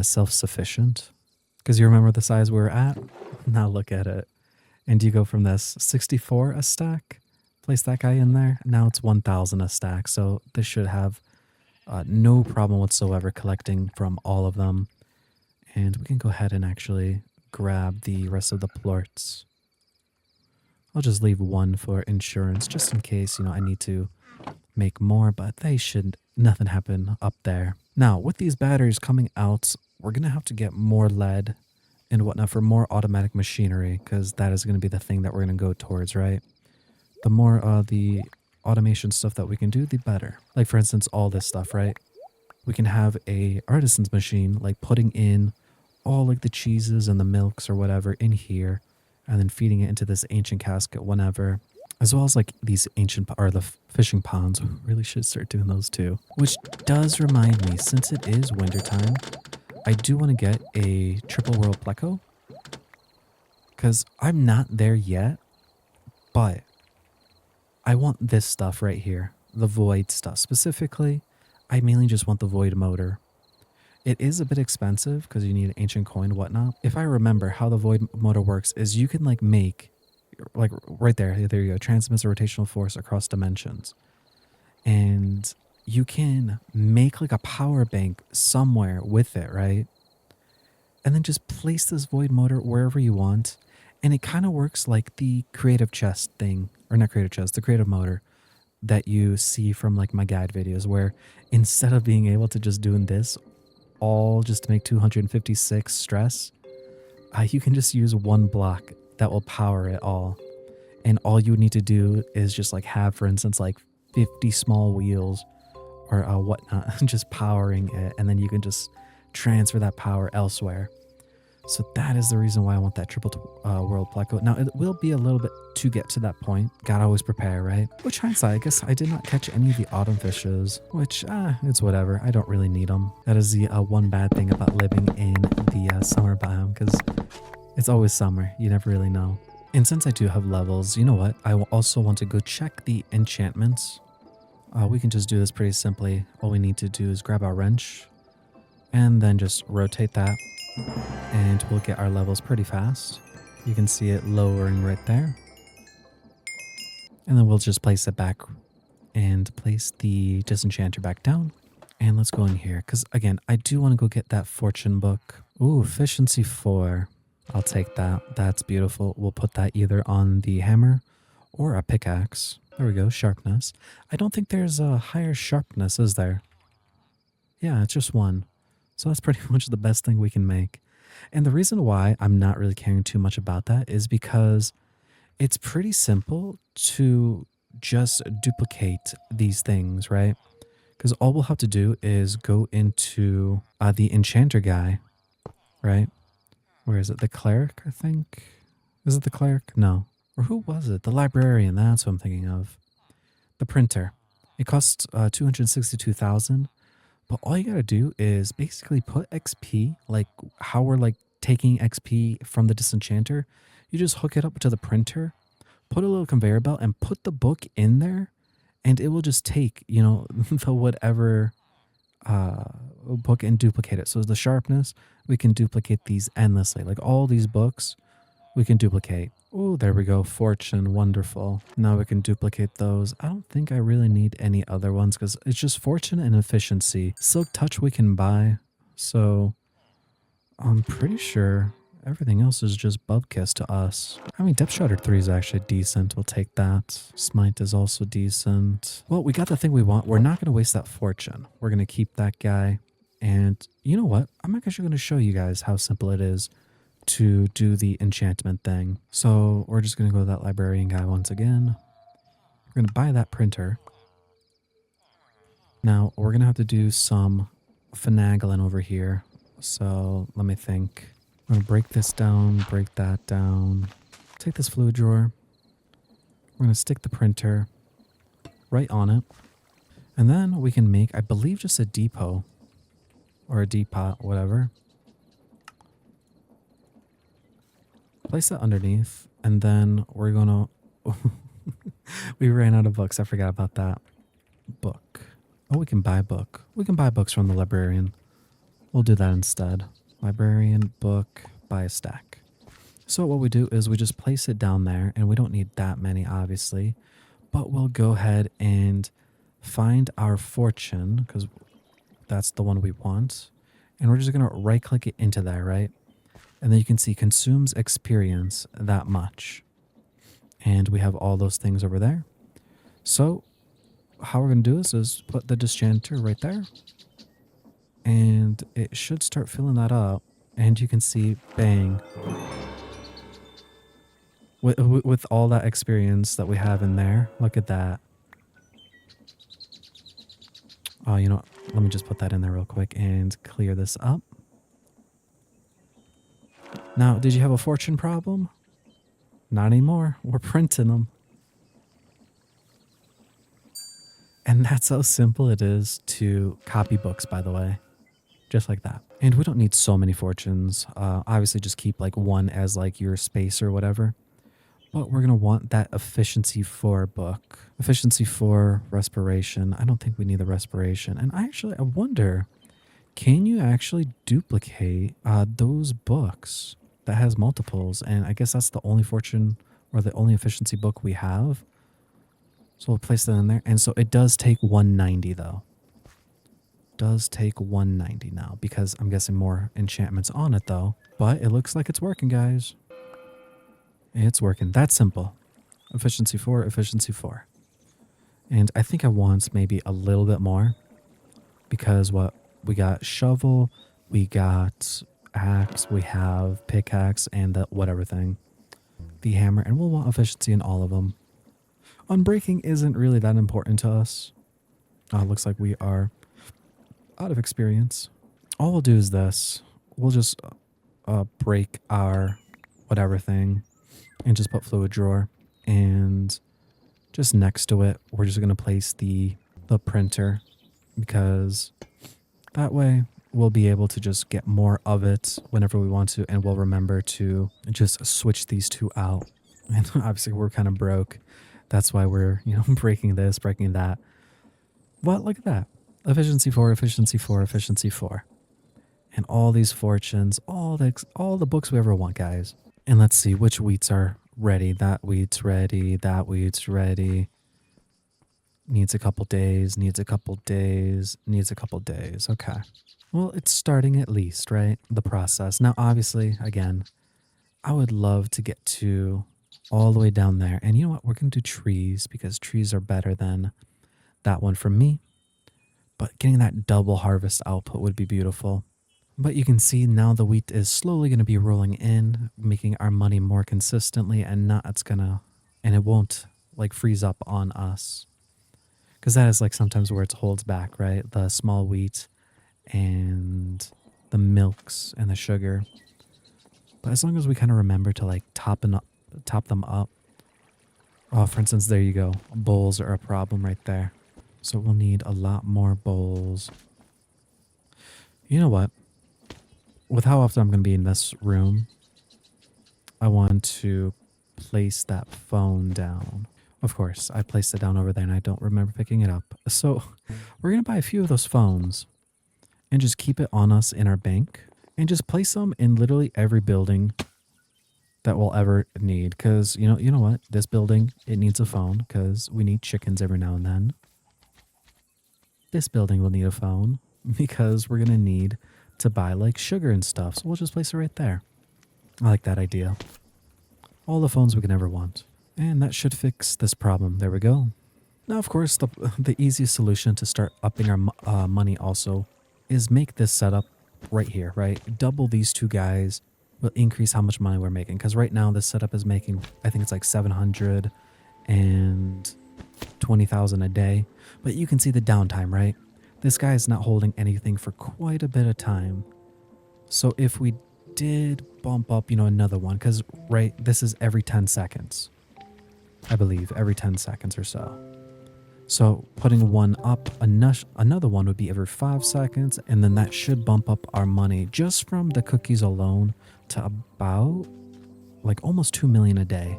self-sufficient. Because you remember the size we were at? Now look at it. And you go from this 64 a stack, place that guy in there. Now it's 1,000 a stack. So this should have no problem whatsoever collecting from all of them. And we can go ahead and actually grab the rest of the plorts. I'll just leave one for insurance just in case, I need to make more, but they should nothing happen up there. Now, with these batteries coming out, we're going to have to get more lead and whatnot for more automatic machinery because that is going to be the thing that we're going to go towards, right? The more the automation stuff that we can do, the better. Like for instance, all this stuff, right? We can have a artisan's machine, like putting in all like the cheeses and the milks or whatever in here and then feeding it into this ancient casket whenever, as well as like these ancient or the fishing ponds. We really should start doing those too. Which does remind me, since it is wintertime, I do want to get a triple world pleco because I'm not there yet, but I want this stuff right here, the void stuff specifically. I mainly just want the void motor. It is a bit expensive because you need an ancient coin and whatnot. If I remember how the void motor works is you can like make, like right there, there you go, transmits a rotational force across dimensions. And you can make like a power bank somewhere with it, right? And then just place this void motor wherever you want. And it kind of works like the creative chest thing, or not creative chest, the creative motor that you see from like my guide videos where instead of being able to just doing this all just to make 256 stress, you can just use one block that will power it all. And all you need to do is just like have, for instance, like 50 small wheels or whatnot, just powering it. And then you can just transfer that power elsewhere. So that is the reason why I want that triple world pleco. Now, it will be a little bit to get to that point. Gotta always prepare, right? Which hindsight, I guess I did not catch any of the autumn fishes, which, it's whatever. I don't really need them. That is the one bad thing about living in the summer biome, because it's always summer. You never really know. And since I do have levels, you know what? I will also want to go check the enchantments. We can just do this pretty simply. All we need to do is grab our wrench and then just rotate that. And we'll get our levels pretty fast. You can see it lowering right there. And then we'll just place it back and place the disenchanter back down. And let's go in here because again, I do want to go get that fortune book. Ooh, efficiency 4. I'll take that. That's beautiful. We'll put that either on the hammer or a pickaxe. There we go, sharpness. I don't think there's a higher sharpness, is there? Yeah, it's just 1. So that's pretty much the best thing we can make. And the reason why I'm not really caring too much about that is because it's pretty simple to just duplicate these things, right? Because all we'll have to do is go into the enchanter guy, right? Where is it? The cleric, I think? Is it the cleric? No. Or who was it? The librarian, that's what I'm thinking of. The printer. It costs 262,000. But all you gotta do is basically put XP, like how we're like taking XP from the disenchanter. You just hook it up to the printer, put a little conveyor belt, and put the book in there, and it will just take, the whatever book and duplicate it. So the sharpness, we can duplicate these endlessly. Like all these books, we can duplicate. Oh, there we go. Fortune. Wonderful. Now we can duplicate those. I don't think I really need any other ones because it's just fortune and efficiency. Silk touch we can buy. So I'm pretty sure everything else is just bubkiss to us. I mean, Depth Shredder 3 is actually decent. We'll take that. Smite is also decent. Well, we got the thing we want. We're not going to waste that fortune. We're going to keep that guy. And you know what? I'm actually going to show you guys how simple it is to do the enchantment thing. So we're just going to go to that librarian guy once again. We're going to buy that printer. Now we're going to have to do some finagling over here. So let me think. I'm going to break this down, break that down. Take this fluid drawer. We're going to stick the printer right on it. And then we can make, I believe, just a depot. or a depot, whatever. Place that underneath, and then we're gonna. We ran out of books. I forgot about that. Book. Oh, we can buy a book. We can buy books from the librarian. We'll do that instead. Librarian, book, buy a stack. So what we do is we just place it down there, and we don't need that many, obviously. But we'll go ahead and find our fortune, because that's the one we want. And we're just going to right click it into there, right? And then you can see consumes experience that much. And we have all those things over there. So how we're going to do this is put the disenchanter right there. And it should start filling that up. And you can see, bang. With all that experience that we have in there. Look at that. Oh, you know what? Let me just put that in there real quick and clear this up. Now, did you have a fortune problem? Not anymore. We're printing them. And that's how simple it is to copy books, by the way. Just like that. And we don't need so many fortunes. Obviously, just keep like one as like your space or whatever. But we're going to want that efficiency 4 book. Efficiency 4, respiration. I don't think we need the respiration. And I wonder, can you actually duplicate those books that has multiples? And I guess that's the only fortune or the only efficiency book we have. So we'll place that in there. And so it does take 190 though. Does take 190 now because I'm guessing more enchantments on it though. But it looks like it's working, guys. It's working. That's simple. Efficiency 4, efficiency 4. And I think I want maybe a little bit more because what we got shovel, we got axe, we have pickaxe and the whatever thing. The hammer, and we'll want efficiency in all of them. Unbreaking isn't really that important to us. Looks like we are out of experience. All we'll do is this. We'll just break our whatever thing and just put fluid drawer, and just next to it we're just going to place the printer, because that way we'll be able to just get more of it whenever we want to, and we'll remember to just switch these two out. And obviously we're kind of broke, that's why we're, you know, breaking this, breaking that. But look at that. Efficiency 4, efficiency 4, efficiency 4. And all these fortunes, all the books we ever want, guys. And let's see which wheats are ready. That wheat's ready. That wheat's ready. Needs a couple days. Needs a couple days. Needs a couple days. Okay. Well, it's starting at least, right? The process. Now, obviously, again, I would love to get to all the way down there. And you know what? We're going to do trees because trees are better than that one for me. But getting that double harvest output would be beautiful. But you can see now the wheat is slowly going to be rolling in, making our money more consistently, and it won't like freeze up on us. Because that is like sometimes where it holds back, right? The small wheat and the milks and the sugar. But as long as we kind of remember to like top them up. Oh, for instance, there you go. Bowls are a problem right there. So we'll need a lot more bowls. You know what? With how often I'm going to be in this room, I want to place that phone down. Of course, I placed it down over there and I don't remember picking it up. So we're going to buy a few of those phones and just keep it on us in our bank and just place them in literally every building that we'll ever need. Because, you know what? This building, it needs a phone because we need chickens every now and then. This building will need a phone because we're going to need to buy like sugar and stuff. So we'll just place it right there. I like that idea. All the phones we can ever want. And that should fix this problem. There we go. Now, of course, the easiest solution to start upping our money also is make this setup right here, right? Double these two guys will increase how much money we're making. Because right now this setup is making, I think it's like 720,000 a day. But you can see the downtime, right? This guy is not holding anything for quite a bit of time. So if we did bump up, another one, because, right, this is every 10 seconds. I believe every 10 seconds or so. So putting one up, another one would be every 5 seconds, and then that should bump up our money just from the cookies alone to about like almost 2 million a day.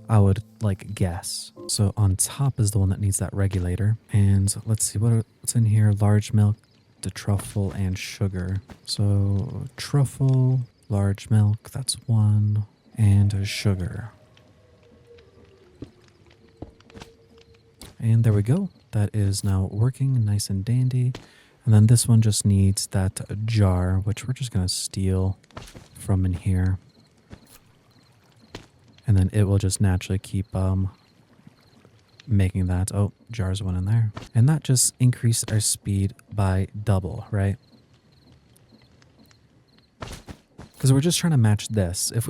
I would like guess. So on top is the one that needs that regulator. And let's see what's in here. Large milk, the truffle, and sugar. So truffle, large milk, that's one. And sugar. And there we go. That is now working nice and dandy. And then this one just needs that jar, which we're just going to steal from in here. And then it will just naturally keep making that. Oh, jars one in there. And that just increased our speed by double, right? Because we're just trying to match this. If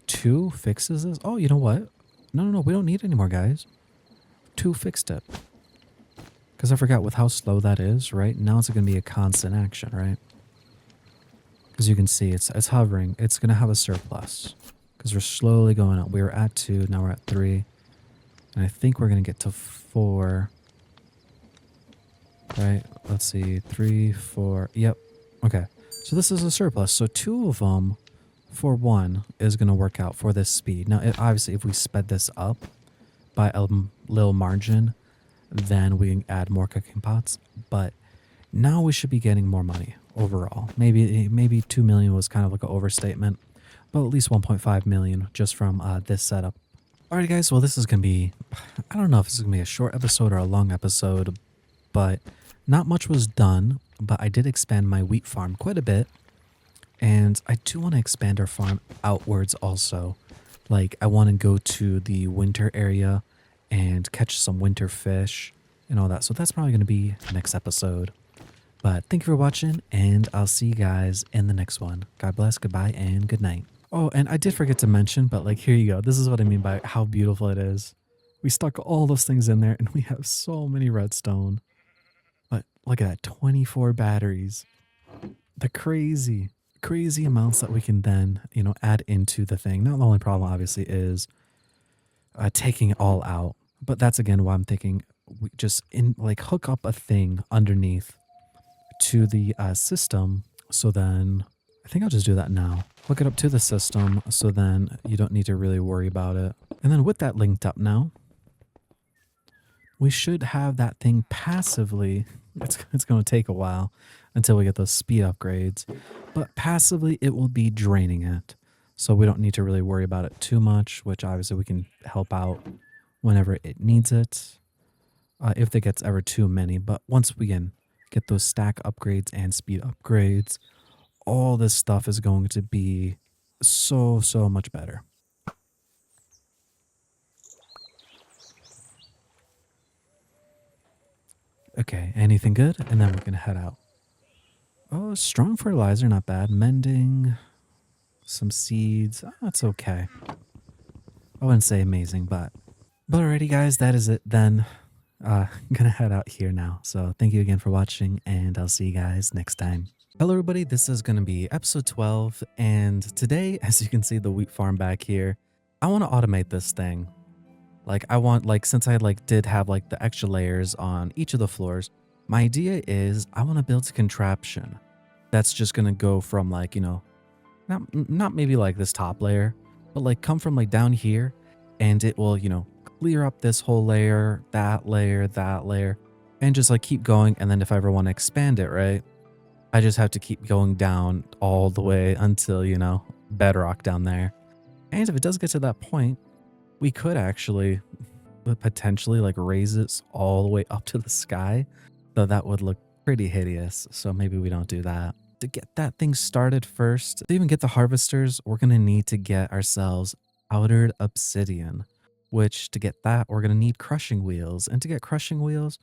2 fixes this. Oh, you know what? No, we don't need any more, guys. 2 fixed it. Because I forgot with how slow that is, right? Now it's going to be a constant action, right? As you can see, it's hovering. It's going to have a surplus. Because we're slowly going up. We were at 2, now we're at 3. And I think we're going to get to 4. Right? Let's see. 3, 4. Yep. Okay. So this is a surplus. So 2 of them for 1 is going to work out for this speed. Now, obviously, if we sped this up by a little margin, then we can add more cooking pots. But now we should be getting more money overall. Maybe 2 million was kind of like an overstatement, but at least 1.5 million just from this setup. Alright guys, well this is going to be, I don't know if this is going to be a short episode or a long episode, but not much was done, but I did expand my wheat farm quite a bit, and I do want to expand our farm outwards also. Like I want to go to the winter area and catch some winter fish and all that, so that's probably going to be next episode. But thank you for watching, and I'll see you guys in the next one. God bless, goodbye, and good night. Oh, and I did forget to mention, but like, here you go. This is what I mean by how beautiful it is. We stuck all those things in there, and we have so many redstone. But look at that, 24 batteries. The crazy amounts that we can then, add into the thing. Now, the only problem, obviously, is taking it all out. But that's, again, why I'm thinking we just hook up a thing underneath to the system, so then I think I'll just do that now. Hook it up to the system so then you don't need to really worry about it. And then with that linked up now, we should have that thing passively. It's going to take a while until we get those speed upgrades, but passively it will be draining it. So we don't need to really worry about it too much, which obviously we can help out whenever it needs it, if there gets ever too many. But once we can get those stack upgrades and speed upgrades, all this stuff is going to be so much better. Okay, anything good? And then we're gonna head out. Oh, strong fertilizer, not bad. Mending, some seeds. Oh, that's okay. I wouldn't say amazing, but alrighty guys, that is it then. I'm gonna head out here now. So thank you again for watching, and I'll see you guys next time. Hello everybody, this is going to be episode 12, and today, as you can see the wheat farm back here, I want to automate this thing. Since I did have the extra layers on each of the floors, my idea is I want to build a contraption that's just going to go from not maybe this top layer, but come from down here, and it will, clear up this whole layer, that layer, and just keep going. And then if I ever want to expand it, right, I just have to keep going down all the way until, bedrock down there. And if it does get to that point, we could actually potentially raise it all the way up to the sky, though that would look pretty hideous. So maybe we don't do that. To get that thing started first, to even get the harvesters, we're going to need to get ourselves powdered obsidian, which to get that, we're going to need crushing wheels. And to get crushing wheels,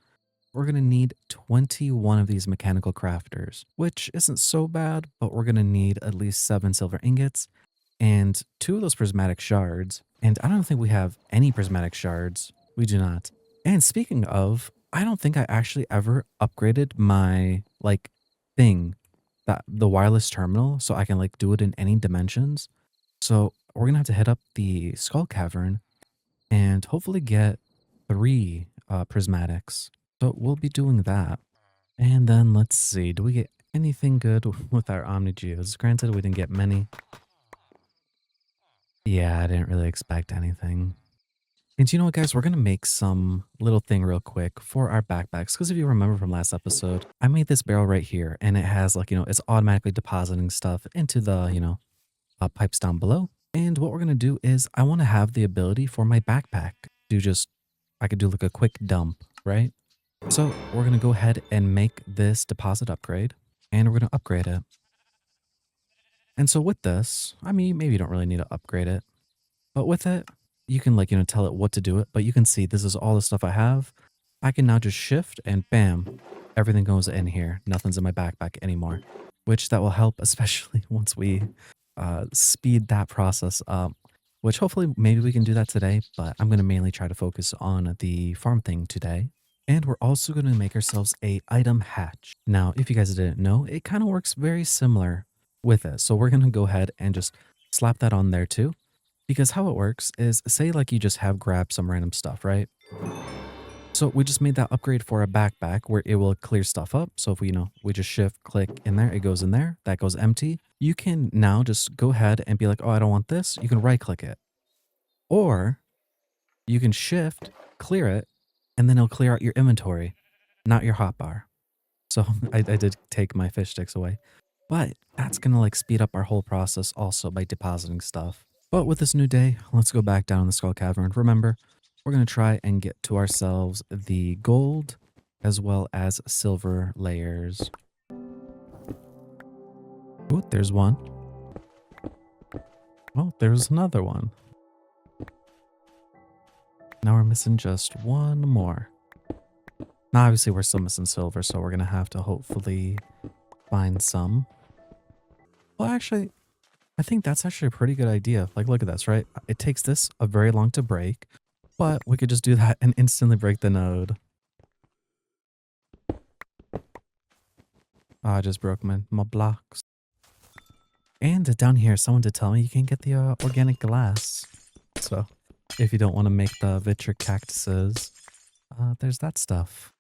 we're going to need 21 of these mechanical crafters, which isn't so bad, but we're going to need at least 7 silver ingots and 2 of those prismatic shards. And I don't think we have any prismatic shards. We do not. And speaking of, I don't think I actually ever upgraded my thing, that the wireless terminal, so I can do it in any dimensions. So we're going to have to hit up the skull cavern and hopefully get 3 prismatics. So we'll be doing that. And then let's see, do we get anything good with our Omni Geos? Granted, we didn't get many. Yeah, I didn't really expect anything. And you know what, guys? We're going to make some little thing real quick for our backpacks. Because if you remember from last episode, I made this barrel right here and it has like, it's automatically depositing stuff into the, pipes down below. And what we're going to do is I want to have the ability for my backpack to just, I could do like a quick dump, right? So we're going to go ahead and make this deposit upgrade and we're going to upgrade it. And so with this, I mean, maybe you don't really need to upgrade it, but with it, you can like, tell it what to do it, but you can see this is all the stuff I have. I can now just shift and bam, everything goes in here. Nothing's in my backpack anymore, which that will help, especially once we speed that process up, which hopefully maybe we can do that today, but I'm going to mainly try to focus on the farm thing today. And we're also going to make ourselves a item hatch. Now, if you guys didn't know, it kind of works very similar with it. So we're going to go ahead and just slap that on there too. Because how it works is, say like you just have grabbed some random stuff, right? So we just made that upgrade for a backpack where it will clear stuff up. So if we, we just shift click in there, it goes in there, that goes empty. You can now just go ahead and be like, oh, I don't want this. You can right click it. Or you can shift, clear it, and then it'll clear out your inventory, not your hotbar. So I did take my fish sticks away, but that's going to like speed up our whole process also by depositing stuff. But with this new day, let's go back down in the Skull Cavern. Remember, we're going to try and get to ourselves the gold as well as silver layers. Oh, there's one. Oh, there's another one. Now we're missing just one more. Now, obviously, we're still missing silver, so we're going to have to hopefully find some. Well, actually, I think that's actually a pretty good idea. Like, look at this, right? It takes this a very long to break, but we could just do that and instantly break the node. I just broke my blocks. And down here, someone did tell me you can get the organic glass. So if you don't want to make the vitro cactuses, there's that stuff.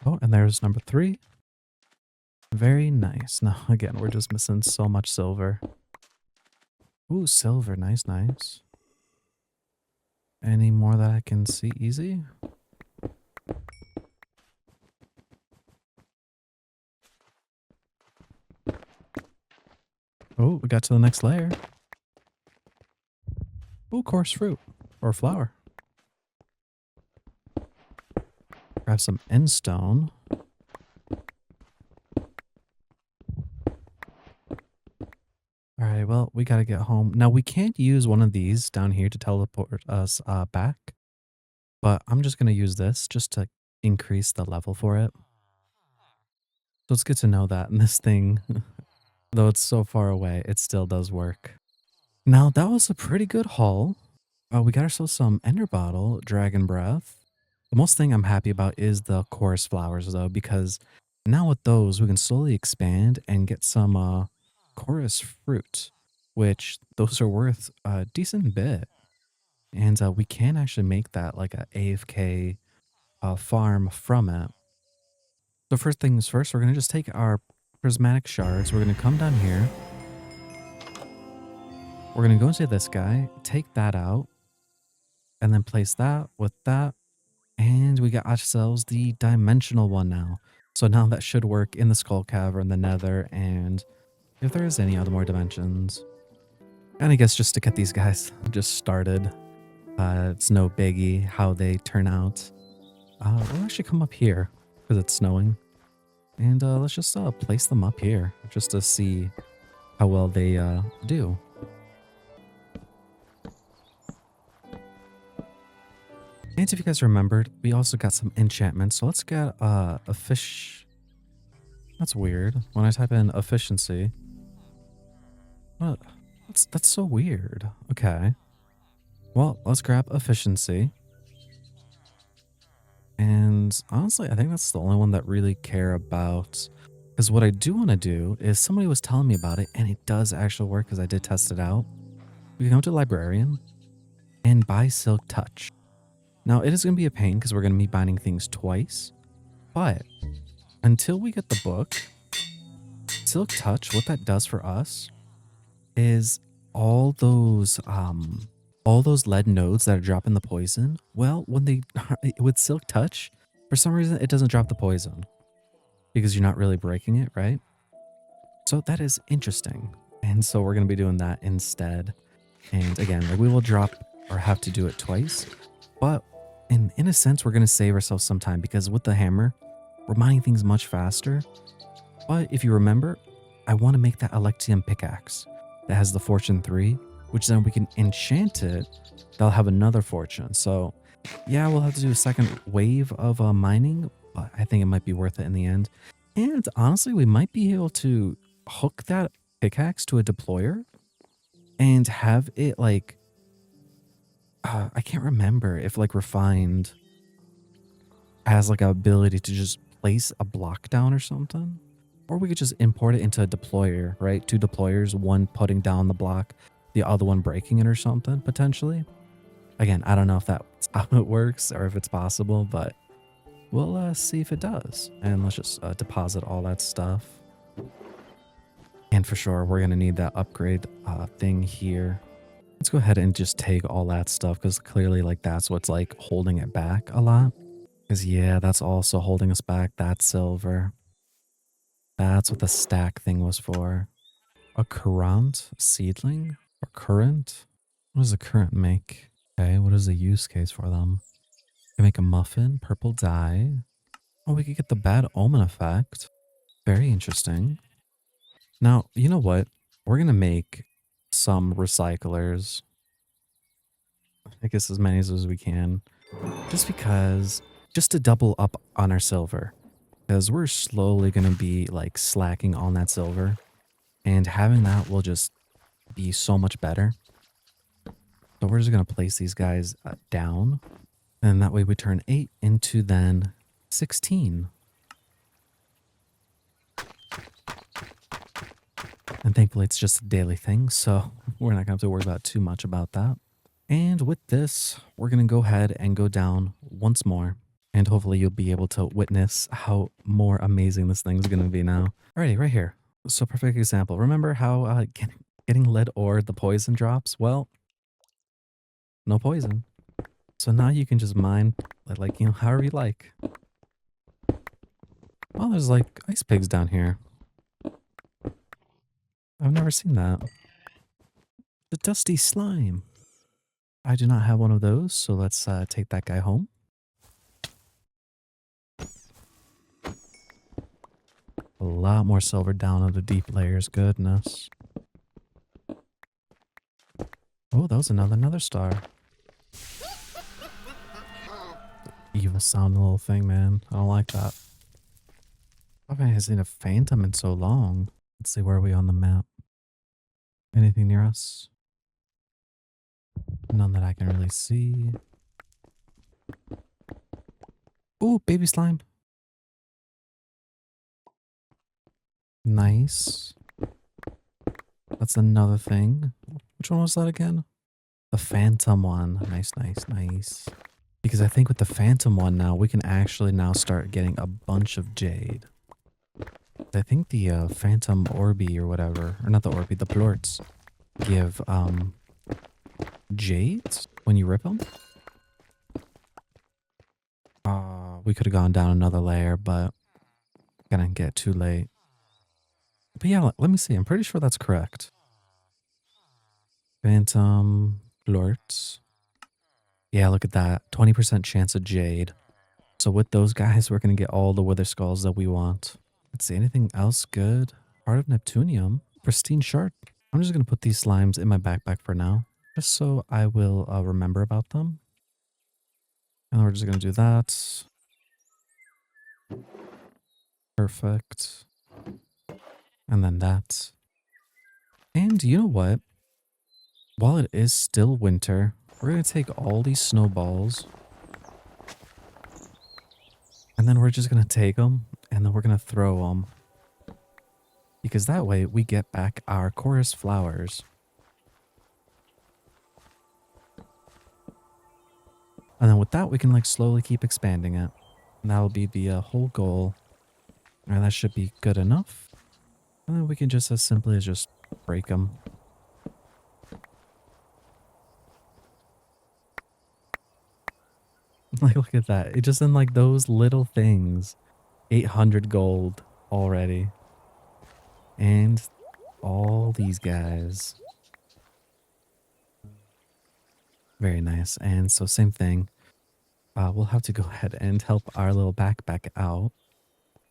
Oh, and there's number 3. Very nice. Now, again, we're just missing so much silver. Ooh, silver. Nice, nice. Any more that I can see easy? Oh, we got to the next layer. Ooh, coarse fruit. Or flower. Grab some end stone. Alright, well, we gotta get home. Now, we can't use one of these down here to teleport us back. But I'm just gonna use this just to increase the level for it. So it's good to know that. And this thing, though it's so far away, it still does work. Now, that was a pretty good haul. We got ourselves some ender bottle, dragon breath. The most thing I'm happy about is the chorus flowers, though, because now with those, we can slowly expand and get some chorus fruit, which those are worth a decent bit. And we can actually make that like a AFK farm from it. So first things first, we're going to just take our prismatic shards. We're going to come down here. We're going to go into this guy, take that out, and then place that with that. And we got ourselves the dimensional one now. So now that should work in the Skull Cavern, the Nether, and if there is any other more dimensions. And I guess just to get these guys just started, it's no biggie how they turn out. We'll actually come up here because it's snowing. And let's just place them up here just to see how well they do. And if you guys remembered, we also got some enchantments. So let's get a fish. That's weird. When I type in efficiency. What? That's so weird. Okay. Well, let's grab efficiency. And honestly, I think that's the only one that really care about. Because what I do want to do is somebody was telling me about it, and it does actually work because I did test it out. We can go to librarian. and buy Silk Touch. Now, it is going to be a pain because we're going to be binding things twice, but until we get the book, Silk Touch, what that does for us is all those lead nodes that are dropping the poison. Well, when they with Silk Touch, for some reason it doesn't drop the poison because you're not really breaking it, right? So that is interesting. And so we're going to be doing that instead. And again, like we will drop or have to do it twice, but in a sense, we're going to save ourselves some time because with the hammer, we're mining things much faster. But if you remember, I want to make that Electium pickaxe that has the fortune 3, which then we can enchant it. They'll have another fortune. So yeah, we'll have to do a second wave of mining, but I think it might be worth it in the end. And honestly, we might be able to hook that pickaxe to a deployer and have it like, I can't remember if like refined has like a ability to just place a block down or something. Or we could just import it into a deployer, right? 2 deployers, one putting down the block, the other one breaking it or something, potentially. Again, I don't know if that's how it works or if it's possible, but we'll see if it does. And let's just deposit all that stuff. And for sure, we're going to need that upgrade thing here. Let's go ahead and just take all that stuff because clearly like that's what's like holding it back a lot. Because yeah, that's also holding us back, that silver. That's what the stack thing was for. A currant seedling or currant? What does a currant make? Okay, what is the use case for them? Can make a muffin, purple dye. Oh, we could get the bad omen effect. Very interesting. Now, you know what? We're gonna make some recyclers. I guess as many as we can. Just because, just to double up on our silver. Because we're slowly gonna be like slacking on that silver. And having that will just be so much better. So we're just going to place these guys down. And that way we turn 8 into then 16. And thankfully it's just a daily thing. So we're not going to have to worry about too much about that. And with this, we're going to go ahead and go down once more. And hopefully you'll be able to witness how more amazing this thing is going to be now. Alrighty, right here. So perfect example. Remember how getting lead ore, the poison drops? Well, no poison. So now you can just mine like, you know, however you like. Oh, there's like ice pigs down here. I've never seen that. The dusty slime. I do not have one of those, so let's take that guy home. A lot more silver down on the deep layers, goodness. Oh, that was another star. Evil sounding little thing, man. I don't like that. I haven't seen a phantom in so long. Let's see, where are we on the map? Anything near us? None that I can really see. Oh, baby slime. Nice. That's another thing. Which one was that again? The phantom one. Nice, nice, nice. Because I think with the phantom one now, we can actually now start getting a bunch of jade. I think the phantom orbi or whatever, or not the orbi, the plorts give jades when you rip them. We could have gone down another layer, but gonna get too late. But yeah, let me see. I'm pretty sure that's correct. Phantom plorts. Yeah, look at that. 20% chance of jade. So with those guys, we're going to get all the wither skulls that we want. Let's see, anything else good? Heart of Neptunium. Pristine shard. I'm just going to put these slimes in my backpack for now. Just so I will remember about them. And we're just going to do that. Perfect. And then that. And you know what? While it is still winter, we're going to take all these snowballs. And then we're just going to take them. And then we're going to throw them. Because that way we get back our chorus flowers. And then with that, we can like slowly keep expanding it. And that'll be the whole goal. All right, that should be good enough. And then we can just as simply as just break them. Like, look at that. It just in like those little things. 800 gold already. And all these guys. Very nice. And so same thing. We'll have to go ahead and help our little backpack out.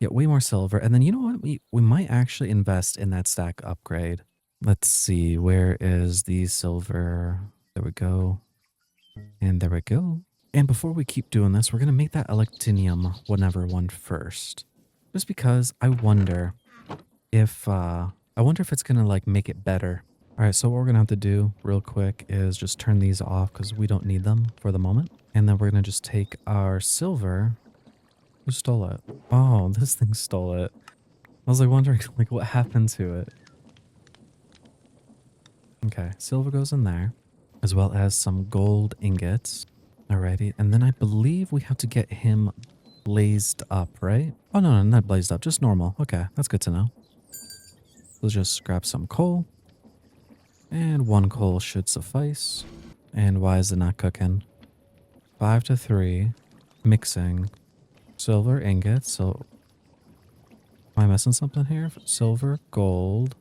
Get way more silver. And then you know what? We might actually invest in that stack upgrade. Let's see. Where is the silver? There we go. And there we go. And before we keep doing this, we're going to make that electinium whatever one first. Just because I wonder if it's going to like make it better. All right, so what we're going to have to do real quick is just turn these off because we don't need them for the moment. And then we're going to just take our silver. Who stole it? Oh, this thing stole it. I was like wondering like what happened to it. Okay, silver goes in there as well as some gold ingots. Alrighty, and then I believe we have to get him blazed up, right? Oh, no, not blazed up, just normal. Okay, that's good to know. Let's just grab some coal. And 1 coal should suffice. And why is it not cooking? 5 to 3. Mixing. Silver ingots, so... Am I missing something here? Silver, gold.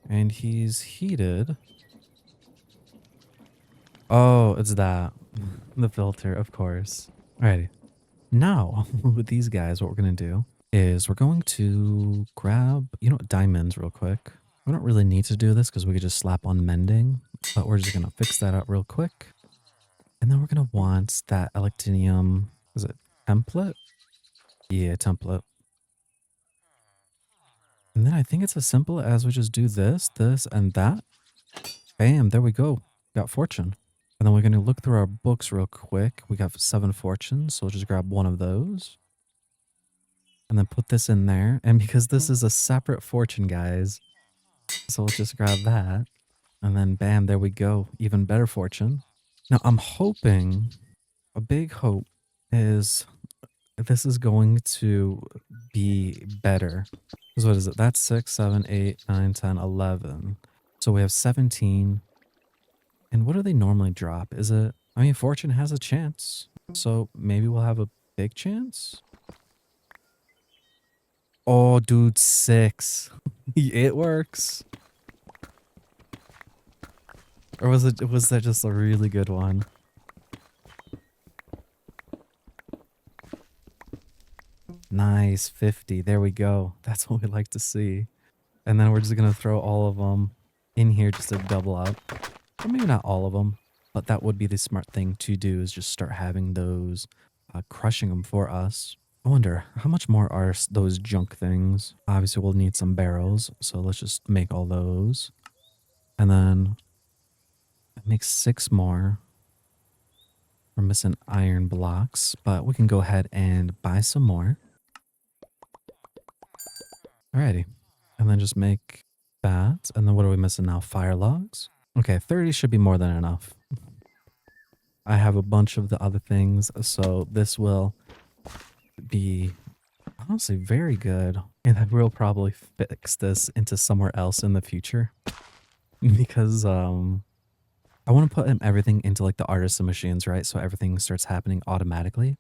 And he's heated. Oh, it's that. The filter, of course. Alrighty. Now, with these guys, what we're going to do is we're going to grab, diamonds real quick. We don't really need to do this because we could just slap on mending, but we're just going to fix that up real quick. And then we're going to want that electinium, is it template? Yeah, template. And then I think it's as simple as we just do this, this, and that. Bam, there we go. Got fortune. And then we're going to look through our books real quick. We got 7 fortunes, so we'll just grab one of those. And then put this in there. And because this is a separate fortune, guys, so we'll just grab that. And then bam, there we go. Even better fortune. Now I'm hoping, a big hope is this is going to be better. Because what is it? That's 6, 7, 8, 9, 10, 11. So we have 17. And what do they normally drop? Is it, I mean, fortune has a chance. So maybe we'll have a big chance. Oh, dude, 6. It works. Or was that just a really good one? Nice, 50. There we go. That's what we like to see. And then we're just going to throw all of them in here just to double up. Or maybe not all of them, but that would be the smart thing to do is just start having those, crushing them for us. I wonder, how much more are those junk things? Obviously, we'll need some barrels, so let's just make all those. And then make 6 more. We're missing iron blocks, but we can go ahead and buy some more. Alrighty. And then just make that. And then what are we missing now? Fire logs? Okay, 30 should be more than enough. I have a bunch of the other things, so this will be honestly very good. And I will probably fix this into somewhere else in the future. Because I want to put everything into like the artisan machines, right? So everything starts happening automatically.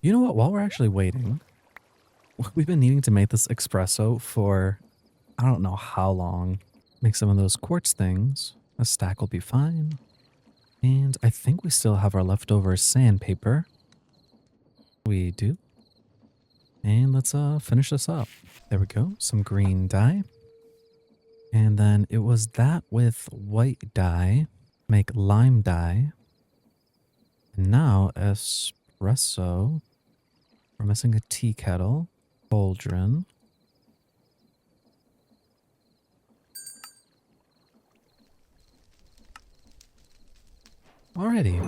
You know what? While we're actually waiting, we've been needing to make this espresso for I don't know how long. Make some of those quartz things. A stack will be fine. And I think we still have our leftover sandpaper. We do. And let's finish this up. There we go. Some green dye. And then it was that with white dye. Make lime dye. And now espresso. We're missing a tea kettle. Cauldron. Alrighty.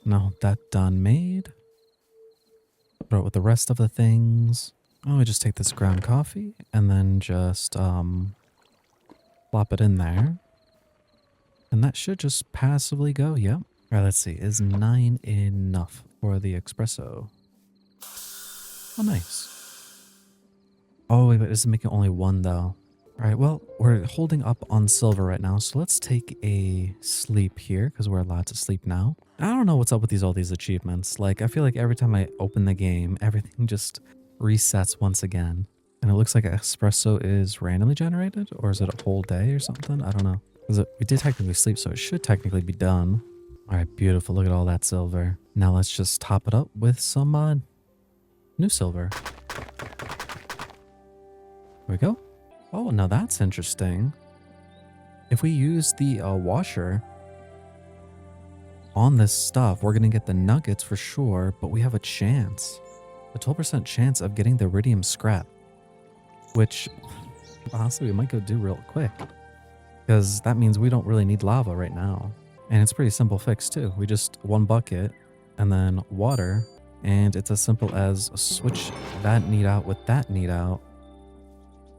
Now that done made. Throw it with the rest of the things. Oh, we just take this ground coffee and then just plop it in there. And that should just passively go. Yep. All right, let's see. Is 9 enough for the espresso? Oh, nice. Oh, wait, but this is making only 1 though. All right, well, we're holding up on silver right now, so let's take a sleep here because we're allowed to sleep now. I don't know what's up with all these achievements. Like, I feel like every time I open the game, everything just resets once again. And it looks like espresso is randomly generated, or is it a whole day or something? I don't know. Because we did technically sleep, so it should technically be done. All right, beautiful. Look at all that silver. Now let's just top it up with some new silver. There we go. Oh, now that's interesting. If we use the washer on this stuff, we're going to get the nuggets for sure, but we have a chance. A 12% chance of getting the iridium scrap. Which, honestly, we might go do real quick. Because that means we don't really need lava right now. And it's a pretty simple fix too. We just 1 bucket and then water. And it's as simple as switch that need out with that need out.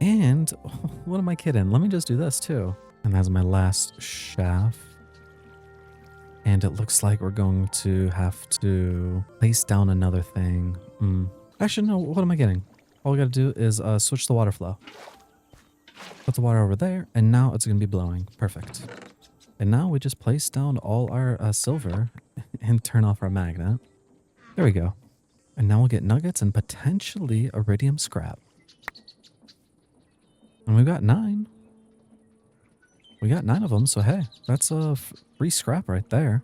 And what am I kidding? Let me just do this too. And that's my last shaft. And it looks like we're going to have to place down another thing. Actually, no, what am I getting? All we got to do is switch the water flow. Put the water over there, and now it's going to be blowing. Perfect. And now we just place down all our silver and turn off our magnet. There we go. And now we'll get nuggets and potentially iridium scrap. And we've got 9. We got 9 of them, so hey, that's a free scrap right there.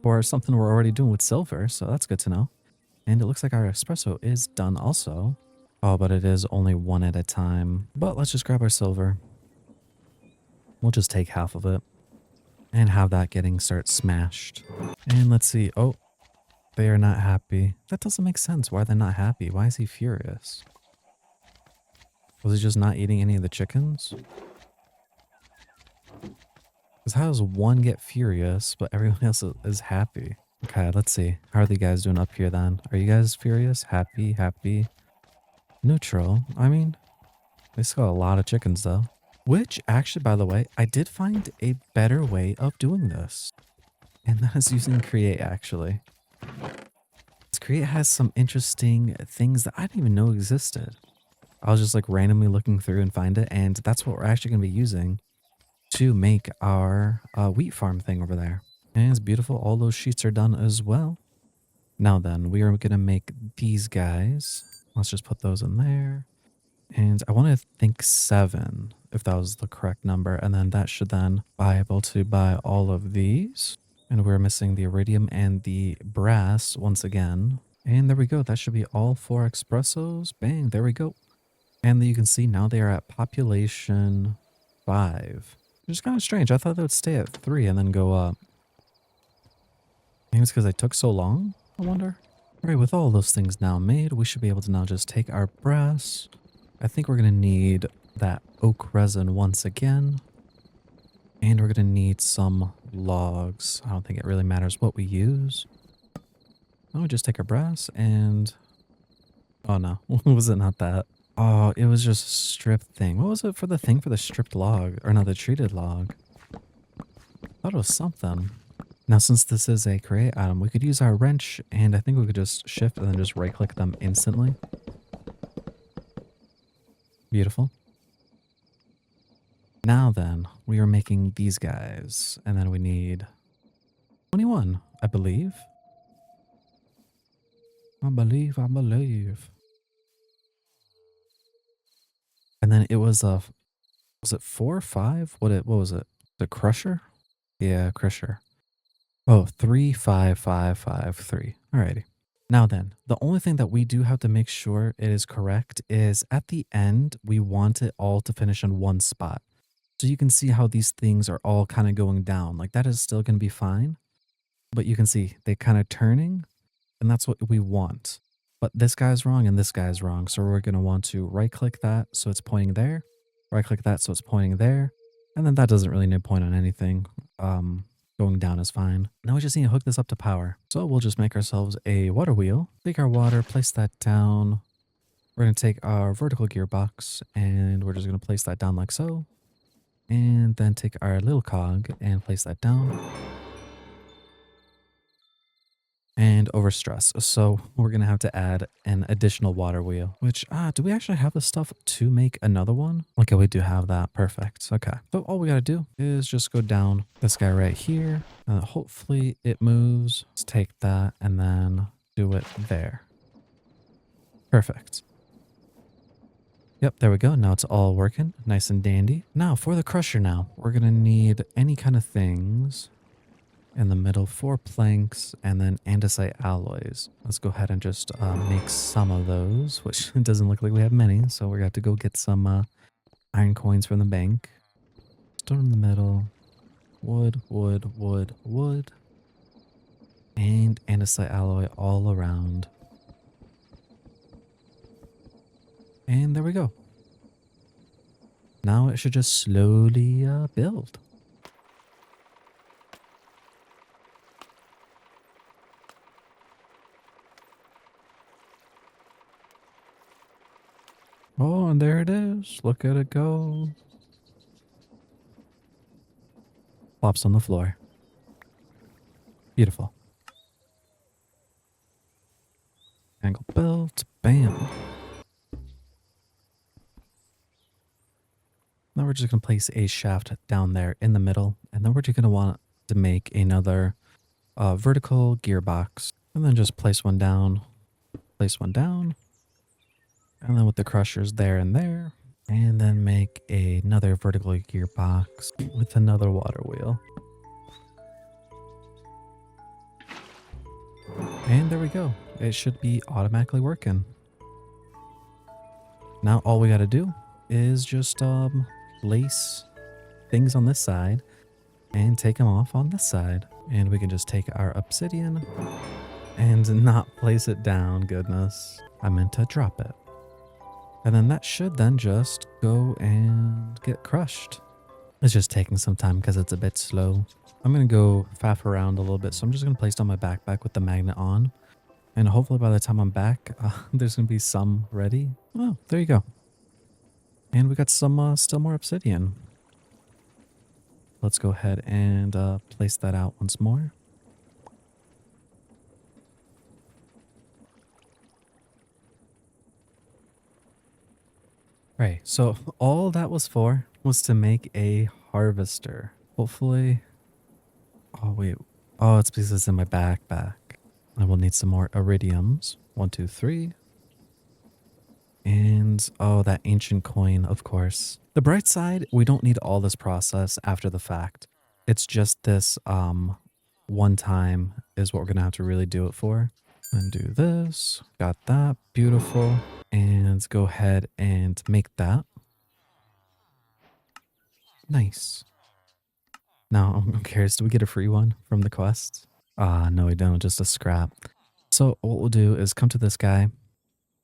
Or something we're already doing with silver, so that's good to know. And it looks like our espresso is done also. Oh, but it is only 1 at a time. But let's just grab our silver. We'll just take half of it. And have that start smashed. And let's see. Oh, they are not happy. That doesn't make sense. Why are they not happy? Why is he furious? Was he just not eating any of the chickens? Because how does one get furious, but everyone else is happy? Okay, let's see. How are the guys doing up here then? Are you guys furious? Happy? Happy? Neutral? I mean, they still got a lot of chickens though. Which, actually, by the way, I did find a better way of doing this. And that is using Create, actually. This Create has some interesting things that I didn't even know existed. I was just like randomly looking through and find it, and that's what we're actually going to be using to make our wheat farm thing over there. And it's beautiful. All those sheets are done as well. Now then, we are going to make these guys. Let's just put those in there. And I want to think 7, if that was the correct number. And then that should then be able to buy all of these. And we're missing the iridium and the brass once again. And there we go. That should be all 4 espressos. Bang, there we go. And you can see now they are at population 5. Which is kind of strange. I thought they would stay at 3 and then go up. Maybe it's because they took so long, I wonder. All right, with all those things now made, we should be able to now just take our brass. I think we're going to need that oak resin once again. And we're going to need some logs. I don't think it really matters what we use. Now we just take our brass and... Oh no, was it not that? Oh, it was just a stripped thing. What was it for the thing for the stripped log? Or no, the treated log. I thought it was something. Now, since this is a create item, we could use our wrench, and I think we could just shift and then just right-click them instantly. Beautiful. Now then, we are making these guys, and then we need 21, I believe. I believe. And then it was it 4 or 5? What was it? The crusher? Yeah, crusher. Oh, 3, 5, 5, 5, 3. Alrighty. Now then, the only thing that we do have to make sure it is correct is at the end, we want it all to finish in one spot. So you can see how these things are all kind of going down. Like that is still going to be fine. But you can see they kind of turning, and that's what we want. But this guy's wrong and this guy's wrong. So we're going to want to right click that so it's pointing there. Right click that so it's pointing there. And then that doesn't really need to point on anything. Going down is fine. Now we just need to hook this up to power. So we'll just make ourselves a water wheel. Take our water, place that down. We're going to take our vertical gearbox and we're just going to place that down like so. And then take our little cog and place that down. And overstress. So we're going to have to add an additional water wheel, which, do we actually have the stuff to make another one? Okay, we do have that. Perfect. Okay. So all we got to do is just go down this guy right here. And hopefully it moves. Let's take that and then do it there. Perfect. Yep, there we go. Now it's all working. Nice and dandy. Now for the crusher now, we're going to need any kind of things in the middle, 4 planks, and then andesite alloys. Let's go ahead and just make some of those, which doesn't look like we have many, so we're gonna have to go get some iron coins from the bank. Stone in the middle, wood, wood, wood, wood, and andesite alloy all around. And there we go. Now it should just slowly build. Oh, and there it is. Look at it go. Flops on the floor. Beautiful. Angle built. Bam. Now we're just going to place a shaft down there in the middle. And then we're just going to want to make another vertical gearbox. And then just place one down. Place one down. And then with the crushers there and there. And then make another vertical gearbox with another water wheel. And there we go. It should be automatically working. Now all we got to do is just place things on this side and take them off on this side. And we can just take our obsidian and not place it down. Goodness, I meant to drop it. And then that should then just go and get crushed. It's just taking some time because it's a bit slow. I'm going to go faff around a little bit. So I'm just going to place it on my backpack with the magnet on. And hopefully by the time I'm back, there's going to be some ready. Oh, there you go. And we got some still more obsidian. Let's go ahead and place that out once more. Right, so all that was for was to make a harvester. Hopefully... Oh, wait. Oh, it's because it's in my backpack. I will need some more iridiums. 1, 2, 3. And, oh, that ancient coin, of course. The bright side, we don't need all this process after the fact. It's just this one time is what we're going to have to really do it for. And do this. Got that. Beautiful. And go ahead and make that. Nice. Now, I'm curious, do we get a free one from the quest? No, we don't. Just a scrap. So what we'll do is come to this guy.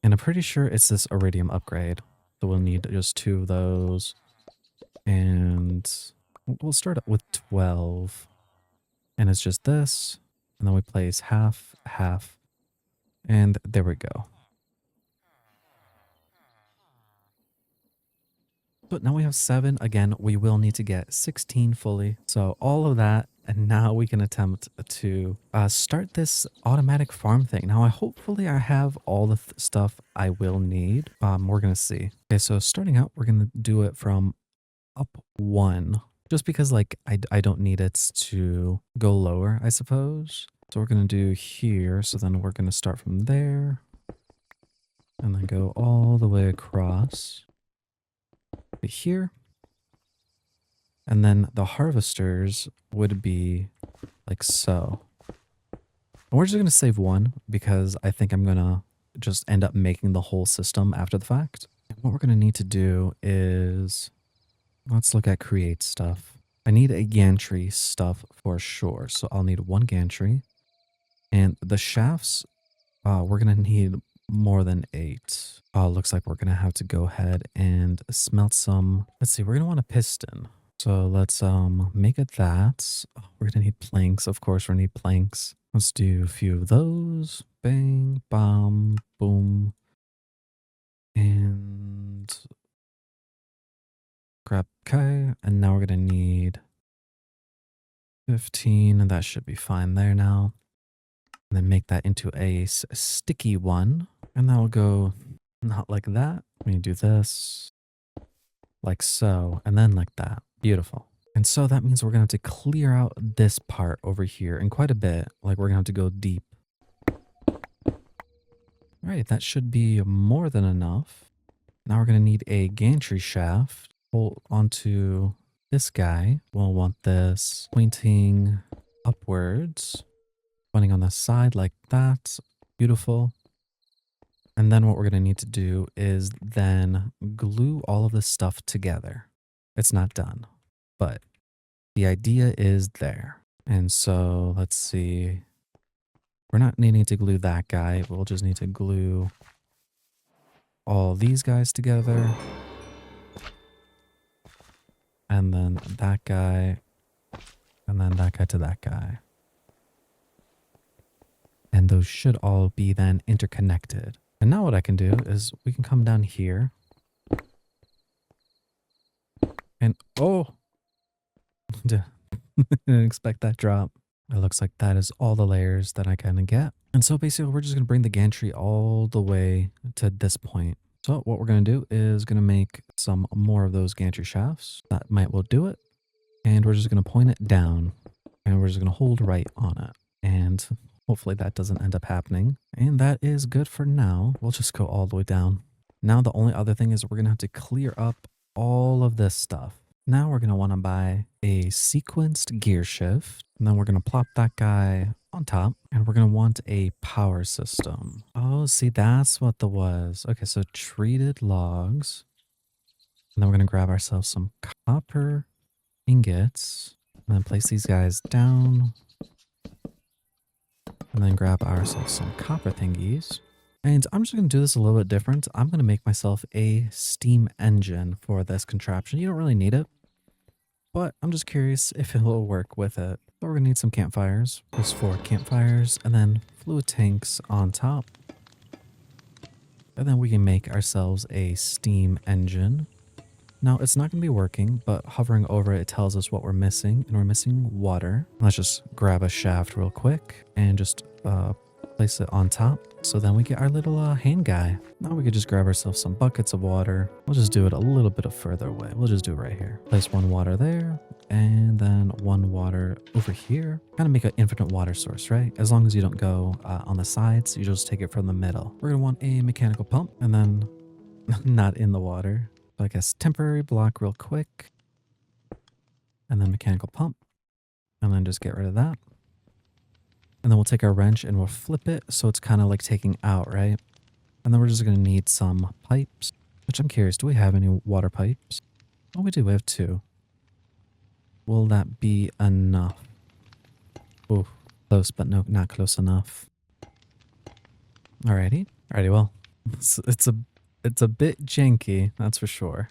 And I'm pretty sure it's this iridium upgrade. So we'll need just 2 of those. And we'll start with 12. And it's just this. And then we place half, half. And there we go. But now we have 7. Again, we will need to get 16 fully. So all of that. And now we can attempt to start this automatic farm thing. Now, hopefully I have all the stuff I will need. We're going to see. Okay, so starting out, we're going to do it from up 1. Just because, like, I don't need it to go lower, I suppose. So we're going to do here. So then we're going to start from there. And then go all the way across to here. And then the harvesters would be like so. And we're just going to save 1 because I think I'm going to just end up making the whole system after the fact. And what we're going to need to do is, let's look at create stuff. I need a gantry stuff for sure. So I'll need 1 gantry. And the shafts, we're going to need more than 8. Looks like we're going to have to go ahead and smelt some. Let's see, we're going to want a piston. So let's make it that. We're gonna need planks, of course. We're gonna need planks. Let's do a few of those. Bang, bam, boom. And Grab, okay. And now we're going to need 15, and that should be fine there now. And then make that into a sticky one. And that will go not like that. We do this like so, and then like that. Beautiful. And so that means we're going to have to clear out this part over here and quite a bit. Like we're going to have to go deep. All right, that should be more than enough. Now we're going to need a gantry shaft. Hold onto this guy. We'll want this pointing upwards, pointing on the side like that. Beautiful. And then what we're going to need to do is then glue all of this stuff together. It's not done, but the idea is there. And so let's see. We're not needing to glue that guy. We'll just need to glue all these guys together. And then that guy. And then that guy to that guy. And those should all be then interconnected. And now what I can do is we can come down here. And oh, didn't expect that drop. It looks like that is all the layers that I can get. And so basically we're just going to bring the gantry all the way to this point. So what we're going to do is going to make some more of those gantry shafts. That might will do it. And we're just going to point it down and we're just going to hold right on it. And hopefully that doesn't end up happening. And that is good for now. We'll just go all the way down. Now the only other thing is we're going to have to clear up all of this stuff. Now we're going to want to buy a sequenced gear shift. And then we're going to plop that guy on top. And we're going to want a power system. Oh, see, that's what that was. Okay, so treated logs. And then we're going to grab ourselves some copper ingots. And then place these guys down. And then grab ourselves some copper thingies. And I'm just going to do this a little bit different. I'm going to make myself a steam engine for this contraption. You don't really need it, but I'm just curious if it will work with it. So we're going to need some campfires. There's 4 campfires and then fluid tanks on top. And then we can make ourselves a steam engine. Now, it's not going to be working, but hovering over it tells us what we're missing, and we're missing water. Let's just grab a shaft real quick and just place it on top. So then we get our little hand guy. Now we could just grab ourselves some buckets of water. We'll just do it a little bit further away. We'll just do it right here. Place 1 water there, and then 1 water over here. Kind of make an infinite water source, right? As long as you don't go on the sides, you just take it from the middle. We're going to want a mechanical pump, and then not in the water. So I guess temporary block real quick. And then mechanical pump. And then just get rid of that. And then we'll take our wrench and we'll flip it so it's kind of like taking out, right? And then we're just going to need some pipes. Which I'm curious, do we have any water pipes? Oh, we do. We have 2. Will that be enough? Oh, close, but no, not close enough. Alrighty. Alrighty, well, it's a bit janky, that's for sure.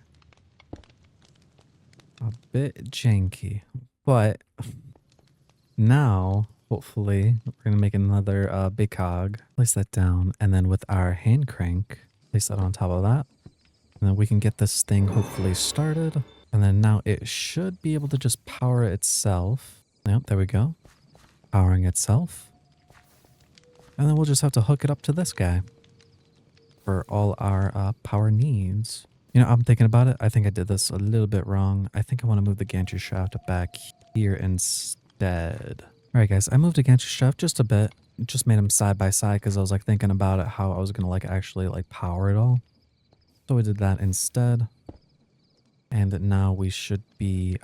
A bit janky. But now, hopefully, we're going to make another big cog. Place that down. And then with our hand crank, place that on top of that. And then we can get this thing hopefully started. And then now it should be able to just power itself. Yep, there we go. Powering itself. And then we'll just have to hook it up to this guy for all our power needs. You know, I'm thinking about it. I think I did this a little bit wrong. I think I want to move the gantry shaft back here instead. All right, guys, I moved the gantry shaft just a bit. Just made them side by side because I was like thinking about it, how I was going to like actually like power it all. So we did that instead. And now we should be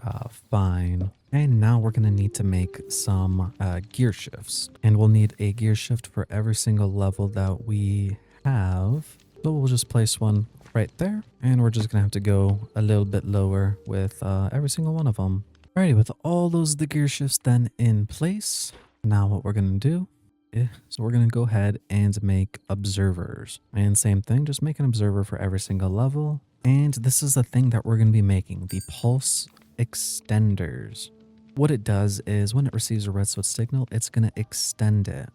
fine. And now we're going to need to make some gear shifts. And we'll need a gear shift for every single level that we have. So we'll just place one right there. And we're just going to have to go a little bit lower with every single one of them. Alrighty, with all those the gear shifts then in place, now what we're going to do is we're going to go ahead and make observers. And same thing, just make an observer for every single level. And this is the thing that we're going to be making, the pulse extenders. What it does is when it receives a redstone signal, it's going to extend it.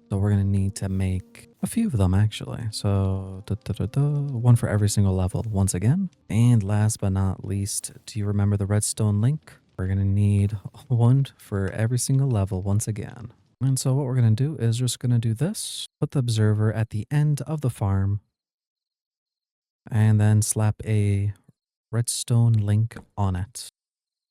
So we're going to need to make a few of them actually. So one for every single level once again. And last but not least, do you remember the redstone link? We're going to need one for every single level once again. And so what we're going to do is just going to do this. Put the observer at the end of the farm and then slap a redstone link on it.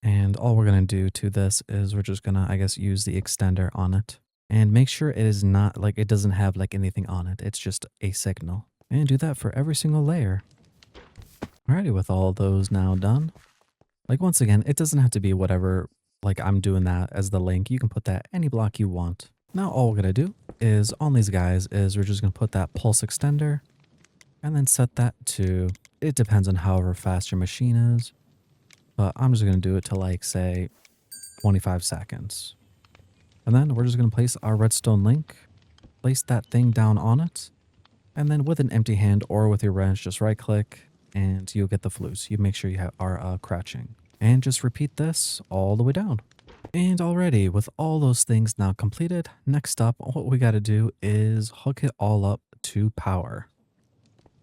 And all we're going to do to this is we're just going to, I guess, use the extender on it. And make sure it is not like it doesn't have like anything on it. It's just a signal. And do that for every single layer. Alrighty, with all those now done. Like once again, it doesn't have to be whatever, like I'm doing that as the link. You can put that any block you want. Now all we're going to do is on these guys is we're just going to put that pulse extender and then set that to, it depends on however fast your machine is. But I'm just going to do it to like say 25 seconds. And then we're just going to place our redstone link, place that thing down on it, and then with an empty hand or with your wrench, just right click and you'll get the flutes. You make sure you are crouching. And just repeat this all the way down. And already with all those things now completed, next up, what we got to do is hook it all up to power.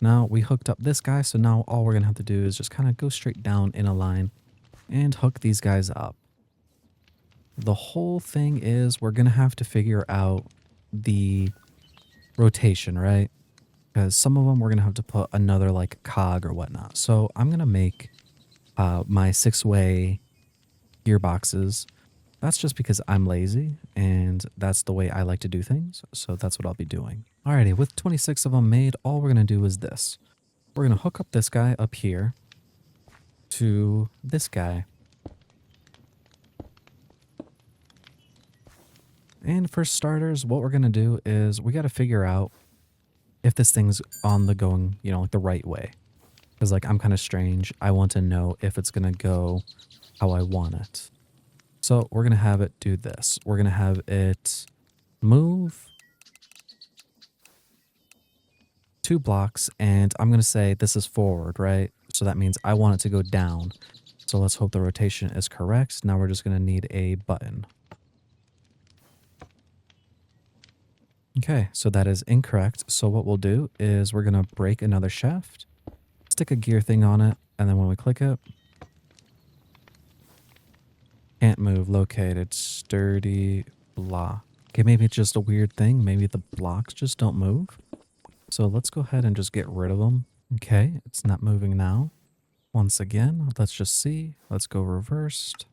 Now we hooked up this guy, so now all we're going to have to do is just kind of go straight down in a line and hook these guys up. The whole thing is we're going to have to figure out the rotation, right? Because some of them we're going to have to put another like cog or whatnot. So I'm going to make my 6-way gearboxes. That's just because I'm lazy and that's the way I like to do things. So that's what I'll be doing. Alrighty, with 26 of them made, all we're going to do is this. We're going to hook up this guy up here to this guy. And for starters, what we're going to do is we got to figure out if this thing's on the going, you know, like the right way. Because like I'm kind of strange. I want to know if it's going to go how I want it. So we're going to have it do this. We're going to have it move 2 blocks. And I'm going to say this is forward, right? So that means I want it to go down. So let's hope the rotation is correct. Now we're just going to need a button. Okay, so that is incorrect. So what we'll do is we're going to break another shaft, stick a gear thing on it, and then when we click it, can't move, located, sturdy, block. Okay, maybe it's just a weird thing. Maybe the blocks just don't move. So let's go ahead and just get rid of them. Okay, it's not moving now. Once again, let's just see. Let's go reversed.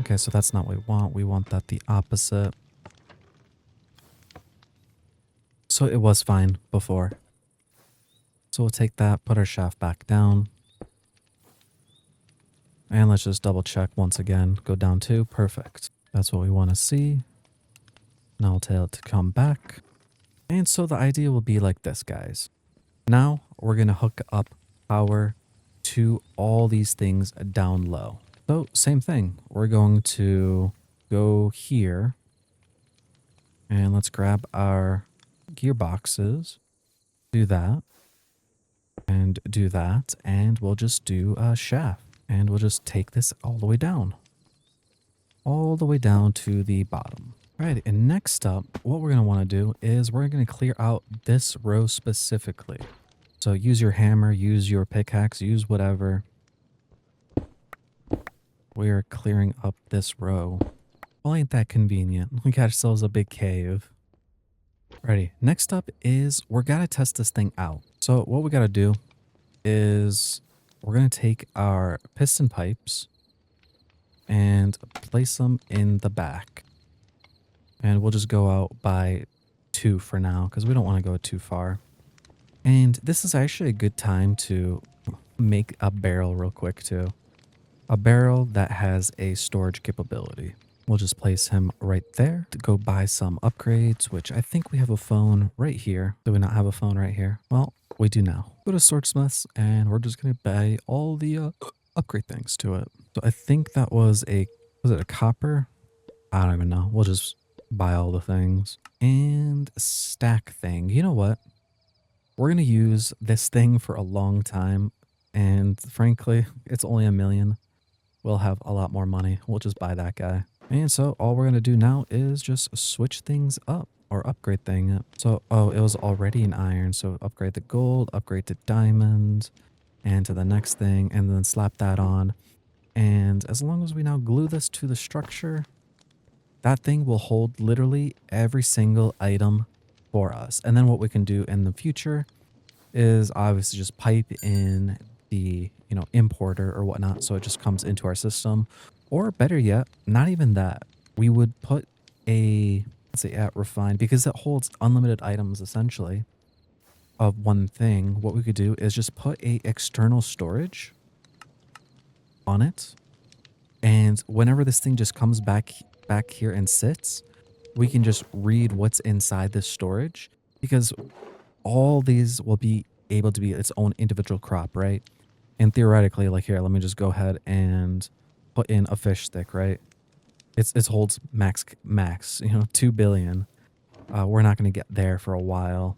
Okay, so that's not what we want. We want that the opposite. So it was fine before. So we'll take that, put our shaft back down. And let's just double check once again. Go down 2. Perfect. That's what we want to see. Now I'll tell it to come back. And so the idea will be like this, guys. Now we're going to hook up power to all these things down low. So same thing. We're going to go here. And let's grab our gearboxes. Do that. And do that. And we'll just do a shaft. And we'll just take this all the way down. All the way down to the bottom. All right, and next up, what we're going to want to do is we're going to clear out this row specifically. So use your hammer, use your pickaxe, use whatever. We're clearing up this row. Well, ain't that convenient? We got ourselves a big cave. Alrighty, next up is we're going to test this thing out. So what we got to do is we're going to take our piston pipes and place them in the back. And we'll just go out by 2 for now because we don't want to go too far. And this is actually a good time to make a barrel real quick too. A barrel that has a storage capability. We'll just place him right there to go buy some upgrades, which I think we have a phone right here. Do we not have a phone right here? Well, we do now. Go to Swordsmiths and we're just going to buy all the upgrade things to it. So I think that was it a copper? I don't even know. We'll just buy all the things. And stack thing. You know what? We're going to use this thing for a long time. And frankly, it's only $1 million. We'll have a lot more money. We'll just buy that guy. And so all we're going to do now is just switch things up or upgrade thing. So, oh, it was already an iron. So upgrade the gold, upgrade to diamond, and to the next thing, and then slap that on. And as long as we now glue this to the structure, that thing will hold literally every single item for us. And then what we can do in the future is obviously just pipe in the, importer or whatnot. So it just comes into our system. Or better yet, not even that. We would put let's say at refined, because it holds unlimited items essentially of one thing. What we could do is just put a external storage on it. And whenever this thing just comes back here and sits, we can just read what's inside this storage, because all these will be able to be its own individual crop, right? And theoretically, like here, let me just go ahead and put in a fish stick, right? It holds max, 2 billion. We're not going to get there for a while.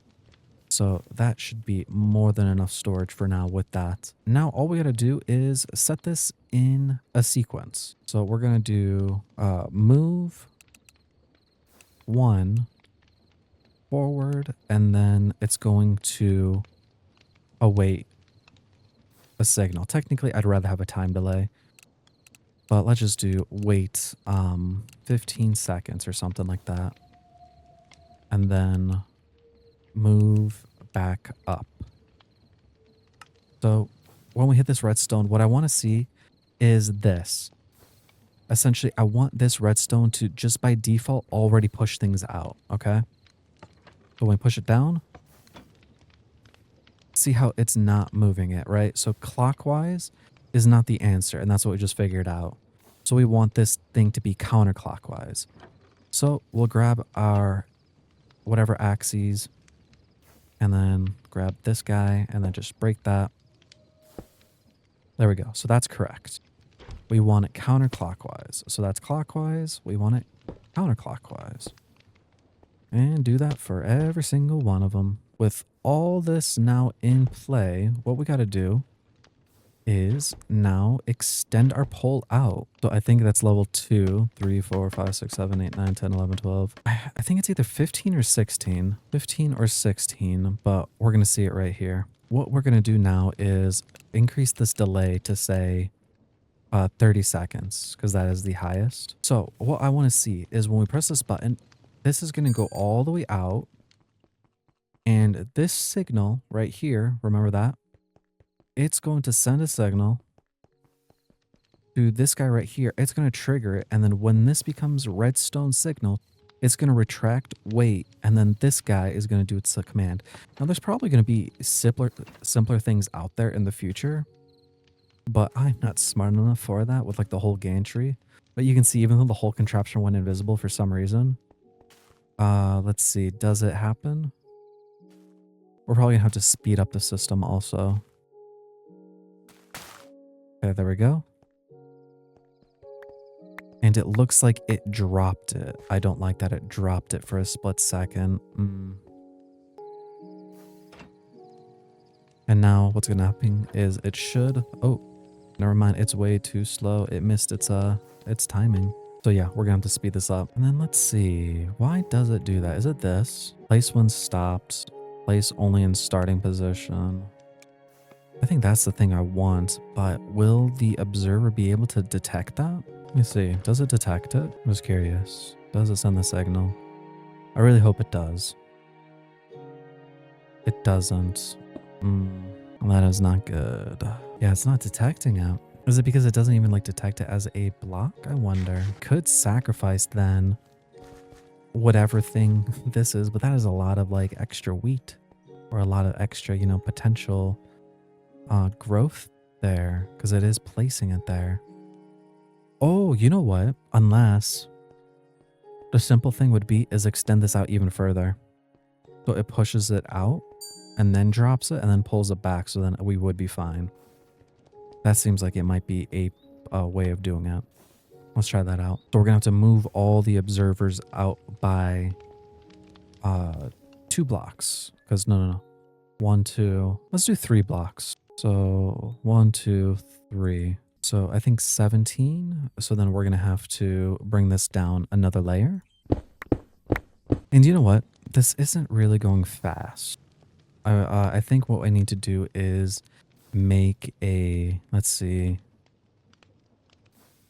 So that should be more than enough storage for now with that. Now all we got to do is set this in a sequence. So we're going to do move 1 forward, and then it's going to await a signal. Technically, I'd rather have a time delay, but let's just do wait 15 seconds or something like that. And then move back up. So when we hit this redstone, what I want to see is this. Essentially, I want this redstone to just by default already push things out, okay? So when we push it down, see how it's not moving it, right? So clockwise is not the answer, and that's what we just figured out. So we want this thing to be counterclockwise. So we'll grab our whatever axes, and then grab this guy, and then just break that. There we go. So that's correct. We want it counterclockwise. So that's clockwise. We want it counterclockwise. And do that for every single one of them. With all this now in play, what we got to do is now extend our pole out. So I think that's level 2, 3, 4, 5, 6, 7, 8, 9, 10, 11, 12. I think it's either 15 or 16. 15 or 16, but we're going to see it right here. What we're going to do now is increase this delay to say 30 seconds, because that is the highest. So what I want to see is when we press this button, this is going to go all the way out. And this signal right here, remember that? It's going to send a signal to this guy right here. It's going to trigger it. And then when this becomes redstone signal, it's going to retract, wait, and then this guy is going to do its command. Now, there's probably going to be simpler things out there in the future, but I'm not smart enough for that with like the whole gantry. But you can see, even though the whole contraption went invisible for some reason, let's see, does it happen? We're probably gonna have to speed up the system also. Okay, there we go. And it looks like it dropped it. I don't like that it dropped it for a split second. And now what's gonna happen is it should, oh, never mind, it's way too slow. It missed its timing. So yeah, we're gonna have to speed this up. And then let's see, why does it do that? Is it this? Place when stopped, place only in starting position. I think that's the thing I want, but will the observer be able to detect that? Let me see, does it detect it? I'm just curious. Does it send the signal? I really hope it does. It doesn't. That is not good. Yeah, it's not detecting it. Is it because it doesn't even like detect it as a block? I wonder. Could sacrifice then whatever thing this is, but that is a lot of like extra wheat or a lot of extra, potential growth there, because it is placing it there. Oh, you know what? Unless the simple thing would be is extend this out even further. So it pushes it out and then drops it and then pulls it back, so then we would be fine. That seems like it might be a way of doing it. Let's try that out. So we're gonna have to move all the observers out by 2 blocks. Because no. 1, 2. Let's do 3 blocks. So 1, 2, 3. So I think 17. So then we're going to have to bring this down another layer. And you know what? This isn't really going fast. I think what I need to do is make a, let's see,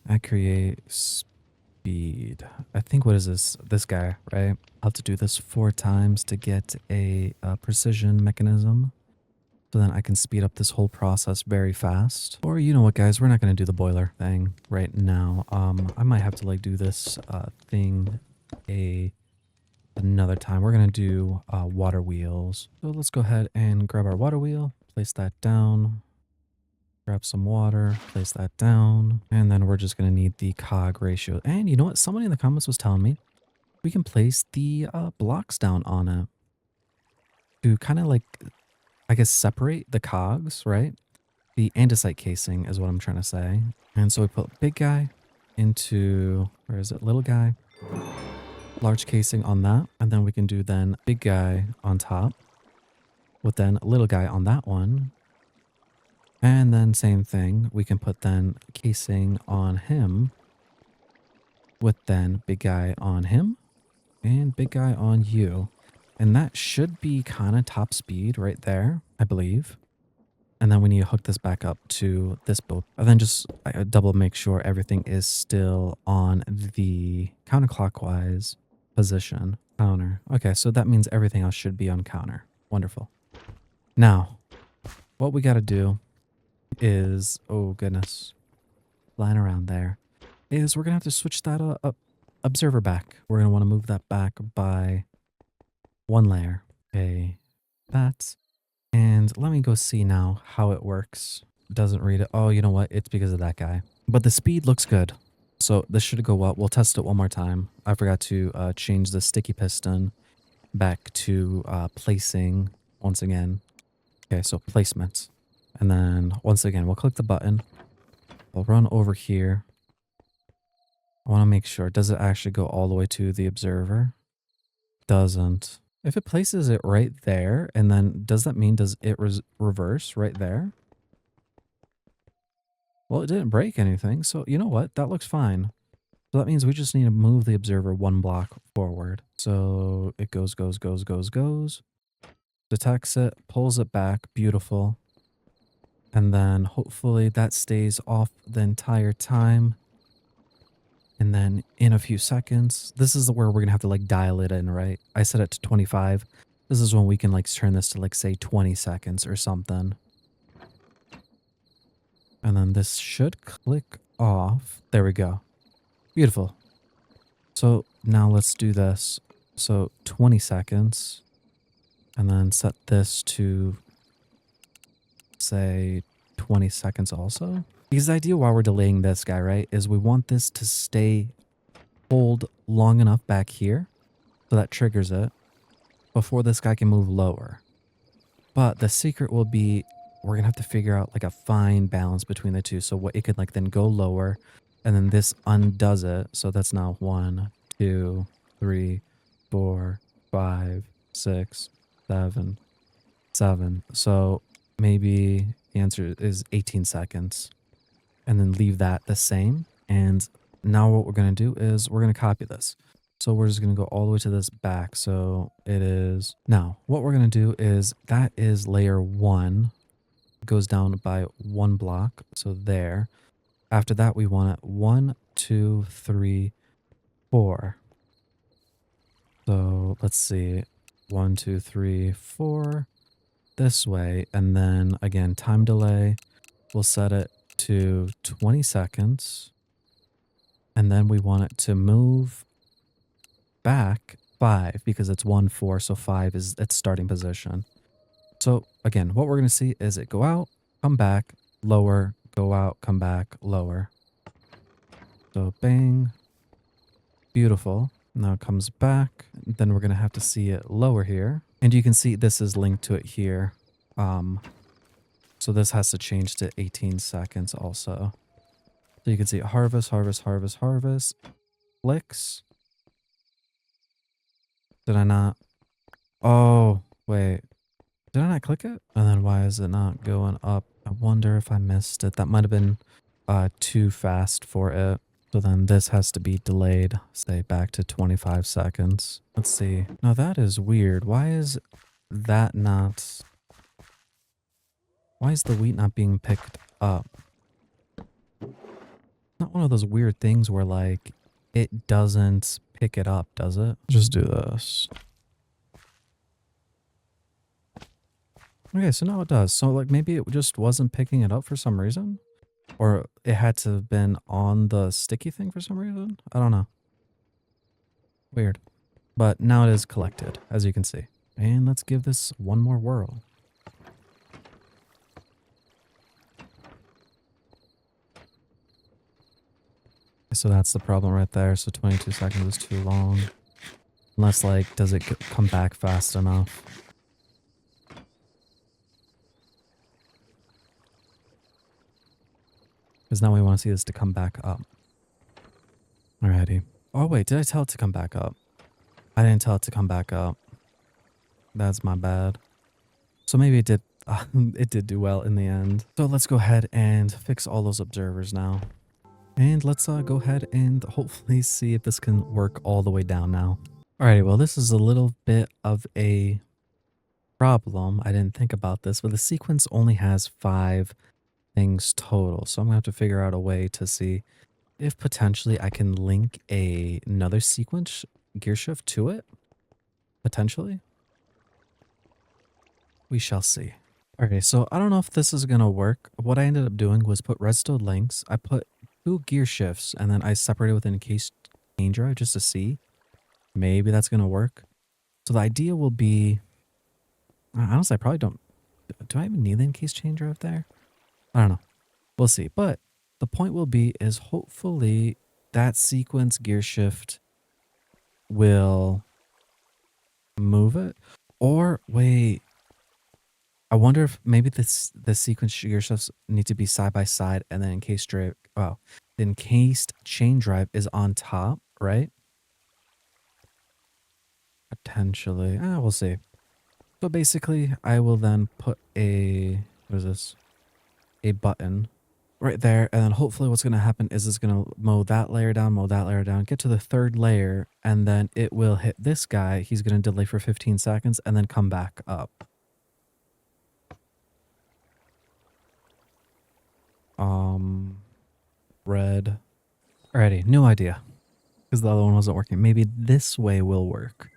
I create speed. I think what is this? This guy, right? I'll have to do this 4 times to get a precision mechanism. So then I can speed up this whole process very fast. Or you know what, guys? We're not going to do the boiler thing right now. I might have to like do this thing another time. We're going to do water wheels. So let's go ahead and grab our water wheel, place that down, grab some water, place that down, and then we're just going to need the cog ratio. And you know what? Somebody in the comments was telling me we can place the blocks down on it to kind of like, I guess, separate the cogs, right? The andesite casing is what I'm trying to say. And so we put big guy into, where is it? Little guy. Large casing on that. And then we can do then big guy on top with then little guy on that one. And then same thing. We can put then casing on him with then big guy on him and big guy on you. And that should be kind of top speed right there, I believe. And then we need to hook this back up to this boat. And then just double make sure everything is still on the counterclockwise position. Counter. Okay, so that means everything else should be on counter. Wonderful. Now, what we got to do is, oh goodness, flying around there, is we're going to have to switch that observer back. We're going to want to move that back by 1 layer. Okay, that. And let me go see now how it works. Doesn't read it. Oh, you know what? It's because of that guy. But the speed looks good. So this should go up. We'll test it one more time. I forgot to change the sticky piston back to placing once again. Okay, so placement. And then once again, we'll click the button. We'll run over here. I want to make sure. Does it actually go all the way to the observer? Doesn't. If it places it right there, and then does that mean does it reverse right there? Well, it didn't break anything, so you know what? That looks fine. So that means we just need to move the observer 1 block forward. So it goes, detects it, pulls it back, beautiful. And then hopefully that stays off the entire time. And then in a few seconds, this is where we're going to have to like dial it in, right? I set it to 25. This is when we can like turn this to like say 20 seconds or something. And then this should click off. There we go. Beautiful. So now let's do this. So 20 seconds. And then set this to say 20 seconds also. Because the idea while we're delaying this guy, right, is we want this to stay hold long enough back here so that triggers it before this guy can move lower. But the secret will be we're going to have to figure out like a fine balance between the two. So what it could like then go lower and then this undoes it. So that's now 1, 2, 3, 4, 5, 6, 7, 7. So maybe the answer is 18 seconds. And then leave that the same. And now what we're going to do is we're going to copy this. So we're just going to go all the way to this back. So it is now what we're going to do is that is layer 1. It goes down by 1 block. So there. After that, we want it 1, 2, 3, 4. So let's see. 1, 2, 3, 4 this way. And then again, time delay, we'll set it to 20 seconds. And then we want it to move back 5 because it's 1, 4. So 5 is its starting position. So again, what we're going to see is it go out, come back, lower, go out, come back, lower. So bang. Beautiful. Now it comes back. Then we're going to have to see it lower here. And you can see this is linked to it here. So this has to change to 18 seconds also. So you can see harvest, harvest, harvest, harvest. Clicks. Did I not? Oh, wait. Did I not click it? And then why is it not going up? I wonder if I missed it. That might have been too fast for it. So then this has to be delayed, say back to 25 seconds. Let's see. Now that is weird. Why is that not... Why is the wheat not being picked up? Not one of those weird things where like it doesn't pick it up, does it? Just do this. Okay, so now it does. So like maybe it just wasn't picking it up for some reason? Or it had to have been on the sticky thing for some reason? I don't know. Weird. But now it is collected, as you can see. And let's give this one more whirl. So that's the problem right there. So 22 seconds is too long. Unless like, does it come back fast enough? Because now we want to see this to come back up. Alrighty. Oh wait, did I tell it to come back up? I didn't tell it to come back up. That's my bad. So maybe it did it did do well in the end. So let's go ahead and fix all those observers now. And let's go ahead and hopefully see if this can work all the way down now. Alrighty, well this is a little bit of a problem. I didn't think about this, but the sequence only has 5 things total. So I'm going to have to figure out a way to see if potentially I can link another sequence gear shift to it. Potentially. We shall see. Okay, so I don't know if this is going to work. What I ended up doing was put redstone links. I put 2 gear shifts and then I separated with an encased chain drive just to see. Maybe that's going to work. So the idea will be... Honestly, I probably don't... Do I even need the encased chain drive there? I don't know. We'll see. But the point will be is hopefully that sequence gear shift will move it. Or wait... I wonder if maybe the sequence gear shifts need to be side by side and then encased drive. Wow, the encased chain drive is on top, right? Potentially. We'll see. So basically, I will then put a what is this? A button right there, and then hopefully what's going to happen is it's going to mow that layer down, get to the 3rd layer, and then it will hit this guy. He's going to delay for 15 seconds and then come back up. Red. Alrighty, new idea. Because the other one wasn't working. Maybe this way will work.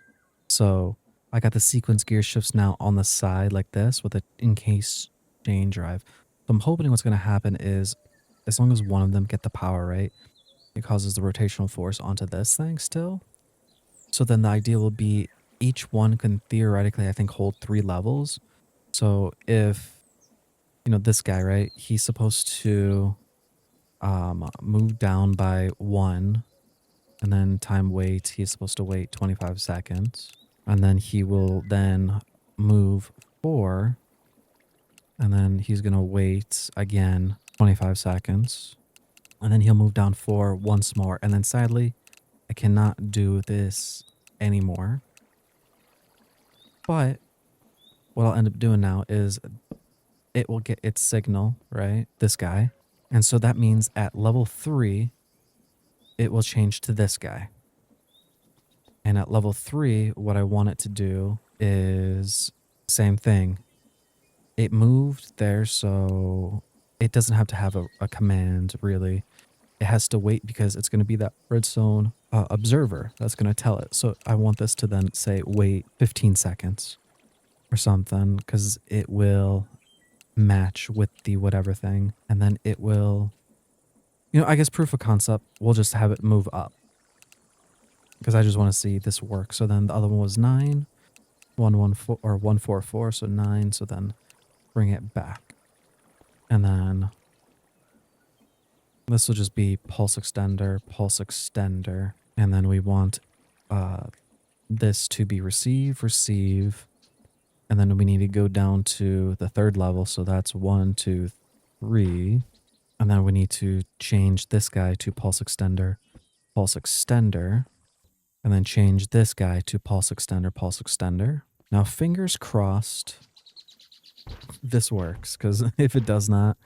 So I got the sequence gear shifts now on the side like this with an encased chain drive. So I'm hoping what's going to happen is as long as one of them get the power right, it causes the rotational force onto this thing still. So then the idea will be each one can theoretically, I think, hold 3 levels. So if, you know, this guy, right, he's supposed to move down by 1, and then time wait, he's supposed to wait 25 seconds, and then he will then move 4, and then he's gonna wait again 25 seconds, and then he'll move down 4 once more, and then sadly I cannot do this anymore. But what I'll end up doing now is it will get its signal, right, this guy, and so that means at level 3 it will change to this guy. And at level 3, what I want it to do is same thing. It moved there, so it doesn't have to have a command, really. It has to wait because it's going to be that redstone observer that's going to tell it. So I want this to then say, wait 15 seconds or something, because it will match with the whatever thing. And then it will... You know, I guess proof of concept, we'll just have it move up. Because I just want to see this work. So then the other one was 9, 114, or 144, so 9. So then bring it back. And then this will just be pulse extender. And then we want this to be receive. And then we need to go down to the 3rd level. So that's 1, 2, 3. And then we need to change this guy to pulse extender. And then change this guy to pulse extender. Now, fingers crossed this works, because if it does not,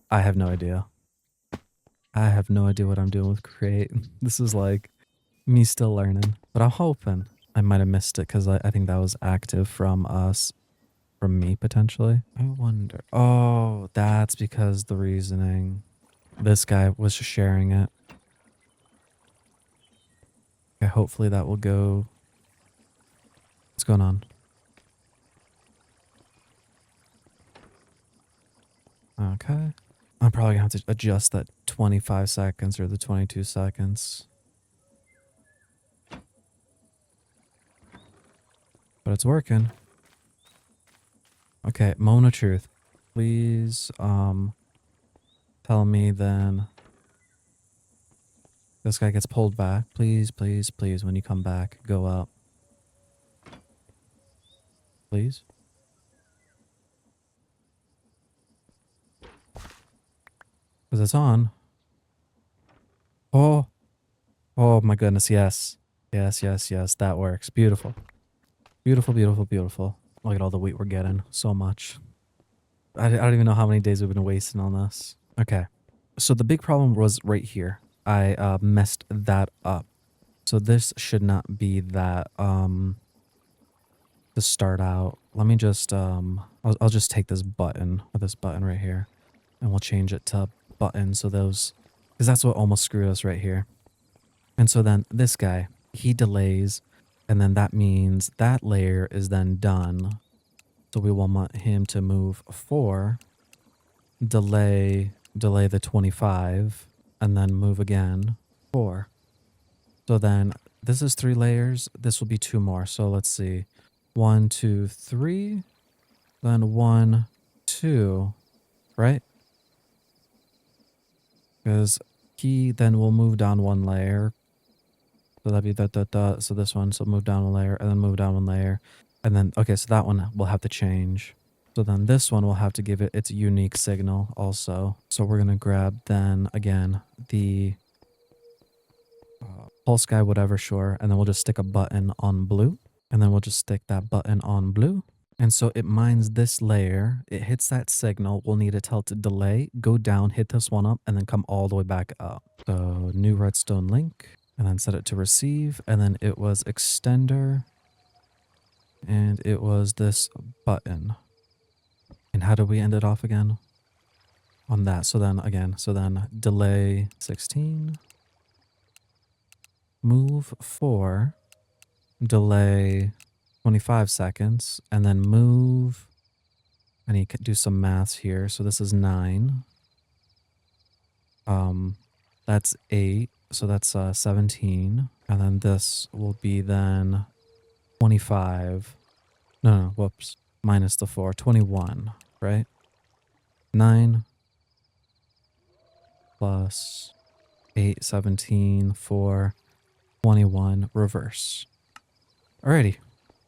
I have no idea. I have no idea what I'm doing with create. This is like me still learning, but I'm hoping I might have missed it because I think that was active from us, from me potentially. I wonder. Oh, that's because the reasoning. This guy was just sharing it. Okay, hopefully that will go. What's going on? Okay. I'm probably gonna have to adjust that 25 seconds or the 22 seconds. But it's working. Okay, moment of truth. Please tell me then this guy gets pulled back. Please, please, please, when you come back, go up. Please. Because it's on. Oh, oh my goodness, yes. Yes, yes, yes, that works. Beautiful. Beautiful, beautiful, beautiful. Look at all the wheat we're getting. So much. I don't even know how many days we've been wasting on this. Okay. So the big problem was right here. I messed that up. So this should not be that to start out. Let me just I'll just take this button or this button right here and we'll change it to button so those because that's what almost screwed us right here. And so then this guy, he delays and then that means that layer is then done. So we will want him to move 4, delay the 25 and then move again 4. So then this is 3 layers. This will be 2 more. So let's see. 1, 2, 3. Then 1, 2. Right? Because he then will move down 1 layer. So that'd be that. So this one. So move down 1 layer and then move down 1 layer. And then, okay, so that one will have to change. So then this one will have to give it its unique signal also. So we're going to grab then again the pulse guy, whatever, sure. And then we'll just stick a button on blue. And then we'll just stick that button on blue. And so it mines this layer. It hits that signal. We'll need to tell it to delay, go down, hit this one up, and then come all the way back up. So new redstone link, and then set it to receive. And then it was extender. And it was this button. And how do we end it off again? On that. So then again, so then delay 16. Move 4. Delay 25 seconds. And then move. I need to do some maths here. So this is 9. That's 8. So that's 17. And then this will be then 25. No, whoops. Minus the 4. 21, right? 9 plus 8, 17, 4, 21, reverse. Alrighty.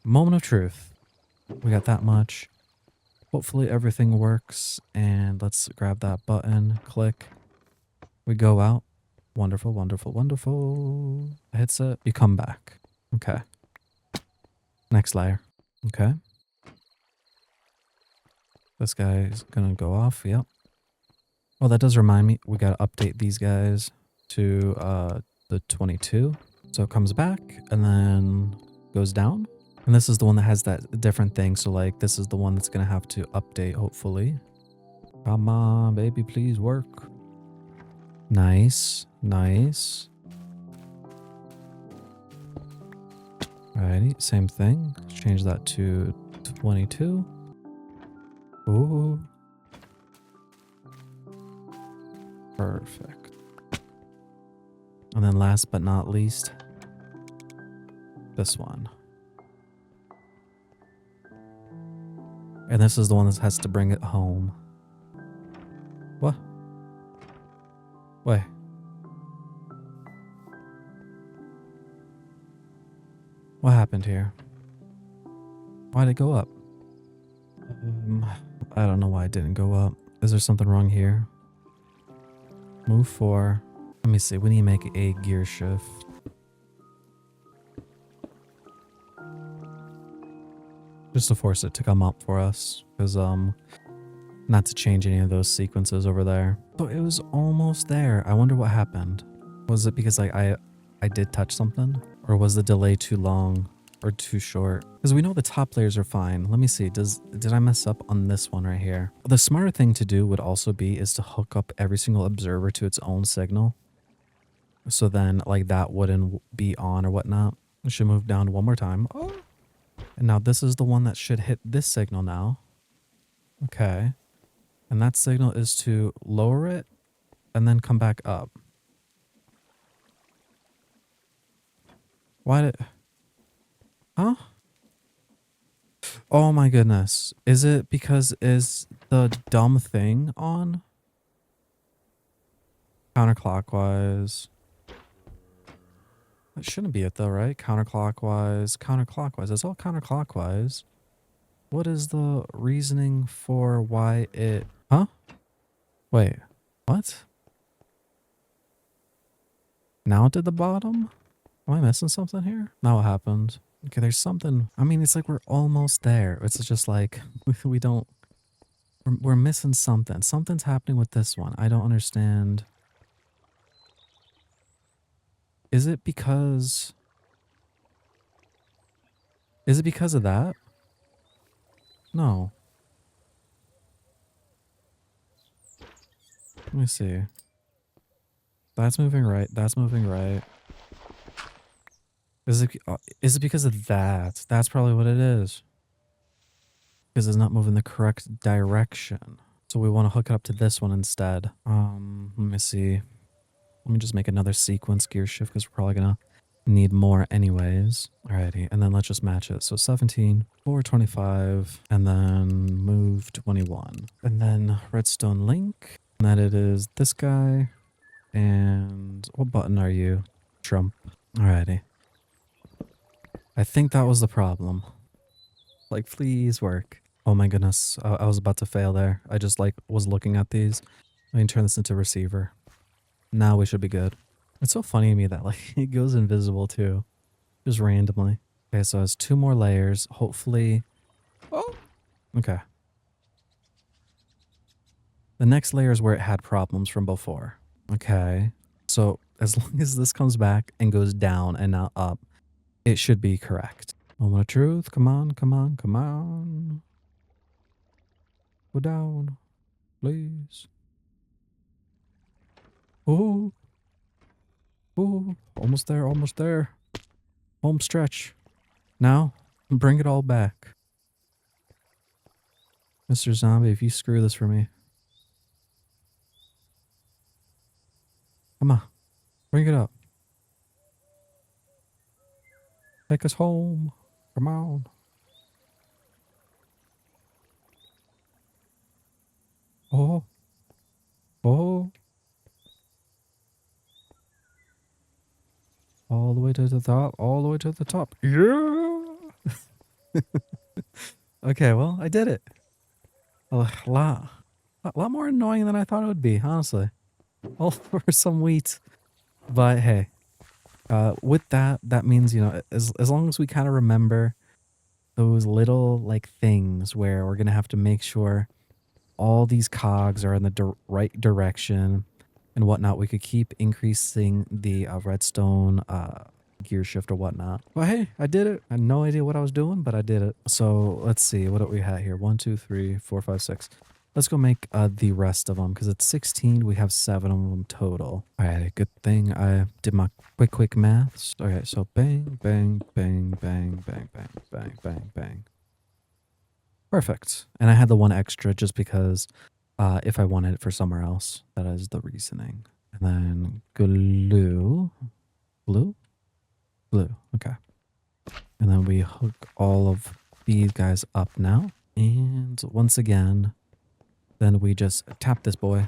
Moment of truth. We got that much. Hopefully everything works. And let's grab that button. Click. We go out. Wonderful, wonderful, wonderful. Hits it. You come back. Okay. Next layer. Okay. This guy is going to go off. Yep. Oh, that does remind me. We got to update these guys to the 22. So it comes back and then goes down. And this is the one that has that different thing. So like this is the one that's going to have to update hopefully. Come on, baby, please work. Nice. Nice. Alrighty, same thing. Let's change that to 22. Ooh. Perfect. And then last but not least, this one. And this is the one that has to bring it home. What? Wait. What happened here? Why'd it go up? I don't know why it didn't go up. Is there something wrong here? Move 4. Let me see. We need to make a gear shift. Just to force it to come up for us. Because, Not to change any of those sequences over there. So it was almost there. I wonder what happened. Was it because like I did touch something? Or was the delay too long or too short? Because we know the top layers are fine. Let me see. Did I mess up on this one right here? The smarter thing to do would also be is to hook up every single observer to its own signal. So then like that wouldn't be on or whatnot. We should move down one more time. Oh. And now this is the one that should hit this signal now. Okay. And that signal is to lower it and then come back up. Why did... Huh? Oh my goodness. Is it because is the dumb thing on? Counterclockwise. That shouldn't be it though, right? Counterclockwise, counterclockwise. It's all counterclockwise. What is the reasoning for why it... Huh? Wait, what? Now to the bottom? Am I missing something here? Now what happened? Okay, there's something. I mean, it's like we're almost there. It's just like we don't... We're missing something. Something's happening with this one. I don't understand. Is it because... Is it because of that? No. Let me see. That's moving right. That's moving right. Is it because of that? That's probably what it is. Because it's not moving the correct direction. So we want to hook it up to this one instead. Let me see. Let me just make another sequence gear shift because we're probably gonna need more anyways. Alrighty, and then let's just match it. So 17, 425, and then move 21. And then redstone link. And that it is this guy. And what button are you? Trump. Alrighty. I think that was the problem. Like, please work. Oh my goodness. I was about to fail there. I just like was looking at these. I can turn this into receiver. Now we should be good. It's so funny to me that like it goes invisible too. Just randomly. Okay, so it has 2 more layers. Hopefully. Oh. Okay. The next layer is where it had problems from before. Okay. So as long as this comes back and goes down and not up, it should be correct. Moment of truth. Come on, come on, come on. Go down, please. Oh. Oh. Almost there, almost there. Home stretch. Now, bring it all back. Mr. Zombie, if you screw this for me. Come on. Bring it up. Take us home. Come on. Oh. Oh. All the way to the top. All the way to the top. Yeah. Okay, well, I did it. A lot more annoying than I thought it would be, honestly. All for some wheat. But hey, with that, that means, you know, as long as we kind of remember those little like things where we're going to have to make sure all these cogs are in the right direction and whatnot, we could keep increasing the redstone gear shift or whatnot. But hey, I did it. I had no idea what I was doing, but I did it. So let's see, what do we have here? 1, 2, 3, 4, 5, 6. Let's go make the rest of them because it's 16. We have 7 of them total. All right, good thing I did my quick maths. All right, so bang, bang, bang, bang, bang, bang, bang, bang, bang. Perfect. And I had the one extra just because if I wanted it for somewhere else, that is the reasoning. And then glue. Glue? Glue. Okay. And then we hook all of these guys up now. And once again, then we just tap this boy.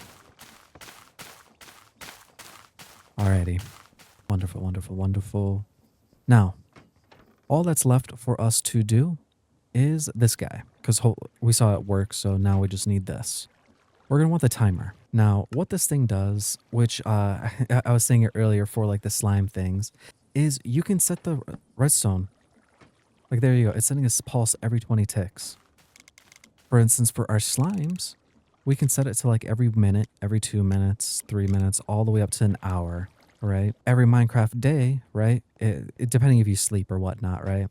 Alrighty. Wonderful, wonderful, wonderful. Now, all that's left for us to do is this guy. Because we saw it work, so now we just need this. We're going to want the timer. Now, what this thing does, which I was saying it earlier for like the slime things, is you can set the redstone. Like there you go. It's setting a pulse every 20 ticks. For instance, for our slimes, we can set it to like every minute, every 2 minutes, 3 minutes, all the way up to an hour, right? Every Minecraft day, right? Depending if you sleep or whatnot, right?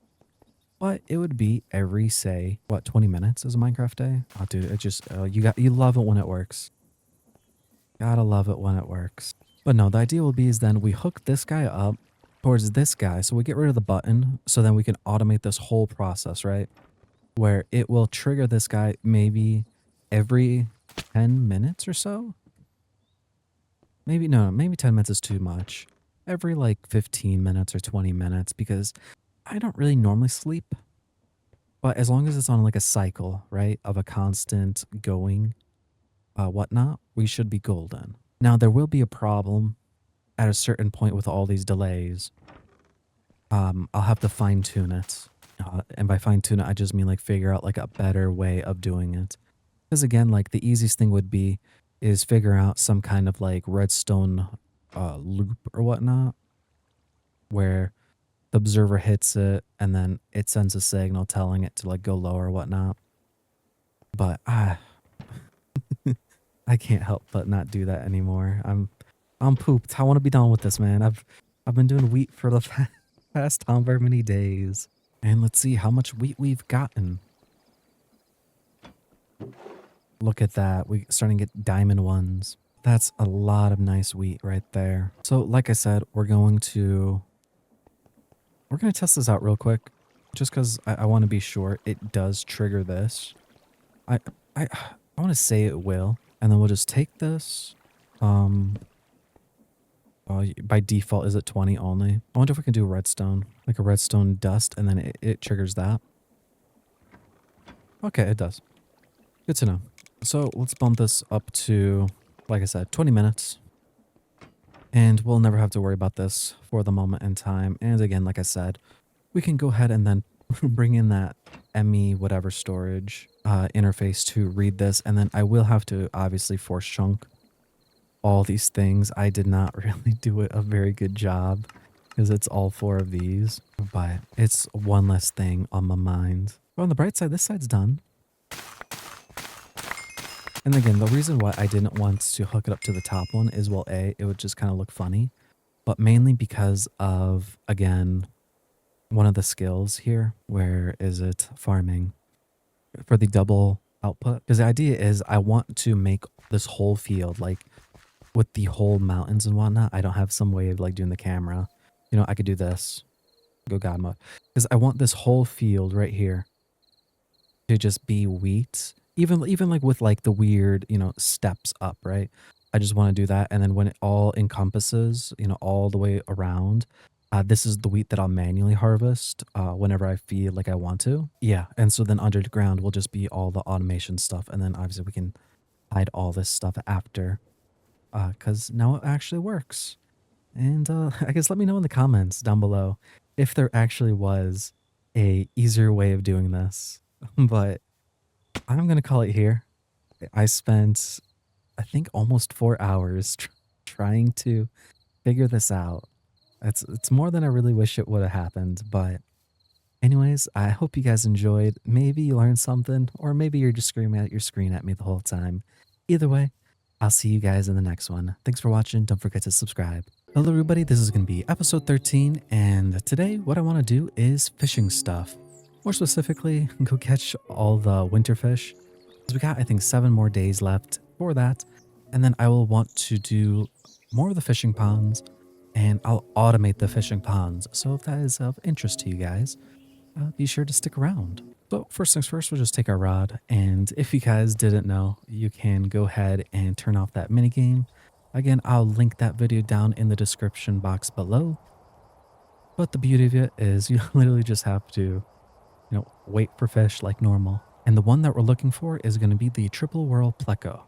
But it would be every, say, what, 20 minutes is a Minecraft day? Oh, dude, it just, you love it when it works. Gotta love it when it works. But no, the idea will be is then we hook this guy up towards this guy. So we get rid of the button so then we can automate this whole process, right? Where it will trigger this guy maybe every 10 minutes or so. Maybe, no, maybe 10 minutes is too much. Every like 15 minutes or 20 minutes because I don't really normally sleep. But as long as it's on like a cycle, right, of a constant going, whatnot, we should be golden. Now, there will be a problem at a certain point with all these delays. I'll have to fine tune it. And by fine tune it, I just mean like figure out like a better way of doing it. Because again, like the easiest thing would be is figure out some kind of like redstone loop or whatnot where the observer hits it and then it sends a signal telling it to like go low or whatnot. But I can't help but not do that anymore. I'm pooped. I want to be done with this, man. I've been doing wheat for the past however many days. And let's see how much wheat we've gotten. Look at that. We starting to get diamond ones. That's a lot of nice wheat right there. So like I said, we're going to test this out real quick. Just because I want to be sure it does trigger this. I I want to say it will. And then we'll just take this. By default, is it 20 only? I wonder if we can do redstone. Like a redstone dust, and then it triggers that. Okay, it does. Good to know. So let's bump this up to, like I said, 20 minutes. And we'll never have to worry about this for the moment in time. And again, like I said, we can go ahead and then bring in that ME whatever storage interface to read this. And then I will have to obviously force chunk all these things. I did not really do a very good job because it's all 4 of these. But it's one less thing on my mind. But on the bright side, this side's done. And again, the reason why I didn't want to hook it up to the top one is, well, A, it would just kind of look funny, but mainly because of, again, one of the skills here. Where is it? Farming. For the double output. Because the idea is I want to make this whole field, like with the whole mountains and whatnot. I don't have some way of like doing the camera. You know, I could do this. Go God mode. Because I want this whole field right here to just be wheat. Even like with like the weird, you know, steps up, right? I just want to do that. And then when it all encompasses, you know, all the way around, this is the wheat that I'll manually harvest whenever I feel like I want to. Yeah. And so then underground will just be all the automation stuff. And then obviously we can hide all this stuff after because now it actually works. And I guess let me know in the comments down below if there actually was a easier way of doing this. But I'm going to call it here. I spent, I think, almost 4 hours trying to figure this out. It's more than I really wish it would have happened. But anyways, I hope you guys enjoyed. Maybe you learned something, or maybe you're just screaming at your screen at me the whole time. Either way, I'll see you guys in the next one. Thanks for watching. Don't forget to subscribe. Hello, everybody. This is going to be episode 13. And today, what I want to do is fishing stuff. More specifically, go catch all the winter fish. Because we got, I think, 7 more days left for that. And then I will want to do more of the fishing ponds. And I'll automate the fishing ponds. So if that is of interest to you guys, be sure to stick around. So first things first, we'll just take our rod. And if you guys didn't know, you can go ahead and turn off that minigame. Again, I'll link that video down in the description box below. But the beauty of it is you literally just have to, wait for fish like normal. And the one that we're looking for is going to be the triple whirl pleco.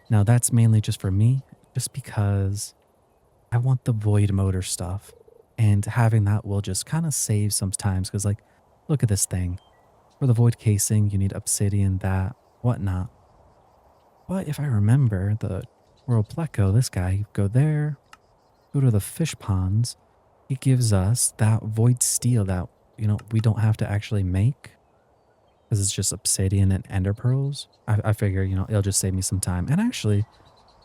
Now that's mainly just for me, just because I want the void motor stuff. And having that will just kind of save some times because, like, look at this thing. For the void casing, you need obsidian, that, whatnot. But if I remember the whirl pleco, this guy, you go there, go to the fish ponds. It gives us that void steel that, we don't have to actually make. because it's just obsidian and ender pearls. I figure, it'll just save me some time. And actually,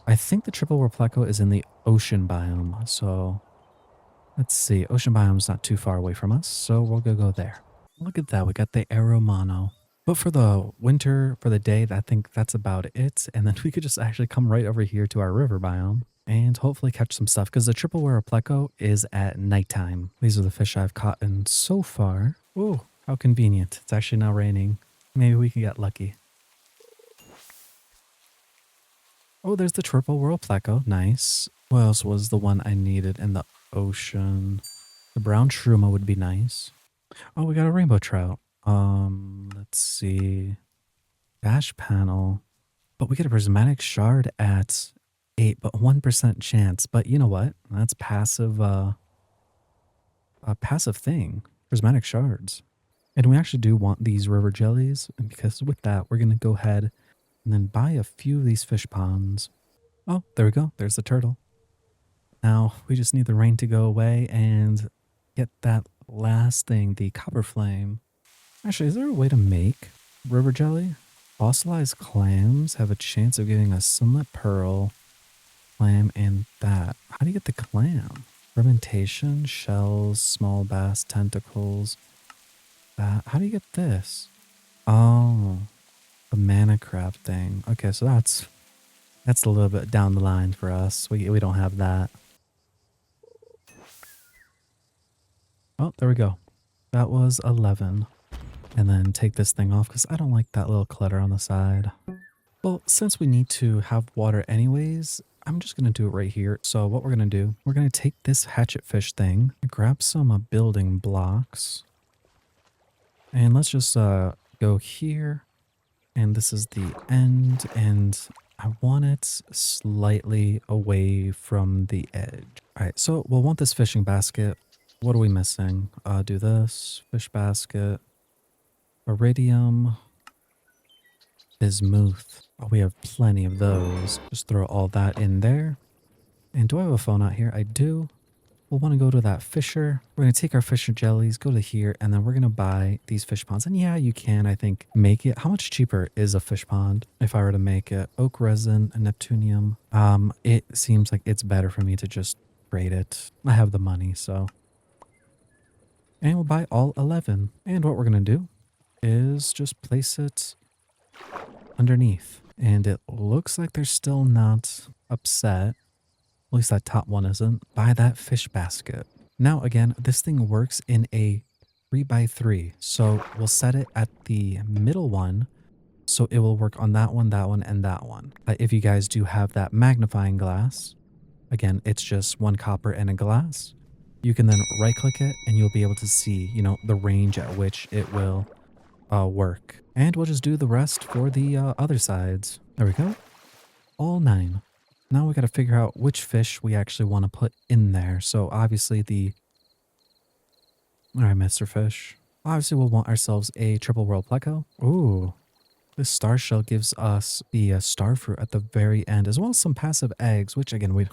I think the triple Repleco is in the ocean biome. So let's see. Ocean biome's not too far away from us. So we'll go there. Look at that. We got the Aeromano. But for the winter, for the day, I think that's about it. And then we could just actually come right over here to our river biome and hopefully catch some stuff because the triple Pleco is at nighttime. These are the fish I've caught in so far. Ooh, how convenient. It's actually now raining. Maybe we can get lucky. Oh, there's the triple Pleco. Nice. What else was the one I needed in the ocean? The brown truma would be nice. Oh, we got a rainbow trout. Let's see. Dash panel. But we get a prismatic shard at 8, but 1% chance. But you know what? That's passive, a passive thing. Prismatic shards. And we actually do want these river jellies. And because with that, we're going to go ahead and then buy a few of these fish ponds. Oh, there we go. There's the turtle. Now we just need the rain to go away and get that last thing, the copper flame. Actually, is there a way to make river jelly? Fossilized clams have a chance of giving us sunlit pearl, clam, and that. How do you get the clam? Fermentation, shells, small bass, tentacles. That. How do you get this? Oh, the mana crab thing. Okay, so that's a little bit down the line for us. We don't have that. Oh, there we go. That was 11. And then take this thing off because I don't like that little clutter on the side. Well, since we need to have water anyways, I'm just going to do it right here. So what we're going to do, we're going to take this hatchet fish thing, grab some building blocks. And let's just go here. And this is the end. And I want it slightly away from the edge. All right, so we'll want this fishing basket. What are we missing? Do this, fish basket. Iridium, bismuth. Oh, we have plenty of those. Just throw all that in there. And do I have a phone out here? I do. We'll want to go to that fisher. We're going to take our fisher jellies, go to here, and then we're going to buy these fish ponds. And yeah, you can, I think, make it. How much cheaper is a fish pond if I were to make it? Oak resin and neptunium. It seems like it's better for me to just trade it. I have the money, so. And we'll buy all 11. And what we're going to do is just place it underneath. And it looks like they're still not upset. At least that top one isn't. By that fish basket. Now again, this thing works in a 3x3. So we'll set it at the middle one. So it will work on that one, and that one. If you guys do have that magnifying glass, again, it's just one copper and a glass. You can then right click it and you'll be able to see, the range at which it will work. And we'll just do the rest for the other sides. There we go. All 9. Now we got to figure out which fish we actually want to put in there. So obviously all right, Mr. Fish. Obviously we'll want ourselves a triple world pleco. Ooh, this star shell gives us the star fruit at the very end, as well as some passive eggs, which again,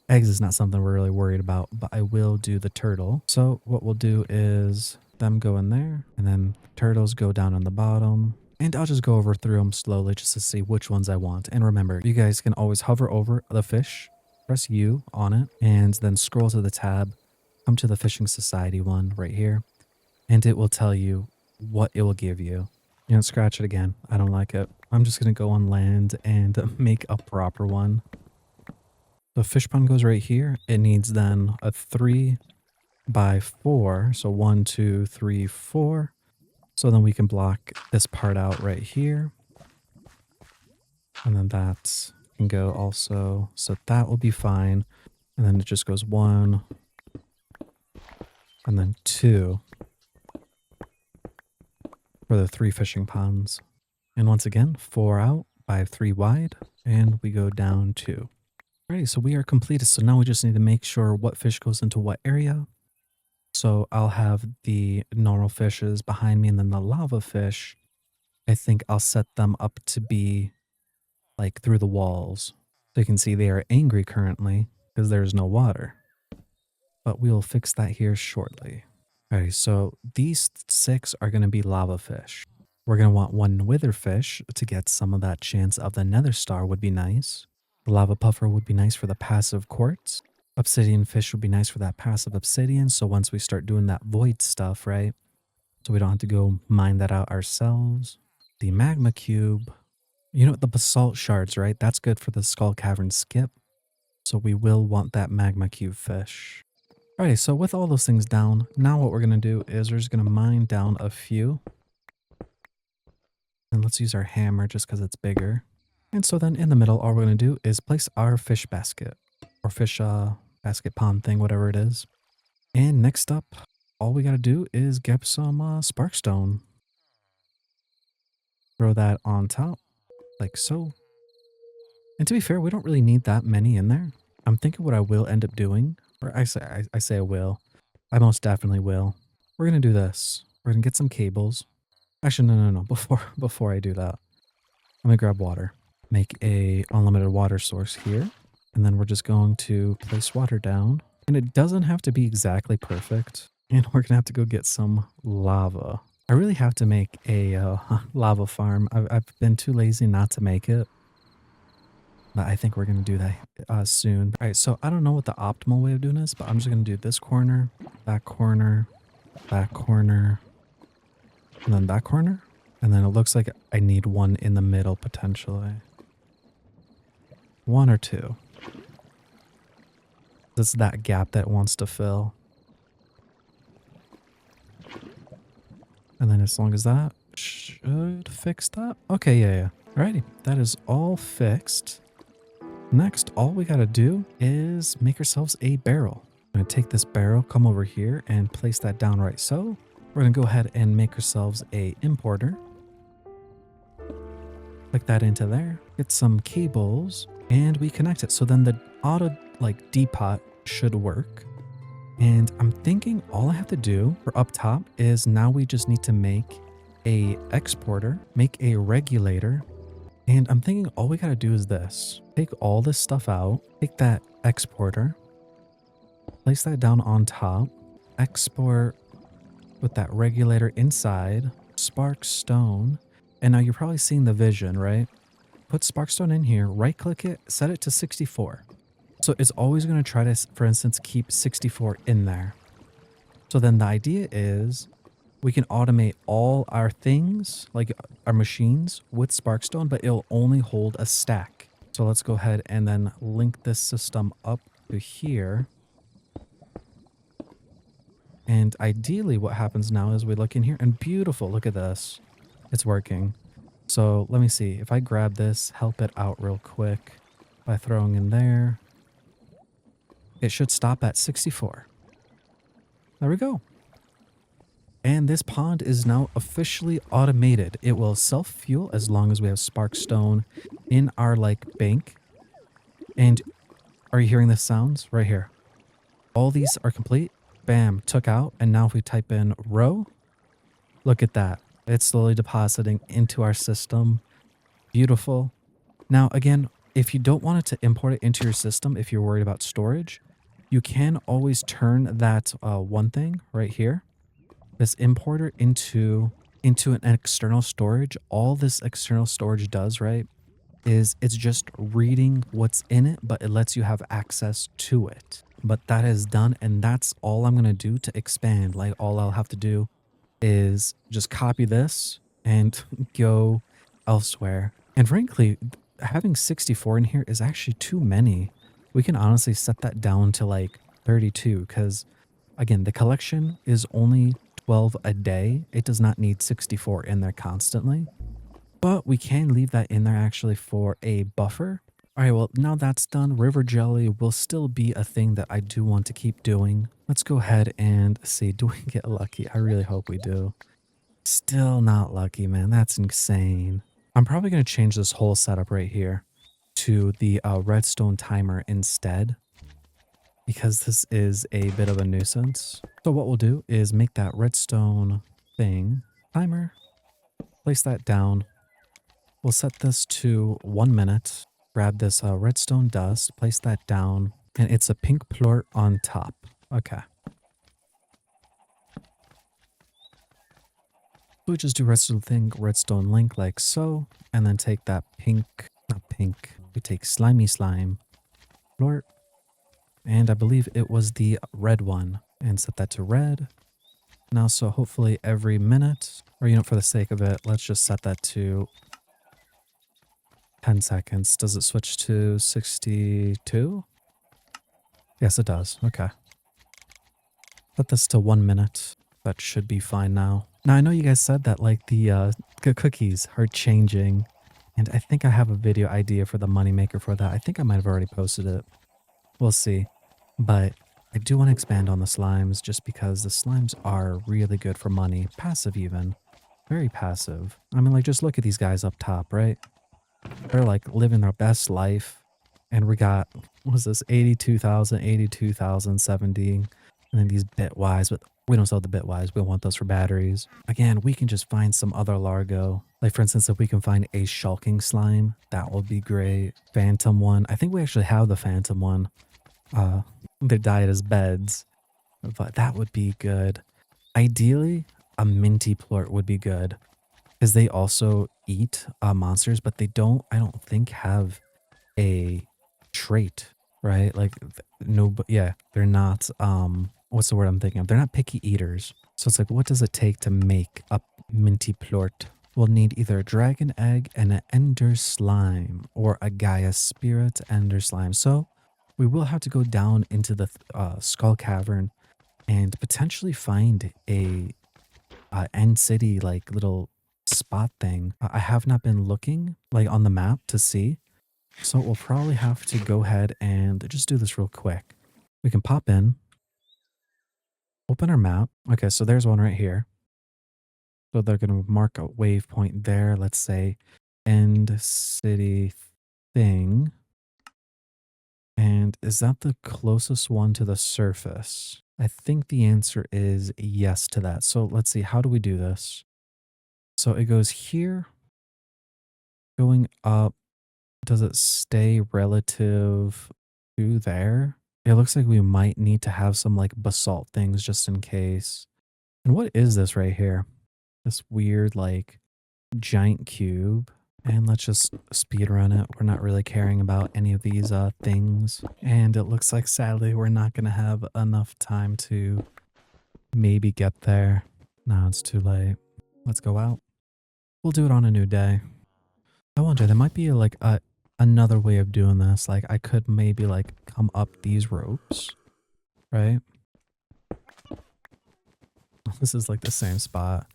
eggs is not something we're really worried about, but I will do the turtle. So what we'll do is them go in there, and then turtles go down on the bottom. And I'll just go through them slowly just to see which ones I want. And remember, you guys can always hover over the fish, press U on it, and then scroll to the tab, come to the Fishing Society one right here, and it will tell you what it will give you. You don't scratch it again. I don't like it. I'm just going to go on land and make a proper one. The fish pond goes right here. It needs then a 3x4. So 1, 2, 3, 4. So then we can block this part out right here. And then that can go also. So that will be fine. And then it just goes 1. And then 2. For the 3 fishing ponds. And once again, 4 out by 3 wide. And we go down 2. Alrighty, so we are completed. So now we just need to make sure what fish goes into what area. So I'll have the normal fishes behind me, and then the lava fish, I think I'll set them up to be like through the walls. So you can see they are angry currently because there's no water. But we'll fix that here shortly. Alright, so these 6 are going to be lava fish. We're going to want one wither fish to get some of that chance of the nether star would be nice. The lava puffer would be nice for the passive quartz. Obsidian fish would be nice for that passive obsidian. So once we start doing that void stuff, right? So we don't have to go mine that out ourselves. The magma cube. You know, the basalt shards, right? That's good for the skull cavern skip. So we will want that magma cube fish. Alrighty, so with all those things down, now what we're going to do is we're just going to mine down a few. And let's use our hammer just because it's bigger. And so then in the middle, all we're going to do is place our fish basket. Or fish basket pond thing, whatever it is. And next up, all we got to do is get some sparkstone. Throw that on top, like so. And to be fair, we don't really need that many in there. I'm thinking what I will end up doing, or I say I will. I most definitely will. We're going to do this. We're going to get some cables. Actually, no. Before I do that, I'm going to grab water. Make a unlimited water source here. And then we're just going to place water down. And it doesn't have to be exactly perfect. And we're going to have to go get some lava. I really have to make a lava farm. I've been too lazy not to make it. But I think we're going to do that soon. All right, so I don't know what the optimal way of doing this, but I'm just going to do this corner, that corner, that corner, and then that corner. And then it looks like I need one in the middle potentially. One or two. It's that gap that it wants to fill. And then as long as that should fix that. Okay, yeah. Alrighty, that is all fixed. Next, all we gotta do is make ourselves a barrel. I'm gonna take this barrel, come over here and place that down right so. We're gonna go ahead and make ourselves a importer. Click that into there, get some cables, and we connect it. So then the auto depot should work. And I'm thinking all I have to do for up top is now we just need to make a exporter, make a regulator. And I'm thinking all we gotta do is this. Take all this stuff out, take that exporter, place that down on top, export with that regulator inside, sparkstone. And now you're probably seeing the vision, right? Put sparkstone in here, right click it, set it to 64. So it's always gonna try to, for instance, keep 64 in there. So then the idea is we can automate all our things, like our machines, with Sparkstone, but it'll only hold a stack. So let's go ahead and then link this system up to here. And ideally what happens now is we look in here and beautiful, look at this. It's working. So let me see. If I grab this, help it out real quick by throwing in there. It should stop at 64. There we go. And this pond is now officially automated. It will self-fuel as long as we have sparkstone in our bank. And are you hearing the sounds? Right here. All these are complete. Bam, took out. And now if we type in row, look at that. It's slowly depositing into our system. Beautiful. Now, again, if you don't want it to import it into your system, if you're worried about storage, you can always turn that one thing right here, this importer into an external storage. All this external storage does, right, is it's just reading what's in it, but it lets you have access to it. But that is done, and that's all I'm going to do to expand. Like, all I'll have to do is just copy this and go elsewhere. And frankly, having 64 in here is actually too many. We can honestly set that down to 32 because, again, the collection is only 12 a day. It does not need 64 in there constantly. But we can leave that in there actually for a buffer. All right, well, now that's done. River jelly will still be a thing that I do want to keep doing. Let's go ahead and see. Do we get lucky? I really hope we do. Still not lucky, man. That's insane. I'm probably going to change this whole setup right here to the redstone timer instead, because this is a bit of a nuisance. So what we'll do is make that redstone thing timer, place that down. We'll set this to 1 minute. Grab this redstone dust, place that down, and it's a pink plort on top. Okay. We just do redstone link like so, and then take that pink, not pink, we take slimy slime, blort, and I believe it was the red one, and set that to red. Now, so hopefully every minute, or for the sake of it, let's just set that to 10 seconds. Does it switch to 62? Yes, it does. Okay. Set this to 1 minute. That should be fine now. Now, I know you guys said that like the cookies are changing, and I think I have a video idea for the moneymaker for that. I think I might have already posted it. We'll see. But I do want to expand on the slimes just because the slimes are really good for money. Passive even. Very passive. I mean, like, just look at these guys up top, right? They're like living their best life. And we got, what was this, 82,000, 82,000, 70. And then these bitwise, but we don't sell the bitwise. We want those for batteries. Again, we can just find some other Largo. Like, for instance, if we can find a shulking slime, that would be great. Phantom one. I think we actually have the phantom one. They died as beds, but that would be good. Ideally, a minty plort would be good because they also eat monsters, but they don't, I don't think, have a trait, right? Like, no, but yeah, they're not, what's the word I'm thinking of? They're not picky eaters. So it's like, what does it take to make a minty plort? We'll need either a dragon egg and an ender slime or a Gaia spirit ender slime. So we will have to go down into the skull cavern and potentially find a end city like little spot thing. I have not been looking like on the map to see, so we'll probably have to go ahead and just do this real quick. We can pop in, open our map. Okay, so there's one right here. So they're going to mark a waypoint there. Let's say end city thing. And is that the closest one to the surface? I think the answer is yes to that. So let's see, how do we do this? So it goes here, going up. Does it stay relative to there? It looks like we might need to have some like basalt things just in case. And what is this right here? This weird like giant cube. And let's just speed run it. We're not really caring about any of these things. And it looks like sadly we're not going to have enough time to maybe get there. No, it's too late. Let's go out. We'll do it on a new day. I wonder, there might be like another way of doing this. Like I could maybe like come up these ropes, right? This is like the same spot.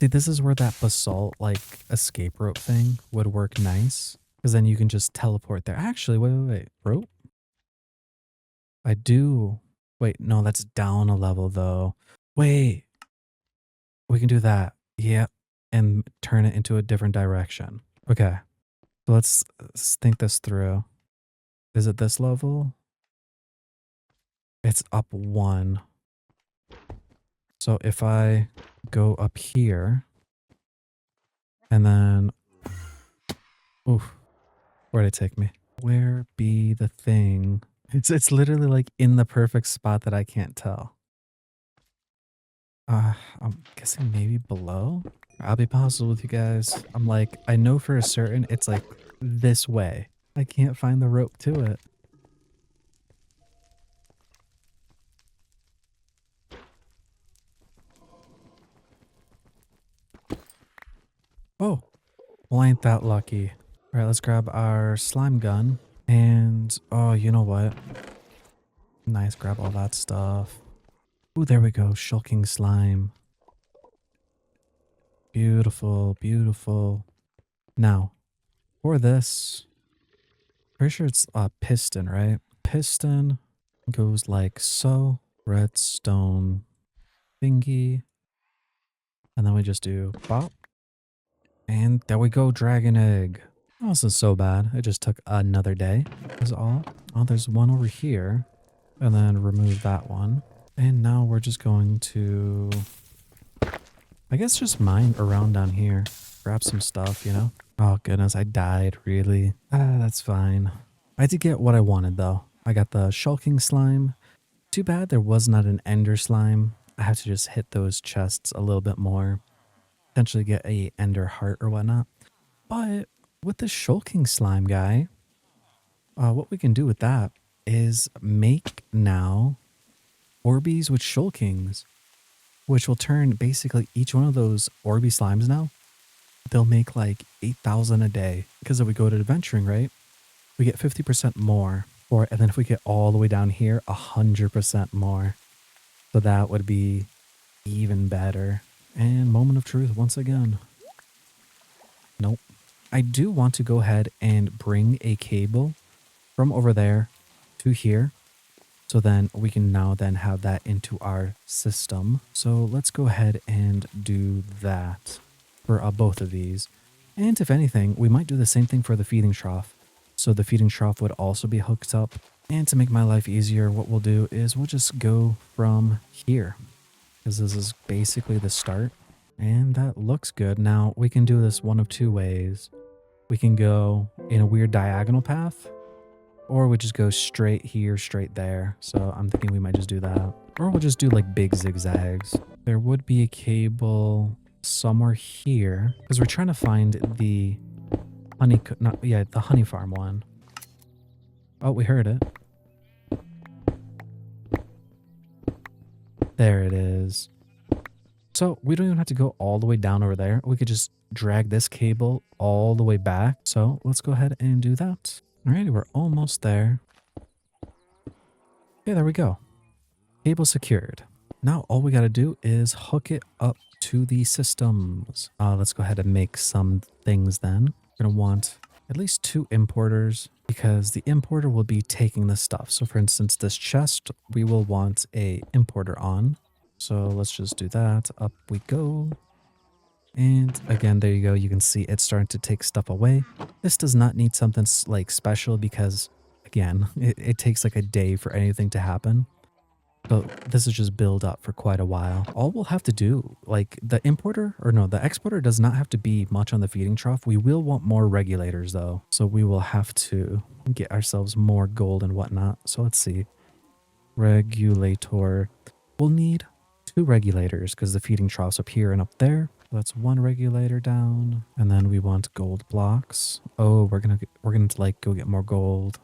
See, this is where that basalt like escape rope thing would work nice. Because then you can just teleport there. Actually, wait. Rope? I do. Wait, no, that's down a level though. Wait. We can do that. Yep. And turn it into a different direction. Okay. So let's think this through. Is it this level? It's up one. So if I go up here and then, oof, where'd it take me? Where be the thing? It's literally like in the perfect spot that I can't tell. I'm guessing maybe below. I'll be possible with you guys. I'm like, I know for a certain it's like this way. I can't find the rope to it. Oh, well, ain't that lucky. All right, let's grab our slime gun. And, oh, you know what? Nice, grab all that stuff. Ooh, there we go, shulking slime. Beautiful, beautiful. Now, for this, pretty sure it's a piston, right? Piston goes like so. Redstone thingy. And then we just do pop. And there we go, dragon egg. Oh, this is so bad. It just took another day, is all. Oh, there's one over here. And then remove that one. And now we're just going to, I guess, just mine around down here. Grab some stuff, you know? Oh, goodness, I died, really. That's fine. I did get what I wanted, though. I got the shulking slime. Too bad there was not an ender slime. I had to just hit those chests a little bit more. potentially get a ender heart or whatnot. But with the shulking slime guy, what we can do with that is make now Orbeez with shulkings, which will turn basically each one of those Orby slimes now. They'll make like 8,000 a day because if we go to adventuring, right, we get 50% more for it. And then if we get all the way down here, 100% more. So that would be even better. And moment of truth once again. Nope. I do want to go ahead and bring a cable from over there to here. So then we can now then have that into our system. So let's go ahead and do that for both of these. And if anything, we might do the same thing for the feeding trough. So the feeding trough would also be hooked up. And to make my life easier, what we'll do is we'll just go from here, because this is basically the start. And that looks good. Now we can do this one of two ways. We can go in a weird diagonal path, or we just go straight here, straight there. So I'm thinking we might just do that. Or we'll just do like big zigzags. There would be a cable somewhere here, because we're trying to find the the honey farm one. Oh, we heard it. There it is. So we don't even have to go all the way down over there. We could just drag this cable all the way back. So let's go ahead and do that. Alrighty, we're almost there. Yeah, there we go. Cable secured. Now all we got to do is hook it up to the systems. Let's go ahead and make some things then. We're going to want at least 2 importers because the importer will be taking the stuff. So for instance, this chest, we will want a importer on. So let's just do that. Up we go. And again, there you go. You can see it's starting to take stuff away. This does not need something like special because, again, it takes like a day for anything to happen. But this is just build up for quite a while. All we'll have to do, like the importer, or no, the exporter does not have to be much on the feeding trough. We will want more regulators though. So we will have to get ourselves more gold and whatnot. So let's see. Regulator. We'll need 2 regulators because the feeding trough's up here and up there. That's 1 regulator down. And then we want gold blocks. Oh, we're gonna like go get more gold.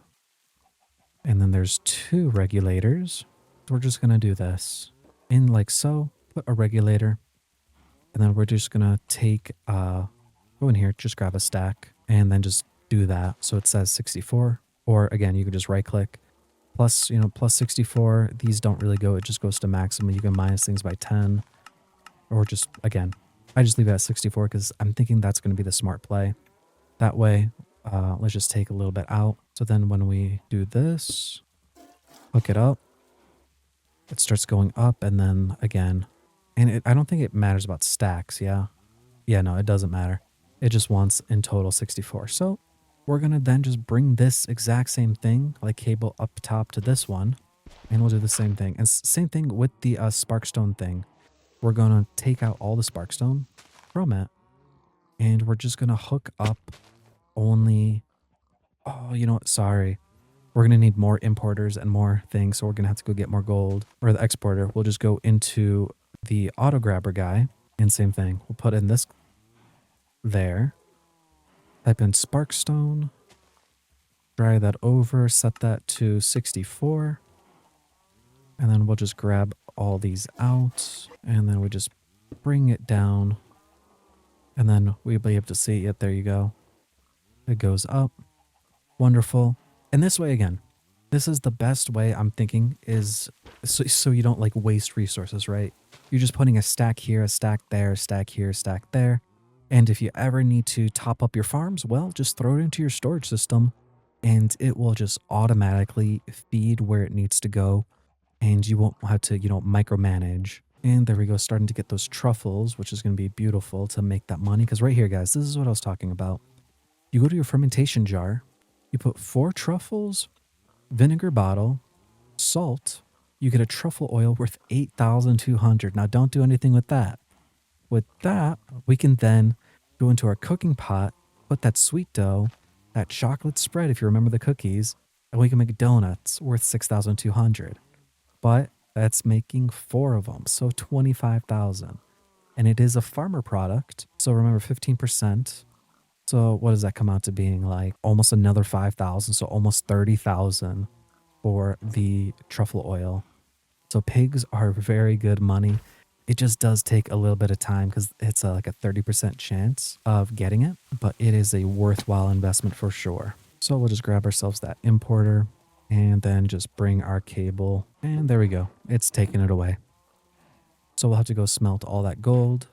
And then there's 2 regulators. We're just gonna do this in like so. Put a regulator, and then we're just gonna take go in here, just grab a stack, and then just do that. So it says 64, or again, you can just right click plus, plus 64. These don't really go; it just goes to maximum. You can minus things by 10, or just again, I just leave it at 64 because I'm thinking that's gonna be the smart play. That way, let's just take a little bit out. So then when we do this, hook it up. It starts going up and then again. And I don't think it matters about stacks, yeah? Yeah, no, it doesn't matter. It just wants in total 64. So we're going to then just bring this exact same thing, like cable up top to this one. And we'll do the same thing. And same thing with the sparkstone thing. We're going to take out all the sparkstone from it. And we're just going to hook up only... Oh, you know what? Sorry. We're going to need more importers and more things, so we're going to have to go get more gold. Or the exporter, we'll just go into the auto grabber guy, and same thing. We'll put in this there. Type in sparkstone. Drag that over, set that to 64. And then we'll just grab all these out, and then we just bring it down. And then we'll be able to see it. There you go. It goes up. Wonderful. And this way again, this is the best way I'm thinking is so you don't like waste resources, right? You're just putting a stack here, a stack there, a stack here, a stack there. And if you ever need to top up your farms, well, just throw it into your storage system and it will just automatically feed where it needs to go. And you won't have to, micromanage. And there we go, starting to get those truffles, which is going to be beautiful to make that money. Because right here, guys, this is what I was talking about. You go to your fermentation jar. You put 4 truffles, vinegar bottle, salt. You get a truffle oil worth 8,200. Now, don't do anything with that. With that, we can then go into our cooking pot, put that sweet dough, that chocolate spread, if you remember the cookies, and we can make donuts worth 6,200. But that's making 4 of them, so 25,000. and it is a farmer product. So remember 15%. So what does that come out to being like? Almost another 5,000, so almost 30,000 for the truffle oil. So pigs are very good money. It just does take a little bit of time because it's like a 30% chance of getting it, but it is a worthwhile investment for sure. So we'll just grab ourselves that importer and then just bring our cable, and there we go. It's taking it away. So we'll have to go smelt all that gold.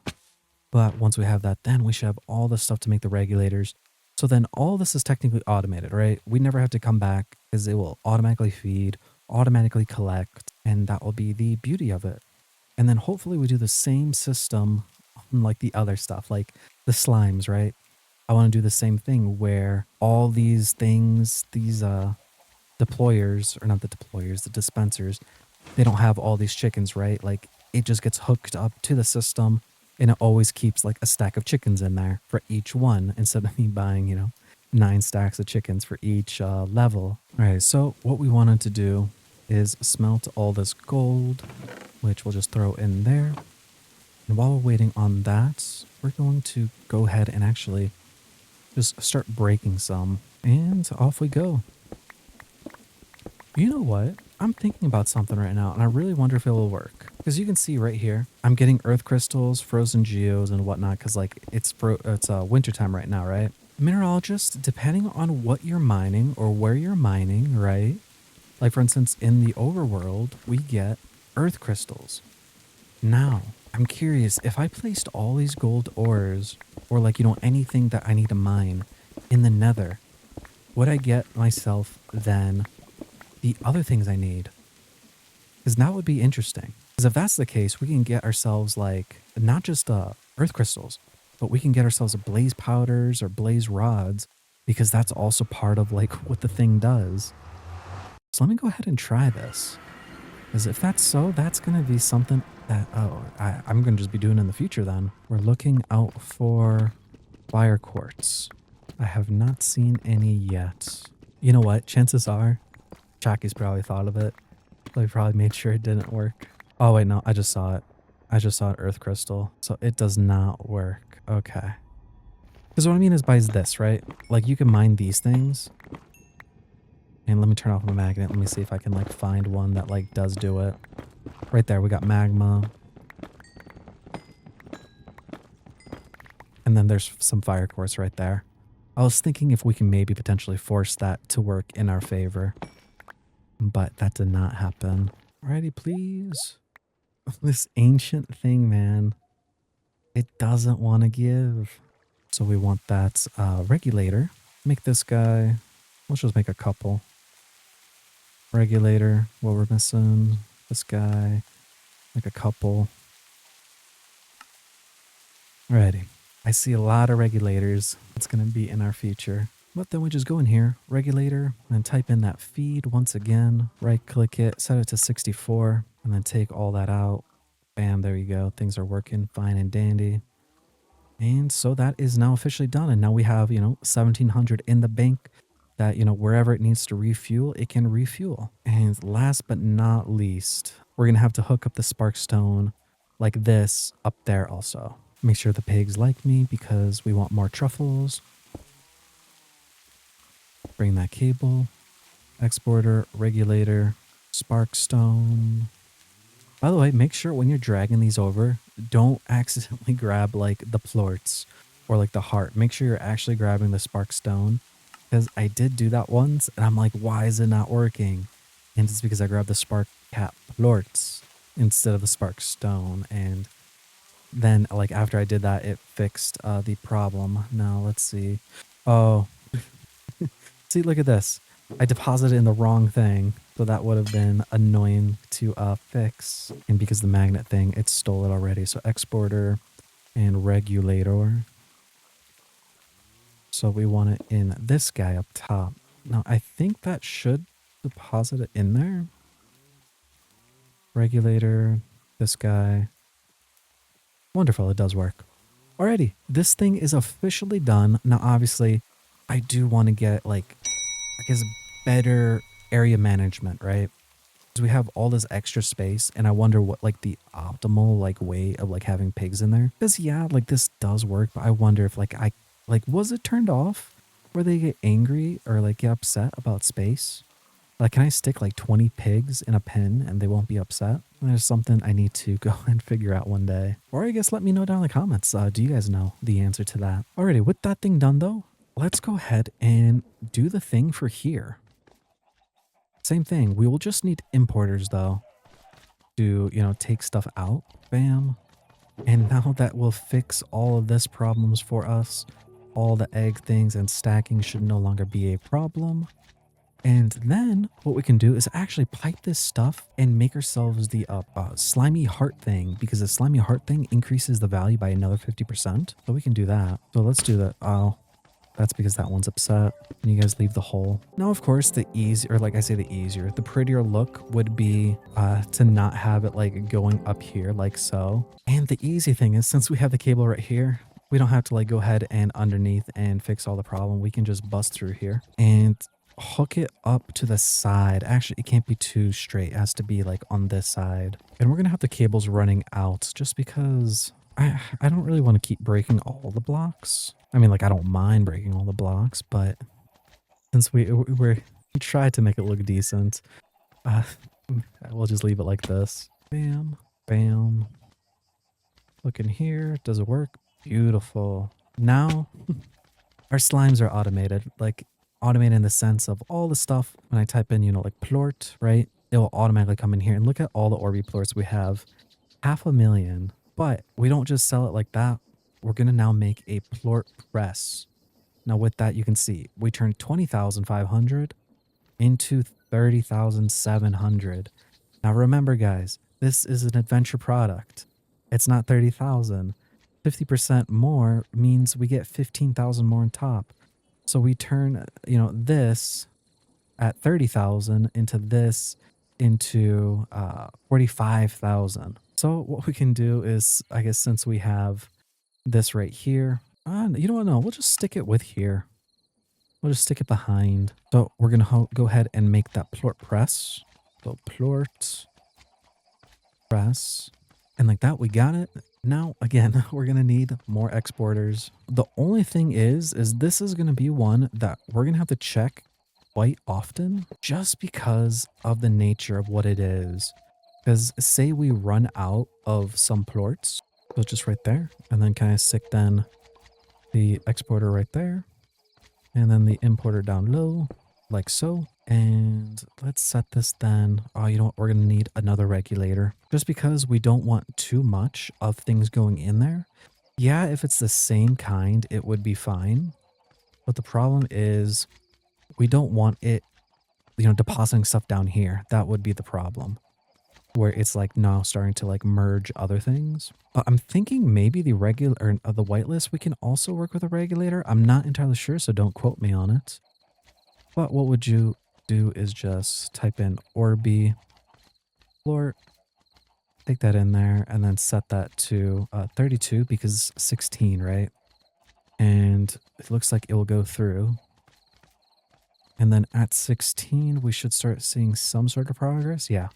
But once we have that, then we should have all the stuff to make the regulators. So then all this is technically automated, right? We never have to come back because it will automatically feed, automatically collect, and that will be the beauty of it. And then hopefully we do the same system on like the other stuff, like the slimes, right? I want to do the same thing where all these things, these deployers, or not the deployers, the dispensers, they don't have all these chickens, right? Like it just gets hooked up to the system and it always keeps like a stack of chickens in there for each one instead of me buying, 9 stacks of chickens for each level. All right, so what we wanted to do is smelt all this gold, which we'll just throw in there. And while we're waiting on that, we're going to go ahead and actually just start breaking some. And off we go. You know what? I'm thinking about something right now, and I really wonder if it will work. Because you can see right here, I'm getting earth crystals, frozen geos, and whatnot. Because like it's wintertime right now, right? Mineralogist, depending on what you're mining or where you're mining, right? Like for instance, in the overworld, we get earth crystals. Now, I'm curious if I placed all these gold ores, or like anything that I need to mine in the Nether, would I get myself then the other things I need? Because that would be interesting. Because if that's the case, we can get ourselves like not just earth crystals, but we can get ourselves a blaze powders or blaze rods, because that's also part of like what the thing does. So let me go ahead and try this. Because if that's so, that's going to be something that, I'm going to just be doing in the future then. We're looking out for fire quartz. I have not seen any yet. You know what? Chances are, Chaki's probably thought of it. So he probably made sure it didn't work. Oh wait, no, I just saw it. I just saw an earth crystal. So it does not work. Okay. Because what I mean is by this, right? Like you can mine these things. And let me turn off my magnet. Let me see if I can like find one that like does do it. Right there, we got magma. And then there's some fire quartz right there. I was thinking if we can maybe potentially force that to work in our favor. But that did not happen. Alrighty, please. This ancient thing, man. It doesn't want to give. So we want that regulator. Make this guy. Let's just make a couple. Regulator. What we're missing. This guy. Make a couple. Alrighty. I see a lot of regulators. It's going to be in our future. But then we just go in here, regulator, and type in that feed once again. Right click it, set it to 64, and then take all that out. Bam, there you go. Things are working fine and dandy. And so that is now officially done. And now we have, 1700 in the bank that, wherever it needs to refuel, it can refuel. And last but not least, we're going to have to hook up the sparkstone like this up there also. Make sure the pigs like me because we want more truffles. Bring that cable, exporter, regulator, sparkstone. By the way, make sure when you're dragging these over, don't accidentally grab like the plorts or like the heart. Make sure you're actually grabbing the sparkstone, because I did do that once and I'm like, why is it not working? And it's because I grabbed the spark cap plorts instead of the sparkstone. And then like after I did that, it fixed the problem. Now let's see. Oh, see, look at this. I deposited in the wrong thing, so that would have been annoying to fix. And because the magnet thing, it stole it already. So exporter and regulator. So we want it in this guy up top. Now I think that should deposit it in there. Regulator, this guy. Wonderful, it does work. Alrighty, this thing is officially done. Now obviously, I do want to get like, I guess, better area management, right? Because we have all this extra space, and I wonder what like the optimal like way of like having pigs in there. Because yeah, like this does work, but I wonder if like was it turned off where they get angry or like get upset about space? Like, can I stick like 20 pigs in a pen and they won't be upset? There's something I need to go and figure out one day. Or I guess let me know down in the comments. Do you guys know the answer to that? Alrighty, with that thing done though, let's go ahead and do the thing for here. Same thing. We will just need importers though to, take stuff out. Bam. And now that will fix all of this problems for us. All the egg things and stacking should no longer be a problem. And then what we can do is actually pipe this stuff and make ourselves the slimy heart thing, because the slimy heart thing increases the value by another 50%. So we can do that. So let's do that. Oh, that's because that one's upset. And you guys leave the hole. Now, of course, the prettier look would be to not have it like going up here like so. And the easy thing is, since we have the cable right here, we don't have to like go ahead and underneath and fix all the problem. We can just bust through here and hook it up to the side. Actually, it can't be too straight. It has to be like on this side. And we're going to have the cables running out just because I don't really want to keep breaking all the blocks. I mean, like, I don't mind breaking all the blocks, but since we tried to make it look decent, we'll just leave it like this. Bam, bam. Look in here. Does it work? Beautiful. Now our slimes are automated. Like, automated in the sense of all the stuff when I type in, like plort, right? It will automatically come in here and look at all the Orby plorts we have. 500,000. But we don't just sell it like that. We're going to now make a plort press. Now with that, you can see we turned 20,500 into 30,700. Now remember guys, this is an adventure product. It's not 30,000. 50% more means we get 15,000 more on top. So we turn, this at 30,000 into this into 45,000. So what we can do is, I guess since we have this right here, you know what? No, we'll just stick it with here. We'll just stick it behind. So we're going to go ahead and make that plort press. So plort press. And like that, we got it. Now, again, we're going to need more exporters. The only thing is this is going to be one that we're going to have to check quite often just because of the nature of what it is. Because say we run out of some plorts, so just right there, and then can I stick then the exporter right there, and then the importer down low, like so. And let's set this then. Oh, you know what? We're going to need another regulator just because we don't want too much of things going in there. Yeah, if it's the same kind, it would be fine. But the problem is we don't want it, depositing stuff down here. That would be the problem where it's like now starting to like merge other things. I'm thinking maybe the regular or the whitelist, we can also work with a regulator. I'm not entirely sure, so don't quote me on it. But what would you do is just type in Orby plort, take that in there, and then set that to 32 because 16, right? And it looks like it will go through. And then at 16, we should start seeing some sort of progress. Yeah.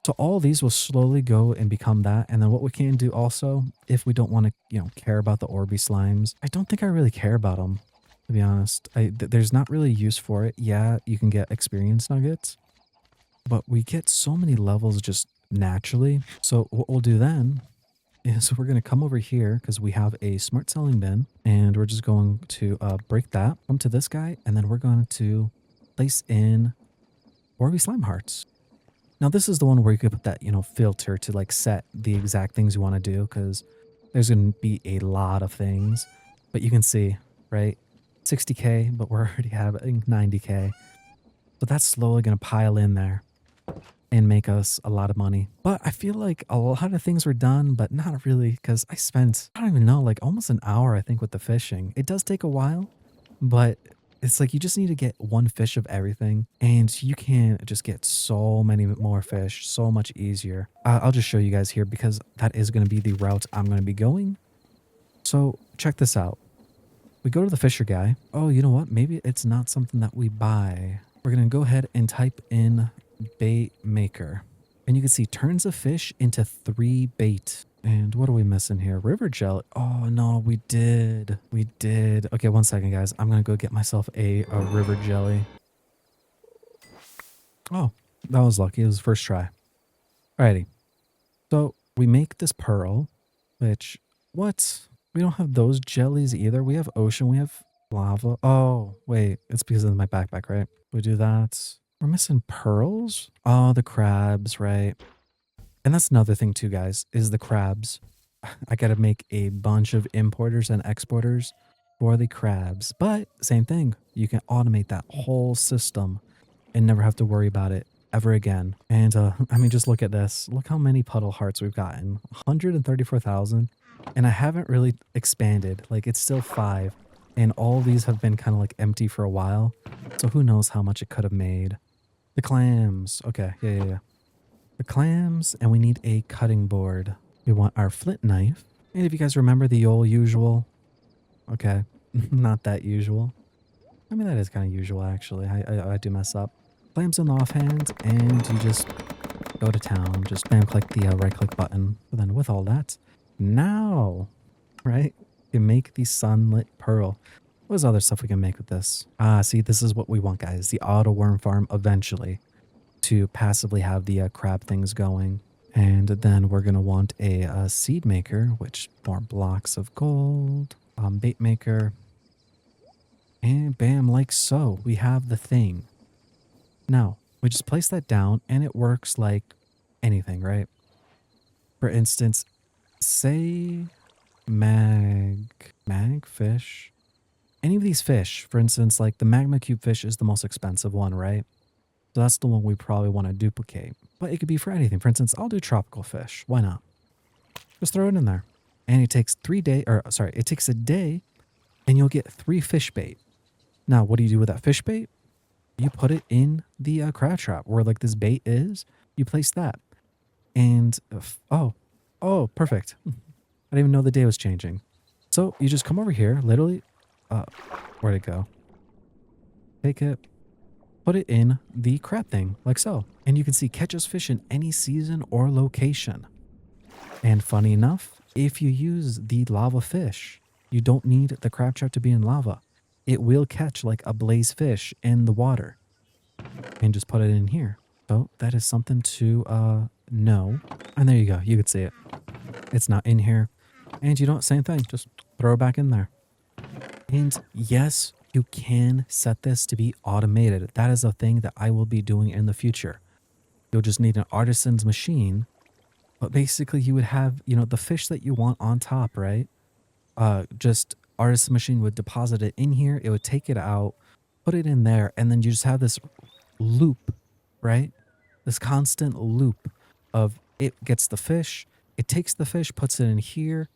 So all these will slowly go and become that. And then what we can do also, if we don't want to, care about the Orby slimes, I don't think I really care about them. To be honest, there's not really use for it. Yeah, you can get experience nuggets, but we get so many levels just naturally. So what we'll do then is we're going to come over here because we have a smart selling bin, and we're just going to break that, come to this guy, and then we're going to place in Orby slime hearts. Now this is the one where you could put that, filter to like set the exact things you want to do, because there's going to be a lot of things, but you can see, right? 60K, but we're already having 90K. So that's slowly going to pile in there and make us a lot of money. But I feel like a lot of things were done, but not really, because I spent, I don't even know, like almost an hour, I think, with the fishing. It does take a while, but it's like you just need to get one fish of everything, and you can just get so many more fish so much easier. I'll just show you guys here because that is going to be the route I'm going to be going. So check this out. We go to the fisher guy. Oh, you know what? Maybe it's not something that we buy. We're going to go ahead and type in bait maker. And you can see turns a fish into 3 bait. And what are we missing here? River jelly. Oh no, we did. We did. Okay, one second, guys. I'm gonna go get myself a river jelly. Oh, that was lucky. It was first try. Alrighty. So we make this pearl, which what? We don't have those jellies either. We have ocean, we have lava. Oh, wait, it's because of my backpack, right? We do that. We're missing pearls. Oh, the crabs, right? And that's another thing too, guys, is the crabs. I gotta make a bunch of importers and exporters for the crabs. But same thing, you can automate that whole system and never have to worry about it ever again. And I mean, just look at this. Look how many puddle hearts we've gotten. 134,000. And I haven't really expanded. Like it's still 5. And all these have been kind of like empty for a while. So who knows how much it could have made. The clams. Okay, yeah. The clams, and we need a cutting board. We want our flint knife. And if you guys remember the old usual. Okay, not that usual. I mean, that is kind of usual, actually. I do mess up. Clams in the offhand, and you just go to town. Just spam click the right click button. But then with all that, now, right, you make the sunlit pearl. What's other stuff we can make with this? See, this is what we want, guys. The auto worm farm eventually to passively have the crab things going. And then we're going to want a seed maker, which more blocks of gold, bait maker, and bam, like so, we have the thing. Now, we just place that down and it works like anything, right? For instance, say mag fish. Any of these fish, for instance, like the magma cube fish is the most expensive one, right? So that's the one we probably want to duplicate. But it could be for anything. For instance, I'll do tropical fish. Why not? Just throw it in there. And it takes it takes a day and you'll get 3 fish bait. Now, what do you do with that fish bait? You put it in the crab trap where like this bait is. You place that. And, oh, perfect. I didn't even know the day was changing. So you just come over here, literally, where'd it go? Take it, put it in the crab thing, like so. And you can see catches fish in any season or location. And funny enough, if you use the lava fish, you don't need the crab trap to be in lava. It will catch like a blaze fish in the water. And just put it in here. So that is something to know. And there you go. You could see it. It's not in here. And you don't, same thing. Just throw it back in there. And yes, you can set this to be automated. That is a thing that I will be doing in the future. You'll just need an artisan's machine. But basically you would have, you know, the fish that you want on top, right? Just artisan machine would deposit it in here. It would take it out, put it in there. And then you just have this loop, right? This constant loop of it gets the fish, it takes the fish, puts it in here,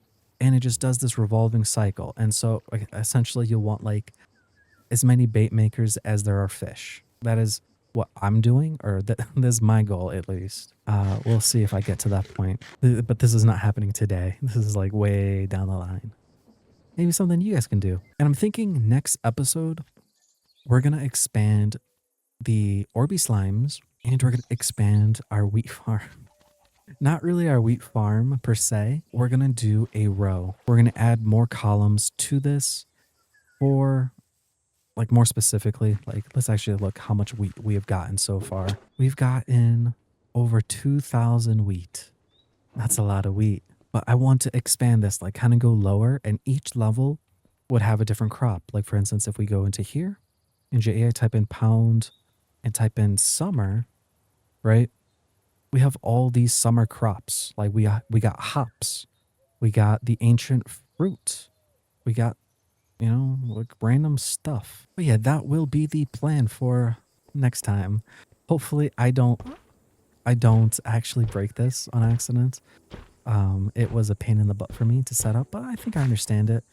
and it just does this revolving cycle. And so like, essentially you'll want like as many bait makers as there are fish. That is what I'm doing, or that's my goal at least. We'll see if I get to that point. But this is not happening today. This is like way down the line. Maybe something you guys can do. And I'm thinking next episode, we're going to expand the Orby slimes and we're going to expand our wheat farm. Not really our wheat farm per se. We're going to do a row. We're going to add more columns to this for like more specifically, like let's actually look how much wheat we have gotten so far. We've gotten over 2,000 wheat. That's a lot of wheat. But I want to expand this, like kind of go lower, and each level would have a different crop. Like for instance, if we go into here, in JA, type in pound and type in summer, right? We have all these summer crops. Like we got hops, we got the ancient fruit, we got, you know, like random stuff. But yeah, that will be the plan for next time. Hopefully I don't actually break this on accident. It was a pain in the butt for me to set up, but I think I understand it.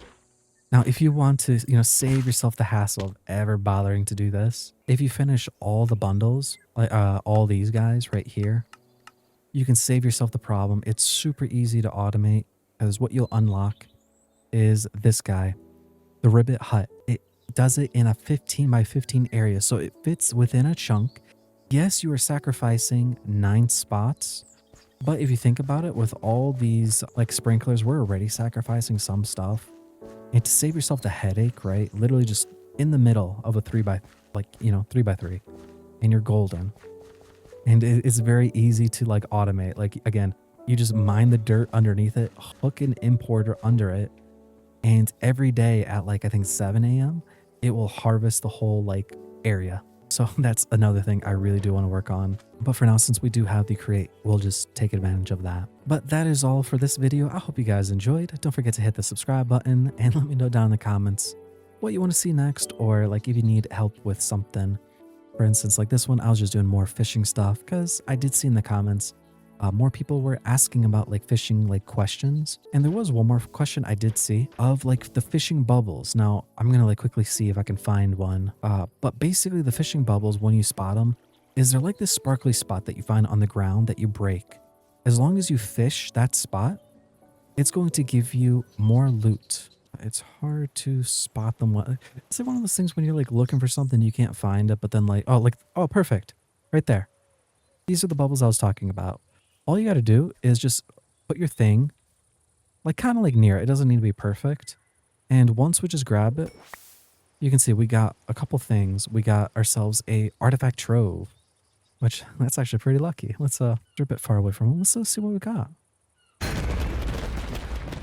Now, if you want to, you know, save yourself the hassle of ever bothering to do this, if you finish all the bundles, like all these guys right here, you can save yourself the problem. It's super easy to automate, because what you'll unlock is this guy, the ribbit hut. It does it in a 15 by 15 area, so it fits within a chunk. Yes, you are sacrificing 9 spots, but if you think about it, with all these like sprinklers, we're already sacrificing some stuff. And to save yourself the headache, right? Literally just in the middle of a 3 by 3, and you're golden. And it's very easy to like automate. Like again, you just mine the dirt underneath it, hook an importer under it, and every day at like I think 7 a.m., it will harvest the whole like area. So that's another thing I really do want to work on. But for now, since we do have the create, we'll just take advantage of that. But that is all for this video. I hope you guys enjoyed. Don't forget to hit the subscribe button and let me know down in the comments what you want to see next, or like if you need help with something. For instance, like this one, I was just doing more fishing stuff because I did see in the comments more people were asking about like fishing like questions. And there was one more question I did see of like the fishing bubbles. Now I'm going to like quickly see if I can find one. But basically the fishing bubbles, when you spot them, is there like this sparkly spot that you find on the ground that you break. As long as you fish that spot, it's going to give you more loot. It's hard to spot them. It's like one of those things when you're like looking for something, you can't find it, but then oh, perfect. Right there. These are the bubbles I was talking about. All you got to do is just put your thing like kind of like near it. It doesn't need to be perfect. And once we just grab it, you can see we got a couple things. We got ourselves a artifact trove, which that's actually pretty lucky. Let's you're a bit far away from it. Let's see what we got.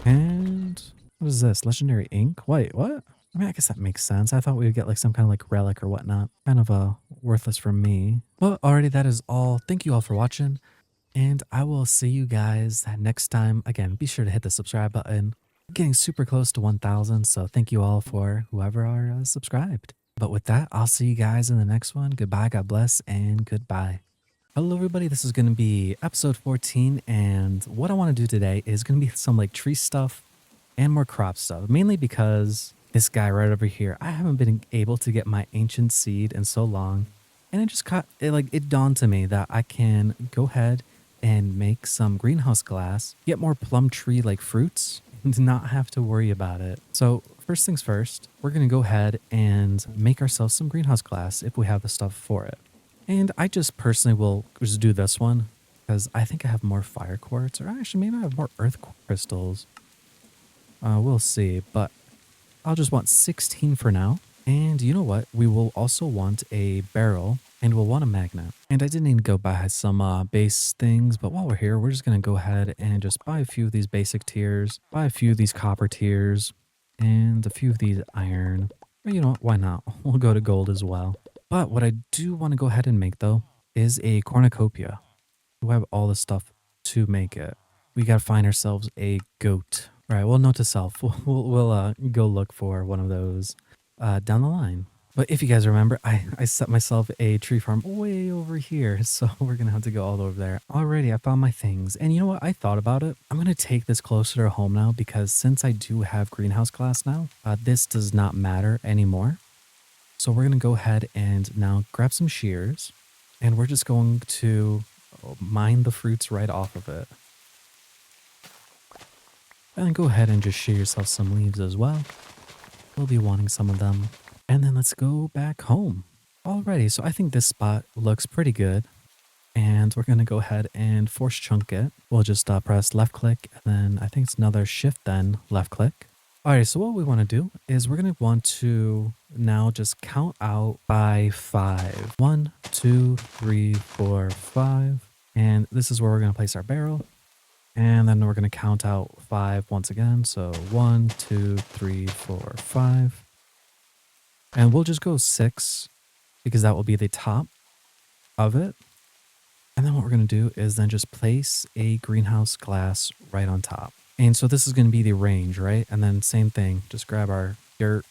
And what is this? Legendary ink? Wait, what? I mean, I guess that makes sense. I thought we would get like some kind of like relic or whatnot. Kind of worthless for me. But already that is all. Thank you all for watching. And I will see you guys next time. Again, be sure to hit the subscribe button. Getting super close to 1,000. So thank you all for whoever are subscribed. But with that, I'll see you guys in the next one. Goodbye, God bless, and goodbye. Hello everybody, this is going to be episode 14, and what I want to do today is going to be some like tree stuff and more crop stuff, mainly because this guy right over here, I haven't been able to get my ancient seed in so long, and it dawned to me that I can go ahead and make some greenhouse glass, get more plum tree like fruits, and not have to worry about it. So first things first, we're going to go ahead and make ourselves some greenhouse glass if we have the stuff for it. And I just personally will just do this one because I think I have more fire quartz, or actually maybe I have more earth crystals. We'll see, but I'll just want 16 for now. And you know what? We will also want a barrel and we'll want a magnet. And I did need to go buy some base things, but while we're here, we're just going to go ahead and just buy a few of these basic tiers, buy a few of these copper tiers, and a few of these iron. Or you know what? Why not? We'll go to gold as well. But what I do want to go ahead and make, though, is a cornucopia. We have all the stuff to make it. We got to find ourselves a goat. All right, well, note to self. We'll go look for one of those down the line. But if you guys remember, I set myself a tree farm way over here. So we're going to have to go all over there. Already, I found my things. And you know what? I thought about it. I'm going to take this closer to home now because since I do have greenhouse glass now, this does not matter anymore. So we're going to go ahead and now grab some shears, and we're just going to mine the fruits right off of it. And then go ahead and just shear yourself some leaves as well. We'll be wanting some of them. And then let's go back home. Alrighty, so I think this spot looks pretty good. And we're going to go ahead and force chunk it. We'll just press left click, and then I think it's another shift, then left click. Alright, so what we want to do is we're going to want to now just count out by 5. 1, 2, 3, 4, 5. And this is where we're going to place our barrel. And then we're going to count out 5 once again. So 1, 2, 3, 4, 5. And we'll just go 6 because that will be the top of it. And then what we're going to do is then just place a greenhouse glass right on top. And so this is going to be the range, right? And then same thing, just grab our dirt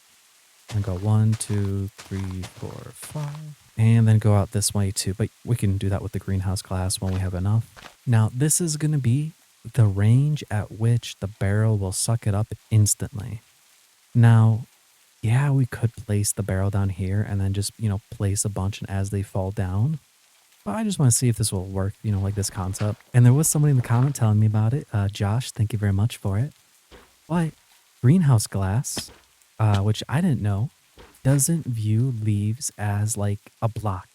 and go 1, 2, 3, 4, 5. And then go out this way too. But we can do that with the greenhouse glass when we have enough. Now this is going to be the range at which the barrel will suck it up instantly. Now, yeah, we could place the barrel down here and then just, place a bunch and as they fall down. But I just want to see if this will work, like this concept. And there was somebody in the comment telling me about it. Josh, thank you very much for it. But greenhouse glass, which I didn't know, doesn't view leaves as like a block.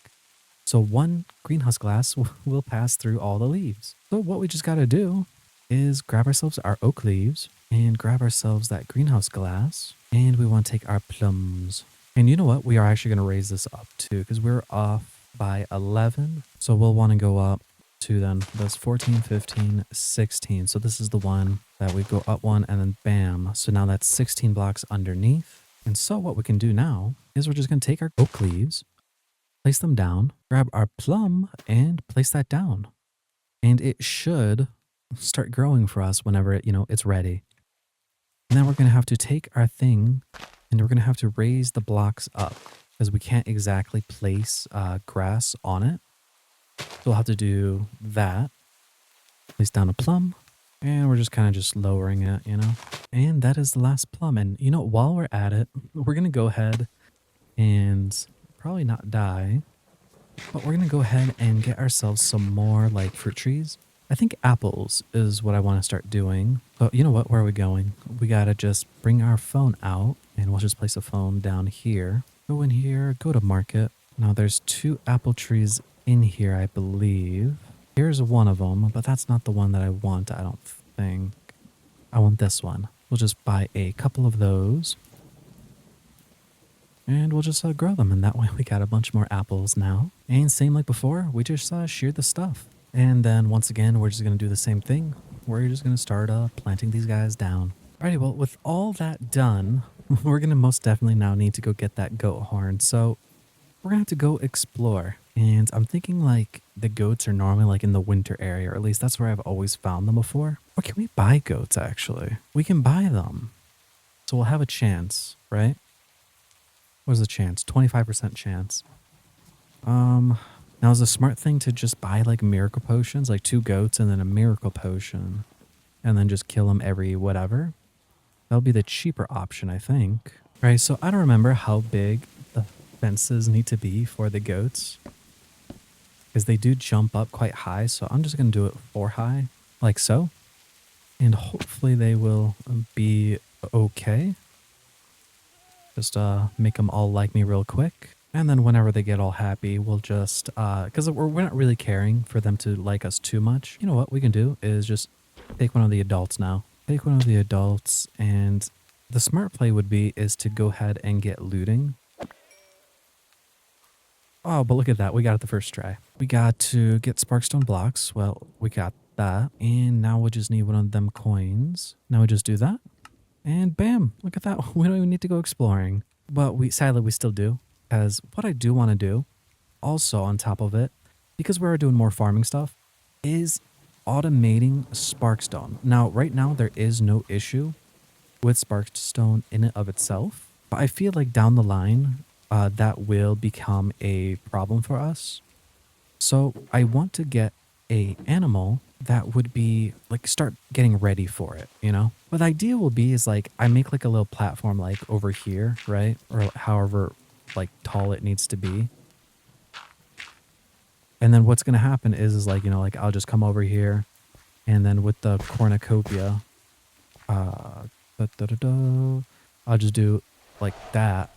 So one greenhouse glass will pass through all the leaves. So what we just got to do is grab ourselves our oak leaves and grab ourselves that greenhouse glass. And we want to take our plums. And you know what? We are actually going to raise this up too because we're off by 11. So we'll want to go up to then that's 14, 15, 16. So this is the one that we go up one and then bam. So now that's 16 blocks underneath. And so what we can do now is we're just going to take our oak leaves, place them down, grab our plum and place that down. And it should start growing for us whenever it's ready. And then we're going to have to take our thing and we're going to have to raise the blocks up because we can't exactly place grass on it. So we'll have to do that. Place down a plum and we're just kind of just lowering it, And that is the last plum. And while we're at it, we're going to go ahead and probably not die, but we're going to go ahead and get ourselves some more like fruit trees. I think apples is what I want to start doing. But you know what? Where are we going? We got to just bring our phone out and we'll just place a phone down here. Go in here, go to market. Now there's 2 apple trees in here, I believe. Here's one of them, but that's not the one that I want, I don't think. I want this one. We'll just buy a couple of those. And we'll just grow them, and that way we got a bunch more apples now. And same like before, we just sheared the stuff. And then once again, we're just going to do the same thing. We're just going to start planting these guys down. Alrighty, well, with all that done, we're going to most definitely now need to go get that goat horn. So we're going to have to go explore. And I'm thinking like the goats are normally like in the winter area, or at least that's where I've always found them before. Or can we buy goats actually? We can buy them. So we'll have a chance, right? What is the chance? 25% chance. Now is a smart thing to just buy like miracle potions, like 2 goats and then a miracle potion, and then just kill them every whatever. That'll be the cheaper option, I think. Right, so I don't remember how big the fences need to be for the goats, because they do jump up quite high, so I'm just going to do it 4 high, like so. And hopefully they will be okay. Just make them all like me real quick. And then whenever they get all happy, we'll just, because we're not really caring for them to like us too much. You know what we can do is just take one of the adults now. Take one of the adults, and the smart play would be is to go ahead and get looting. Oh, but look at that. We got it the first try. We got to get sparkstone blocks. Well, we got that. And now we just need one of them coins. Now we just do that. And bam, look at that. We don't even need to go exploring. But sadly we still do. Because what I do want to do, also on top of it, because we're doing more farming stuff, is automating sparkstone. Now, right now, there is no issue with sparkstone in and of itself. But I feel like down the line, that will become a problem for us. So I want to get a animal that would be like start getting ready for it, But the idea will be is like I make like a little platform like over here, right? Or however like tall it needs to be. And then what's going to happen is like, like I'll just come over here and then with the cornucopia, I'll just do like that.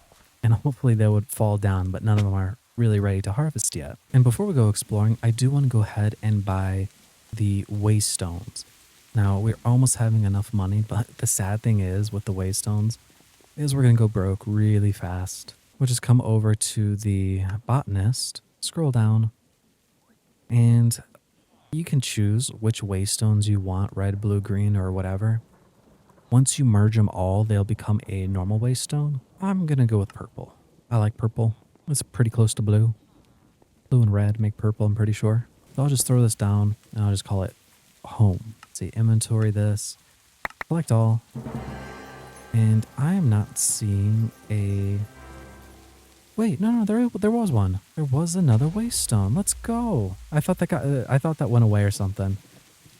And hopefully they would fall down, but none of them are really ready to harvest yet. And before we go exploring, I do want to go ahead and buy the waystones. Now, we're almost having enough money, but the sad thing is with the waystones is we're going to go broke really fast. We'll just come over to the botanist, scroll down, and you can choose which waystones you want, red, blue, green, or whatever. Once you merge them all, they'll become a normal waystone. I'm going to go with purple. I like purple. It's pretty close to blue. Blue and red make purple, I'm pretty sure. So I'll just throw this down and I'll just call it home. Let's see, inventory this, select all. And I am not seeing a... Wait, no, there was one. There was another waystone. Let's go. I thought that went away or something.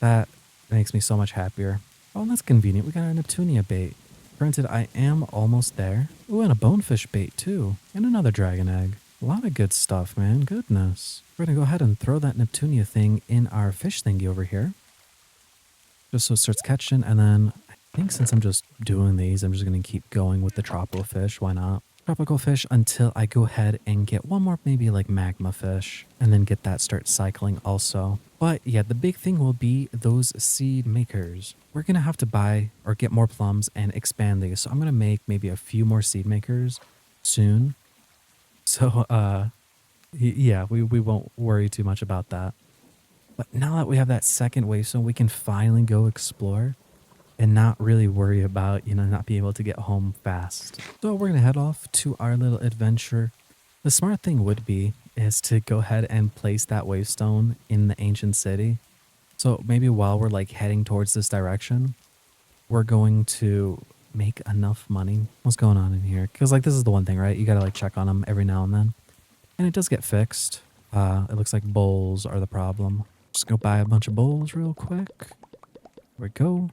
That makes me so much happier. Oh, that's convenient. We got a Neptunia bait. Granted, I am almost there. Ooh, and a bonefish bait too. And another dragon egg. A lot of good stuff, man. Goodness. We're going to go ahead and throw that Neptunia thing in our fish thingy over here. Just so it starts catching. And then I think since I'm just doing these, I'm just going to keep going with the tropical fish. Why not? tropical fish until I go ahead and get one more maybe like magma fish and then get that start cycling also. But yeah, the big thing will be those seed makers. We're going to have to buy or get more plums and expand these. So I'm going to make maybe a few more seed makers soon. So yeah, we won't worry too much about that. But now that we have that second wave, so we can finally go explore and not really worry about, not being able to get home fast. So we're going to head off to our little adventure. The smart thing would be is to go ahead and place that wavestone in the ancient city. So maybe while we're like heading towards this direction, we're going to make enough money. What's going on in here? Because like this is the one thing, right? You got to like check on them every now and then. And it does get fixed. It looks like bowls are the problem. Just go buy a bunch of bowls real quick. There we go.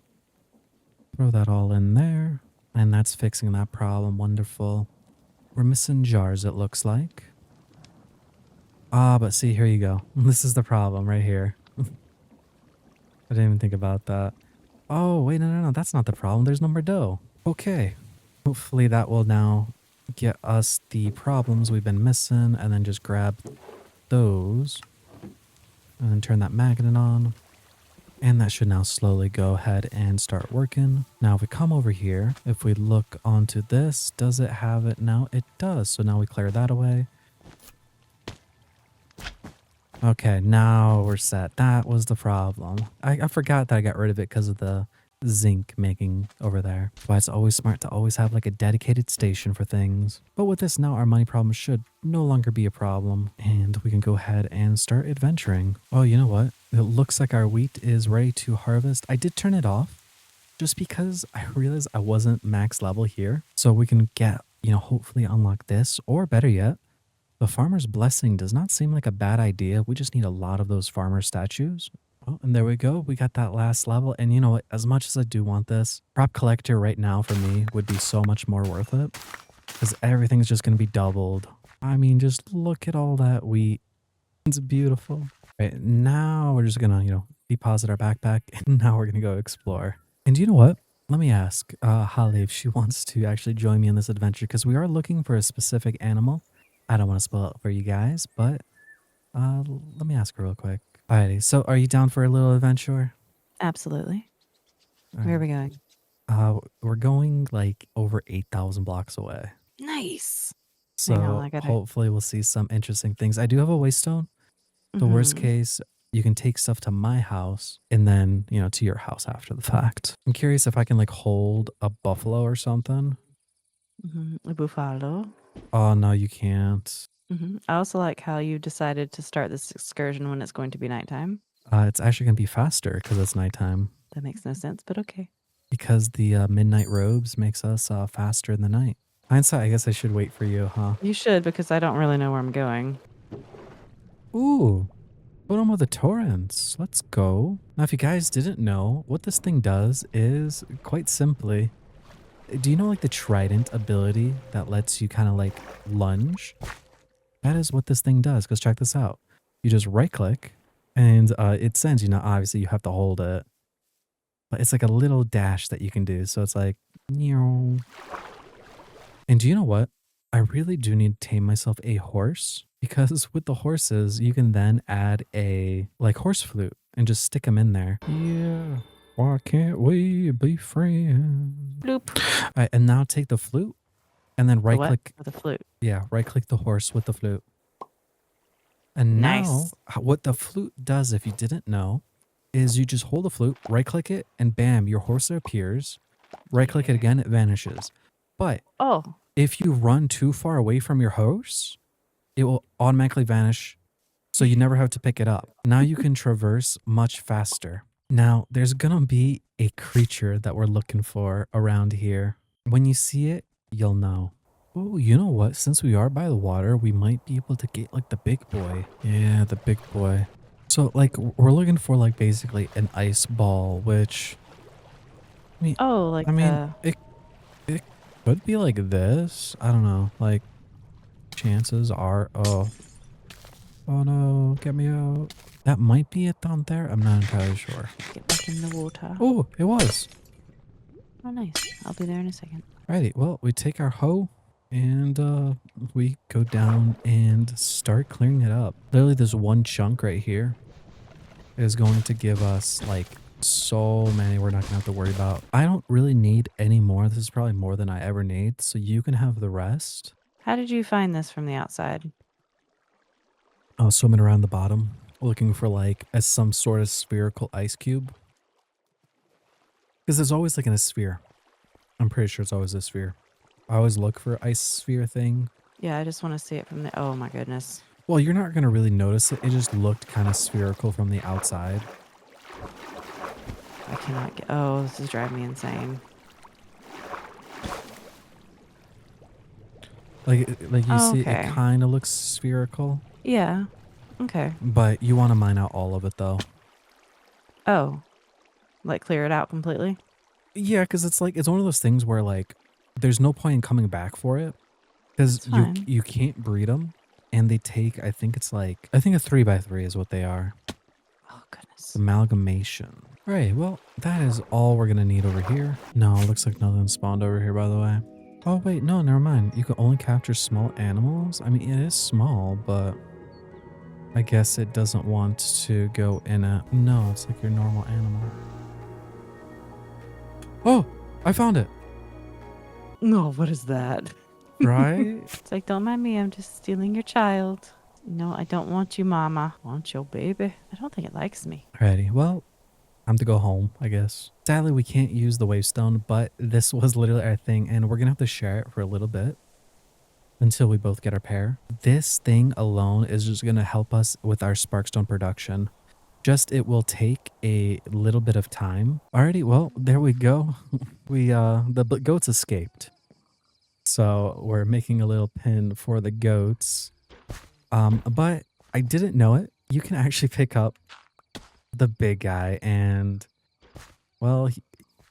Throw that all in there. And that's fixing that problem. Wonderful. We're missing jars, it looks like. But see, here you go. This is the problem right here. I didn't even think about that. Oh, wait, no. That's not the problem. There's no more dough. Okay. Hopefully that will now get us the problems we've been missing. And then just grab those. And then turn that magnet on. And that should now slowly go ahead and start working. Now, if we come over here, if we look onto this, does it have it now? It does. So now we clear that away. Okay, now we're set. That was the problem. I forgot that I got rid of it because of the zinc making over there. That's why it's always smart to always have like a dedicated station for things. But with this now, our money problem should no longer be a problem. And we can go ahead and start adventuring. Oh, you know what? It looks like our wheat is ready to harvest. I did turn it off just because I realized I wasn't max level here. So we can get, hopefully unlock this, or better yet, the farmer's blessing does not seem like a bad idea. We just need a lot of those farmer statues. Oh, and there we go. We got that last level. And you know what? As much as I do want this, crop collector right now for me would be so much more worth it. Because everything's just going to be doubled. I mean, just look at all that wheat. It's beautiful. Right, now we're just going to, deposit our backpack. And now we're going to go explore. And you know what? Let me ask Holly if she wants to actually join me in this adventure. Because we are looking for a specific animal. I don't want to spoil it for you guys, but let me ask her real quick. Alrighty, so are you down for a little adventure? Absolutely. All Where are right. we going? We're going like over 8,000 blocks away. Nice. Hang on, So I gotta. hopefully we'll see some interesting things. I do have a waystone. The worst Mm-hmm. case, you can take stuff to my house and then, to your house after the fact. I'm curious if I can like hold a buffalo or something. Mm-hmm. A buffalo. Oh, no, you can't. Mm-hmm. I also like how you decided to start this excursion when it's going to be nighttime. It's actually going to be faster because it's nighttime. That makes no sense, but okay. Because the midnight robes makes us faster in the night. Hindsight, I guess I should wait for you, huh? You should, because I don't really know where I'm going. Ooh, bottom of the torrents. Let's go. Now, if you guys didn't know, what this thing does is quite simply, do you know like the trident ability that lets you kind of like lunge? That is what this thing does, because check this out. You just right click and it sends you. Now, obviously you have to hold it, but it's like a little dash that you can do. So it's like, meow. And do you know what? I really do need to tame myself a horse, because with the horses, you can then add a like horse flute and just stick them in there. Yeah. Why can't we be friends? Bloop. All right, and now take the flute and then The right what? click. Or the flute. Yeah, right click the horse with the flute. And now Nice. what the flute does, if you didn't know, is you just hold the flute, right click it, and bam, your horse appears. Right click it again, it vanishes. But Oh. if you run too far away from your horse, it will automatically vanish. So you never have to pick it up. Now you can traverse much faster. Now there's gonna be a creature that we're looking for around here. When you see it, you'll know. Oh, you know what? Since we are by the water, we might be able to get like the big boy. Yeah, the big boy. So like we're looking for like basically an ice ball, which I mean, Oh, like I mean it could be like this. I don't know. Like chances are, oh no, get me out. That might be it down there. I'm not entirely sure. get back in the water. Oh, it was. Oh, nice. I'll be there in a second. Alrighty, well, we take our hoe And we go down and start clearing it up. Literally, this one chunk right here is going to give us like so many we're not gonna have to worry about. I don't really need any more. This is probably more than I ever need. So you can have the rest. How did you find this from the outside? I was swimming around the bottom looking for like some sort of spherical ice cube. Because there's always like in a sphere. I'm pretty sure it's always a sphere. I always look for ice sphere thing. Yeah, I just want to see it from the. Oh my goodness. Well, you're not going to really notice it. It just looked kind of spherical from the outside. I cannot get. Oh, this is driving me insane. Like you see, it Okay. kind of looks spherical. Yeah. Okay. But you want to mine out all of it though. Oh, like clear it out completely? Yeah, because it's like, it's one of those things where like, there's no point in coming back for it. Because It's fine. you can't breed them. And they take, I think it's like, I think a 3x3 is what they are. Oh goodness. Amalgamation. All right, well, that is all we're gonna need over here. No, it looks like nothing spawned over here, by the way. Oh, wait, no, never mind. You can only capture small animals? I mean, it is small, but I guess it doesn't want to go in a... No, it's like your normal animal. Oh, I found it. No, what is that? Right? It's like, don't mind me, I'm just stealing your child. No, I don't want you, mama. I want your baby. I don't think it likes me. Alrighty, well, time to go home, I guess. Sadly, we can't use the wavestone, but this was literally our thing, and we're gonna have to share it for a little bit until we both get our pair. This thing alone is just gonna help us with our sparkstone production. Just it will take a little bit of time. Alrighty, well, there we go. The goats escaped. So we're making a little pin for the goats. But I didn't know it. You can actually pick up the big guy and, well, he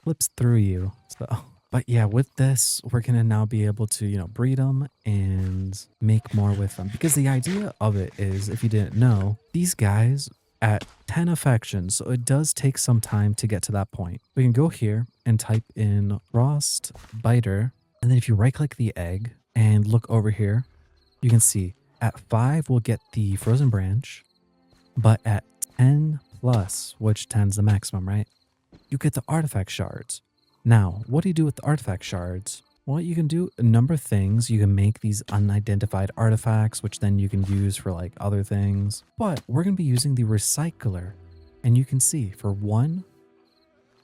flips through you. So, but yeah, with this, we're going to now be able to, breed them and make more with them. Because the idea of it is, if you didn't know, these guys at 10 affections. So it does take some time to get to that point. We can go here and type in Frost Biter. And then if you right click the egg and look over here, you can see at 5, we'll get the frozen branch. But at 10 plus, which 10 is the maximum, right? You get the artifact shards. Now, what do you do with the artifact shards? Well, you can do a number of things. You can make these unidentified artifacts, which then you can use for like other things. But we're going to be using the recycler. And you can see for one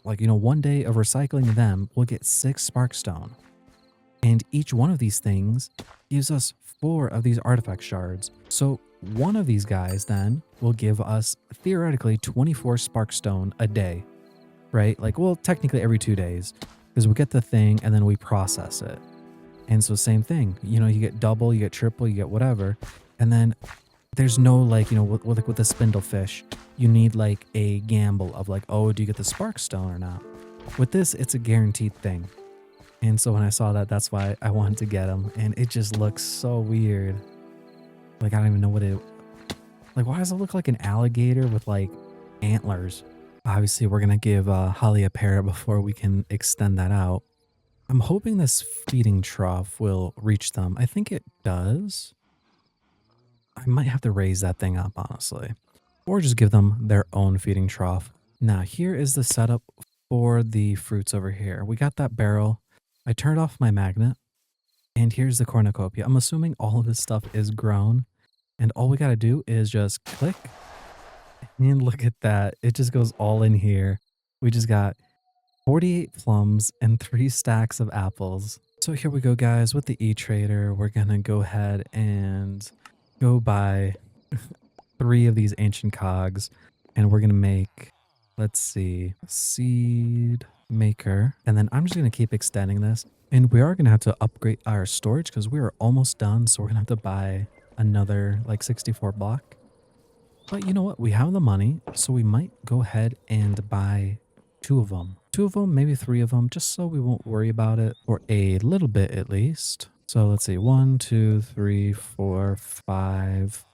day of recycling them, we'll get 6 sparkstone. And each one of these things gives us 4 of these artifact shards. So one of these guys then will give us theoretically 24 sparkstone a day, right? Like, well, technically every 2 days, because we get the thing and then we process it. And so same thing, you get double, you get triple, you get whatever. And then there's no like, with the spindlefish, you need like a gamble of like, oh, do you get the sparkstone or not? With this, it's a guaranteed thing. And so when I saw that, that's why I wanted to get him. And it just looks so weird. Like, I don't even know what it... Like, why does it look like an alligator with, like, antlers? Obviously, we're going to give Holly a parrot before we can extend that out. I'm hoping this feeding trough will reach them. I think it does. I might have to raise that thing up, honestly. Or just give them their own feeding trough. Now, here is the setup for the fruits over here. We got that barrel. I turned off my magnet, and here's the cornucopia. I'm assuming all of this stuff is grown, and all we got to do is just click, and look at that. It just goes all in here. We just got 48 plums and 3 stacks of apples. So here we go, guys. With the e-trader, we're going to go ahead and go buy 3 of these ancient cogs, and we're going to make, let's see, seed maker. And then I'm just going to keep extending this. And we are going to have to upgrade our storage because we are almost done. So we're going to have to buy another like 64 block. But you know what? We have the money. So we might go ahead and buy 2 of them. 2 of them, maybe 3 of them, just so we won't worry about it for a little bit at least. So let's see, 1, 2, 3, 4, 5,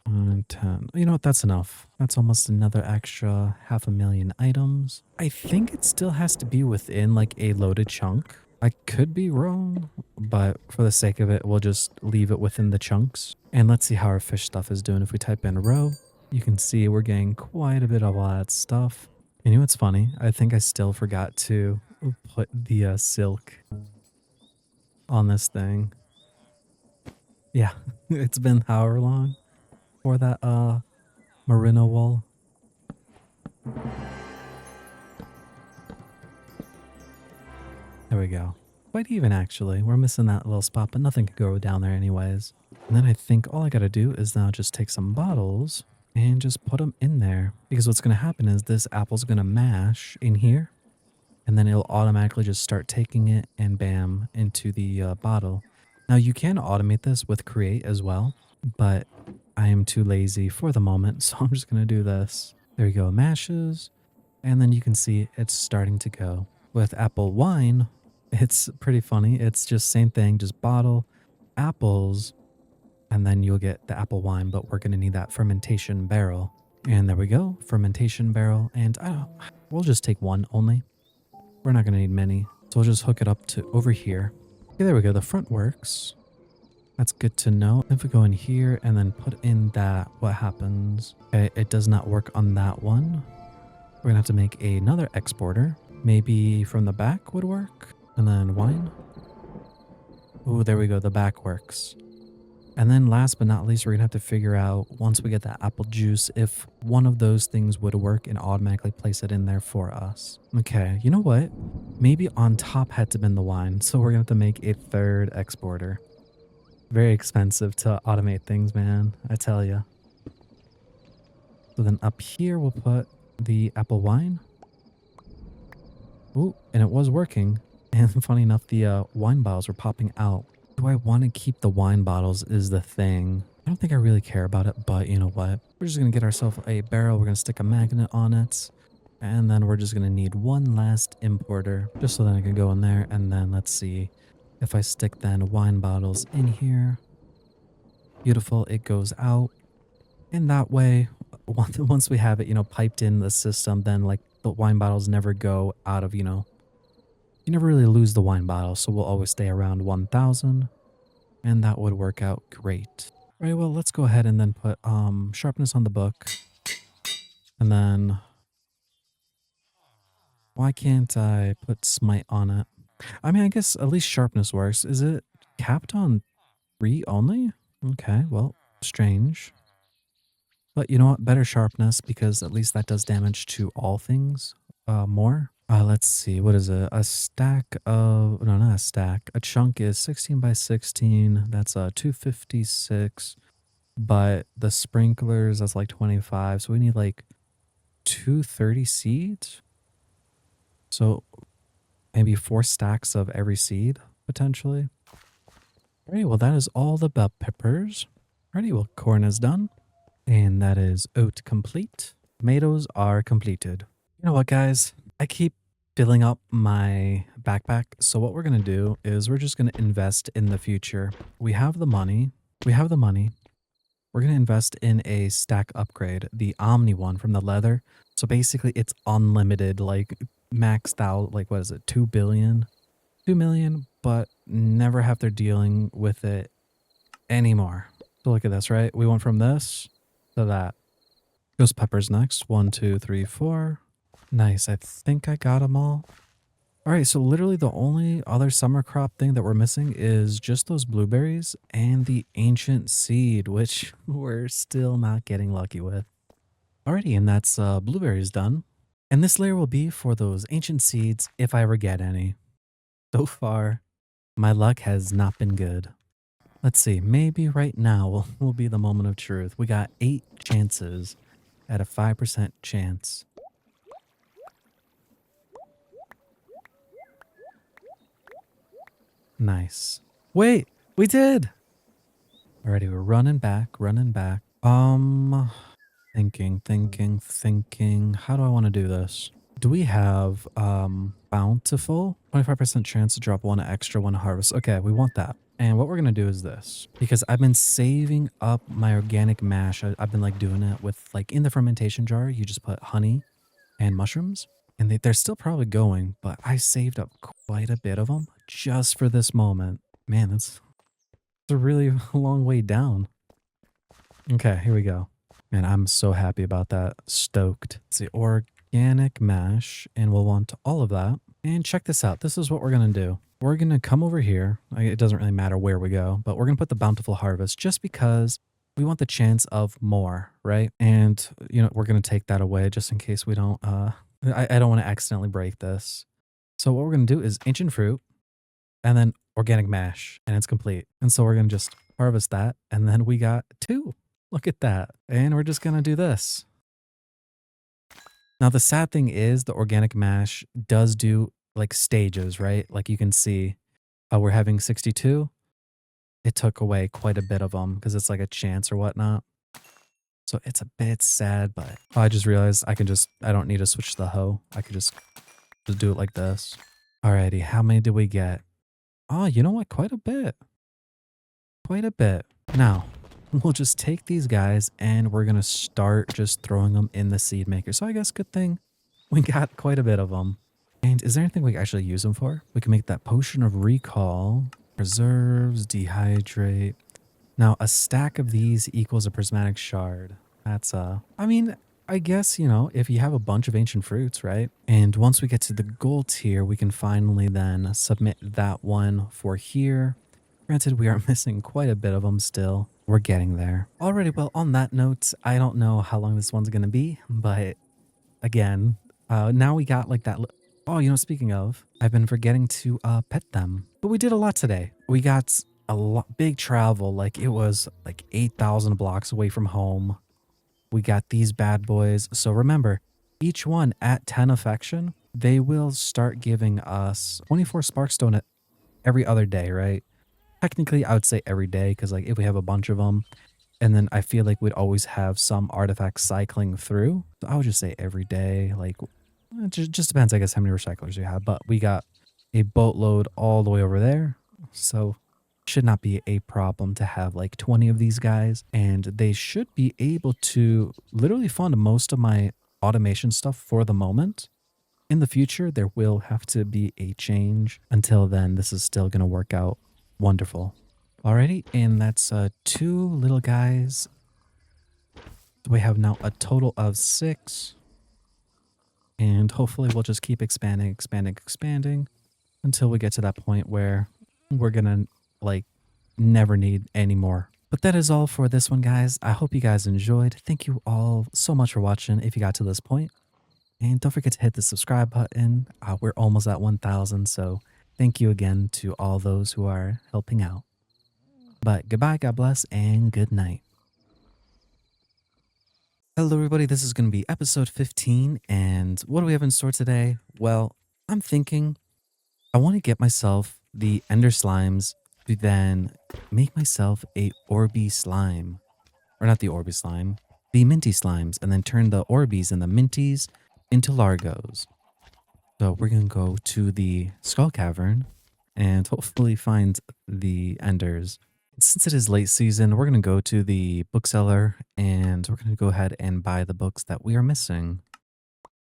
10. You know what? That's enough. That's almost another extra 500,000 items. I think it still has to be within like a loaded chunk. I could be wrong, but for the sake of it, we'll just leave it within the chunks. And let's see how our fish stuff is doing. If we type in row, you can see we're getting quite a bit of all that stuff. And you know what's funny? I think I still forgot to put the silk on this thing. Yeah, it's been however long for that merino wool. There we go. Quite even actually. We're missing that little spot, but nothing could go down there anyways. And then I think all I gotta do is now just take some bottles and just put them in there. Because what's gonna happen is this apple's gonna mash in here, and then it'll automatically just start taking it and bam into the bottle. Now you can automate this with create as well, but I am too lazy for the moment, so I'm just gonna do this. There you go, mashes, and then you can see it's starting to go. With apple wine, it's pretty funny. It's just same thing, just bottle, apples, and then you'll get the apple wine, but we're gonna need that fermentation barrel. And there we go, fermentation barrel, and we'll just take one only. We're not gonna need many, so we'll just hook it up to over here. Okay, there we go, the front works. That's good to know. If we go in here and then put in that, what happens? Okay, it does not work on that one. We're gonna have to make another exporter. Maybe from the back would work. And then wine. Oh, there we go. The back works. And then last but not least, we're gonna have to figure out once we get that apple juice, if one of those things would work and automatically place it in there for us. Okay, you know what? Maybe on top had to been the wine. So we're gonna have to make a third exporter. Very expensive to automate things, man. I tell ya. So then up here, we'll put the apple wine. Ooh, and it was working. And funny enough, the wine bottles were popping out. Do I want to keep the wine bottles is the thing. I don't think I really care about it, but you know what? We're just going to get ourselves a barrel. We're going to stick a magnet on it. And then we're just going to need one last importer just so that I can go in there. And then let's see if I stick then wine bottles in here. Beautiful. It goes out. And that way, once we have it, piped in the system, then like the wine bottles never go out of, you never really lose the wine bottle. So we'll always stay around 1000 and that would work out great. All right, well, let's go ahead and then put sharpness on the book. And then why can't I put smite on it? I mean, I guess at least sharpness works. Is it capped on 3 only? Okay, well, strange. But you know what? Better sharpness because at least that does damage to all things more. Let's see. What is it? A stack of... No, not a stack. A chunk is 16 by 16. That's 256. But the sprinklers, that's like 25. So we need like 230 seeds. So maybe 4 stacks of every seed, potentially. Alright, well, that is all the bell peppers. Alrighty, well, corn is done. And that is oat complete. Tomatoes are completed. You know what, guys? I keep filling up my backpack. So what we're going to do is we're just going to invest in the future. We have the money. We have the money. We're going to invest in a stack upgrade, the Omni one from the leather. So basically it's unlimited, like maxed out, like what is it, 2 billion? 2 million, but never have to dealing with it anymore. So look at this, right? We went from this to that. Ghost peppers next. 1, 2, 3, 4. Nice. I think I got them all. All right. So literally the only other summer crop thing that we're missing is just those blueberries and the ancient seed, which we're still not getting lucky with. Alrighty. And that's blueberries done. And this layer will be for those ancient seeds if I ever get any. So far, my luck has not been good. Let's see. Maybe right now will be the moment of truth. We got 8 chances at a 5% chance. Nice. Wait, we did. Alrighty, we're running back, running back. Thinking. How do I want to do this? Do we have bountiful? 25% chance to drop 1 extra, 1 harvest. Okay, we want that. And what we're going to do is this, because I've been saving up my organic mash. I've been like doing it with like in the fermentation jar, you just put honey and mushrooms and they're still probably going, but I saved up quite a bit of them just for this moment. Man, that's a really long way down. Okay, here we go. Man, I'm so happy about that. Stoked. It's the organic mash, and we'll want all of that. And check this out. This is what we're going to do. We're going to come over here. It doesn't really matter where we go, but we're going to put the bountiful harvest just because we want the chance of more, right? And, you know, we're going to take that away just in case we don't, I don't want to accidentally break this. So what we're going to do is ancient fruit and then organic mash, and it's complete. And so we're going to just harvest that. And then we got 2. Look at that. And we're just going to do this. Now, the sad thing is the organic mash does do like stages, right? Like you can see we're having 62. It took away quite a bit of them because it's like a chance or whatnot. So it's a bit sad, but I just realized I don't need to switch the hoe. I could just do it like this. Alrighty, how many did we get? Oh, you know what? Quite a bit. Quite a bit. Now, we'll just take these guys and we're going to start just throwing them in the seed maker. So I guess good thing we got quite a bit of them. And is there anything we can actually use them for? We can make that potion of recall, preserves, dehydrate. Now, a stack of these equals a prismatic shard. That's, I mean, I guess, you know, if you have a bunch of ancient fruits, right? And once we get to the gold tier, we can finally then submit that one for here. Granted, we are missing quite a bit of them still. We're getting there. Alrighty, well, on that note, I don't know how long this one's going to be, but again, now we got like that. Oh, you know, speaking of, I've been forgetting to pet them. But we did a lot today. We got a lot, big travel. Like it was like 8,000 blocks away from home. We got these bad boys. So remember, each one at 10 affection, they will start giving us 24 sparkstone every other day, right? Technically, I would say every day because like if we have a bunch of them, and then I feel like we'd always have some artifacts cycling through. So I would just say every day. Like, it just depends, I guess, how many recyclers you have. But we got a boatload all the way over there. So should not be a problem to have like 20 of these guys. And they should be able to literally fund most of my automation stuff for the moment. In the future, there will have to be a change. Until then, this is still going to work out wonderful. Alrighty, and that's 2 little guys. We have now a total of 6. And hopefully we'll just keep expanding, expanding, expanding until we get to that point where we're gonna like never need any more. But that is all for this one, guys. I hope you guys enjoyed. Thank you all so much for watching if you got to this point. And don't forget to hit the subscribe button. We're almost at 1,000, so thank you again to all those who are helping out. But goodbye, God bless, and good night. Hello, everybody. This is going to be episode 15. And what do we have in store today? Well, I'm thinking I want to get myself the Ender Slimes to then make myself a Orby Slime. Or not the Orby Slime, the Minty Slimes. And then turn the Orbeez and the Minties into Largos. So we're going to go to the Skull Cavern and hopefully find the Enders. Since it is late season, we're going to go to the bookseller and we're going to go ahead and buy the books that we are missing.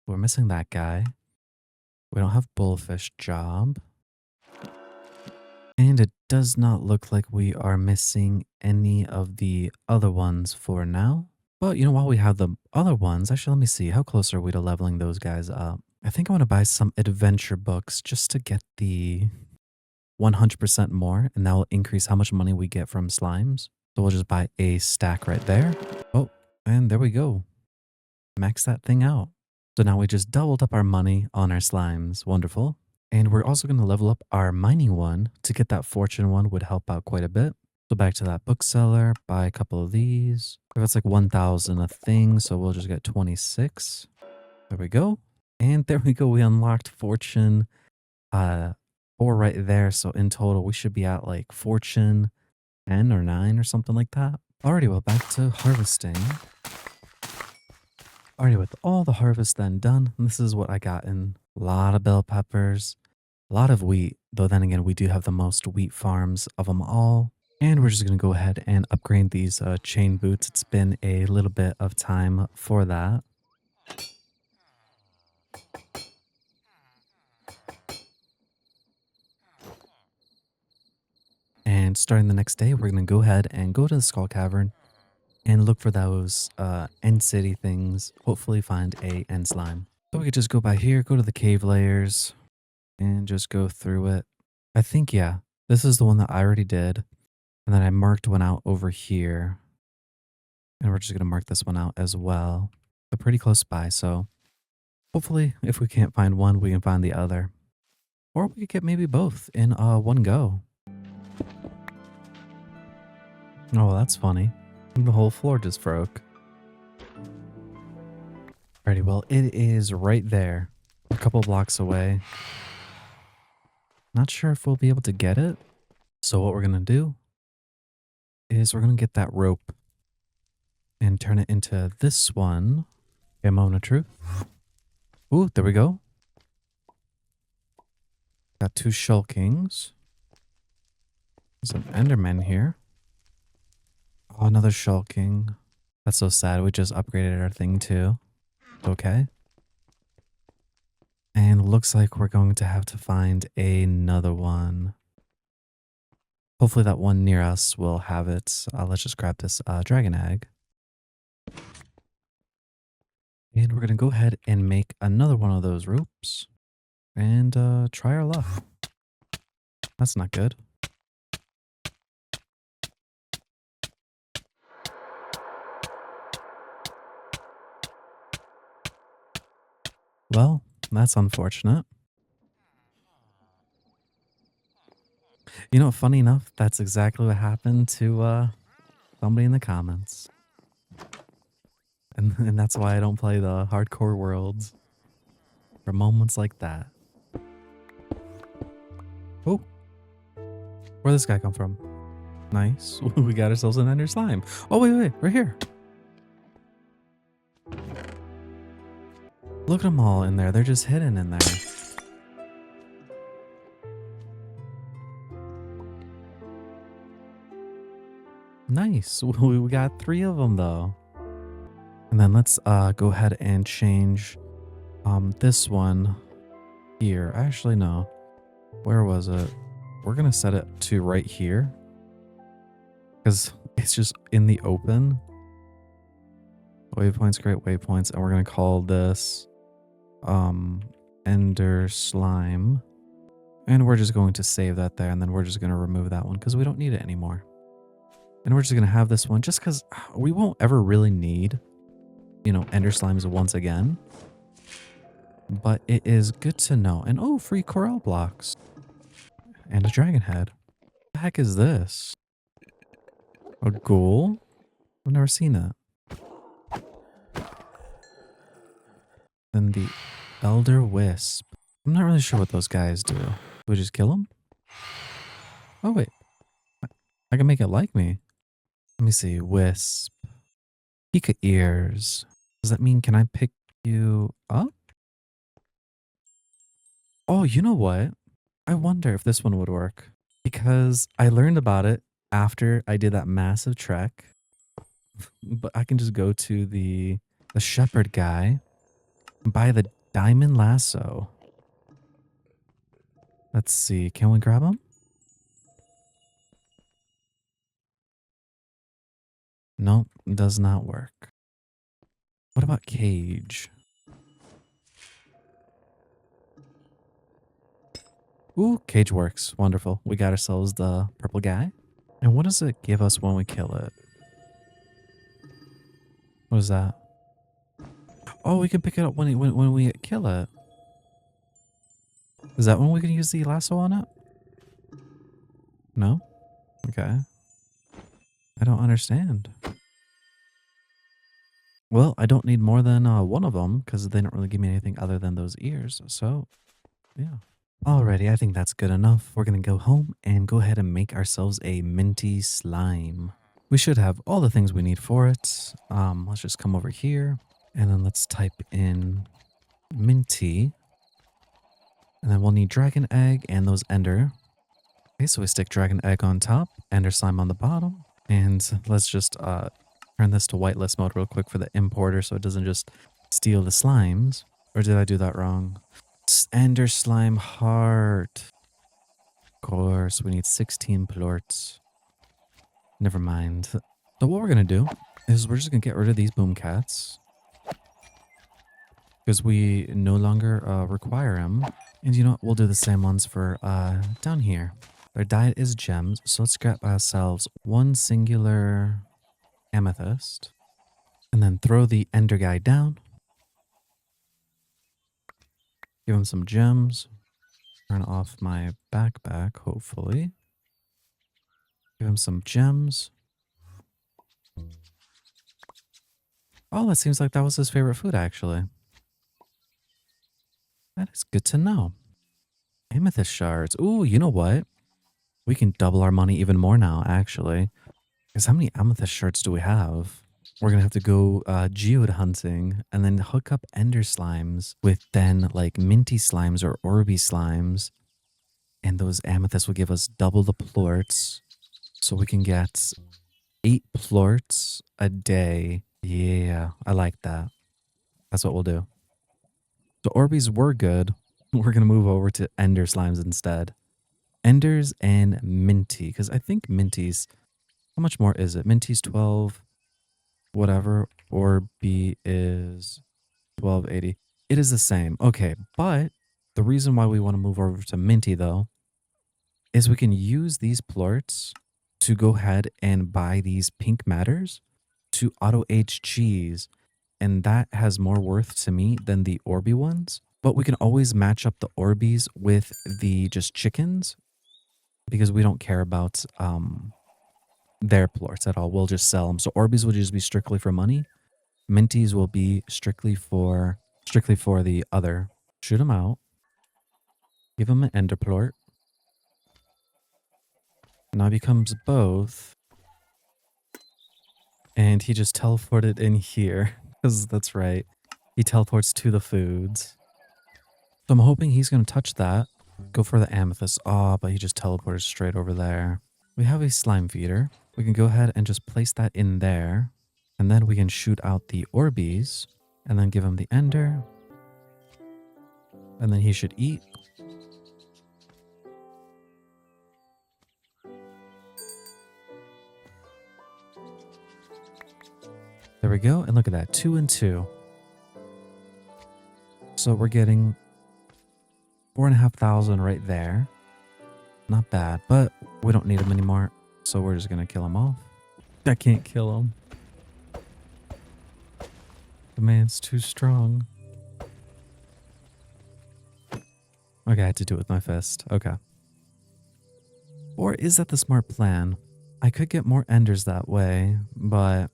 We're missing that guy. We don't have Bullfish Job. And it does not look like we are missing any of the other ones for now. But, you know, while we have the other ones, actually, let me see. How close are we to leveling those guys up? I think I want to buy some adventure books just to get the 100% more, and that will increase how much money we get from slimes. So we'll just buy a stack right there. Oh, and there we go. Max that thing out. So now we just doubled up our money on our slimes. Wonderful. And we're also going to level up our mining one to get that fortune one would help out quite a bit. So back to that bookseller, buy a couple of these. That's like 1,000 a thing, so we'll just get 26. There we go. And there we go. We unlocked fortune 4 right there. So in total, we should be at like fortune 10 or 9 or something like that. Alrighty, well, back to harvesting. Alrighty, with all the harvest then done, this is what I got in. A lot of bell peppers, a lot of wheat, though then again, we do have the most wheat farms of them all. And we're just going to go ahead and upgrade these chain boots. It's been a little bit of time for that. And starting the next day, we're going to go ahead and go to the Skull Cavern and look for those end city things. Hopefully find a end slime. So we could just go by here, go to the cave layers, and just go through it. I think, yeah, this is the one that I already did. And then I marked one out over here. And we're just going to mark this one out as well. They're pretty close by, so hopefully if we can't find one, we can find the other. Or we could get maybe both in one go. Oh, that's funny. The whole floor just broke. Alrighty, well, it is right there. A couple blocks away. Not sure if we'll be able to get it. So what we're going to do is we're going to get that rope and turn it into this one. A moment of truth. Ooh, there we go. Got 2 shulkings. There's an enderman here. Oh, another shulking. That's so sad. We just upgraded our thing too. Okay. And looks like we're going to have to find another one. Hopefully that one near us will have it. Let's just grab this dragon egg. And we're going to go ahead and make another one of those ropes. And try our luck. That's not good. Well, that's unfortunate. You know, funny enough, that's exactly what happened to somebody in the comments. And that's why I don't play the hardcore worlds. For moments like that. Oh. Where'd this guy come from? Nice. We got ourselves an ender slime. Oh, wait. Right here. Look at them all in there. They're just hidden in there. Nice. We got 3 of them, though. And then let's go ahead and change this one here. Actually, no. Where was it? We're going to set it to right here. Because it's just in the open. Waypoints, great waypoints. And we're going to call this Ender Slime. And we're just going to save that there. And then we're just going to remove that one because we don't need it anymore. And we're just going to have this one just because we won't ever really need, you know, Ender Slimes once again. But it is good to know. And oh, free coral blocks. And a dragon head. What the heck is this? A ghoul? I've never seen that. Then the Elder Wisp. I'm not really sure what those guys do. Do we just kill them? Oh, wait. I can make it like me. Let me see. Wisp. Pika ears. Does that mean can I pick you up? Oh, you know what? I wonder if this one would work. Because I learned about it after I did that massive trek. But I can just go to the shepherd guy and buy the diamond lasso. Let's see. Can we grab him? Nope, does not work. What about cage? Ooh, cage works. Wonderful. We got ourselves the purple guy. And what does it give us when we kill it? What is that? Oh, we can pick it up when we kill it. Is that when we can use the lasso on it? No? Okay. I don't understand. Well, I don't need more than one of them because they don't really give me anything other than those ears. So, yeah. Alrighty, I think that's good enough. We're going to go home and go ahead and make ourselves a minty slime. We should have all the things we need for it. Let's just come over here and then let's type in minty. And then we'll need dragon egg and those ender. Okay, so we stick dragon egg on top, ender slime on the bottom. And let's just turn this to whitelist mode real quick for the importer so it doesn't just steal the slimes. Or did I do that wrong? Ender slime heart. Of course, we need 16 plorts. Never mind. So what we're going to do is we're just going to get rid of these boom cats because we no longer require them. And you know what? We'll do the same ones for down here. Their diet is gems, so let's grab ourselves one singular amethyst and then throw the ender guy down. Give him some gems. Turn off my backpack, hopefully. Give him some gems. Oh, it seems like that was his favorite food, actually. That is good to know. Amethyst shards. Ooh, you know what? We can double our money even more now, actually. Because how many amethyst shards do we have? We're going to have to go geode hunting and then hook up ender slimes with then like minty slimes or orby slimes. And those amethysts will give us double the plorts. So we can get 8 plorts a day. Yeah, I like that. That's what we'll do. So orbies were good. We're going to move over to ender slimes instead. Enders and minty. Because I think minty's, how much more is it? Minty's 12, whatever. Orby is 1280. It is the same. Okay, but the reason why we want to move over to minty though is we can use these plorts to go ahead and buy these pink matters to auto age cheese. And that has more worth to me than the Orby ones. But we can always match up the Orbeez with the just chickens because we don't care about their plorts at all. We'll just sell them. So Orbeez will just be strictly for money. Minties will be strictly for the other. Shoot them out. Give them an ender plort. Now becomes both. And he just teleported in here. Because that's right. He teleports to the foods. So I'm hoping he's going to touch that. Go for the amethyst. Oh, but he just teleported straight over there. We have a slime feeder. We can go ahead and just place that in there. And then we can shoot out the Orbeez. And then give him the ender. And then he should eat. There we go. And look at that. 2 and 2. So we're getting 4,500 right there. Not bad, but we don't need him anymore. So we're just going to kill him off. I can't kill him. The man's too strong. Okay, I had to do it with my fist. Okay. Or is that the smart plan? I could get more enders that way, but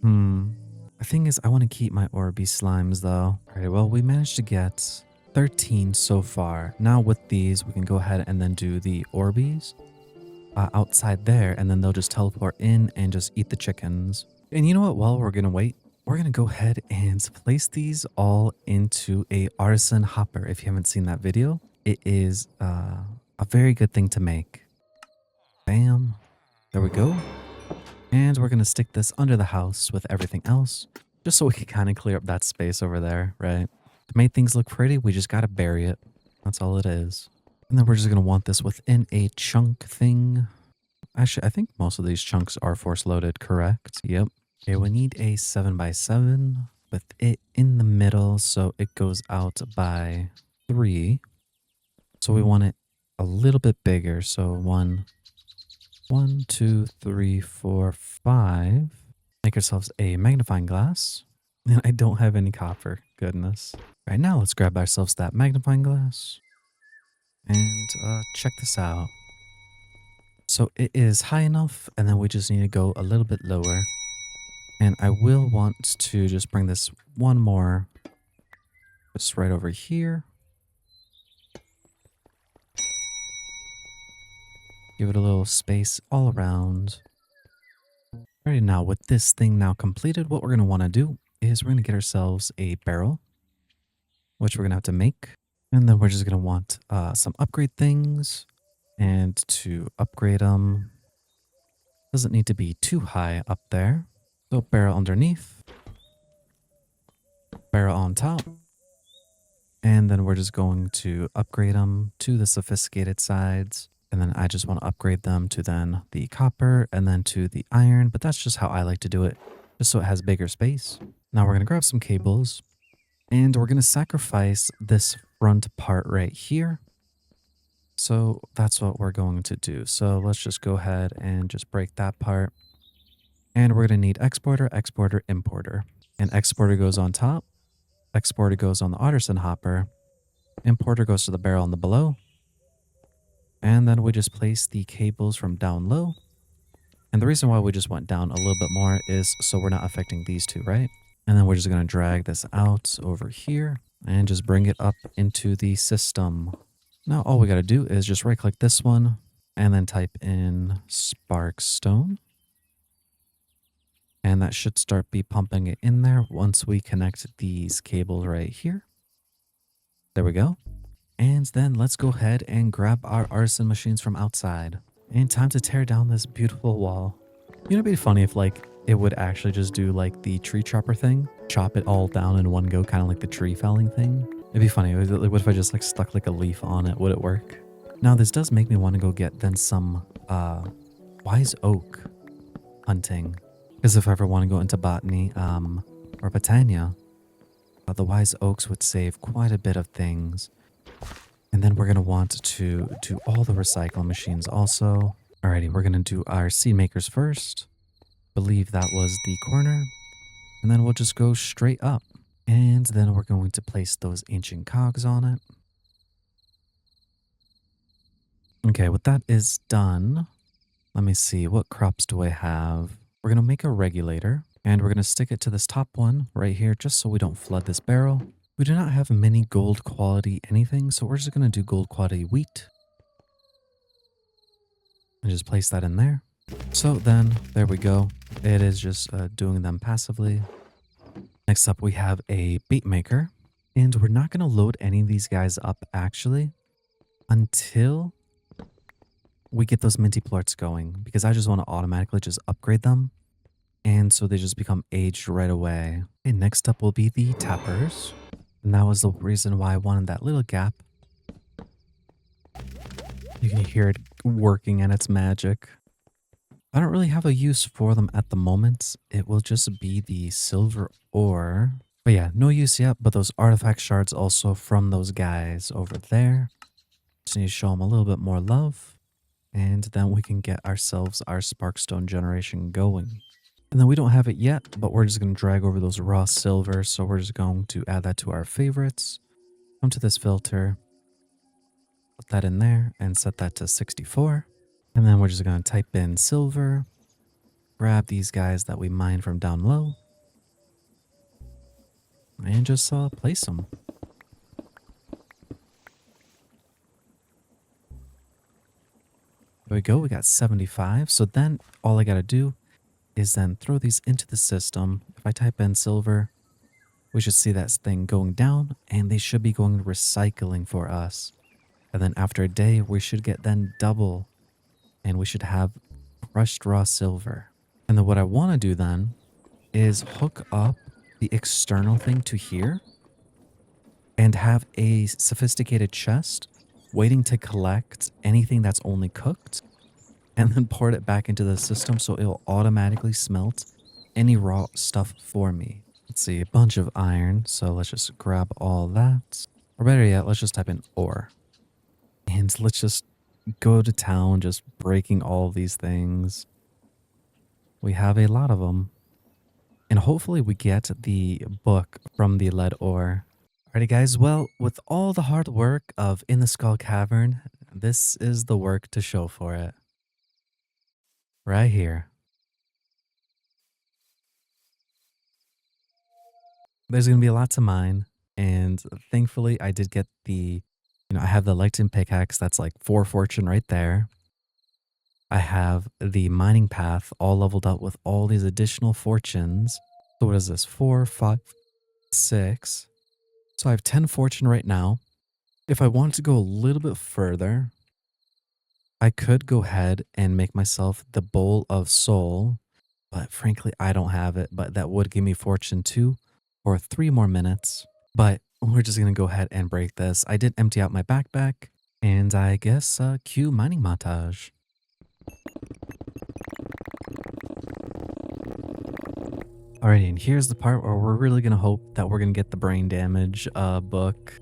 the thing is, I want to keep my Orby slimes though. Alright, well, we managed to get 13 so far. Now with these, we can go ahead and then do the Orbeez outside there, and then they'll just teleport in and just eat the chickens. And you know what? While we're going to wait, we're going to go ahead and place these all into a artisan hopper. If you haven't seen that video, it is a very good thing to make. Bam. There we go. And we're going to stick this under the house with everything else, just so we can kind of clear up that space over there, right? To make things look pretty, we just got to bury it. That's all it is. And then we're just going to want this within a chunk thing. Actually, I think most of these chunks are force loaded, correct? Yep. Okay, we need a 7x7 with it in the middle, so it goes out by 3. So we want it a little bit bigger. So 1, 2, 3, 4, 5. Make ourselves a magnifying glass. And I don't have any copper. Goodness. Right now, let's grab ourselves that magnifying glass. And check this out. So it is high enough, and then we just need to go a little bit lower. And I will want to just bring this one more just right over here. Give it a little space all around. Alright, now with this thing now completed, what we're going to want to do is we're going to get ourselves a barrel, which we're going to have to make. And then we're just going to want some upgrade things. And to upgrade them, doesn't need to be too high up there. So barrel underneath, barrel on top. And then we're just going to upgrade them to the sophisticated sides. And then I just want to upgrade them to then the copper and then to the iron. But that's just how I like to do it, just so it has bigger space. Now we're going to grab some cables and we're going to sacrifice this front part right here. So that's what we're going to do. So let's just go ahead and just break that part. And we're going to need exporter, exporter, importer. And exporter goes on top. Exporter goes on the artisan hopper. Importer goes to the barrel on the below. And then we just place the cables from down low. And the reason why we just went down a little bit more is so we're not affecting these two, right? And then we're just going to drag this out over here and just bring it up into the system. Now all we got to do is just right click this one and then type in Sparkstone. And that should start be pumping it in there once we connect these cables right here. There we go. And then let's go ahead and grab our artisan machines from outside. And time to tear down this beautiful wall. You know, it'd be funny if like it would actually just do like the tree chopper thing. Chop it all down in one go, kind of like the tree felling thing. It'd be funny. What if I just like stuck like a leaf on it? Would it work? Now this does make me want to go get then some wise oak hunting. Because if I ever want to go into botany or botania, the wise oaks would save quite a bit of things. And then we're going to want to do all the recycling machines also. Alrighty, we're going to do our seed makers first. Believe that was the corner. And then we'll just go straight up. And then we're going to place those ancient cogs on it. Okay, with that is done, let me see, what crops do I have? We're going to make a regulator. And we're going to stick it to this top one right here just so we don't flood this barrel. We do not have many gold quality anything, so we're just going to do gold quality wheat. And just place that in there. So then, there we go. It is just doing them passively. Next up, we have a bait maker. And we're not going to load any of these guys up, actually, until we get those minty plorts going. Because I just want to automatically just upgrade them. And so they just become aged right away. Okay, next up will be the tappers. And that was the reason why I wanted that little gap. You can hear it working and its magic. I don't really have a use for them at the moment. It will just be the silver ore. But yeah, no use yet, but those artifact shards also from those guys over there. Just need to show them a little bit more love. And then we can get ourselves our sparkstone generation going. And then we don't have it yet, but we're just going to drag over those raw silver. So we're just going to add that to our favorites. Come to this filter. Put that in there and set that to 64. And then we're just going to type in silver. Grab these guys that we mined from down low. And just place them. There we go. We got 75. So then all I got to do is then throw these into the system. If I type in silver, we should see that thing going down and they should be going recycling for us. And then after a day, we should get then double and we should have crushed raw silver. And then what I want to do then is hook up the external thing to here and have a sophisticated chest waiting to collect anything that's only cooked. And then pour it back into the system so it will automatically smelt any raw stuff for me. Let's see, a bunch of iron. So let's just grab all that. Or better yet, let's just type in ore. And let's just go to town just breaking all these things. We have a lot of them. And hopefully we get the book from the lead ore. Alrighty guys, well, with all the hard work of In the Skull Cavern, this is the work to show for it. Right here. There's going to be a lot to mine. And thankfully, I did get the, I have the Lectin pickaxe. That's like 4 fortune right there. I have the mining path all leveled up with all these additional fortunes. So what is this? 4, 5, 6. So I have 10 fortune right now. If I wanted to go a little bit further, I could go ahead and make myself the bowl of soul, but frankly, I don't have it, but that would give me fortune 2 for 3 more minutes. But we're just going to go ahead and break this. I did empty out my backpack, And I guess cue mining montage. Alrighty, and here's the part where we're really gonna hope that we're gonna get the brain damage book.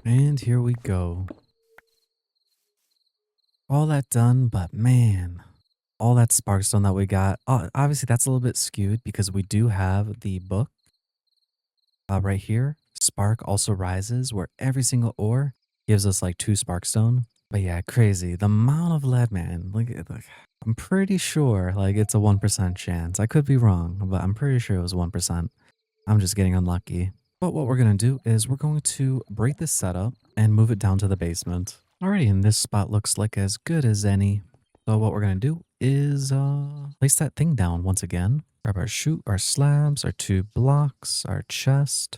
And here we go. All that done, but man, all that sparkstone that we got. Obviously, that's a little bit skewed because we do have the book right here. Spark also rises, where every single ore gives us like 2 sparkstone. But yeah, crazy. The amount of lead, man. Like I'm pretty sure like it's a 1% chance. I could be wrong, but I'm pretty sure it was 1%. I'm just getting unlucky. But what we're going to do is we're going to break this setup and move it down to the basement. Alrighty, and this spot looks like as good as any. So what we're going to do is place that thing down once again. Grab our chute, our slabs, our 2 blocks, our chest.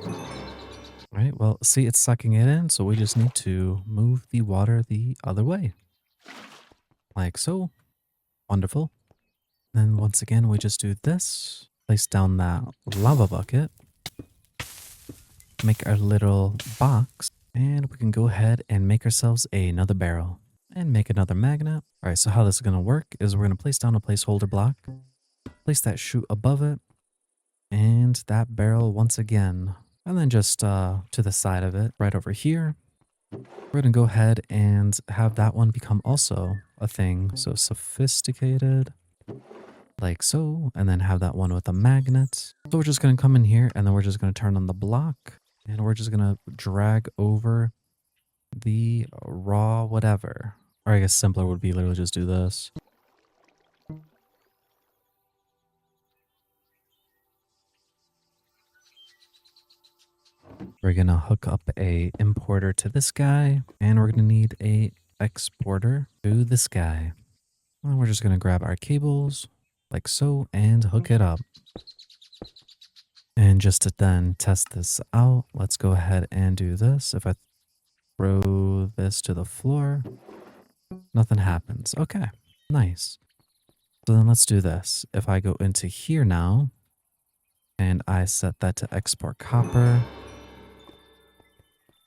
All right, well, see, it's sucking it in, so we just need to move the water the other way. Like so. Wonderful. Then once again, we just do this. Place down that lava bucket. Make our little box. And we can go ahead and make ourselves another barrel. And make another magnet. All right, so how this is going to work is we're going to place down a placeholder block. Place that chute above it. And that barrel once again. And then just to the side of it, right over here. We're going to go ahead and have that one become also a thing. So sophisticated. Like so, and then have that one with a magnet. So we're just going to come in here and then we're just going to turn on the block and we're just going to drag over the raw whatever. Or I guess simpler would be literally just do this. We're going to hook up a importer to this guy and we're going to need a exporter to this guy. And we're just going to grab our cables like so and hook it up. And just to then test this out, let's go ahead and do this. If I throw this to the floor, nothing happens. Okay, nice. So then let's do this. If I go into here now, and I set that to export copper,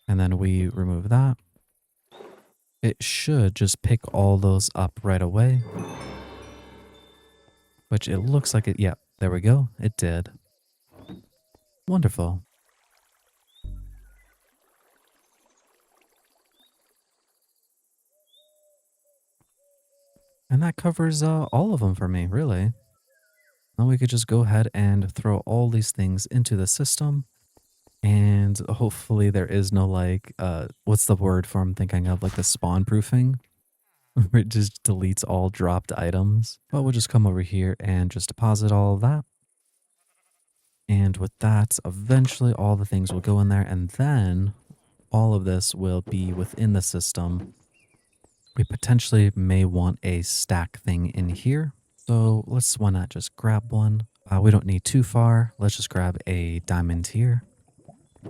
and then we remove that, it should just pick all those up right away. Which it looks like it, yeah, there we go. It did. Wonderful. And that covers all of them for me, really. Now we could just go ahead and throw all these things into the system. And hopefully there is no like, what's the word for I'm thinking of? Like the spawn proofing. Where it just deletes all dropped items. But we'll just come over here and just deposit all of that. And with that, eventually all the things will go in there. And then all of this will be within the system. We potentially may want a stack thing in here. So why not just grab one? We don't need too far. Let's just grab a diamond here.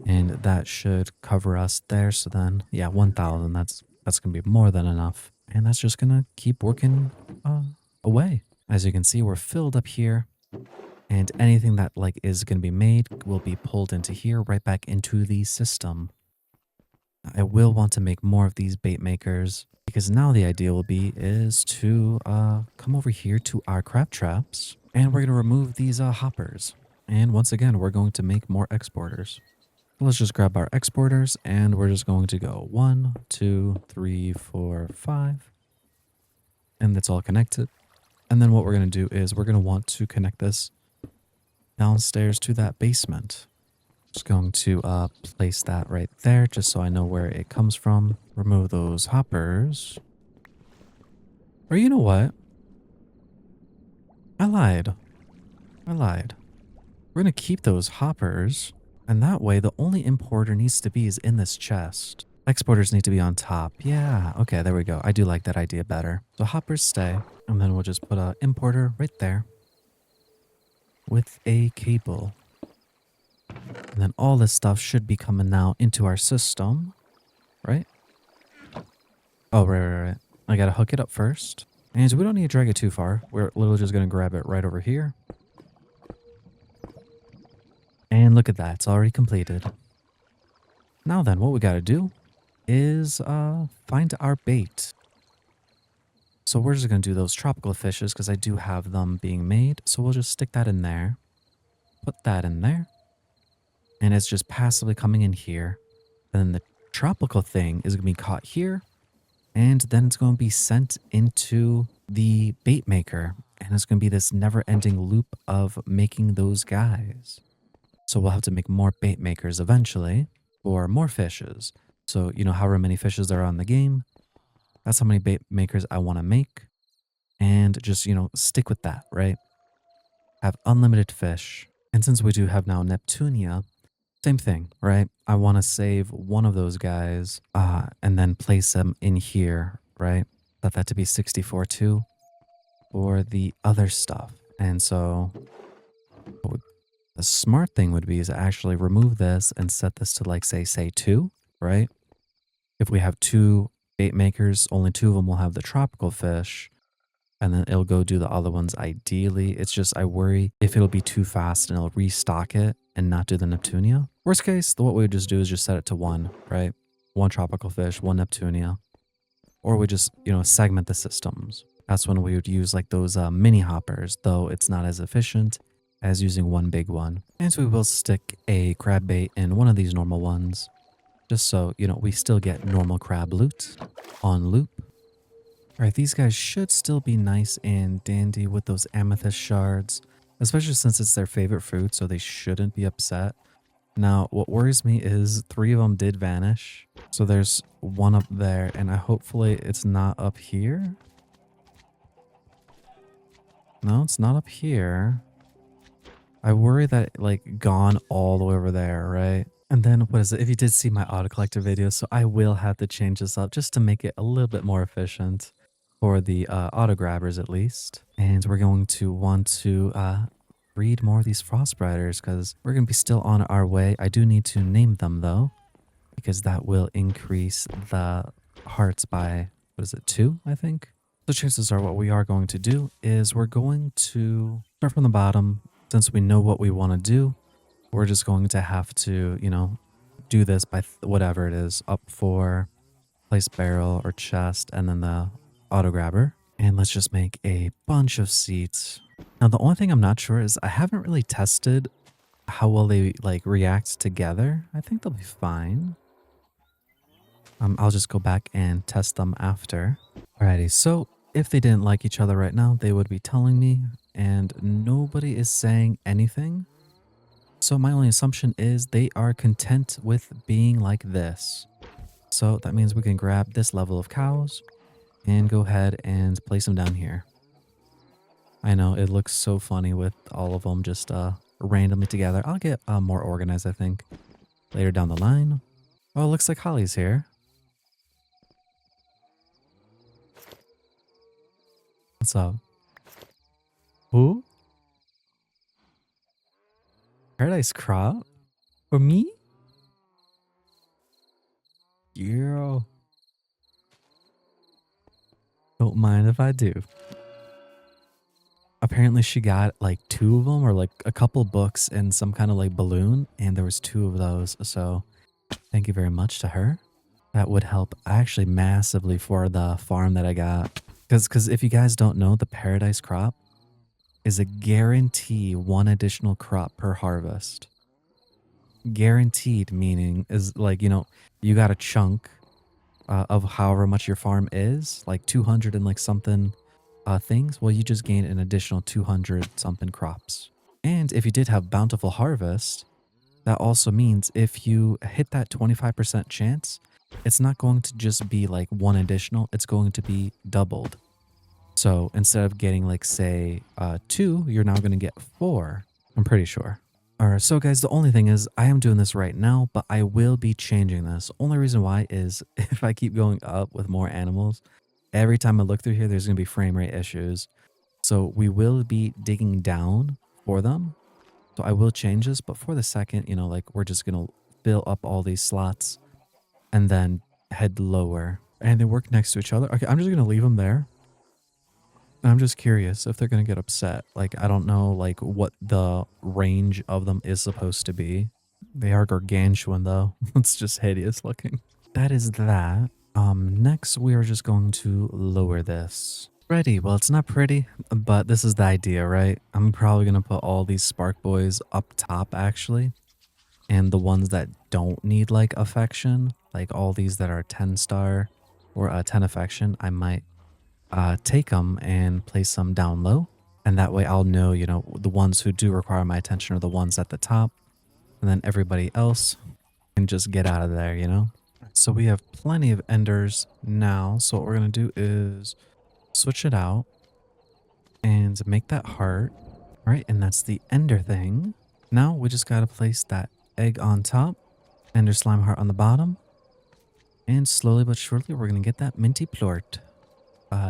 And that should cover us there. So then, yeah, 1,000. That's going to be more than enough. And that's just going to keep working away. As you can see, we're filled up here. And anything that like is going to be made will be pulled into here, right back into the system. I will want to make more of these bait makers because now the idea will be is to come over here to our crab traps and we're going to remove these hoppers. And once again, we're going to make more exporters. Let's just grab our exporters and we're just going to go 1, 2, 3, 4, 5. And that's all connected. And then what we're going to do is we're going to want to connect this downstairs to that basement. Just going to place that right there just so I know where it comes from. Remove those hoppers. Or you know what? I lied. We're going to keep those hoppers. And that way the only importer needs to be is in this chest. Exporters need to be on top. Yeah, okay, there we go. I do like that idea better. So hoppers stay. And then we'll just put an importer right there. With a cable. And then all this stuff should be coming now into our system, right? Oh, right. I gotta hook it up first. And we don't need to drag it too far. We're literally just gonna grab it right over here. And look at that, it's already completed. Now then, what we gotta do is find our bait. So we're just gonna do those tropical fishes because I do have them being made. So we'll just stick that in there, put that in there, and it's just passively coming in here. Then the tropical thing is gonna be caught here, and then it's gonna be sent into the bait maker. And it's gonna be this never-ending loop of making those guys. So we'll have to make more bait makers eventually for more fishes. So, you know, however many fishes there are on the game, that's how many bait makers I want to make. And just, you know, stick with that, right? Have unlimited fish. And since we do have now Neptunia, same thing, right? I want to save one of those guys and then place them in here, right? Set that to be 64 too for the other stuff. And so the smart thing would be is actually remove this and set this to like say 2, right? If we have 2 bait makers, only 2 of them will have the tropical fish, and then it'll go do the other ones ideally. It's just I worry if it'll be too fast and it'll restock it and not do the Neptunia. Worst case, what we would just do is just set it to 1, right? 1 tropical fish, 1 Neptunia. Or we just, you know, segment the systems. That's when we would use like those mini hoppers, though it's not as efficient as using one big one. And so we will stick a crab bait in one of these normal ones, just so, you know, we still get normal crab loot on loop. All right, these guys should still be nice and dandy with those amethyst shards, especially since it's their favorite food, so they shouldn't be upset. Now, what worries me is 3 of them did vanish. So there's 1 up there, and hopefully it's not up here. No, it's not up here. I worry that it, like, gone all the way over there, right? And then, what is it? If you did see my auto collector video, so I will have to change this up just to make it a little bit more efficient for the auto grabbers at least. And we're going to want to breed more of these frostbriders because we're going to be still on our way. I do need to name them though, because that will increase the hearts by, what is it, 2, I think? The chances are what we are going to do is we're going to start from the bottom. Since we know what we want to do, we're just going to have to, you know, do this by whatever it is, up for place barrel or chest, and then the auto grabber. And let's just make a bunch of seats. Now, the only thing I'm not sure is I haven't really tested how well they like react together. I think they'll be fine. I'll just go back and test them after. Alrighty, so if they didn't like each other right now, they would be telling me, and nobody is saying anything. So my only assumption is they are content with being like this. So that means we can grab this level of cows and go ahead and place them down here. I know it looks so funny with all of them just randomly together. I'll get more organized, I think, later down the line. Oh, it looks like Holly's here. What's up? Who? Paradise crop? For me? Girl. Don't mind if I do. Apparently she got like 2 of them or like a couple books and some kind of like balloon, and there was 2 of those. So thank you very much to her. That would help actually massively for the farm that I got. Because if you guys don't know, the paradise crop is a guarantee 1 additional crop per harvest. Guaranteed meaning is like, you know, you got a chunk of however much your farm is, like 200 and like something things. Well, you just gain an additional 200 something crops. And if you did have bountiful harvest, that also means if you hit that 25% chance, it's not going to just be like 1 additional, it's going to be doubled. So instead of getting like say 2, you're now going to get 4. I'm pretty sure. Alright, so guys, the only thing is I am doing this right now, but I will be changing this. Only reason why is if I keep going up with more animals, every time I look through here, there's going to be frame rate issues. So we will be digging down for them. So I will change this, but for the second, you know, like we're just going to fill up all these slots and then head lower. And they work next to each other. Okay, I'm just going to leave them there. I'm just curious if they're gonna get upset. Like, I don't know, like, what the range of them is supposed to be. They are gargantuan, though. It's just hideous looking. That is that. Next, we are just going to lower this. Ready. Well, it's not pretty, but this is the idea, right? I'm probably gonna put all these Spark Boys up top, actually. And the ones that don't need, like, affection, like all these that are 10 star or 10 affection, I might take them and place them down low. And that way I'll know, the ones who do require my attention are the ones at the top. And then everybody else can just get out of there. So we have plenty of enders now. So what we're going to do is switch it out and make that heart. All right. And that's the ender thing. Now we just got to place that egg on top, ender slime heart on the bottom. And slowly but surely, we're going to get that minty plort.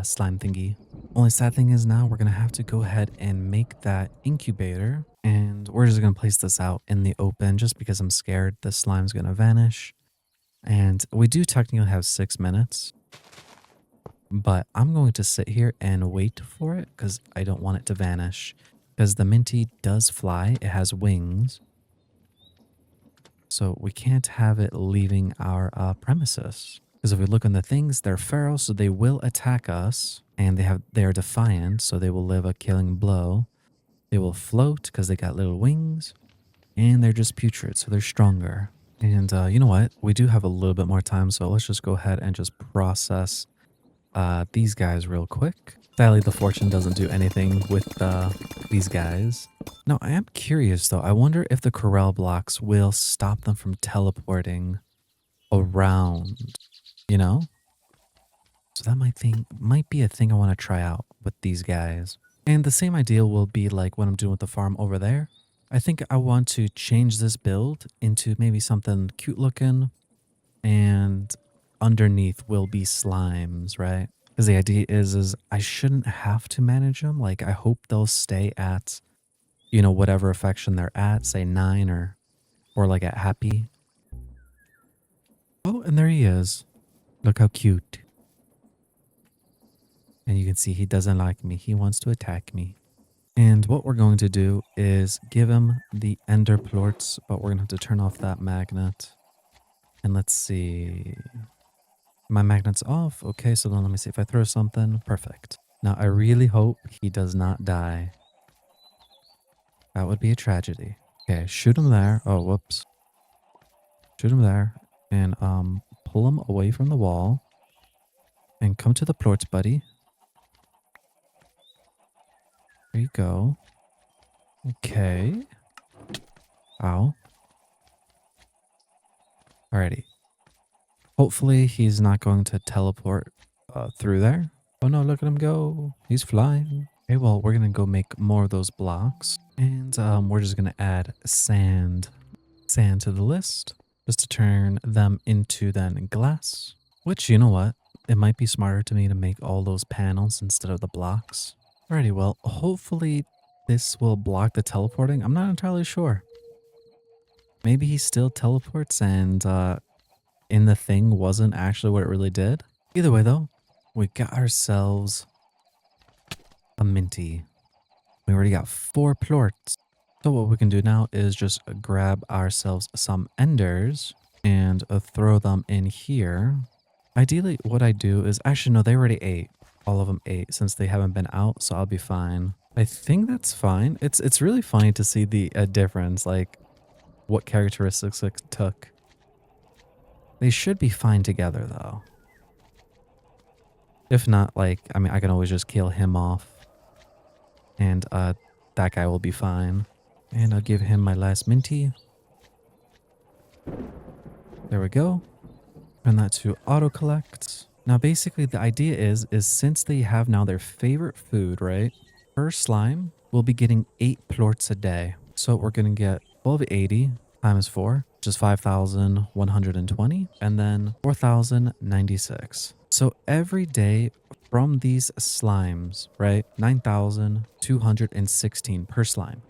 Slime thingy. Only sad thing is now we're going to have to go ahead and make that incubator. And we're just going to place this out in the open just because I'm scared the slime's going to vanish. And we do technically have 6 minutes. But I'm going to sit here and wait for it because I don't want it to vanish. Because the minty does fly. It has wings. So we can't have it leaving our premises. Because if we look on the things, they're feral, so they will attack us. And they're defiant, so they will live a killing blow. They will float because they got little wings. And they're just putrid, so they're stronger. And you know what? We do have a little bit more time, so let's just go ahead and just process these guys real quick. Sadly, the fortune doesn't do anything with these guys. Now, I am curious, though. I wonder if the corral blocks will stop them from teleporting around, you know? So that might be a thing I want to try out with these guys. And the same idea will be like what I'm doing with the farm over there. I think I want to change this build into maybe something cute looking, and underneath will be slimes, right? Because the idea is I shouldn't have to manage them. Like, I hope they'll stay at, whatever affection they're at, say 9 or like at happy. Oh, and there he is. Look how cute. And you can see he doesn't like me. He wants to attack me. And what we're going to do is give him the ender plorts, but we're going to have to turn off that magnet. And let's see. My magnet's off. Okay, so then let me see if I throw something. Perfect. Now, I really hope he does not die. That would be a tragedy. Okay, shoot him there. Oh, whoops. Shoot him there. And pull him away from the wall. And come to the plorts, buddy. There you go. Okay. Ow. Alrighty. Hopefully he's not going to teleport through there. Oh no, look at him go. He's flying. Okay, well, we're going to go make more of those blocks. And we're just going to add sand to the list. Just to turn them into then glass. Which, you know what? It might be smarter to me to make all those panels instead of the blocks. Alrighty, well, hopefully this will block the teleporting. I'm not entirely sure. Maybe he still teleports and in the thing wasn't actually what it really did. Either way, though, we got ourselves a minty. We already got 4 plorts. So what we can do now is just grab ourselves some enders and throw them in here. Ideally, what I do is... Actually, no, they already ate. All of them ate since they haven't been out, so I'll be fine. I think that's fine. It's really funny to see the difference, like what characteristics it took. They should be fine together, though. If not, like, I mean, I can always just kill him off. And that guy will be fine. And I'll give him my last minty. There we go. Turn that to auto collect. Now, basically, the idea is since they have now their favorite food, right? Per slime, we'll be getting 8 plorts a day. So we're going to get 1280 times 4, which is 5,120, and then 4,096. So every day from these slimes, right? 9,216 per slime.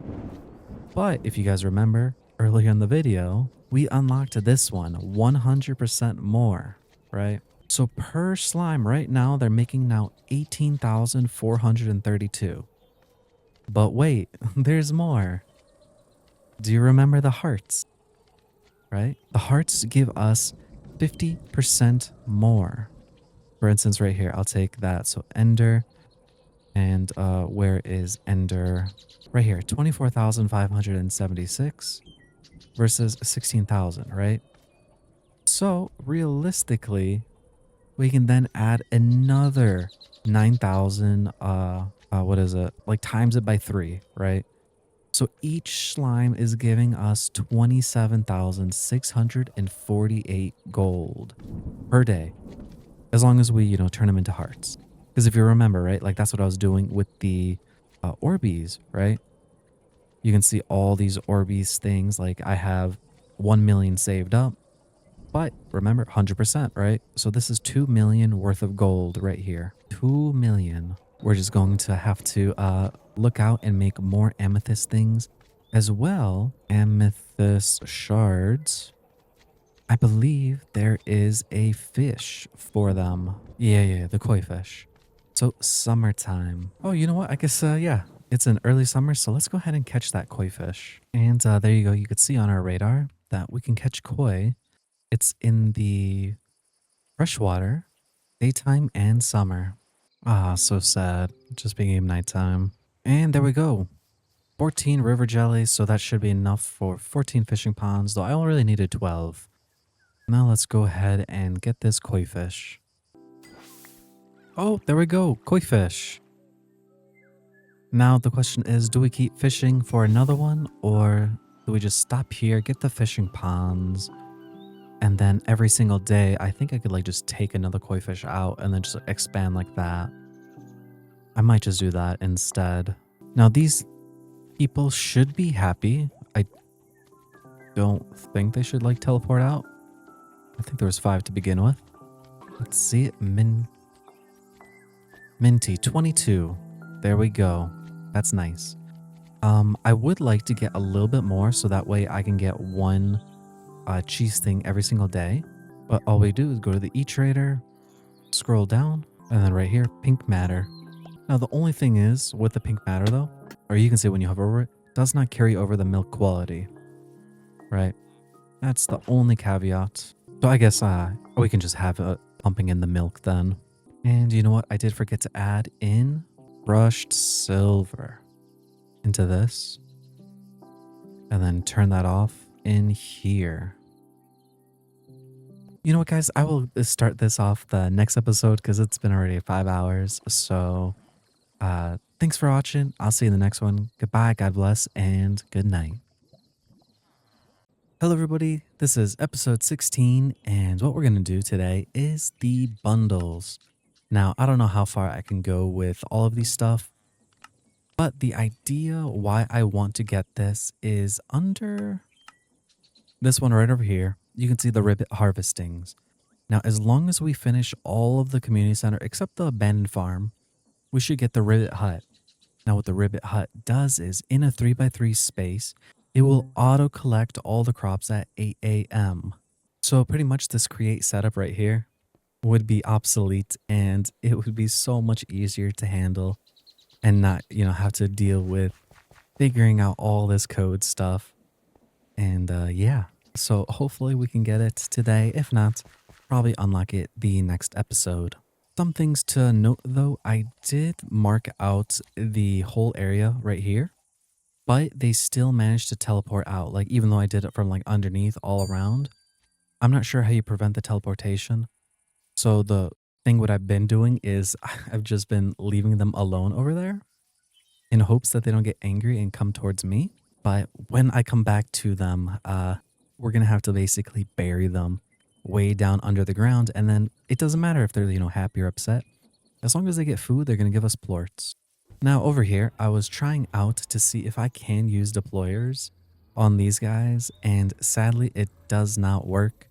But if you guys remember earlier in the video, we unlocked this one 100% more, right? So per slime right now, they're making now 18,432. But wait, there's more. Do you remember the hearts, right? The hearts give us 50% more. For instance, right here, I'll take that. So Ender, and where is Ender? Right here, 24,576 versus 16,000, right? So realistically, we can then add another 9,000, what is it? Like times it by 3, right? So each slime is giving us 27,648 gold per day, as long as we, turn them into hearts. Because if you remember, right, like that's what I was doing with the Orbeez, right? You can see all these Orbeez things. Like I have 1 million saved up, but remember 100%, right? So this is 2 million worth of gold right here. 2 million. We're just going to have to look out and make more amethyst things as well. Amethyst shards. I believe there is a fish for them. Yeah, the koi fish. So summertime. Oh, you know what? I guess, yeah, it's an early summer. So let's go ahead and catch that koi fish. And there you go. You could see on our radar that we can catch koi. It's in the freshwater, daytime and summer. Ah, so sad. It just became nighttime. And there we go. 14 river jellies, so that should be enough for 14 fishing ponds, though I only really needed 12. Now let's go ahead and get this koi fish. Oh, there we go, koi fish. Now the question is, do we keep fishing for another one, or do we just stop here, get the fishing ponds, and then every single day, I think I could like just take another koi fish out and then just expand like that. I might just do that instead. Now these people should be happy. I don't think they should like teleport out. I think there was 5 to begin with. Let's see it. Minty 22. There we go. That's nice. I would like to get a little bit more so that way I can get one cheese thing every single day. But all we do is go to the e-trader, scroll down, and then right here, pink matter. Now the only thing is with the pink matter though, or you can say when you hover over it, does not carry over the milk quality, right? That's the only caveat. So I guess we can just have it pumping in the milk then. And you know what? I did forget to add in brushed silver into this. And then turn that off in here. You know what, guys? I will start this off the next episode because it's been already 5 hours. So thanks for watching. I'll see you in the next one. Goodbye, God bless, and good night. Hello everybody, this is episode 16, and what we're going to do today is the bundles. Now, I don't know how far I can go with all of these stuff, but the idea why I want to get this is under this one right over here. You can see the ribbit harvestings. Now, as long as we finish all of the community center except the abandoned farm, we should get the ribbit hut. Now, what the ribbit hut does is in a 3x3 space, it will auto collect all the crops at 8 a.m. So pretty much this create setup right here would be obsolete and it would be so much easier to handle and not, have to deal with figuring out all this code stuff. And yeah, so hopefully we can get it today. If not, probably unlock it the next episode. Some things to note though, I did mark out the whole area right here, but they still managed to teleport out. Like even though I did it from like underneath all around, I'm not sure how you prevent the teleportation. So the thing what I've been doing is I've just been leaving them alone over there in hopes that they don't get angry and come towards me. But when I come back to them, we're going to have to basically bury them way down under the ground. And then it doesn't matter if they're, happy or upset. As long as they get food, they're going to give us plorts. Now over here, I was trying out to see if I can use deployers on these guys. And sadly, it does not work.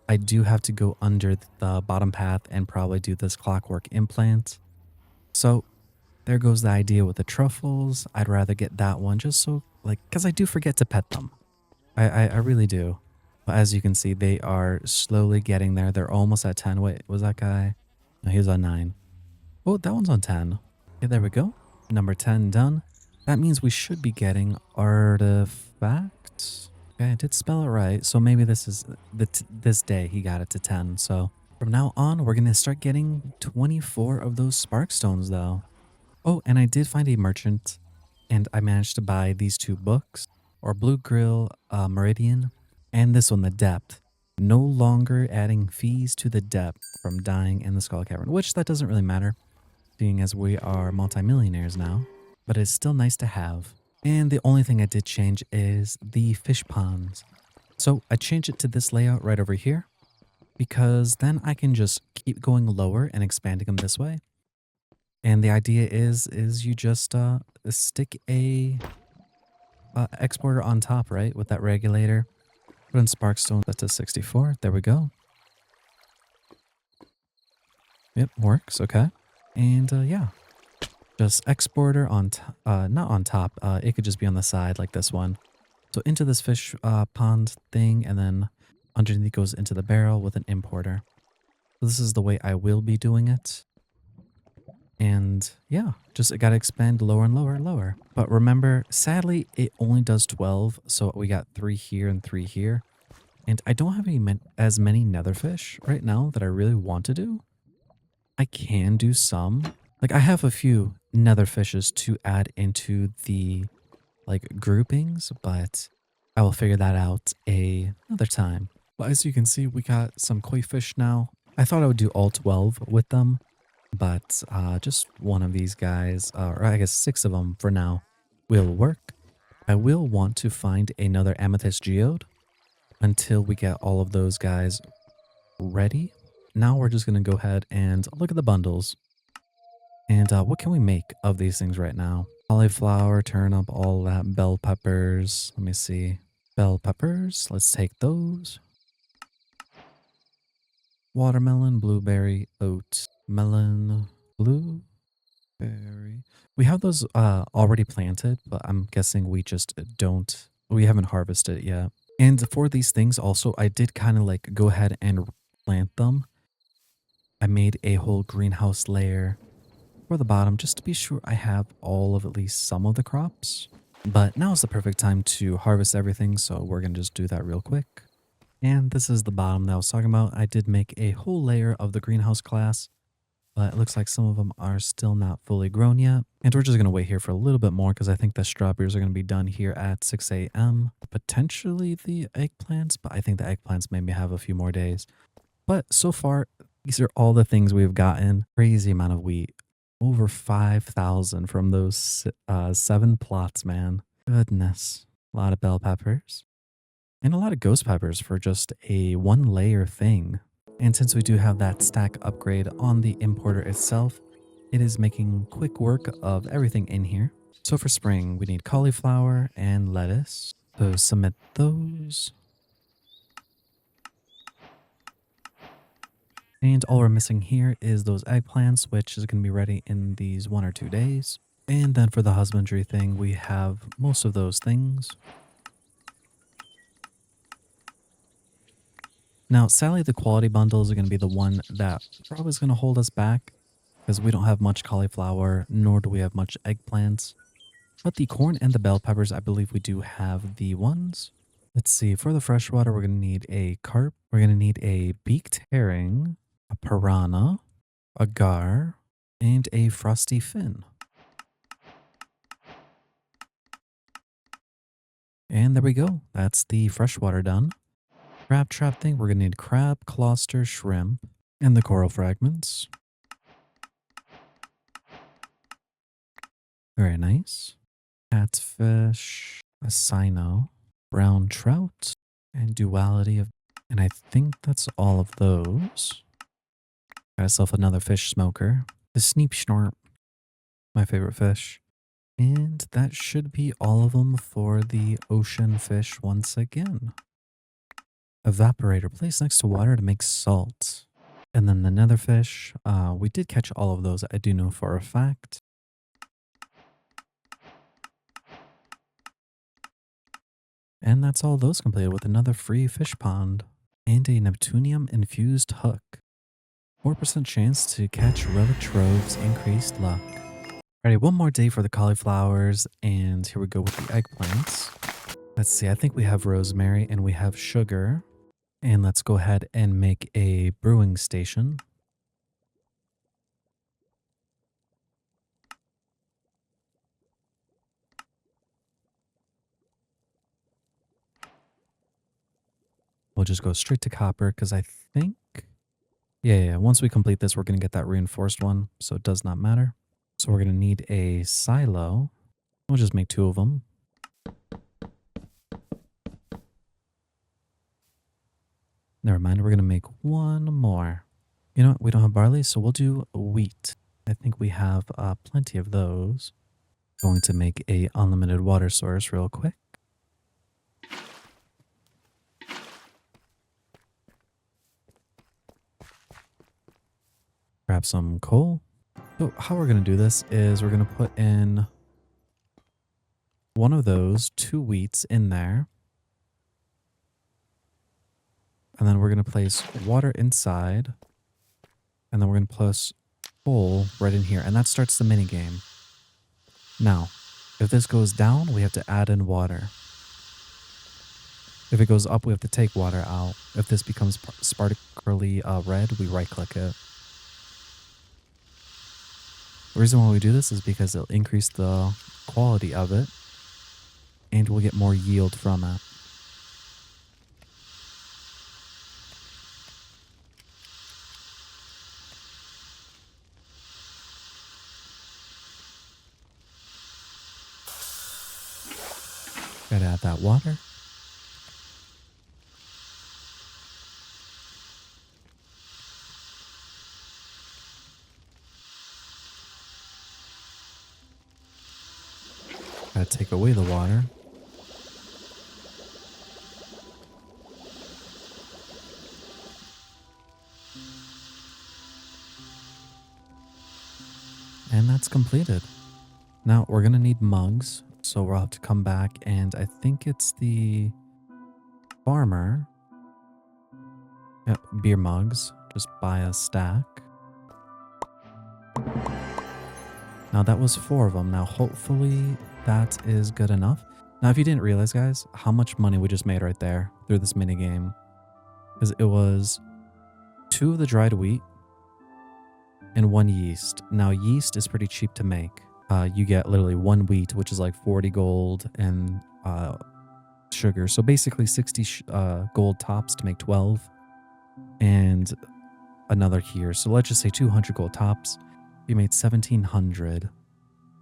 I do have to go under the bottom path and probably do this clockwork implant. So there goes the idea with the truffles. I'd rather get that one just so, because I do forget to pet them. I really do. But as you can see, they are slowly getting there. They're almost at 10. Wait, was that guy? No, he was on 9. Oh, that one's on 10. Okay, there we go. Number 10 done. That means we should be getting artifacts. Okay, I did spell it right. So maybe this is this day he got it to 10. So from now on, we're going to start getting 24 of those spark stones though. Oh, and I did find a merchant and I managed to buy these 2 books, or Blue Grill Meridian, and this one, The Depth. No longer adding fees to the depth from dying in the Skull Cavern, which that doesn't really matter, seeing as we are multimillionaires now, but it's still nice to have. And the only thing I did change is the fish ponds. So I changed it to this layout right over here, because then I can just keep going lower and expanding them this way. And the idea is you just stick a exporter on top, right, with that regulator. Put in Sparkstone, that's to 64. There we go. Yep, works. Okay. And yeah, just exporter on, not on top. It could just be on the side like this one. So into this fish pond thing, and then underneath goes into the barrel with an importer. So this is the way I will be doing it. And yeah, just gotta expand lower and lower and lower. But remember, sadly, it only does 12. So we got 3 here and 3 here. And I don't have as many netherfish right now that I really want to do. I can do some. Like I have a few netherfishes to add into the like groupings, but I will figure that out another time. But as you can see, we got some koi fish now. I thought I would do all 12 with them, but just one of these guys, or I guess 6 of them for now, will work. I will want to find another amethyst geode until we get all of those guys ready. Now we're just going to go ahead and look at the bundles. And what can we make of these things right now? Cauliflower, turnip, all that, bell peppers. Let me see. Bell peppers, let's take those. Watermelon, blueberry, oat, melon, blueberry. We have those already planted, but I'm guessing we just we haven't harvested it yet. And for these things also, I did kind of like go ahead and plant them. I made a whole greenhouse layer for the bottom just to be sure I have all of at least some of the crops. But now is the perfect time to harvest everything, so we're going to just do that real quick. And this is the bottom that I was talking about. I did make a whole layer of the greenhouse class, but it looks like some of them are still not fully grown yet. And we're just going to wait here for a little bit more because I think the strawberries are going to be done here at 6 a.m. Potentially the eggplants, but I think the eggplants maybe have a few more days. But so far, these are all the things we've gotten. Crazy amount of wheat. Over 5,000 from those 7 plots, man. Goodness. A lot of bell peppers. And a lot of ghost peppers for just a 1 layer thing. And since we do have that stack upgrade on the importer itself, it is making quick work of everything in here. So for spring, we need cauliflower and lettuce. So submit those. And all we're missing here is those eggplants, which is going to be ready in these 1 or 2 days. And then for the husbandry thing, we have most of those things. Now, sadly, the quality bundles are going to be the one that probably is going to hold us back because we don't have much cauliflower, nor do we have much eggplants. But the corn and the bell peppers, I believe we do have the ones. Let's see, for the freshwater, we're going to need a carp. We're going to need a beaked herring, a piranha, a gar, and a frosty fin. And there we go. That's the freshwater done. Crab trap thing, we're going to need crab, cluster, shrimp, and the coral fragments. Very nice. Catfish, a sino, brown trout, and duality of... And I think that's all of those. Got myself another fish smoker. The sneep schnorp, my favorite fish. And that should be all of them for the ocean fish once again. Evaporator, placed next to water to make salt. And then the netherfish, we did catch all of those, I do know for a fact. And that's all those completed with another free fish pond and a Neptunium infused hook. 4% chance to catch relic troves, increased luck. Alrighty, one more day for the cauliflowers, and here we go with the eggplants. Let's see, I think we have rosemary and we have sugar. And let's go ahead and make a brewing station. We'll just go straight to copper because I think, yeah, once we complete this, we're going to get that reinforced one. So it does not matter. So we're going to need a silo. We'll just make 2 of them. Never mind, we're going to make 1 more. You know what? We don't have barley, so we'll do wheat. I think we have plenty of those. Going to make a unlimited water source real quick. Grab some coal. So how we're going to do this is we're going to put in one of those 2 wheats in there. And then we're going to place water inside. And then we're going to place coal right in here. And that starts the mini game. Now, if this goes down, we have to add in water. If it goes up, we have to take water out. If this becomes sparkly red, we right click it. The reason why we do this is because it'll increase the quality of it and we'll get more yield from it. Gotta add that water. Gotta take away the water. And that's completed. Now we're gonna need mugs, so we'll have to come back and I think it's the farmer. Yep, beer mugs. Just buy a stack. Now that was 4 of them. Now hopefully that is good enough. Now if you didn't realize, guys, how much money we just made right there through this mini game. Because it was 2 of the dried wheat and 1 yeast. Now yeast is pretty cheap to make. You get literally 1 wheat, which is like 40 gold and sugar. So basically 60 gold tops to make 12 and another here. So let's just say 200 gold tops. You made 1700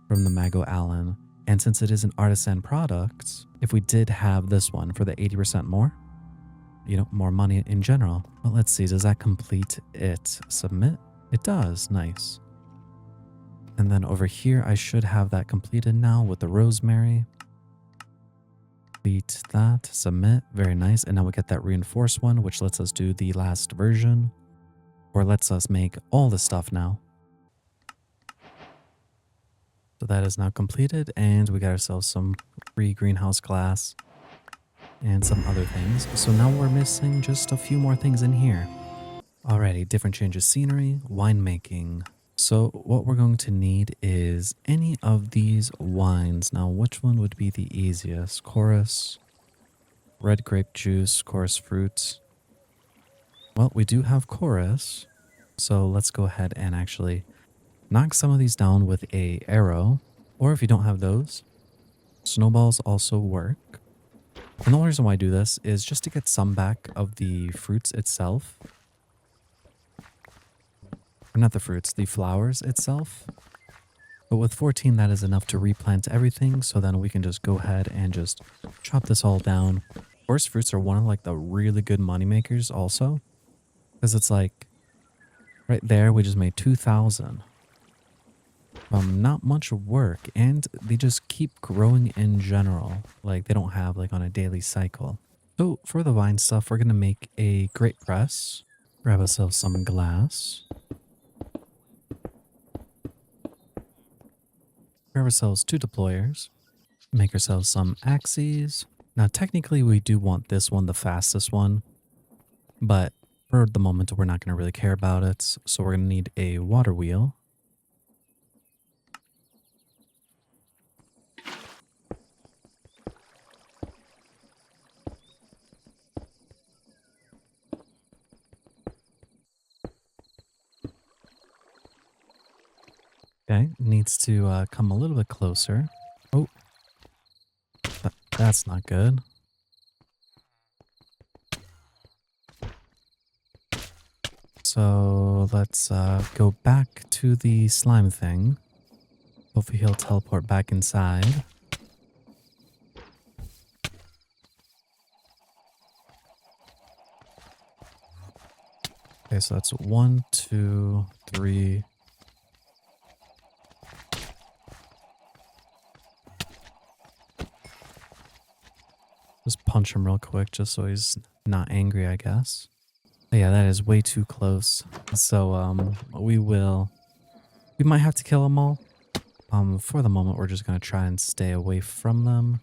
from the Mago-Allen. And since it is an artisan product, if we did have this one for the 80% more, you know, more money in general. Well, let's see. Does that complete it? Submit? It does. Nice. And then over here, I should have that completed now with the rosemary. Complete that. Submit. Very nice. And now we get that reinforced one, which lets us do the last version. Or lets us make all the stuff now. So that is now completed. And we got ourselves some free greenhouse glass. And some other things. So now we're missing just a few more things in here. Alrighty, different changes scenery, winemaking. So what we're going to need is any of these wines. Now, which one would be the easiest? Chorus, red grape juice, chorus fruits. Well, we do have chorus. So let's go ahead and actually knock some of these down with a arrow. Or if you don't have those, snowballs also work. And the only reason why I do this is just to get some back of the fruits itself. Or not the fruits, the flowers itself. But with 14, that is enough to replant everything. So then we can just go ahead and just chop this all down. Force fruits are one of like the really good money makers also. Because it's like right there, we just made 2,000. Not much work, and they just keep growing in general. Like they don't have like on a daily cycle. So for the vine stuff, we're gonna make a great press. Grab ourselves some glass. Grab ourselves 2 deployers. Make ourselves some axes. Now, technically, we do want this one, the fastest one, but for the moment, we're not going to really care about it. So we're going to need a water wheel. Okay, needs to come a little bit closer. Oh, that's not good. So let's go back to the slime thing. Hopefully he'll teleport back inside. Okay, so that's 1, 2, 3. Just punch him real quick just so he's not angry, I guess. But yeah, that is way too close. So we might have to kill them all. For the moment, we're just gonna try and stay away from them.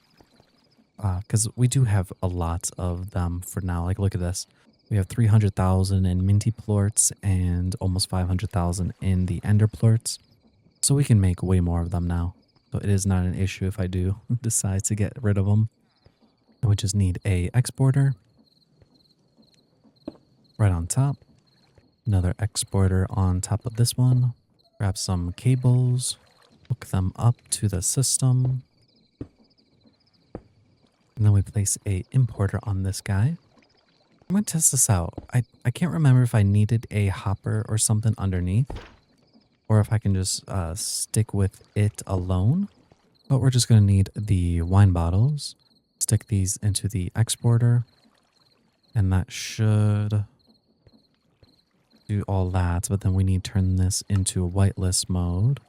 Because we do have a lot of them for now. Like, look at this. We have 300,000 in minty plorts and almost 500,000 in the ender plorts. So we can make way more of them now. So it is not an issue if I do decide to get rid of them. And we just need a exporter. Right on top. Another exporter on top of this one. Grab some cables. Hook them up to the system. And then we place a importer on this guy. I'm going to test this out. I can't remember if I needed a hopper or something underneath. Or if I can just stick with it alone. But we're just going to need the wine bottles. Stick these into the exporter. And that should do all that. But then we need to turn this into whitelist mode.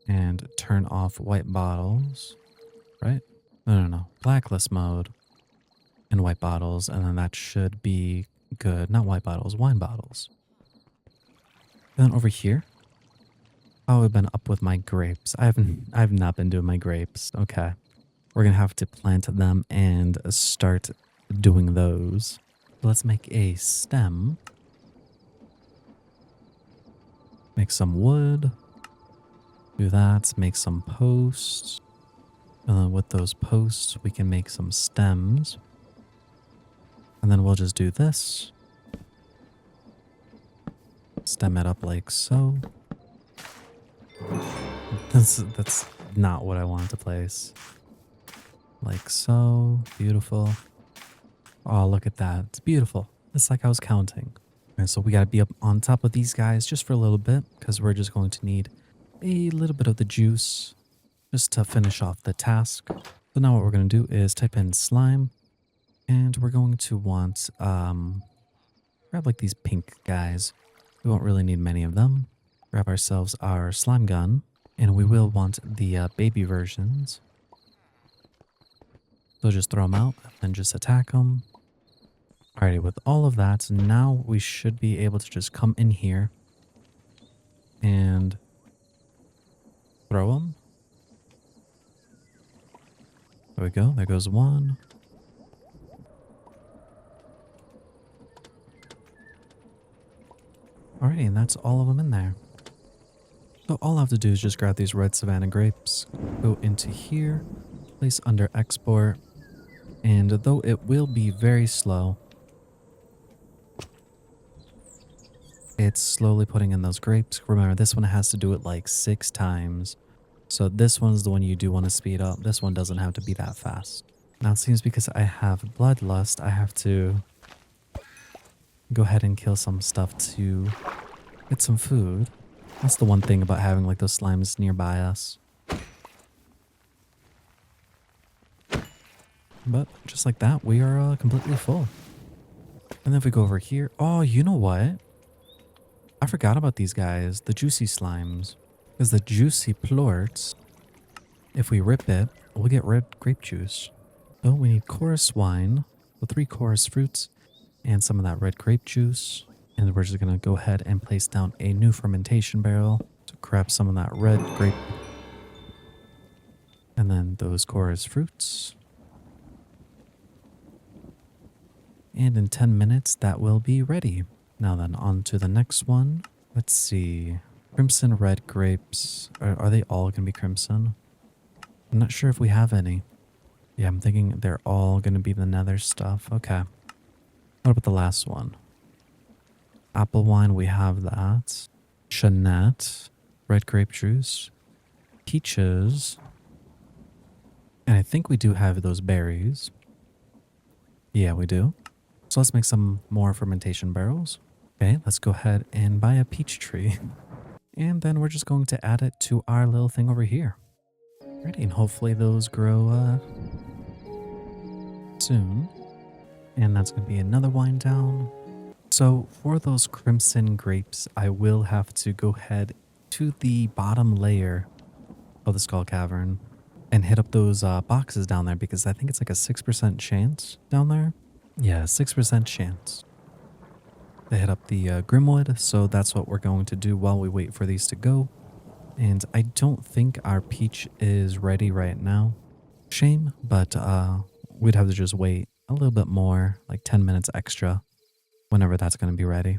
And turn off white bottles. Right? No. Blacklist mode. And white bottles. And then that should be good. Not white bottles, wine bottles. Then over here. Oh, I've been up with my grapes. I've not been doing my grapes. Okay. We're going to have to plant them and start doing those. Let's make a stem. Make some wood. Do that. Make some posts. And then with those posts, we can make some stems. And then we'll just do this. Stem it up like so. That's not what I wanted to place. Like so. Beautiful. Oh, look at that. It's beautiful. It's like I was counting. And so we got to be up on top of these guys just for a little bit because we're just going to need a little bit of the juice just to finish off the task. So now what we're going to do is type in slime and we're going to want grab like these pink guys. We won't really need many of them. Grab ourselves our slime gun and we will want the baby versions. So just throw them out and just attack them. Alrighty, with all of that, now we should be able to just come in here and throw them. There we go. There goes one. Alrighty, and that's all of them in there. So all I have to do is just grab these red Savannah grapes, go into here, place under export, and though it will be very slow, it's slowly putting in those grapes. Remember, this one has to do it like 6 times. So this one's the one you do want to speed up. This one doesn't have to be that fast. Now it seems because I have bloodlust, I have to go ahead and kill some stuff to get some food. That's the one thing about having like those slimes nearby us. But just like that, we are completely full. And then if we go over here, oh, you know what? I forgot about these guys, the juicy slimes. Because the juicy plorts, if we rip it, we'll get red grape juice. So we need chorus wine, the 3 chorus fruits, and some of that red grape juice. And we're just going to go ahead and place down a new fermentation barrel to grab some of that red grape. And then And those chorus fruits. And in 10 minutes, that will be ready. Now then, on to the next one. Let's see. Crimson red grapes. Are they all going to be crimson? I'm not sure if we have any. Yeah, I'm thinking they're all going to be the nether stuff. Okay. What about the last one? Apple wine, we have that. Chenet. Red grape juice. Peaches. And I think we do have those berries. Yeah, we do. So let's make some more fermentation barrels. Okay, let's go ahead and buy a peach tree. And then we're just going to add it to our little thing over here. Ready, and hopefully those grow soon. And that's going to be another wine down. So for those crimson grapes, I will have to go ahead to the bottom layer of the Skull Cavern and hit up those boxes down there because I think it's like a 6% chance down there. Yeah, 6% chance to hit up the Grimwood. So that's what we're going to do while we wait for these to go. And I don't think our peach is ready right now. Shame, but we'd have to just wait a little bit more, like 10 minutes extra, whenever that's going to be ready.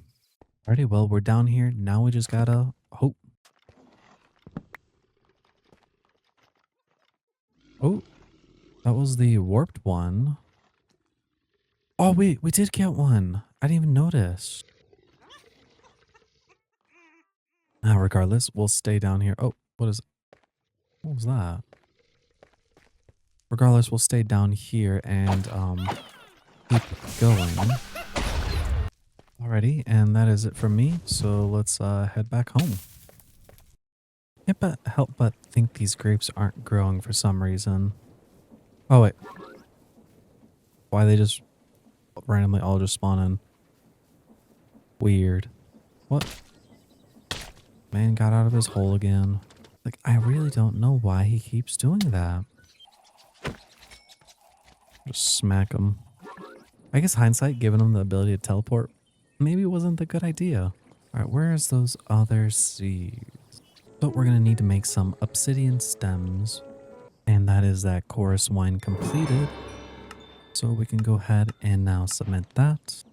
Alrighty, well, we're down here. Now we just gotta hope. Oh, that was the warped one. Oh, wait, we did get one. I didn't even notice. Regardless, we'll stay down here. Oh, what was that? Regardless, we'll stay down here and keep going. Alrighty, and that is it from me. So let's head back home. Can't but help but think these grapes aren't growing for some reason. Oh wait. Why they just randomly all just spawn in? Weird. What? Man got out of his hole again. Like, I really don't know why he keeps doing that. Just smack him. I guess hindsight, giving him the ability to teleport, maybe wasn't a good idea. Alright, where's those other seeds? So we're gonna need to make some obsidian stems. And that is that chorus wine completed. So we can go ahead and now submit that.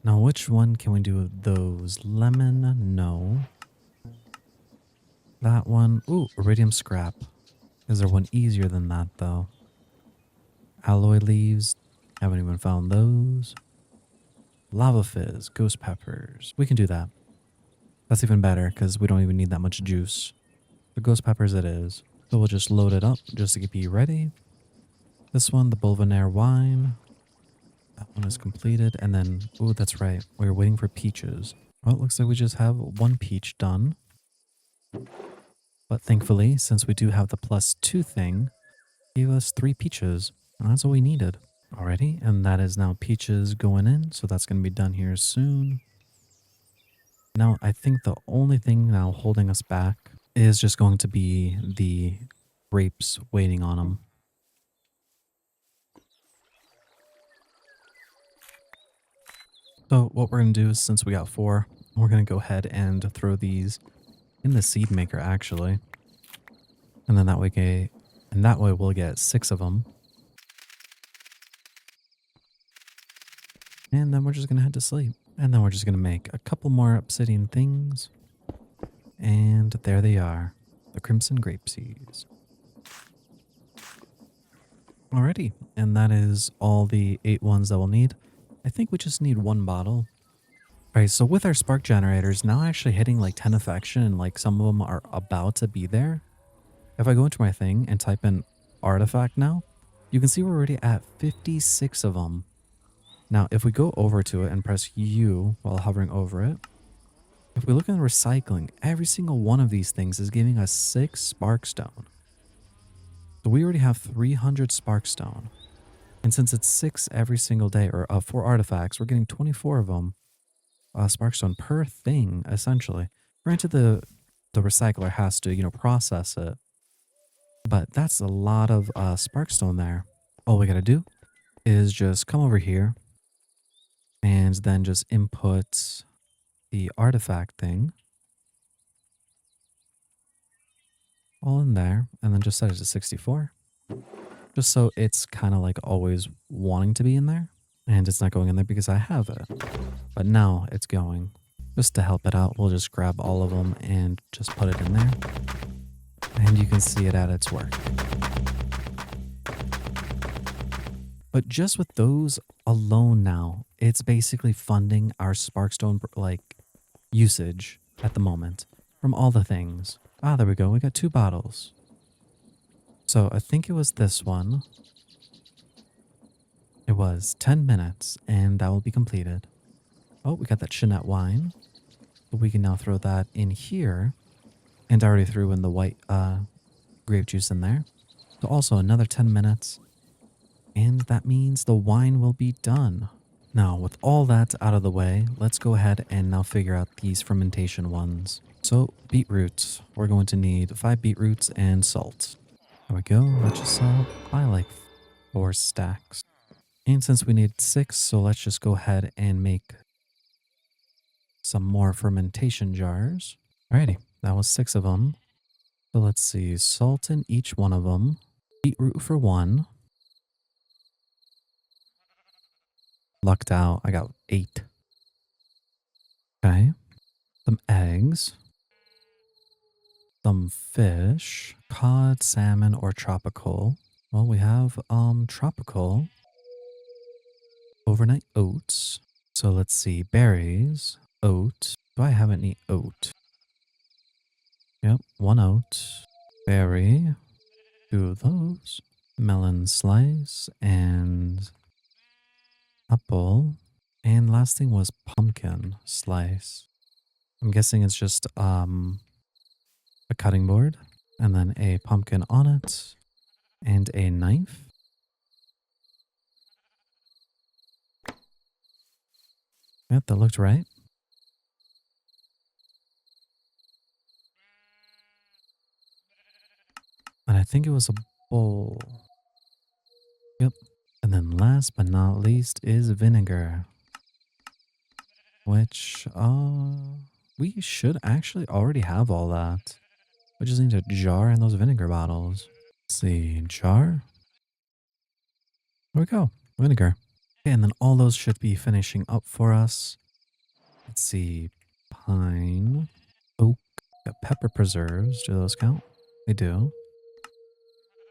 Now which one can we do with those? Lemon? No. That one. Ooh, iridium scrap. Is there one easier than that though? Alloy leaves. Haven't even found those. Lava fizz, ghost peppers. We can do that. That's even better because we don't even need that much juice. The ghost peppers it is. So we'll just load it up just to be ready. This one, the Bolvanair wine. That one is completed. And then, oh, that's right. We're waiting for peaches. Well, it looks like we just have one peach done. But thankfully, since we do have the +2 thing, it gave us 3 peaches. And that's all we needed. Alrighty, and that is now peaches going in. So that's going to be done here soon. Now, I think the only thing now holding us back is just going to be the grapes waiting on them. So what we're going to do is, since we got 4, we're going to go ahead and throw these in the seed maker actually. And then that way we'll get 6 of them. And then we're just going to head to sleep. And then we're just going to make a couple more obsidian things. And there they are. The crimson grape seeds. Alrighty. And that is all the 8 ones that we'll need. I think we just need 1 bottle. Alright, so with our spark generators now actually hitting like 10 affection and like some of them are about to be there. If I go into my thing and type in artifact now, you can see we're already at 56 of them. Now, if we go over to it and press U while hovering over it, if we look at recycling, every single one of these things is giving us 6 sparkstone. So we already have 300 sparkstone. And since it's 6 every single day, or 4 artifacts, we're getting 24 of them. Sparkstone per thing, essentially. Granted, the recycler has to, process it. But that's a lot of sparkstone there. All we gotta do is just come over here and then just input the artifact thing. all in there, and then just set it to 64. Just so it's kind of like always wanting to be in there. And it's not going in there because I have it. But now it's going. Just to help it out, we'll just grab all of them and just put it in there. And you can see it at its work. But just with those alone now, it's basically funding our Sparkstone like usage at the moment from all the things. Ah, there we go. We got 2 bottles. So I think it was this one. It was 10 minutes and that will be completed. Oh, we got that Chenet wine. But we can now throw that in here. And I already threw in the white grape juice in there. So also another 10 minutes. And that means the wine will be done. Now, with all that out of the way, let's go ahead and now figure out these fermentation ones. So, beetroots. We're going to need 5 beetroots and salt. There we go. Let's just buy like 4 stacks. And since we need 6, so let's just go ahead and make some more fermentation jars. Alrighty, that was 6 of them. So let's see, salt in each one of them. Beetroot for 1. Lucked out, I got 8. Okay. Some eggs. Some fish. Cod, salmon, or tropical. Well, we have tropical. Overnight oats. So let's see, berries, oat. Do I have any oat? Yep, 1 oat. Berry. 2 of those. Melon slice and apple. And last thing was pumpkin slice. I'm guessing it's just a cutting board and then a pumpkin on it and a knife. Yep, that looked right. And I think it was a bowl. Yep. And then last but not least is vinegar. Which, we should actually already have all that. We just need a jar and those vinegar bottles. Let's see, jar. There we go, vinegar. Okay, and then all those should be finishing up for us. Let's see, pine, oak, got pepper preserves. Do those count? They do.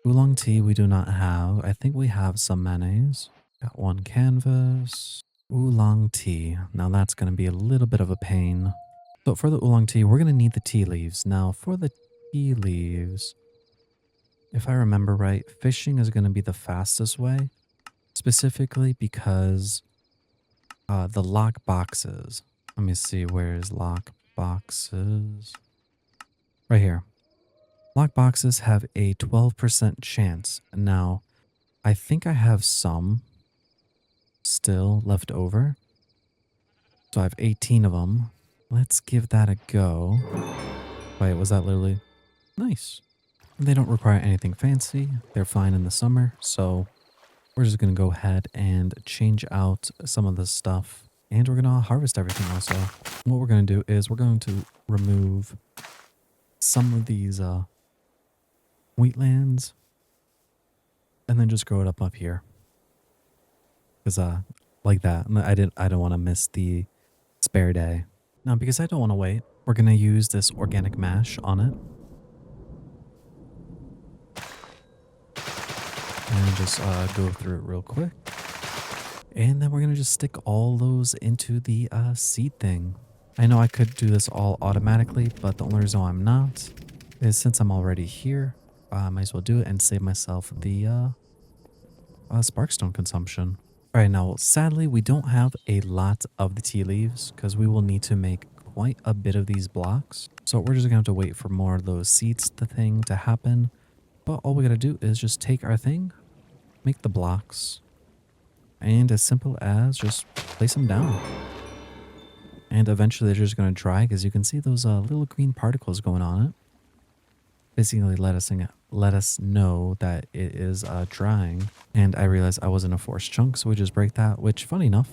Oolong tea we do not have. I think we have some mayonnaise. Got 1 canvas. Oolong tea. Now that's going to be a little bit of a pain. So for the oolong tea, we're going to need the tea leaves. Now for the tea leaves, if I remember right, fishing is going to be the fastest way. Specifically because the lock boxes. Let me see, where is lock boxes? Right here. Lock boxes have a 12% chance. Now, I think I have some still left over. So I have 18 of them. Let's give that a go. Wait, was that literally? Nice. They don't require anything fancy. They're fine in the summer. So we're just going to go ahead and change out some of this stuff. And we're going to harvest everything also. What we're going to do is we're going to remove some of these wheatlands and then just grow it up here. Because like that, I don't want to miss the spare day. Now, because I don't want to wait, we're going to use this organic mash on it. And just go through it real quick. And then we're going to just stick all those into the seed thing. I know I could do this all automatically, but the only reason why I'm not is since I'm already here, I might as well do it and save myself the sparkstone consumption. All right, now, sadly, we don't have a lot of the tea leaves because we will need to make quite a bit of these blocks. So we're just going to have to wait for more of those seeds to happen. But all we got to do is just take our thing, make the blocks, and as simple as just place them down. And eventually they're just going to dry because you can see those little green particles going on it. Basically let us know that it is drying. And I realized I wasn't a forced chunk, so we just break that, which funny enough,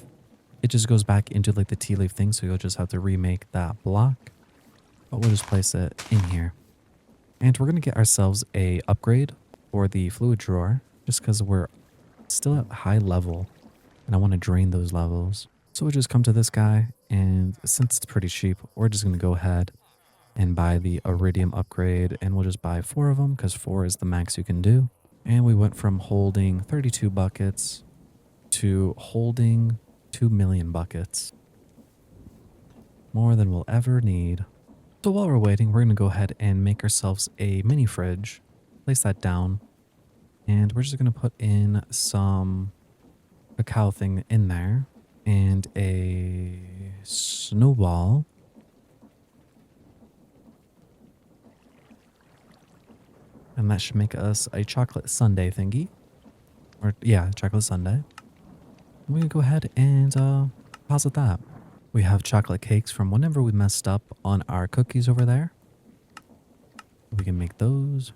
it just goes back into like the tea leaf thing, so you'll just have to remake that block. But we'll just place it in here. And we're going to get ourselves a upgrade for the fluid drawer just because we're still at high level and I want to drain those levels. So we just come to this guy, and since it's pretty cheap, we're just going to go ahead and buy the iridium upgrade, and we'll just buy 4 of them because 4 is the max you can do. And we went from holding 32 buckets to holding 2 million buckets. More than we'll ever need. So while we're waiting, we're going to go ahead and make ourselves a mini fridge. Place that down. And we're just going to put in some cacao thing in there. And a snowball. And that should make us a chocolate sundae thingy. Or, yeah, chocolate sundae. We can go ahead and deposit that. We have chocolate cakes from whenever we messed up on our cookies over there. We can make those.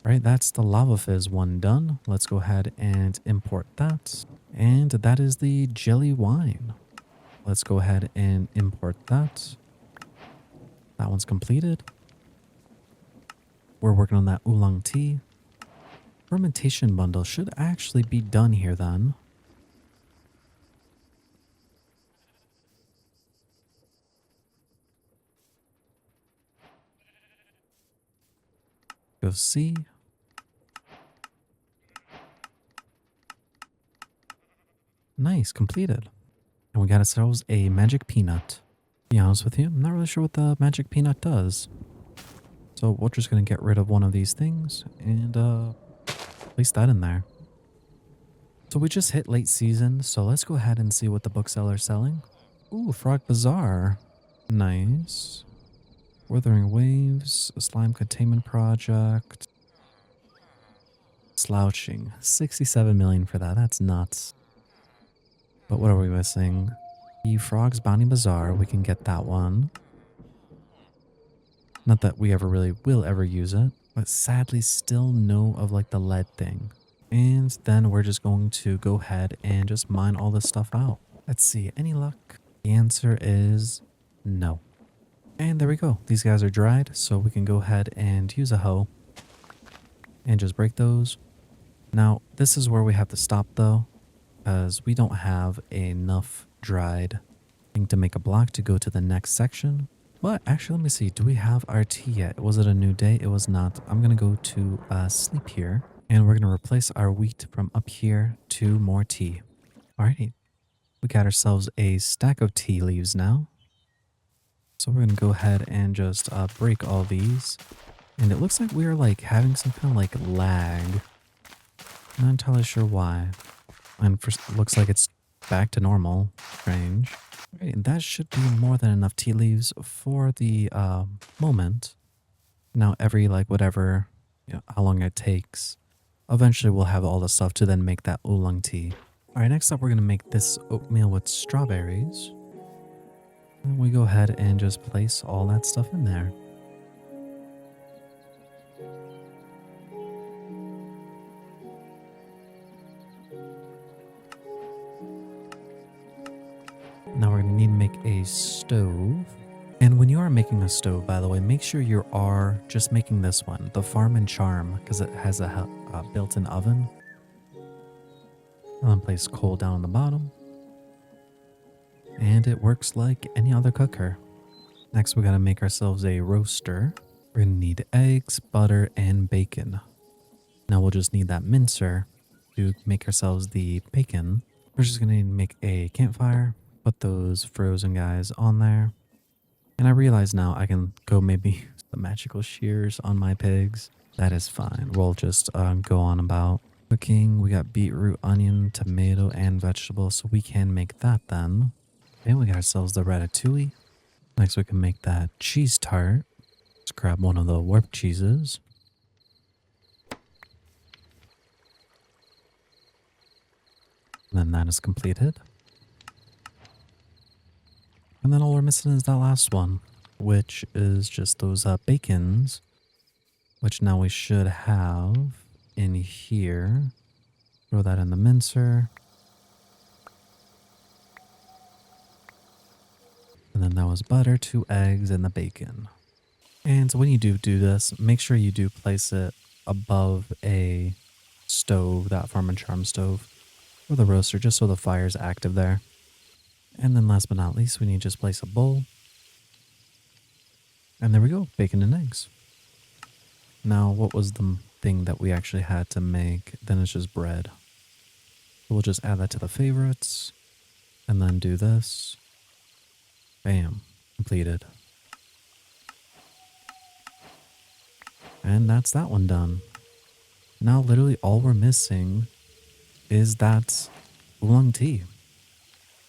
All right, that's the lava fizz one done. Let's go ahead and import that. And that is the jelly wine. Let's go ahead and import that. That one's completed. We're working on that oolong tea. Fermentation bundle should actually be done here then. Go see. Nice, completed. And we got ourselves a magic peanut. To be honest with you, I'm not really sure what the magic peanut does. So we're just going to get rid of one of these things and place that in there. So we just hit late season, so let's go ahead and see what the bookseller's selling. Ooh, Frog Bazaar. Nice. Wuthering Waves, a Slime Containment Project. Slouching. 67 million for that. That's nuts. But what are we missing? The Frog's Bounty Bazaar. We can get that one. Not that we ever really will ever use it, but sadly still no of like the lead thing. And then we're just going to go ahead and just mine all this stuff out. Let's see, any luck? The answer is no. And there we go. These guys are dried, so we can go ahead and use a hoe and just break those. Now, this is where we have to stop though, because we don't have enough dried thing to make a block to go to the next section. But actually, let me see. Do we have our tea yet? Was it a new day? It was not. I'm going to go to sleep here. And we're going to replace our wheat from up here to more tea. Alrighty. We got ourselves a stack of tea leaves now. So we're going to go ahead and just break all these. And it looks like we are like having some kind of like lag. Not entirely sure why. And looks like it's back to normal. Strange. Right, and that should be more than enough tea leaves for the moment. Now every like whatever, how long it takes, eventually we'll have all the stuff to then make that oolong tea. All right, next up we're gonna make this oatmeal with strawberries. And we go ahead and just place all that stuff in there. Now we're going to need to make a stove. And when you are making a stove, by the way, make sure you are just making this one, the Farm and Charm, because it has a built-in oven. And then place coal down on the bottom. And it works like any other cooker. Next, we got to make ourselves a roaster. We're going to need eggs, butter, and bacon. Now we'll just need that mincer to make ourselves the bacon. We're just going to need to make a campfire. Put those frozen guys on there. And I realize now I can go maybe the magical shears on my pigs. That is fine. We'll just go on about cooking. We got beetroot, onion, tomato, and vegetables. So we can make that then. And we got ourselves the ratatouille. Next we can make that cheese tart. Let's grab one of the warped cheeses. And then that is completed. And then all we're missing is that last one, which is just those bacons, which now we should have in here. Throw that in the mincer. And then that was butter, 2 eggs, and the bacon. And when you do this, make sure you do place it above a stove, that Farm and Charm stove, or the roaster, just so the fire's active there. And then last but not least, we need to just place a bowl. And there we go, bacon and eggs. Now, what was the thing that we actually had to make? Then it's just bread. So we'll just add that to the favorites. And then do this. Bam, completed. And that's that one done. Now literally all we're missing is that oolong tea.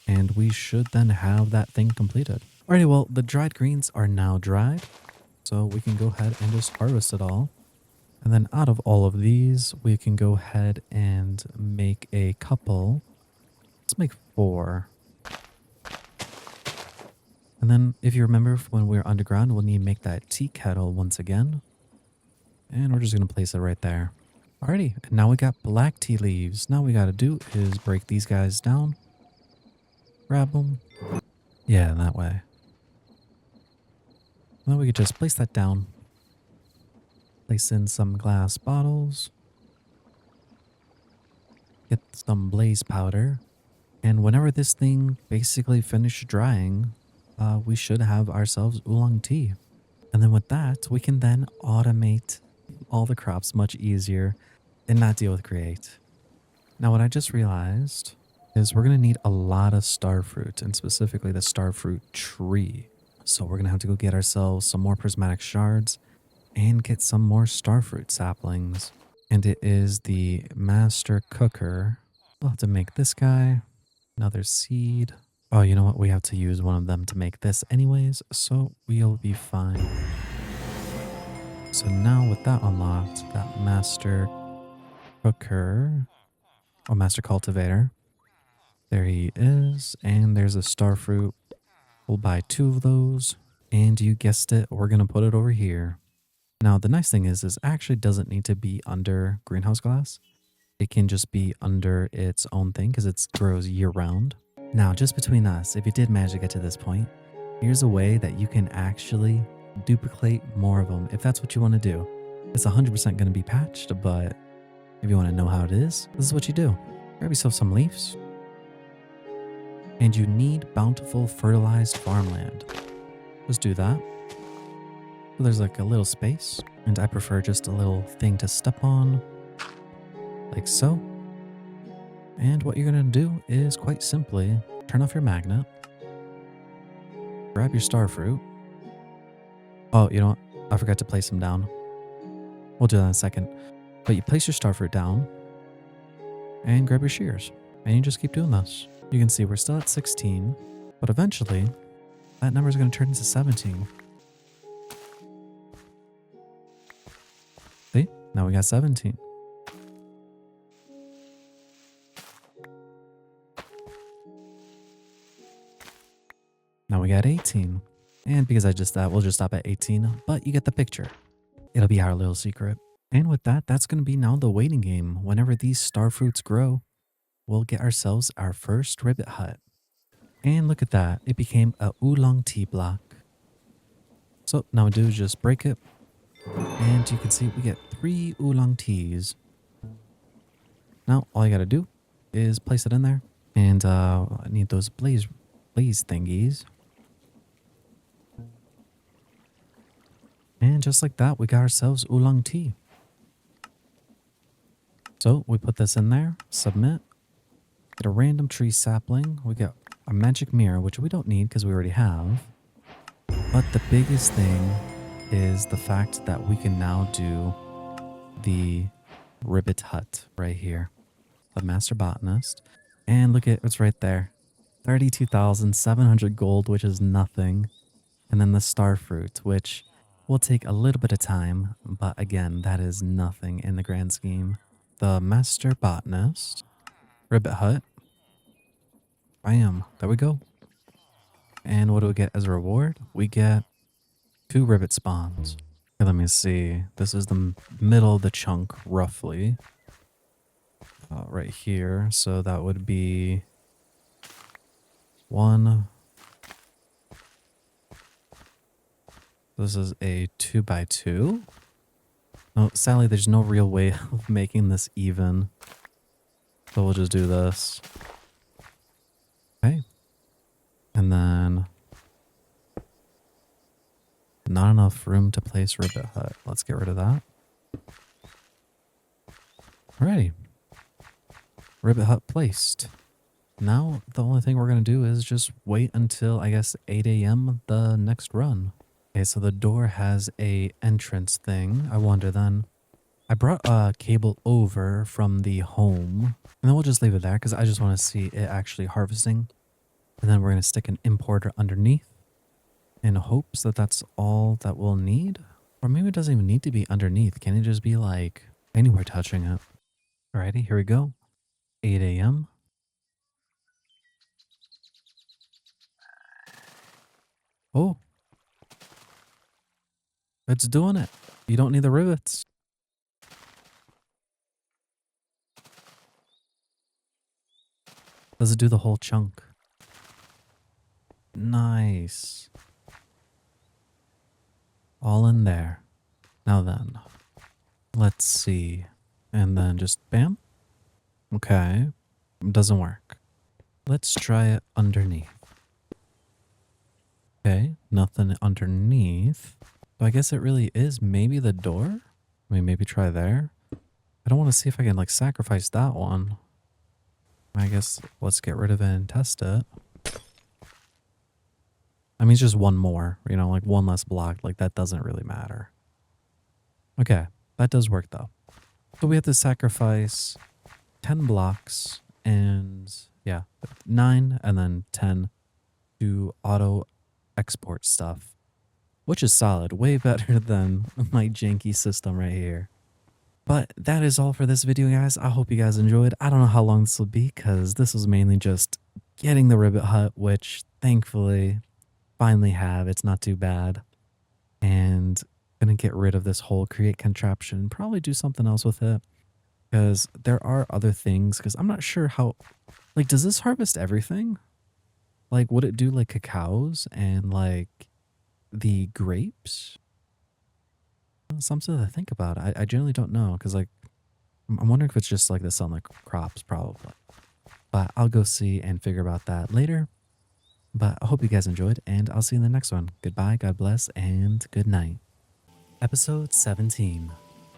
And we should then have that thing completed. Alrighty, well, the dried greens are now dried. So we can go ahead and just harvest it all. And then out of all of these, we can go ahead and make a couple. Let's make 4. And then if you remember when we were underground, we'll need to make that tea kettle once again. And we're just going to place it right there. Alrighty, and now we got black tea leaves. Now what we got to do is break these guys down. Grab them. Yeah, that way. Then we could just place that down. Place in some glass bottles. Get some blaze powder. And whenever this thing basically finishes drying, we should have ourselves oolong tea. And then with that, we can then automate all the crops much easier and not deal with create. Now what I just realized is we're going to need a lot of starfruit, and specifically the starfruit tree. So we're going to have to go get ourselves some more prismatic shards and get some more starfruit saplings. And it is the master cooker. We'll have to make this guy. Another seed. Oh, you know what? We have to use one of them to make this anyways, so we'll be fine. So now with that unlocked, that master cooker, or master cultivator, there he is. And there's a starfruit. We'll buy 2 of those. And you guessed it, we're going to put it over here. Now, the nice thing is it actually doesn't need to be under greenhouse glass. It can just be under its own thing because it grows year round. Now, just between us, if you did manage to get to this point, here's a way that you can actually duplicate more of them if that's what you want to do. It's 100% going to be patched, but if you want to know how it is, this is what you do. Grab yourself some leaves. And you need bountiful fertilized farmland. Just do that. So there's like a little space, and I prefer just a little thing to step on, like so. And what you're going to do is quite simply turn off your magnet, grab your starfruit. Oh, you know what? I forgot to place them down. We'll do that in a second. But you place your starfruit down and grab your shears, and you just keep doing this. You can see we're still at 16, but eventually that number is going to turn into 17. See? Now we got 17. Now we got 18. And because I just thought we'll just stop at 18, but you get the picture. It'll be our little secret. And with that, that's going to be now the waiting game. Whenever these starfruits grow, we'll get ourselves our first ribbit hut. And look at that. It became a oolong tea block. So now we do is just break it. And you can see we get 3 oolong teas. Now all you got to do is place it in there. And I need those blaze thingies. And just like that, we got ourselves oolong tea. So we put this in there, submit, get a random tree sapling. We got a magic mirror, which we don't need because we already have. But the biggest thing is the fact that we can now do the ribbit hut right here. The master botanist. And look at what's right there. 32,700 gold, which is nothing. And then the starfruit, which will take a little bit of time, but again, that is nothing in the grand scheme. The master botanist, ribbit hut. Bam, there we go. And what do we get as a reward? We get 2 ribbit spawns. Okay, let me see. This is the middle of the chunk, roughly. Right here. So that would be 1, This is a 2x2. Oh, sadly, there's no real way of making this even. So we'll just do this. Okay. And then not enough room to place Ribbit Hut. Let's get rid of that. Alrighty. Ribbit Hut placed. Now, the only thing we're going to do is just wait until, I guess, 8 a.m. the next run. Okay, so the door has a entrance thing. I wonder then. I brought a cable over from the home. And then we'll just leave it there because I just want to see it actually harvesting. And then we're going to stick an importer underneath in hopes that that's all that we'll need. Or maybe it doesn't even need to be underneath. Can it just be like anywhere touching it? Alrighty, here we go. 8 a.m. Oh, it's doing it. You don't need the rivets. Does it do the whole chunk? Nice. All in there. Now then, let's see. And then just bam. Okay. Doesn't work. Let's try it underneath. Okay, nothing underneath. So I guess it really is maybe the door? I mean, maybe try there. I don't want to see if I can like sacrifice that one. I guess let's get rid of it and test it. I mean, it's just one more, you know, like one less block. Like that doesn't really matter. Okay, that does work though. So we have to sacrifice 10 blocks and yeah, 9 and then 10 to auto export stuff, which is solid, way better than my janky system right here. But that is all for this video, guys. I hope you guys enjoyed. I don't know how long this will be because this was mainly just getting the Ribbit Hut, which thankfully finally have. It's not too bad. And gonna get rid of this whole create contraption, probably do something else with it because there are other things, because I'm not sure how, like, does this harvest everything? Like, would it do like cacaos and like the grapes? Something to think about. I generally don't know because like I'm wondering if it's just like the sunlit crops probably. But I'll go see and figure about that later. But I hope you guys enjoyed and I'll see you in the next one. Goodbye, God bless, and good night. Episode 17.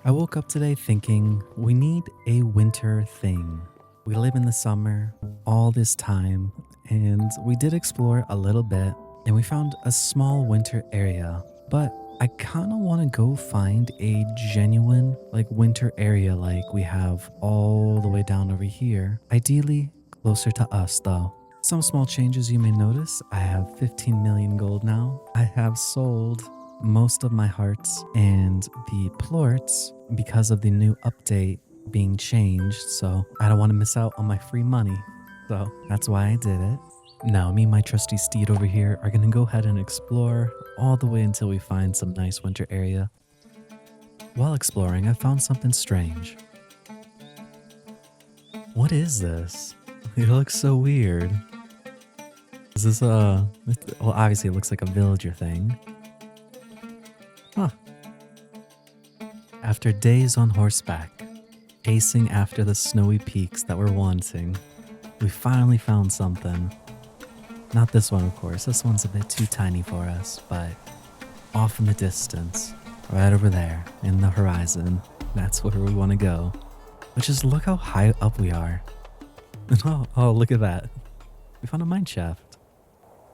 I woke up today thinking we need a winter thing. We live in the summer all this time and we did explore a little bit and we found a small winter area, but I kind of want to go find a genuine like winter area like we have all the way down over here. Ideally closer to us though. Some small changes you may notice. I have 15 million gold now. I have sold most of my hearts and the plorts because of the new update being changed, so I don't want to miss out on my free money. So that's why I did it. Now me and my trusty steed over here are gonna go ahead and explore all the way until we find some nice winter area. While exploring, I found something strange. What is this? It looks so weird. Is this well, obviously it looks like a villager thing. Huh. After days on horseback, chasing after the snowy peaks that we're wanting, we finally found something. Not this one, of course. This one's a bit too tiny for us, but off in the distance, right over there in the horizon, that's where we want to go. But just look how high up we are. Oh, look at that. We found a mine shaft.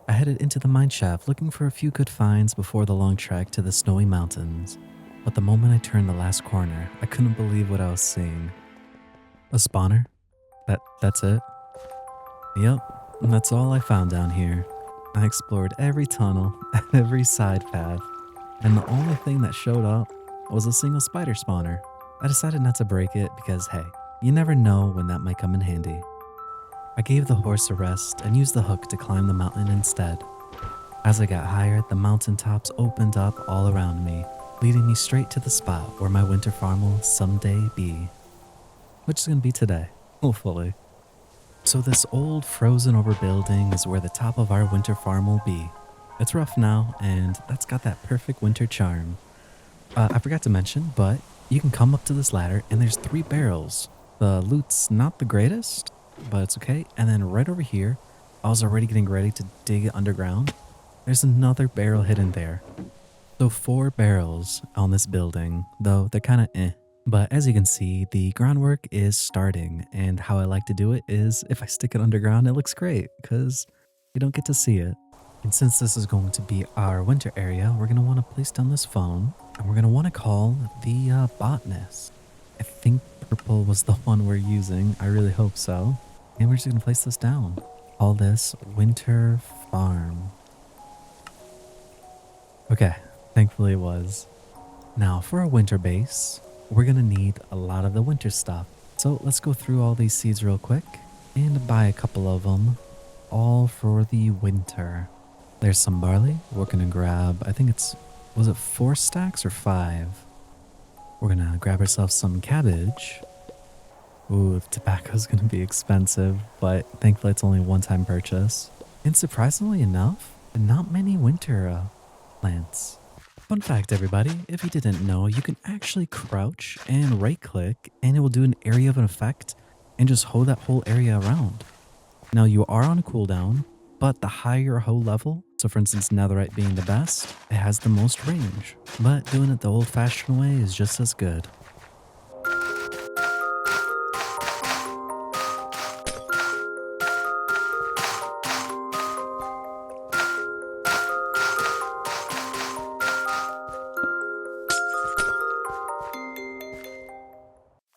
I headed into the mine shaft looking for a few good finds before the long trek to the snowy mountains. But the moment I turned the last corner, I couldn't believe what I was seeing. A spawner? That's it? Yep, that's all I found down here. I explored every tunnel, every side path, and the only thing that showed up was a single spider spawner. I decided not to break it because hey, you never know when that might come in handy. I gave the horse a rest and used the hook to climb the mountain instead. As I got higher, the mountaintops opened up all around me, leading me straight to the spot where my winter farm will someday be. Which is going to be today, hopefully. So this old frozen over building is where the top of our winter farm will be. It's rough now, and that's got that perfect winter charm. I forgot to mention, but you can come up to this ladder, and there's 3 barrels. The loot's not the greatest, but it's okay. And then right over here, I was already getting ready to dig it underground. There's another barrel hidden there. So 4 barrels on this building, though they're kind of eh. But as you can see, the groundwork is starting, and how I like to do it is if I stick it underground, it looks great because you don't get to see it. And since this is going to be our winter area, we're going to want to place down this phone, and we're going to want to call the botanist. I think purple was the one we're using. I really hope so. And we're just going to place this down. Call this Winter Farm. Okay, thankfully it was. Now for our winter base, we're gonna need a lot of the winter stuff. So let's go through all these seeds real quick and buy a couple of them, all for the winter. There's some barley. We're gonna grab, I think was it 4 stacks or 5? We're gonna grab ourselves some cabbage. Ooh, the tobacco's gonna be expensive, but thankfully it's only a one-time purchase. And surprisingly enough, not many winter plants. Fun fact, everybody, if you didn't know, you can actually crouch and right click and it will do an area of an effect and just hoe that whole area around. Now you are on a cooldown, but the higher your hoe level, so for instance netherite being the best, it has the most range. But doing it the old fashioned way is just as good.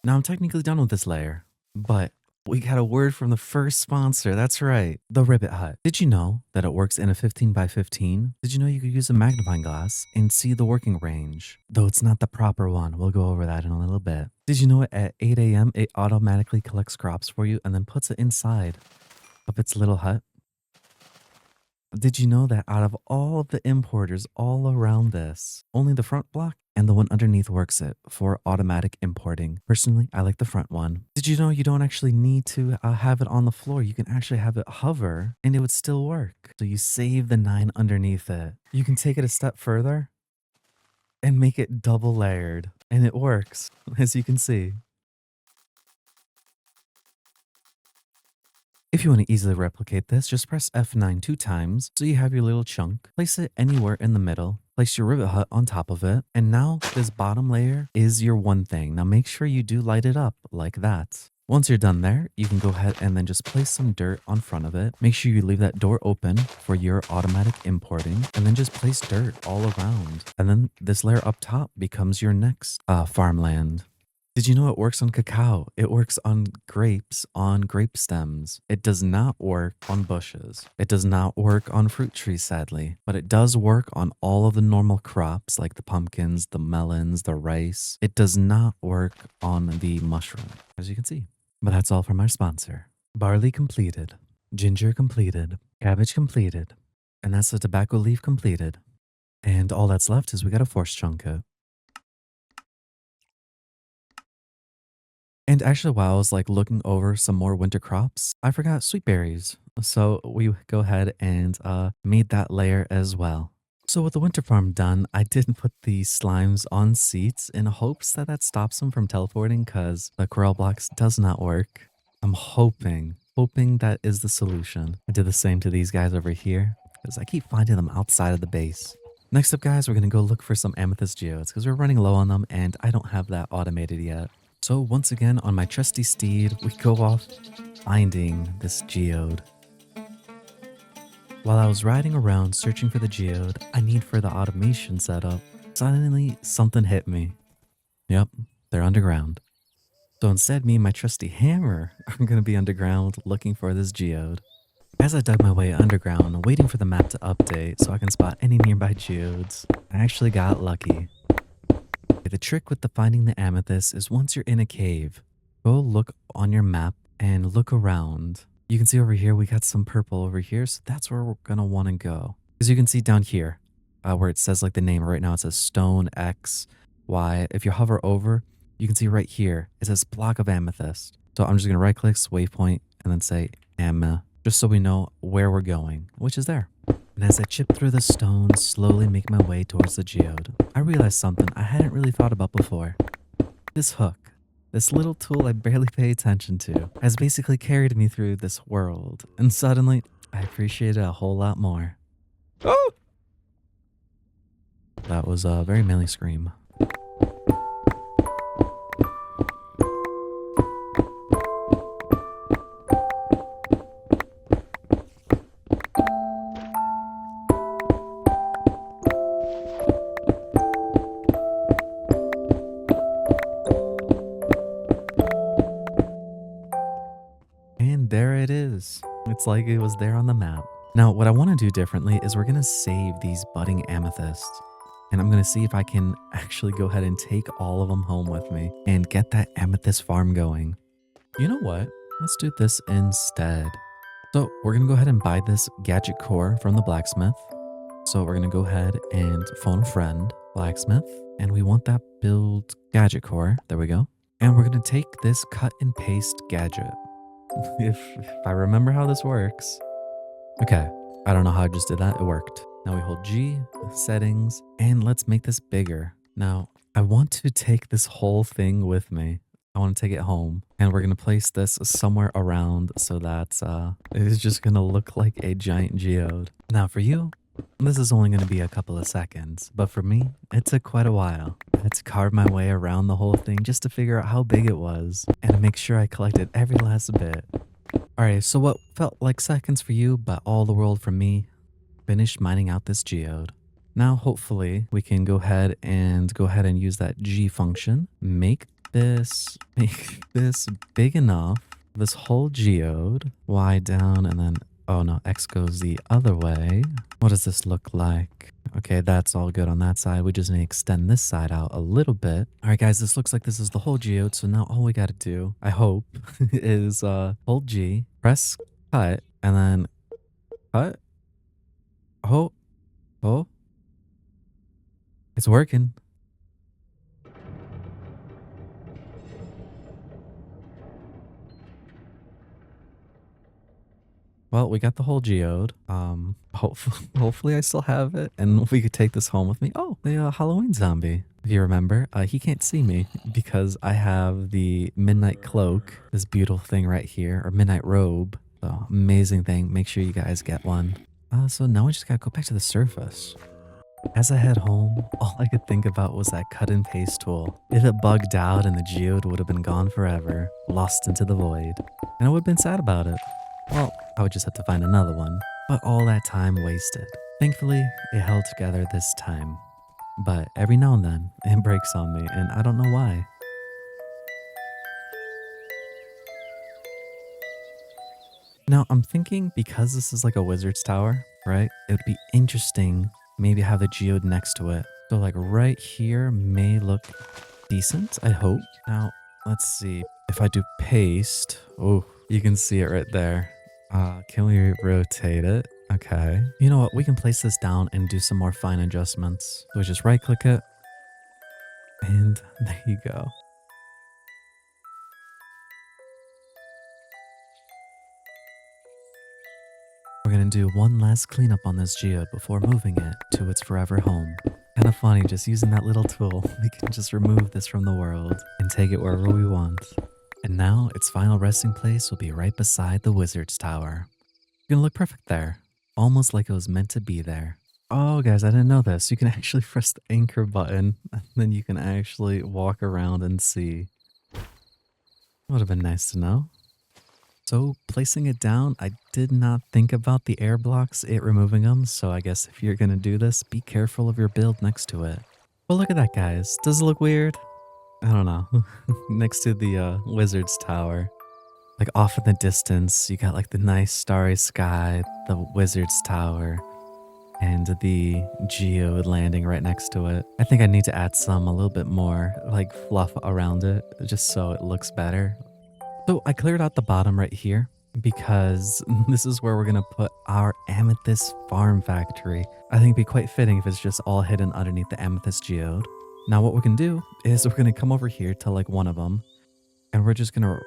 Now I'm technically done with this layer, but we got a word from the first sponsor. That's right, the Ribbit Hut. Did you know that it works in a 15 by 15? Did you know you could use a magnifying glass and see the working range? Though it's not the proper one. We'll go over that in a little bit. Did you know at 8 a.m. it automatically collects crops for you and then puts it inside of its little hut? Did you know that out of all of the importers all around this, only the front block and the one underneath works it for automatic importing? Personally, I like the front one. Did you know you don't actually need to have it on the floor? You can actually have it hover and it would still work. So you save the 9 underneath it. You can take it a step further and make it double layered, and it works, as you can see. If you want to easily replicate this, just press F9 2 times so you have your little chunk. Place it anywhere in the middle. Place your ribbit hut on top of it. And now this bottom layer is your one thing. Now make sure you do light it up like that. Once you're done there, you can go ahead and then just place some dirt on front of it. Make sure you leave that door open for your automatic importing, and then just place dirt all around. And then this layer up top becomes your next farmland. Did you know it works on cacao? It works on grapes, on grape stems. It does not work on bushes. It does not work on fruit trees, sadly, but it does work on all of the normal crops like the pumpkins, the melons, the rice. It does not work on the mushroom, as you can see. But that's all from our sponsor. Barley completed. Ginger completed. Cabbage completed. And that's the tobacco leaf completed. And all that's left is we gotta force chunk it. And actually, while I was like looking over some more winter crops, I forgot sweet berries. So we go ahead and made that layer as well. So with the winter farm done, I did put the slimes on seats in hopes that that stops them from teleporting because the corral blocks does not work. I'm hoping that is the solution. I did the same to these guys over here because I keep finding them outside of the base. Next up, guys, we're going to go look for some amethyst geodes because we're running low on them and I don't have that automated yet. So once again, on my trusty steed, we go off finding this geode. While I was riding around searching for the geode I need for the automation setup, suddenly something hit me. Yep, they're underground. So instead, me and my trusty hammer are going to be underground looking for this geode. As I dug my way underground, waiting for the map to update so I can spot any nearby geodes, I actually got lucky. The trick with the finding the amethyst is once you're in a cave, go look on your map and look around. You can see over here, we got some purple over here, so that's where we're gonna wanna go. As you can see down here, where it says like the name right now, it says Stone X, Y. If you hover over, you can see right here, it says block of amethyst. So I'm just gonna right click, waypoint, and then say Amma, just so we know where we're going, which is there. And as I chip through the stones, slowly make my way towards the geode, I realized something I hadn't really thought about before. This hook, this little tool I barely pay attention to, has basically carried me through this world, and suddenly I appreciate it a whole lot more. Oh! That was a very manly scream. And there it is. It's like it was there on the map. Now, what I want to do differently is we're going to save these budding amethysts. And I'm going to see if I can actually go ahead and take all of them home with me and get that amethyst farm going. You know what? Let's do this instead. So we're going to go ahead and buy this gadget core from the blacksmith. So we're going to go ahead and phone a friend, blacksmith, and we want that build gadget core. There we go. And we're going to take this cut and paste gadget. if I remember how this works. Okay, I don't know how I just did that. It worked. Now we hold G, settings, and let's make this bigger. Now, I want to take this whole thing with me. I want to take it home, and we're going to place this somewhere around so that it is just going to look like a giant geode. Now for you, this is only going to be a couple of seconds, but for me, it took quite a while. I had to carve my way around the whole thing just to figure out how big it was and to make sure I collected every last bit. Alright, so what felt like seconds for you, but all the world for me, finished mining out this geode. Now, hopefully, we can go ahead and use that G function. Make this big enough. This whole geode. Y down and then, oh no, X goes the other way. What does this look like? Okay, that's all good on that side. We just need to extend this side out a little bit. All right, guys, this looks like this is the whole geode. So now all we got to do, I hope, is hold G, press cut, and then cut. Oh, oh, it's working. Well, we got the whole geode. Hopefully I still have it, and we could take this home with me. Oh, the Halloween zombie. If you remember, he can't see me because I have the midnight cloak, this beautiful thing right here, or midnight robe. So, amazing thing. Make sure you guys get one. So now we just gotta go back to the surface. As I head home, all I could think about was that cut and paste tool. If it bugged out and the geode would have been gone forever, lost into the void, and I would have been sad about it. Well, I would just have to find another one. But all that time wasted. Thankfully, it held together this time. But every now and then, it breaks on me, and I don't know why. Now, I'm thinking because this is like a wizard's tower, right? It would be interesting maybe have a geode next to it. So like right here may look decent, I hope. Now, let's see. If I do paste, oh, you can see it right there. Can we rotate it? Okay. You know what? We can place this down and do some more fine adjustments. So we just right click it. And there you go. We're gonna do one last cleanup on this geode before moving it to its forever home. Kind of funny, just using that little tool, we can just remove this from the world and take it wherever we want. And now its final resting place will be right beside the wizard's tower. It's gonna look perfect there, almost like it was meant to be there. Oh guys, I didn't know this. You can actually press the anchor button and then you can actually walk around and see. Would have been nice to know. So placing it down, I did not think about the air blocks, it removing them. So I guess if you're going to do this, be careful of your build next to it. But look at that, guys. Does it look weird? I don't know. Next to the wizard's tower. Like off in the distance, you got like the nice starry sky, the wizard's tower, and the geode landing right next to it. I think I need to add a little bit more like fluff around it just so it looks better. So I cleared out the bottom right here because this is where we're going to put our amethyst farm factory. I think it'd be quite fitting if it's just all hidden underneath the amethyst geode. Now what we can do is we're going to come over here to like one of them and we're just going to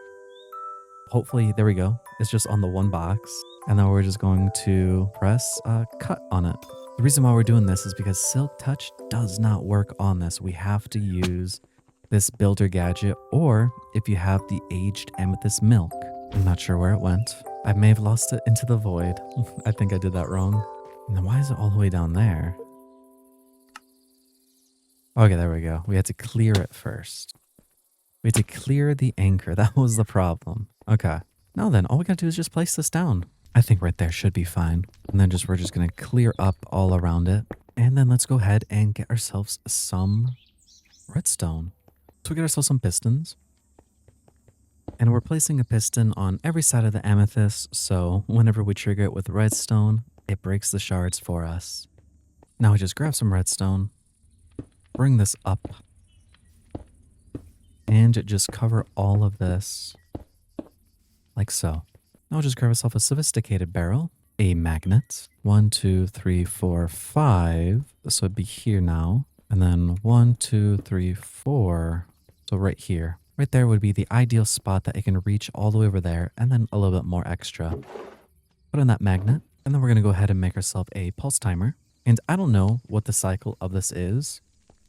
hopefully, there we go. It's just on the one box. And then we're just going to press cut on it. The reason why we're doing this is because Silk Touch does not work on this. We have to use this builder gadget, or if you have the aged amethyst milk. I'm not sure where it went. I may have lost it into the void. I think I did that wrong. And then why is it all the way down there? Okay, there we go. We had to clear it first. We had to clear the anchor. That was the problem. Okay. Now then, all we gotta do is just place this down. I think right there should be fine. And then we're just gonna clear up all around it. And then let's go ahead and get ourselves some redstone. So we get ourselves some pistons. And we're placing a piston on every side of the amethyst, so whenever we trigger it with redstone, it breaks the shards for us. Now we just grab some redstone, bring this up, and just cover all of this like so. Now we'll just grab ourselves a sophisticated barrel, a magnet. 1, 2, 3, 4, 5. This would be here now. And then 1, 2, 3, 4. So right here. Right there would be the ideal spot that it can reach all the way over there, and then a little bit more extra. Put in that magnet, and then we're going to go ahead and make ourselves a pulse timer. And I don't know what the cycle of this is.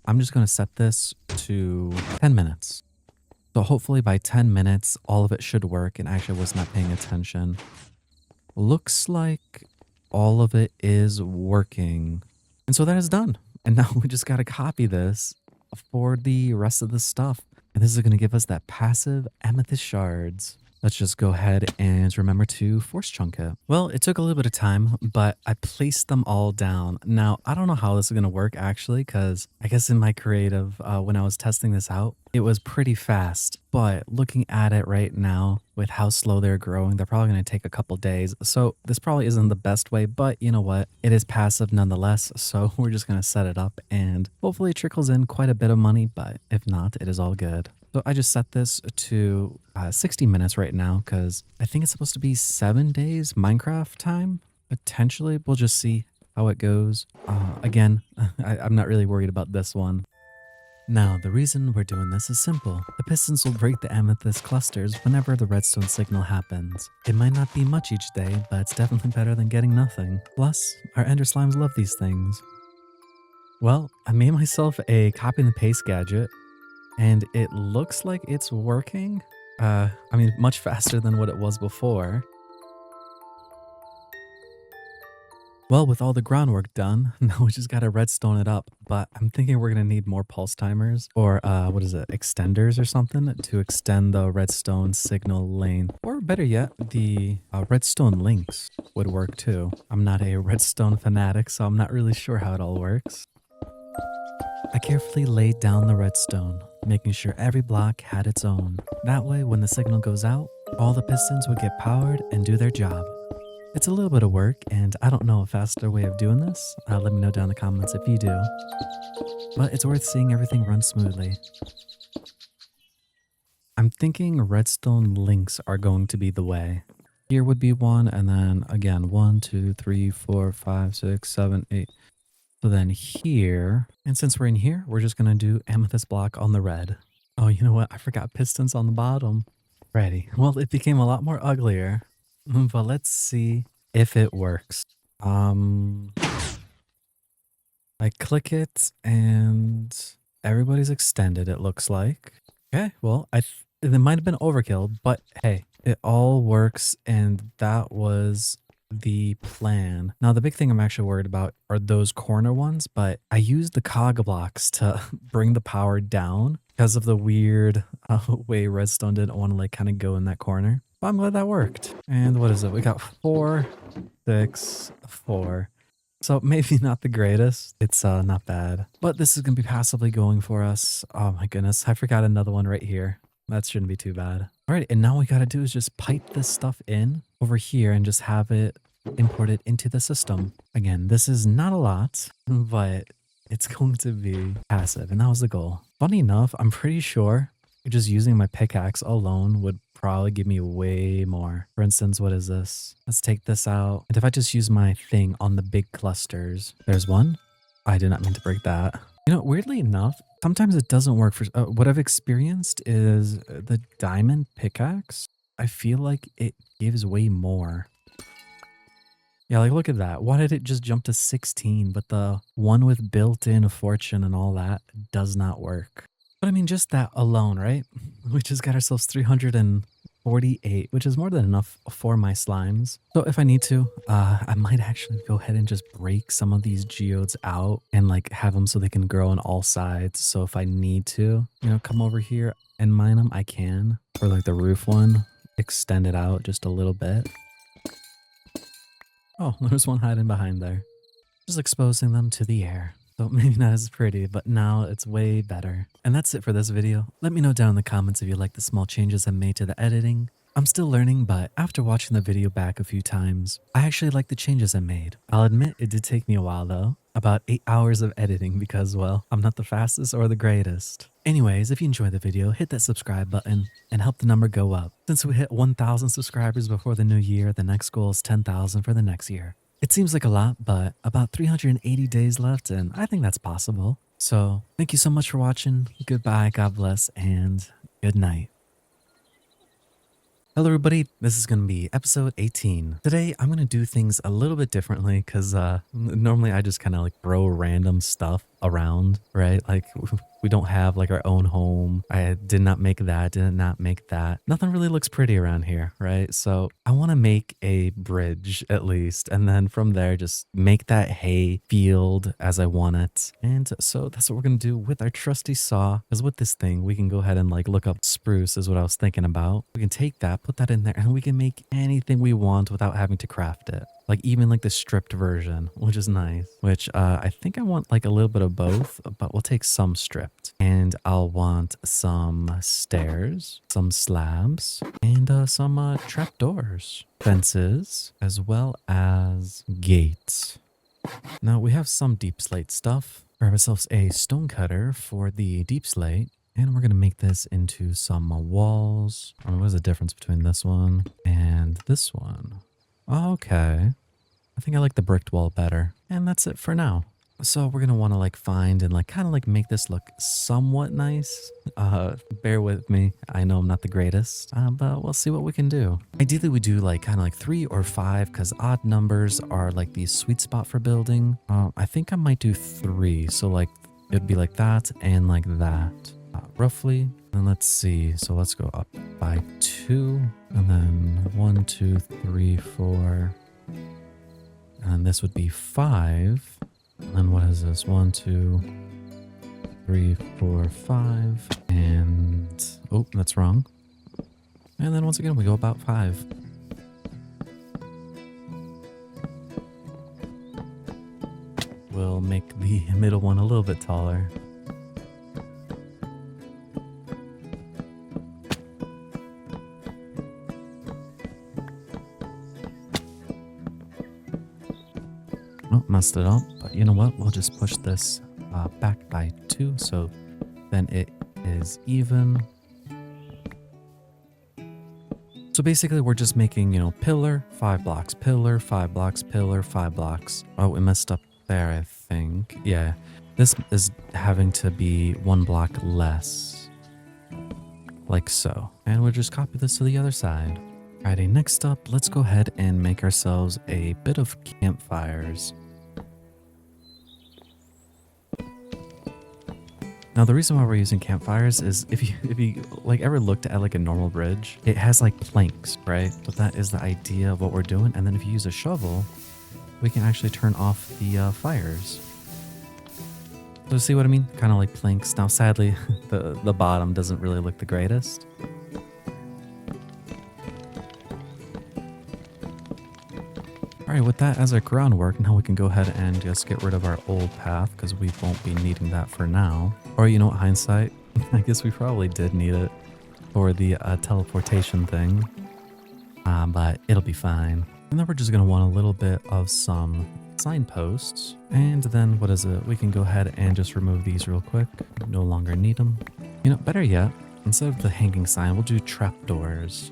I'm just going to set this to 10 minutes. So hopefully by 10 minutes, all of it should work, and actually I was not paying attention. Looks like all of it is working. And so that is done. And now we just got to copy this for the rest of the stuff. And this is going to give us that passive amethyst shards. Let's just go ahead and remember to force chunk it. Well, it took a little bit of time, but I placed them all down. Now, I don't know how this is going to work actually, because I guess in my creative, when I was testing this out, it was pretty fast. But looking at it right now, with how slow they're growing, they're probably going to take a couple days. So this probably isn't the best way, but you know what? It is passive nonetheless. So we're just going to set it up and hopefully it trickles in quite a bit of money, but if not, it is all good. So I just set this to 60 minutes right now because I think it's supposed to be 7 days Minecraft time. Potentially, we'll just see how it goes. Again, I'm not really worried about this one. Now, the reason we're doing this is simple. The pistons will break the amethyst clusters whenever the redstone signal happens. It might not be much each day, but it's definitely better than getting nothing. Plus, our ender slimes love these things. Well, I made myself a copy and paste gadget. And it looks like it's working. I mean, much faster than what it was before. Well, with all the groundwork done, now we just gotta redstone it up. But I'm thinking we're gonna need more pulse timers or what is it, extenders or something to extend the redstone signal lane. Or better yet, the redstone links would work too. I'm not a redstone fanatic, so I'm not really sure how it all works. I carefully laid down the redstone, making sure every block had its own. That way, when the signal goes out, all the pistons would get powered and do their job. It's a little bit of work, and I don't know a faster way of doing this. Let me know down in the comments if you do. But it's worth seeing everything run smoothly. I'm thinking redstone links are going to be the way. Here would be one, and then again, 1, 2, 3, 4, 5, 6, 7, 8. So then here, and since we're in here, we're just going to do amethyst block on the red. Oh, you know what? I forgot pistons on the bottom. Ready. Well, it became a lot more uglier, but let's see if it works. I click it and everybody's extended, it looks like. Okay, well, it might have been overkill, but hey, it all works and that was the plan. Now, the big thing I'm actually worried about are those corner ones, but I used the cog blocks to bring the power down because of the weird way redstone didn't want to like kind of go in that corner. But I'm glad that worked. And what is it? We got 4, 6, 4. So maybe not the greatest. It's not bad. But this is going to be passively going for us. Oh my goodness. I forgot another one right here. That shouldn't be too bad. All right, and now what we gotta do is just pipe this stuff in over here and just have it imported into the system. Again, this is not a lot, but it's going to be passive, and that was the goal. Funny enough, I'm pretty sure just using my pickaxe alone would probably give me way more. For instance, what is this? Let's take this out. And if I just use my thing on the big clusters, there's one. I did not mean to break that. You know, weirdly enough, sometimes it doesn't work for what I've experienced is the diamond pickaxe. I feel like it gives way more. Yeah, like look at that. Why did it just jump to 16, but the one with built-in fortune and all that does not work? But I mean, just that alone, right? We just got ourselves 348, which is more than enough for my slimes. So if I need to, I might actually go ahead and just break some of these geodes out and like have them so they can grow on all sides. So if I need to, come over here and mine them, I can. For like the roof one, extend it out just a little bit. Oh, there's one hiding behind there. Just exposing them to the air. So maybe not as pretty, but now it's way better. And that's it for this video. Let me know down in the comments if you like the small changes I made to the editing. I'm still learning, but after watching the video back a few times, I actually like the changes I made. I'll admit it did take me a while though. About 8 hours of editing because, well, I'm not the fastest or the greatest. Anyways, if you enjoyed the video, hit that subscribe button and help the number go up. Since we hit 1,000 subscribers before the new year, the next goal is 10,000 for the next year. It seems like a lot, but about 380 days left, and I think that's possible. So thank you so much for watching. Goodbye, God bless, and good night. Hello everybody, this is going to be episode 18. Today I'm going to do things a little bit differently because normally I just kind of like throw random stuff around, right? Like we don't have like our own home. I did not make that, did not make that. Nothing really looks pretty around here, right? So I want to make a bridge at least, and then from there just make that hay field as I want it. And so that's what we're going to do with our trusty saw. Because with this thing, we can go ahead and like look up spruce is what I was thinking about. We can take that, put that in there, and we can make anything we want without having to craft it. Like even like the stripped version, which is nice, which I think I want like a little bit of both, but we'll take some stripped. And I'll want some stairs, some slabs, and some trapdoors, fences, as well as gates. Now we have some deep slate stuff. Grab ourselves a stone cutter for the deep slate. And we're going to make this into some walls. What is the difference between this one and this one? Okay. I think I like the bricked wall better. And that's it for now. So we're going to want to like find and like kind of like make this look somewhat nice. Bear with me. I know I'm not the greatest, but we'll see what we can do. Ideally, we do like kind of like 3 or 5 because odd numbers are like the sweet spot for building. I think I might do 3. So like it'd be like that and like that. Roughly. And let's see. So let's go up by 2 and then 1, 2, 3, 4. And this would be 5. And then what is this? 1, 2, 3, 4, 5. And oh, that's wrong. And then once again, we go about 5. We'll make the middle one a little bit taller. Oh, messed it up, but you know what? We'll just push this back by 2, so then it is even. So basically, we're just making, pillar, 5 blocks, pillar, 5 blocks, pillar, 5 blocks. Oh, we messed up there, I think. Yeah, this is having to be 1 block less, like so. And we'll just copy this to the other side. Alrighty, next up, let's go ahead and make ourselves a bit of campfires. Now the reason why we're using campfires is if you like ever looked at like a normal bridge, it has like planks, right? But that is the idea of what we're doing. And then if you use a shovel, we can actually turn off the fires. So see what I mean? Kind of like planks. Now sadly, the bottom doesn't really look the greatest. Alright, with that as our groundwork, now we can go ahead and just get rid of our old path because we won't be needing that for now. Or you know what, hindsight, I guess we probably did need it for the teleportation thing, but it'll be fine. And then we're just going to want a little bit of some signposts. And then what is it? We can go ahead and just remove these real quick. No longer need them. You know, better yet, instead of the hanging sign, we'll do trapdoors.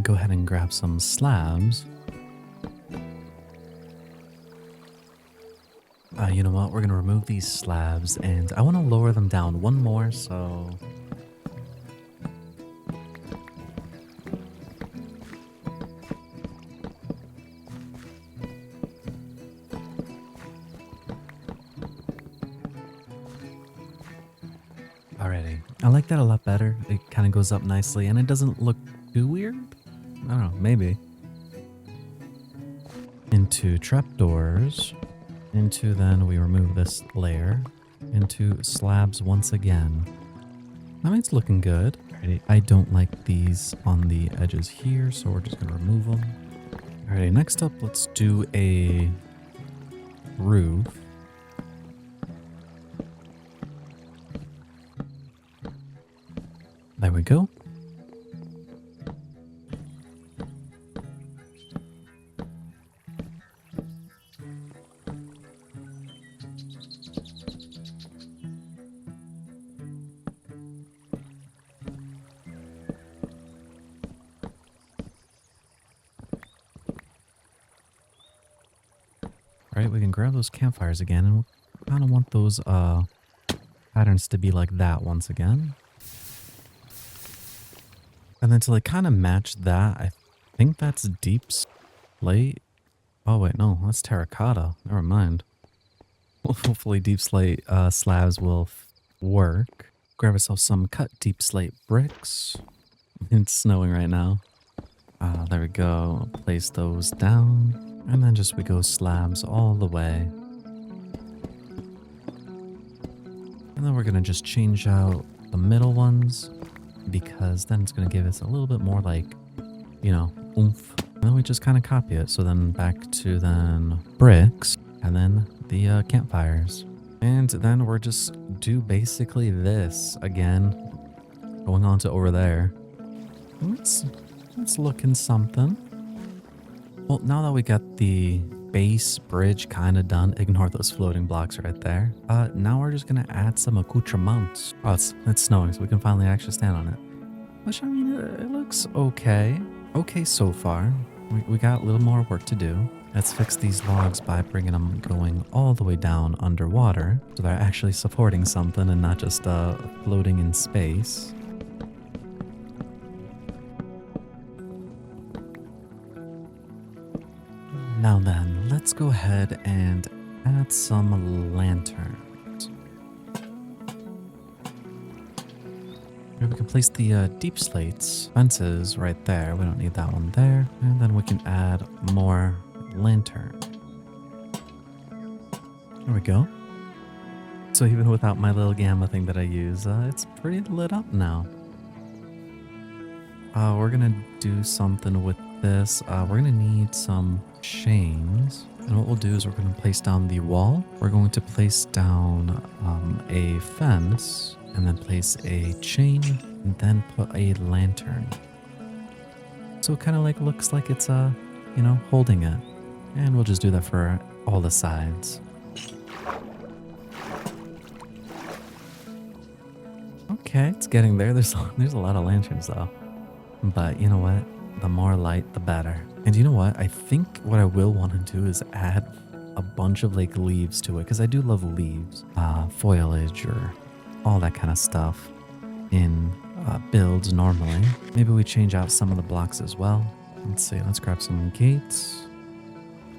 Go ahead and grab some slabs. You know what? We're going to remove these slabs and I want to lower them down 1 more. So Alrighty. I like that a lot better. It kind of goes up nicely and it doesn't look too weird. I don't know, maybe. Into trapdoors. Into then we remove this layer. Into slabs once again. I mean, it's looking good. Alrighty. I don't like these on the edges here, so we're just going to remove them. Alrighty, next up, let's do a roof. There we go. All right, we can grab those campfires again, and we kind of want those patterns to be like that once again. And then to like kind of match that, I think that's deep slate. Oh wait, no, that's terracotta. Never mind. Well, hopefully deep slate slabs will work. Grab ourselves some cut deep slate bricks. It's snowing right now. There we go. Place those down. And then just we go slabs all the way. And then we're going to just change out the middle ones because then it's going to give us a little bit more like, you know, oomph. And then we just kind of copy it. So then back to then bricks and then the campfires. And then we're just do basically this again, going on to over there. It's looking something. Well, now that we got the base bridge kind of done, ignore those floating blocks right there. Now we're just going to add some accoutrements. Oh, it's snowing, so we can finally actually stand on it. Which, I mean, it looks okay. Okay so far. We got a little more work to do. Let's fix these logs by bringing them going all the way down underwater. So they're actually supporting something and not just floating in space. Now then, let's go ahead and add some lanterns. Here we can place the deep slates fences right there. We don't need that one there. And then we can add more lantern. There we go. So even without my little gamma thing that I use, it's pretty lit up now. We're gonna do something with this. We're gonna need some chains. And what we'll do is we're gonna place down the wall. We're going to place down a fence and then place a chain and then put a lantern. So it kind of like looks like it's, you know, holding it. And we'll just do that for all the sides. Okay, it's getting there. There's a lot of lanterns though. But you know what? The more light, the better. And you know what? I think what I will want to do is add a bunch of like leaves to it because I do love leaves, foliage or all that kind of stuff in builds normally. Maybe we change out some of the blocks as well. Let's see. Let's grab some gates.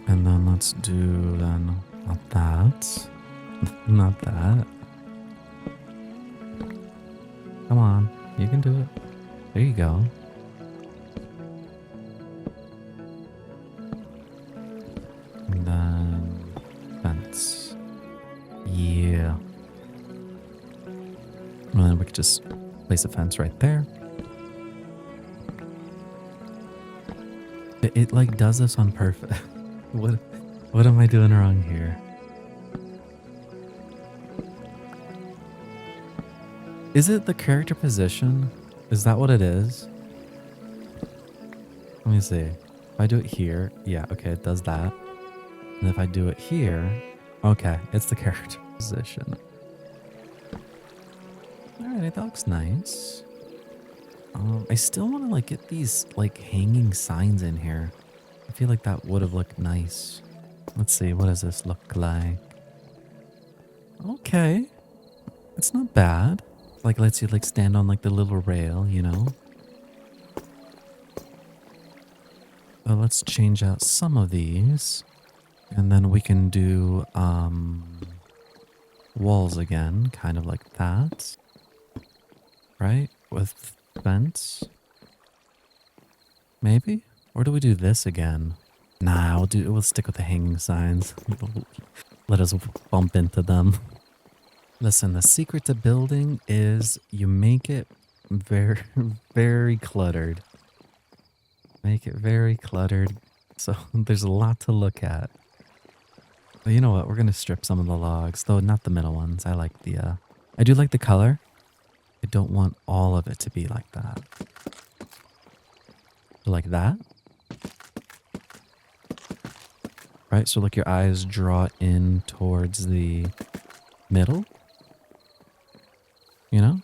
And then let's do then not that. Not that. Come on. You can do it. There you go. And then fence. Yeah. And then we could just place a fence right there. It like does this on purpose. What am I doing wrong here? Is it the character position? Is that what it is? Let me see. If I do it here, yeah, okay, it does that. And if I do it here, okay, it's the character position. Alright, that looks nice. I still want to like get these like hanging signs in here. I feel like that would have looked nice. Let's see, what does this look like? Okay, it's not bad. Like lets you like stand on like the little rail, you know. Let's change out some of these. And then we can do walls again, kind of like that. right? With fence? Maybe? Or do we do this again? Nah, we'll stick with the hanging signs. Let us bump into them. Listen, the secret to building is you make it very, very cluttered. Make it very cluttered. So there's a lot to look at. But you know what? We're going to strip some of the logs, though not the middle ones. I like I do like the color. I don't want all of it to be like that. Like that. Right? So like your eyes draw in towards the middle. You know?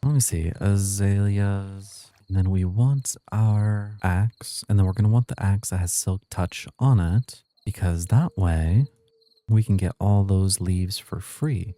Let me see. Azaleas. And then we want our axe. And then we're going to want the axe that has silk touch on it. Because that way we can get all those leaves for free.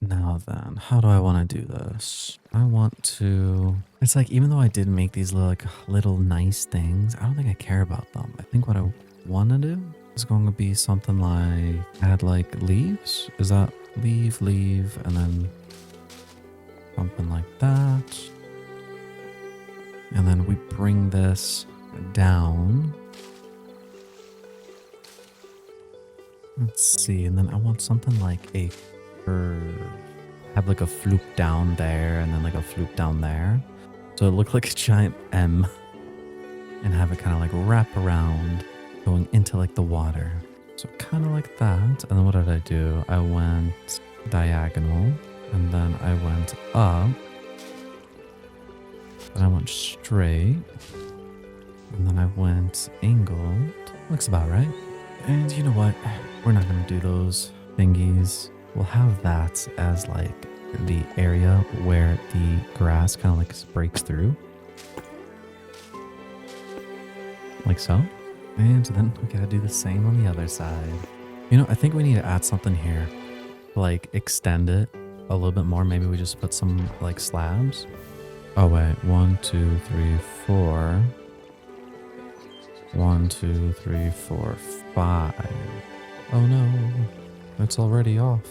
Now then, how do I want to do this? I want to... It's like, even though I did make these little nice things, I don't think I care about them. I think what I want to do is going to be something like add like leaves. Is that leave, and then something like that. And then we bring this down. Let's see. And then I want something like a curve. Have like a floop down there and then like a floop down there. So it looked like a giant M. And have it kind of like wrap around going into like the water. So kind of like that. And then what did I do? I went diagonal and then I went up. And I went straight. And then I went angled. Looks about right. And you know what? We're not going to do those thingies. We'll have that as like the area where the grass kind of like breaks through. Like so. And then we gotta do the same on the other side. You know, I think we need to add something here. Like extend it a little bit more. Maybe we just put some like slabs. Oh wait, 1, 2, 3, 4. 1, 2, 3, 4, 5. Oh no, it's already off.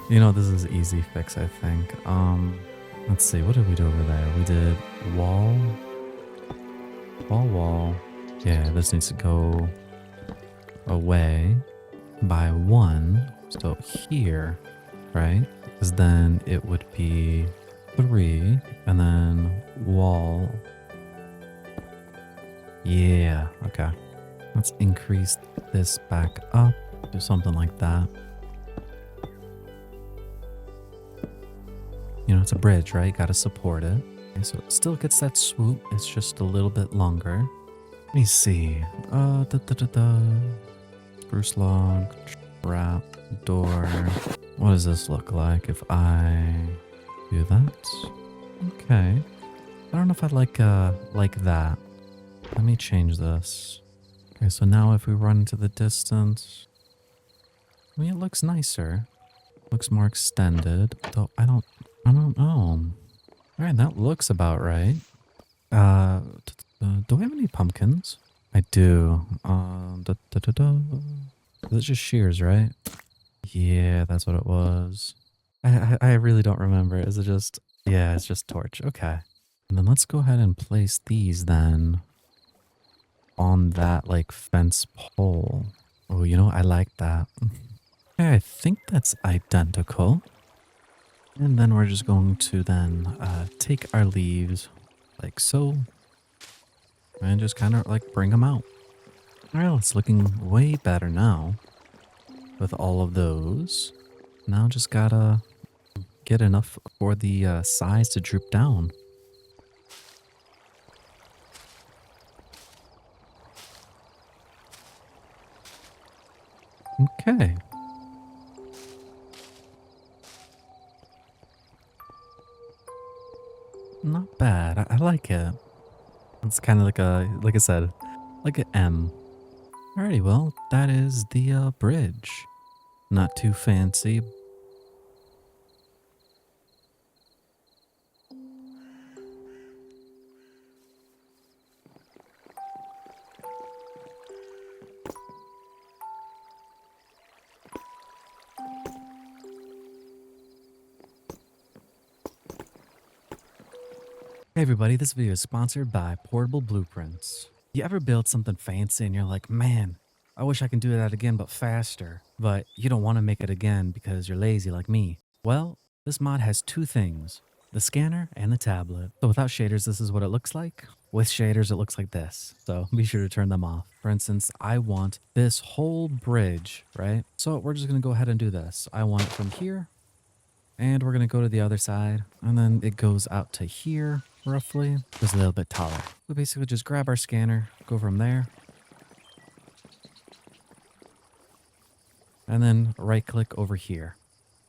You know, this is an easy fix, I think. Let's see, what did we do over there? We did wall. Wall. Yeah, this needs to go away by 1. So here, right? Because then it would be 3 and then wall. Yeah, okay. Let's increase this back up. Do something like that. You know, it's a bridge, right? Gotta support it. Okay, so it still gets that swoop. It's just a little bit longer. Let me see. Spruce log, trap, door. What does this look like if I do that? Okay. I don't know if I like that. Let me change this. Okay, so now if we run into the distance, I mean, it looks nicer. Looks more extended, though I don't know. All right, that looks about right. Do I have any pumpkins? I do. It's just shears, right? Yeah, that's what it was. I really don't remember. Is it just... Yeah, it's just torch. Okay. And then let's go ahead and place these then on that like fence pole. Oh, you know, I like that. Okay, I think that's identical. And then we're just going to then take our leaves like so. And just kind of like bring them out. Well, it's looking way better now with all of those. Now just gotta get enough for the sides to droop down. Okay. Not bad. I like it. It's kind of like I said, like an M. Alrighty, well, that is the bridge. Not too fancy. Hey everybody, this video is sponsored by Portable Blueprints. You ever build something fancy and you're like, man, I wish I can do that again but faster, but you don't want to make it again because you're lazy like me? Well, this mod has two things, the scanner and the tablet. So without shaders, this is what it looks like. With shaders, it looks like this. So be sure to turn them off. For instance, I want this whole bridge, right? So we're just going to go ahead and do this. I want it from here, and we're going to go to the other side, and then it goes out to here, roughly, just a little bit taller. We basically just grab our scanner, go from there, and then right click over here.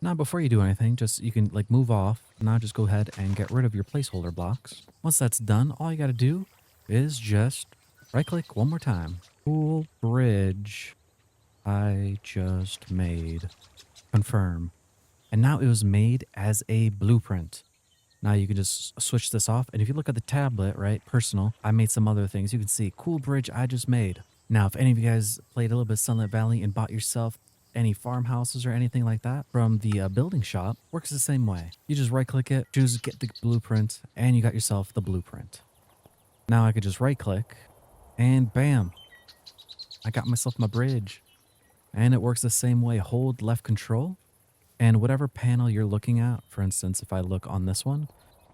Now, before you do anything, just you can like move off. Now just go ahead and get rid of your placeholder blocks. Once that's done, all you got to do is just right click one more time. Cool bridge I just made. Confirm. And now it was made as a blueprint. Now you can just switch this off. And if you look at the tablet, right, personal, I made some other things. You can see cool bridge I just made. Now, if any of you guys played a little bit of Sunlit Valley and bought yourself any farmhouses or anything like that from the building shop, works the same way. You just right click it, choose get the blueprint, and you got yourself the blueprint. Now I could just right click and bam, I got myself my bridge. And it works the same way. Hold left control and whatever panel you're looking at, for instance, if I look on this one,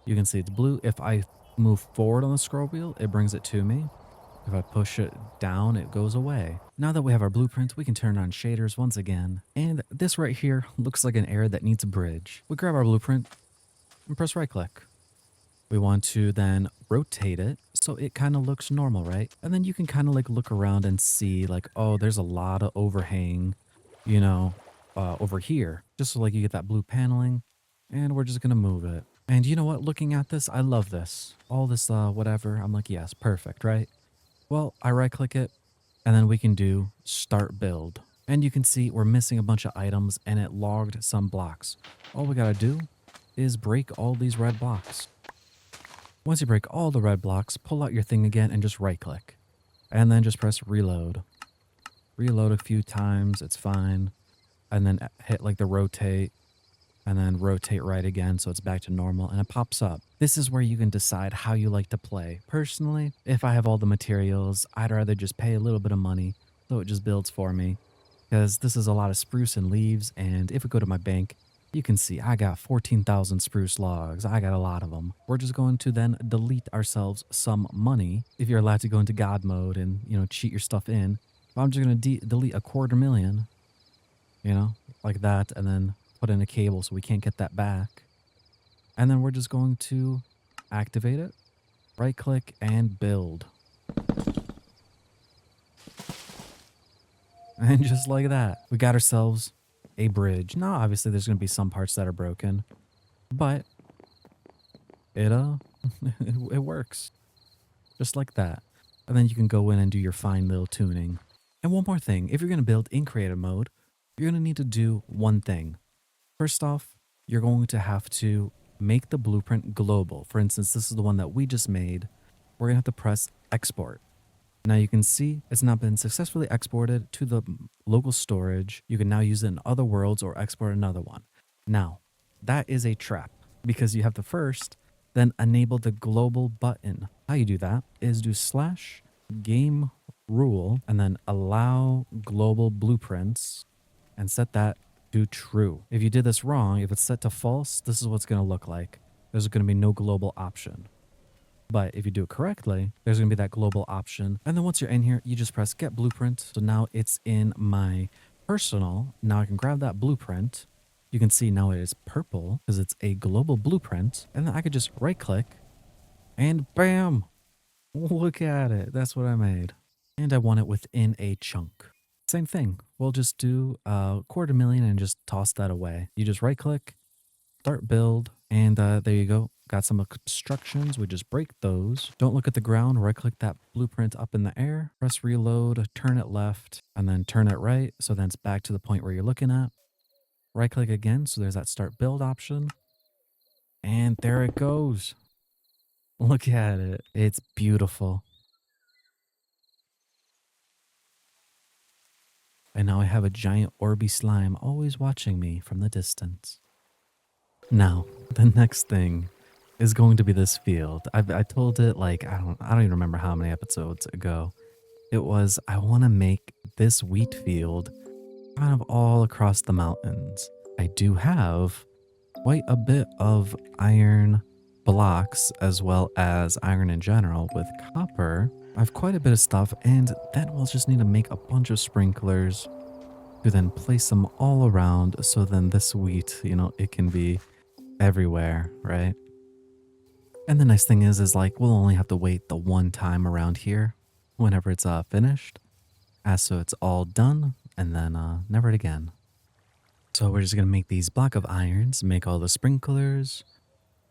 you can see it's blue. If I move forward on the scroll wheel, it brings it to me. If I push it down, it goes away. Now that we have our blueprint, we can turn on shaders once again. And this right here looks like an area that needs a bridge. We grab our blueprint and press right click. We want to then rotate it so it kind of looks normal, right? And then you can kind of like look around and see like, oh, there's a lot of overhang, you know, over here. Just so like you get that blue paneling, and we're just going to move it. And you know what? Looking at this, I love this. All this whatever. I'm like, yes, perfect, right? Well, I right click it and then we can do start build. And you can see we're missing a bunch of items and it logged some blocks. All we got to do is break all these red blocks. Once you break all the red blocks, pull out your thing again and just right click. And then just press reload. Reload a few times, it's fine. And then hit like the rotate and then rotate right again so it's back to normal and it pops up. This is where you can decide how you like to play. Personally, if I have all the materials, I'd rather just pay a little bit of money so it just builds for me. Because this is a lot of spruce and leaves, and if we go to my bank, you can see I got 14,000 spruce logs. I got a lot of them. We're just going to then delete ourselves some money if you're allowed to go into God mode and, you know, cheat your stuff in. But I'm just going to delete 250,000, you know, like that, and then put in a cable so we can't get that back. And then we're just going to activate it, right click and build. And just like that, we got ourselves a bridge. Now, obviously, there's going to be some parts that are broken, but it it works just like that. And then you can go in and do your fine little tuning. And one more thing, if you're going to build in creative mode, you're going to need to do one thing. First off, you're going to have to make the blueprint global. For instance, this is the one that we just made. We're going to have to press export. Now you can see it's not been successfully exported to the local storage. You can now use it in other worlds or export another one. Now, that is a trap because you have to first then enable the global button. How you do that is do slash game rule and then allow global blueprints and set that to true. If you did this wrong, if it's set to false, this is what's going to look like. There's going to be no global option. But if you do it correctly, there's going to be that global option. And then once you're in here, you just press get blueprint. So now it's in my personal. Now I can grab that blueprint. You can see now it is purple because it's a global blueprint. And then I could just right click and bam, look at it. That's what I made. And I want it within a chunk. Same thing. We'll just do 250,000 and just toss that away. You just right click, start build, and there you go. Got some obstructions. We just break those. Don't look at the ground. Right click that blueprint up in the air. Press reload, turn it left, and then turn it right. So then it's back to the point where you're looking at. Right click again. So there's that start build option. And there it goes. Look at it. It's beautiful. And now I have a giant orby slime always watching me from the distance. Now, the next thing is going to be this field. I told it like I don't even remember how many episodes ago. It was I want to make this wheat field kind of all across the mountains. I do have quite a bit of iron blocks as well as iron in general with copper. I have quite a bit of stuff, and then we'll just need to make a bunch of sprinklers to then place them all around so then this wheat, it can be everywhere, right? And the nice thing is like we'll only have to wait the one time around here whenever it's finished, as so it's all done and then never again. So we're just gonna make these block of irons, make all the sprinklers,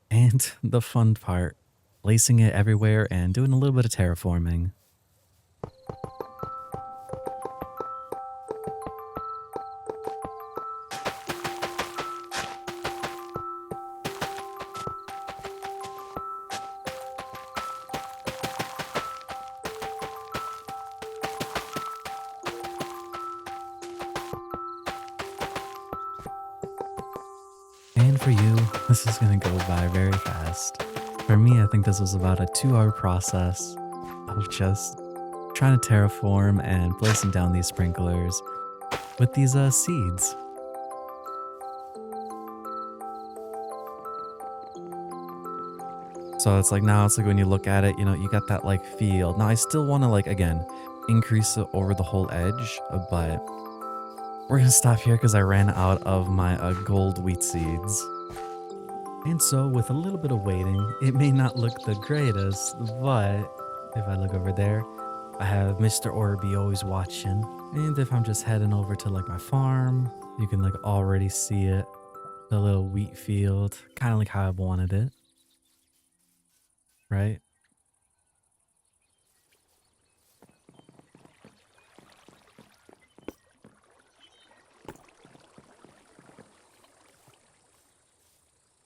and the fun part, placing it everywhere and doing a little bit of terraforming. And for you, this is gonna go by very fast. For me, I think this was about a 2-hour process of just trying to terraform and placing down these sprinklers with these seeds. So it's like now it's like when you look at it, you got that like field. Now I still want to like again increase it over the whole edge, but we're gonna stop here because I ran out of my gold wheat seeds. And so with a little bit of waiting, it may not look the greatest, but if I look over there, I have Mr. Orby always watching. And if I'm just heading over to like my farm, you can like already see it, the little wheat field, kind of like how I wanted it, right?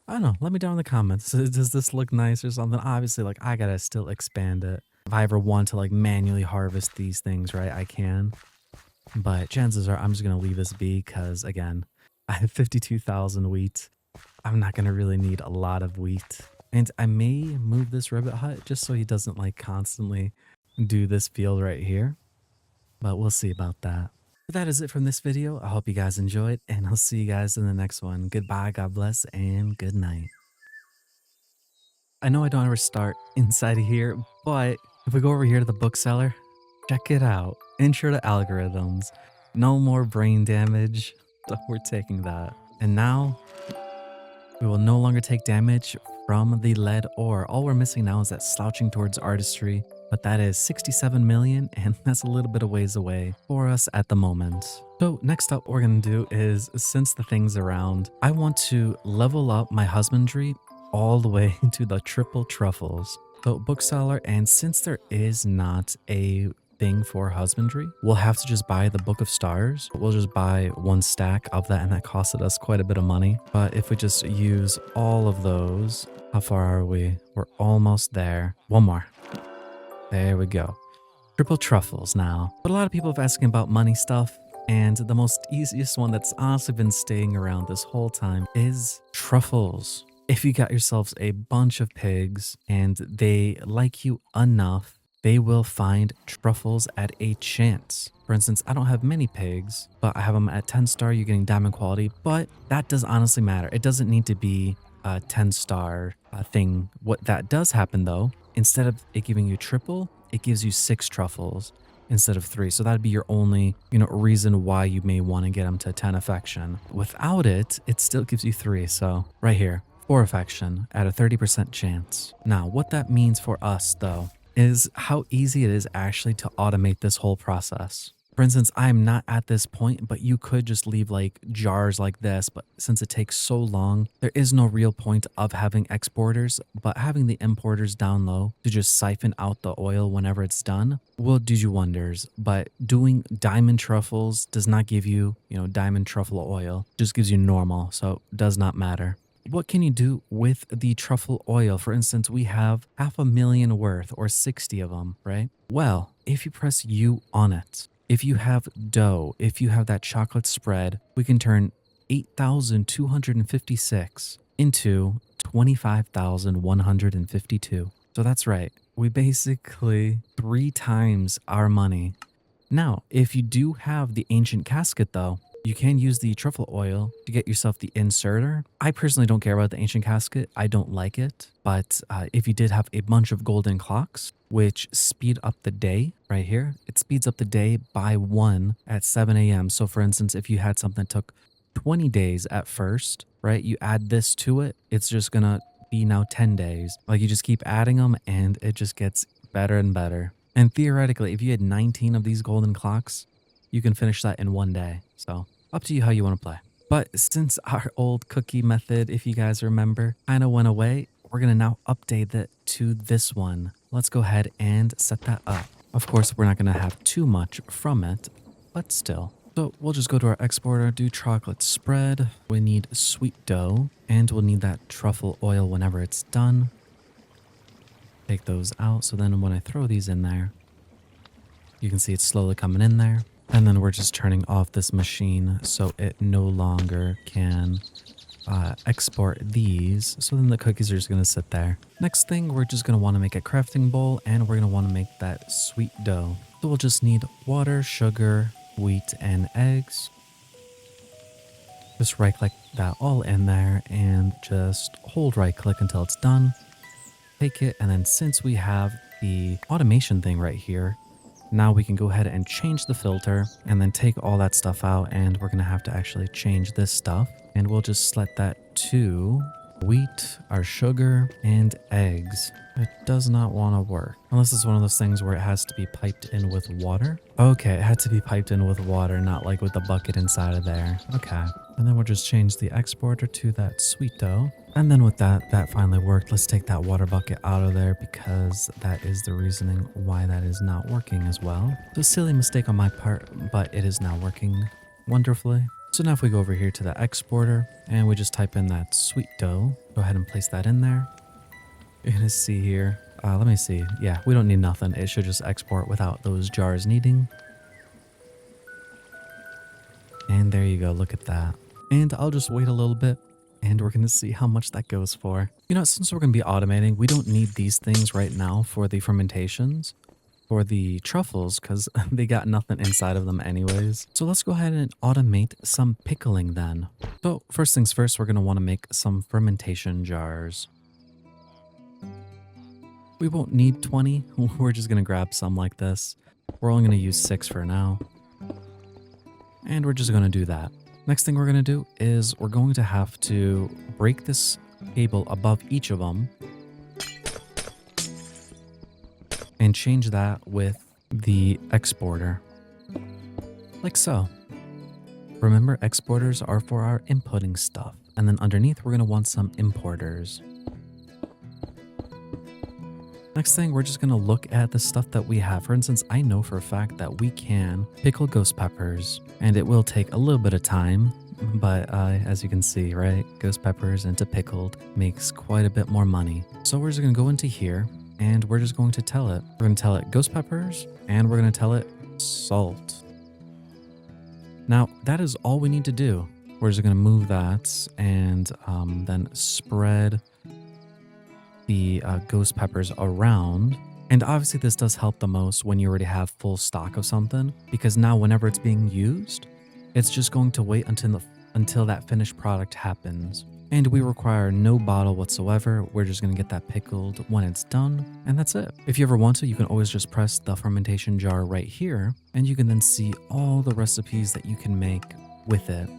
I don't know. Let me down in the comments. Does this look nice or something? Obviously, like I gotta still expand it. If I ever want to like manually harvest these things, right, I can. But chances are I'm just gonna leave this be because again, I have 52,000 wheat. I'm not gonna really need a lot of wheat. And I may move this rabbit hut just so he doesn't like constantly do this field right here. But we'll see about that. But that is it from this video. I hope you guys enjoyed, and I'll see you guys in the next one. Goodbye, God bless, and good night. I know I don't ever start inside of here, but if we go over here to the bookseller, check it out. Intro to algorithms. No more brain damage. So we're taking that. And now we will no longer take damage from the lead ore. All we're missing now is that slouching towards artistry, but that is 67 million, and that's a little bit of ways away for us at the moment. So next up, what we're gonna do is, since the thing's around, I want to level up my husbandry all the way to the triple truffles. So bookseller, and since there is not a thing for husbandry, we'll have to just buy the Book of Stars. We'll just buy 1 stack of that, and that costed us quite a bit of money. But if we just use all of those, how far are we? We're almost there. One more. There we go. Triple truffles now. But a lot of people have asking about money stuff, and the most easiest one that's honestly been staying around this whole time is truffles. If you got yourselves a bunch of pigs and they like you enough, they will find truffles at a chance. For instance, I don't have many pigs, but I have them at 10 star, you're getting diamond quality, but that does honestly matter. It doesn't need to be a 10 star thing. What that does happen though, instead of it giving you triple, it gives you 6 truffles instead of 3. So that'd be your only, reason why you may want to get them to 10 affection. Without it, it still gives you 3. So right here, 4 affection at a 30% chance. Now, what that means for us though, is how easy it is actually to automate this whole process. For instance, I'm not at this point, but you could just leave like jars like this, but since it takes so long, there is no real point of having exporters, but having the importers down low to just siphon out the oil whenever it's done will do you wonders. But doing diamond truffles does not give you, diamond truffle oil, it just gives you normal, so it does not matter. What can you do with the truffle oil? For instance, we have 500,000 worth or 60 of them, right? Well, if you press U on it, if you have dough, if you have that chocolate spread, we can turn 8,256 into 25,152. So that's right. We basically 3 times our money. Now, if you do have the ancient casket though, you can use the truffle oil to get yourself the inserter. I personally don't care about the ancient casket. I don't like it. But if you did have a bunch of golden clocks, which speed up the day right here, it speeds up the day by 1 at 7 a.m. So for instance, if you had something that took 20 days at first, right? You add this to it, it's just gonna be now 10 days. Like you just keep adding them and it just gets better and better. And theoretically, if you had 19 of these golden clocks, you can finish that in 1 day. So up to you how you want to play. But since our old cookie method, if you guys remember, kind of went away, we're going to now update it to this one. Let's go ahead and set that up. Of course, we're not going to have too much from it, but still. So we'll just go to our exporter, do chocolate spread. We need sweet dough, and we'll need that truffle oil whenever it's done. Take those out. So then when I throw these in there, you can see it's slowly coming in there. And then we're just turning off this machine so it no longer can export these. So then the cookies are just going to sit there. Next thing, we're just going to want to make a crafting bowl, and we're going to want to make that sweet dough. So we'll just need water, sugar, wheat, and eggs. Just right click that all in there and just hold right click until it's done. Take it, and then since we have the automation thing right here, now we can go ahead and change the filter and then take all that stuff out, and we're going to have to actually change this stuff, and we'll just set that to wheat, our sugar, and eggs. It does not want to work unless it's one of those things where it has to be piped in with water. Okay, it had to be piped in with water, not like with the bucket inside of there. Okay, and then we'll just change the exporter to that sweet dough. And then with that, that finally worked. Let's take that water bucket out of there because that is the reasoning why that is not working as well. So silly mistake on my part, but it is now working wonderfully. So now if we go over here to the exporter and we just type in that sweet dough, go ahead and place that in there. You're gonna see here, let me see. Yeah, we don't need nothing. It should just export without those jars needing. And there you go, look at that. And I'll just wait a little bit and we're gonna see how much that goes for. You know, since we're gonna be automating, we don't need these things right now for the fermentations, for the truffles, because they got nothing inside of them anyways. So let's go ahead and automate some pickling then. So first things first, we're gonna wanna make some fermentation jars. We won't need 20, we're just gonna grab some like this. We're only gonna use 6 for now. And we're just gonna do that. Next thing we're gonna do is we're going to have to break this cable above each of them and change that with the exporter, like so. Remember, exporters are for our inputting stuff. And then underneath, we're gonna want some importers. Next thing, we're just gonna look at the stuff that we have. For instance, I know for a fact that we can pickle ghost peppers, and it will take a little bit of time, but as you can see, right, ghost peppers into pickled makes quite a bit more money. So we're just gonna go into here, and we're just going to tell it. We're gonna tell it ghost peppers, and we're gonna tell it salt. Now, that is all we need to do. We're just gonna move that, and then spread the ghost peppers around. And obviously this does help the most when you already have full stock of something, because now whenever it's being used, it's just going to wait until that finished product happens. And we require no bottle whatsoever. We're just gonna get that pickled when it's done, and that's it. If you ever want to, you can always just press the fermentation jar right here, and you can then see all the recipes that you can make with it.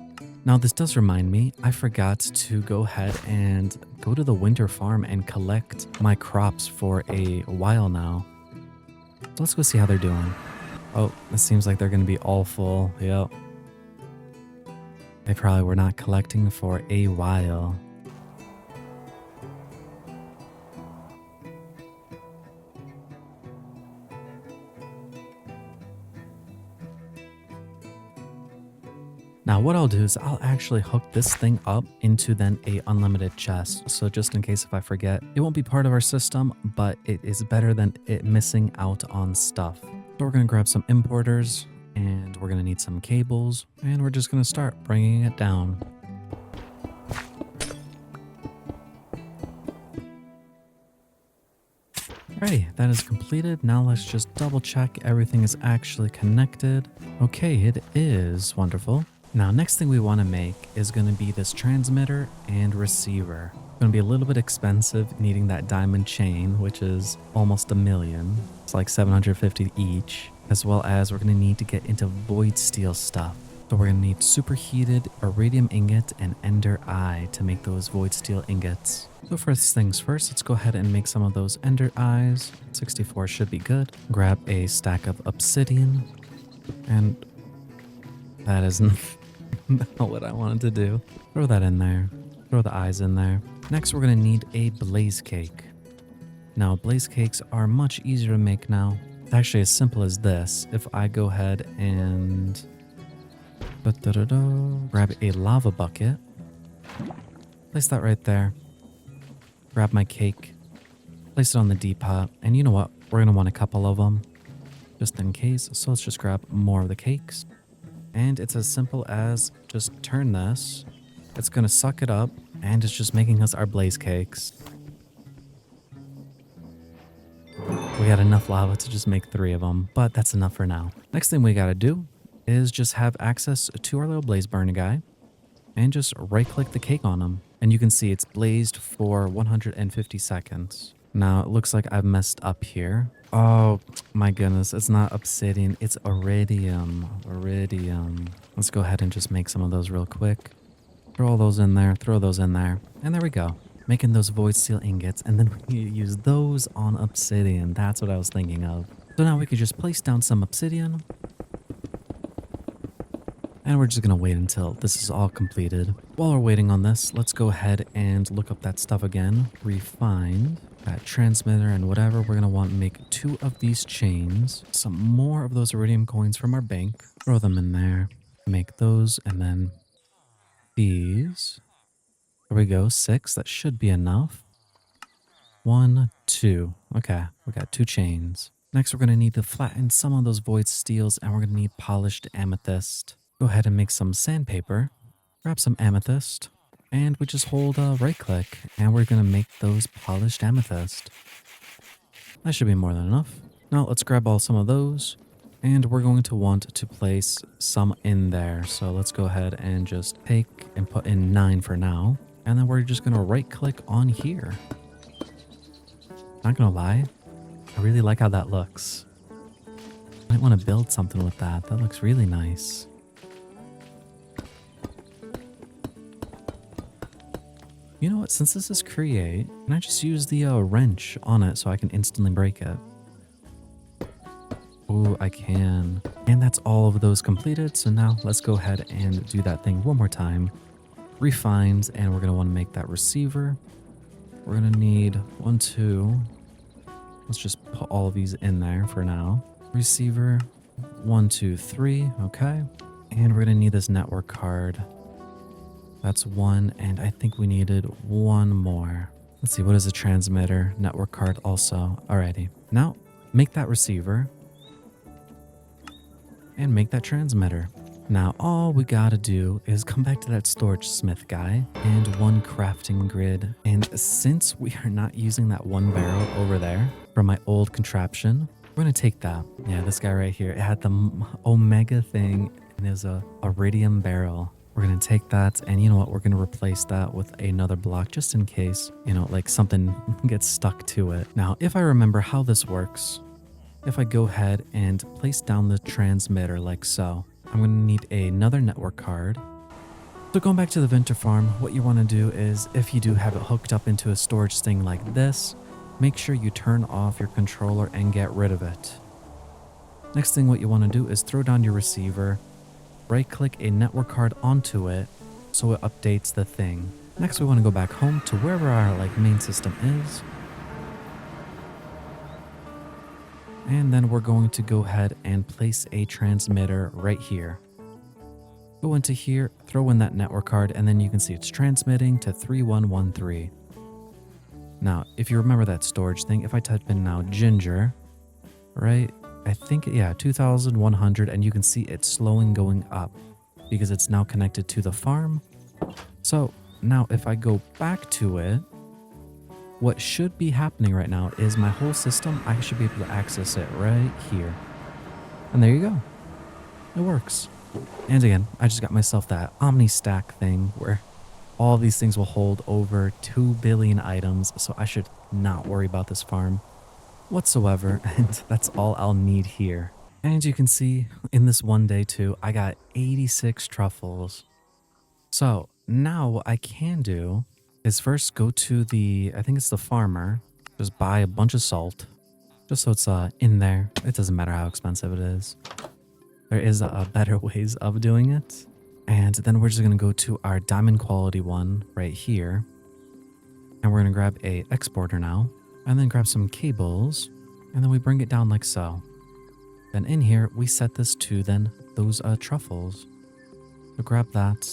Now this does remind me, I forgot to go ahead and go to the winter farm and collect my crops for a while now. So let's go see how they're doing. Oh, it seems like they're gonna be all full. Yep. They probably were not collecting for a while. Now what I'll do is I'll actually hook this thing up into then a unlimited chest. So just in case if I forget, it won't be part of our system, but it is better than it missing out on stuff. So we're gonna grab some importers and we're gonna need some cables and we're just gonna start bringing it down. Alrighty, that is completed. Now let's just double check everything is actually connected. Okay, it is. Wonderful. Now, next thing we want to make is going to be this transmitter and receiver. Going to be a little bit expensive, needing that diamond chain, which is almost $1 million. It's like 750 each, as well as we're going to need to get into void steel stuff. So we're going to need superheated iridium ingot and ender eye to make those void steel ingots. So first things first, let's go ahead and make some of those ender eyes. 64 should be good. Grab a stack of obsidian, and that isn't not what I wanted to do. Throw that in there. Throw the eyes in there. Next, we're going to need a blaze cake. Now, blaze cakes are much easier to make now. It's actually as simple as this. If I go ahead and grab a lava bucket, place that right there. Grab my cake, place it on the depot, and you know what? We're going to want a couple of them just in case. So let's just grab more of the cakes. And it's as simple as just turn this. It's going to suck it up, and it's just making us our blaze cakes. We got enough lava to just make 3 of them, but that's enough for now. Next thing we got to do is just have access to our little blaze burner guy and just right click the cake on him. And you can see it's blazed for 150 seconds. Now it looks like I've messed up here. Oh my goodness, it's not obsidian, it's iridium. Iridium. Let's go ahead and just make some of those real quick. Throw all those in there, throw those in there, and there we go. Making those void steel ingots, and then we use those on obsidian. That's what I was thinking of. So now we could just place down some obsidian. And we're just going to wait until this is all completed. While we're waiting on this, let's go ahead and look up that stuff again. Refine that transmitter and whatever. We're going to want to make 2 of these chains. Some more of those iridium coins from our bank. Throw them in there. Make those, and then these. There we go, 6. That should be enough. 1, 2. Okay, we got 2 chains. Next, we're going to need to flatten some of those void steels, and we're going to need polished amethyst. Go ahead and make some sandpaper. Grab some amethyst, and we just hold right click, and we're going to make those polished amethyst. That should be more than enough. Now let's grab some of those, and we're going to want to place some in there. So let's go ahead and just take and put in 9 for now. And then we're just going to right click on here. Not going to lie, I really like how that looks. Might want to build something with that. That looks really nice. You know what, since this is create, can I just use the wrench on it so I can instantly break it? Oh, I can. And that's all of those completed. So now let's go ahead and do that thing one more time. Refines, and we're going to want to make that receiver. We're going to need 1, 2. Let's just put all of these in there for now. Receiver, 1, 2, 3. Okay. And we're going to need this network card. That's 1, and I think we needed 1 more. Let's see, what is a transmitter? Network card also. Alrighty. Now, make that receiver. And make that transmitter. Now, all we gotta do is come back to that storage smith guy and 1 crafting grid. And since we are not using that 1 barrel over there from my old contraption, we're gonna take that. Yeah, this guy right here. It had the omega thing, and there's a iridium barrel. We're going to take that, and you know what? We're going to replace that with another block just in case, you know, like something gets stuck to it. Now, if I remember how this works, if I go ahead and place down the transmitter like so, I'm going to need another network card. So going back to the Winter Farm, what you want to do is, if you do have it hooked up into a storage thing like this, make sure you turn off your controller and get rid of it. Next thing what you want to do is throw down your receiver, right click a network card onto it so it updates the thing. Next we want to go back home to wherever our main system is. And then we're going to go ahead and place a transmitter right here. Go into here, throw in that network card, and then you can see it's transmitting to 3113. Now, if you remember that storage thing, if I type in now ginger, right? I think, yeah, 2100, and you can see it's slowing going up because it's now connected to the farm. So now if I go back to it, what should be happening right now is my whole system, I should be able to access it right here. And there you go. It works. And again, I just got myself that Omni Stack thing where all these things will hold over 2 billion items, so I should not worry about this farm whatsoever, and that's all I'll need here. And you can see in this one day too, I got 86 truffles. So now what I can do is first go to I think it's the farmer, just buy a bunch of salt, just so it's in there. It doesn't matter how expensive it is. There is better ways of doing it. And then we're just going to go to our diamond quality one right here. And we're going to grab a exporter now. And then grab some cables. And then we bring it down like so. Then in here, we set this to then those truffles. So grab that.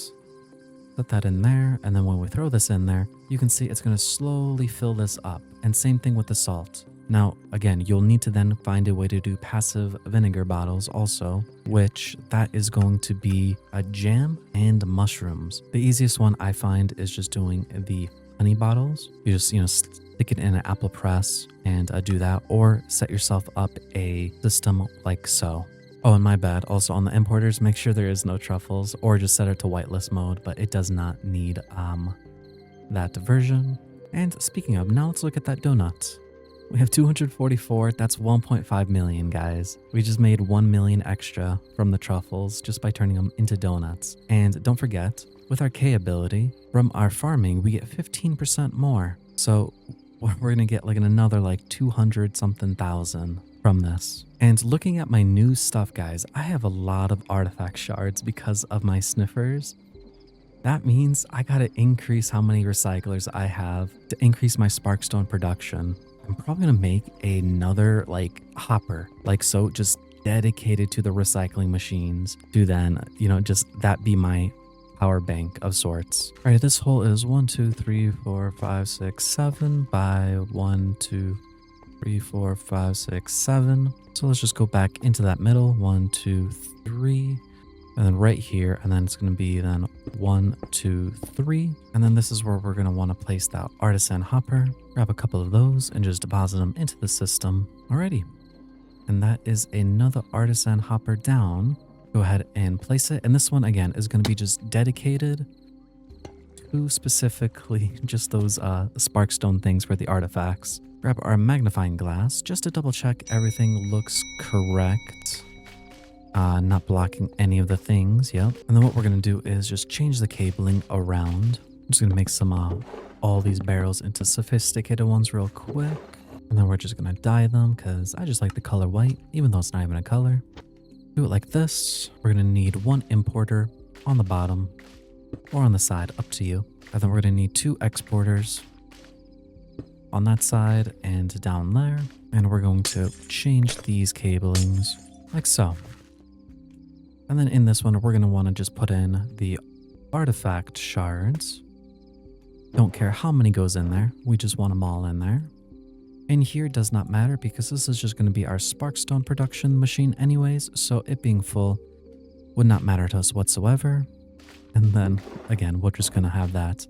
Put that in there. And then when we throw this in there, you can see it's going to slowly fill this up. And same thing with the salt. Now, again, you'll need to then find a way to do passive vinegar bottles also, which that is going to be a jam and mushrooms. The easiest one I find is just doing the honey bottles. You just, stick it in an apple press and do that, or set yourself up a system like so. Oh, and my bad. Also on the importers, make sure there is no truffles, or just set it to whitelist mode, but it does not need that version. And speaking of, now let's look at that donut. We have 244, that's 1.5 million, guys. We just made 1 million extra from the truffles just by turning them into donuts. And don't forget, with our K ability, from our farming, we get 15% more. So we're gonna get like another like 200 something thousand from this. And looking at my new stuff, guys, I have a lot of artifact shards because of my sniffers. That means I gotta increase how many recyclers I have to increase my sparkstone production. I'm probably gonna make another like hopper, like so, just dedicated to the recycling machines to then, just that be my power bank of sorts. All right, this hole is 1, 2, 3, 4, 5, 6, 7 by 1, 2, 3, 4, 5, 6, 7. So let's just go back into that middle, 1, 2, 3. And then right here, and then it's going to be then 1, 2, 3. And then this is where we're going to want to place that artisan hopper. Grab a couple of those and just deposit them into the system. Alrighty. And that is another artisan hopper down. Go ahead and place it. And this one, again, is going to be just dedicated to specifically just those sparkstone things for the artifacts. Grab our magnifying glass just to double check everything looks correct. Not blocking any of the things, yep. And then what we're gonna do is just change the cabling around. I'm just gonna make some, all these barrels into sophisticated ones real quick. And then we're just gonna dye them because I just like the color white, even though it's not even a color. Do it like this. We're gonna need 1 importer on the bottom or on the side, up to you. And then we're gonna need 2 exporters on that side and down there. And we're going to change these cablings like so. And then in this one, we're going to want to just put in the artifact shards. Don't care how many goes in there. We just want them all in there. In here does not matter because this is just going to be our sparkstone production machine anyways. So it being full would not matter to us whatsoever. And then again, we're just going to have that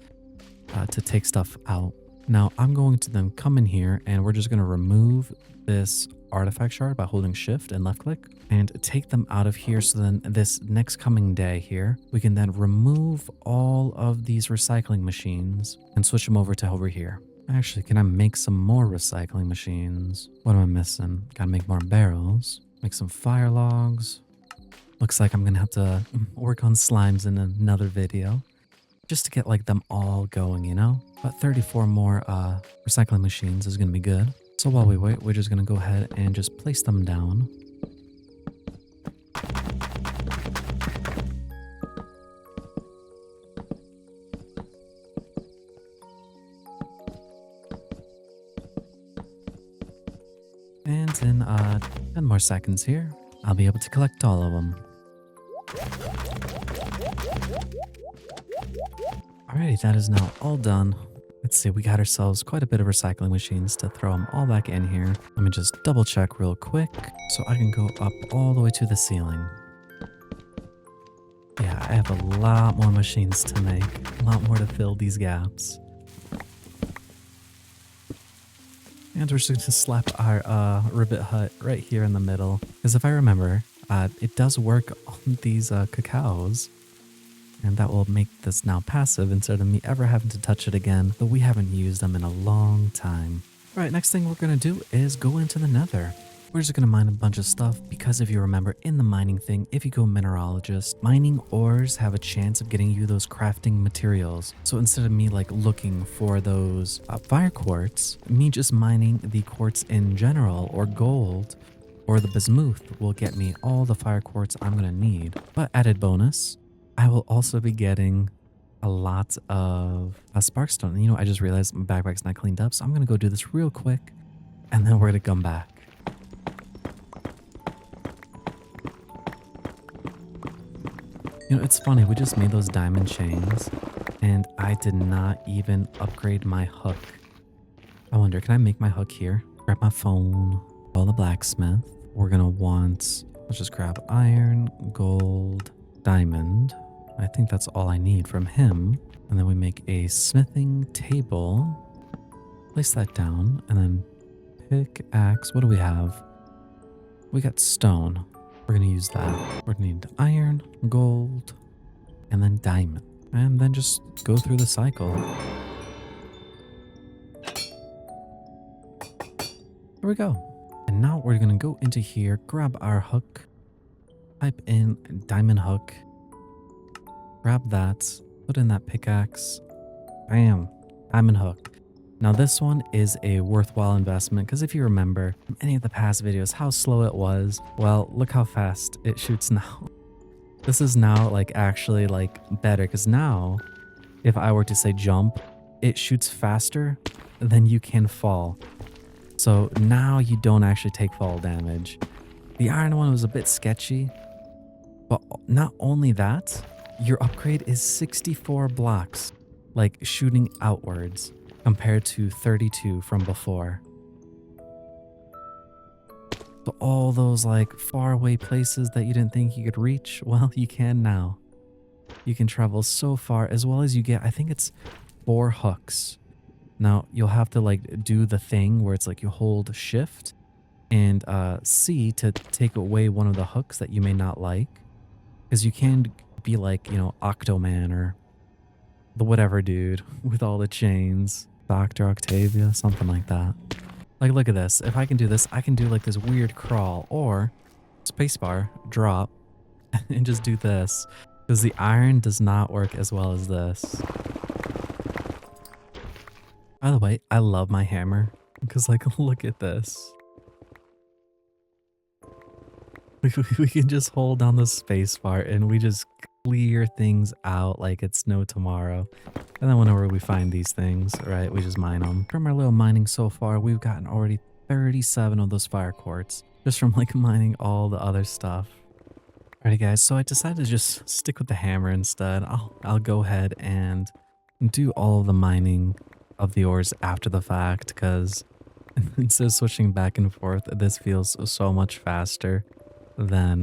to take stuff out. Now I'm going to then come in here and we're just going to remove this artifact shard by holding shift and left click and take them out of here. So then this next coming day here, we can then remove all of these recycling machines and switch them over to over here. Actually, can I make some more recycling machines? What am I missing? Gotta make more barrels, make some fire logs. Looks like I'm gonna have to work on slimes in another video just to get like them all going, But 34 more recycling machines is gonna be good. So while we wait, we're just going to go ahead and just place them down. And in 10 more seconds here, I'll be able to collect all of them. Alrighty, that is now all done. Let's see, we got ourselves quite a bit of recycling machines to throw them all back in here. Let me just double check real quick so I can go up all the way to the ceiling. Yeah, I have a lot more machines to make, a lot more to fill these gaps. And we're just going to slap our ribbit hut right here in the middle. Because if I remember, it does work on these cacaos. And that will make this now passive instead of me ever having to touch it again. But we haven't used them in a long time. All right, next thing we're going to do is go into the nether. We're just going to mine a bunch of stuff because if you remember in the mining thing, if you go mineralogist, mining ores have a chance of getting you those crafting materials. So instead of me like looking for those fire quartz, me just mining the quartz in general or gold or the bismuth will get me all the fire quartz I'm going to need. But added bonus, I will also be getting a lot of sparkstone. You know, I just realized my backpack's not cleaned up, so I'm going to go do this real quick and then we're going to come back. You know, it's funny, we just made those diamond chains and I did not even upgrade my hook. I wonder, can I make my hook here? Grab my phone, call the blacksmith. We're gonna want, let's just grab iron, gold, diamond. I think that's all I need from him. And then we make a smithing table. Place that down and then pickaxe. What do we have? We got stone. We're going to use that. We're going to need iron, gold, and then diamond. And then just go through the cycle. There we go. And now we're going to go into here, grab our hook, type in diamond hook, grab that, put in that pickaxe. Bam, diamond hook. Now this one is a worthwhile investment because if you remember from any of the past videos how slow it was, well, look how fast it shoots now. This is now like actually like better because now if I were to say jump, it shoots faster than you can fall. So now you don't actually take fall damage. The iron one was a bit sketchy, but not only that, your upgrade is 64 blocks, like shooting outwards, compared to 32 from before. So all those like faraway places that you didn't think you could reach, well, you can now. You can travel so far as well as you get, I think it's 4 hooks. Now you'll have to like do the thing where it's like you hold shift and C to take away one of the hooks that you may not like. Because you can be like, you know, Octoman or the whatever dude with all the chains. Dr. Octavia, something like that. Like, look at this. If I can do this, I can do like this weird crawl or spacebar, drop, and just do this. Because the iron does not work as well as this. By the way, I love my hammer. Because like, look at this. We can just hold down the spacebar and we just clear things out like it's no tomorrow. And then whenever we find these things, right, we just mine them. From our little mining so far, we've gotten already 37 of those fire quartz just from like mining all the other stuff. Alrighty guys, so I decided to just stick with the hammer instead. I'll go ahead and do all of the mining of the ores after the fact because instead of switching back and forth, this feels so much faster than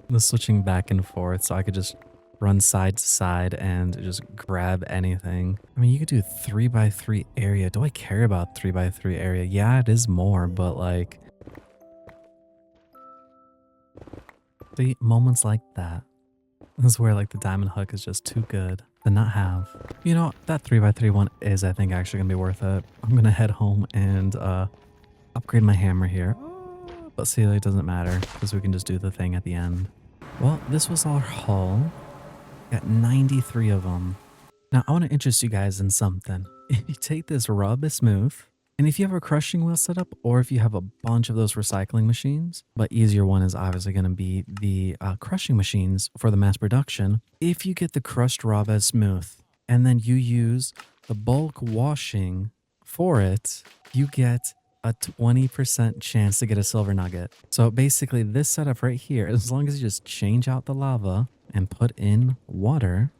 the switching back and forth, so I could just run side to side and just grab anything. I mean, you could do 3x3 area. Do I care about 3x3 area? Yeah, it is more, but like, the moments like that is where like the diamond hook is just too good to not have. You know, that 3x3 one is, I think, actually gonna be worth it. I'm gonna head home and upgrade my hammer here. But see, it doesn't matter because we can just do the thing at the end. Well, this was our haul. Got 93 of them. Now, I want to interest you guys in something. If you take this raw bismuth, and if you have a crushing wheel set up, or if you have a bunch of those recycling machines, but easier one is obviously going to be the crushing machines for the mass production. If you get the crushed raw bismuth, and then you use the bulk washing for it, you get a 20% chance to get a silver nugget. So basically this setup right here, as long as you just change out the lava and put in water,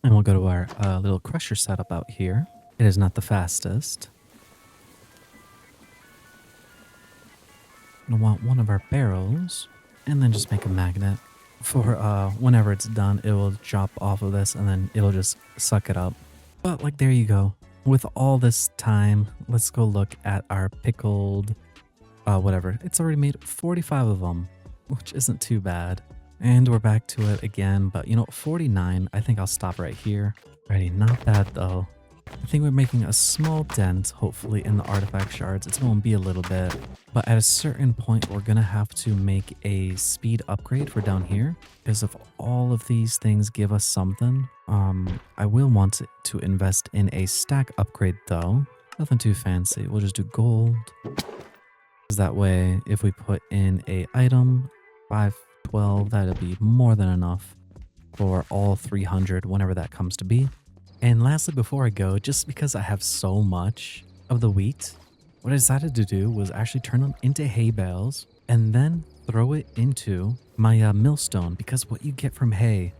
and we'll go to our little crusher setup out here. It is not the fastest. I want one of our barrels and then just make a magnet for whenever it's done, it will drop off of this and then it'll just suck it up. But like, there you go. With all this time, let's go look at our pickled, whatever. It's already made 45 of them, which isn't too bad. And we're back to it again, but 49, I think I'll stop right here. Alrighty, not bad though. I think we're making a small dent, hopefully, in the artifact shards. It's going to be a little bit, but at a certain point, we're going to have to make a speed upgrade for down here, because if all of these things give us something, I will want to invest in a stack upgrade though. Nothing too fancy. We'll just do gold. Because that way, if we put in a item, 512, that'll be more than enough for all 300 whenever that comes to be. And lastly, before I go, just because I have so much of the wheat, what I decided to do was actually turn them into hay bales and then throw it into my millstone, because what you get from hay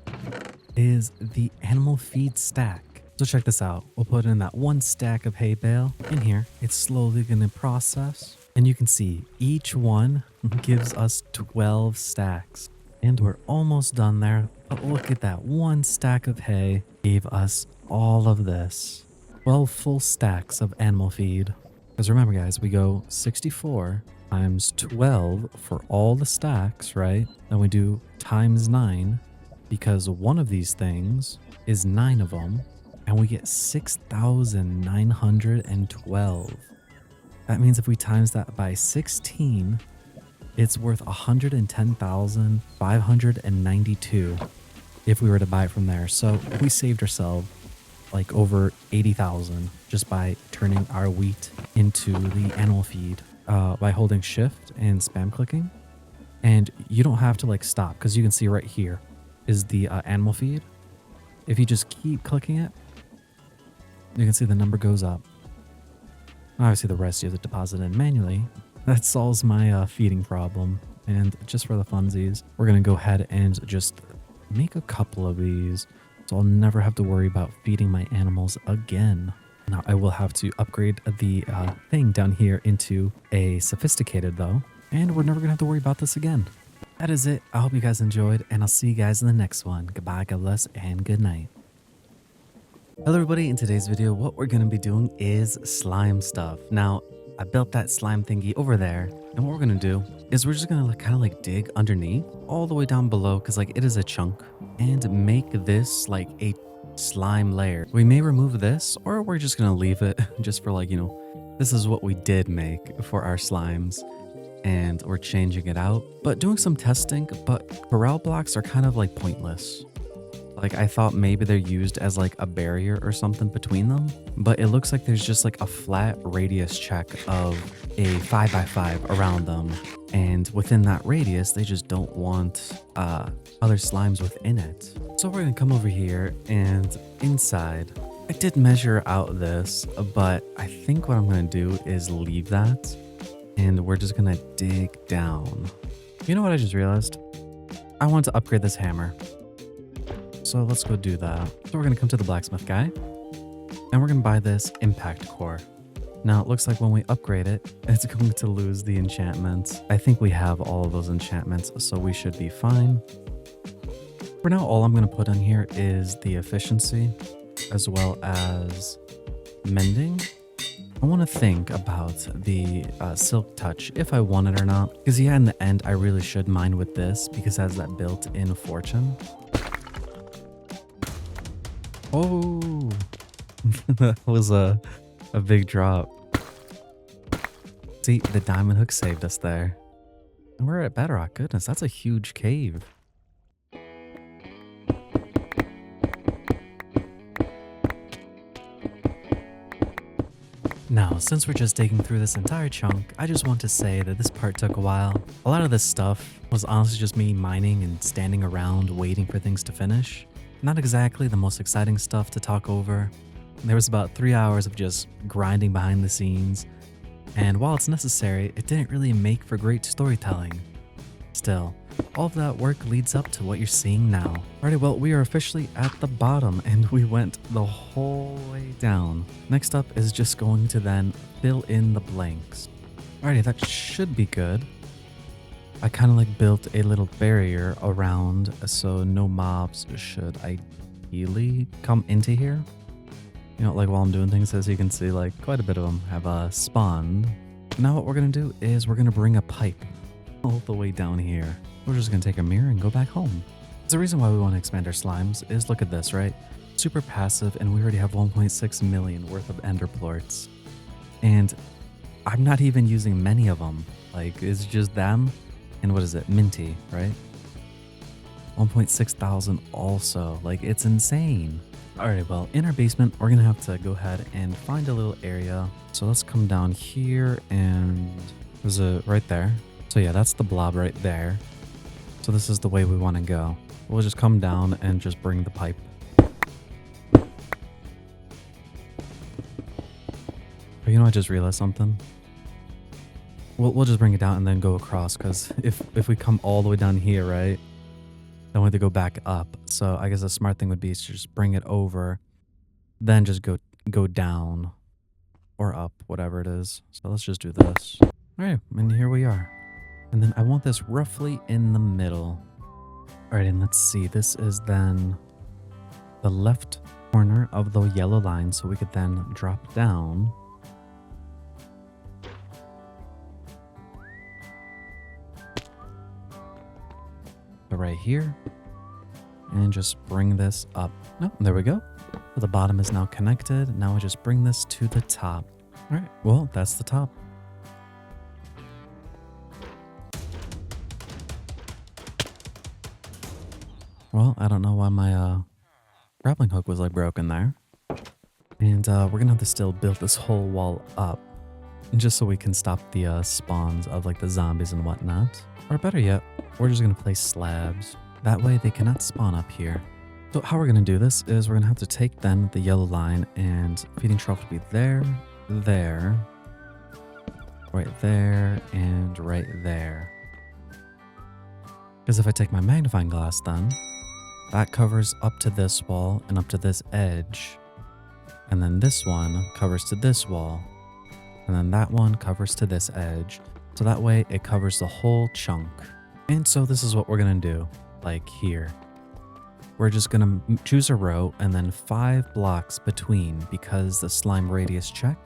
is the animal feed stack. So check this out. We'll put in that one stack of hay bale in here. It's slowly going to process. And you can see each one gives us 12 stacks. And we're almost done there. But look at that. One stack of hay gave us all of this. 12 full stacks of animal feed. Because remember guys, we go 64 times 12 for all the stacks, right? Then we do times 9, because one of these things is 9 of them. And we get 6,912. That means if we times that by 16, it's worth 110,592 if we were to buy it from there. So we saved ourselves like over 80,000 just by turning our wheat into the animal feed by holding shift and spam clicking. And you don't have to like stop, because you can see right here is the animal feed. If you just keep clicking it, you can see the number goes up. Obviously the rest you have to deposit in manually. That solves my feeding problem. And just for the funsies, we're going to go ahead and just make a couple of these, so I'll never have to worry about feeding my animals again. Now I will have to upgrade the thing down here into a sophisticated though, and we're never going to have to worry about this again. That is it. I hope you guys enjoyed, and I'll see you guys in the next one. Goodbye, God bless, and good night. Hello everybody, in today's video what we're going to be doing is slime stuff. Now I built that slime thingy over there, and what we're going to do is we're just going to kind of like dig underneath all the way down below, because like it is a chunk, and make this like a slime layer. We may remove this, or we're just going to leave it just for like, this is what we did make for our slimes, and we're changing it out, but doing some testing. But corral blocks are kind of like pointless. Like I thought maybe they're used as like a barrier or something between them, but it looks like there's just like a flat radius check of a 5x5 around them. And within that radius, they just don't want other slimes within it. So we're gonna come over here, and inside, I did measure out this, but I think what I'm gonna do is leave that, and we're just gonna dig down. You know what I just realized? I want to upgrade this hammer. So let's go do that. So we're going to come to the blacksmith guy, and we're going to buy this impact core. Now it looks like when we upgrade it, it's going to lose the enchantments. I think we have all of those enchantments, so we should be fine. For now, all I'm going to put in here is the efficiency as well as mending. I want to think about the silk touch, if I want it or not. Because yeah, in the end, I really should mine with this because it has that built-in fortune. Oh, that was a big drop. See, the diamond hook saved us there. And we're at bedrock. Goodness, that's a huge cave. Now, since we're just digging through this entire chunk, I just want to say that this part took a while. A lot of this stuff was honestly just me mining and standing around waiting for things to finish. Not exactly the most exciting stuff to talk over. There was about 3 hours of just grinding behind the scenes, and while it's necessary, it didn't really make for great storytelling. Still, all of that work leads up to what you're seeing now. Alrighty, well, we are officially at the bottom, and we went the whole way down. Next up is just going to then fill in the blanks. Alrighty, that should be good. I kind of like built a little barrier around, so no mobs should ideally come into here. You know, like while I'm doing things, as you can see, like quite a bit of them have spawned. Now what we're gonna do is we're gonna bring a pipe all the way down here. We're just gonna take a mirror and go back home. The reason why we want to expand our slimes is look at this, right? Super passive, and we already have 1.6 million worth of ender plorts. And I'm not even using many of them. Like, it's just them and what is it? Minty, right? 1.6 thousand also. Like, it's insane. Alright, well, in our basement, we're gonna have to go ahead and find a little area. So let's come down here and there's a right there. So yeah, that's the blob right there. So this is the way we want to go. We'll just come down and just bring the pipe. But you know, I just realized something. We'll just bring it down and then go across, because if we come all the way down here, right, then we have to go back up. So I guess the smart thing would be to just bring it over, then just go down or up, whatever it is. So let's just do this. All right, and here we are. And then I want this roughly in the middle. All right, and let's see. This is then the left corner of the yellow line, so we could then drop down. So right here. And just bring this up. Oh, there we go. So the bottom is now connected. Now we just bring this to the top. All right, well, that's the top. Well, I don't know why my grappling hook was like broken there. And we're gonna have to still build this whole wall up just so we can stop the spawns of like the zombies and whatnot. Or better yet, we're just gonna place slabs. That way they cannot spawn up here. So how we're gonna do this is we're gonna have to take then the yellow line and feeding trough will be there, there, right there, and right there. Because if I take my magnifying glass then, that covers up to this wall and up to this edge. And then this one covers to this wall. And then that one covers to this edge. So that way it covers the whole chunk. And so this is what we're gonna do, like here. We're just gonna choose a row and then 5 blocks between, because the slime radius check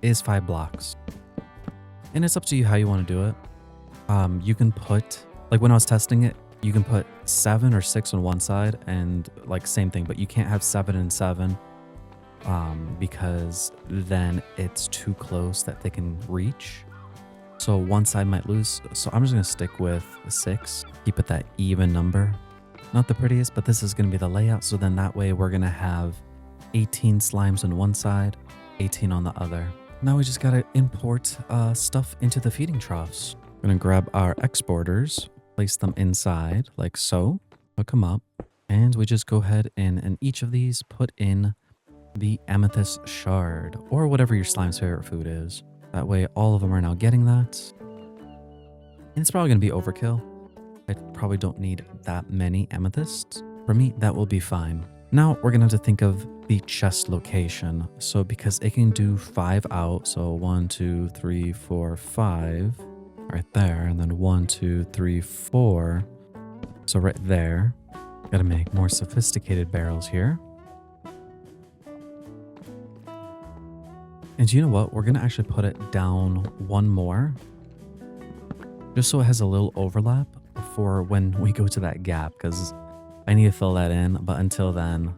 is 5 blocks. And it's up to you how you wanna do it. You can put, like when I was testing it, you can put 7 or 6 on one side and like same thing, but you can't have 7 and 7 because then it's too close that they can reach. So one side might lose. So I'm just going to stick with 6, keep it that even number. Not the prettiest, but this is going to be the layout. So then that way we're going to have 18 slimes on one side, 18 on the other. Now we just got to import stuff into the feeding troughs. We're going to grab our exporters, place them inside like so, hook them up, and we just go ahead and in each of these put in the amethyst shard or whatever your slime's favorite food is. That way all of them are now getting that. And it's probably going to be overkill. I probably don't need that many amethysts. For me, that will be fine. Now we're going to have to think of the chest location. So because it can do 5 out, so 1, 2, 3, 4, 5. Right there, and then 1, 2, 3, 4. So right there. Gotta make more sophisticated barrels here. And you know what? We're gonna actually put it down 1 more. Just so it has a little overlap for when we go to that gap, because I need to fill that in. But until then,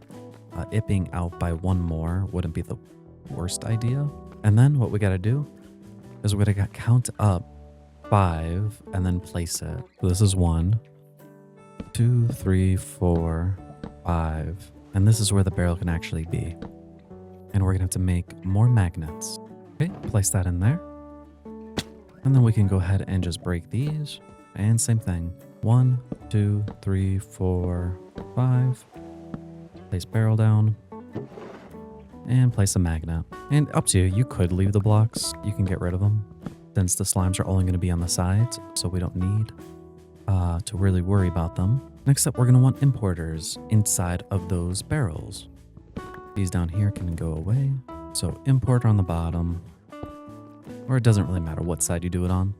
it being out by 1 more wouldn't be the worst idea. And then what we gotta do is we're gonna count up 5 and then place it. So this is 1, 2, 3, 4, 5. And this is where the barrel can actually be. And we're gonna have to make more magnets. Okay, place that in there. And then we can go ahead and just break these. And same thing. 1, 2, 3, 4, 5. Place barrel down. And place a magnet. And up to you, you could leave the blocks. You can get rid of them, since the slimes are only going to be on the sides, so we don't need to really worry about them. Next up, we're going to want importers inside of those barrels. These down here can go away. So importer on the bottom, or it doesn't really matter what side you do it on.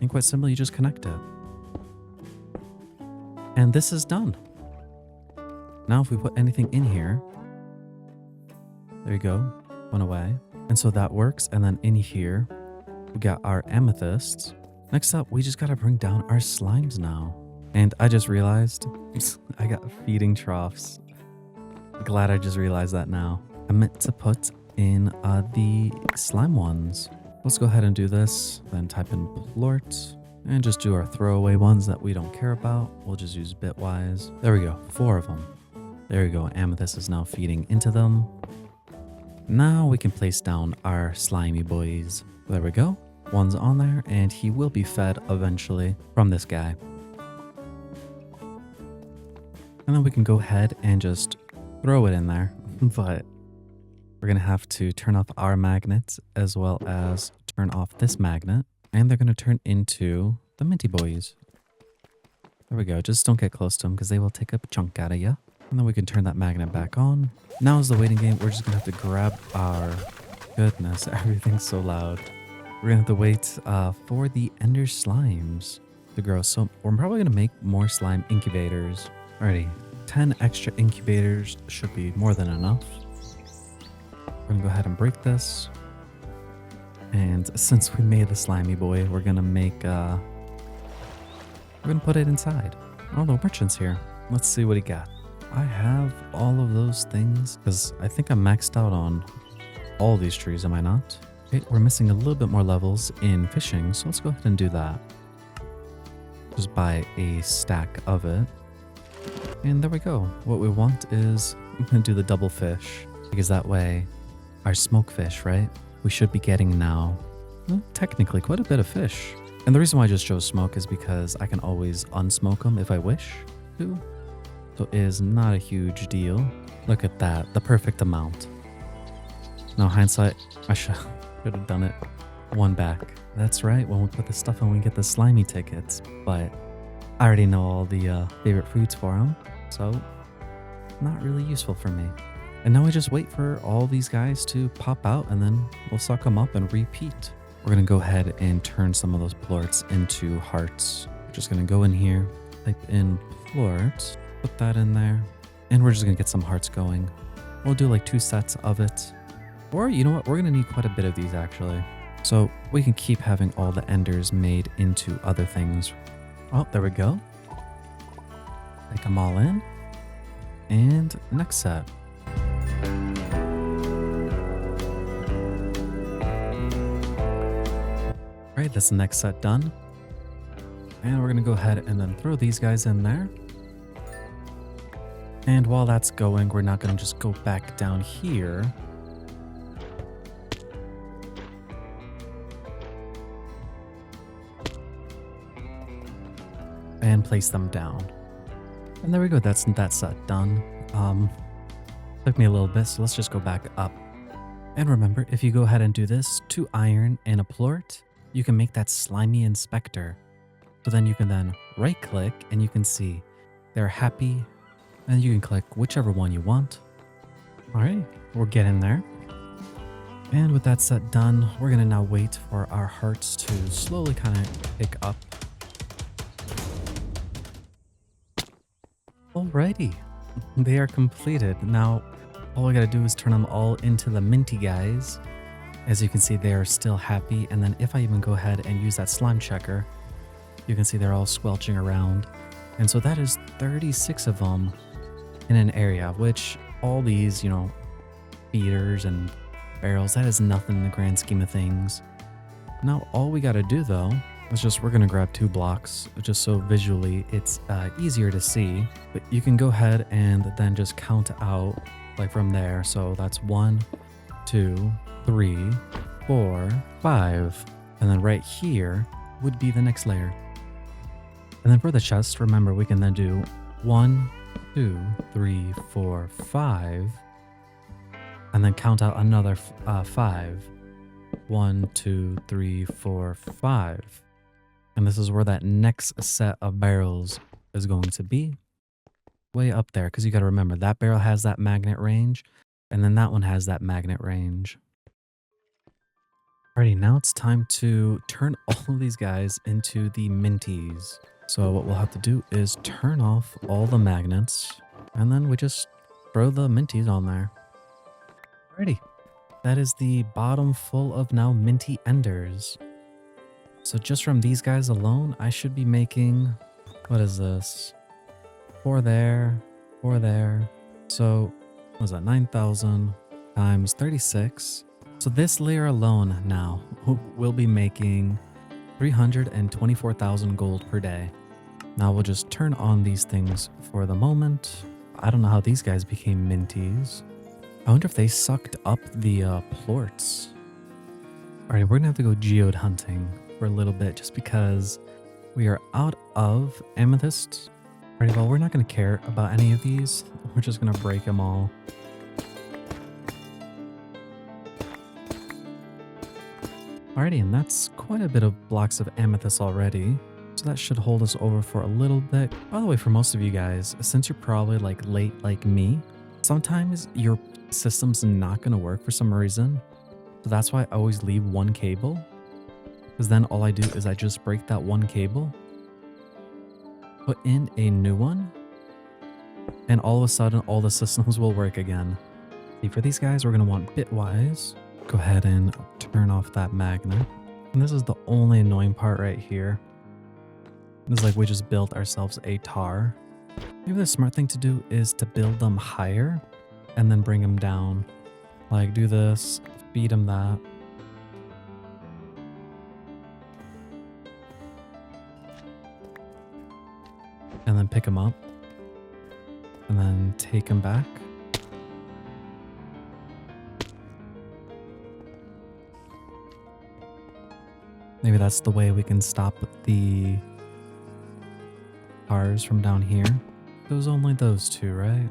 And quite simply, you just connect it. And this is done. Now if we put anything in here, There you go. Went away. And so that works. And then in here, we got our amethysts. Next up, we just got to bring down our slimes now. And I just realized I got feeding troughs. Glad I just realized that now. I meant to put in the slime ones. Let's go ahead and do this. Then type in plort and just do our throwaway ones that we don't care about. We'll just use bitwise. There we go. 4 of them. There you go. Amethyst is now feeding into them. Now we can place down our slimy boys. There we go. One's on there and he will be fed eventually from this guy. And then we can go ahead and just throw it in there. But we're going to have to turn off our magnets as well as turn off this magnet. And they're going to turn into the minty boys. There we go. Just don't get close to them because they will take a chunk out of you. And then we can turn that magnet back on. Now is the waiting game. We're just going to have to grab our... Goodness, everything's so loud. We're going to have to wait for the ender slimes to grow. So we're probably going to make more slime incubators. Alrighty, 10 extra incubators should be more than enough. We're going to go ahead and break this. And since we made the slimy boy, we're going to make... we're going to put it inside. Oh, the merchant's here. Let's see what he got. I have all of those things because I think I'm maxed out on all these trees, am I not? Okay, we're missing a little bit more levels in fishing, so let's go ahead and do that. Just buy a stack of it. And there we go. What we want is, I'm going to do the double fish because that way our smoke fish, right? We should be getting now, well, technically quite a bit of fish. And the reason why I just chose smoke is because I can always unsmoke them if I wish to. So it is not a huge deal. Look at that, the perfect amount. Now hindsight, I should have done it one back. That's right, when we put the stuff in we get the slimy tickets. But I already know all the favorite foods for them, so not really useful for me. And now we just wait for all these guys to pop out and then we'll suck them up and repeat. We're gonna go ahead and turn some of those plorts into hearts. We're just gonna go in here, type in plort, put that in there, and we're just gonna get some hearts going. We'll do like 2 sets of it. Or you know what, we're gonna need quite a bit of these actually. So we can keep having all the enders made into other things. Oh, there we go. Take them all in. And next set. Alright, that's the next set done. And we're gonna go ahead and then throw these guys in there. And while that's going, we're not gonna just go back down here. And place them down. And there we go, that's that set done. Took me a little bit, so let's just go back up. And remember, if you go ahead and do this, 2 iron and a plort, you can make that slimy inspector. So then you can then right click and you can see they're happy and you can click whichever one you want. All right, we're getting there. And with that set done, we're gonna now wait for our hearts to slowly kind of pick up. Alrighty, they are completed. Now, all we gotta do is turn them all into the minty guys. As you can see, they are still happy. And then if I even go ahead and use that slime checker, you can see they're all squelching around. And so that is 36 of them in an area, which all these, you know, feeders and barrels, that is nothing in the grand scheme of things. Now, all we gotta do though, is just, we're gonna grab 2 blocks, just so visually it's easier to see. But you can go ahead and then just count out like from there. So that's 1, 2, 3, 4, 5. And then right here would be the next layer. And then for the chest, remember we can then do 1, 2, 3, 4, 5. And then count out another 5. 1, 2, 3, 4, 5. And this is where that next set of barrels is going to be. Way up there, because you got to remember that barrel has that magnet range, and then that one has that magnet range. Alrighty, now it's time to turn all of these guys into the minties. So what we'll have to do is turn off all the magnets, and then we just throw the minties on there. Alrighty. That is the bottom full of now minty enders. So just from these guys alone, I should be making, what is this? 4 there, 4 there. So what was that? 9,000 times 36. So this layer alone now will be making 324,000 gold per day. Now we'll just turn on these things for the moment. I don't know how these guys became minties. I wonder if they sucked up the plorts. Alright, we're gonna have to go geode hunting for a little bit just because we are out of amethysts. Alright, well, we're not gonna care about any of these. We're just gonna break them all. Alrighty, and that's quite a bit of blocks of amethyst already. So that should hold us over for a little bit. By the way, for most of you guys, since you're probably like late like me, sometimes your system's not going to work for some reason. So that's why I always leave one cable. Because then all I do is I just break that one cable, put in a new one, and all of a sudden all the systems will work again. See, for these guys, we're going to want bitwise. Go ahead and turn off that magnet. And this is the only annoying part right here. It's like we just built ourselves a tar. Maybe the smart thing to do is to build them higher and then bring them down. Like do this, feed them that. And then pick them up. And then take them back. Maybe that's the way we can stop the cars from down here. It was only those two, right?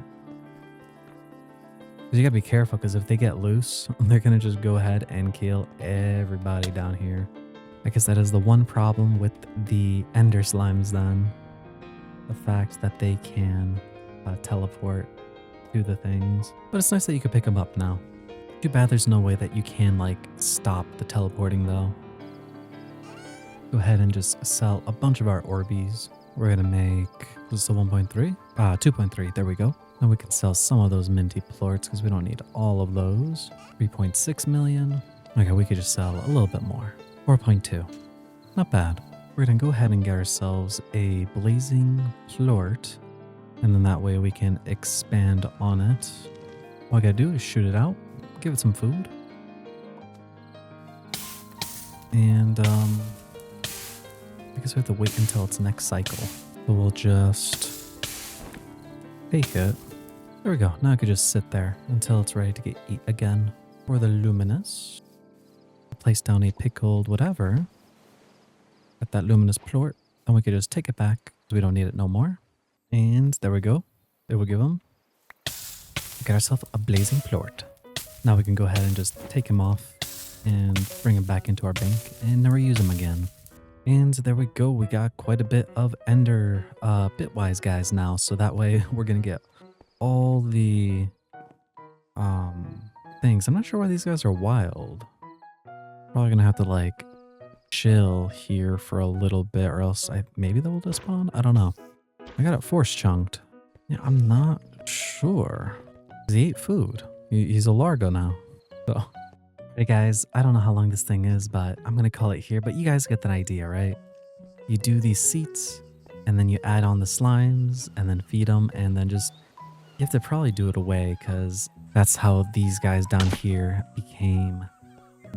Because you gotta be careful, because if they get loose, they're gonna just go ahead and kill everybody down here. I guess that is the one problem with the ender slimes then. The fact that they can teleport to the things. But it's nice that you can pick them up now. Too bad there's no way that you can like stop the teleporting though. Go ahead and just sell a bunch of our Orbeez. We're gonna make, was this a 1.3? 2.3, there we go. Now we can sell some of those minty plorts because we don't need all of those. 3.6 million. Okay, we could just sell a little bit more. 4.2, not bad. We're gonna go ahead and get ourselves a blazing plort. And then that way we can expand on it. All I gotta do is shoot it out, give it some food. And I guess we have to wait until its next cycle. So we'll just take it. There we go. Now I could just sit there until it's ready to get eat again. For the luminous, place down a pickled whatever at that luminous plort, and we could just take it back because we don't need it no more. And there we go. It will give them. Get ourselves a blazing plort. Now we can go ahead and just take him off and bring him back into our bank and never use him again. And there we go. We got quite a bit of ender bitwise guys now. So that way we're going to get all the things. I'm not sure why these guys are wild. Probably going to have to like chill here for a little bit or else maybe they'll just spawn. I don't know. I got it force chunked. Yeah, I'm not sure. He ate food. He's a Largo now. So. Hey guys, I don't know how long this thing is, but I'm gonna call it here, but you guys get that idea, right? You do these seats, and then you add on the slimes, and then feed them, and then just, you have to probably do it away, because that's how these guys down here became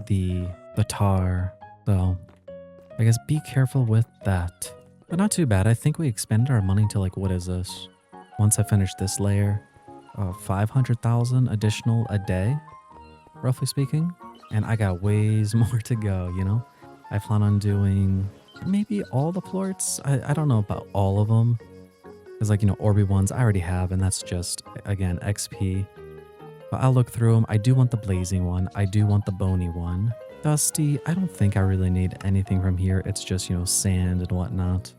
the tar. So, I guess be careful with that. But not too bad. I think we expended our money to like, what is this? Once I finish this layer, 500,000 additional a day, roughly speaking. And I got ways more to go, you know? I plan on doing maybe all the plorts. I don't know about all of them. Because like, you know, Orby ones I already have, and that's just, again, XP. But I'll look through them. I do want the blazing one. I do want the bony one. Dusty, I don't think I really need anything from here. It's just, you know, sand and whatnot.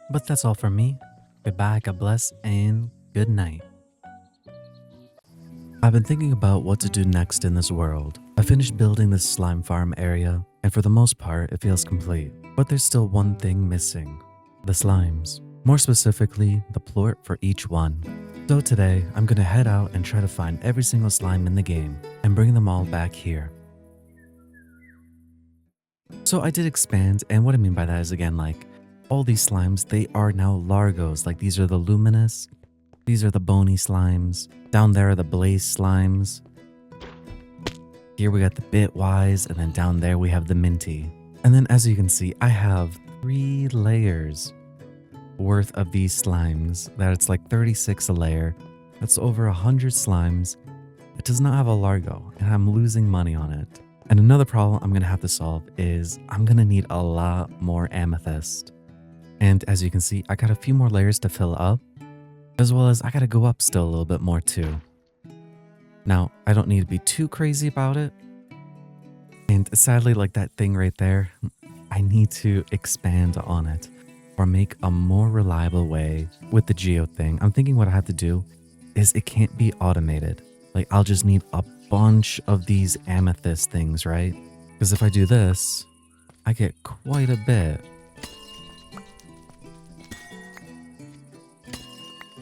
But that's all from me. Goodbye, God bless, and good night. I've been thinking about what to do next in this world. I finished building this slime farm area, and for the most part, it feels complete. But there's still one thing missing. The slimes. More specifically, the plort for each one. So today, I'm gonna head out and try to find every single slime in the game and bring them all back here. So I did expand, and what I mean by that is, again, like, all these slimes, they are now Largos. Like, these are the luminous, these are the bony slimes, down there are the blaze slimes. Here we got the bitwise, and then down there we have the minty. And then as you can see, I have 3 layers worth of these slimes. That it's like 36 a layer. That's over 100 slimes. It does not have a Largo, and I'm losing money on it. And another problem I'm gonna have to solve is I'm gonna need a lot more amethyst. And as you can see, I got a few more layers to fill up, as well as I gotta go up still a little bit more too. Now, I don't need to be too crazy about it. And sadly, like that thing right there, I need to expand on it or make a more reliable way with the geo thing. I'm thinking what I have to do is it can't be automated. Like, I'll just need a bunch of these amethyst things, right? Because if I do this, I get quite a bit.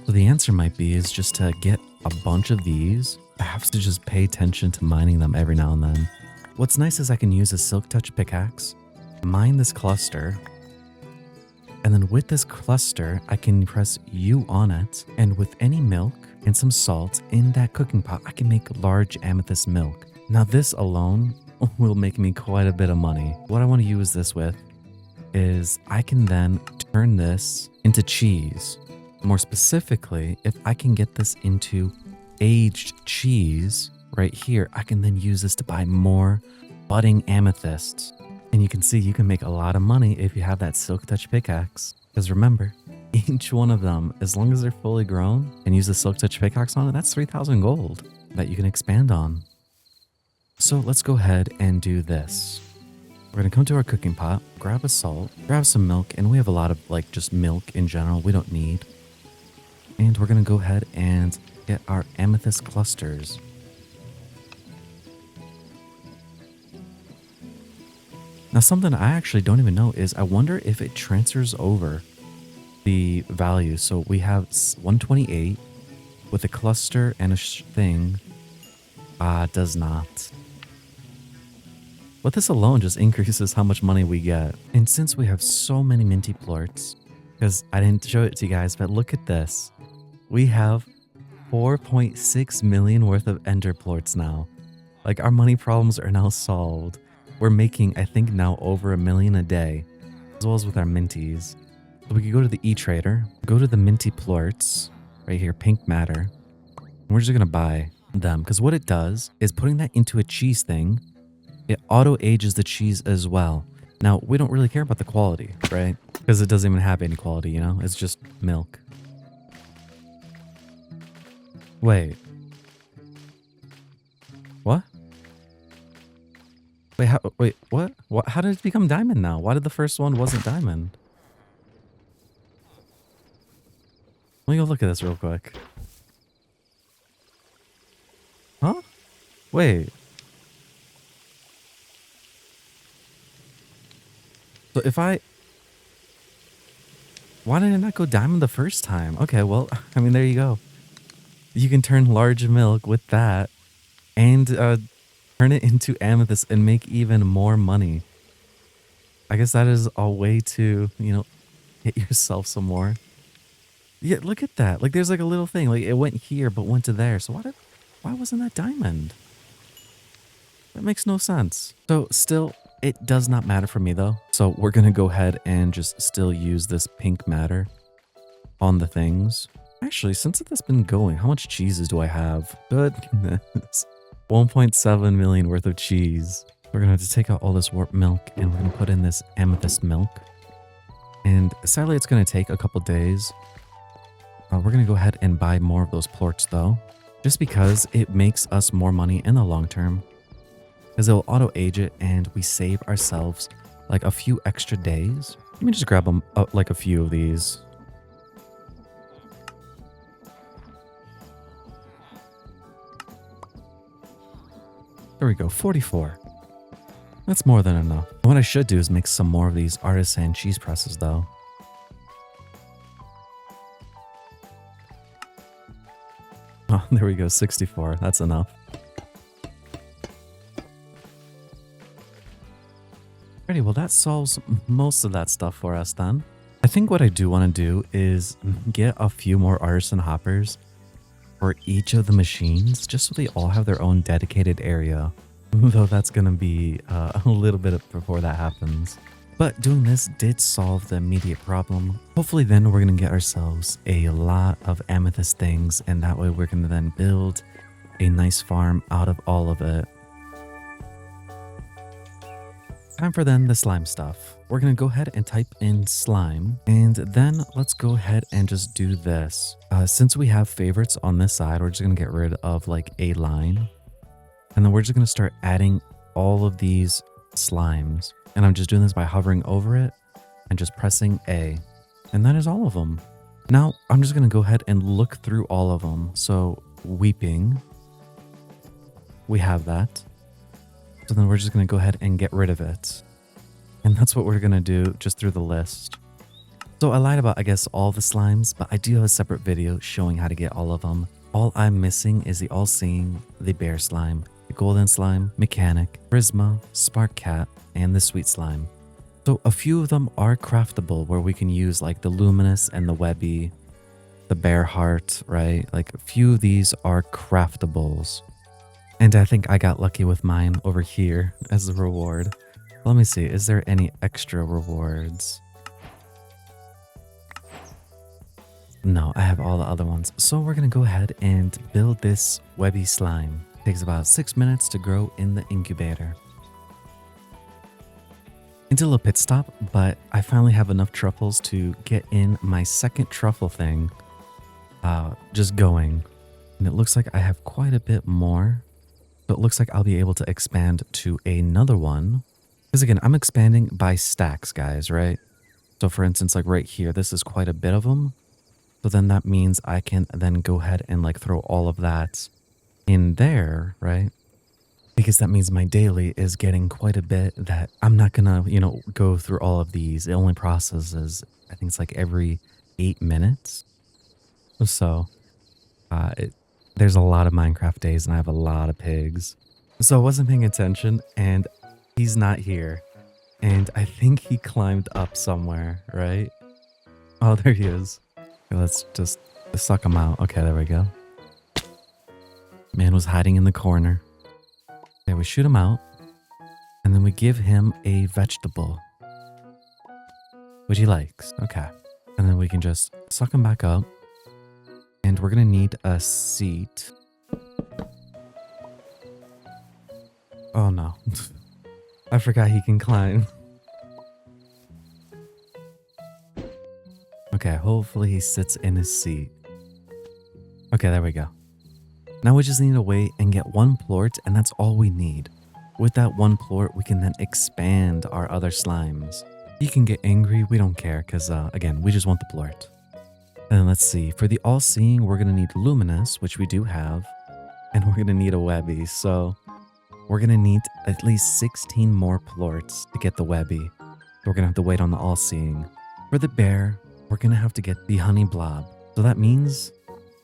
So the answer might be is just to get a bunch of these. I have to just pay attention to mining them every now and then. What's nice is I can use a silk touch pickaxe, mine this cluster, and then with this cluster, I can press U on it, and with any milk and some salt in that cooking pot, I can make large amethyst milk. Now this alone will make me quite a bit of money. What I want to use this with is I can then turn this into cheese. More specifically, if I can get this into aged cheese right here, I can then use this to buy more budding amethysts. And you can see you can make a lot of money if you have that silk touch pickaxe. Because remember, each one of them, as long as they're fully grown and use the silk touch pickaxe on it, that's 3,000 gold that you can expand on. So let's go ahead and do this. We're gonna come to our cooking pot, grab a salt, grab some milk, and we have a lot of like just milk in general we don't need. And we're gonna go ahead and get our amethyst clusters. Now something I actually don't even know is I wonder if it transfers over the value. So we have 128 with a cluster and a thing. Does not. But this alone just increases how much money we get. And since we have so many minty plorts, because I didn't show it to you guys, but look at this. We have 4.6 million worth of ender plorts now. Like, our money problems are now solved. We're making, I think, now over 1 million a day, as well as with our minties. So we could go to the e-trader, go to the minty plorts, right here, pink matter. And we're just gonna buy them, because what it does is putting that into a cheese thing, it auto-ages the cheese as well. Now, we don't really care about the quality, right? Because it doesn't even have any quality, you know? It's just milk. Wait. What? Wait, what? How did it become diamond now? Why did the first one wasn't diamond? Let me go look at this real quick. Huh? Wait. So if I... Why did it not go diamond the first time? Okay, well, I mean, there you go. You can turn large milk with that and turn it into amethyst and make even more money. I guess that is a way to, you know, hit yourself some more. Yeah, look at that. Like, there's like a little thing. Like, it went here but went to there. So why wasn't that diamond? That makes no sense. So still, it does not matter for me though. So we're going to go ahead and just still use this pink matter on the things. Actually, since it's been going, how much cheeses do I have? Goodness. 1.7 million worth of cheese. We're going to have to take out all this warp milk and we're going to put in this amethyst milk. And sadly, it's going to take a couple days. We're going to go ahead and buy more of those plorts though, just because it makes us more money in the long term. Because it'll auto-age it and we save ourselves like a few extra days. Let me just grab them, like a few of these. There we go, 44. That's more than enough. What I should do is make some more of these artisan cheese presses though. Oh, there we go, 64. That's enough. Alrighty, well that solves most of that stuff for us then. I think what I do want to do is get a few more artisan hoppers for each of the machines, just so they all have their own dedicated area. Though that's going to be a little bit before that happens. But doing this did solve the immediate problem. Hopefully then we're going to get ourselves a lot of amethyst things, and that way we're going to then build a nice farm out of all of it. Time for then the slime stuff. We're going to go ahead and type in slime, and then let's go ahead and just do this. Since we have favorites on this side, we're just going to get rid of like a line, and then we're just going to start adding all of these slimes. And I'm just doing this by hovering over it and just pressing A. And that is all of them. Now I'm just going to go ahead and look through all of them. So weeping, we have that. So then we're just going to go ahead and get rid of it. And that's what we're going to do just through the list. So I lied about, I guess, all the slimes, but I do have a separate video showing how to get all of them. All I'm missing is the all-seeing, the bear slime, the golden slime, mechanic, prisma, spark cat, and the sweet slime. So a few of them are craftable, where we can use like the luminous and the webby, the bear heart, right? Like a few of these are craftables. And I think I got lucky with mine over here as a reward. Let me see, is there any extra rewards? No, I have all the other ones. So we're gonna go ahead and build this webby slime. It takes about 6 minutes to grow in the incubator. Into a little pit stop, but I finally have enough truffles to get in my second truffle thing just going. And it looks like I have quite a bit more. So it looks like I'll be able to expand to another one. Because again, I'm expanding by stacks, guys, right? So for instance, like right here, this is quite a bit of them. So then that means I can then go ahead and like throw all of that in there, right? Because that means my daily is getting quite a bit that I'm not gonna, go through all of these. It only processes, I think it's like every 8 minutes. So there's a lot of Minecraft days and I have a lot of pigs. So I wasn't paying attention and he's not here. And I think he climbed up somewhere, right? Oh, there he is. Okay, let's just suck him out. Okay, there we go. Man was hiding in the corner. Okay, we shoot him out, and then we give him a vegetable, which he likes. Okay. And then we can just suck him back up, and we're going to need a seat. Oh, no. I forgot he can climb. Okay, hopefully he sits in his seat. Okay, there we go. Now we just need to wait and get one plort, and that's all we need. With that one plort, we can then expand our other slimes. You can get angry, we don't care, because again, we just want the plort. And let's see, for the all-seeing, we're going to need luminous, which we do have, and we're going to need a webby. So we're going to need at least 16 more plorts to get the webby. So we're going to have to wait on the all-seeing. For the bear, we're going to have to get the honey blob. So that means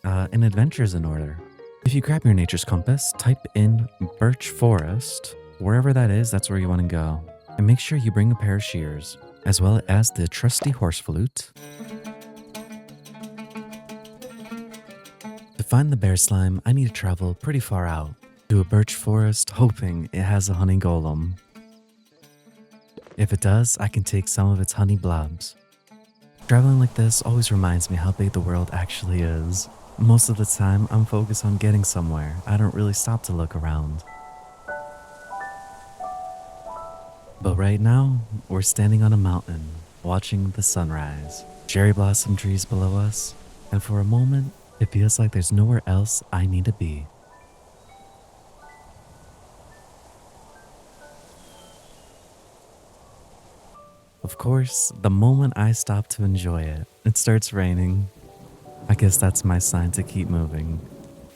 an adventure is in order. If you grab your nature's compass, type in birch forest. Wherever that is, that's where you want to go. And make sure you bring a pair of shears, as well as the trusty horse flute. To find the bear slime, I need to travel pretty far out to a birch forest, hoping it has a honey golem. If it does, I can take some of its honey blobs. Traveling like this always reminds me how big the world actually is. Most of the time, I'm focused on getting somewhere. I don't really stop to look around. But right now, we're standing on a mountain, watching the sunrise. Cherry blossom trees below us, and for a moment, it feels like there's nowhere else I need to be. Of course, the moment I stop to enjoy it, it starts raining. I guess that's my sign to keep moving.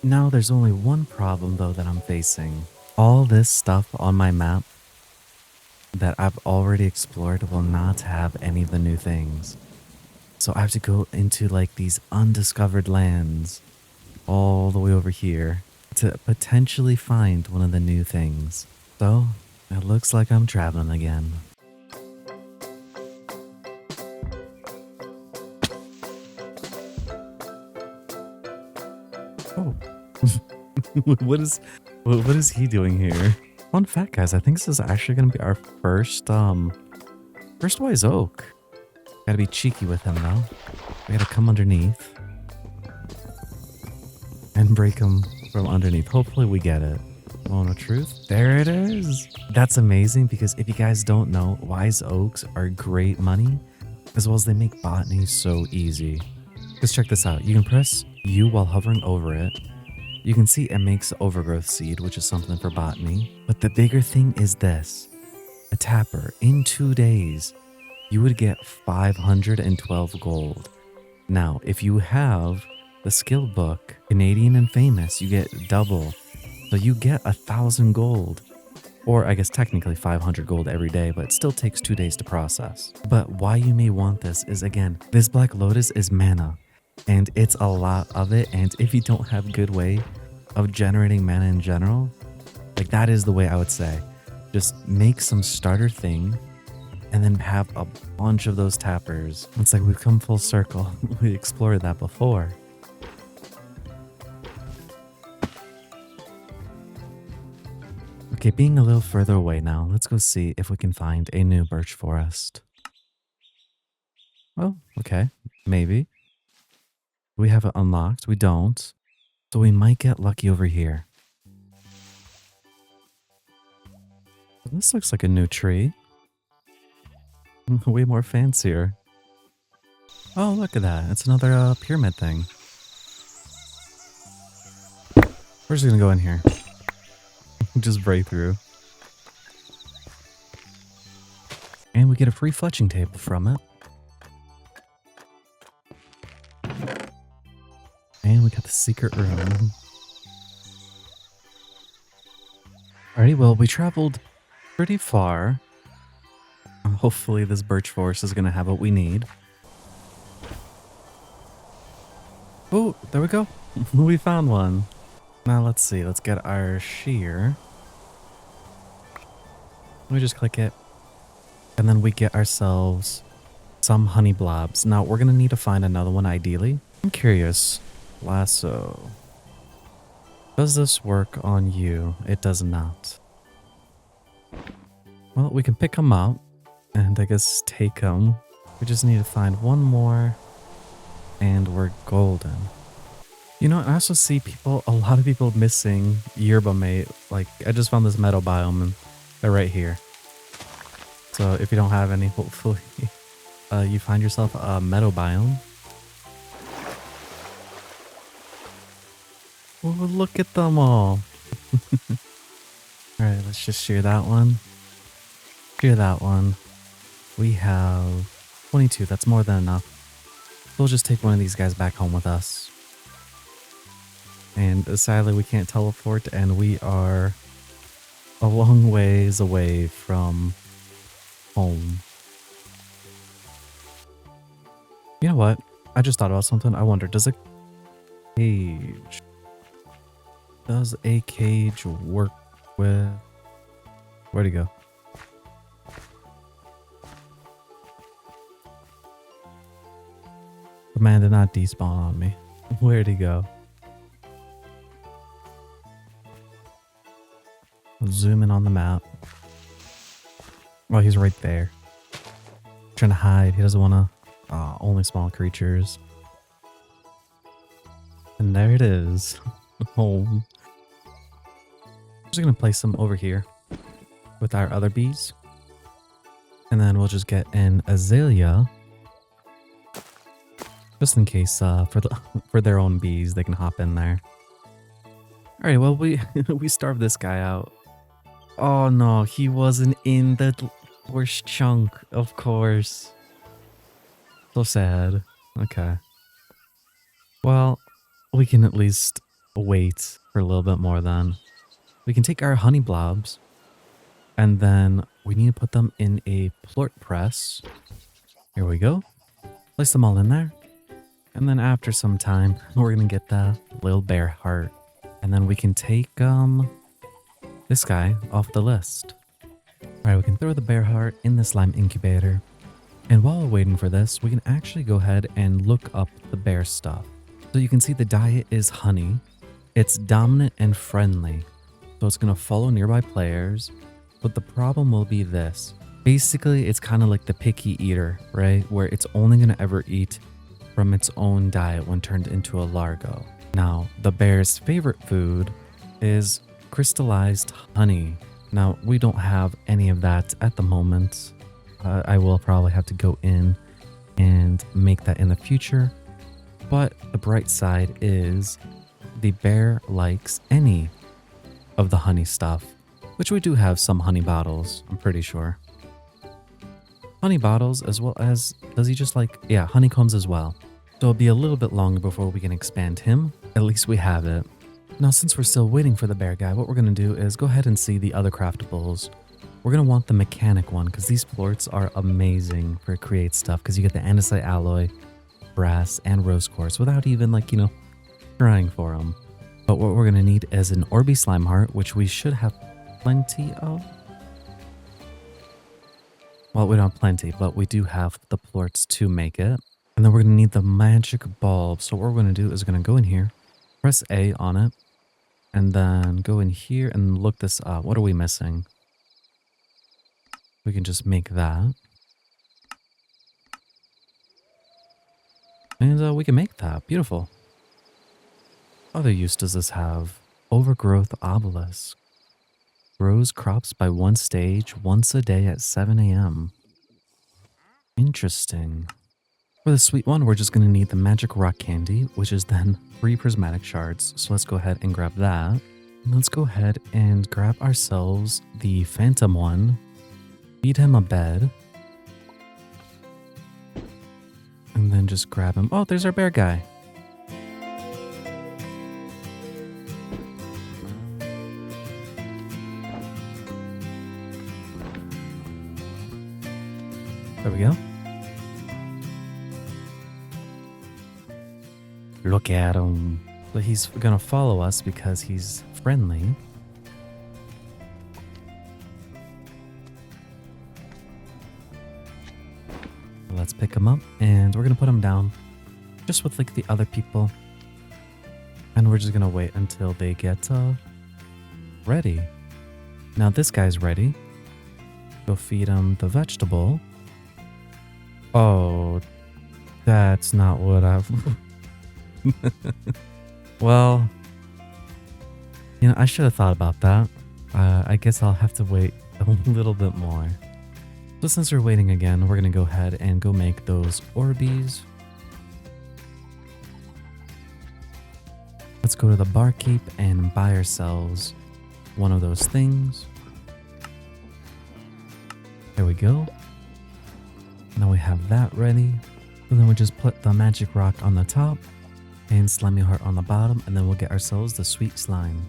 Now there's only one problem though that I'm facing. All this stuff on my map that I've already explored will not have any of the new things. So I have to go into like these undiscovered lands all the way over here to potentially find one of the new things. So it looks like I'm traveling again. Oh, what is he doing here? Fun fact, guys, I think this is actually gonna be our first wise oak. Gotta be cheeky with him though. We gotta come underneath and break him from underneath. Hopefully we get it. Moment of truth. There it is. That's amazing because if you guys don't know, wise oaks are great money as well as they make botany so easy. Just check this out. You can press U while hovering over it. You can see it makes overgrowth seed, which is something for botany. But the bigger thing is this. A tapper in 2 days, you would get 512 gold. Now, if you have the skill book, Canadian and famous, you get double. So you get 1,000 gold. Or I guess technically 500 gold every day, but it still takes 2 days to process. But why you may want this is, again, this Black Lotus is mana. And it's a lot of it. And if you don't have good way of generating mana in general, like that is the way I would say. Just make some starter thing and then have a bunch of those tappers. It's like we've come full circle. We explored that before. Okay, being a little further away now, let's go see if we can find a new birch forest. Oh, okay. Maybe. We have it unlocked. We don't. So we might get lucky over here. This looks like a new tree. Way more fancier. Oh, look at that. It's another pyramid thing. We're just gonna go in here. Just break through. And we get a free fletching table from it. And we got the secret room. Alrighty, well, we traveled pretty far. Hopefully this birch forest is going to have what we need. Oh, there we go. We found one. Now let's see. Let's get our shear. We just click it. And then we get ourselves some honey blobs. Now we're going to need to find another one ideally. I'm curious. Lasso. Does this work on you? It does not. Well, we can pick them up and I guess take them. We just need to find one more and we're golden. You know, I also see a lot of people missing yerba mate. Like, I just found this meadow biome and they're right here. So if you don't have any, hopefully you find yourself a meadow biome. Oh, look at them all. Alright, let's just shear that one. Shear that one. We have 22. That's more than enough. We'll just take one of these guys back home with us. And sadly, we can't teleport, and we are a long ways away from home. You know what? I just thought about something. I wonder, does a cage work with... Where'd he go? The man did not despawn on me. Where'd he go? Zoom in on the map. Oh, he's right there. Trying to hide. He doesn't want to... only small creatures. And there it is. Home. I'm just going to place them over here with our other bees. And then we'll just get an azalea. Just in case for their own bees, they can hop in there. Alright, well, we starved this guy out. Oh no, he wasn't in the worst chunk, of course. So sad. Okay. Well, we can at least wait for a little bit more then. We can take our honey blobs and then we need to put them in a plort press. Here we go. Place them all in there. And then after some time, we're gonna get the little bear heart. And then we can take this guy off the list. Alright, we can throw the bear heart in the slime incubator. And while we're waiting for this, we can actually go ahead and look up the bear stuff. So you can see the diet is honey. It's dominant and friendly. So it's gonna follow nearby players. But the problem will be this. Basically, it's kind of like the picky eater, right? Where it's only gonna ever eat from its own diet when turned into a largo. Now, the bear's favorite food is crystallized honey. Now, we don't have any of that at the moment. I will probably have to go in and make that in the future. But the bright side is the bear likes any of the honey stuff, which we do have some honey bottles, I'm pretty sure. Honey bottles as well as, does he just like, yeah, honeycombs as well. So it'll be a little bit longer before we can expand him. At least we have it. Now, since we're still waiting for the bear guy, what we're going to do is go ahead and see the other craftables. We're going to want the mechanic one because these plorts are amazing for create stuff because you get the andesite alloy, brass, and rose quartz without even like, trying for them. But what we're going to need is an Orby slime heart, which we should have plenty of. Well, we don't have plenty, but we do have the plorts to make it. And then we're going to need the magic bulb. So what we're going to do is we're going to go in here, press A on it, and then go in here and look this up. What are we missing? We can just make that. And we can make that. Beautiful. Other use does this have? Overgrowth obelisk. Grows crops by one stage once a day at 7 a.m. Interesting. For the sweet one, we're just going to need the magic rock candy, which is then 3 prismatic shards. So let's go ahead and grab that. And let's go ahead and grab ourselves the phantom one. Feed him a bed. And then just grab him. Oh, there's our bear guy. There we go. Look at him. But he's gonna follow us because he's friendly. Let's pick him up and we're gonna put him down just with like the other people. And we're just gonna wait until they get ready. Now this guy's ready. Go feed him the vegetable. Oh, that's not what I've... Well, I should have thought about that. I guess I'll have to wait a little bit more. So since we're waiting again, we're going to go ahead and go make those Orbeez. Let's go to the barkeep and buy ourselves one of those things. There we go. Now we have that ready. So then we just put the magic rock on the top and slimy heart on the bottom, and then we'll get ourselves the sweet slime.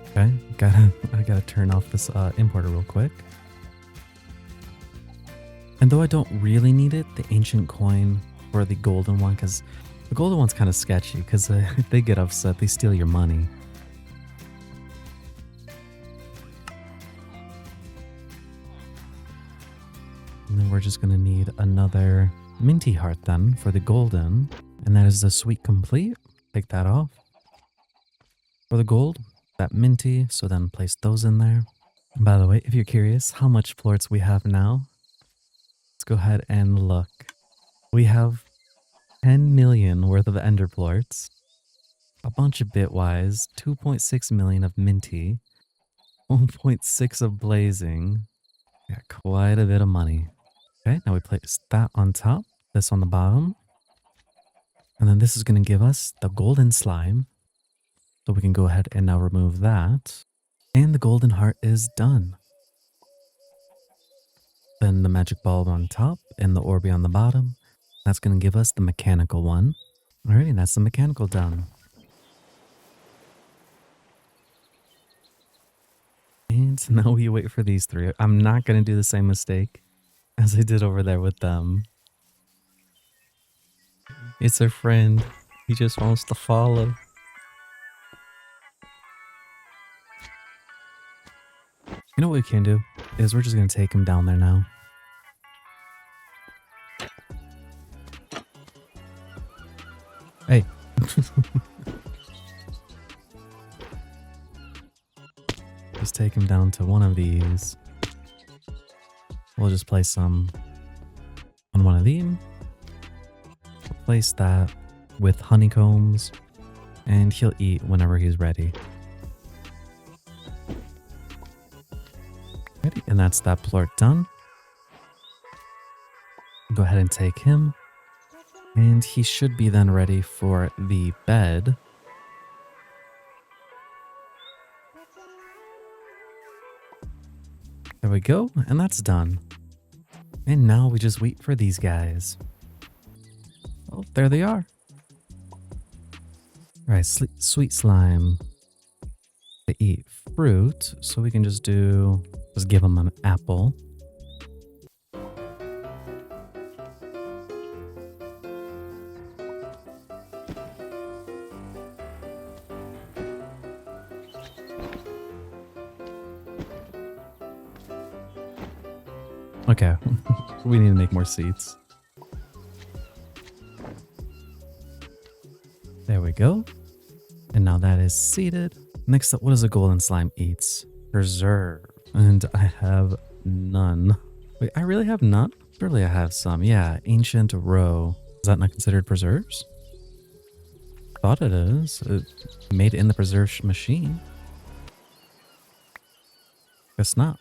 Okay, I gotta turn off this importer real quick. And though I don't really need it, the ancient coin for the golden one, because the golden one's kind of sketchy, because if they get upset, they steal your money. And then we're just gonna need another minty heart then for the golden, and that is the sweet complete. Take that off. For the gold, that minty, so then place those in there. And by the way, if you're curious how much plorts we have now, let's go ahead and look. We have 10 million worth of ender plorts, a bunch of bitwise, 2.6 million of minty, 1.6 of blazing. Got quite a bit of money. Okay, now we place that on top, this on the bottom. And then this is going to give us the golden slime. So we can go ahead and now remove that. And the golden heart is done. Then the magic bulb on top and the Orby on the bottom. That's going to give us the mechanical one. Alrighty, that's the mechanical done. And now we wait for these 3. I'm not going to do the same mistake as I did over there with them. It's a friend. He just wants to follow. You know what we can do? Is we're just gonna take him down there now. Hey. Just take him down to one of these. We'll just place some on one of them. Replace that with honeycombs, and he'll eat whenever he's ready. Ready? And that's that plort done. Go ahead and take him. And he should be then ready for the bed. There we go, and that's done. And now we just wait for these guys. Oh, there they are. Alright, sweet slime. They eat fruit, so we can just give them an apple. Okay, we need to make more seats. There we go. And now that is seated. Next up, what does a golden slime eats? Preserve. And I have none. Wait, I really have none? Surely I have some. Yeah, ancient roe. Is that not considered preserves? Thought it is. Made in the preserve machine. Guess not.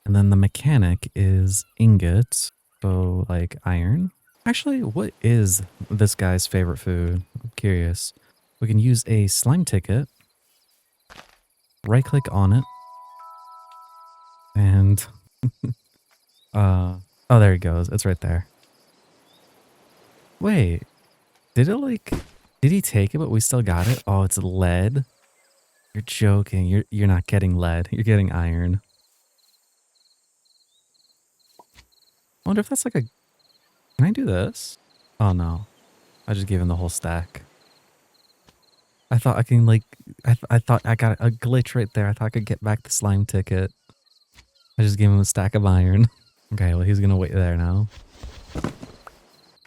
And then the mechanic is ingots, so like iron. Actually, what is this guy's favorite food? I'm curious. We can use a slime ticket, right click on it, and oh, there he goes. It's right there. Wait, did he take it, but we still got it? Oh, it's lead. You're joking. You're not getting lead. You're getting iron. I wonder if that's like a... Can I do this? Oh no. I just gave him the whole stack. I thought I can like... I thought I got a glitch right there. I thought I could get back the slime ticket. I just gave him a stack of iron. Okay, well he's gonna wait there now.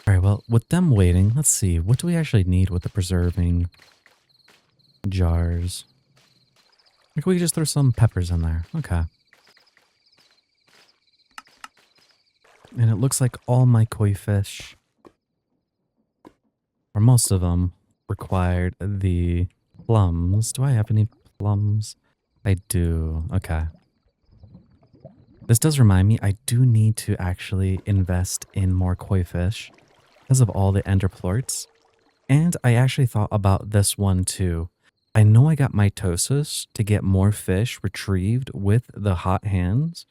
Alright, well with them waiting, let's see. What do we actually need with the preserving jars? Like we could just throw some peppers in there. Okay. And it looks like all my koi fish, or most of them, required the plums. Do I have any plums? I do. Okay. This does remind me, I do need to actually invest in more koi fish because of all the ender plorts. And I actually thought about this one too. I know I got mitosis to get more fish retrieved with the hot hands.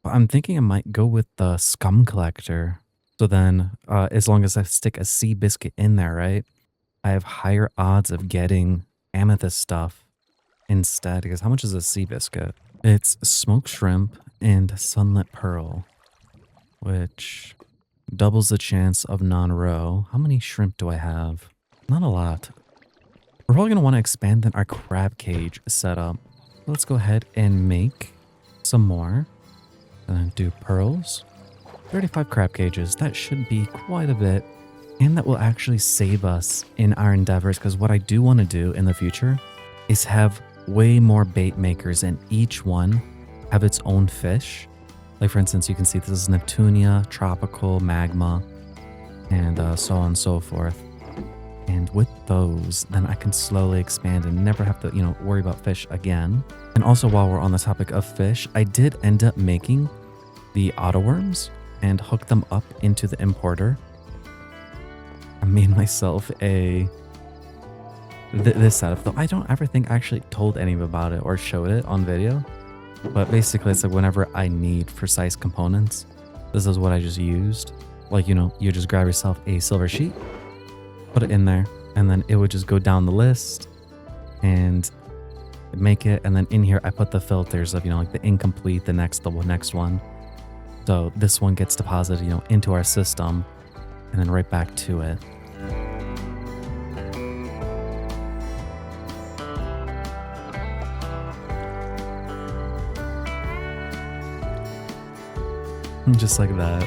I'm thinking I might go with the scum collector. So then, as long as I stick a sea biscuit in there, right? I have higher odds of getting amethyst stuff instead. Because how much is a sea biscuit? It's smoked shrimp and sunlit pearl, which doubles the chance of non-roe. How many shrimp do I have? Not a lot. We're probably going to want to expand then our crab cage setup. Let's go ahead and make some more. And then do pearls. 35 crab cages. That should be quite a bit. And that will actually save us in our endeavors. Because what I do want to do in the future is have way more bait makers and each one have its own fish. Like for instance, you can see this is Neptunia, tropical, magma, and so on and so forth. And with those, then I can slowly expand and never have to, worry about fish again. And also while we're on the topic of fish, I did end up making the autoworms and hook them up into the importer. I made myself this setup, though I don't ever think I actually told anyone about it or showed it on video. But basically it's like whenever I need precise components, this is what I just used. Like, you just grab yourself a silver sheet, put it in there, and then it would just go down the list. And make it, and then in here I put the filters of, like the incomplete, the next one. So this one gets deposited, into our system and then right back to it. Just like that.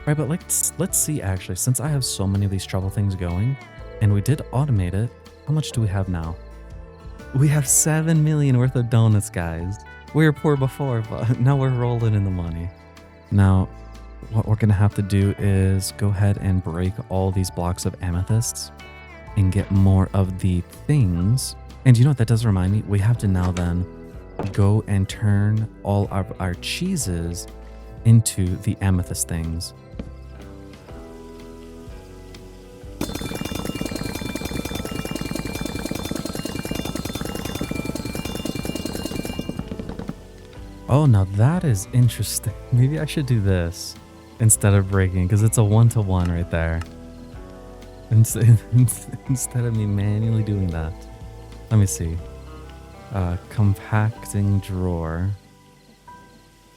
Right, but let's see actually, since I have so many of these trouble things going, and we did automate it, how much do we have now? We have 7 million worth of donuts, guys. We were poor before, but now we're rolling in the money. Now, what we're gonna have to do is go ahead and break all these blocks of amethysts and get more of the things. And you know what that does remind me? We have to now then go and turn all of our cheeses into the amethyst things. Oh, now that is interesting. Maybe I should do this instead of breaking, because it's a 1-to-1 right there. Instead of me manually doing that. Let me see. Compacting drawer.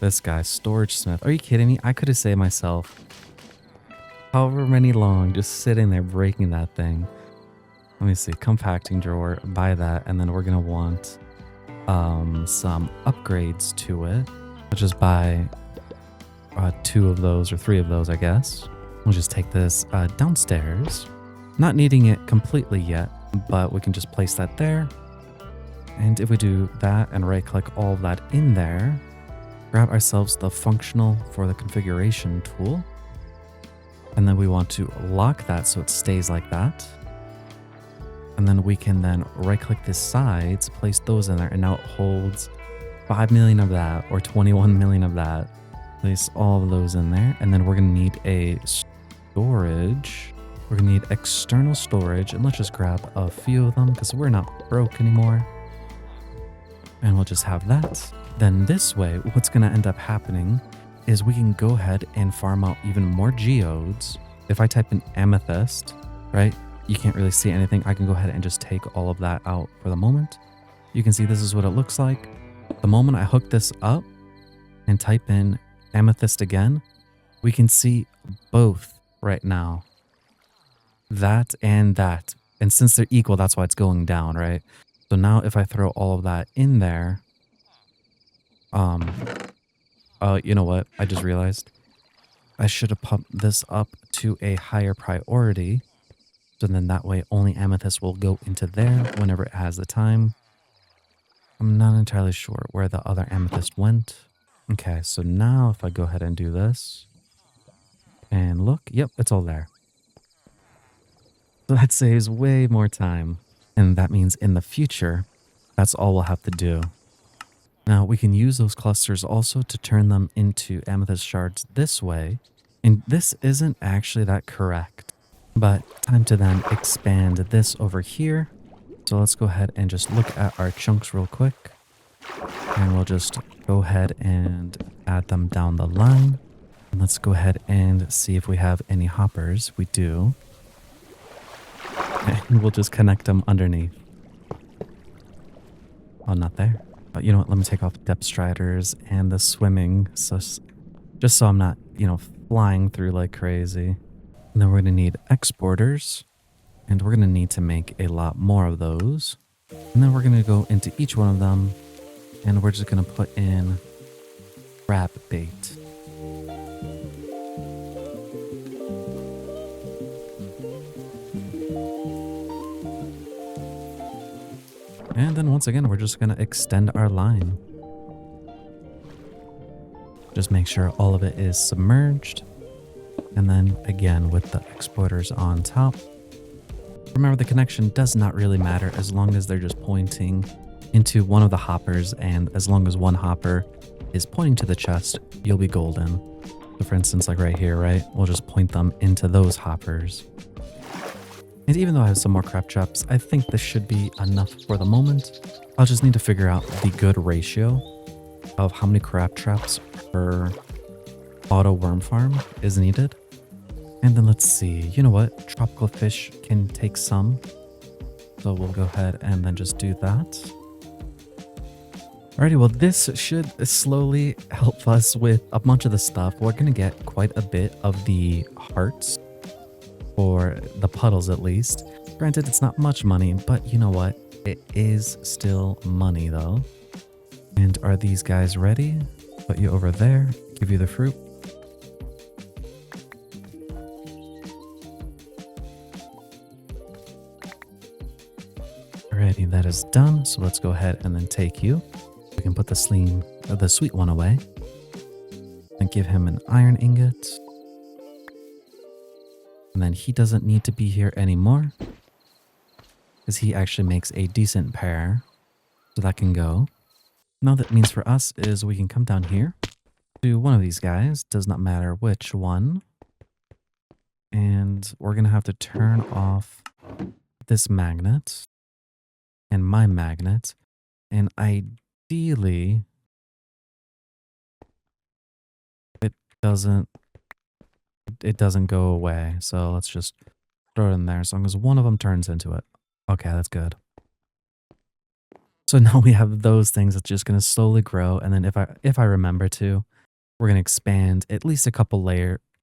This guy, storage smith. Are you kidding me? I could have saved myself however many long just sitting there breaking that thing. Let me see. Compacting drawer. Buy that, and then we're gonna want some upgrades to it. I'll just buy 2 of those or 3 of those, I guess. We'll just take this downstairs. Not needing it completely yet, but we can just place that there. And if we do that and right click all of that in there, grab ourselves the functional for the configuration tool. And then we want to lock that so it stays like that. And then we can then right click the sides, place those in there, and now it holds 5 million of that or 21 million of that. Place all of those in there. And then we're gonna need a storage. We're gonna need external storage, and let's just grab a few of them because we're not broke anymore. And we'll just have that. Then this way, what's gonna end up happening is we can go ahead and farm out even more geodes. If I type in amethyst, right? You can't really see anything. I can go ahead and just take all of that out for the moment. You can see this is what it looks like. The moment I hook this up and type in amethyst again, we can see both right now. That and that. And since they're equal, that's why it's going down, right? So now if I throw all of that in there, you know what? I just realized I should have pumped this up to a higher priority. So then that way only amethyst will go into there whenever it has the time. I'm not entirely sure where the other amethyst went. Okay, so now if I go ahead and do this and look, yep, it's all there. So that saves way more time. And that means in the future, that's all we'll have to do. Now we can use those clusters also to turn them into amethyst shards this way. And this isn't actually that correct. But time to then expand this over here. So let's go ahead and just look at our chunks real quick. And we'll just go ahead and add them down the line. And let's go ahead and see if we have any hoppers. We do. And we'll just connect them underneath. Oh, not there. But you know what? Let me take off depth striders and the swimming. So just so I'm not, flying through like crazy. And then we're going to need exporters, and we're going to need to make a lot more of those. And then we're going to go into each one of them, and we're just going to put in crab bait. And then once again, we're just going to extend our line. Just make sure all of it is submerged. And then again with the exporters on top. Remember, the connection does not really matter as long as they're just pointing into one of the hoppers, and as long as one hopper is pointing to the chest, you'll be golden. So for instance, like right here, right? We'll just point them into those hoppers. And even though I have some more crab traps, I think this should be enough for the moment. I'll just need to figure out the good ratio of how many crab traps per auto worm farm is needed. And then let's see, you know what? Tropical fish can take some. So we'll go ahead and then just do that. Alrighty, well, this should slowly help us with a bunch of the stuff. We're going to get quite a bit of the hearts, or the puddles at least. Granted, it's not much money, but you know what? It is still money, though. And are these guys ready? Put you over there, give you the fruit. Alrighty, that is done. So let's go ahead and then take you. We can put the sweet one away. And give him an iron ingot. And then he doesn't need to be here anymore, because he actually makes a decent pair. So that can go. Now that means for us is we can come down here to one of these guys. Does not matter which one. And we're going to have to turn off this magnet and my magnet. And ideally, it doesn't go away. So let's just throw it in there as long as one of them turns into it. Okay, that's good. So now we have those things that's just going to slowly grow. And then if I remember to, we're going to expand at least a couple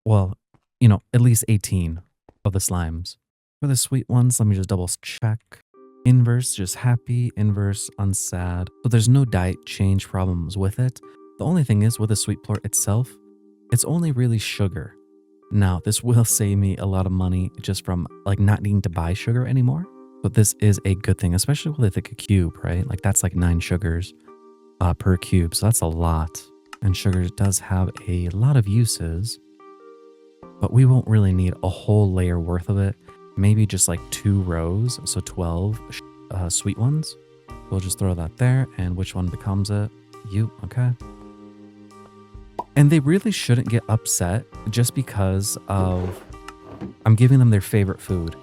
well, at least 18 of the slimes. For the sweet ones, let me just double check. Inverse, just happy. Inverse, unsad. So there's no diet change problems with it. The only thing is with the sweet plort itself, it's only really sugar. Now, this will save me a lot of money just from like not needing to buy sugar anymore. But this is a good thing, especially with like a cube, right? Like that's like 9 sugars per cube. So that's a lot. And sugar does have a lot of uses, but we won't really need a whole layer worth of it. Maybe just like 2 rows. So 12 sweet ones. We'll just throw that there. And which one becomes it? You. Okay. And they really shouldn't get upset just because of I'm giving them their favorite food,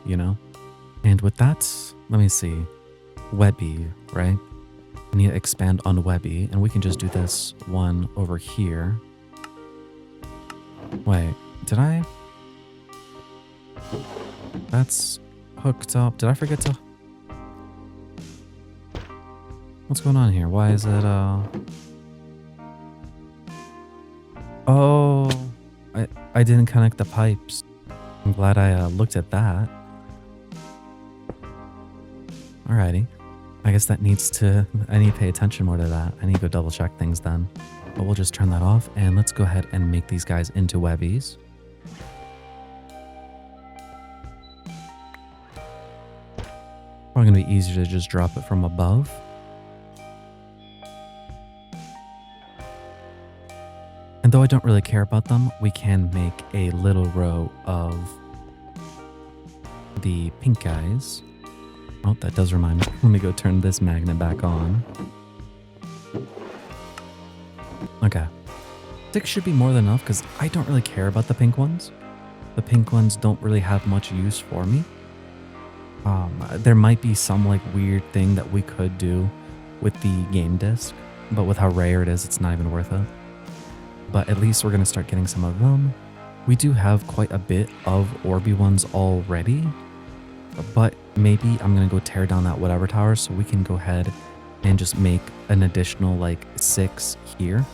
And with that, let me see. Webby, right? I need to expand on Webby, and we can just do this one over here. Wait, did I? That's hooked up. Did I forget to? What's going on here? Why is it, Oh, I didn't connect the pipes. I'm glad I looked at that. Alrighty. I guess I need to pay attention more to that. I need to go double check things then. But we'll just turn that off and let's go ahead and make these guys into webbies. Probably gonna be easier to just drop it from above. And though I don't really care about them, we can make a little row of the pink guys. Oh, that does remind me. Let me go turn this magnet back on. Okay. 6 should be more than enough because I don't really care about the pink ones. The pink ones don't really have much use for me. There might be some like weird thing that we could do with the game disc, but with how rare it is, it's not even worth it. But at least we're going to start getting some of them. We do have quite a bit of Orby ones already, but maybe I'm going to go tear down that whatever tower so we can go ahead and just make an additional like 6 here.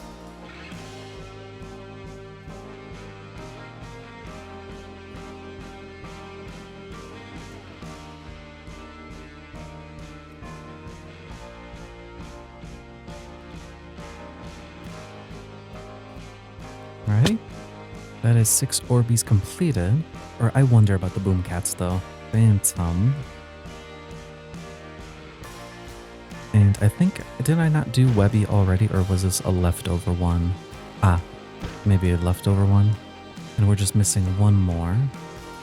Alright, that is 6 Orbeez completed. Or I wonder about the boom cats though. Phantom. And I think, did I not do Webby already or was this a leftover one? Ah, maybe a leftover one. And we're just missing one more.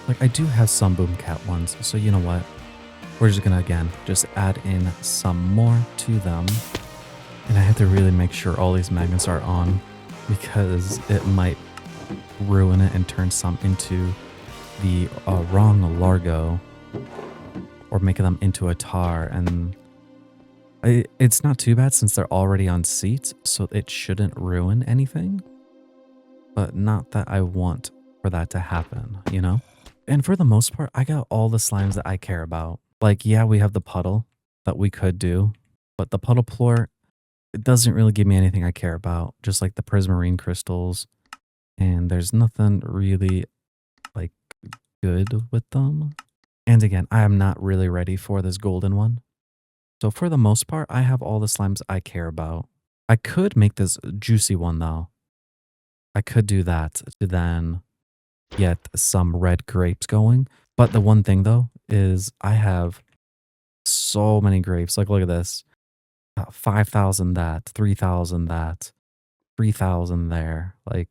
Like I do have some boom cat ones, so you know what? We're just gonna again, just add in some more to them. And I have to really make sure all these magnets are on, because it might ruin it and turn some into the wrong Largo or make them into a tar. And it's not too bad since they're already on seats, so it shouldn't ruin anything. But not that I want for that to happen, you know? And for the most part, I got all the slimes that I care about. Like, yeah, we have the puddle that we could do, but the puddle floor, it doesn't really give me anything I care about, just like the prismarine crystals. And there's nothing really like good with them. And again, I am not really ready for this golden one. So for the most part, I have all the slimes I care about. I could make this juicy one though. I could do that to then get some red grapes going. But the one thing though is I have so many grapes. Like look at this. 5,000 that, 3,000 that, 3,000 there. Like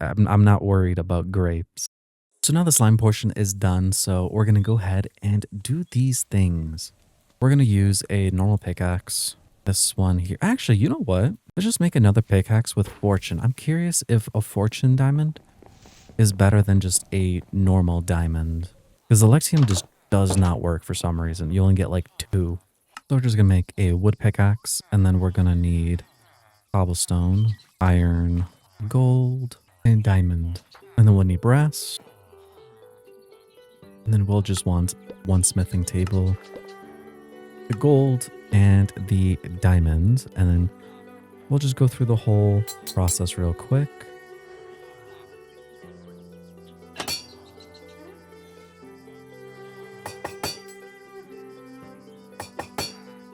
I'm not worried about grapes. So now the slime portion is done. So we're going to go ahead and do these things. We're going to use a normal pickaxe. This one here. Actually, you know what? Let's just make another pickaxe with fortune. I'm curious if a fortune diamond is better than just a normal diamond. Because the Lexium just does not work for some reason. You only get like 2. So we're just going to make a wood pickaxe. And then we're going to need cobblestone, iron, gold, and diamond. And then we'll need brass. And then we'll just want one smithing table, the gold, and the diamond. And then we'll just go through the whole process real quick.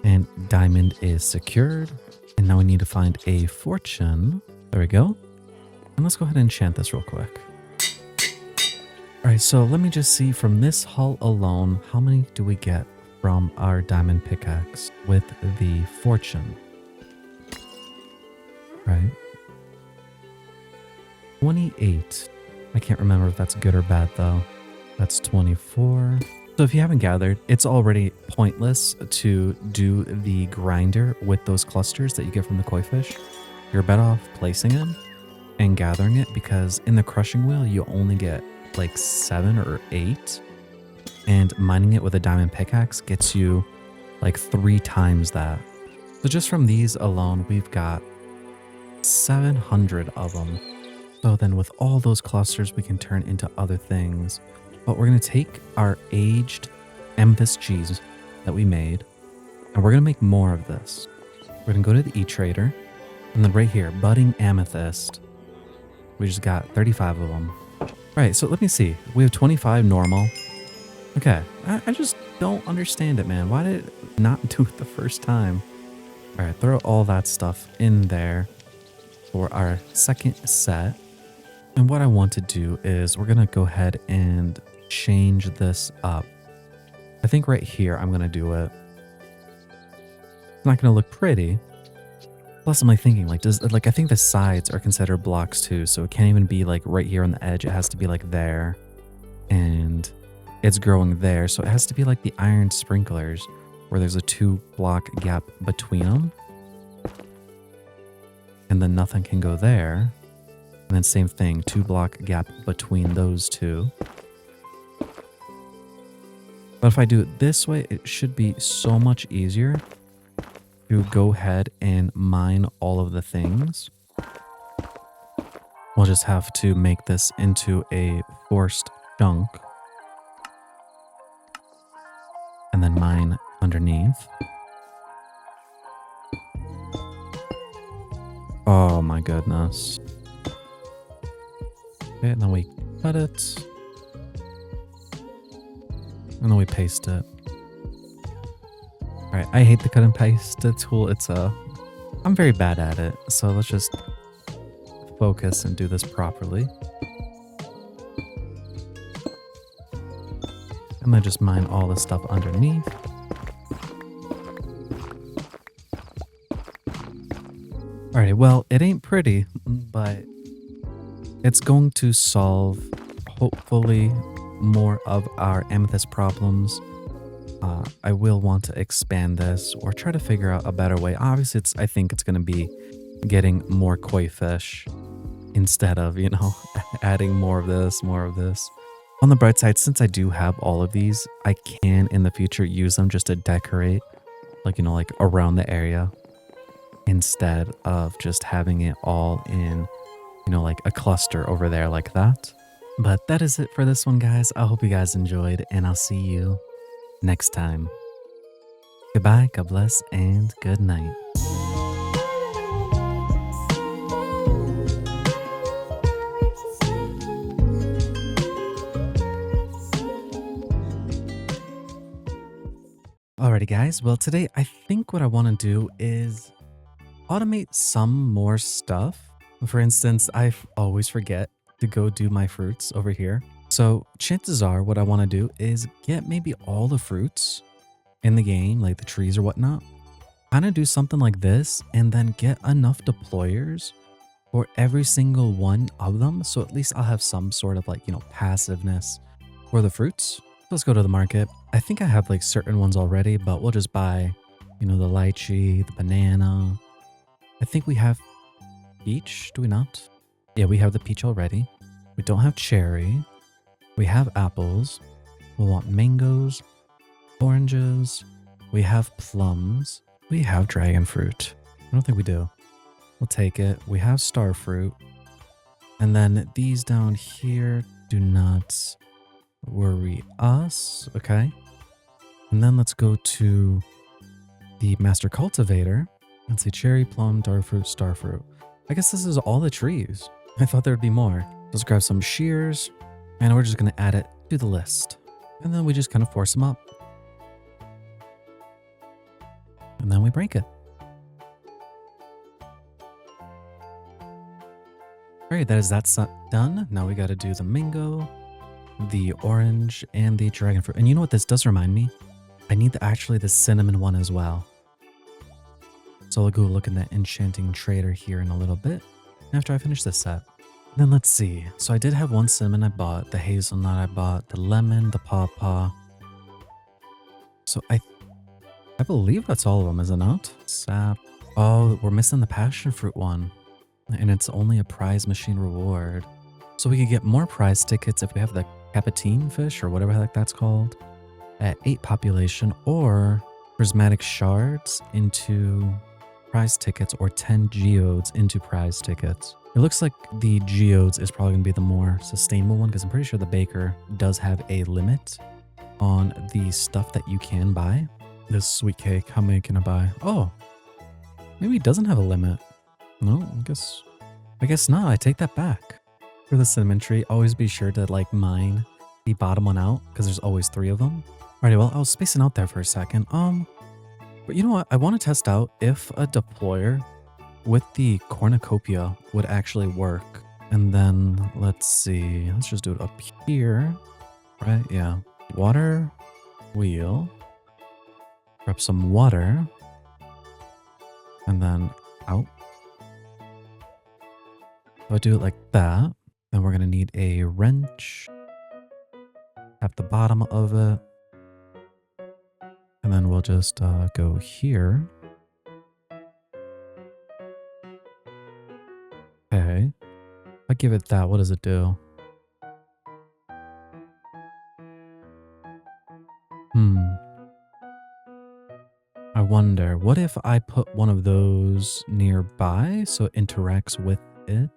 And diamond is secured. And now we need to find a fortune. There we go. And let's go ahead and enchant this real quick. All right, so let me just see from this hull alone, how many do we get from our diamond pickaxe with the fortune? Right. 28. I can't remember if that's good or bad though. That's 24. So if you haven't gathered, it's already pointless to do the grinder with those clusters that you get from the koi fish. You're better off placing it and gathering it, because in the crushing wheel, you only get like 7 or 8. And mining it with a diamond pickaxe gets you like 3 times that. So just from these alone, we've got 700 of them. So then with all those clusters, we can turn into other things. But we're going to take our aged amethyst cheese that we made, and we're going to make more of this. We're going to go to the e-trader, and then right here, budding amethyst. We just got 35 of them. All right, so let me see. We have 25 normal. Okay, I just don't understand it, man. Why did it not do it the first time? All right, throw all that stuff in there for our second set. And what I want to do is we're going to go ahead and change this up. I think right here I'm going to do it. It's not going to look pretty. Plus I'm like thinking, like, I think the sides are considered blocks too, so it can't even be like right here on the edge. It has to be like there, and it's growing there, so it has to be like the iron sprinklers where there's a 2-block gap between them, and then nothing can go there. And then same thing, 2-block gap between those two. But if I do it this way, it should be so much easier to go ahead and mine all of the things. We'll just have to make this into a forced chunk. And then mine underneath. Oh my goodness. Okay, and then we cut it. And then we paste it. Alright, I hate the cut and paste tool. I'm very bad at it. So let's just focus and do this properly. And then just mine all the stuff underneath. Alright, well, it ain't pretty, but it's going to solve, hopefully, more of our amethyst problems. I will want to expand this or try to figure out a better way. Obviously, I think it's going to be getting more koi fish instead of, adding more of this, more of this. On the bright side, since I do have all of these, I can in the future use them just to decorate, like around the area, instead of just having it all in, like a cluster over there like that. But that is it for this one, guys. I hope you guys enjoyed, and I'll see you next time. Goodbye, God bless, and good night. Alrighty, guys. Well, today I think what I want to do is automate some more stuff. For instance, always forget to go do my fruits over here. So chances are what I want to do is get maybe all the fruits in the game, like the trees or whatnot, kind of do something like this and then get enough deployers for every single one of them. So at least I'll have some sort of like, passiveness for the fruits. Let's go to the market. I think I have like certain ones already, but we'll just buy, the lychee, the banana. I think we have peach. Do we not? Yeah, we have the peach already. We don't have cherry. We have apples. We'll want mangoes, oranges. We have plums. We have dragon fruit. I don't think we do. We'll take it. We have star fruit. And then these down here do not worry us. Okay. And then let's go to the master cultivator. Let's see, cherry, plum, dark fruit, star fruit. I guess this is all the trees. I thought there would be more. Let's grab some shears and we're just going to add it to the list. And then we just kind of force them up. And then we break it. All right, that done. Now we got to do the mango, the orange, and the dragon fruit. And you know what this does remind me? I need actually the cinnamon one as well. So I'll go look in that enchanting trader here in a little bit after I finish this set. Then let's see. So I did have one cinnamon I bought, the hazelnut I bought, the lemon, the pawpaw. So I believe that's all of them, is it not? Sap. Oh, we're missing the passion fruit one. And it's only a prize machine reward. So we could get more prize tickets if we have the capitine fish or whatever the heck that's called at 8 population, or prismatic shards into prize tickets, or 10 geodes into prize tickets. It looks like the geodes is probably going to be the more sustainable one, because I'm pretty sure the baker does have a limit on the stuff that you can buy. This sweet cake, how many can I buy? Oh, maybe it doesn't have a limit. No, I guess not. I take that back. For the cinnamon tree, always be sure to like mine the bottom one out, because there's always 3 of them. Alrighty, well, I was spacing out there for a second. But you know what? I want to test out if a deployer with the cornucopia would actually work. And then let's see. Let's just do it up here. Right? Yeah. Water wheel. Grab some water. And then out. So I do it like that. Then we're going to need a wrench. Tap the bottom of it. And then we'll just go here. Okay. If I give it that, what does it do? I wonder, what if I put one of those nearby so it interacts with it?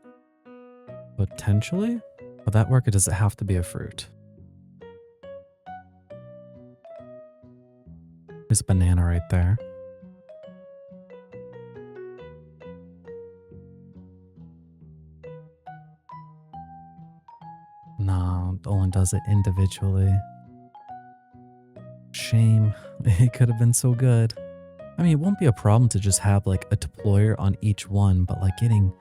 Potentially? Will that work, or does it have to be a fruit? There's a banana right there. No, it only does it individually. Shame. It could have been so good. I mean, it won't be a problem to just have like a deployer on each one, but like getting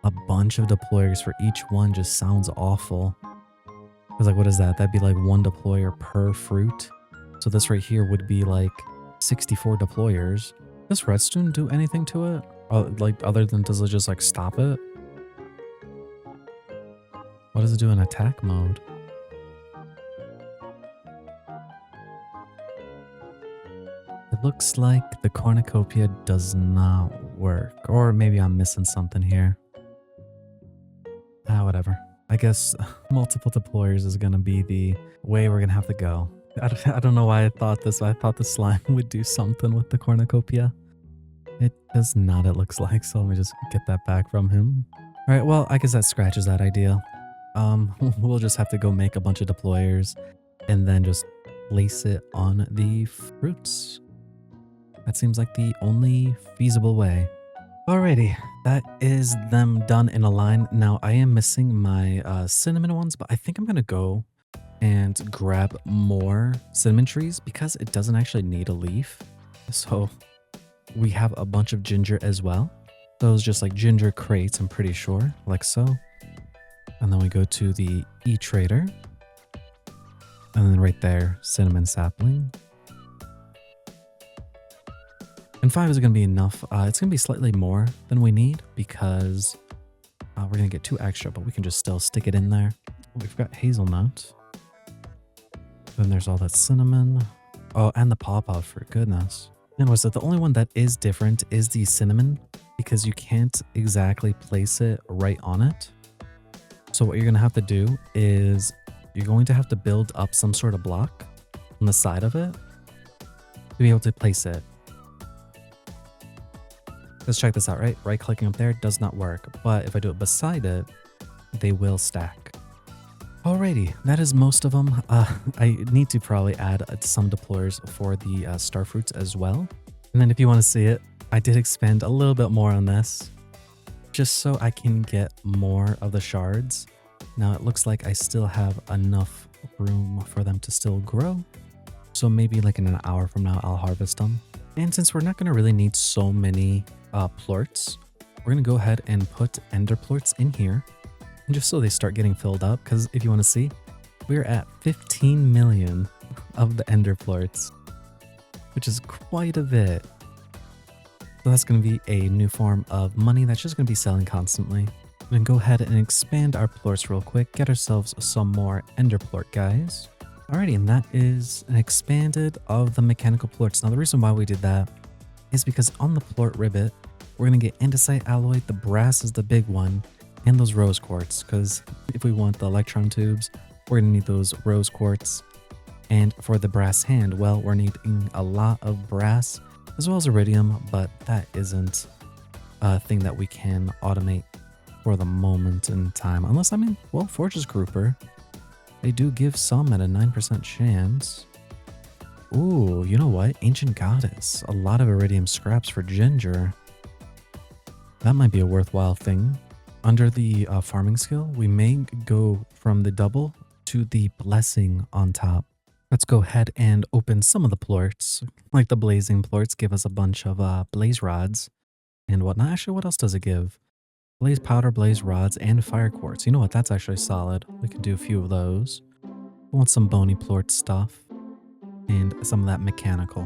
a bunch of deployers for each one just sounds awful. Because like, what is that? That'd be like 1 deployer per fruit. So this right here would be like 64 deployers. Does redstone do anything to it? Like other than does it just like stop it? What does it do in attack mode? It looks like the cornucopia does not work. Or maybe I'm missing something here. Whatever. I guess multiple deployers is going to be the way we're going to have to go. I don't know why I thought this. I thought the slime would do something with the cornucopia. It does not, it looks like. So let me just get that back from him. All right, well, I guess that scratches that idea. We'll just have to go make a bunch of deployers and then just place it on the fruits. That seems like the only feasible way. Alrighty, that is them done in a line. Now I am missing my cinnamon ones, but I think I'm gonna go and grab more cinnamon trees because it doesn't actually need a leaf. So we have a bunch of ginger as well. Those just like ginger crates, I'm pretty sure, like so. And then we go to the e-trader. And then right there, cinnamon sapling. And 5 is going to be enough. It's going to be slightly more than we need because we're going to get 2 extra, but we can just still stick it in there. We've got hazelnut. Then there's all that cinnamon. Oh, and the pawpaw, for goodness. And was that the only one that is different is the cinnamon because you can't exactly place it right on it. So what you're going to have to do is you're going to have to build up some sort of block on the side of it to be able to place it. Let's check this out, right? Right clicking up there does not work, but if I do it beside it, they will stack. Alrighty, that is most of them. I need to probably add some deployers for the star fruits as well. And then if you want to see it, I did expand a little bit more on this just so I can get more of the shards. Now it looks like I still have enough room for them to still grow. So maybe like in an hour from now, I'll harvest them. And since we're not going to really need so many plorts, we're going to go ahead and put ender plorts in here. And just so they start getting filled up, because if you want to see, we're at 15 million of the ender plorts, which is quite a bit. So that's going to be a new form of money that's just going to be selling constantly. And then go ahead and expand our plorts real quick, get ourselves some more ender plort guys. Alrighty, and that is an expanded of the mechanical plorts. Now the reason why we did that is because on the plort ribbit, we're going to get andesite alloy, the brass is the big one, and those rose quartz, because if we want the electron tubes, we're going to need those rose quartz. And for the brass hand, well, we're needing a lot of brass as well as iridium, but that isn't a thing that we can automate for the moment in time. Unless, I mean, well, Forge's Grouper, they do give some at a 9% chance. Ooh, you know what? Ancient Goddess. A lot of iridium scraps for ginger. That might be a worthwhile thing. Under the farming skill, we may go from the double to the blessing on top. Let's go ahead and open some of the plorts. Like the blazing plorts give us a bunch of blaze rods and whatnot. Actually, what else does it give? Blaze powder, blaze rods, and fire quartz. You know what? That's actually solid. We could do a few of those. I want some bony plort stuff and some of that mechanical.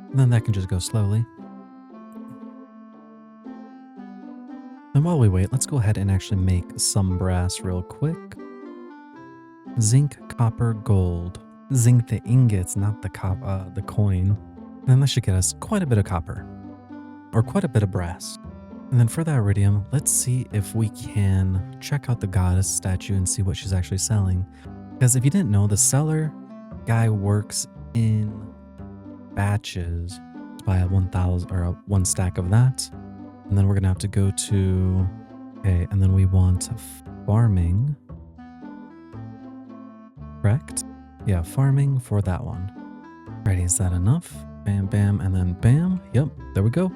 And then that can just go slowly. And while we wait, let's go ahead and actually make some brass real quick. Zinc, copper, gold. Zinc the ingots, not the coin. And then that should get us quite a bit of copper. Or quite a bit of brass. And then for that iridium, let's see if we can check out the goddess statue and see what she's actually selling. Because if you didn't know, the seller guy works in batches. Let's buy a 1,000 or a 1 stack of that. And then we're going to have to go to, okay, and then we want farming. Correct? Yeah, farming for that one. Alrighty, is that enough? Bam, bam, and then bam. Yep, there we go.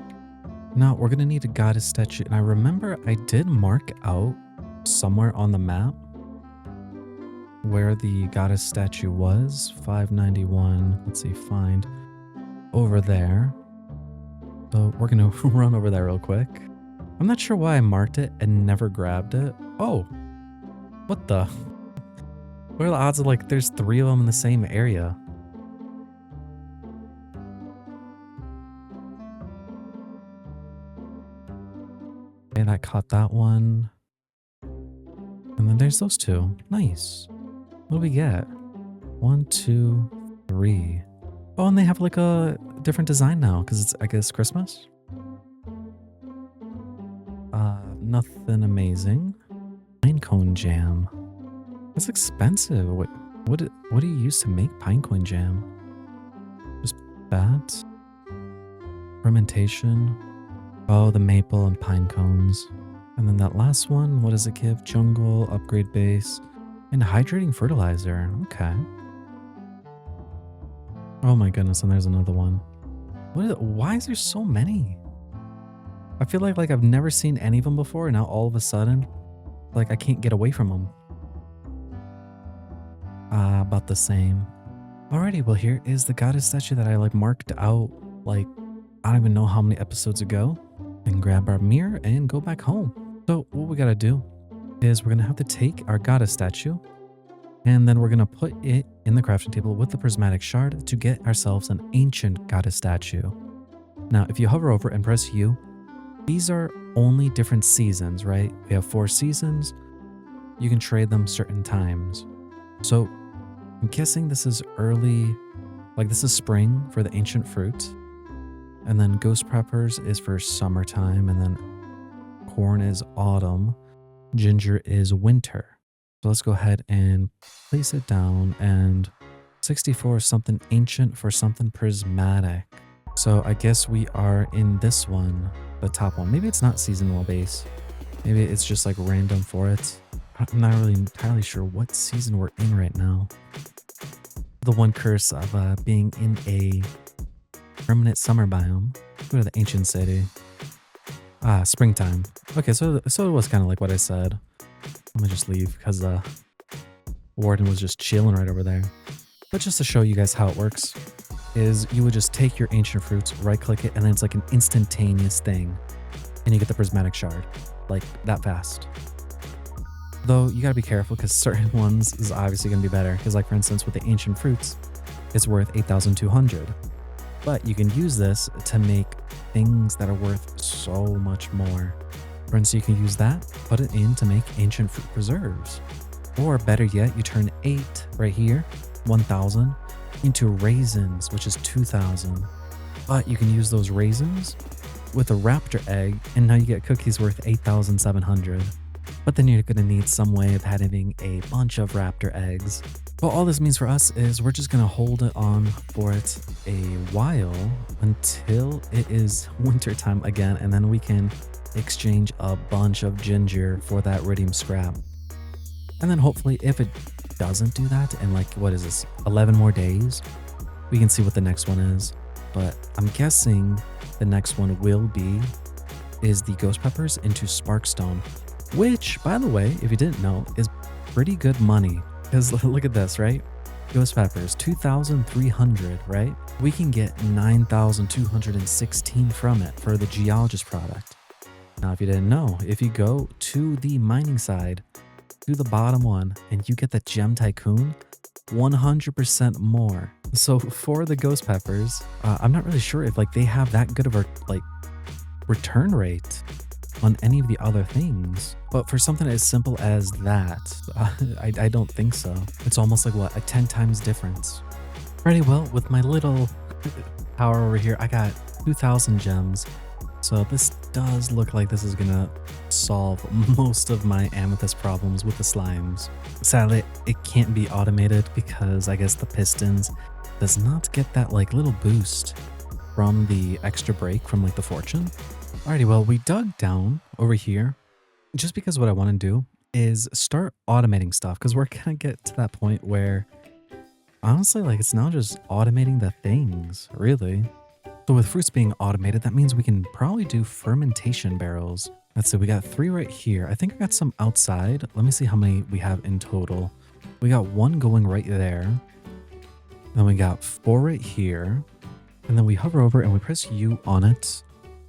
Now we're going to need a goddess statue. And I remember I did mark out somewhere on the map where the goddess statue was. 591. Let's see, find over there. So we're going to run over there real quick. I'm not sure why I marked it and never grabbed it. Oh, what the? What are the odds of like there's 3 of them in the same area? Okay, that caught that one. And then there's those 2. Nice. What do we get? 1, 2, 3. Oh, and they have like a different design now because it's, I guess, Christmas. Nothing amazing. Pinecone jam. That's expensive. What do you use to make pinecone jam? Just that? Fermentation. Oh, the maple and pine cones. And then that last one, what does it give? Jungle, upgrade base. And hydrating fertilizer. Okay. Oh my goodness, and there's another one. Why is there so many? I feel like I've never seen any of them before, and now all of a sudden, like I can't get away from them. About the same. Alrighty, well here is the goddess statue that I like marked out like I don't even know how many episodes ago. And grab our mirror and go back home. So what we gotta do is we're gonna have to take our goddess statue and then we're gonna put it in the crafting table with the prismatic shard to get ourselves an ancient goddess statue. Now if you hover over and press U, these are only different seasons, right? We have 4 seasons. You can trade them certain times. So I'm guessing this is early, like this is spring for the ancient fruit. And then ghost peppers is for summertime. And then corn is autumn. Ginger is winter. So let's go ahead and place it down. And 64 is something ancient for something prismatic. So I guess we are in this one, the top one. Maybe it's not seasonal base. Maybe it's just like random for it. I'm not really entirely sure what season we're in right now. The one curse of being in a permanent summer biome. Go to the ancient city. Springtime. Okay, so it was kind of like what I said. Let me just leave because Warden was just chilling right over there. But just to show you guys how it works, is you would just take your ancient fruits, right click it, and then it's like an instantaneous thing. And you get the prismatic shard. Like that fast. Though you gotta be careful because certain ones is obviously gonna be better. Because like for instance with the ancient fruits, it's worth 8,200. But you can use this to make things that are worth so much more. For instance, you can use that, put it in to make ancient fruit preserves. Or better yet, you turn 8 right here, 1,000, into raisins, which is 2,000. But you can use those raisins with a raptor egg, and now you get cookies worth 8,700. But then you're gonna need some way of having a bunch of raptor eggs. Well, all this means for us is we're just gonna hold it on for it a while until it is wintertime again, and then we can exchange a bunch of ginger for that iridium scrap. And then hopefully if it doesn't do that in like, what is this, 11 more days, we can see what the next one is. But I'm guessing the next one is the ghost peppers into sparkstone, which, by the way, if you didn't know, is pretty good money. Because look at this, right? Ghost peppers, 2,300, right? We can get 9,216 from it for the geologist product. Now, if you didn't know, if you go to the mining side, to the bottom one, and you get the gem tycoon, 100% more. So for the ghost peppers, I'm not really sure if like they have that good of a like return rate on any of the other things, but for something as simple as that, I don't think so. It's almost like what, a 10 times difference. Alrighty, well, with my little power over here, I got 2,000 gems. So this does look like this is gonna solve most of my amethyst problems with the slimes. Sadly, it can't be automated because I guess the pistons does not get that like little boost from the extra break from like the fortune. Alrighty, well, we dug down over here just because what I want to do is start automating stuff because we're gonna get to that point where honestly, like it's now just automating the things, really. So with fruits being automated, that means we can probably do fermentation barrels. Let's see, we got 3 right here. I think I got some outside. Let me see how many we have in total. We got 1 going right there. Then we got 4 right here. And then we hover over and we press U on it.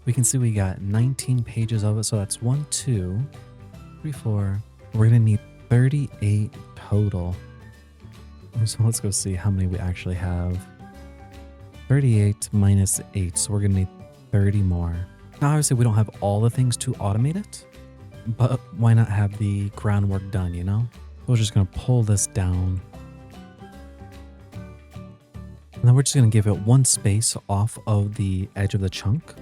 We can see we got 19 pages of it. So that's 1, 2, 3, 4. We're gonna need 38 total. So let's go see how many we actually have. 38 minus 8, so we're gonna need 30 more. Now obviously we don't have all the things to automate it, but why not have the groundwork done, you know? We're just gonna pull this down. And then we're just gonna give it 1 space off of the edge of the chunk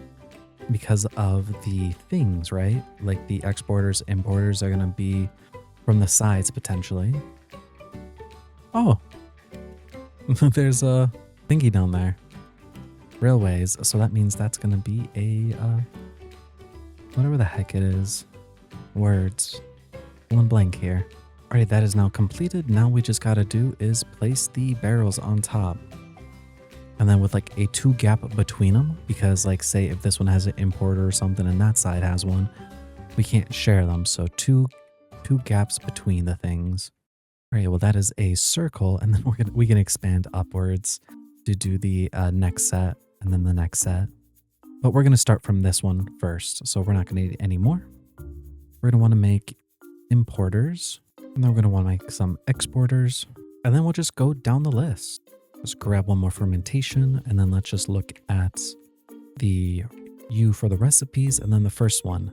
because of the things, right? Like the exporters, importers are gonna be from the sides potentially. Oh, there's a thingy down there. Railways, so that means that's gonna be a whatever the heck it is. Words. One blank here. All right, that is now completed. Now we just got to do is place the barrels on top. And then with like a 2 gap between them, because like say if this one has an importer or something and that side has one, we can't share them. So two gaps between the things. All right, well that is a circle, and then we can expand upwards to do the next set and then the next set. But we're gonna start from this one first, so we're not gonna need any more. We're gonna want to make importers, and then we're gonna want to make some exporters, and then we'll just go down the list. Let's grab one more fermentation, and then let's just look at the U for the recipes, and then the first one.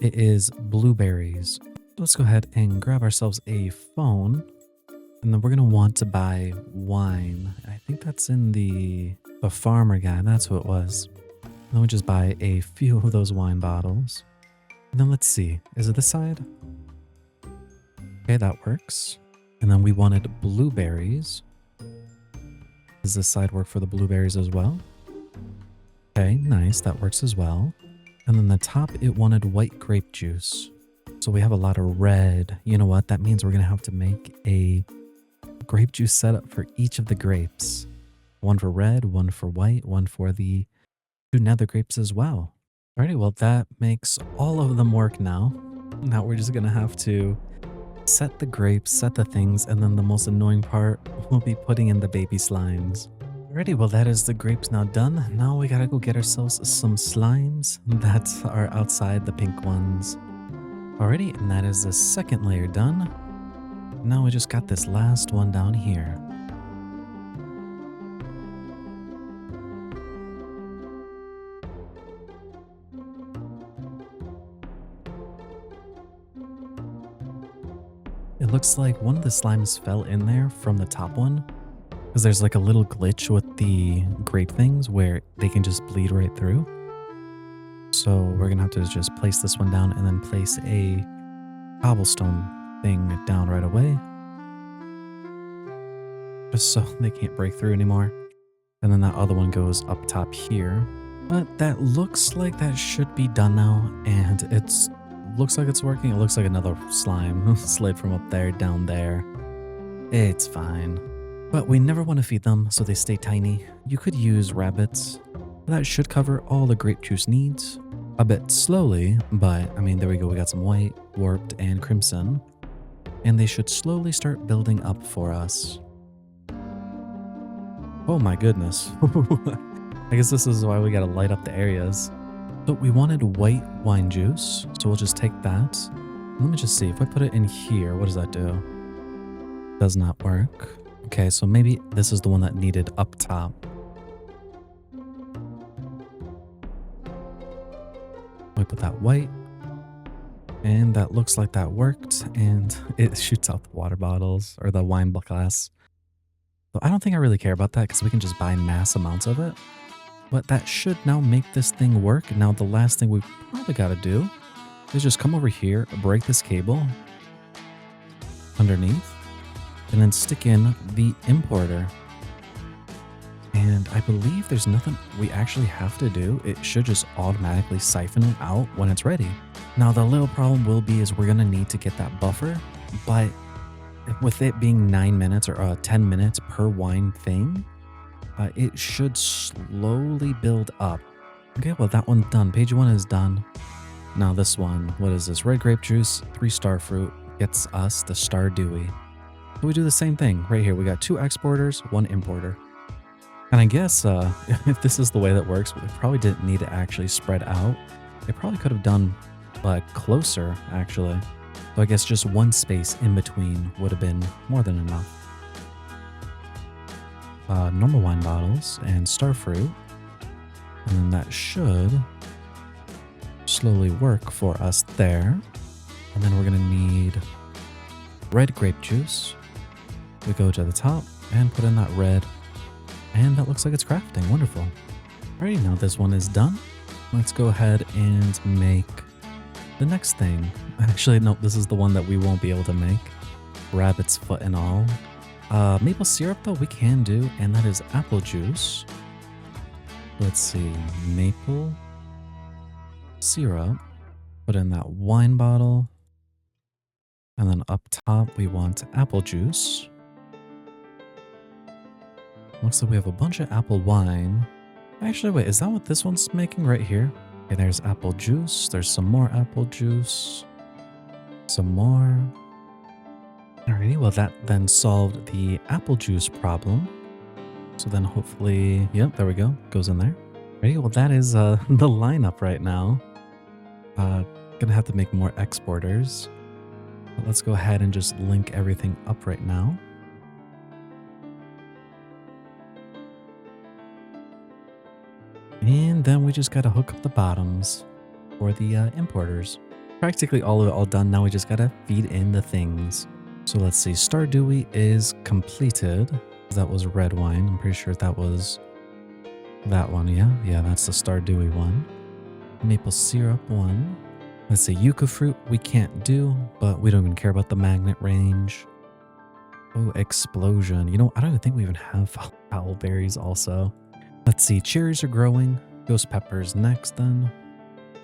It is blueberries. Let's go ahead and grab ourselves a phone, and then we're going to want to buy wine. I think that's in the farmer guy. That's who it was. And then we just buy a few of those wine bottles. And then let's see. Is it this side? Okay, that works. And then we wanted blueberries. Does this side work for the blueberries as well? Okay, nice. That works as well. And then the top, it wanted white grape juice. So we have a lot of red. You know what? That means we're going to have to make a grape juice setup for each of the grapes. One for red, one for white, one for the 2 nether grapes as well. Alrighty, well that makes all of them work now. Now we're just going to have to set the grapes, set the things, and then the most annoying part will be putting in the baby slimes. Alrighty, well that is the grapes now done. Now we gotta go get ourselves some slimes that are outside the pink ones. Alrighty, and that is the second layer done. Now we just got this last one down here. It looks like one of the slimes fell in there from the top one, because there's like a little glitch with the grape things where they can just bleed right through. So we're gonna have to just place this one down and then place a cobblestone thing down right away, just so they can't break through anymore. And then that other one goes up top here. But that looks like that should be done now, and it's looks like it's working. It looks like another slime slid from up there down there. It's fine. But we never want to feed them, so they stay tiny. You could use rabbits. That should cover all the grape juice needs. A bit slowly, but I mean, there we go. We got some white, warped, and crimson. And they should slowly start building up for us. Oh my goodness. I guess this is why we gotta light up the areas. So we wanted white wine juice, so we'll just take that. Let me just see, if I put it in here, what does that do? Does not work. Okay, so maybe this is the one that needed up top. We put that white, and that looks like that worked, and it shoots out the water bottles, or the wine glass. So I don't think I really care about that, because we can just buy mass amounts of it. But that should now make this thing work. Now the last thing we probably got to do is just come over here, break this cable underneath, and then stick in the importer. And I believe there's nothing we actually have to do. It should just automatically siphon it out when it's ready. Now the little problem will be is we're going to need to get that buffer, but with it being 9 minutes or 10 minutes per wine thing, it should slowly build up. Okay, well that one's done. Page 1 is done. Now this one, what is this? Red grape juice, 3 star fruit, gets us the star dewy. So we do the same thing right here. We got 2 exporters, 1 importer. And I guess if this is the way that works, we probably didn't need to actually spread out. They probably could have done closer actually. So I guess just 1 space in between would have been more than enough. Normal wine bottles and star fruit, and then that should slowly work for us there. And then we're gonna need red grape juice. We go to the top and put in that red, and that looks like it's crafting. Wonderful. Alrighty, now this one is done. Let's go ahead and make the next thing. Actually, no, this is the one that we won't be able to make. Rabbit's foot and all. Maple syrup though we can do, and that is apple juice. Let's see, maple syrup. Put in that wine bottle. And then up top, we want apple juice. Looks like we have a bunch of apple wine. Actually, wait, is that what this one's making right here? Okay, there's apple juice. There's some more apple juice. Some more. Alrighty, well that then solved the apple juice problem. So then hopefully, yep, there we go. Goes in there. Alrighty, well that is the lineup right now. Gonna have to make more exporters. But let's go ahead and just link everything up right now. And then we just gotta hook up the bottoms for the importers. Practically all of it all done. Now we just gotta feed in the things. So let's see. Stardewy is completed. That was red wine. I'm pretty sure that was that one. Yeah, that's the Stardewy one. Maple syrup one. Let's see. Yucca fruit we can't do, but we don't even care about the magnet range. Oh, explosion. You know, I don't even think we even have foul berries also. Let's see. Cherries are growing. Ghost peppers next then.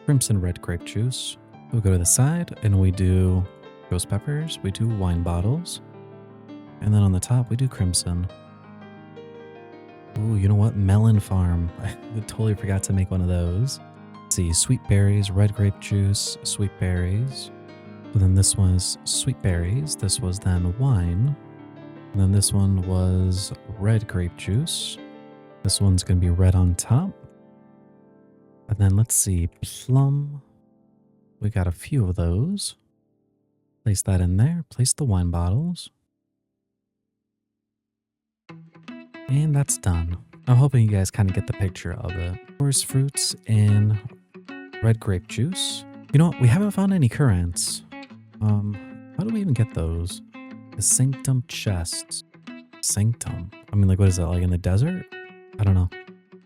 Crimson red grape juice. We'll go to the side and we do ghost peppers. We do wine bottles. And then on the top, we do crimson. Ooh, you know what? Melon farm. I totally forgot to make one of those. Let's see. Sweet berries, red grape juice, sweet berries. And then this was sweet berries. This was then wine. And then this one was red grape juice. This one's going to be red on top. And then let's see. Plum. We got a few of those. Place that in there. Place the wine bottles. And that's done. I'm hoping you guys kind of get the picture of it. Forest fruits and red grape juice. You know what? We haven't found any currants. How do we even get those? The sanctum chests. Sanctum. I mean, like, what is that? Like in the desert? I don't know.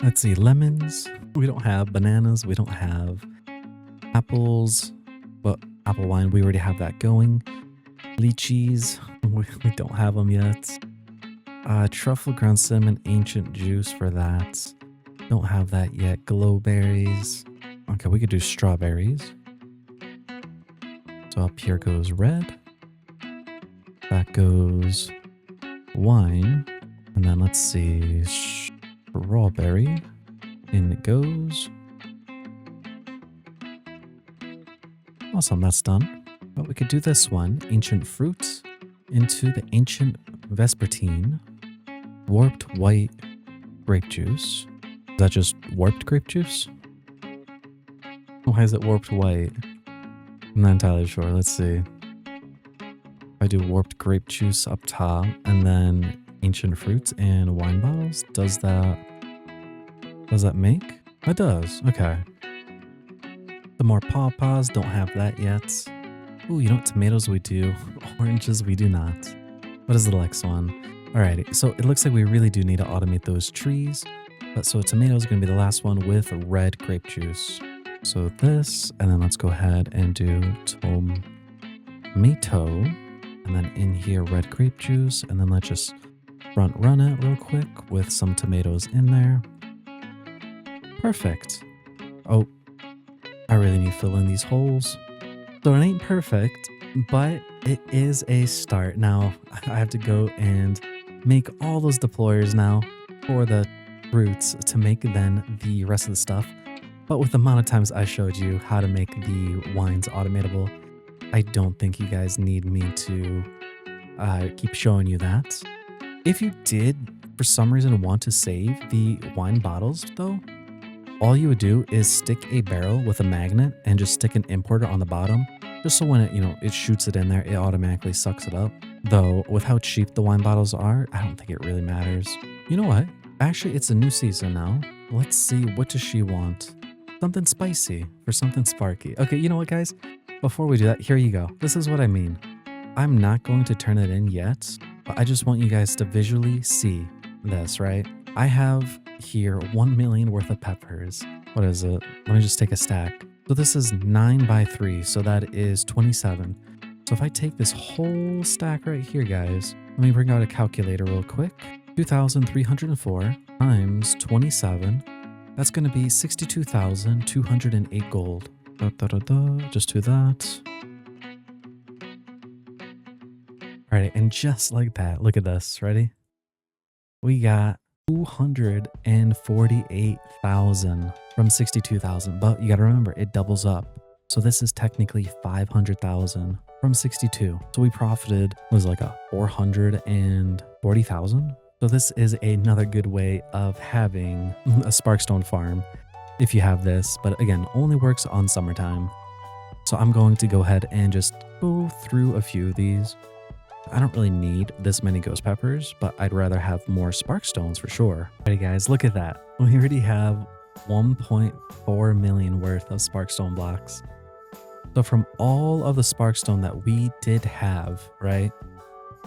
Let's see. Lemons. We don't have bananas. We don't have apples. But apple wine, we already have that going. Lychees. We don't have them yet. Truffle, ground cinnamon, ancient juice for that. Don't have that yet. Glowberries. Okay, we could do strawberries. So up here goes red. That goes wine. And then let's see. Strawberry. In it goes. Awesome, that's done. But we could do this one. Ancient fruit into the ancient vespertine. Warped white grape juice. Is that just warped grape juice? Why is it warped white? I'm not entirely sure. Let's see. If I do warped grape juice up top and then ancient fruits and wine bottles, does that make? It does. Okay. The more pawpaws, don't have that yet. Ooh, you know what? Tomatoes we do. Oranges we do not. What is the next one? Alrighty, so it looks like we really do need to automate those trees. But so tomatoes are going to be the last one with red grape juice. So this, and then let's go ahead and do tomato. And then in here, red grape juice. And then let's just front run it real quick with some tomatoes in there. Perfect. Oh, I really need to fill in these holes. So it ain't perfect, but it is a start. Now I have to go and make all those deployers now for the fruits to make then the rest of the stuff. But with the amount of times I showed you how to make the wines automatable, I don't think you guys need me to keep showing you that. If you did, for some reason, want to save the wine bottles though, all you would do is stick a barrel with a magnet and just stick an importer on the bottom. Just so when it, it shoots it in there, it automatically sucks it up. Though, with how cheap the wine bottles are, I don't think it really matters. You know what? Actually, it's a new season now. Let's see, what does she want? Something spicy or something sparky. Okay, you know what, guys? Before we do that, here you go. This is what I mean. I'm not going to turn it in yet, but I just want you guys to visually see this, right? I have here 1 million worth of peppers. What is it? Let me just take a stack. So this is 9 by 3, so that is 27. So if I take this whole stack right here, guys, let me bring out a calculator real quick. 2,304 times 27. That's going to be 62,208 gold. Just do that. All right, and just like that, look at this. Ready? We got 248,000 from 62,000. But you got to remember, it doubles up. So this is technically 500,000 from 62. So we profited, was like a 440,000. So this is another good way of having a Sparkstone farm if you have this. But again, only works on summertime. So I'm going to go ahead and just go through a few of these. I don't really need this many ghost peppers, but I'd rather have more sparkstones for sure. Alrighty guys, look at that. We already have 1.4 million worth of sparkstone blocks. So from all of the sparkstone that we did have, right?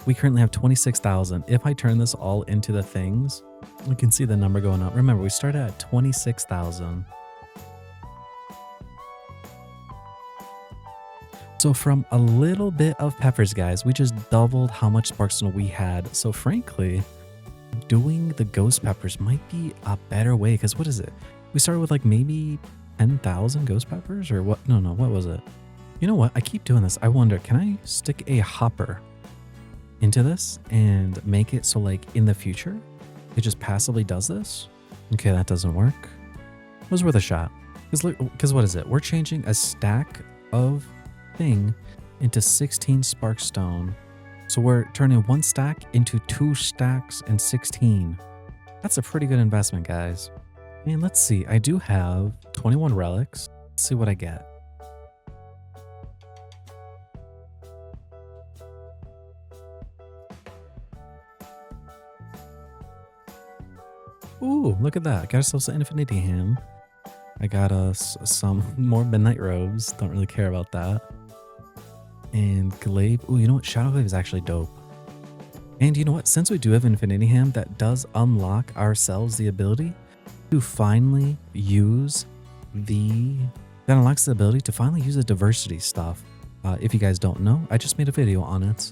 We currently have 26,000. If I turn this all into the things, we can see the number going up. Remember, we started at 26,000. So from a little bit of peppers, guys, we just doubled how much sparkstone we had. So frankly, doing the ghost peppers might be a better way. Because what is it? We started with like maybe 10,000 ghost peppers or what? No, what was it? You know what? I keep doing this. I wonder, can I stick a hopper into this and make it so like in the future, it just passively does this? Okay, that doesn't work. It was worth a shot. Because what is it? We're changing a stack of thing into 16 sparkstone. So we're turning one stack into 2 stacks and 16. That's a pretty good investment, guys. And let's see, I do have 21 relics. Let's see what I get. Ooh, look at that. Got ourselves an infinity ham. I got us some more midnight robes. Don't really care about that. And glaive. Ooh, you know what? Shadow glaive is actually dope. And you know what? Since we do have infinity ham, that does unlock ourselves the ability to finally use the... That unlocks the ability to finally use the diversity stuff. If you guys don't know, I just made a video on it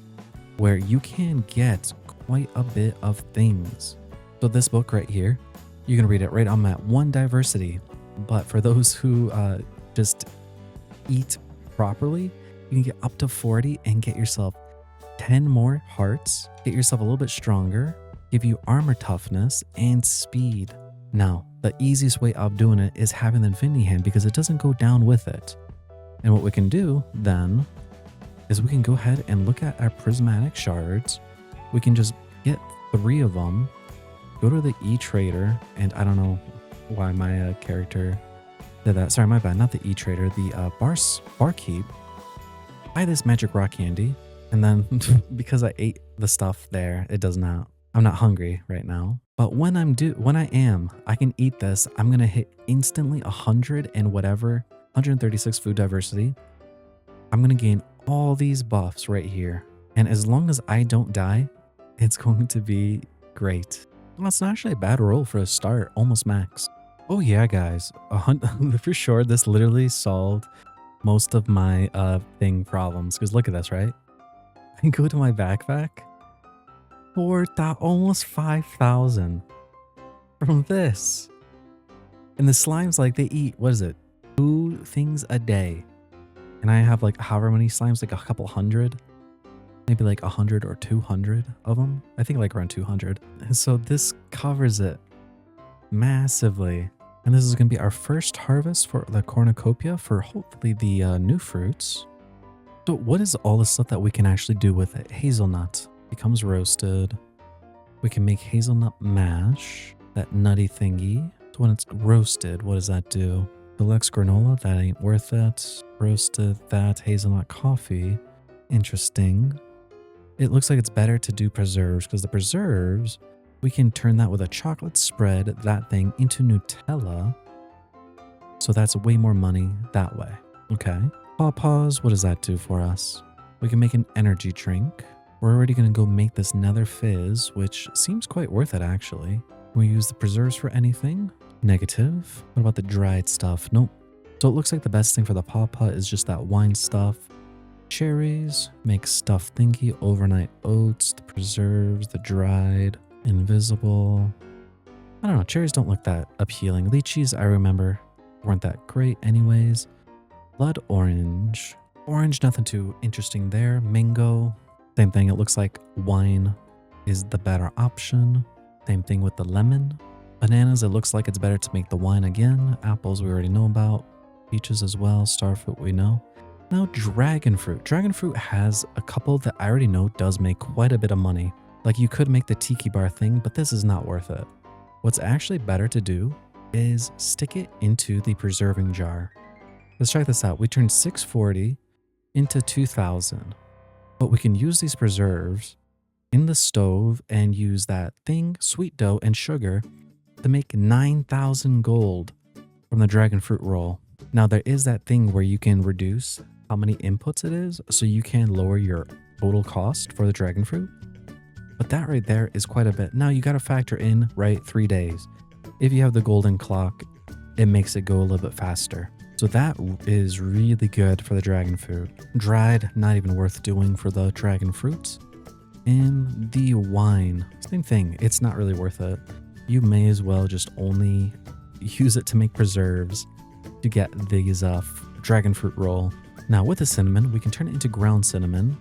where you can get quite a bit of things. So this book right here, you can read it right on that 1 diversity. But for those who just eat properly, you can get up to 40 and get yourself 10 more hearts, get yourself a little bit stronger, give you armor toughness and speed. Now, the easiest way of doing it is having the infinity hand because it doesn't go down with it. And what we can do then is we can go ahead and look at our prismatic shards. We can just get 3 of them, go to the e-trader, and I don't know why my character did that. Sorry, my bad. Not the e-trader, the barkeep. Buy this magic rock candy, and then because I ate the stuff there, it does not. I'm not hungry right now. But when I can eat this. I'm gonna hit instantly 100 and whatever, 136 food diversity. I'm gonna gain all these buffs right here, and as long as I don't die, it's going to be great. Well, it's not actually a bad roll for a start, almost max. Oh yeah, guys, for sure, this literally solved most of my thing problems. Because look at this, right? I go to my backpack, almost 5,000 from this. And the slimes, like, they eat, what is it? 2 things a day. And I have like however many slimes, like a couple hundred. Maybe like 100 or 200 of them. I think like around 200. And so this covers it massively. And this is going to be our first harvest for the cornucopia for hopefully the new fruits. So what is all the stuff that we can actually do with it? Hazelnut becomes roasted. We can make hazelnut mash, that nutty thingy. So when it's roasted, what does that do? Deluxe granola, that ain't worth it. Roasted that hazelnut coffee. Interesting. It looks like it's better to do preserves because the preserves, we can turn that with a chocolate spread, that thing into Nutella. So that's way more money that way. Okay. Pawpaws, what does that do for us? We can make an energy drink. We're already going to go make this nether fizz, which seems quite worth it actually. Can we use the preserves for anything? Negative. What about the dried stuff? Nope. So it looks like the best thing for the pawpaw is just that wine stuff. Cherries, make stuffed thingy, overnight oats, the preserves, the dried, invisible. I don't know, cherries don't look that appealing. Lychees, I remember, weren't that great anyways. Blood orange. Orange, nothing too interesting there. Mango. Same thing, it looks like wine is the better option. Same thing with the lemon. Bananas, it looks like it's better to make the wine again. Apples, we already know about. Peaches as well. Starfruit, we know. Now, dragon fruit. Dragon fruit has a couple that I already know does make quite a bit of money. Like, you could make the tiki bar thing, but this is not worth it. What's actually better to do is stick it into the preserving jar. Let's check this out. We turned 640 into 2000, but we can use these preserves in the stove and use that thing, sweet dough and sugar, to make 9,000 gold from the dragon fruit roll. Now, there is that thing where you can reduce how many inputs it is, so you can lower your total cost for the dragon fruit. But that right there is quite a bit. Now, you got to factor in, right, 3 days. If you have the golden clock, it makes it go a little bit faster. So that is really good for the dragon fruit. Dried, not even worth doing for the dragon fruits. And the wine, same thing. It's not really worth it. You may as well just only use it to make preserves to get these dragon fruit roll. Now with the cinnamon, we can turn it into ground cinnamon.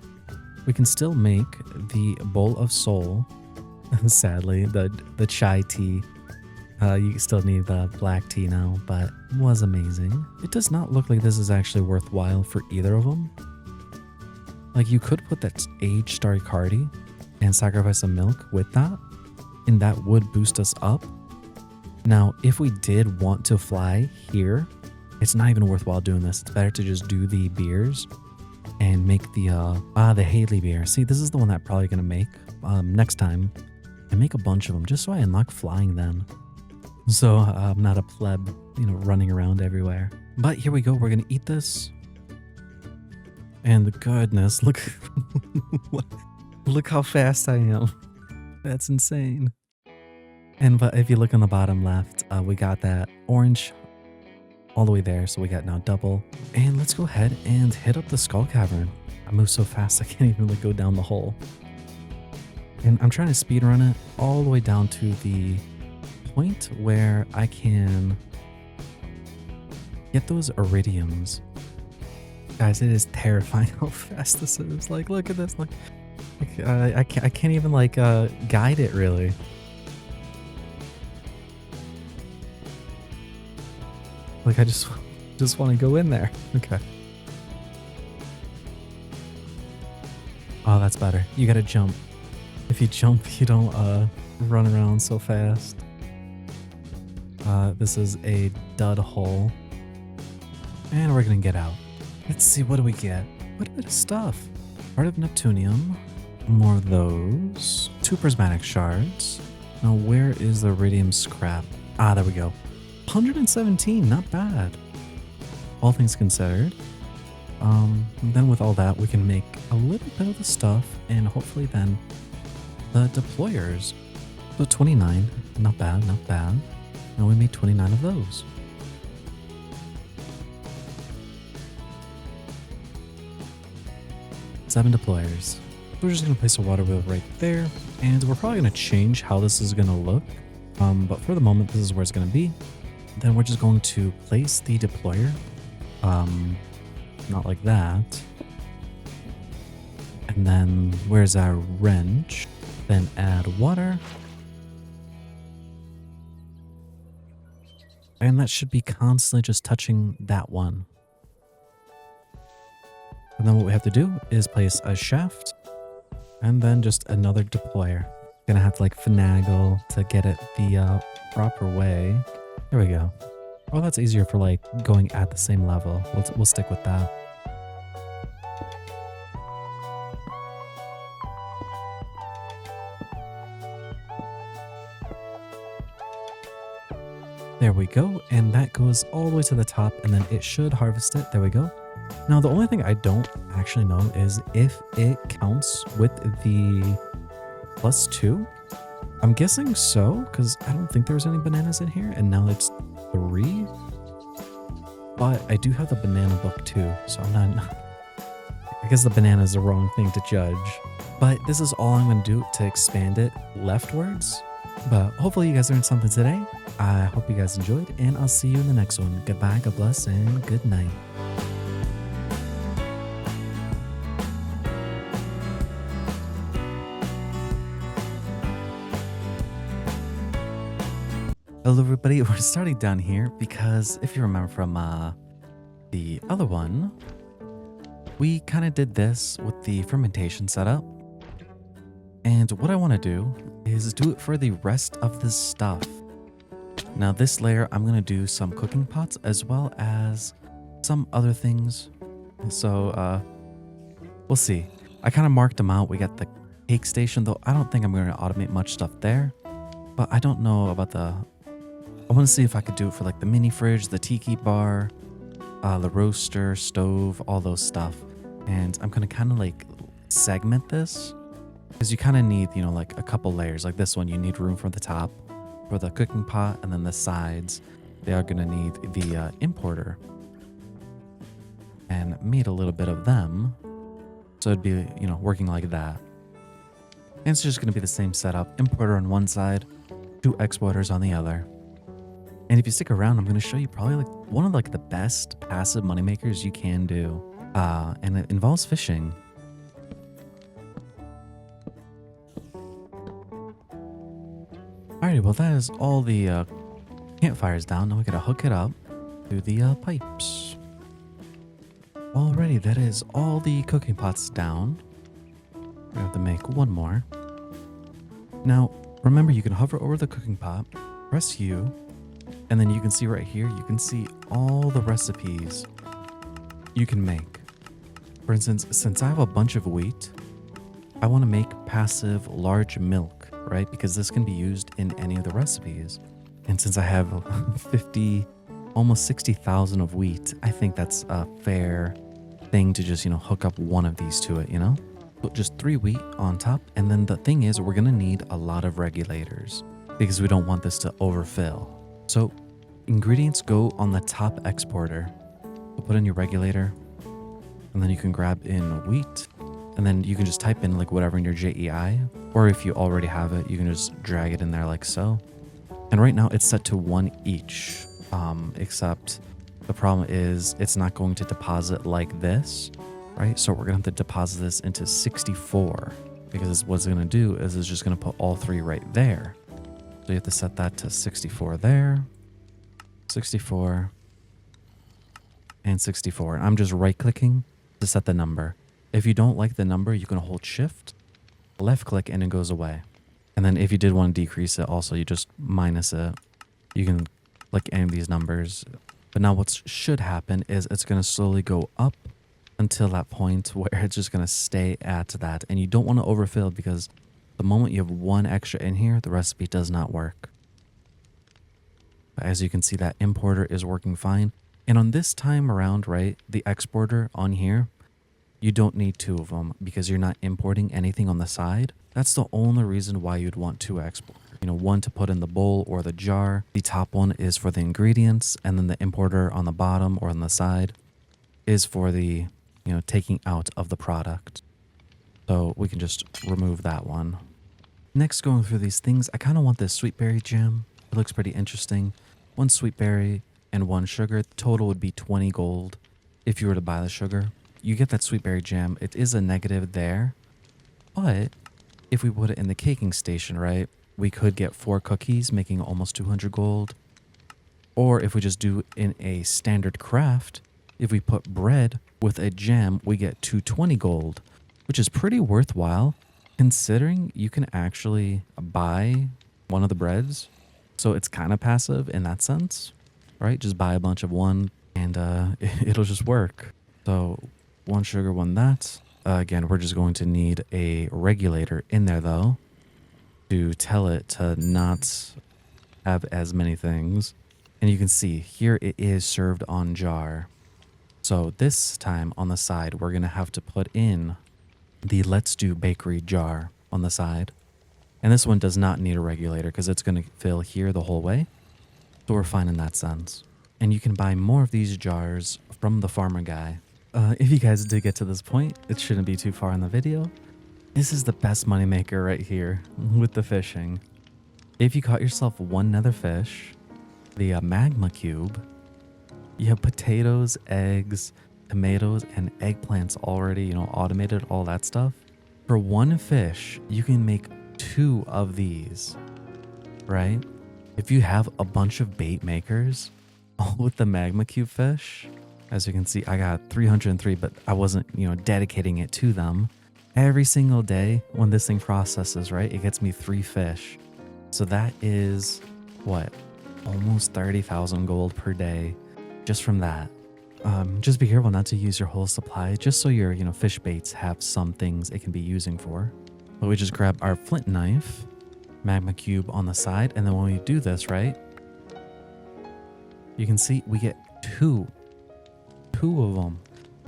We can still make the bowl of soul. Sadly, the chai tea. You still need the black tea now, but it was amazing. It does not look like this is actually worthwhile for either of them. Like, you could put that aged Starry and sacrifice some milk with that, and that would boost us up. Now, if we did want to fly here, it's not even worthwhile doing this. It's better to just do the beers and make the Haley beer. See, this is the one that I'm probably going to make next time, and make a bunch of them just so I unlock flying then. So I'm not a pleb, running around everywhere. But here we go. We're going to eat this. And goodness, look, look how fast I am. That's insane. But if you look on the bottom left, we got that orange all the way there. So we got now double. And let's go ahead and hit up the skull cavern. I move so fast I can't even go down the hole. And I'm trying to speed run it all the way down to the point where I can get those iridiums. Guys, it is terrifying how fast this is. Like, look at this. Like I can't even guide it really. Like, I just want to go in there. Okay. Oh, that's better. You gotta jump. If you jump, you don't run around so fast. This is a dud hole. And we're gonna get out. Let's see, what do we get? What a bit of stuff. Heart of Neptunium. More of those. 2 prismatic shards. Now, where is the iridium scrap? Ah, there we go. 117, not bad. All things considered. Then with all that, we can make a little bit of the stuff, and hopefully then the deployers. So 29, not bad, not bad. Now we made 29 of those. Seven deployers. We're just going to place a water wheel right there, and we're probably going to change how this is going to look. But for the moment, this is where it's going to be. Then we're just going to place the deployer. Not like that. And then where's our wrench? Then add water. And that should be constantly just touching that one. And then what we have to do is place a shaft and then just another deployer. Gonna have to finagle to get it the proper way. There we go. Oh, that's easier for going at the same level. We'll stick with that. There we go, and that goes all the way to the top, and then it should harvest it. There we go. Now, the only thing I don't actually know is if it counts with the +2. I'm guessing so, because I don't think there was any bananas in here, and now it's 3. But I do have the banana book too, so I'm not... I guess the banana is the wrong thing to judge. But this is all I'm going to do to expand it leftwards. But hopefully you guys learned something today. I hope you guys enjoyed, and I'll see you in the next one. Goodbye, God bless, and good night. Hello everybody, we're starting down here because if you remember from the other one, we kind of did this with the fermentation setup. And what I want to do is do it for the rest of this stuff. Now this layer, I'm going to do some cooking pots as well as some other things. So we'll see. I kind of marked them out. We got the cake station, though I don't think I'm going to automate much stuff there. But I don't know about the... I want to see if I could do it for like the mini fridge, the tiki bar, the roaster, stove, all those stuff. And I'm going to kind of like segment this because you kind of need, you know, like a couple layers. Like this one, you need room for the top for the cooking pot, and then the sides, they are going to need the importer. And made a little bit of them. So it'd be, you know, working like that. And it's just going to be the same setup. Importer on one side, 2 exporters on the other. And if you stick around, I'm going to show you probably like one of like the best passive moneymakers you can do. And it involves fishing. Alrighty, well that is all the campfires down. Now we got to hook it up to the pipes. Alrighty, that is all the cooking pots down. We have to make one more. Now, remember you can hover over the cooking pot, press U, and then you can see right here, you can see all the recipes you can make. For instance, since I have a bunch of wheat, I want to make passive large milk, right? Because this can be used in any of the recipes. And since I have 50, almost 60,000 of wheat, I think that's a fair thing to just, you know, hook up one of these to it, you know? Put just 3 wheat on top. And then the thing is, we're going to need a lot of regulators because we don't want this to overfill. So ingredients go on the top exporter. We'll put in your regulator, and then you can grab in wheat, and then you can just type in like whatever in your JEI, or if you already have it, you can just drag it in there like so. And right now it's set to 1 each, except the problem is it's not going to deposit like this, right? So we're gonna have to deposit this into 64 because what it's gonna do is it's just gonna put all 3 right there. So you have to set that to 64 there, 64, and 64. And I'm just right clicking to set the number. If you don't like the number, you can hold shift, left click, and it goes away. And then if you did want to decrease it, also you just minus it. You can like any of these numbers. But now what should happen is it's going to slowly go up until that point where it's just going to stay at that. And you don't want to overfill because the moment you have 1 extra in here, the recipe does not work. But as you can see, that importer is working fine. And on this time around, right, the exporter on here, you don't need 2 of them because you're not importing anything on the side. That's the only reason why you'd want 2 exporters. You know, one to put in the bowl or the jar. The top one is for the ingredients, and then the importer on the bottom or on the side is for the, you know, taking out of the product. So we can just remove that one. Next, going through these things, I kind of want this sweet berry jam. It looks pretty interesting. 1 sweet berry and 1 sugar. The total would be 20 gold if you were to buy the sugar. You get that sweet berry jam. It is a negative there, but if we put it in the caking station, right, we could get 4 cookies, making almost 200 gold. Or if we just do in a standard craft, if we put bread with a jam, we get 220 gold, which is pretty worthwhile considering you can actually buy one of the breads. So it's kind of passive in that sense, right? Just buy a bunch of one and it'll just work. So 1 sugar, 1 that. Again, we're just going to need a regulator in there though to tell it to not have as many things. And you can see here it is served on jar. So this time on the side, we're going to have to put in the Let's Do Bakery jar on the side. And this one does not need a regulator because it's going to fill here the whole way. So we're fine in that sense. And you can buy more of these jars from the farmer guy. If you guys did get to this point, it shouldn't be too far in the video. This is the best moneymaker right here with the fishing. If you caught yourself 1 nether fish, the magma cube, you have potatoes, eggs, tomatoes, and eggplants already, you know, automated, all that stuff. For 1 fish, you can make 2 of these, right? if you have a bunch of bait makers, all with the magma cube fish, as you can see, I got 303, but I wasn't, dedicating it to them. Every single day when this thing processes, right, it gets me 3 fish. So that is what? Almost 30,000 gold per day just from that. Just be careful not to use your whole supply, just so your, fish baits have some things it can be using for. But we just grab our flint knife, magma cube on the side, and then when we do this, right, you can see we get two of them.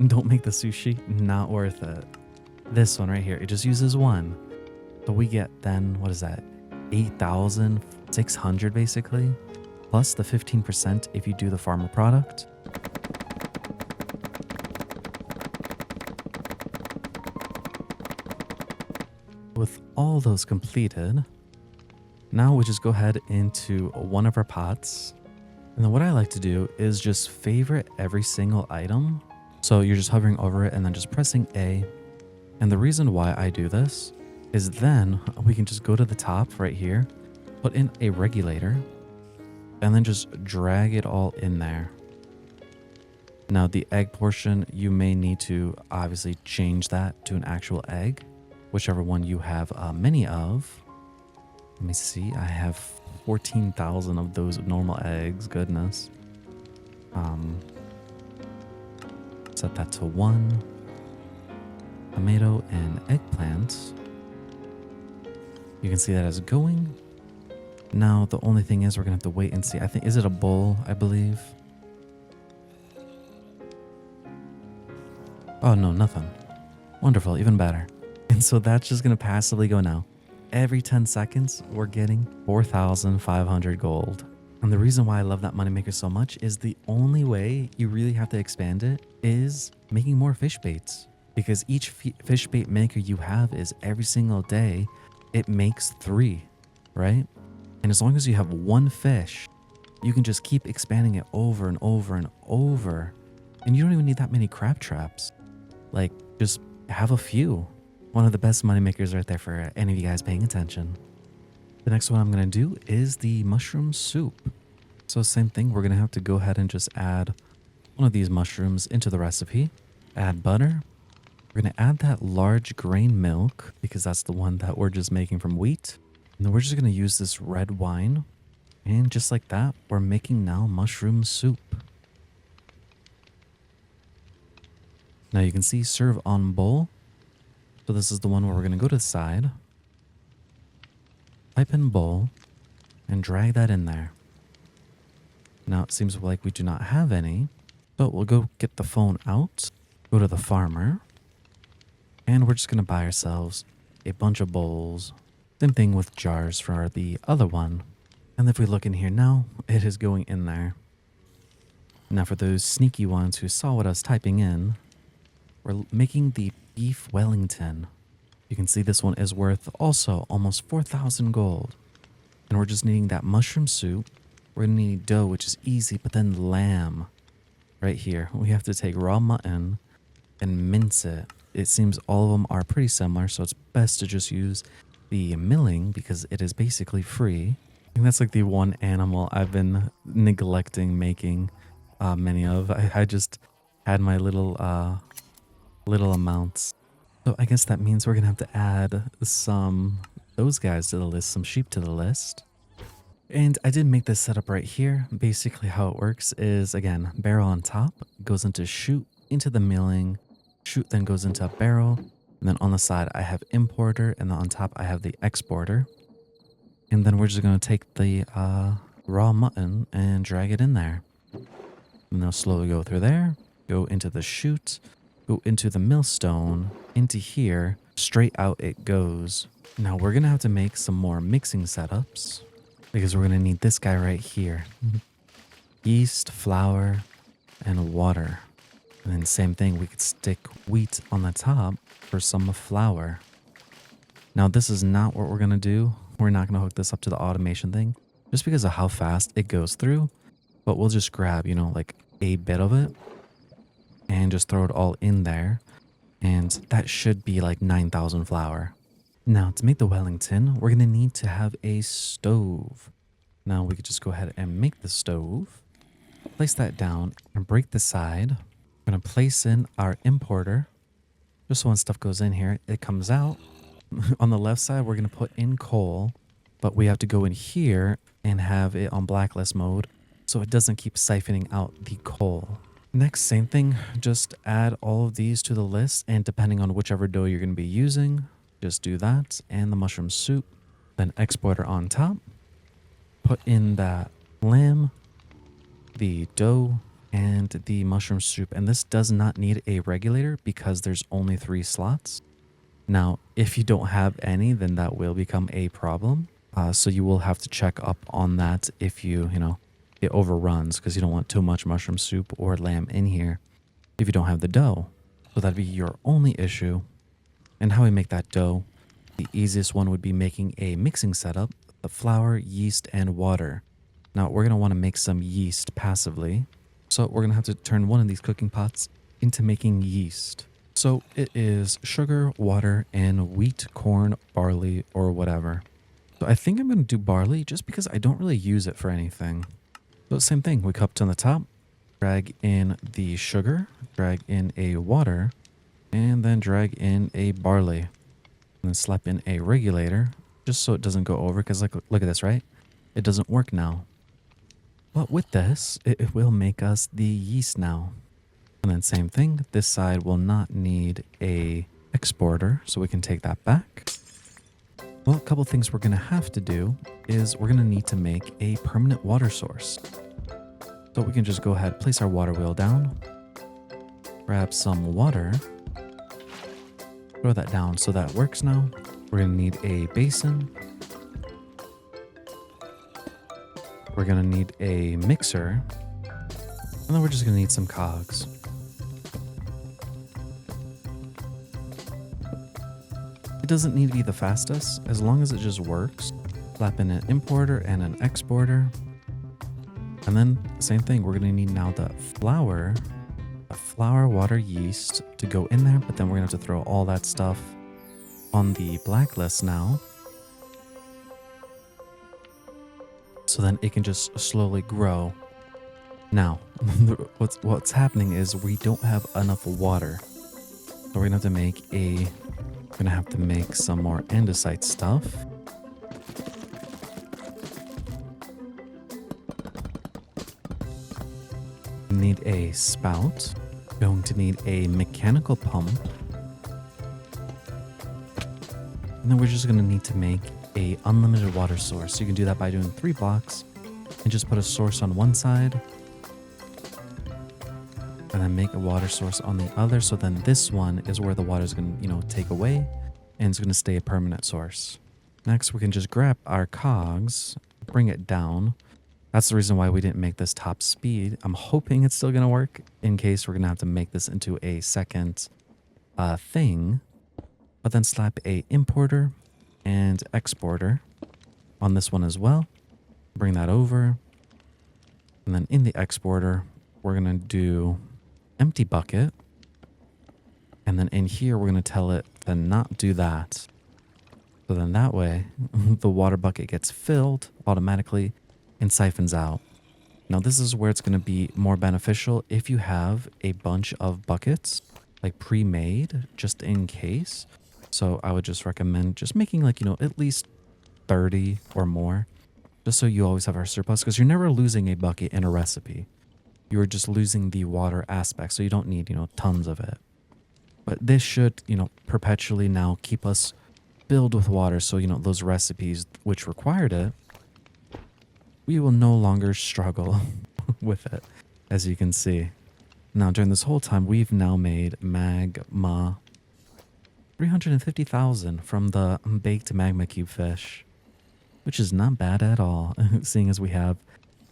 Don't make the sushi, not worth it. This one right here, it just uses 1. So we get then, what is that? 8,600 basically, plus the 15% if you do the farmer product. With all those completed, now we just go ahead into one of our pots. And then what I like to do is just favorite every single item. So you're just hovering over it and then just pressing A. And the reason why I do this is then we can just go to the top right here, put in a regulator, and then just drag it all in there. Now the egg portion, you may need to obviously change that to an actual egg, whichever one you have many of. Let me see, I have 14,000 of those normal eggs, goodness. Set that to 1. Tomato and eggplant. You can see that as going. Now the only thing is we're gonna have to wait and see. I think, is it a bowl, I believe? Oh no, nothing. Wonderful, even better. And so that's just gonna passively go now. Every 10 seconds, we're getting 4,500 gold. And the reason why I love that moneymaker so much is the only way you really have to expand it is making more fish baits. Because each fish bait maker you have is every single day, it makes 3, right? And as long as you have 1 fish, you can just keep expanding it over and over and over. And you don't even need that many crab traps. Like, just have a few. One of the best money makers right there for any of you guys paying attention. The next one I'm going to do is the mushroom soup. So same thing, we're going to have to go ahead and just add one of these mushrooms into the recipe. Add butter. We're going to add that large grain milk because that's the one that we're just making from wheat. And then we're just going to use this red wine. And just like that, we're making now mushroom soup. Now you can see serve on bowl. So this is the one where we're going to go to the side, type in bowl, and drag that in there. Now it seems like we do not have any, but we'll go get the phone out, go to the farmer, and we're just going to buy ourselves a bunch of bowls. Same thing with jars for the other one. And if we look in here now, it is going in there. Now for those sneaky ones who saw what I was typing in, we're making the beef Wellington. You can see this one is worth also almost 4,000 gold. And we're just needing that mushroom soup. We're going to need dough, which is easy, but then lamb right here. We have to take raw mutton and mince it. It seems all of them are pretty similar, so it's best to just use the milling because it is basically free. I think that's like the one animal I've been neglecting making many of. I just had my little amounts. So I guess that means we're gonna have to add those guys to the list, some sheep to the list. And I did make this setup right here. Basically how it works is, again, barrel on top, goes into chute, into the milling, chute then goes into a barrel, and then on the side I have importer, and then on top I have the exporter. And then we're just gonna take the raw mutton and drag it in there. And they'll slowly go through there, go into the chute, go into the millstone, into here, straight out it goes. Now we're gonna have to make some more mixing setups because we're gonna need this guy right here. Yeast, flour, and water. And then same thing, we could stick wheat on the top for some flour. Now this is not what we're gonna do. We're not gonna hook this up to the automation thing just because of how fast it goes through. But we'll just grab, like a bit of it and just throw it all in there. And that should be like 9,000 flour. Now to make the Wellington, we're gonna need to have a stove. Now we could just go ahead and make the stove. Place that down and break the side. We're going to place in our importer. Just so when stuff goes in here, it comes out. On the left side, we're going to put in coal. But we have to go in here and have it on blacklist mode so it doesn't keep siphoning out the coal. Next, same thing. Just add all of these to the list. And depending on whichever dough you're going to be using, just do that. And the mushroom soup. Then exporter on top. Put in that lamb, the dough, and the mushroom soup. And this does not need a regulator because there's only 3 slots. Now, if you don't have any, then that will become a problem. So you will have to check up on that if it overruns, because you don't want too much mushroom soup or lamb in here if you don't have the dough. So that'd be your only issue. And how we make that dough, the easiest one would be making a mixing setup, the flour, yeast, and water. Now we're going to want to make some yeast passively. So we're going to have to turn one of these cooking pots into making yeast. So it is sugar, water, and wheat, corn, barley, or whatever. So I think I'm going to do barley just because I don't really use it for anything. So same thing, we cupped on the top, drag in the sugar, drag in a water, and then drag in a barley. And then slap in a regulator just so it doesn't go over, because look at this, right? It doesn't work now. But with this, it will make us the yeast now. And then same thing, this side will not need a exporter, so we can take that back. Well, a couple things we're going to have to do is we're going to need to make a permanent water source. So we can just go ahead, place our water wheel down, grab some water, throw that down so that works now. We're going to need a basin. We're going to need a mixer. And then we're just going to need some cogs. It doesn't need to be the fastest, as long as it just works. Slap in an importer and an exporter. And then same thing, we're going to need now the flour, water, yeast to go in there, but then we're going to have to throw all that stuff on the blacklist now. So then it can just slowly grow. Now, what's happening is we don't have enough water. So we're going to have to make some more andesite stuff. Need a spout. Going to need a mechanical pump. And then we're just going to need to make a unlimited water source. So you can do that by doing 3 blocks and just put a source on one side and then make a water source on the other. So then this one is where the water is going to, take away, and it's going to stay a permanent source. Next, we can just grab our cogs, bring it down. That's the reason why we didn't make this top speed. I'm hoping it's still going to work in case we're going to have to make this into a second thing. But then slap a importer and exporter on this one as well. Bring that over. And then in the exporter, we're going to do empty bucket. And then in here, we're going to tell it to not do that. So then that way, the water bucket gets filled automatically and siphons out. Now this is where it's going to be more beneficial if you have a bunch of buckets like pre-made just in case. So I would just recommend just making at least 30 or more, just so you always have our surplus, because you're never losing a bucket in a recipe. You're just losing the water aspect, so you don't need, tons of it. But this should, perpetually now keep us filled with water. So, those recipes which required it, we will no longer struggle with it, as you can see. Now, during this whole time, we've now made magma 350,000 from the baked magma cube fish, which is not bad at all, seeing as we have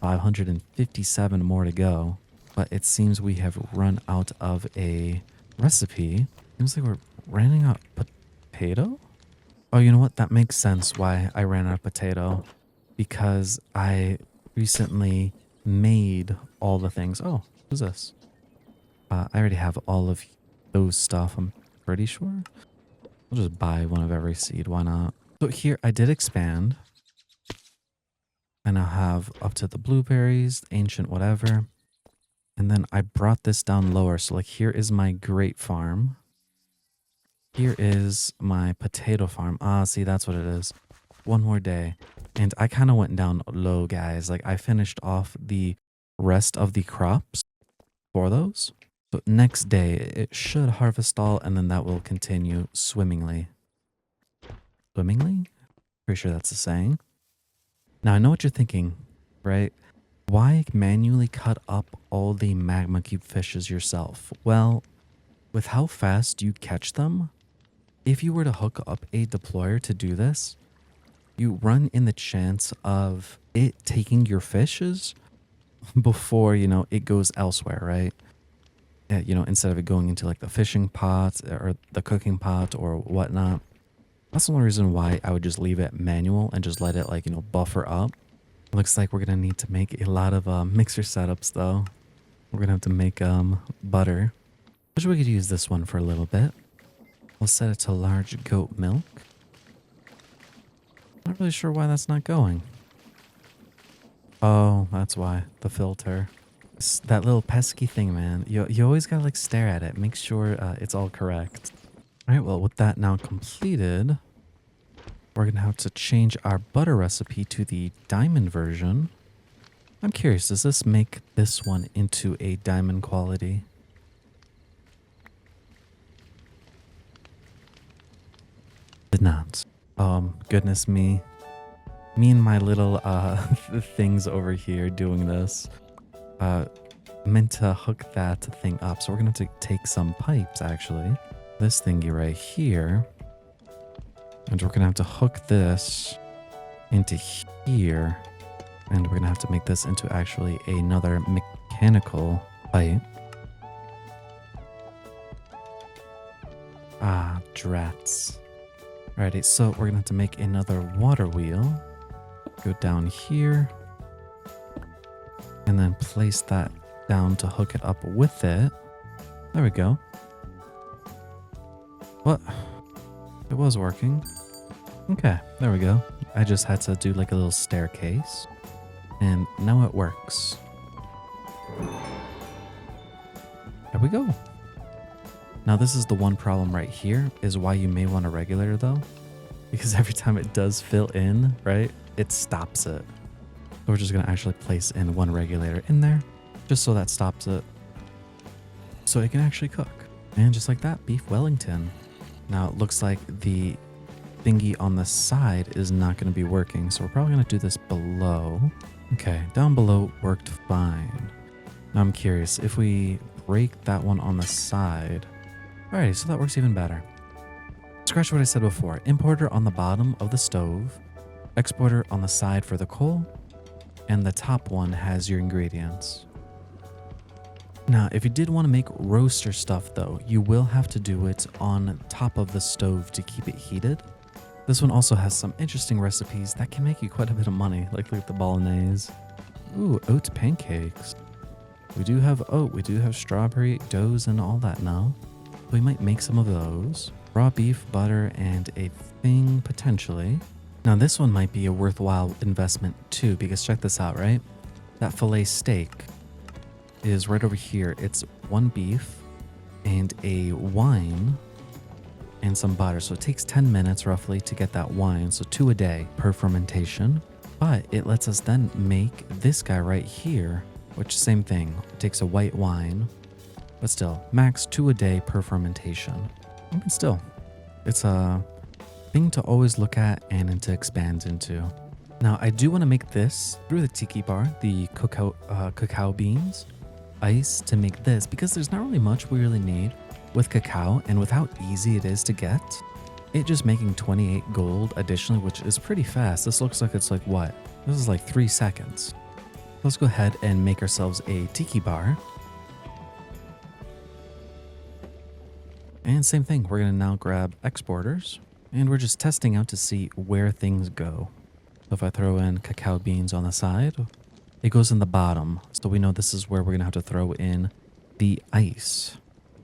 557 more to go. But it seems we have run out of a recipe. Seems like we're running out of potato? Oh, you know what? That makes sense why I ran out of potato. Because I recently made all the things. Oh, who's this? I already have all of those stuff, I'm pretty sure. I'll just buy one of every seed, why not? So here I did expand. And I'll have up to the blueberries, ancient whatever. And then I brought this down lower. So like here is my grape farm. Here is my potato farm. Ah, see, that's what it is. One more day. And I kind of went down low, guys. Like I finished off the rest of the crops for those. So next day, it should harvest all, and then that will continue swimmingly. Swimmingly? Pretty sure that's the saying. Now, I know what you're thinking, right? Why manually cut up all the magma cube fishes yourself? Well, with how fast you catch them, if you were to hook up a deployer to do this, you run in the chance of it taking your fishes before, it goes elsewhere, right? Instead of it going into like the fishing pot or the cooking pot or whatnot. That's the only reason why I would just leave it manual and just let it buffer up. Looks like we're going to need to make a lot of mixer setups though. We're going to have to make butter. Wish we could use this one for a little bit. We'll set it to large goat milk. Not really sure why that's not going. Oh, that's why. The filter. That little pesky thing, man. You always gotta stare at it. Make sure it's all correct. All right, well, with that now completed, we're gonna have to change our butter recipe to the diamond version. I'm curious, does this make this one into a diamond quality? Did not. Goodness me. Me and my little things over here doing this. Meant to hook that thing up. So we're going to have to take some pipes, actually. This thingy right here. And we're going to have to hook this into here. And we're going to have to make this into actually another mechanical pipe. Ah, drats. Alrighty, so we're going to have to make another water wheel. Go down here. And then place that down to hook it up with it. There we go. What? It was working. Okay, there we go. I just had to do like a little staircase. And now it works. There we go. Now this is the one problem right here, is why you may want a regulator though. Because every time it does fill in, right, it stops it. So we're just going to actually place in one regulator in there, just so that stops it. So it can actually cook. And just like that, beef Wellington. Now it looks like the thingy on the side is not going to be working. So we're probably going to do this below. Okay, down below worked fine. Now I'm curious, if we break that one on the side. Alrighty, so that works even better. Scratch what I said before. Importer on the bottom of the stove, exporter on the side for the coal, and the top one has your ingredients. Now, if you did want to make roaster stuff though, you will have to do it on top of the stove to keep it heated. This one also has some interesting recipes that can make you quite a bit of money, like look at the bolognese. Ooh, oat pancakes. We do have oat, we do have strawberry doughs and all that now. We might make some of those. Raw beef, butter, and a thing potentially. Now this one might be a worthwhile investment too, because check this out, right? That filet steak is right over here. It's one beef and a wine and some butter. So it takes 10 minutes roughly to get that wine. So 2 a day per fermentation. But it lets us then make this guy right here, which same thing. It takes a white wine, but still max 2 a day per fermentation. I mean, still, it's a thing to always look at and to expand into. Now, I do want to make this through the tiki bar, the cacao beans, ice to make this, because there's not really much we really need with cacao, and with how easy it is to get, it just making 28 gold additionally, which is pretty fast. This looks like it's like what? This is like 3 seconds. Let's go ahead and make ourselves a tiki bar. And same thing, we're going to now grab exporters, and we're just testing out to see where things go. So if I throw in cacao beans on the side, it goes in the bottom. So we know this is where we're going to have to throw in the ice.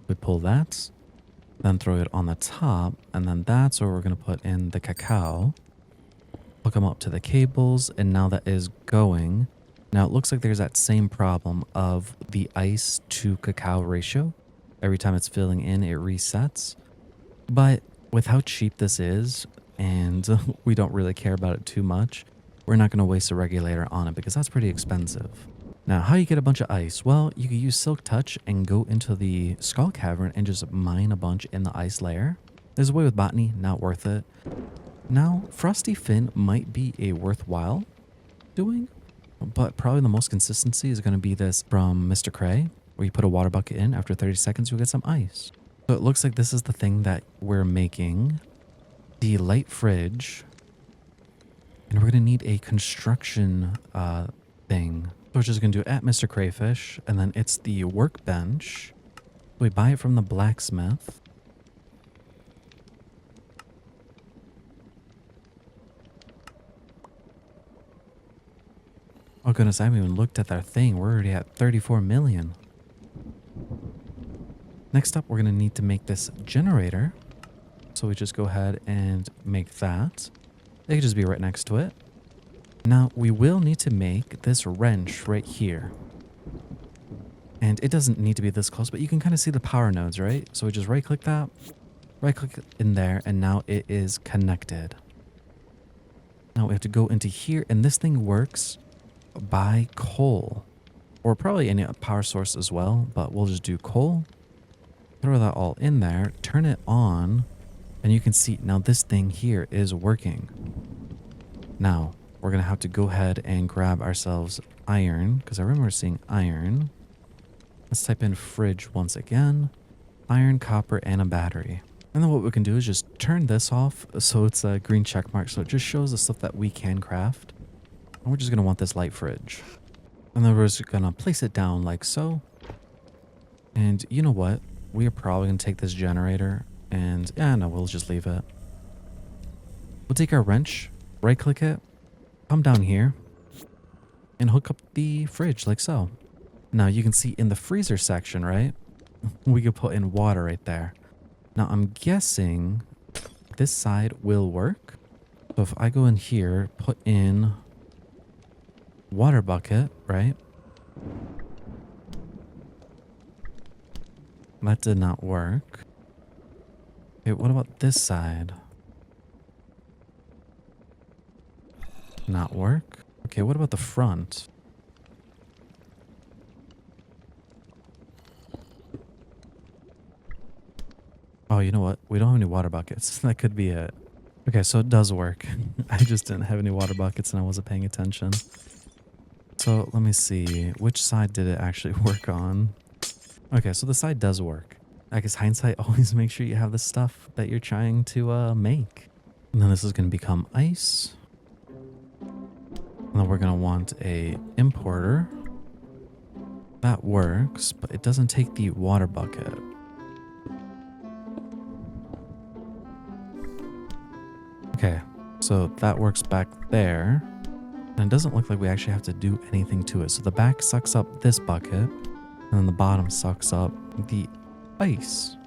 We pull that, then throw it on the top, and then that's where we're going to put in the cacao. Hook them up to the cables, and now that is going. Now it looks like there's that same problem of the ice to cacao ratio. Every time it's filling in, it resets. But with how cheap this is, and we don't really care about it too much, we're not going to waste a regulator on it because that's pretty expensive. Now, how you get a bunch of ice? Well, you can use Silk Touch and go into the Skull Cavern and just mine a bunch in the ice layer. There's a way with Botany, not worth it. Now, Frosty Fin might be a worthwhile doing, but probably the most consistency is going to be this from Mr. Cray, where you put a water bucket in, after 30 seconds you'll get some ice. So it looks like this is the thing that we're making, the light fridge, and we're going to need a construction thing. So we're just going to do at Mr. Crayfish, and then it's the workbench. We buy it from the blacksmith. Oh goodness, I haven't even looked at that thing. We're already at 34 million. Next up, we're going to need to make this generator. So we just go ahead and make that. They could just be right next to it. Now, we will need to make this wrench right here. And it doesn't need to be this close, but you can kind of see the power nodes, right? So we just right-click that, right-click in there, and now it is connected. Now we have to go into here, and this thing works by coal, or probably any power source as well, but we'll just do coal, throw that all in there, turn it on, and you can see now this thing here is working. Now we're gonna have to go ahead and grab ourselves iron, because I remember seeing iron. Let's type in fridge once again, iron, copper, and a battery. And then what we can do is just turn this off so it's a green check mark, so it just shows the stuff that we can craft. And we're just going to want this light fridge. And then we're just going to place it down like so. And you know what? We are probably going to take this generator and, yeah, no, we'll just leave it. We'll take our wrench, right click it, come down here, and hook up the fridge like so. Now you can see in the freezer section, right? We could put in water right there. Now I'm guessing this side will work. So if I go in here, put in water bucket, right? That did not work. Okay, what about this side? Not work. Okay, what about the front? Oh, you know what? We don't have any water buckets. That could be it. Okay, so it does work. I just didn't have any water buckets and I wasn't paying attention. So let me see. Which side did it actually work on? Okay, so the side does work. I guess hindsight, always make sure you have the stuff that you're trying to make. And then this is going to become ice. And then we're going to want a importer. That works, but it doesn't take the water bucket. Okay, so that works back there. And it doesn't look like we actually have to do anything to it. So the back sucks up this bucket, and then the bottom sucks up the ice.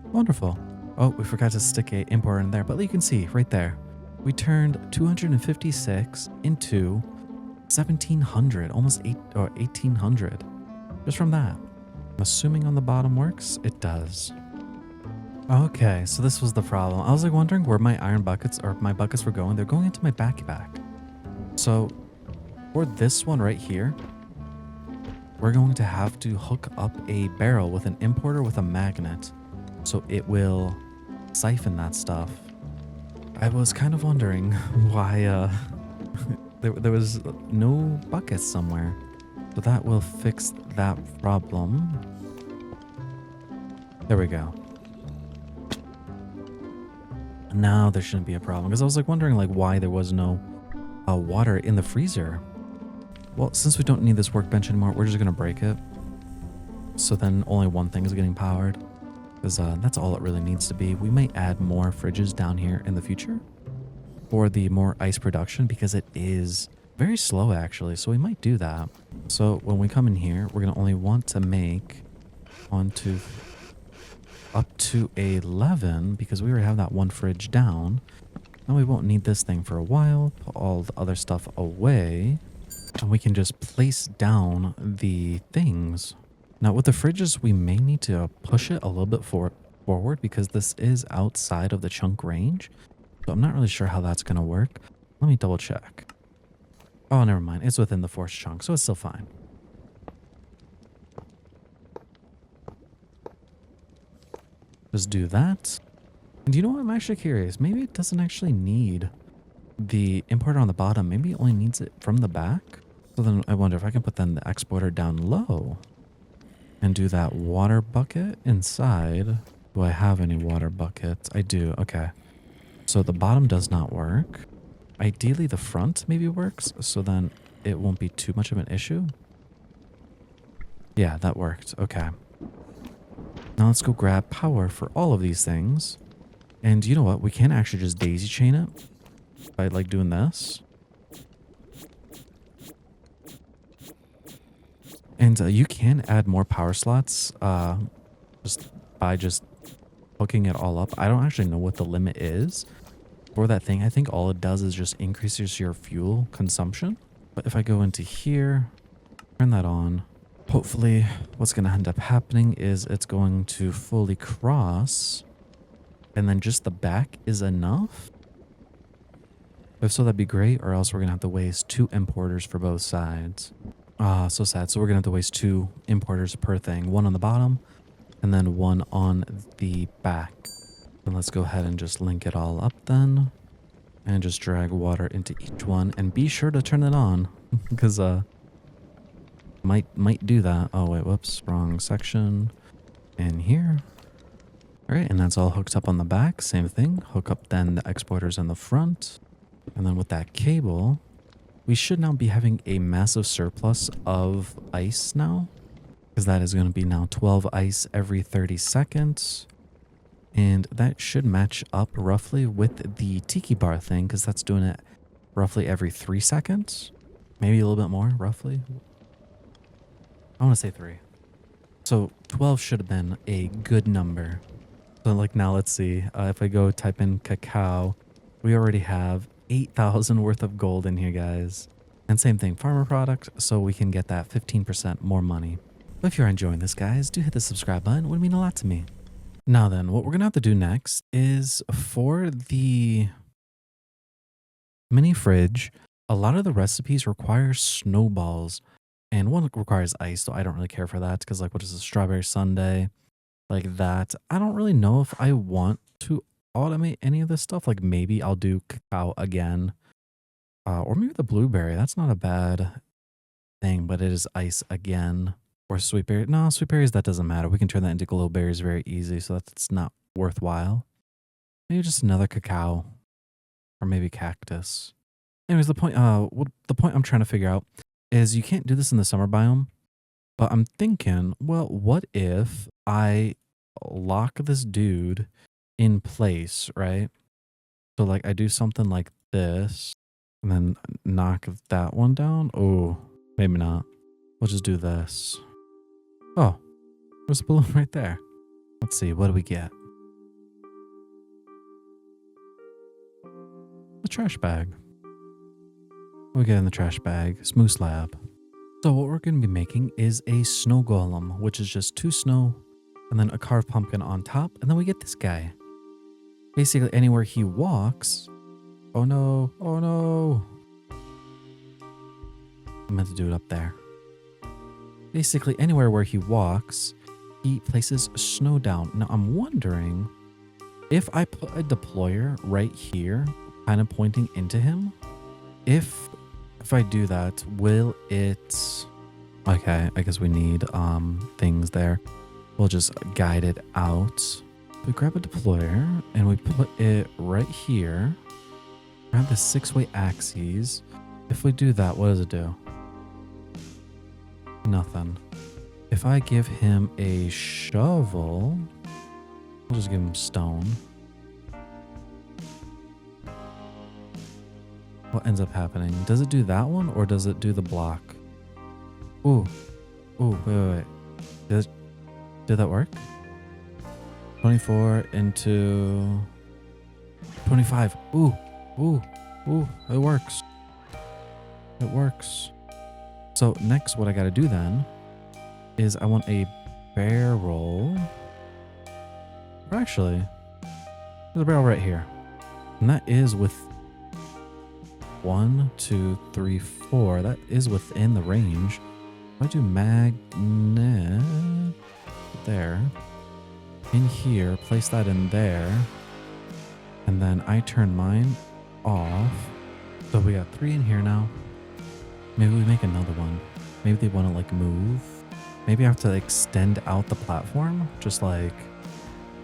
Wonderful. Oh, we forgot to stick a importer in there, but you can see right there. We turned 256 into 1700, almost 1800. Just from that. I'm assuming on the bottom works. It does. Okay, so this was the problem. I was like wondering where my iron buckets or my buckets were going. They're going into my backpack. So for this one right here, we're going to have to hook up a barrel with an importer with a magnet. So it will siphon that stuff. I was kind of wondering why there was no buckets somewhere. So that will fix that problem. There we go. Now there shouldn't be a problem, because I was like wondering like why there was no water in the freezer. Well, since we don't need this workbench anymore, we're just gonna break it. So then only one thing is getting powered, because that's all it really needs to be. We might add more fridges down here in the future for the more ice production, because it is very slow actually. So we might do that. So when we come in here, we're gonna only want to make 1, 2, up to 11 because we already have that one fridge down. Now we won't need this thing for a while. Put all the other stuff away. And we can just place down the things. Now with the fridges, we may need to push it a little bit forward because this is outside of the chunk range. So I'm not really sure how that's going to work. Let me double check. Oh, never mind. It's within the force chunk, so it's still fine. Just do that. And you know what? I'm actually curious. Maybe it doesn't actually need the importer on the bottom. Maybe it only needs it from the back. So then I wonder if I can put then the exporter down low and do that water bucket inside. Do I have any water buckets? I do. Okay. So the bottom does not work. Ideally, the front maybe works. So then it won't be too much of an issue. Yeah, that worked. Okay. Now let's go grab power for all of these things. And you know what? We can actually just daisy chain it by like doing this. And you can add more power slots just by just hooking it all up. I don't actually know what the limit is for that thing. I think all it does is just increases your fuel consumption. But if I go into here, turn that on, hopefully what's going to end up happening is it's going to fully cross and then just the back is enough. If so, that'd be great, or else we're going to have to waste 2 importers for both sides. So sad. So we're going to have to waste 2 importers per thing. One on the bottom and then one on the back. And let's go ahead and just link it all up then. And just drag water into each one. And be sure to turn it on. Because might do that. Oh wait, whoops. Wrong section. In here. Alright, and that's all hooked up on the back. Same thing. Hook up then the exporters in the front. And then with that cable, we should now be having a massive surplus of ice now. Because that is going to be now 12 ice every 30 seconds. And that should match up roughly with the tiki bar thing. Because that's doing it roughly every 3 seconds. Maybe a little bit more, roughly. I want to say 3. So 12 should have been a good number. So like now let's see. If I go type in cacao, we already have 8,000 worth of gold in here, guys. And same thing, farmer product, so we can get that 15% more money. But if you're enjoying this, guys, do hit the subscribe button. It would mean a lot to me. Now then, what we're going to have to do next is for the mini fridge, a lot of the recipes require snowballs. And one requires ice, so I don't really care for that. Because like, what is a strawberry sundae? Like that. I don't really know if I want to automate any of this stuff. Like maybe I'll do cacao again. Or maybe the blueberry. That's not a bad thing, but it is ice again. Or sweet berry. No, sweet berries, that doesn't matter. We can turn that into glow berries very easy, so that's not worthwhile. Maybe just another cacao. Or maybe cactus. Anyways, the point I'm trying to figure out is you can't do this in the summer biome. But I'm thinking, well, what if I lock this dude in place, right? So like I do something like this and then knock that one down. Oh, maybe not. We'll just do this. Oh, there's a balloon right there. Let's see, what do we get? The trash bag. What do we get in the trash bag? Smooth slab. So what we're going to be making is a snow golem, which is just 2 snow and then a carved pumpkin on top. And then we get this guy. Basically anywhere he walks. Oh no, oh no. I meant to do it up there. Basically anywhere where he walks, he places snow down. Now I'm wondering if I put a deployer right here, kind of pointing into him, if I do that, will it... Okay, I guess we need things there. We'll just guide it out. We grab a deployer and we put it right here. Grab the 6-way axes. If we do that, what does it do? Nothing. If I give him a shovel, we'll just give him stone. What ends up happening? Does it do that one or does it do the block? Ooh. Ooh, wait. Did that work? 24 into 25. Ooh, ooh, ooh, it works. It works. So next what I gotta do then is I want a barrel. Or actually, there's a barrel right here. And that is with 1, 2, 3, 4. That is within the range. If I do magnet there, in here, place that in there, and then I turn mine off. So we got 3 in here now. Maybe we make another one. Maybe they want to like move. Maybe I have to extend out the platform, just like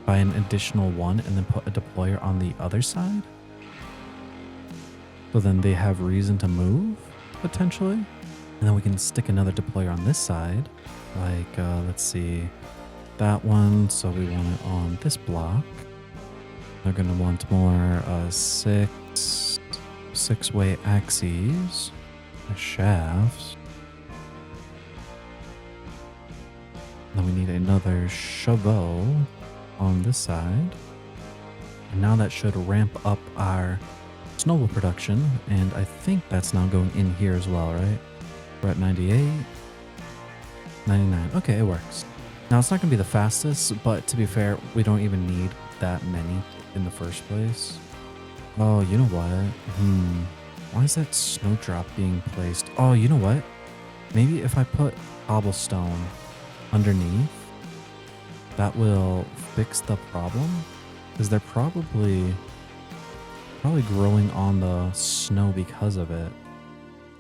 buy an additional one and then put a deployer on the other side. So then they have reason to move, potentially. And then we can stick another deployer on this side. Like, let's see, that one. So we want it on this block. They're going to want more six-way axes, shafts. Then we need another shovel on this side. And now that should ramp up our snowball production. And I think that's now going in here as well, right? We're at 98, 99. Okay, it works. Now it's not going to be the fastest, but to be fair, we don't even need that many in the first place. Oh, you know what? Why is that snowdrop being placed? Oh, you know what? Maybe if I put cobblestone underneath, that will fix the problem. Because they're probably growing on the snow because of it,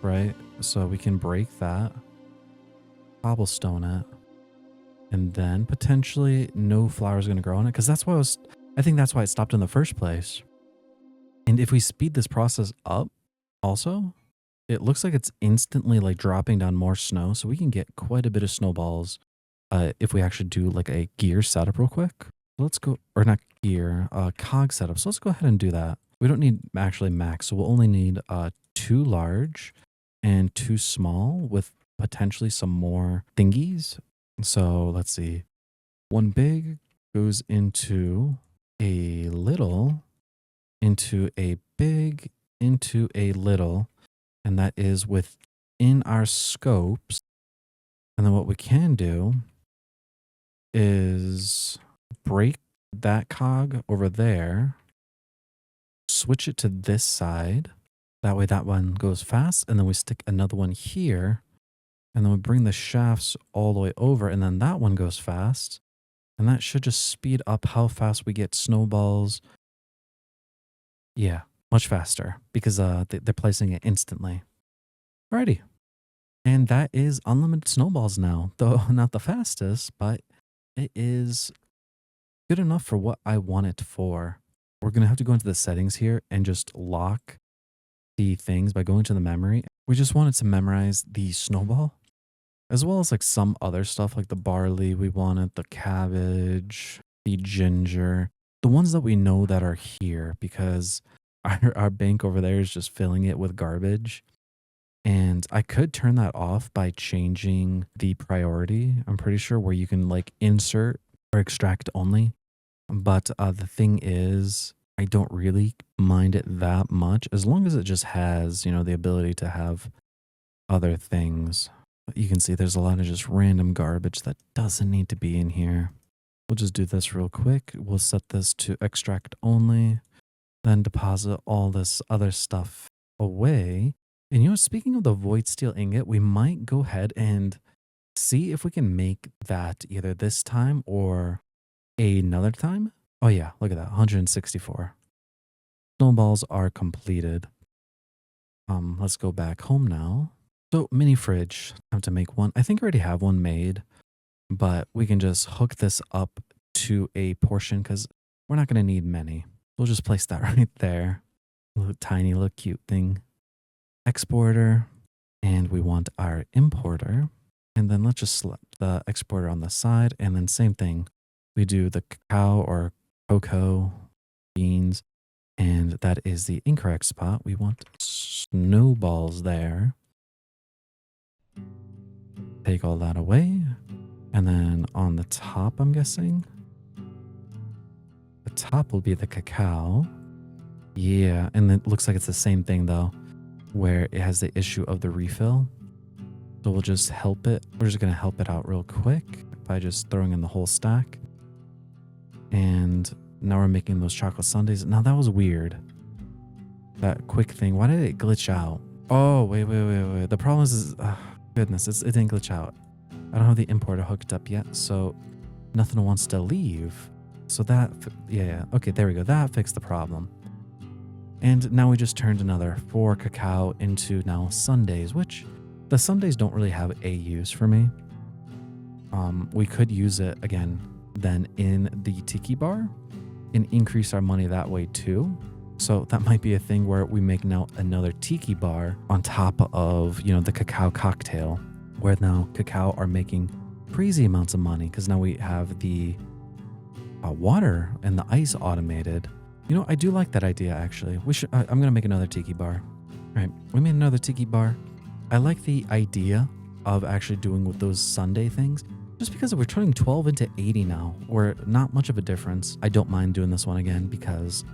right? So we can break that, cobblestone it, and then potentially no flowers are going to grow on it. Because that's why I think that's why it stopped in the first place. And if we speed this process up also, it looks like it's instantly like dropping down more snow. So we can get quite a bit of snowballs if we actually do like a gear setup real quick. Let's go, or not gear, cog setup. So let's go ahead and do that. We don't need actually max. So we'll only need 2 large and 2 small with potentially some more thingies. So let's see. 1 big goes into a little, into a big, into a little, and that is within our scopes. And then what we can do is break that cog over there, switch it to this side. That way that one goes fast, and then we stick another one here, and then we bring the shafts all the way over, and then that one goes fast. And that should just speed up how fast we get snowballs. Yeah, much faster because they're placing it instantly. Alrighty. And that is unlimited snowballs now, though not the fastest, but it is good enough for what I want it for. We're going to have to go into the settings here and just lock the things by going to the memory. We just wanted to memorize the snowball, as well as like some other stuff like the barley we wanted, the cabbage, the ginger, the ones that we know that are here because our bank over there is just filling it with garbage. And I could turn that off by changing the priority. I'm pretty sure where you can like insert or extract only. But the thing is, I don't really mind it that much as long as it just has, you know, the ability to have other things. But you can see there's a lot of just random garbage that doesn't need to be in here. We'll just do this real quick. We'll set this to extract only, then deposit all this other stuff away. And you know, speaking of the void steel ingot, we might go ahead and see if we can make that either this time or another time. Oh yeah, look at that, 164. Snowballs are completed. Let's go back home now. So mini fridge, I have to make one. I think I already have one made, but we can just hook this up to a portion because we're not going to need many. We'll just place that right there. A little tiny, little cute thing. Exporter, and we want our importer. And then let's just select the exporter on the side. And then same thing. We do the cacao or cocoa beans. And that is the incorrect spot. We want snowballs there. Take all that away. And then on the top, I'm guessing, top will be the cacao. Yeah, and it looks like it's the same thing though, where it has the issue of the refill. So we'll just help it. We're just going to help it out real quick by just throwing in the whole stack. And now we're making those chocolate sundaes. Now that was weird. That quick thing. Why did it glitch out? Oh, wait. The problem is goodness, it didn't glitch out. I don't have the importer hooked up yet, so nothing wants to leave. So that, yeah. Okay, there we go. That fixed the problem. And now we just turned another 4 cacao into now sundaes, which the sundaes don't really have a use for me. We could use it again then in the tiki bar and increase our money that way too. So that might be a thing where we make now another tiki bar on top of, you know, the cacao cocktail, where now cacao are making crazy amounts of money because now we have the water and the ice automated. You know, I do like that idea actually. I'm gonna make another tiki bar. All right, we made another tiki bar. I like the idea of actually doing with those Sunday things. Just because we're turning 12 into 80 now, or not much of a difference. I don't mind doing this one again because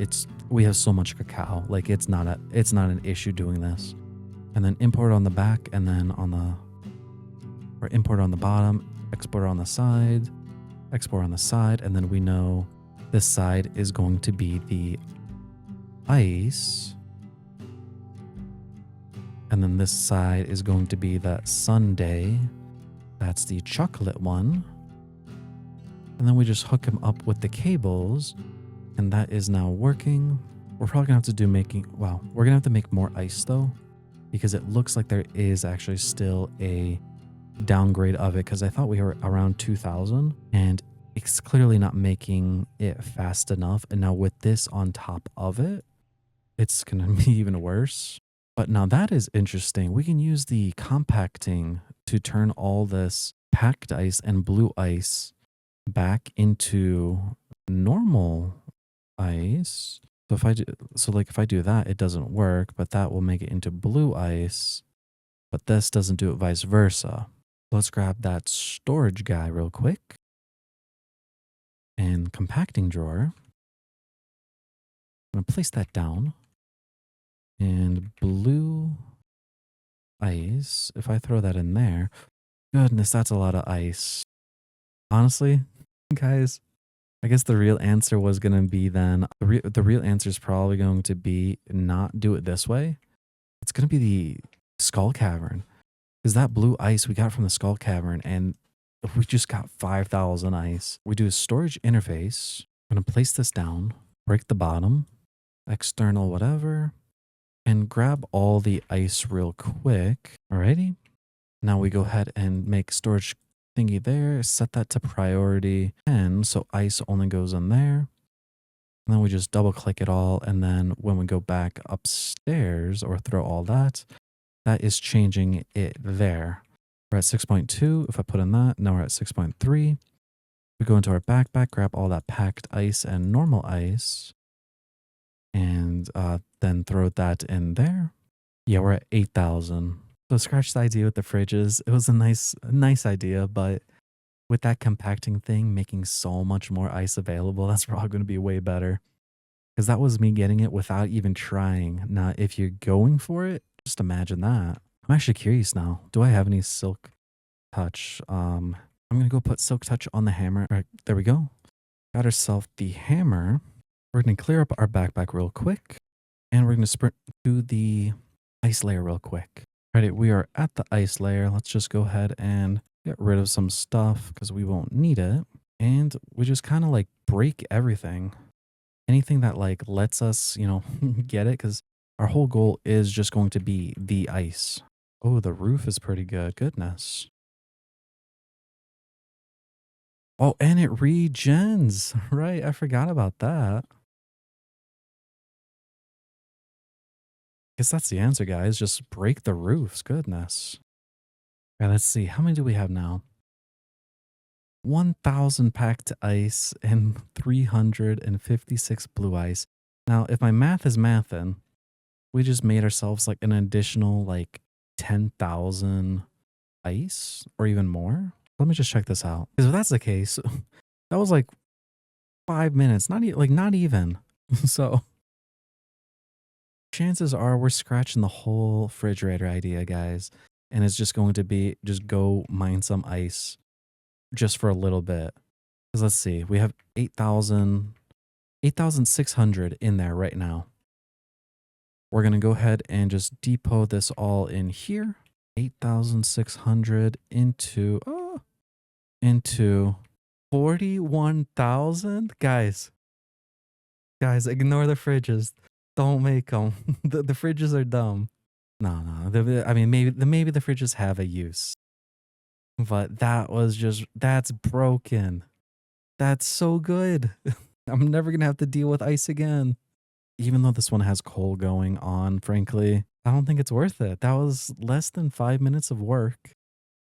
we have so much cacao. Like it's not an issue doing this. And then import on the back, and then or import on the bottom, export on the side, export on the side, and then we know this side is going to be the ice. And then this side is going to be the sundae. That's the chocolate one. And then we just hook them up with the cables. And that is now working. We're probably going to have to we're going to have to make more ice though. Because it looks like there is actually still a downgrade of it. Because I thought we were around 2,000. And it's clearly not making it fast enough. And now with this on top of it, it's going to be even worse. But now that is interesting. We can use the compacting to turn all this packed ice and blue ice back into normal ice. So if I do that, it doesn't work, but that will make it into blue ice. But this doesn't do it vice versa. Let's grab that storage guy real quick. And compacting drawer. I'm going to place that down. And blue ice, if I throw that in there, goodness, that's a lot of ice. Honestly, guys, I guess the real answer was going to be then, the real answer is probably going to be not do it this way. It's going to be the skull cavern. Because that blue ice we got from the skull cavern, and we just got 5,000 ice. We do a storage interface. I'm going to place this down, break the bottom, external whatever, and grab all the ice real quick. Alrighty. Now we go ahead and make storage thingy there, set that to priority 10, so ice only goes in there. And then we just double click it all, and then when we go back upstairs or throw all that, that is changing it there. We're at 6.2. If I put in that, now we're at 6.3. We go into our backpack, grab all that packed ice and normal ice, and then throw that in there. Yeah, we're at 8,000. So scratch the idea with the fridges. It was a nice idea, but with that compacting thing making so much more ice available, that's probably going to be way better. Because that was me getting it without even trying. Now, if you're going for it, just imagine that. I'm actually curious now. Do I have any silk touch? I'm going to go put silk touch on the hammer. All right, there we go. Got ourselves the hammer. We're going to clear up our backpack real quick. And we're going to sprint to the ice layer real quick. All right, we are at the ice layer. Let's just go ahead and get rid of some stuff because we won't need it. And we just kind of like break everything. Anything that like lets us, get it, because our whole goal is just going to be the ice. Oh, the roof is pretty good. Goodness. Oh, and it regens. Right, I forgot about that. Guess that's the answer, guys. Just break the roofs. Goodness. All right, let's see. How many do we have now? 1,000 packed ice and 356 blue ice. Now, if my math is mathin', we just made ourselves like an additional like 10,000 ice or even more. Let me just check this out. Because if that's the case, that was like 5 minutes, not even. So chances are we're scratching the whole refrigerator idea, guys. And it's just going to be just go mine some ice just for a little bit. Because let's see, we have 8,600 in there right now. We're going to go ahead and just depot this all in here. 8,600 into 41,000. Guys, ignore the fridges. Don't make them. The fridges are dumb. No. I mean, maybe the fridges have a use. But that's broken. That's so good. I'm never going to have to deal with ice again. Even though this one has coal going on, frankly, I don't think it's worth it. That was less than 5 minutes of work.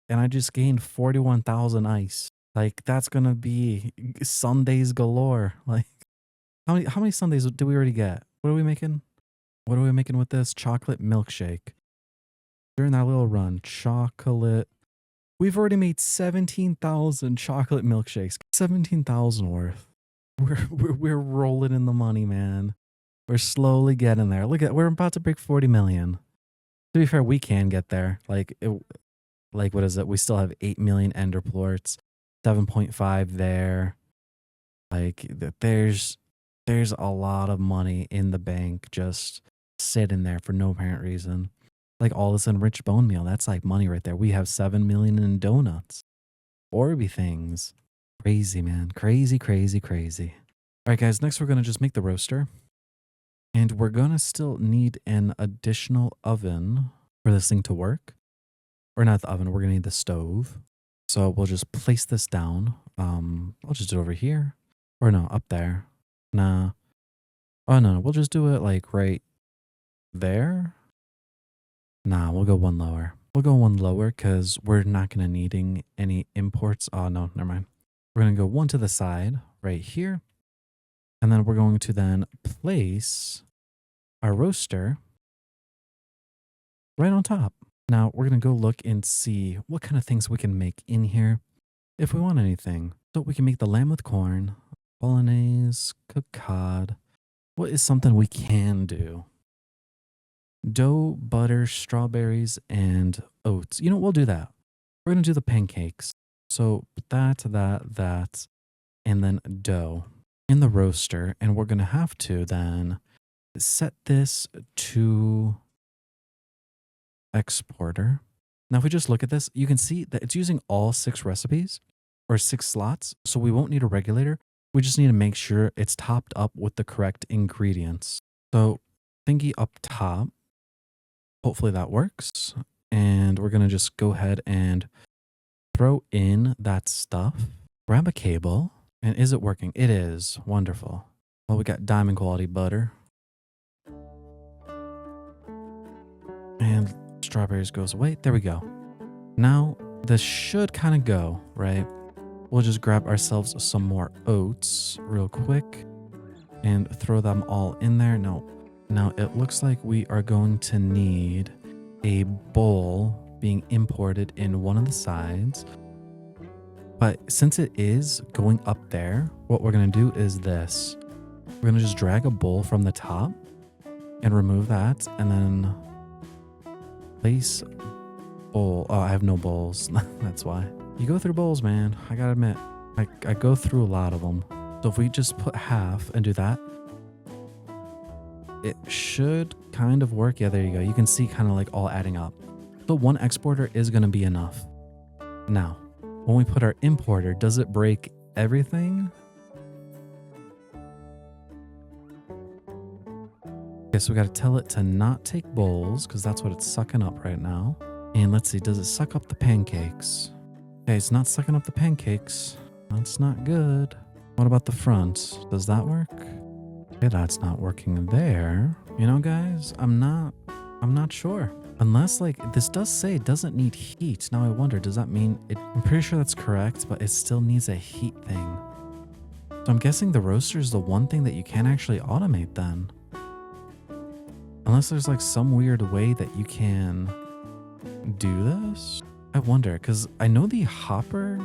And I just gained 41,000 ice. Like, that's going to be Sundays galore. Like, how many Sundays do we already get? What are we making? What are we making with this? Chocolate milkshake. During that little run, chocolate. We've already made 17,000 chocolate milkshakes. 17,000 worth. We're rolling in the money, man. We're slowly getting there. We're about to break 40 million. To be fair, we can get there. Like what is it? We still have 8 million ender plorts, 7.5 there. Like there's a lot of money in the bank just sitting there for no apparent reason. Like all this enriched bone meal, that's like money right there. We have 7 million in donuts. Orby things. Crazy, man. Crazy. All right, guys, next we're going to just make the roaster. And we're going to still need an additional oven for this thing to work. Or not the oven, we're going to need the stove. So we'll just place this down. I'll just do it over here. Or no, up there. Nah. Oh, no, we'll just do it like right there. Nah, we'll go one lower. We'll go one lower because we're not going to needing any imports. Oh, no, never mind. We're going to go one to the side right here. And then we're going to then place our roaster right on top. Now we're going to go look and see what kind of things we can make in here if we want anything. So we can make the lamb with corn, bolognese, cooked cod. What is something we can do? Dough, butter, strawberries, and oats. You know, we'll do that. We're going to do the pancakes. So that, and then dough in the roaster. And we're going to have to then set this to exporter. Now, if we just look at this, you can see that it's using all 6 recipes or 6 slots. So we won't need a regulator. We just need to make sure it's topped up with the correct ingredients. So thingy up top. Hopefully that works. And we're going to just go ahead and throw in that stuff. Grab a cable. And is it working? It is. Wonderful. Well, we got diamond quality butter. And strawberries goes away. There we go. Now, this should kind of go, right? We'll just grab ourselves some more oats real quick and throw them all in there. No. Now, it looks like we are going to need a bowl being imported in one of the sides. But since it is going up there, what we're going to do is this. We're going to just drag a bowl from the top and remove that. And then place bowl. Oh, I have no bowls. That's why. You go through bowls, man. I got to admit, I go through a lot of them. So if we just put half and do that, it should kind of work. Yeah, there you go. You can see kind of like all adding up. So one exporter is going to be enough. Now, when we put our importer, does it break everything? Okay, so we got to tell it to not take bowls because that's what it's sucking up right now. And let's see, does it suck up the pancakes? Okay, it's not sucking up the pancakes. That's not good. What about the front? Does that work? Okay, that's not working there. You know, guys, I'm not sure. Unless, like, this does say it doesn't need heat. Now I wonder, does that mean it? I'm pretty sure that's correct, but it still needs a heat thing. So I'm guessing the roaster is the one thing that you can actually automate then. Unless there's like some weird way that you can do this. I wonder, because I know the hopper,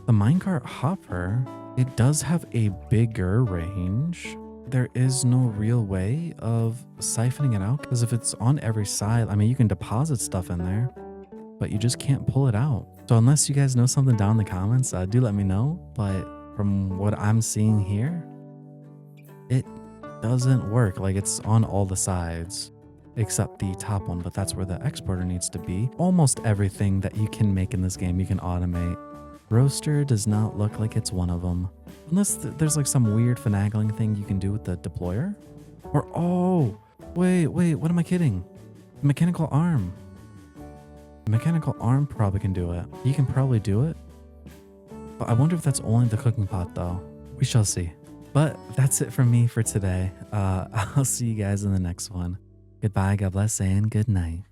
the minecart hopper It does have a bigger range. There is no real way of siphoning it out because if it's on every side, I mean, you can deposit stuff in there, but you just can't pull it out. So unless you guys know something down in the comments, do let me know. But from what I'm seeing here, it doesn't work. Like it's on all the sides except the top one, but that's where the exporter needs to be. Almost everything that you can make in this game, you can automate. Roaster does not look like it's one of them. Unless there's like some weird finagling thing you can do with the deployer. Or, oh, wait, what am I kidding? The mechanical arm. The mechanical arm probably can do it. He can probably do it. But I wonder if that's only the cooking pot though. We shall see. But that's it from me for today. I'll see you guys in the next one. Goodbye, God bless, and good night.